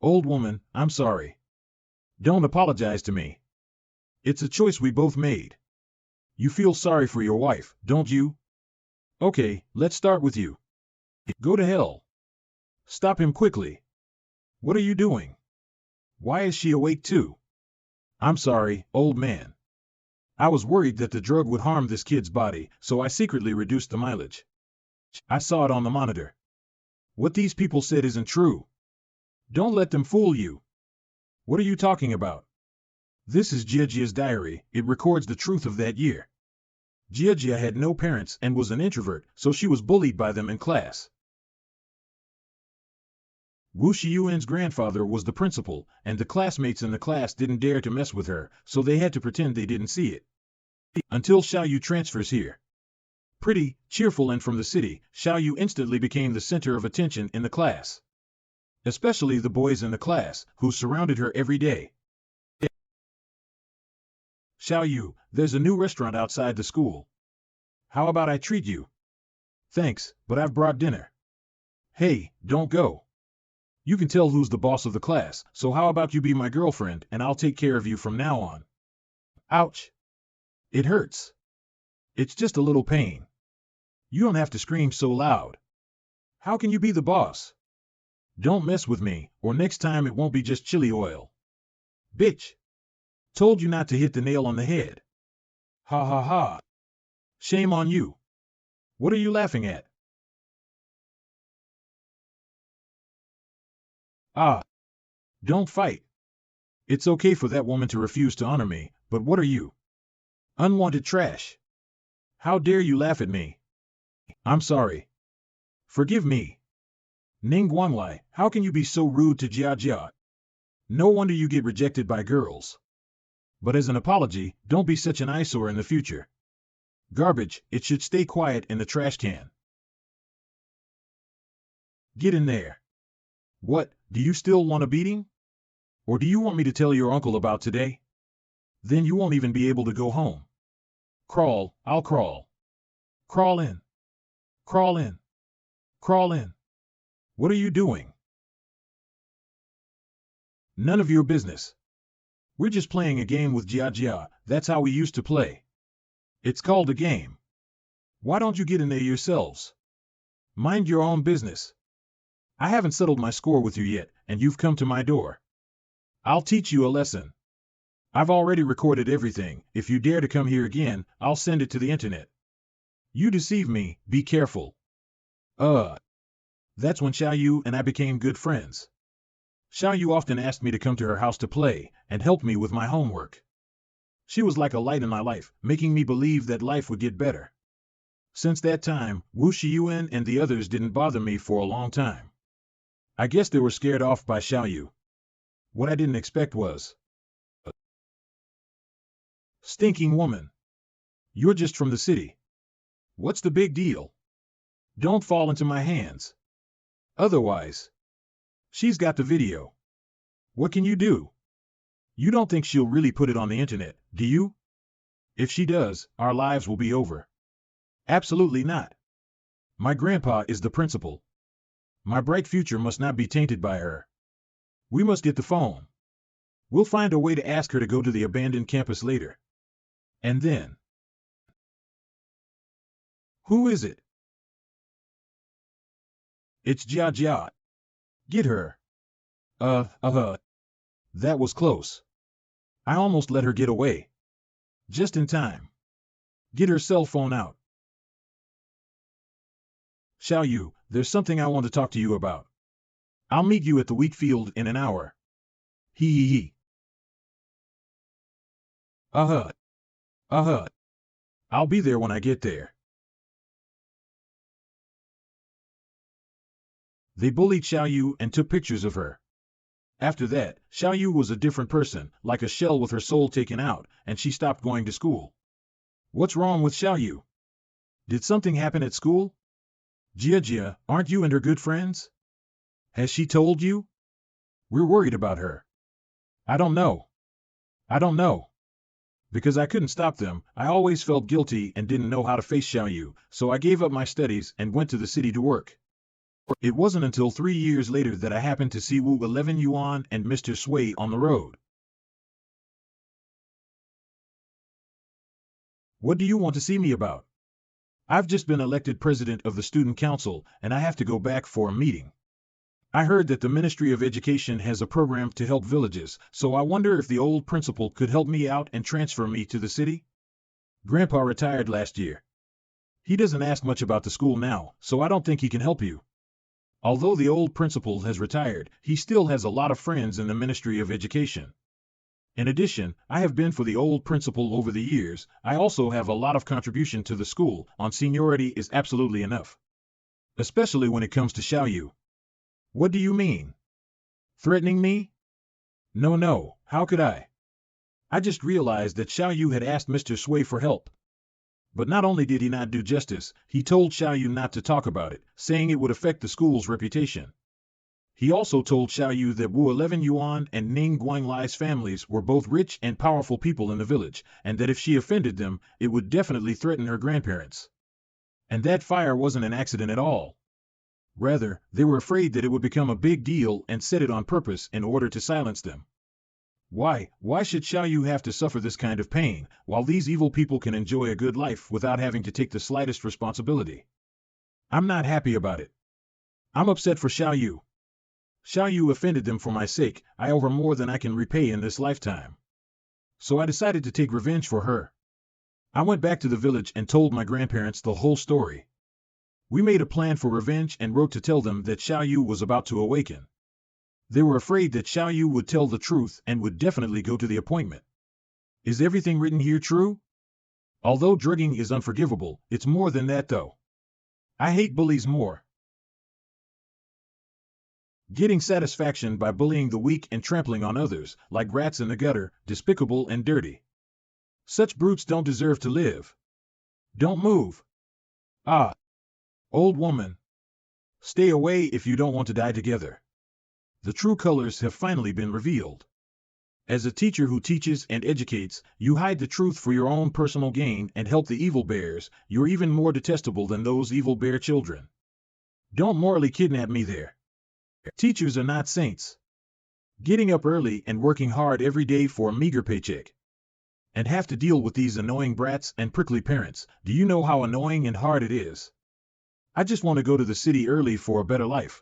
Old woman, I'm sorry. Don't apologize to me. It's a choice we both made. You feel sorry for your wife, don't you? Okay, let's start with you. Go to hell. Stop him quickly. What are you doing? Why is she awake too? I'm sorry, old man. I was worried that the drug would harm this kid's body, so I secretly reduced the mileage. I saw it on the monitor. What these people said isn't true. Don't let them fool you. What are you talking about? This is Giagia's diary. It records the truth of that year. Giagia had no parents and was an introvert, so she was bullied by them in class. Wu Shiyuan's grandfather was the principal, and the classmates in the class didn't dare to mess with her, so they had to pretend they didn't see it. Until Xiaoyu transfers here. Pretty, cheerful and from the city, Xiaoyu instantly became the center of attention in the class. Especially the boys in the class, who surrounded her every day. Xiaoyu, there's a new restaurant outside the school. How about I treat you? Thanks, but I've brought dinner. Hey, don't go. You can tell who's the boss of the class, so how about you be my girlfriend and I'll take care of you from now on. Ouch. It hurts. It's just a little pain. You don't have to scream so loud. How can you be the boss? Don't mess with me, or next time it won't be just chili oil. Bitch. Told you not to hit the nail on the head. Ha ha ha. Shame on you. What are you laughing at? Ah. Don't fight. It's okay for that woman to refuse to honor me, but what are you? Unwanted trash. How dare you laugh at me? I'm sorry. Forgive me. Ning Guanglai, how can you be so rude to Jia Jia? No wonder you get rejected by girls. But as an apology, don't be such an eyesore in the future. Garbage, it should stay quiet in the trash can. Get in there. What, do you still want a beating? Or do you want me to tell your uncle about today? Then you won't even be able to go home. Crawl, I'll crawl. Crawl in. Crawl in. Crawl in. What are you doing? None of your business. We're just playing a game with Jia Jia, that's how we used to play. It's called a game. Why don't you get in there yourselves? Mind your own business. I haven't settled my score with you yet, and you've come to my door. I'll teach you a lesson. I've already recorded everything. If you dare to come here again, I'll send it to the internet. You deceive me, be careful. That's when Xiaoyu and I became good friends. Xiaoyu often asked me to come to her house to play, and help me with my homework. She was like a light in my life, making me believe that life would get better. Since that time, Wu Shiyuan and the others didn't bother me for a long time. I guess they were scared off by Xiaoyu. What I didn't expect was... Stinking woman. You're just from the city. What's the big deal? Don't fall into my hands. Otherwise... She's got the video. What can you do? You don't think she'll really put it on the internet, do you? If she does, our lives will be over. Absolutely not. My grandpa is the principal. My bright future must not be tainted by her. We must get the phone. We'll find a way to ask her to go to the abandoned campus later. And then... Who is it? It's Jia Jia. Get her. That was close. I almost let her get away. Just in time. Get her cell phone out. Xiaoyu, there's something I want to talk to you about. I'll meet you at the wheat field in an hour. Hee hee hee. I'll be there when I get there. They bullied Xiao Yu and took pictures of her. After that, Xiao Yu was a different person, like a shell with her soul taken out, and she stopped going to school. What's wrong with Xiao Yu? Did something happen at school? Jia, aren't you and her good friends? Has she told you? We're worried about her. I don't know. I don't know. Because I couldn't stop them, I always felt guilty and didn't know how to face Xiao Yu, so I gave up my studies and went to the city to work. It wasn't until 3 years later that I happened to see Wu 11 Yuan and Mr. Sui on the road. What do you want to see me about? I've just been elected president of the student council, and I have to go back for a meeting. I heard that the Ministry of Education has a program to help villages, so I wonder if the old principal could help me out and transfer me to the city? Grandpa retired last year. He doesn't ask much about the school now, so I don't think he can help you. Although the old principal has retired, he still has a lot of friends in the Ministry of Education. In addition, I have been for the old principal over the years. I also have a lot of contribution to the school. On seniority is absolutely enough. Especially when it comes to Xiao Yu. What do you mean? Threatening me? No, how could I? I just realized that Xiao Yu had asked Mr. Sui for help. But not only did he not do justice, he told Xiao Yu not to talk about it, saying it would affect the school's reputation. He also told Xiao Yu that Wu 11 Yuan and Ning Guanglai's families were both rich and powerful people in the village, and that if she offended them, it would definitely threaten her grandparents. And that fire wasn't an accident at all. Rather, they were afraid that it would become a big deal and set it on purpose in order to silence them. Why should Xiao Yu have to suffer this kind of pain, while these evil people can enjoy a good life without having to take the slightest responsibility? I'm not happy about it. I'm upset for Xiao Yu. Xiao Yu offended them for my sake. I owe her more than I can repay in this lifetime. So I decided to take revenge for her. I went back to the village and told my grandparents the whole story. We made a plan for revenge and wrote to tell them that Xiao Yu was about to awaken. They were afraid that Xiao Yu would tell the truth and would definitely go to the appointment. Is everything written here true? Although drugging is unforgivable, it's more than that though. I hate bullies more. Getting satisfaction by bullying the weak and trampling on others, like rats in the gutter, despicable and dirty. Such brutes don't deserve to live. Don't move. Ah. Old woman. Stay away if you don't want to die together. The true colors have finally been revealed. As a teacher who teaches and educates, you hide the truth for your own personal gain and help the evil bears. You're even more detestable than those evil bear children. Don't morally kidnap me there. Teachers are not saints. Getting up early and working hard every day for a meager paycheck. And have to deal with these annoying brats and prickly parents. Do you know how annoying and hard it is? I just want to go to the city early for a better life.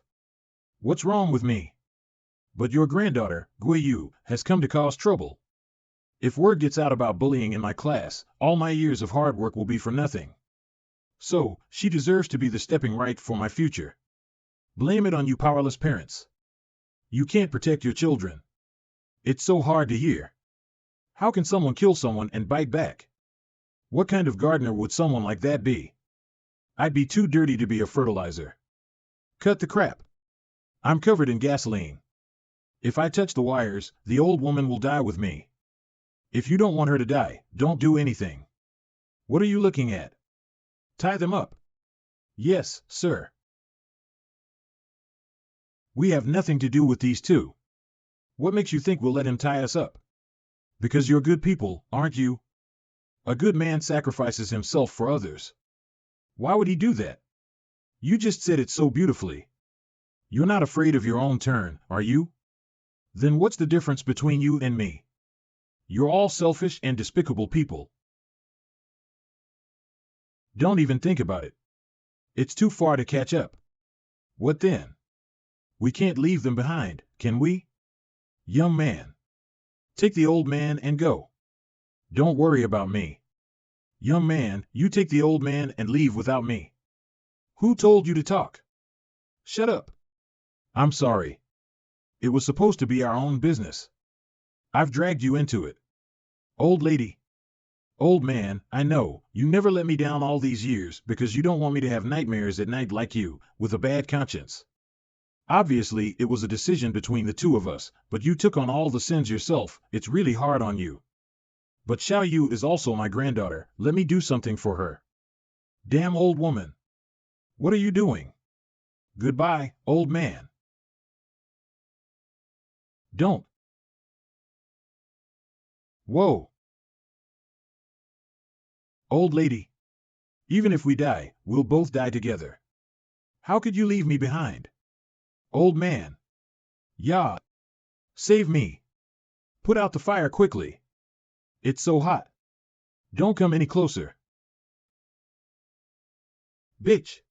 What's wrong with me? But your granddaughter, Gui Yu, has come to cause trouble. If word gets out about bullying in my class, all my years of hard work will be for nothing. So, she deserves to be the stepping right for my future. Blame it on you powerless parents. You can't protect your children. It's so hard to hear. How can someone kill someone and bite back? What kind of gardener would someone like that be? I'd be too dirty to be a fertilizer. Cut the crap. I'm covered in gasoline. If I touch the wires, the old woman will die with me. If you don't want her to die, don't do anything. What are you looking at? Tie them up. Yes, sir. We have nothing to do with these two. What makes you think we'll let him tie us up? Because you're good people, aren't you? A good man sacrifices himself for others. Why would he do that? You just said it so beautifully. You're not afraid of your own turn, are you? Then what's the difference between you and me? You're all selfish and despicable people. Don't even think about it. It's too far to catch up. What then? We can't leave them behind, can we? Young man. Take the old man and go. Don't worry about me. Young man, you take the old man and leave without me. Who told you to talk? Shut up. I'm sorry. It was supposed to be our own business. I've dragged you into it. Old lady. Old man, I know, you never let me down all these years because you don't want me to have nightmares at night like you, with a bad conscience. Obviously, it was a decision between the two of us, but you took on all the sins yourself. It's really hard on you. But Xiao Yu is also my granddaughter. Let me do something for her. Damn old woman. What are you doing? Goodbye, old man. Don't. Whoa. Old lady. Even if we die, we'll both die together. How could you leave me behind? Old man. Yeah. Save me. Put out the fire quickly. It's so hot. Don't come any closer. Bitch.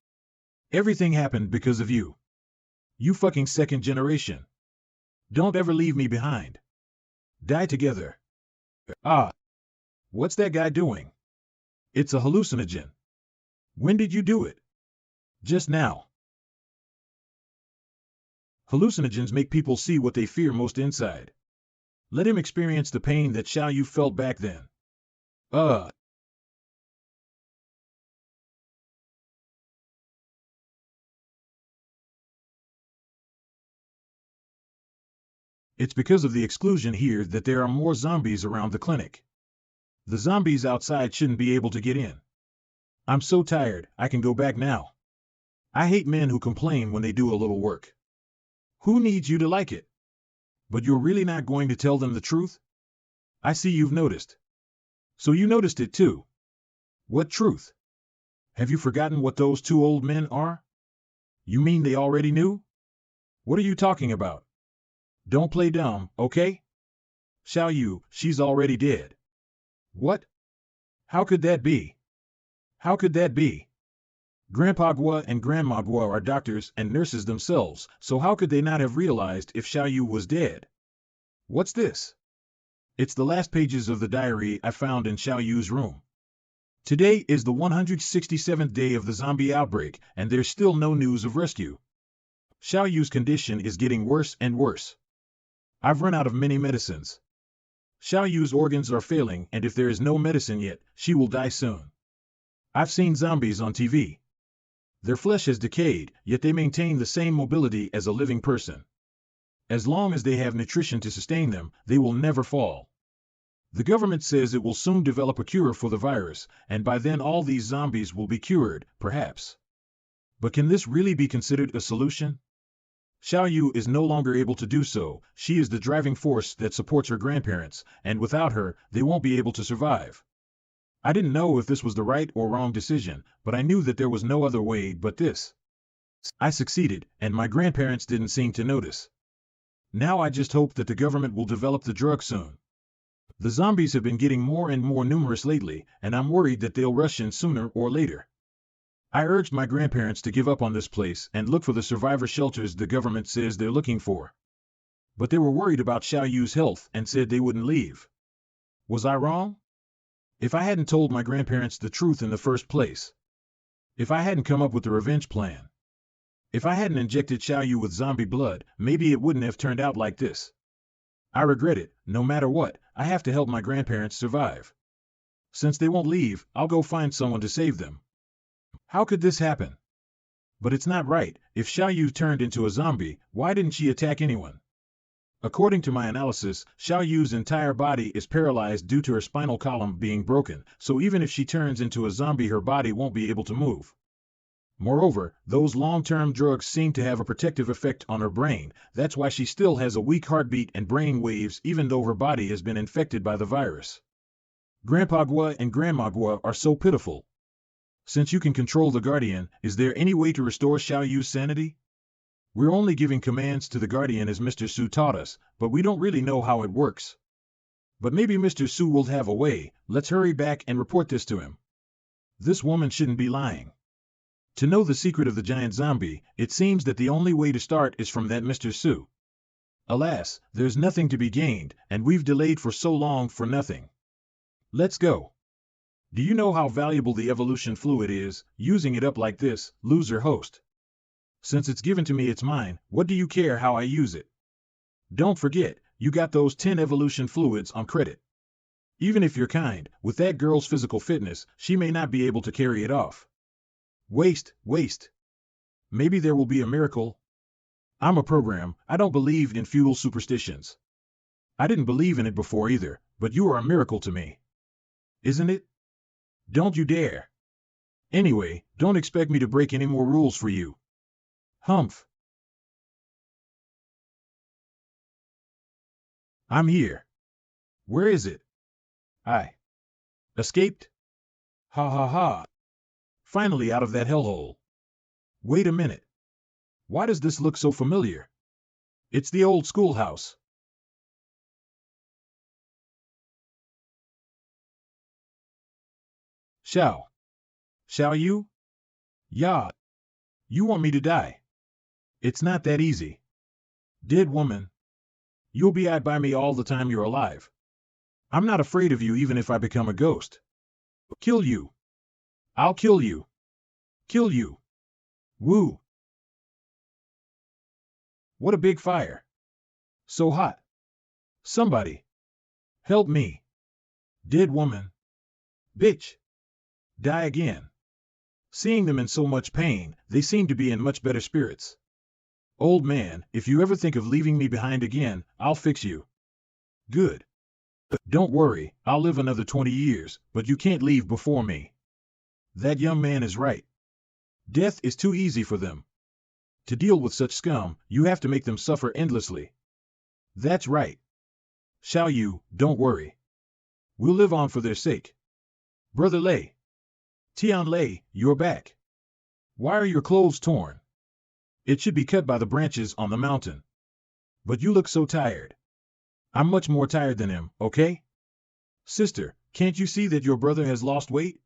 Everything happened because of you. You fucking second generation. Don't ever leave me behind. Die together. Ah. What's that guy doing? It's a hallucinogen. When did you do it? Just now. Hallucinogens make people see what they fear most inside. Let him experience the pain that Xiao Yu felt back then. It's because of the exclusion here that there are more zombies around the clinic. The zombies outside shouldn't be able to get in. I'm so tired, I can go back now. I hate men who complain when they do a little work. Who needs you to like it? But you're really not going to tell them the truth? I see you've noticed. So you noticed it too. What truth? Have you forgotten what those two old men are? You mean they already knew? What are you talking about? Don't play dumb, okay? Xiao Yu, she's already dead. What? How could that be? How could that be? Grandpa Gua and Grandma Gua are doctors and nurses themselves, so how could they not have realized if Xiao Yu was dead? What's this? It's the last pages of the diary I found in Xiao Yu's room. Today is the 167th day of the zombie outbreak, and there's still no news of rescue. Xiao Yu's condition is getting worse and worse. I've run out of many medicines. Xiao Yu's organs are failing, and if there is no medicine yet, she will die soon. I've seen zombies on TV. Their flesh has decayed, yet they maintain the same mobility as a living person. As long as they have nutrition to sustain them, they will never fall. The government says it will soon develop a cure for the virus, and by then all these zombies will be cured, perhaps. But can this really be considered a solution? Xiao Yu is no longer able to do so. She is the driving force that supports her grandparents, and without her, they won't be able to survive. I didn't know if this was the right or wrong decision, but I knew that there was no other way but this. I succeeded, and my grandparents didn't seem to notice. Now I just hope that the government will develop the drug soon. The zombies have been getting more and more numerous lately, and I'm worried that they'll rush in sooner or later. I urged my grandparents to give up on this place and look for the survivor shelters the government says they're looking for. But they were worried about Xiao Yu's health and said they wouldn't leave. Was I wrong? If I hadn't told my grandparents the truth in the first place. If I hadn't come up with the revenge plan. If I hadn't injected Xiao Yu with zombie blood, maybe it wouldn't have turned out like this. I regret it. No matter what, I have to help my grandparents survive. Since they won't leave, I'll go find someone to save them. How could this happen? But it's not right. If Xiao Yu turned into a zombie, why didn't she attack anyone? According to my analysis, Xiao Yu's entire body is paralyzed due to her spinal column being broken, so even if she turns into a zombie her body won't be able to move. Moreover, those long-term drugs seem to have a protective effect on her brain. That's why she still has a weak heartbeat and brain waves even though her body has been infected by the virus. Grandpa Gua and Grandma Gua are so pitiful. Since you can control the Guardian, is there any way to restore Xiao Yu's sanity? We're only giving commands to the Guardian as Mr. Su taught us, but we don't really know how it works. But maybe Mr. Su will have a way. Let's hurry back and report this to him. This woman shouldn't be lying. To know the secret of the giant zombie, it seems that the only way to start is from that Mr. Su. Alas, there's nothing to be gained, and we've delayed for so long for nothing. Let's go. Do you know how valuable the evolution fluid is? Using it up like this, loser host. Since it's given to me, it's mine. What do you care how I use it? Don't forget, you got those 10 evolution fluids on credit. Even if you're kind, with that girl's physical fitness, she may not be able to carry it off. Waste. Maybe there will be a miracle. I'm a program. I don't believe in feudal superstitions. I didn't believe in it before either, but you are a miracle to me. Isn't it? Don't you dare. Anyway, don't expect me to break any more rules for you. Humph. I'm here. Where is it? I escaped? Ha ha ha. Finally out of that hellhole. Wait a minute. Why does this look so familiar? It's the old schoolhouse. Shall. Shall you? Ya. You want me to die? It's not that easy. Dead woman. You'll be out by me all the time you're alive. I'm not afraid of you even if I become a ghost. Kill you. I'll kill you. Kill you. Woo. What a big fire. So hot. Somebody. Help me. Dead woman. Bitch. Die again. Seeing them in so much pain, they seem to be in much better spirits. Old man, if you ever think of leaving me behind again, I'll fix you. Good. Don't worry, I'll live another 20 years, but you can't leave before me. That young man is right. Death is too easy for them. To deal with such scum, you have to make them suffer endlessly. That's right. Shall you, don't worry. We'll live on for their sake. Brother Lei. Tianlei, you're back. Why are your clothes torn? It should be cut by the branches on the mountain. But you look so tired. I'm much more tired than him, okay? Sister, can't you see that your brother has lost weight?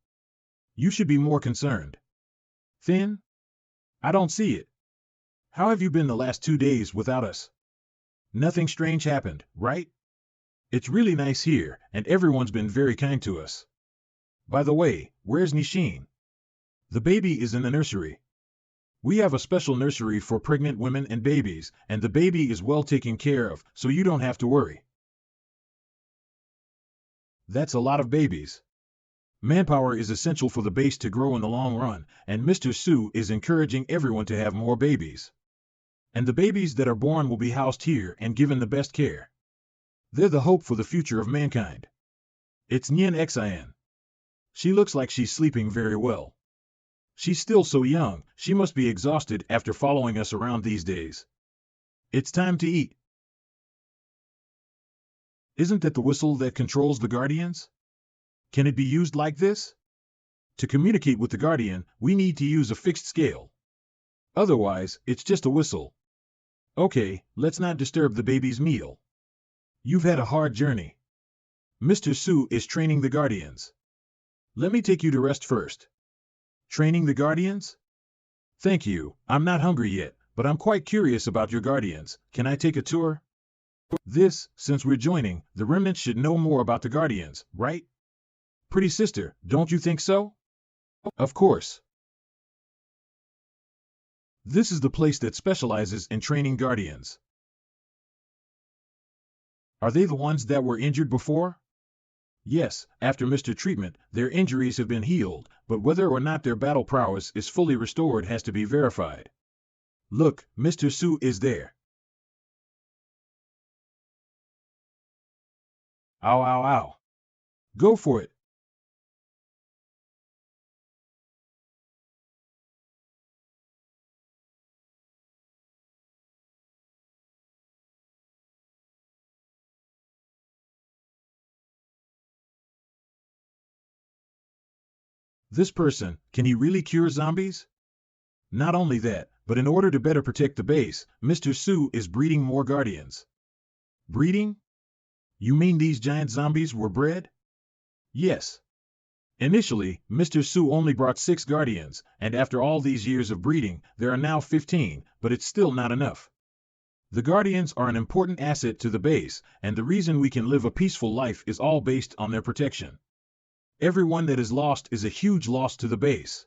You should be more concerned. Thin? I don't see it. How have you been the last 2 days without us? Nothing strange happened, right? It's really nice here, and everyone's been very kind to us. By the way, where's Nishin? The baby is in the nursery. We have a special nursery for pregnant women and babies, and the baby is well taken care of, so you don't have to worry. That's a lot of babies. Manpower is essential for the base to grow in the long run, and Mr. Su is encouraging everyone to have more babies. And the babies that are born will be housed here and given the best care. They're the hope for the future of mankind. It's Nien Xin. She looks like she's sleeping very well. She's still so young, she must be exhausted after following us around these days. It's time to eat. Isn't that the whistle that controls the Guardians? Can it be used like this? To communicate with the Guardian, we need to use a fixed scale. Otherwise, it's just a whistle. Okay, let's not disturb the baby's meal. You've had a hard journey. Mr. Su is training the Guardians. Let me take you to rest first. Training the Guardians? Thank you, I'm not hungry yet, but I'm quite curious about your Guardians. Can I take a tour? Since we're joining, the remnants should know more about the Guardians, right? Pretty sister, don't you think so? Of course. This is the place that specializes in training Guardians. Are they the ones that were injured before? Yes, after Mr. Treatment, their injuries have been healed, but whether or not their battle prowess is fully restored has to be verified. Look, Mr. Su is there. Ow, ow, ow. Go for it. This person, can he really cure zombies? Not only that, but in order to better protect the base, Mr. Su is breeding more Guardians. Breeding? You mean these giant zombies were bred? Yes. Initially, Mr. Su only brought 6 Guardians, and after all these years of breeding, there are now 15, but it's still not enough. The Guardians are an important asset to the base, and the reason we can live a peaceful life is all based on their protection. Everyone that is lost is a huge loss to the base.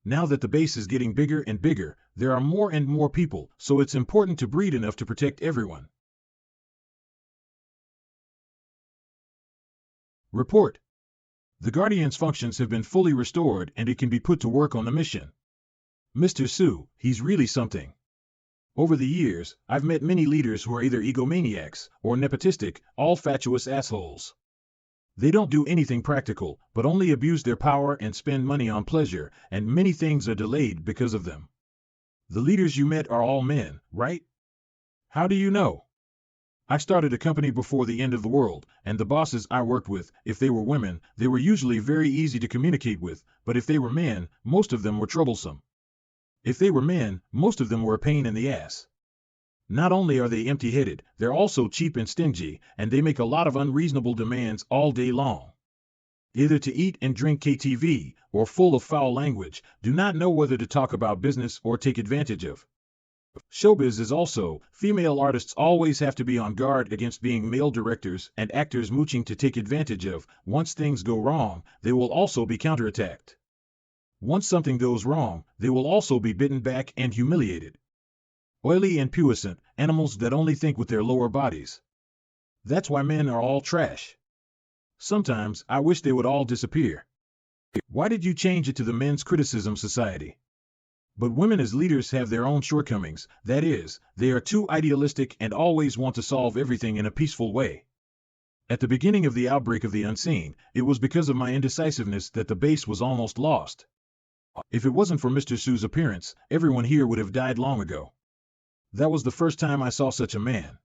Now that the base is getting bigger and bigger, there are more and more people, so it's important to breed enough to protect everyone. Report. The Guardian's functions have been fully restored and it can be put to work on the mission. Mr. Su, he's really something. Over the years, I've met many leaders who are either egomaniacs or nepotistic, all fatuous assholes. They don't do anything practical, but only abuse their power and spend money on pleasure, and many things are delayed because of them. The leaders you met are all men, right? How do you know? I started a company before the end of the world, and the bosses I worked with, if they were women, they were usually very easy to communicate with, but if they were men, most of them were troublesome. If they were men, most of them were a pain in the ass. Not only are they empty-headed, they're also cheap and stingy, and they make a lot of unreasonable demands all day long. Either to eat and drink KTV, or full of foul language, do not know whether to talk about business or take advantage of. Showbiz is also, female artists always have to be on guard against being male directors and actors mooching to take advantage of. Once things go wrong, they will also be counterattacked. Once something goes wrong, they will also be bitten back and humiliated. Oily and puissant, animals that only think with their lower bodies. That's why men are all trash. Sometimes I wish they would all disappear. Why did you change it to the Men's Criticism Society? But women as leaders have their own shortcomings, that is, they are too idealistic and always want to solve everything in a peaceful way. At the beginning of the outbreak of the unseen, it was because of my indecisiveness that the base was almost lost. If it wasn't for Mr. Su's appearance, everyone here would have died long ago. That was the first time I saw such a man.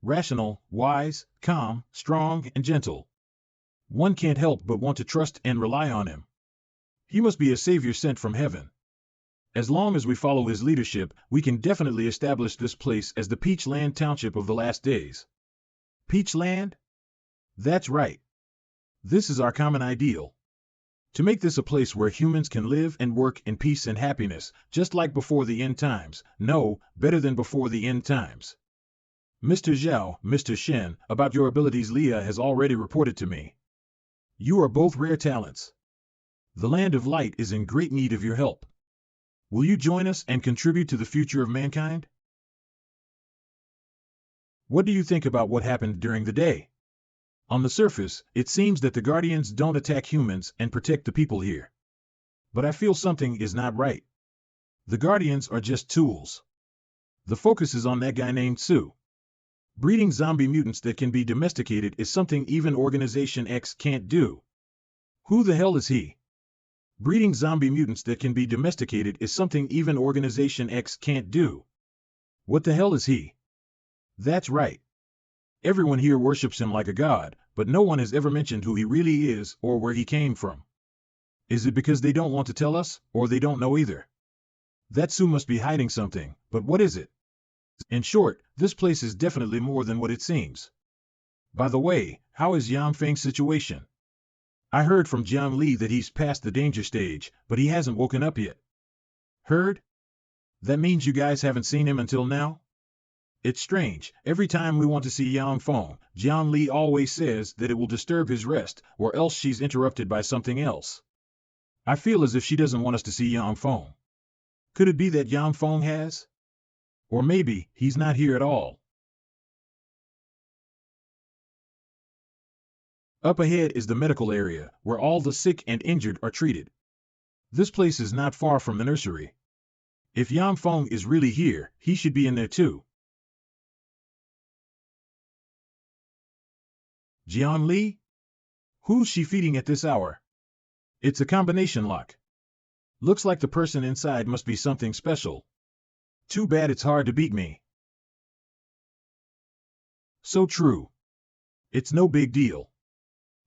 Rational, wise, calm, strong, and gentle. One can't help but want to trust and rely on him. He must be a savior sent from heaven. As long as we follow his leadership, we can definitely establish this place as the Peachland Township of the last days. Peachland? That's right. This is our common ideal. To make this a place where humans can live and work in peace and happiness, just like before the end times. No, better than before the end times. Mr. Zhao, Mr. Shen, about your abilities Leah has already reported to me. You are both rare talents. The Land of Light is in great need of your help. Will you join us and contribute to the future of mankind? What do you think about what happened during the day? On the surface, it seems that the Guardians don't attack humans and protect the people here. But I feel something is not right. The Guardians are just tools. The focus is on that guy named Su. Breeding zombie mutants that can be domesticated is something even Organization X can't do. Who the hell is he? Breeding zombie mutants that can be domesticated is something even Organization X can't do. What the hell is he? That's right. Everyone here worships him like a god, but no one has ever mentioned who he really is or where he came from. Is it because they don't want to tell us, or they don't know either? That Su must be hiding something, but what is it? In short, this place is definitely more than what it seems. By the way, how is Yangfeng's situation? I heard from Jiang Li that he's past the danger stage, but he hasn't woken up yet. Heard? That means you guys haven't seen him until now? It's strange, every time we want to see Yangfeng, Jiang Li always says that it will disturb his rest, or else she's interrupted by something else. I feel as if she doesn't want us to see Yangfeng. Could it be that Yangfeng has? Or maybe, he's not here at all. Up ahead is the medical area, where all the sick and injured are treated. This place is not far from the nursery. If Yangfeng is really here, he should be in there too. Jian Li? Who's she feeding at this hour? It's a combination lock. Looks like the person inside must be something special. Too bad it's hard to beat me. So true. It's no big deal.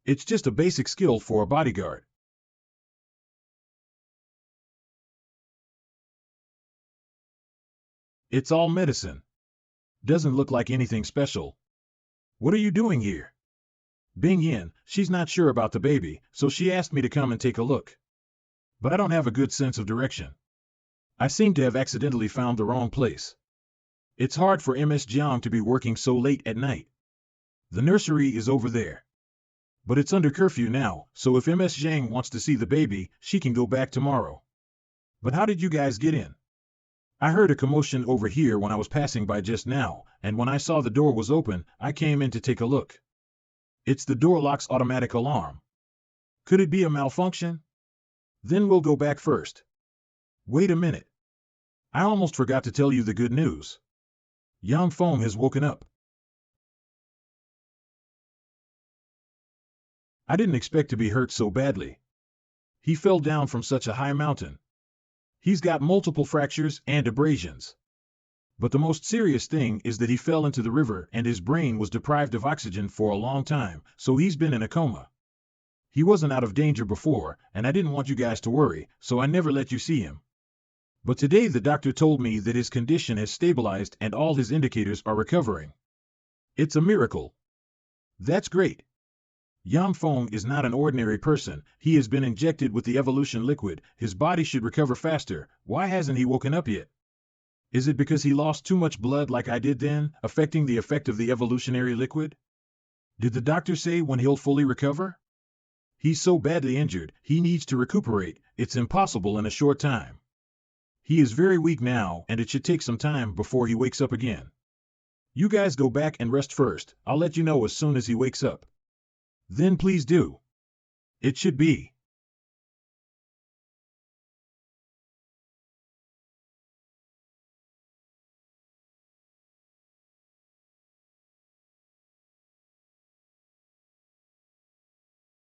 It's just a basic skill for a bodyguard. It's all medicine. Doesn't look like anything special. What are you doing here? Bing Yin, she's not sure about the baby, so she asked me to come and take a look. But I don't have a good sense of direction. I seem to have accidentally found the wrong place. It's hard for Ms. Jiang to be working so late at night. The nursery is over there. But it's under curfew now, so if Ms. Zhang wants to see the baby, she can go back tomorrow. But how did you guys get in? I heard a commotion over here when I was passing by just now, and when I saw the door was open, I came in to take a look. It's the door lock's automatic alarm. Could it be a malfunction? Then we'll go back first. Wait a minute. I almost forgot to tell you the good news. Yang Feng has woken up. I didn't expect to be hurt so badly. He fell down from such a high mountain. He's got multiple fractures and abrasions. But the most serious thing is that he fell into the river and his brain was deprived of oxygen for a long time, so he's been in a coma. He wasn't out of danger before, and I didn't want you guys to worry, so I never let you see him. But today the doctor told me that his condition has stabilized and all his indicators are recovering. It's a miracle. That's great. Yang Feng is not an ordinary person. He has been injected with the evolution liquid. His body should recover faster. Why hasn't he woken up yet? Is it because he lost too much blood like I did then, affecting the effect of the evolutionary liquid? Did the doctor say when he'll fully recover? He's so badly injured, he needs to recuperate. It's impossible in a short time. He is very weak now, and it should take some time before he wakes up again. You guys go back and rest first. I'll let you know as soon as he wakes up. Then please do. It should be.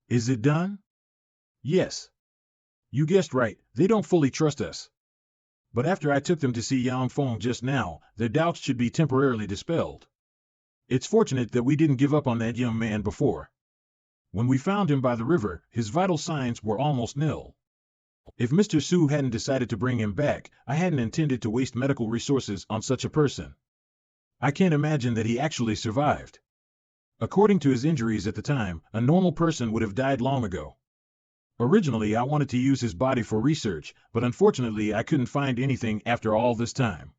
Is it done? Yes. You guessed right, they don't fully trust us. But after I took them to see Yang Feng just now, their doubts should be temporarily dispelled. It's fortunate that we didn't give up on that young man before. When we found him by the river, his vital signs were almost nil. If Mr. Su hadn't decided to bring him back, I hadn't intended to waste medical resources on such a person. I can't imagine that he actually survived. According to his injuries at the time, a normal person would have died long ago. Originally, I wanted to use his body for research, but unfortunately I couldn't find anything after all this time.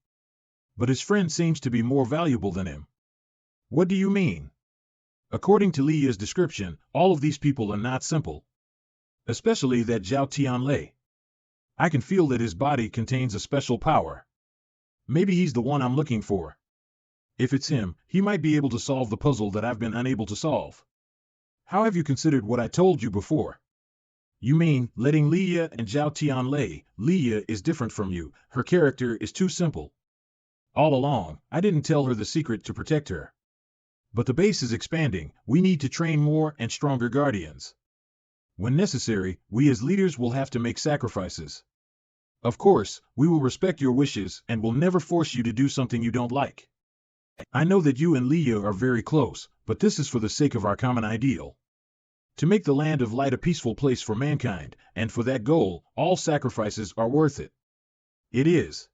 But his friend seems to be more valuable than him. What do you mean? According to Lia's description, all of these people are not simple. Especially that Zhao Tianlei. I can feel that his body contains a special power. Maybe he's the one I'm looking for. If it's him, he might be able to solve the puzzle that I've been unable to solve. How have you considered what I told you before? You mean, letting Lia and Zhao Tianlei? Lia is different from you, her character is too simple. All along, I didn't tell her the secret to protect her. But the base is expanding, we need to train more and stronger guardians. When necessary, we as leaders will have to make sacrifices. Of course, we will respect your wishes and will never force you to do something you don't like. I know that you and Lia are very close, but this is for the sake of our common ideal. To make the land of light a peaceful place for mankind, and for that goal, all sacrifices are worth it. It is.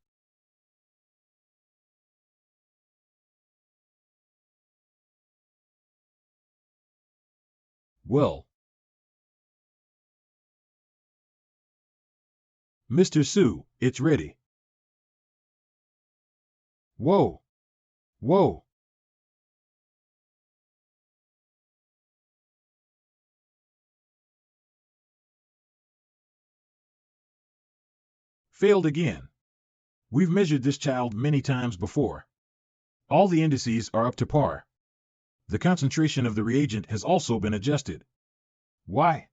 Well, Mr. Su, it's ready. Whoa! Whoa! Failed again. We've measured this child many times before. All the indices are up to par. The concentration of the reagent has also been adjusted. Why?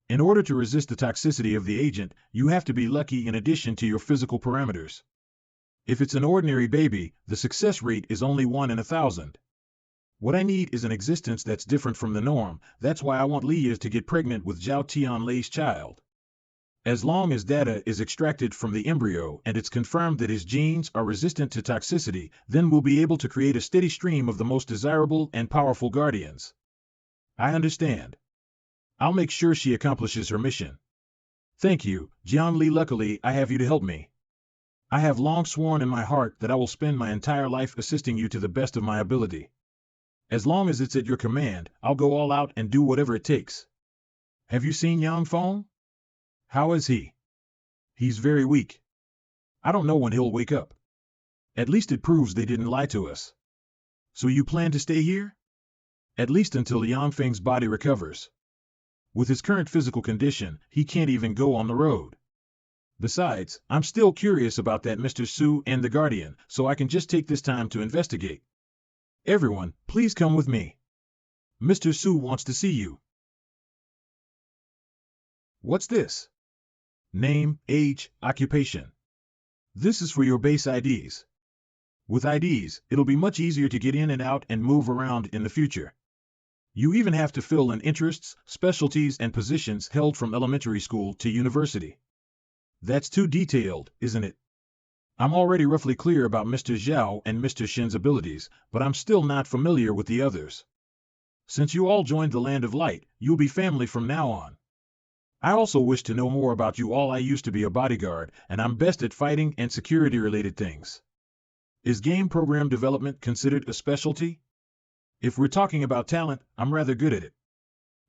In order to resist the toxicity of the agent, you have to be lucky in addition to your physical parameters. If it's an ordinary baby, the success rate is only 1 in 1,000. What I need is an existence that's different from the norm. That's why I want Lia to get pregnant with Zhao Tianlei's child. As long as data is extracted from the embryo and it's confirmed that his genes are resistant to toxicity, then we'll be able to create a steady stream of the most desirable and powerful guardians. I understand. I'll make sure she accomplishes her mission. Thank you, Jianli. Luckily, I have you to help me. I have long sworn in my heart that I will spend my entire life assisting you to the best of my ability. As long as it's at your command, I'll go all out and do whatever it takes. Have you seen Yang Feng? How is he? He's very weak. I don't know when he'll wake up. At least it proves they didn't lie to us. So you plan to stay here? At least until Yang Feng's body recovers. With his current physical condition, he can't even go on the road. Besides, I'm still curious about that Mr. Su and the Guardian, so I can just take this time to investigate. Everyone, please come with me. Mr. Su wants to see you. What's this? Name, age, occupation. This is for your base IDs. With IDs, it'll be much easier to get in and out and move around in the future. You even have to fill in interests, specialties, and positions held from elementary school to university. That's too detailed, isn't it? I'm already roughly clear about Mr. Zhao and Mr. Shin's abilities, but I'm still not familiar with the others. Since you all joined the Land of Light, you'll be family from now on. I also wish to know more about you all. I used to be a bodyguard, and I'm best at fighting and security-related things. Is game program development considered a specialty? If we're talking about talent, I'm rather good at it.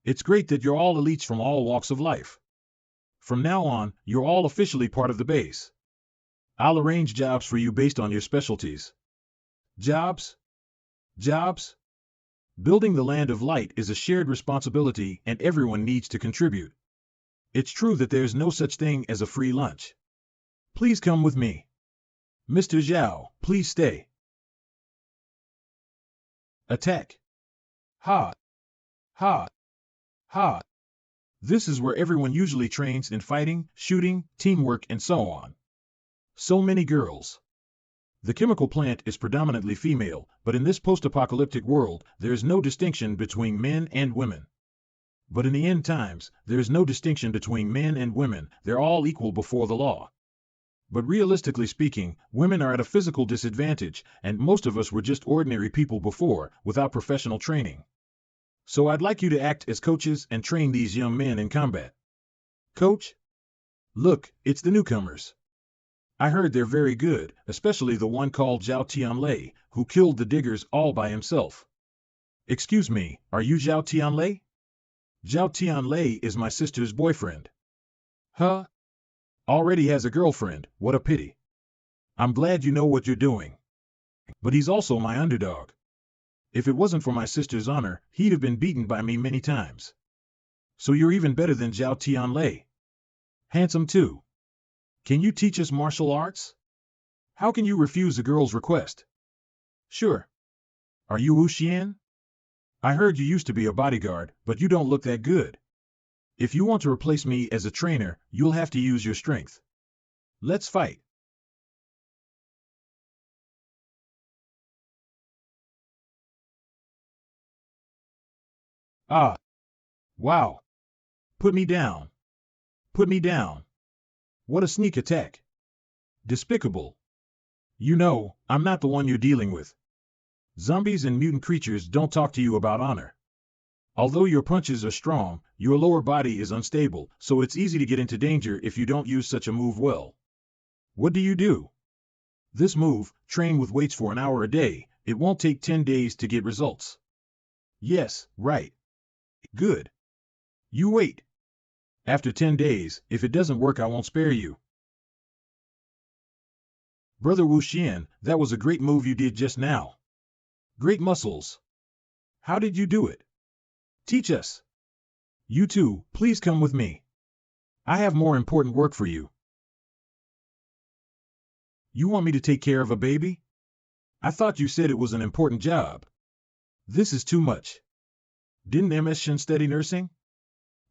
It's great that you're all elites from all walks of life. From now on, you're all officially part of the base. I'll arrange jobs for you based on your specialties. Jobs? Jobs? Building the Land of Light is a shared responsibility and everyone needs to contribute. It's true that there's no such thing as a free lunch. Please come with me. Mr. Zhao, please stay. Attack. Ha. Ha. Ha. This is where everyone usually trains in fighting, shooting, teamwork, and so on. So many girls. The chemical plant is predominantly female, but in this post-apocalyptic world, there is no distinction between men and women. But in the end times, there is no distinction between men and women, they're all equal before the law. But realistically speaking, women are at a physical disadvantage, and most of us were just ordinary people before, without professional training. So I'd like you to act as coaches and train these young men in combat. Coach? Look, it's the newcomers. I heard they're very good, especially the one called Zhao Tianlei, who killed the diggers all by himself. Excuse me, are you Zhao Tianlei? Zhao Tianlei is my sister's boyfriend. Huh? Already has a girlfriend, what a pity. I'm glad you know what you're doing. But he's also my underdog. If it wasn't for my sister's honor, he'd have been beaten by me many times. So you're even better than Zhao Tianlei. Handsome too. Can you teach us martial arts? How can you refuse a girl's request? Sure. Are you Wu Xian? I heard you used to be a bodyguard, but you don't look that good. If you want to replace me as a trainer, you'll have to use your strength. Let's fight. Ah. Wow. Put me down. Put me down. What a sneak attack. Despicable. You know, I'm not the one you're dealing with. Zombies and mutant creatures don't talk to you about honor. Although your punches are strong, your lower body is unstable, so it's easy to get into danger if you don't use such a move well. What do? This move, train with weights for an hour a day, it won't take 10 days to get results. Yes, right. Good. You wait. After 10 days, if it doesn't work, I won't spare you. Brother Wu Xian, that was a great move you did just now. Great muscles. How did you do it? Teach us. You two, please come with me. I have more important work for you. You want me to take care of a baby? I thought you said it was an important job. This is too much. Didn't MS Shin study nursing?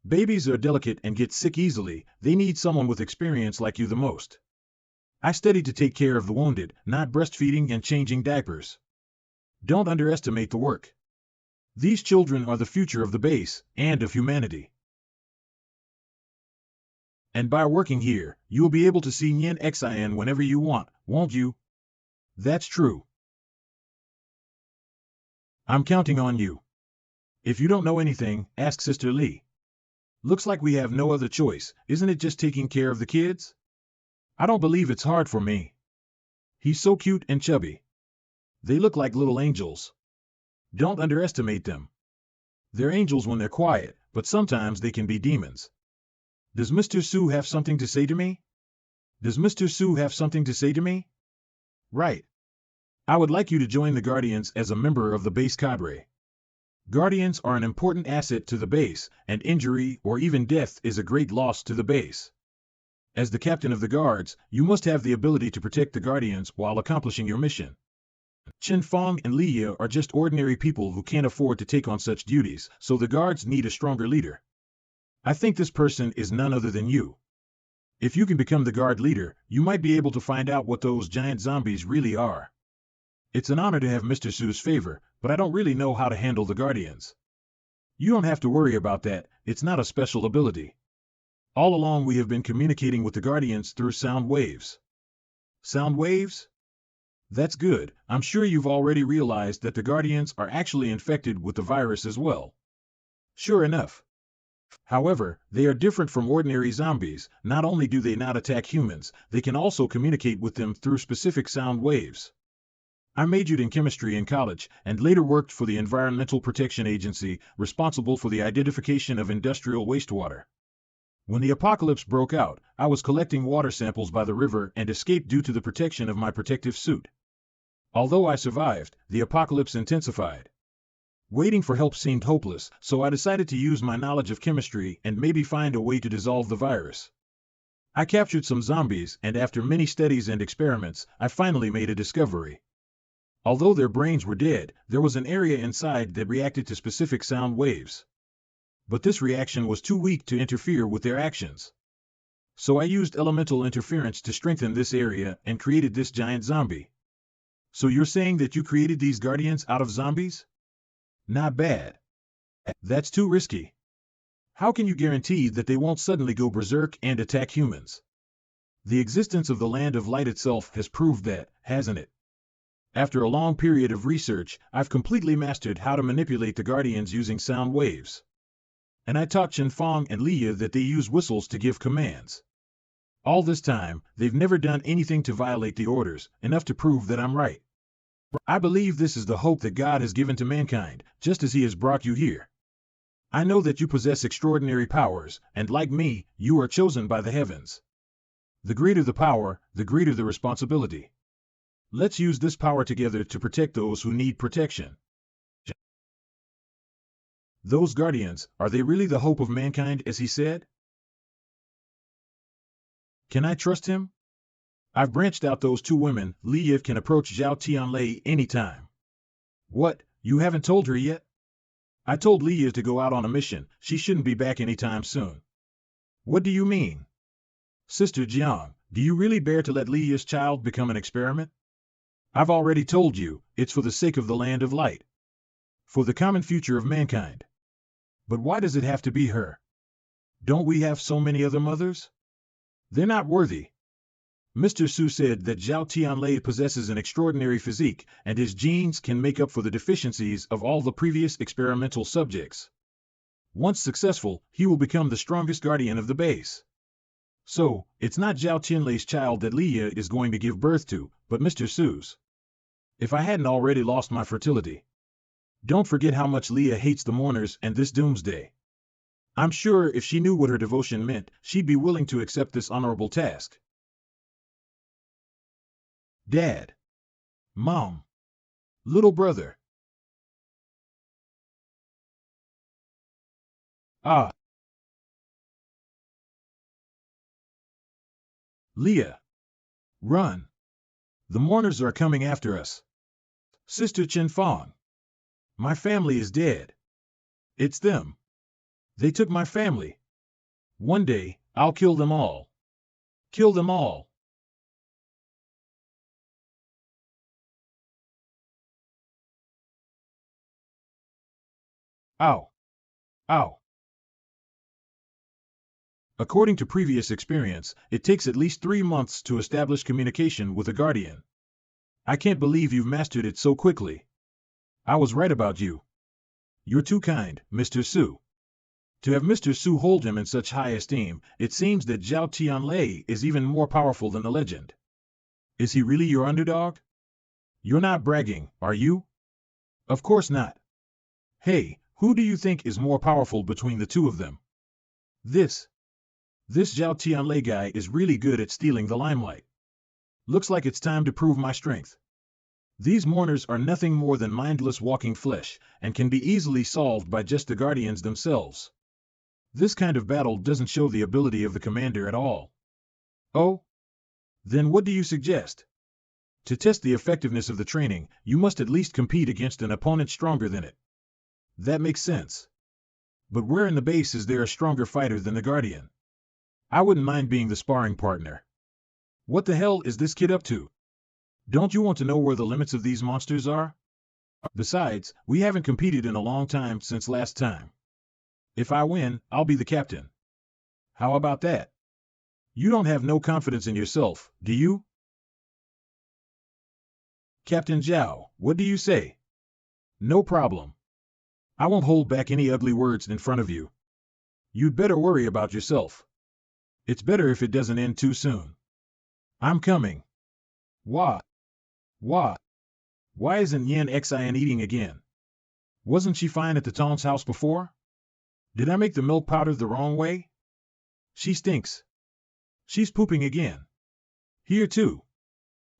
Babies are delicate and get sick easily, they need someone with experience like you the most. I studied to take care of the wounded, not breastfeeding and changing diapers. Don't underestimate the work. These children are the future of the base, and of humanity. And by working here, you'll be able to see Nien Xin whenever you want, won't you? That's true. I'm counting on you. If you don't know anything, ask Sister Lee. Looks like we have no other choice, isn't it just taking care of the kids? I don't believe it's hard for me. He's so cute and chubby. They look like little angels. Don't underestimate them. They're angels when they're quiet, but sometimes they can be demons. Does Mr. Su have something to say to me? Does Mr. Su have something to say to me? Right. I would like you to join the Guardians as a member of the base cadre. Guardians are an important asset to the base, and injury or even death is a great loss to the base. As the captain of the guards, you must have the ability to protect the Guardians while accomplishing your mission. Chen Fong and Li Ye are just ordinary people who can't afford to take on such duties, so the guards need a stronger leader. I think this person is none other than you. If you can become the guard leader, you might be able to find out what those giant zombies really are. It's an honor to have Mr. Su's favor, but I don't really know how to handle the Guardians. You don't have to worry about that, it's not a special ability. All along we have been communicating with the Guardians through sound waves. Sound waves? That's good. I'm sure you've already realized that the Guardians are actually infected with the virus as well. Sure enough. However, they are different from ordinary zombies. Not only do they not attack humans, they can also communicate with them through specific sound waves. I majored in chemistry in college and later worked for the Environmental Protection Agency, responsible for the identification of industrial wastewater. When the apocalypse broke out, I was collecting water samples by the river and escaped due to the protection of my protective suit. Although I survived, the apocalypse intensified. Waiting for help seemed hopeless, so I decided to use my knowledge of chemistry and maybe find a way to dissolve the virus. I captured some zombies, and after many studies and experiments, I finally made a discovery. Although their brains were dead, there was an area inside that reacted to specific sound waves. But this reaction was too weak to interfere with their actions. So I used elemental interference to strengthen this area and created this giant zombie. So you're saying that you created these Guardians out of zombies? Not bad. That's too risky. How can you guarantee that they won't suddenly go berserk and attack humans? The existence of the Land of Light itself has proved that, hasn't it? After a long period of research, I've completely mastered how to manipulate the Guardians using sound waves. And I taught Chen Fong and Leah that they use whistles to give commands. All this time, they've never done anything to violate the orders, enough to prove that I'm right. I believe this is the hope that God has given to mankind, just as He has brought you here. I know that you possess extraordinary powers, and like me, you are chosen by the heavens. The greater the power, the greater the responsibility. Let's use this power together to protect those who need protection. Those Guardians, are they really the hope of mankind as he said? Can I trust him? I've branched out those two women. Leah can approach Zhao Tianlei anytime. What, you haven't told her yet? I told Leah to go out on a mission. She shouldn't be back anytime soon. What do you mean? Sister Jiang, do you really bear to let Leah's child become an experiment? I've already told you, it's for the sake of the Land of Light. For the common future of mankind. But why does it have to be her? Don't we have so many other mothers? They're not worthy. Mr. Su said that Zhao Tianlei possesses an extraordinary physique, and his genes can make up for the deficiencies of all the previous experimental subjects. Once successful, he will become the strongest guardian of the base. So, it's not Zhao Tianlei's child that Leah is going to give birth to, but Mr. Su's. If I hadn't already lost my fertility. Don't forget how much Leah hates the mourners and this doomsday. I'm sure if she knew what her devotion meant, she'd be willing to accept this honorable task. Dad. Mom. Little brother. Ah. Leah. Run. The mourners are coming after us. Sister Chen Fong. My family is dead. It's them. They took my family. One day, I'll kill them all. Kill them all. Ow. Ow. According to previous experience, it takes at least 3 months to establish communication with a guardian. I can't believe you've mastered it so quickly. I was right about you. You're too kind, Mr. Su. To have Mr. Su hold him in such high esteem, it seems that Zhao Tianlei is even more powerful than the legend. Is he really your underdog? You're not bragging, are you? Of course not. Hey, who do you think is more powerful between the two of them? This Zhao Tianlei guy is really good at stealing the limelight. Looks like it's time to prove my strength. These mourners are nothing more than mindless walking flesh, and can be easily solved by just the guardians themselves. This kind of battle doesn't show the ability of the commander at all. Oh? Then what do you suggest? To test the effectiveness of the training, you must at least compete against an opponent stronger than it. That makes sense. But where in the base is there a stronger fighter than the guardian? I wouldn't mind being the sparring partner. What the hell is this kid up to? Don't you want to know where the limits of these monsters are? Besides, we haven't competed in a long time since last time. If I win, I'll be the captain. How about that? You don't have no confidence in yourself, do you? Captain Zhao, what do you say? No problem. I won't hold back any ugly words in front of you. You'd better worry about yourself. It's better if it doesn't end too soon. I'm coming. Why? Why? Why isn't Yin Xin eating again? Wasn't she fine at the Tong's house before? Did I make the milk powder the wrong way? She stinks. She's pooping again. Here too.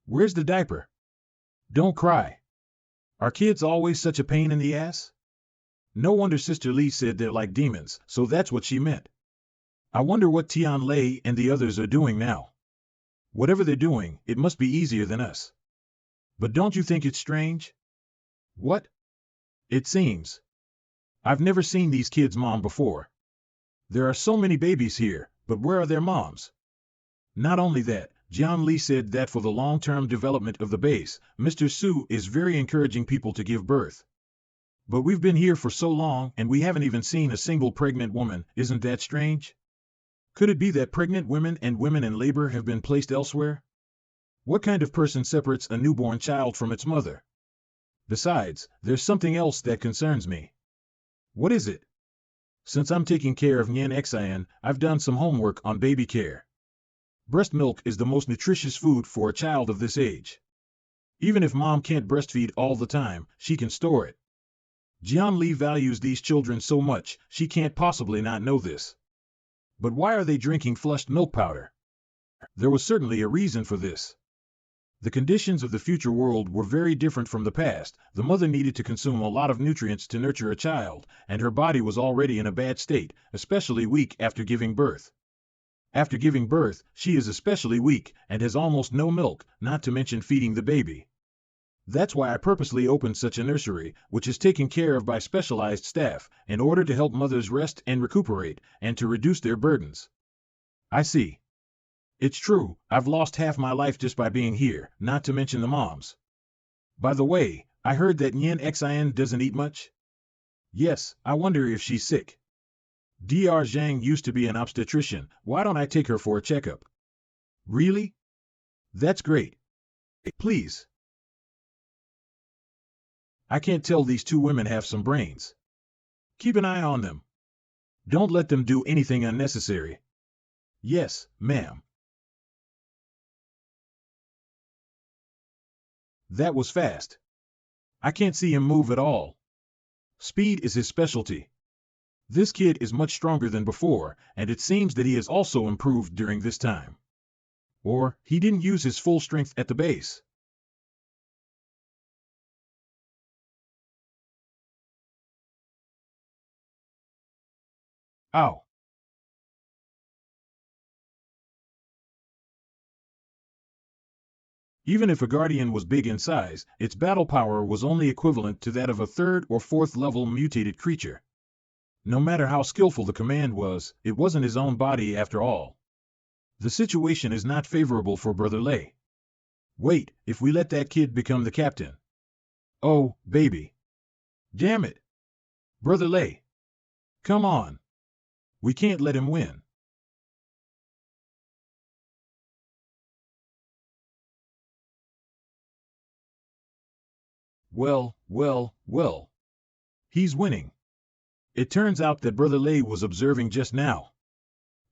Where's the diaper? Don't cry. Are kids always such a pain in the ass? No wonder Sister Li said they're like demons, so that's what she meant. I wonder what Tianlei and the others are doing now. Whatever they're doing, it must be easier than us. But don't you think it's strange? What? It seems. I've never seen these kids' mom before. There are so many babies here, but where are their moms? Not only that, Jian Li said that for the long-term development of the base, Mr. Su is very encouraging people to give birth. But we've been here for so long and we haven't even seen a single pregnant woman, isn't that strange? Could it be that pregnant women and women in labor have been placed elsewhere? What kind of person separates a newborn child from its mother? Besides, there's something else that concerns me. What is it? Since I'm taking care of Nyan Xin, I've done some homework on baby care. Breast milk is the most nutritious food for a child of this age. Even if mom can't breastfeed all the time, she can store it. Jian Li values these children so much, she can't possibly not know this. But why are they drinking flushed milk powder? There was certainly a reason for this. The conditions of the future world were very different from the past. The mother needed to consume a lot of nutrients to nurture a child, and her body was already in a bad state, especially weak after giving birth. After giving birth, she is especially weak and has almost no milk, not to mention feeding the baby. That's why I purposely opened such a nursery, which is taken care of by specialized staff, in order to help mothers rest and recuperate, and to reduce their burdens. I see. It's true, I've lost half my life just by being here, not to mention the moms. By the way, I heard that Nyan Xin doesn't eat much? Yes, I wonder if she's sick. Dr. Zhang used to be an obstetrician, why don't I take her for a checkup? Really? That's great. Please. I can't tell these two women have some brains. Keep an eye on them. Don't let them do anything unnecessary. Yes, ma'am. That was fast. I can't see him move at all. Speed is his specialty. This kid is much stronger than before, and it seems that he has also improved during this time. Or, he didn't use his full strength at the base. Ow. Even if a guardian was big in size, its battle power was only equivalent to that of a third or fourth level mutated creature. No matter how skillful the command was, it wasn't his own body after all. The situation is not favorable for Brother Lei. Wait, if we let that kid become the captain. Oh, baby. Damn it. Brother Lei. Come on. We can't let him win. Well. He's winning. It turns out that Brother Lei was observing just now.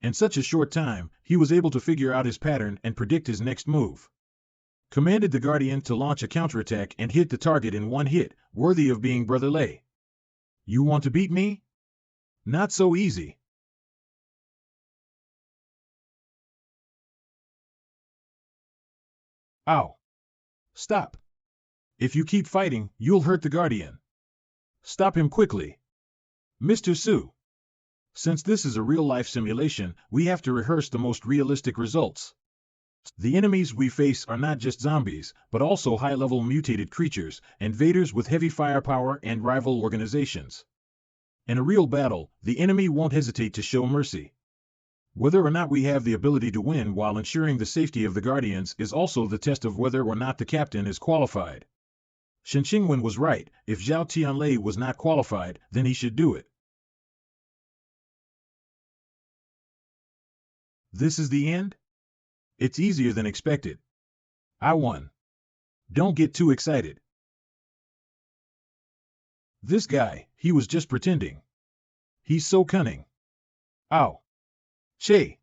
In such a short time, he was able to figure out his pattern and predict his next move. Commanded the Guardian to launch a counterattack and hit the target in one hit, worthy of being Brother Lei. You want to beat me? Not so easy. Ow. Stop. If you keep fighting, you'll hurt the Guardian. Stop him quickly. Mr. Su. Since this is a real-life simulation, we have to rehearse the most realistic results. The enemies we face are not just zombies, but also high-level mutated creatures, invaders with heavy firepower and rival organizations. In a real battle, the enemy won't hesitate to show mercy. Whether or not we have the ability to win while ensuring the safety of the Guardians is also the test of whether or not the captain is qualified. Shen Qingwen was right. If Zhao Tianlei was not qualified, then he should do it. This is the end? It's easier than expected. I won. Don't get too excited. This guy, he was just pretending. He's so cunning. Ow. Che.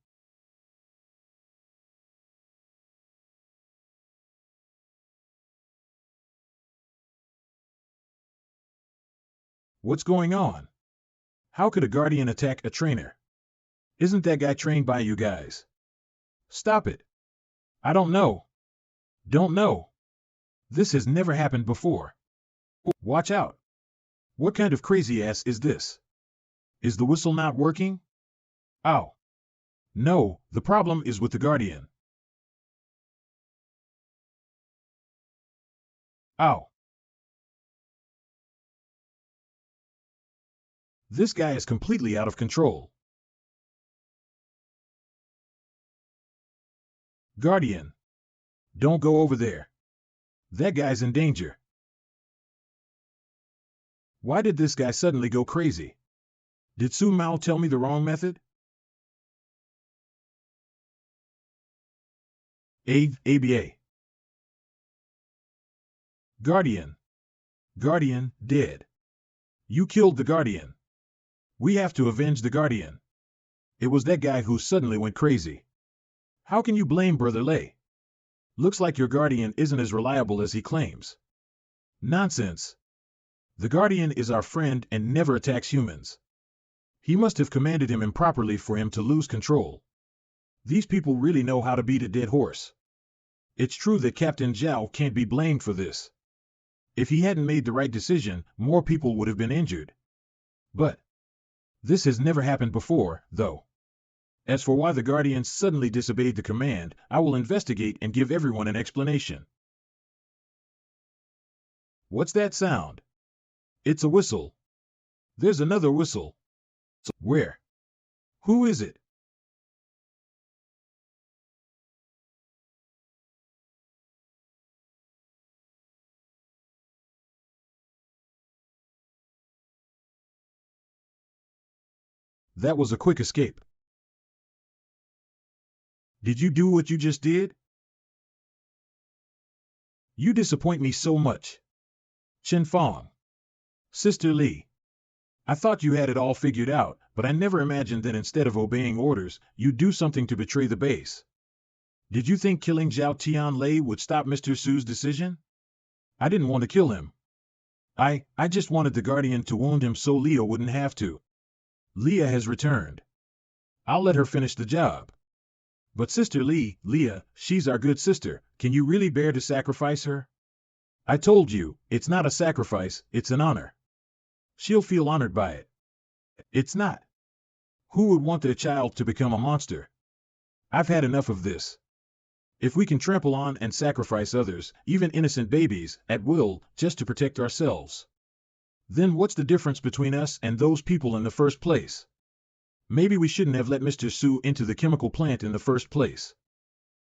What's going on? How could a Guardian attack a trainer? Isn't that guy trained by you guys? Stop it. I don't know. Don't know. This has never happened before. Watch out. What kind of crazy ass is this? Is the whistle not working? Ow. No, the problem is with the Guardian. Ow. This guy is completely out of control. Guardian. Don't go over there. That guy's in danger. Why did this guy suddenly go crazy? Did Su Mao tell me the wrong method? ABA. Guardian. Guardian, dead. You killed the Guardian. We have to avenge the Guardian. It was that guy who suddenly went crazy. How can you blame Brother Lei? Looks like your Guardian isn't as reliable as he claims. Nonsense. The Guardian is our friend and never attacks humans. He must have commanded him improperly for him to lose control. These people really know how to beat a dead horse. It's true that Captain Zhao can't be blamed for this. If he hadn't made the right decision, more people would have been injured. But this has never happened before, though. As for why the Guardians suddenly disobeyed the command, I will investigate and give everyone an explanation. What's that sound? It's a whistle. There's another whistle. Where? Who is it? That was a quick escape. Did you do what you just did? You disappoint me so much. Chen Fong. Sister Li. I thought you had it all figured out, but I never imagined that instead of obeying orders, you'd do something to betray the base. Did you think killing Zhao Tianlei would stop Mr. Su's decision? I didn't want to kill him. I just wanted the Guardian to wound him so Leah wouldn't have to. Leah has returned. I'll let her finish the job. But Sister Leah, she's our good sister. Can you really bear to sacrifice her? I told you, it's not a sacrifice, it's an honor. She'll feel honored by it. It's not. Who would want their child to become a monster? I've had enough of this. If we can trample on and sacrifice others, even innocent babies, at will, just to protect ourselves, then what's the difference between us and those people in the first place? Maybe we shouldn't have let Mr. Su into the chemical plant in the first place.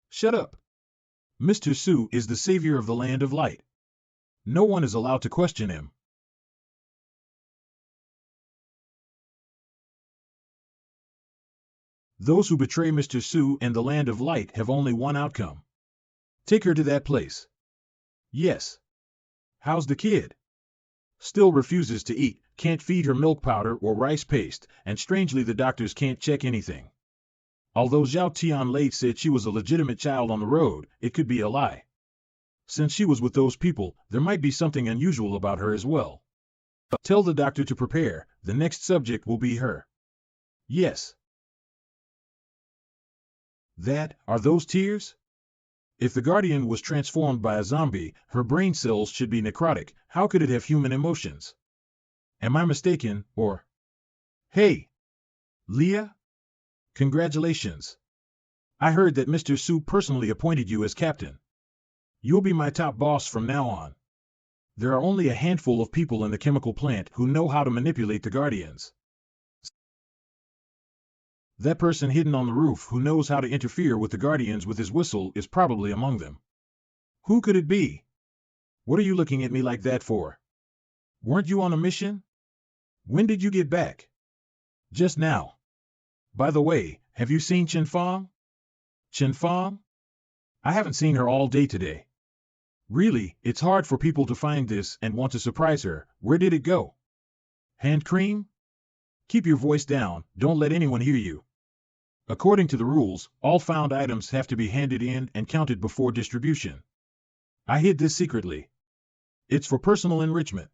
Shut up. Mr. Su is the savior of the Land of Light. No one is allowed to question him. Those who betray Mr. Su and the Land of Light have only one outcome. Take her to that place. Yes. How's the kid? Still refuses to eat, can't feed her milk powder or rice paste, and strangely the doctors can't check anything. Although Zhao Tianlei said she was a legitimate child on the road, it could be a lie. Since she was with those people, there might be something unusual about her as well. Tell the doctor to prepare, the next subject will be her. Yes. Are those tears? If the Guardian was transformed by a zombie, her brain cells should be necrotic. How could it have human emotions? Am I mistaken, or... Hey! Leah? Congratulations. I heard that Mr. Su personally appointed you as captain. You'll be my top boss from now on. There are only a handful of people in the chemical plant who know how to manipulate the Guardians. That person hidden on the roof who knows how to interfere with the Guardians with his whistle is probably among them. Who could it be? What are you looking at me like that for? Weren't you on a mission? When did you get back? Just now. By the way, have you seen Chen Fang? Chen Fang? I haven't seen her all day today. Really, it's hard for people to find this and want to surprise her. Where did it go? Hand cream? Keep your voice down, don't let anyone hear you. According to the rules, all found items have to be handed in and counted before distribution. I hid this secretly. It's for personal enrichment.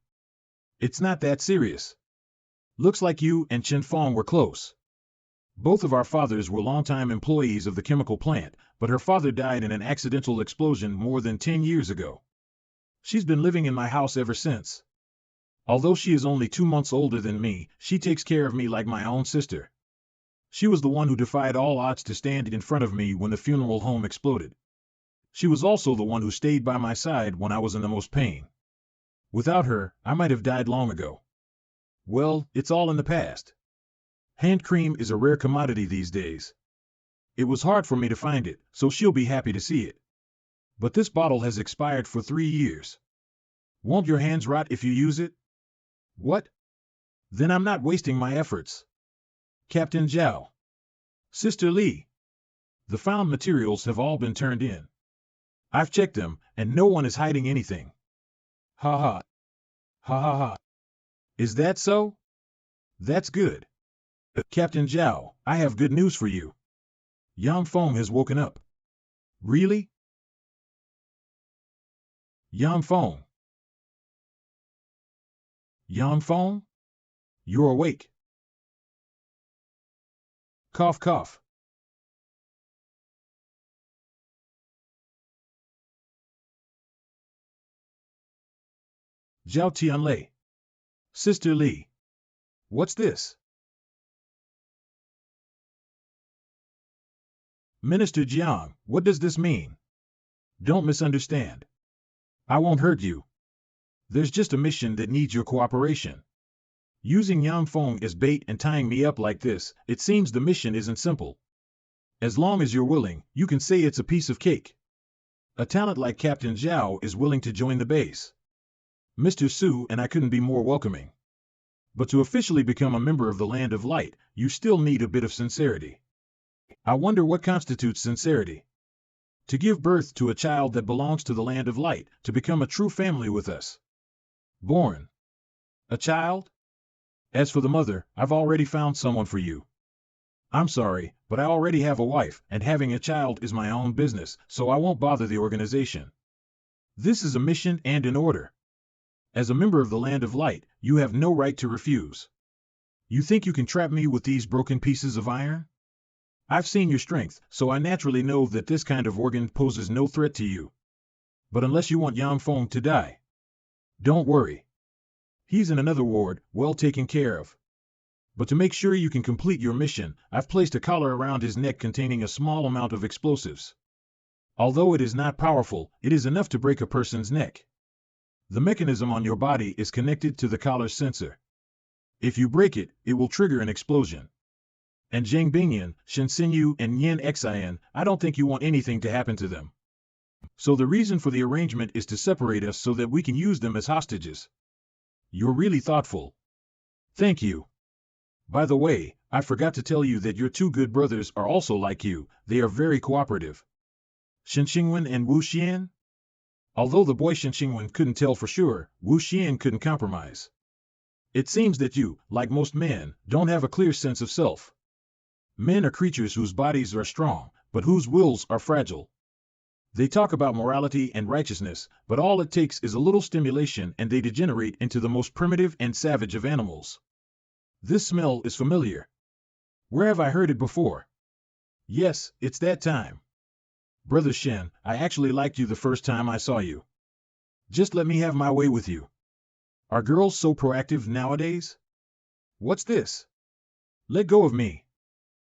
It's not that serious. Looks like you and Chen Fang were close. Both of our fathers were longtime employees of the chemical plant, but her father died in an accidental explosion more than 10 years ago. She's been living in my house ever since. Although she is only 2 months older than me, she takes care of me like my own sister. She was the one who defied all odds to stand in front of me when the funeral home exploded. She was also the one who stayed by my side when I was in the most pain. Without her, I might have died long ago. Well, it's all in the past. Hand cream is a rare commodity these days. It was hard for me to find it, so she'll be happy to see it. But this bottle has expired for 3 years. Won't your hands rot if you use it? What? Then I'm not wasting my efforts. Captain Zhao. Sister Li. The found materials have all been turned in. I've checked them, and no one is hiding anything. Ha ha. Ha ha ha. Is that so? That's good. Captain Zhao, I have good news for you. Yang Feng has woken up. Really? Yang Feng. Yang Feng? You're awake. Cough cough. Zhao Tianlei. Sister Li. What's this? Minister Jiang, what does this mean? Don't misunderstand. I won't hurt you. There's just a mission that needs your cooperation. Using Yang Feng as bait and tying me up like this, it seems the mission isn't simple. As long as you're willing, you can say it's a piece of cake. A talent like Captain Zhao is willing to join the base. Mr. Su and I couldn't be more welcoming. But to officially become a member of the Land of Light, you still need a bit of sincerity. I wonder what constitutes sincerity. To give birth to a child that belongs to the Land of Light, to become a true family with us. Born. A child? As for the mother, I've already found someone for you. I'm sorry, but I already have a wife, and having a child is my own business, so I won't bother the organization. This is a mission and an order. As a member of the Land of Light, you have no right to refuse. You think you can trap me with these broken pieces of iron? I've seen your strength, so I naturally know that this kind of organ poses no threat to you. But unless you want Yang Feng to die, don't worry. He's in another ward, well taken care of. But to make sure you can complete your mission, I've placed a collar around his neck containing a small amount of explosives. Although it is not powerful, it is enough to break a person's neck. The mechanism on your body is connected to the collar's sensor. If you break it, it will trigger an explosion. And Zhang Bingyan, Shen Xinyu, and Yin Xian, I don't think you want anything to happen to them. So the reason for the arrangement is to separate us so that we can use them as hostages. You're really thoughtful. Thank you. By the way, I forgot to tell you that your 2 good brothers are also like you, they are very cooperative. Shen Xingwen and Wu Xian? Although the boy Shen Xingwen couldn't tell for sure, Wu Xian couldn't compromise. It seems that you, like most men, don't have a clear sense of self. Men are creatures whose bodies are strong, but whose wills are fragile. They talk about morality and righteousness, but all it takes is a little stimulation and they degenerate into the most primitive and savage of animals. This smell is familiar. Where have I heard it before? Yes, it's that time. Brother Shen, I actually liked you the first time I saw you. Just let me have my way with you. Are girls so proactive nowadays? What's this? Let go of me.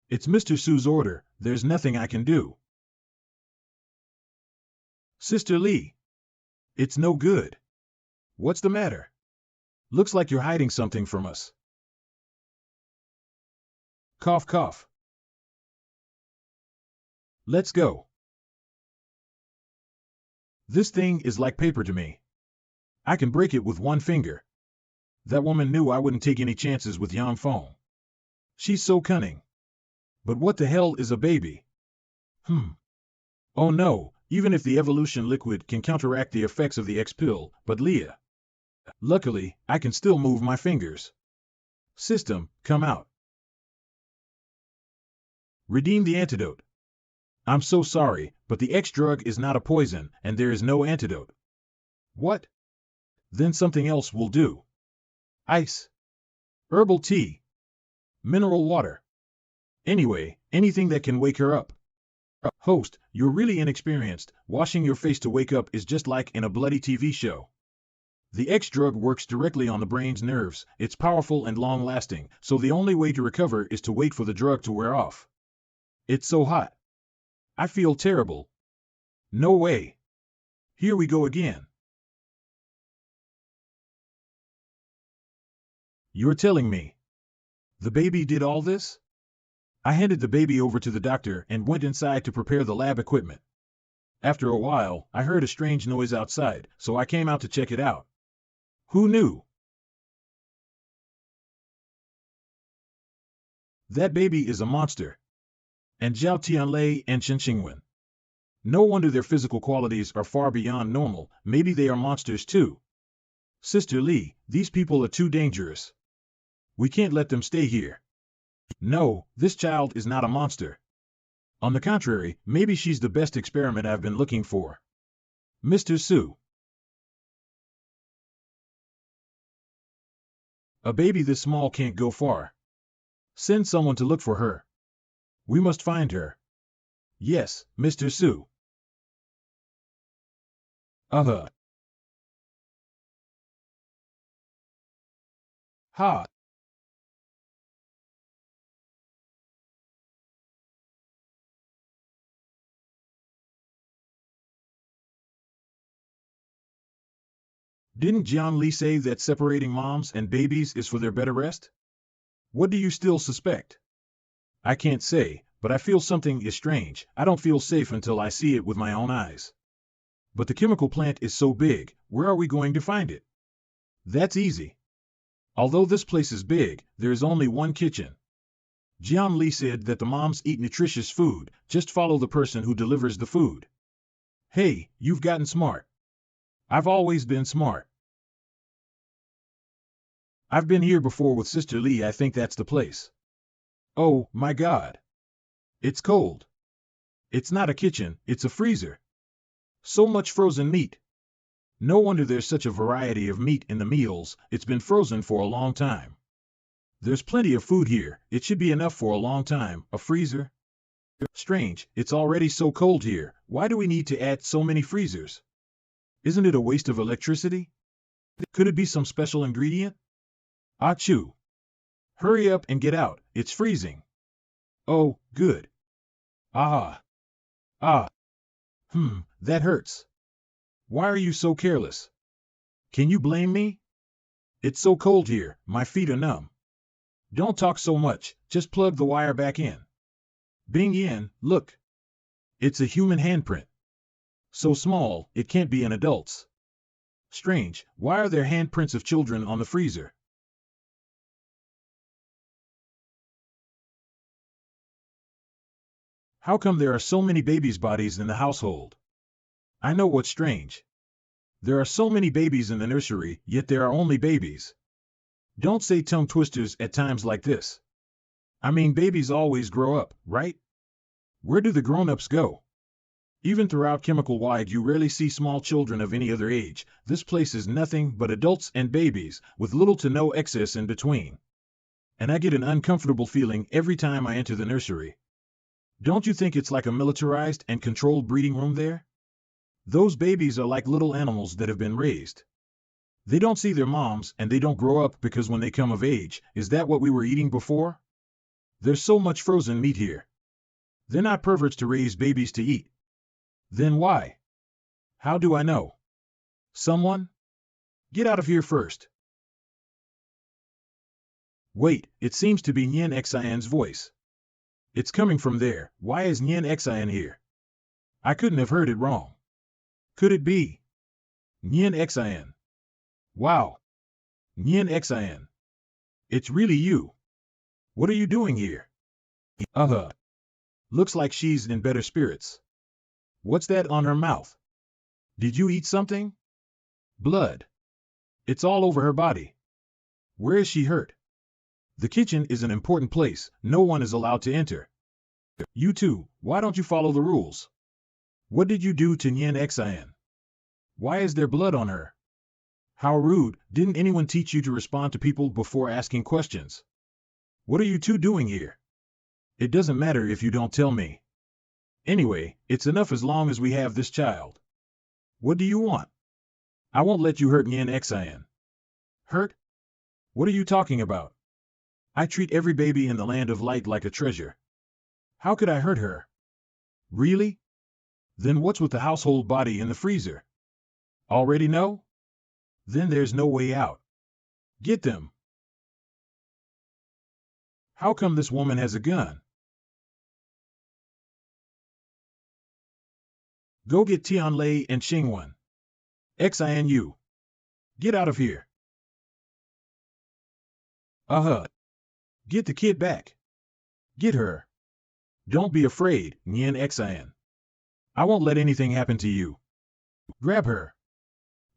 It's Mr. Su's order, there's nothing I can do. Sister Li. It's no good. What's the matter? Looks like you're hiding something from us. Cough cough. Let's go. This thing is like paper to me. I can break it with one finger. That woman knew I wouldn't take any chances with Yang Feng. She's so cunning. But what the hell is a baby? Oh no, even if the evolution liquid can counteract the effects of the X-pill, but Leah. Luckily, I can still move my fingers. System, come out. Redeem the antidote. I'm so sorry, but the X drug is not a poison, and there is no antidote. What? Then something else will do. Ice. Herbal tea. Mineral water. Anyway, anything that can wake her up. Host, you're really inexperienced. Washing your face to wake up is just like in a bloody TV show. The X drug works directly on the brain's nerves. It's powerful and long-lasting, so the only way to recover is to wait for the drug to wear off. It's so hot. I feel terrible. No way. Here we go again. You're telling me the baby did all this? I handed the baby over to the doctor and went inside to prepare the lab equipment. After a while, I heard a strange noise outside, so I came out to check it out. Who knew? That baby is a monster. And Zhao Tianlei and Chen Qingwen. No wonder their physical qualities are far beyond normal. Maybe they are monsters too. Sister Li, these people are too dangerous. We can't let them stay here. No, this child is not a monster. On the contrary, maybe she's the best experiment I've been looking for. Mr. Su. A baby this small can't go far. Send someone to look for her. We must find her. Yes, Mr. Su. Ha. Didn't Jian Li say that separating moms and babies is for their better rest? What do you still suspect? I can't say, but I feel something is strange. I don't feel safe until I see it with my own eyes. But the chemical plant is so big, where are we going to find it? That's easy. Although this place is big, there is only one kitchen. Jian Li said that the moms eat nutritious food, just follow the person who delivers the food. Hey, you've gotten smart. I've always been smart. I've been here before with Sister Li. I think that's the place. Oh, my God. It's cold. It's not a kitchen, it's a freezer. So much frozen meat. No wonder there's such a variety of meat in the meals. It's been frozen for a long time. There's plenty of food here. It should be enough for a long time. A freezer? Strange, it's already so cold here. Why do we need to add so many freezers? Isn't it a waste of electricity? Could it be some special ingredient? Achoo! Hurry up and get out, it's freezing. Oh, good. Ah. Ah. That hurts. Why are you so careless? Can you blame me? It's so cold here, my feet are numb. Don't talk so much, just plug the wire back in. Bing Yin, look. It's a human handprint. So small, it can't be an adult's. Strange, why are there handprints of children on the freezer? How come there are so many babies' bodies in the household? I know what's strange. There are so many babies in the nursery, yet there are only babies. Don't say tongue twisters at times like this. I mean, babies always grow up, right? Where do the grown-ups go? Even throughout Chemical Wide, you rarely see small children of any other age. This place is nothing but adults and babies, with little to no excess in between. And I get an uncomfortable feeling every time I enter the nursery. Don't you think it's like a militarized and controlled breeding room there? Those babies are like little animals that have been raised. They don't see their moms and they don't grow up because when they come of age, is that what we were eating before? There's so much frozen meat here. They're not perverts to raise babies to eat. Then why? How do I know? Someone? Get out of here first. Wait, it seems to be Nien Xian's voice. It's coming from there. Why is Nyan Xian here? I couldn't have heard it wrong. Could it be? Nyan Xian. Wow. Nyan Xian. It's really you. What are you doing here? Uh-huh. Looks like she's in better spirits. What's that on her mouth? Did you eat something? Blood. It's all over her body. Where is she hurt? The kitchen is an important place. No one is allowed to enter. You two, why don't you follow the rules? What did you do to Nyan Xian? Why is there blood on her? How rude. Didn't anyone teach you to respond to people before asking questions? What are you two doing here? It doesn't matter if you don't tell me. Anyway, it's enough as long as we have this child. What do you want? I won't let you hurt Nyan Xian. Hurt? What are you talking about? I treat every baby in the land of light like a treasure. How could I hurt her? Really? Then what's with the household body in the freezer? Already know? Then there's no way out. Get them. How come this woman has a gun? Go get Tianlei and Xingwen. Xinu. Get out of here. Uh-huh. Get the kid back. Get her. Don't be afraid, Nyan Xian. I won't let anything happen to you. Grab her.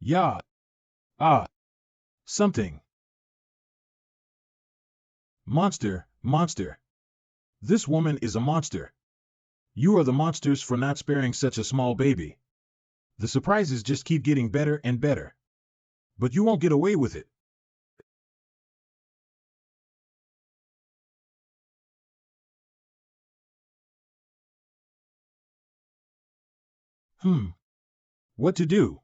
Ya. Ah. Something. Monster, monster. This woman is a monster. You are the monsters for not sparing such a small baby. The surprises just keep getting better and better. But you won't get away with it. What to do?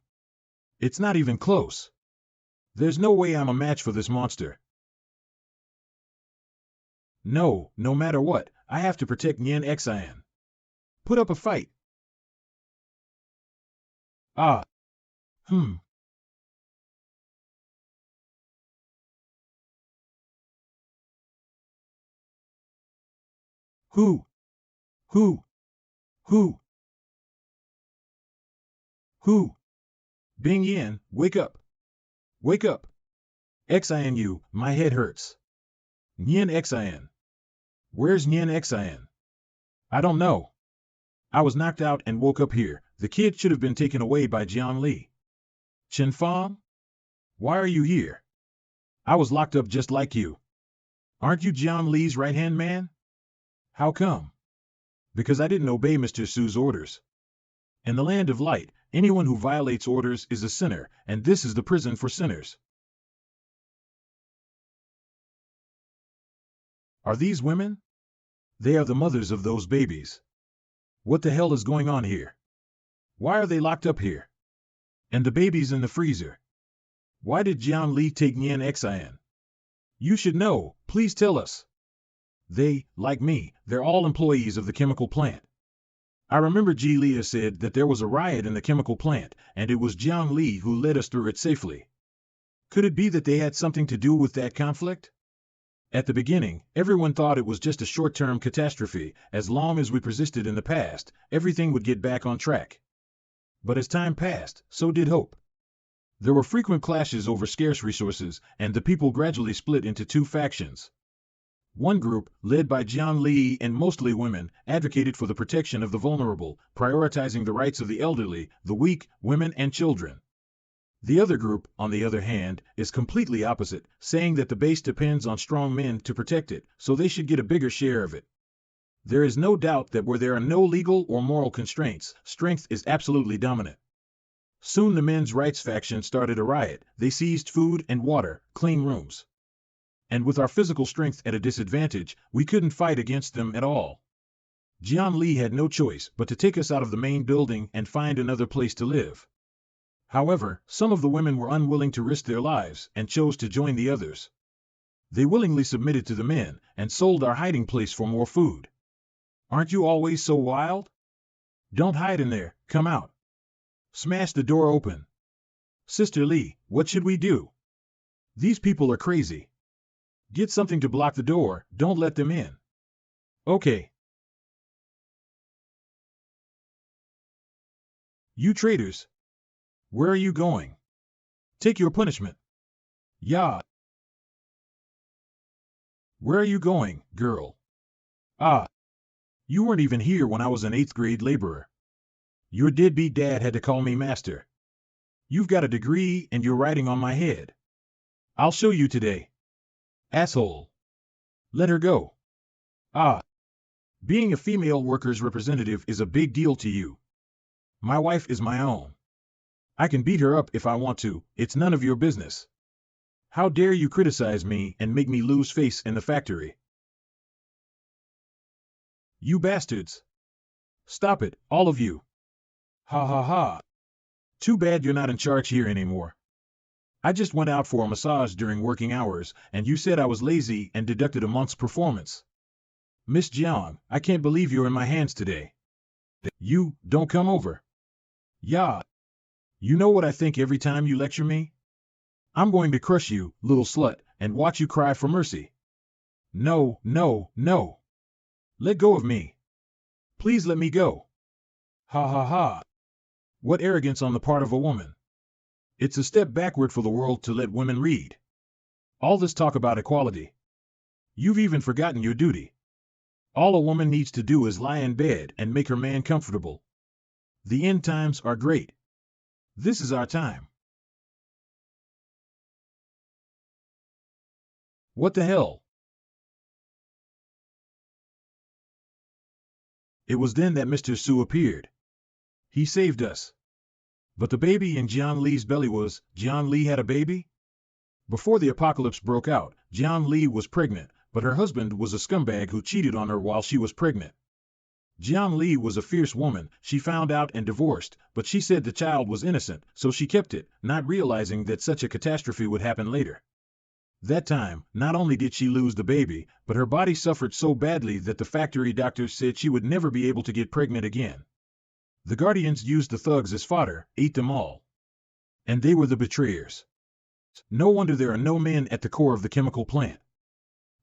It's not even close. There's no way I'm a match for this monster. No, no matter what, I have to protect Nyan Xian. Put up a fight. Ah. Who? Who? Who? Who? Bing Yan, wake up. Wake up. Xinu, my head hurts. Nyan Xian. Where's Nyan Xian? I don't know. I was knocked out and woke up here. The kid should have been taken away by Tianlei. Chen Fang? Why are you here? I was locked up just like you. Aren't you Tianlei's right-hand man? How come? Because I didn't obey Mr. Su's orders. In the land of light, anyone who violates orders is a sinner, and this is the prison for sinners. Are these women? They are the mothers of those babies. What the hell is going on here? Why are they locked up here? And the babies in the freezer? Why did Tianlei take Nyan Xian? You should know, please tell us. They, like me, they're all employees of the chemical plant. I remember Ji Lia said that there was a riot in the chemical plant, and it was Tianlei who led us through it safely. Could it be that they had something to do with that conflict? At the beginning, everyone thought it was just a short-term catastrophe. As long as we persisted in the past, everything would get back on track. But as time passed, so did hope. There were frequent clashes over scarce resources, and the people gradually split into two factions. One group, led by Tianlei and mostly women, advocated for the protection of the vulnerable, prioritizing the rights of the elderly, the weak, women and children. The other group, on the other hand, is completely opposite, saying that the base depends on strong men to protect it, so they should get a bigger share of it. There is no doubt that where there are no legal or moral constraints, strength is absolutely dominant. Soon the men's rights faction started a riot. They seized food and water, clean rooms. And with our physical strength at a disadvantage, we couldn't fight against them at all. Tianlei had no choice but to take us out of the main building and find another place to live. However, some of the women were unwilling to risk their lives and chose to join the others. They willingly submitted to the men and sold our hiding place for more food. Aren't you always so wild? Don't hide in there, come out. Smash the door open. Sister Lee, what should we do? These people are crazy. Get something to block the door, don't let them in. Okay. You traitors! Where are you going? Take your punishment. Yeah. Where are you going, girl? Ah, you weren't even here when I was an 8th grade laborer. Your deadbeat dad had to call me master. You've got a degree and you're riding on my head. I'll show you today. Asshole. Let her go. Ah, being a female workers' representative is a big deal to you. My wife is my own. I can beat her up if I want to, it's none of your business. How dare you criticize me and make me lose face in the factory? You bastards! Stop it, all of you! Ha ha ha! Too bad you're not in charge here anymore. I just went out for a massage during working hours, and you said I was lazy and deducted a month's performance. Miss Jiang, I can't believe you're in my hands today. You, don't come over. Yeah. You know what I think every time you lecture me? I'm going to crush you, little slut, and watch you cry for mercy. No, no, no. Let go of me. Please let me go. Ha ha ha. What arrogance on the part of a woman. It's a step backward for the world to let women read. All this talk about equality. You've even forgotten your duty. All a woman needs to do is lie in bed and make her man comfortable. The end times are great. This is our time. What the hell? It was then that Mr. Su appeared. He saved us. But the baby in Tianlei's belly was, Tianlei had a baby? Before the apocalypse broke out, Tianlei was pregnant, but her husband was a scumbag who cheated on her while she was pregnant. Tianlei was a fierce woman, she found out and divorced, but she said the child was innocent, so she kept it, not realizing that such a catastrophe would happen later. That time, not only did she lose the baby, but her body suffered so badly that the factory doctors said she would never be able to get pregnant again. The Guardians used the thugs as fodder, ate them all. And they were the betrayers. No wonder there are no men at the core of the chemical plant.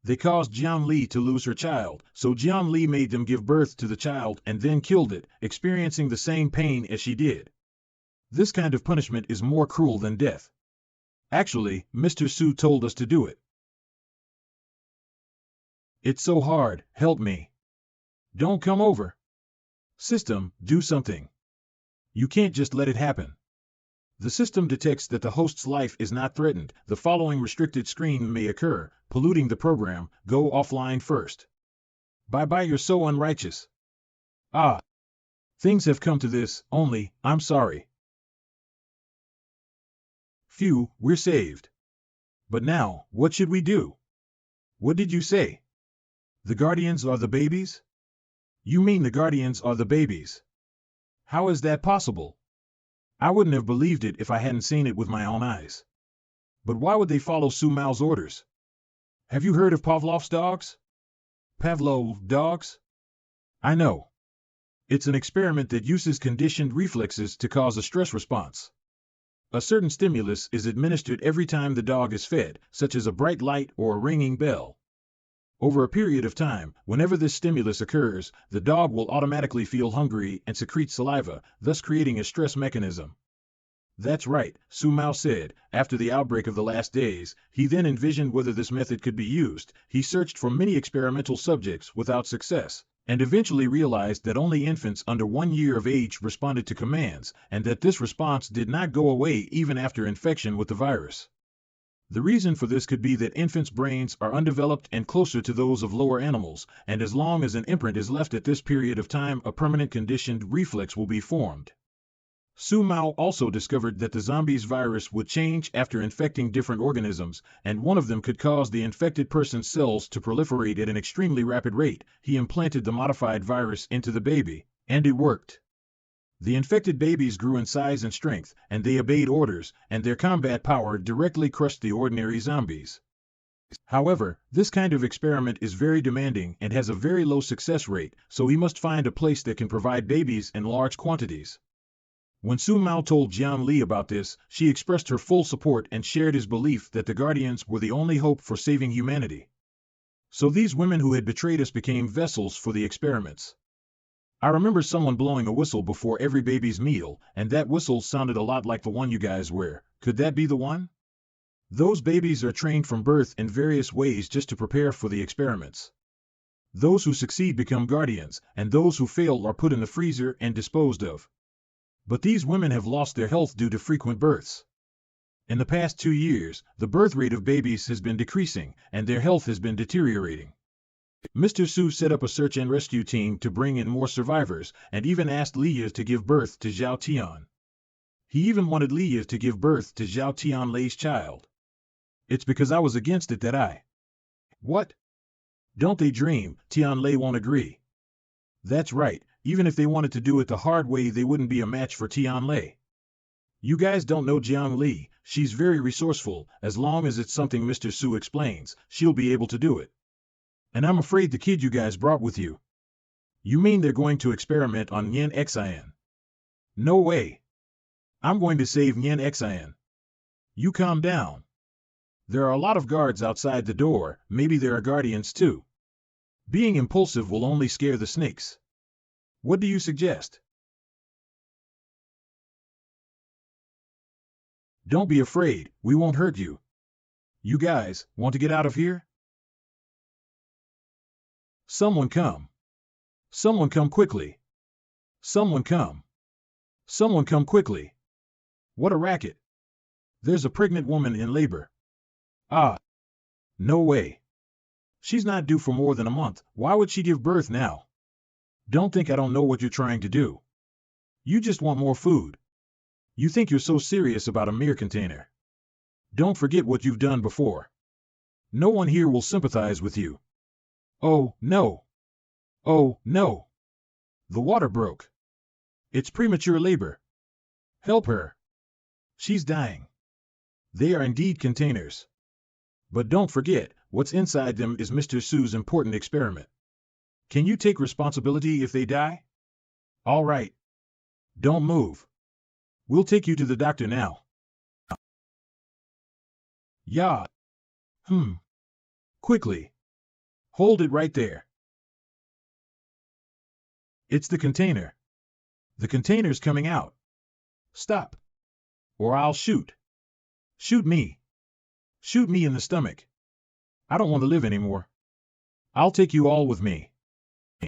They caused Tianlei to lose her child, so Tianlei made them give birth to the child and then killed it, experiencing the same pain as she did. This kind of punishment is more cruel than death. Actually, Mr. Su told us to do it. It's so hard, help me. Don't come over. System, do something. You can't just let it happen. The system detects that the host's life is not threatened. The following restricted screen may occur, polluting the program, go offline first. Bye-bye, you're so unrighteous. Ah. Things have come to this, only, I'm sorry. Phew, we're saved. But now, what should we do? What did you say? The Guardians are the babies? You mean the Guardians are the babies? How is that possible? I wouldn't have believed it if I hadn't seen it with my own eyes. But why would they follow Su Mao's orders? Have you heard of Pavlov's dogs? Pavlov dogs? I know. It's an experiment that uses conditioned reflexes to cause a stress response. A certain stimulus is administered every time the dog is fed, such as a bright light or a ringing bell. Over a period of time, whenever this stimulus occurs, the dog will automatically feel hungry and secrete saliva, thus creating a stress mechanism. That's right, Su Mao said. After the outbreak of the last days, he then envisioned whether this method could be used. He searched for many experimental subjects without success, and eventually realized that only infants under 1 year of age responded to commands, and that this response did not go away even after infection with the virus. The reason for this could be that infants' brains are undeveloped and closer to those of lower animals, and as long as an imprint is left at this period of time, a permanent conditioned reflex will be formed. Su Mao also discovered that the zombies virus would change after infecting different organisms, and one of them could cause the infected person's cells to proliferate at an extremely rapid rate. He implanted the modified virus into the baby, and it worked. The infected babies grew in size and strength, and they obeyed orders, and their combat power directly crushed the ordinary zombies. However, this kind of experiment is very demanding and has a very low success rate, so he must find a place that can provide babies in large quantities. When Su Mao told Tianlei about this, she expressed her full support and shared his belief that the Guardians were the only hope for saving humanity. So these women who had betrayed us became vessels for the experiments. I remember someone blowing a whistle before every baby's meal, and that whistle sounded a lot like the one you guys wear. Could that be the one? Those babies are trained from birth in various ways just to prepare for the experiments. Those who succeed become guardians, and those who fail are put in the freezer and disposed of. But these women have lost their health due to frequent births. In the past 2 years, the birth rate of babies has been decreasing, and their health has been deteriorating. Mr. Su set up a search and rescue team to bring in more survivors, and even asked Leah to give birth to Zhao Tian. He even wanted Leah to give birth to Zhao Tianlei's child. It's because I was against it that I... What? Don't they dream, Tianlei won't agree. That's right, even if they wanted to do it the hard way they wouldn't be a match for Tianlei. You guys don't know Jiangli, she's very resourceful, as long as it's something Mr. Su explains, she'll be able to do it. And I'm afraid the kid you guys brought with you. You mean they're going to experiment on Nyan Xian? No way. I'm going to save Nyan Xian. You calm down. There are a lot of guards outside the door, maybe there are guardians too. Being impulsive will only scare the snakes. What do you suggest? Don't be afraid, we won't hurt you. You guys, want to get out of here? Someone come. Someone come quickly. Someone come. Someone come quickly. What a racket. There's a pregnant woman in labor. Ah. No way. She's not due for more than a month, why would she give birth now? Don't think I don't know what you're trying to do. You just want more food. You think you're so serious about a mere container. Don't forget what you've done before. No one here will sympathize with you. Oh, no. Oh, no. The water broke. It's premature labor. Help her. She's dying. They are indeed containers. But don't forget, what's inside them is Mr. Su's important experiment. Can you take responsibility if they die? All right. Don't move. We'll take you to the doctor now. Yeah. Quickly. Hold it right there. It's the container. The container's coming out. Stop. Or I'll shoot. Shoot me. Shoot me in the stomach. I don't want to live anymore. I'll take you all with me.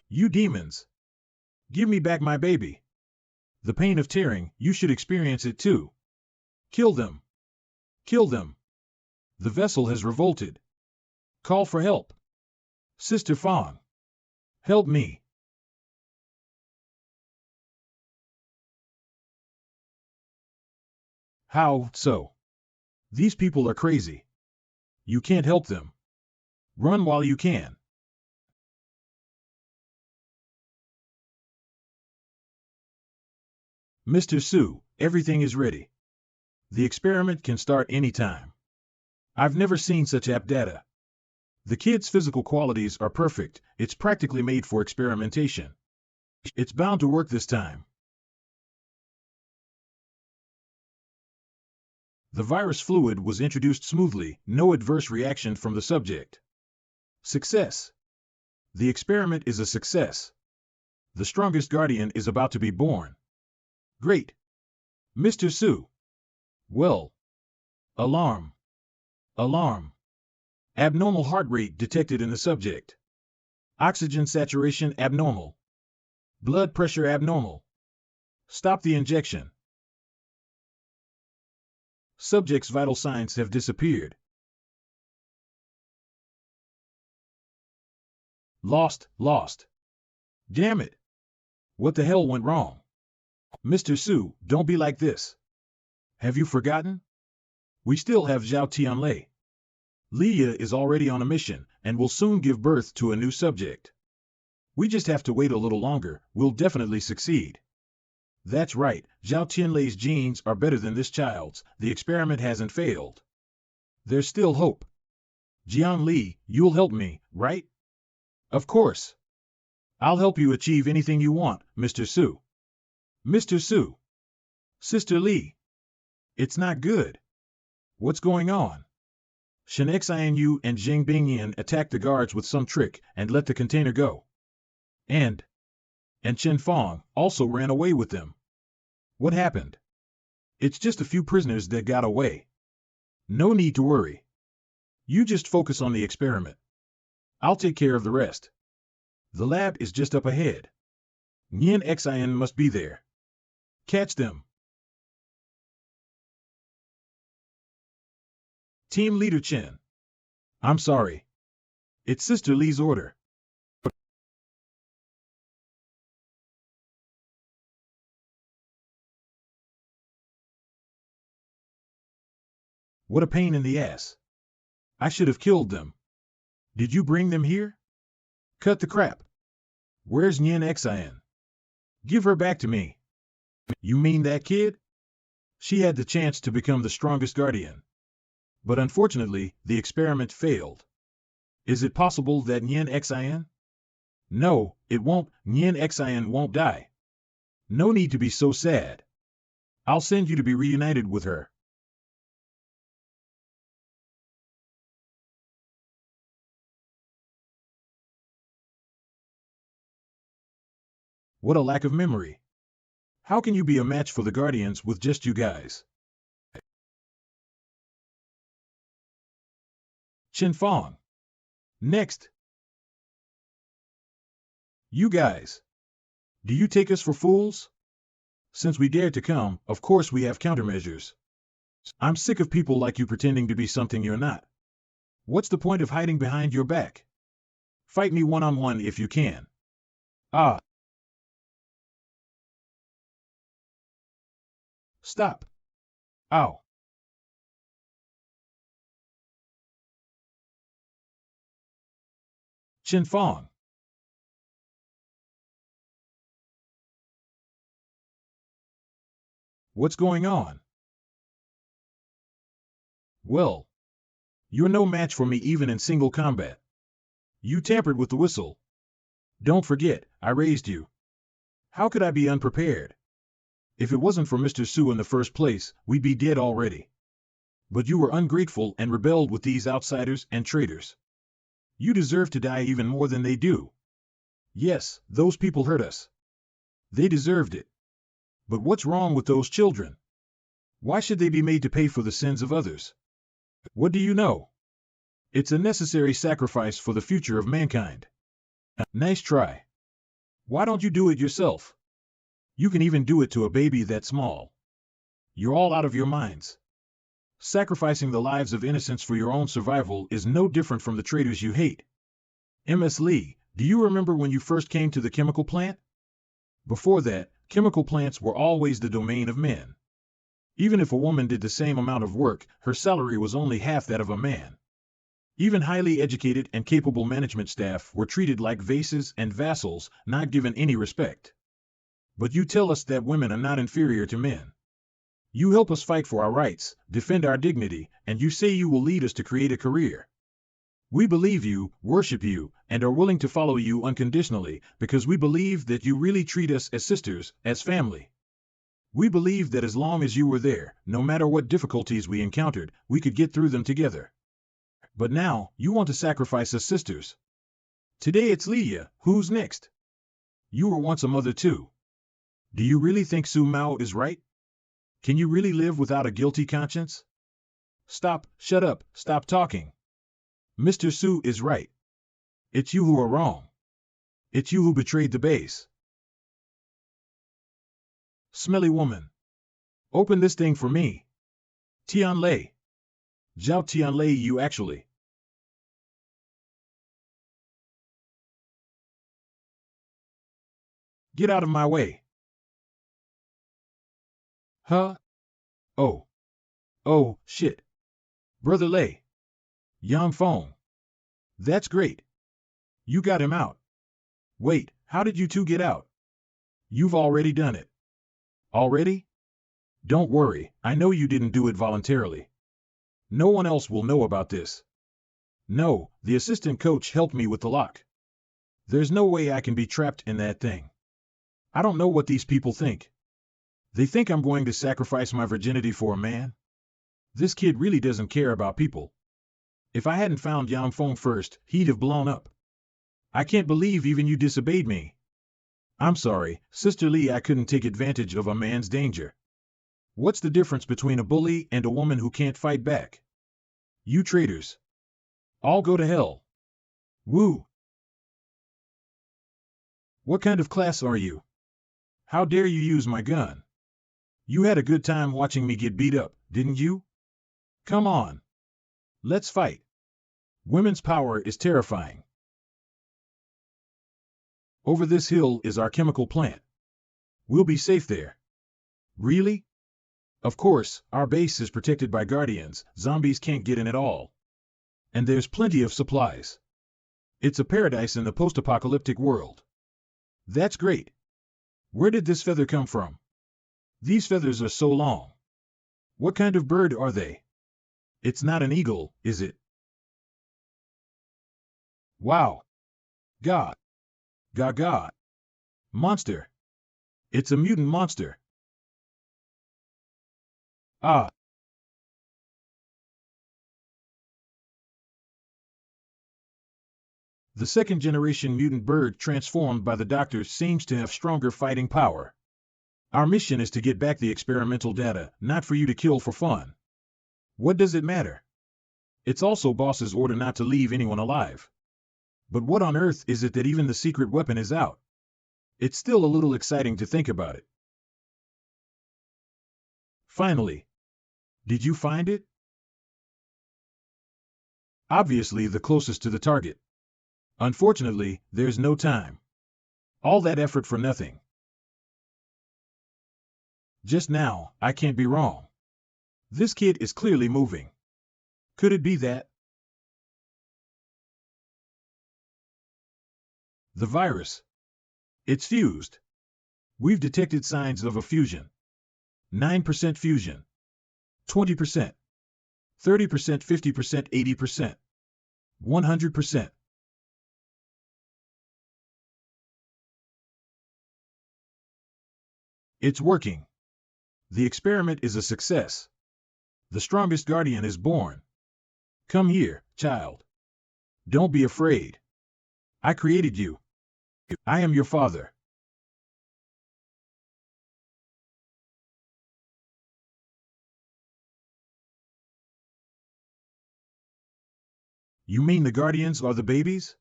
You demons. Give me back my baby. The pain of tearing, you should experience it too. Kill them. Kill them. The vessel has revolted. Call for help. Sister Fawn. Help me. How so? These people are crazy. You can't help them. Run while you can. Mr. Su, everything is ready. The experiment can start any time. I've never seen such apt data. The kid's physical qualities are perfect, it's practically made for experimentation. It's bound to work this time. The virus fluid was introduced smoothly, no adverse reaction from the subject. Success. The experiment is a success. The strongest guardian is about to be born. Great. Mr. Su. Well. Alarm. Alarm. Abnormal heart rate detected in the subject. Oxygen saturation abnormal. Blood pressure abnormal. Stop the injection. Subject's vital signs have disappeared. Lost. Damn it. What the hell went wrong? Mr. Su, don't be like this. Have you forgotten? We still have Zhao Tianlei. Leah is already on a mission, and will soon give birth to a new subject. We just have to wait a little longer, we'll definitely succeed. That's right, Zhao Tianlei's genes are better than this child's, the experiment hasn't failed. There's still hope. Jiangli, you'll help me, right? Of course. I'll help you achieve anything you want, Mr. Su. Mr. Su. Sister Li. It's not good. What's going on? Shen Xianyu and Zheng Bingyan attacked the guards with some trick and let the container go. And And Chen Fong also ran away with them. What happened? It's just a few prisoners that got away. No need to worry. You just focus on the experiment. I'll take care of the rest. The lab is just up ahead. Nien Xin must be there. Catch them. Team Leader Chen. I'm sorry. It's Sister Lee's order. What a pain in the ass. I should have killed them. Did you bring them here? Cut the crap. Where's Nien Xin? Give her back to me. You mean that kid? She had the chance to become the strongest guardian. But unfortunately, the experiment failed. Is it possible that Nien Xin? No, it won't. Nien Xin won't die. No need to be so sad. I'll send you to be reunited with her. What a lack of memory. How can you be a match for the Guardians with just you guys? Chen Fong. Next. You guys. Do you take us for fools? Since we dared to come, of course we have countermeasures. I'm sick of people like you pretending to be something you're not. What's the point of hiding behind your back? Fight me one-on-one if you can. Ah. Stop. Ow. Chen Fong. What's going on? Well, you're no match for me even in single combat. You tampered with the whistle. Don't forget, I raised you. How could I be unprepared? If it wasn't for Mr. Su in the first place, we'd be dead already. But you were ungrateful and rebelled with these outsiders and traitors. You deserve to die even more than they do. Yes, those people hurt us. They deserved it. But what's wrong with those children? Why should they be made to pay for the sins of others? What do you know? It's a necessary sacrifice for the future of mankind. Nice try. Why don't you do it yourself? You can even do it to a baby that small. You're all out of your minds. Sacrificing the lives of innocents for your own survival is no different from the traitors you hate. Ms. Lee, do you remember when you first came to the chemical plant? Before that, chemical plants were always the domain of men. Even if a woman did the same amount of work, her salary was only half that of a man. Even highly educated and capable management staff were treated like vases and vassals, not given any respect. But you tell us that women are not inferior to men. You help us fight for our rights, defend our dignity, and you say you will lead us to create a career. We believe you, worship you, and are willing to follow you unconditionally because we believe that you really treat us as sisters, as family. We believe that as long as you were there, no matter what difficulties we encountered, we could get through them together. But now, you want to sacrifice us sisters. Today it's Leah, who's next? You were once a mother too. Do you really think Su Mao is right? Can you really live without a guilty conscience? Stop, shut up, stop talking. Mr. Su is right. It's you who are wrong. It's you who betrayed the base. Smelly woman. Open this thing for me. Tianlei. Zhao Tianlei, you actually. Get out of my way. Huh? Oh. Oh, shit. Brother Lei. Yang Feng. That's great. You got him out. Wait, how did you two get out? You've already done it. Already? Don't worry, I know you didn't do it voluntarily. No one else will know about this. No, the assistant coach helped me with the lock. There's no way I can be trapped in that thing. I don't know what these people think. They think I'm going to sacrifice my virginity for a man? This kid really doesn't care about people. If I hadn't found Yang Feng first, he'd have blown up. I can't believe even you disobeyed me. I'm sorry, Sister Lee, I couldn't take advantage of a man's danger. What's the difference between a bully and a woman who can't fight back? You traitors. All go to hell. Woo! What kind of class are you? How dare you use my gun? You had a good time watching me get beat up, didn't you? Come on. Let's fight. Women's power is terrifying. Over this hill is our chemical plant. We'll be safe there. Really? Of course, our base is protected by guardians, zombies can't get in at all. And there's plenty of supplies. It's a paradise in the post-apocalyptic world. That's great. Where did this feather come from? These feathers are so long. What kind of bird are they? It's not an eagle, is it? Wow. God. God. Monster. It's a mutant monster. Ah. The second-generation mutant bird transformed by the doctors seems to have stronger fighting power. Our mission is to get back the experimental data, not for you to kill for fun. What does it matter? It's also boss's order not to leave anyone alive. But what on earth is it that even the secret weapon is out? It's still a little exciting to think about it. Finally. Did you find it? Obviously the closest to the target. Unfortunately, there's no time. All that effort for nothing. Just now, I can't be wrong. This kid is clearly moving. Could it be that? The virus. It's fused. We've detected signs of a fusion. 9% fusion. 20%. 30%, 50%, 80%. 100%. It's working. The experiment is a success. The strongest guardian is born. Come here, child. Don't be afraid. I created you. I am your father. You mean the guardians are the babies?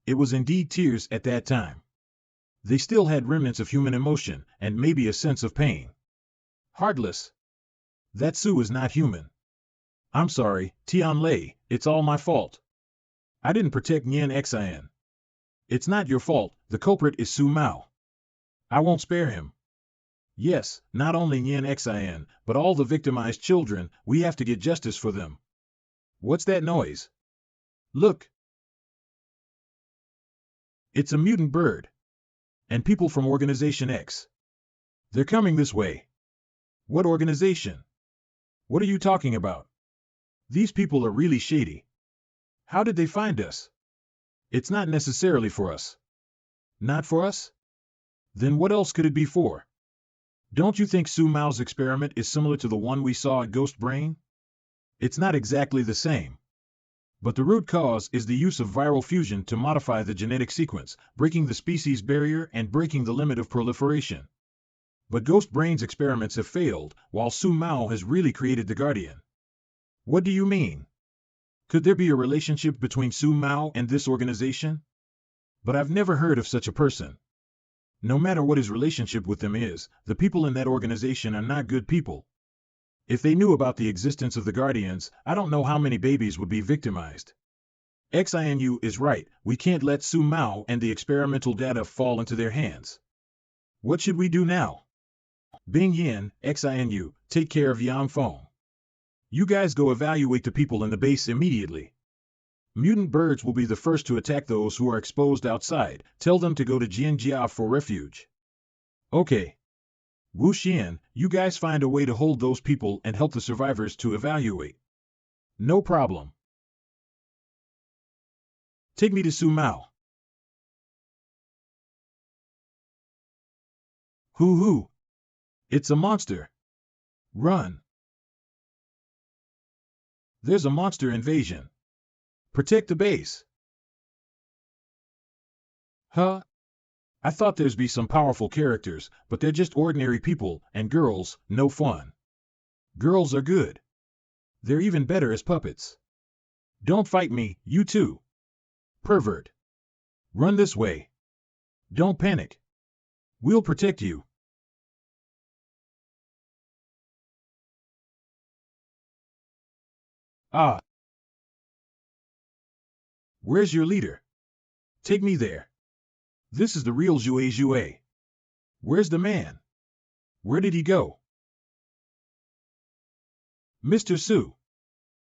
It was indeed tears at that time. They still had remnants of human emotion, and maybe a sense of pain. Heartless. That Sue is not human. I'm sorry, Tianlei, it's all my fault. I didn't protect Nyan Xin. It's not your fault, the culprit is Su Mao. I won't spare him. Yes, not only Nyan Xin, but all the victimized children, we have to get justice for them. What's that noise? Look. It's a mutant bird. And people from Organization X. They're coming this way. What organization? What are you talking about? These people are really shady. How did they find us? It's not necessarily for us. Not for us? Then what else could it be for? Don't you think Su Mao's experiment is similar to the one we saw at Ghost Brain? It's not exactly the same. But the root cause is the use of viral fusion to modify the genetic sequence, breaking the species barrier and breaking the limit of proliferation. But Ghost Brain's experiments have failed, while Su Mao has really created the Guardian. What do you mean? Could there be a relationship between Su Mao and this organization? But I've never heard of such a person. No matter what his relationship with them is, the people in that organization are not good people. If they knew about the existence of the Guardians, I don't know how many babies would be victimized. XINU is right, we can't let Su Mao and the experimental data fall into their hands. What should we do now? Bing Yin, XINU, take care of Yang Feng. You guys go evaluate the people in the base immediately. Mutant birds will be the first to attack those who are exposed outside. Tell them to go to Jianjia for refuge. Okay. Wu Xian, you guys find a way to hold those people and help the survivors to evaluate. No problem. Take me to Su Mao. Hoo. It's a monster. Run. There's a monster invasion. Protect the base. Huh? I thought there'd be some powerful characters, but they're just ordinary people, and girls, no fun. Girls are good. They're even better as puppets. Don't fight me, you too. Pervert. Run this way. Don't panic. We'll protect you. Ah, where's your leader? Take me there. This is the real Jouet Jouet. Where's the man? Where did he go? Mr. Su.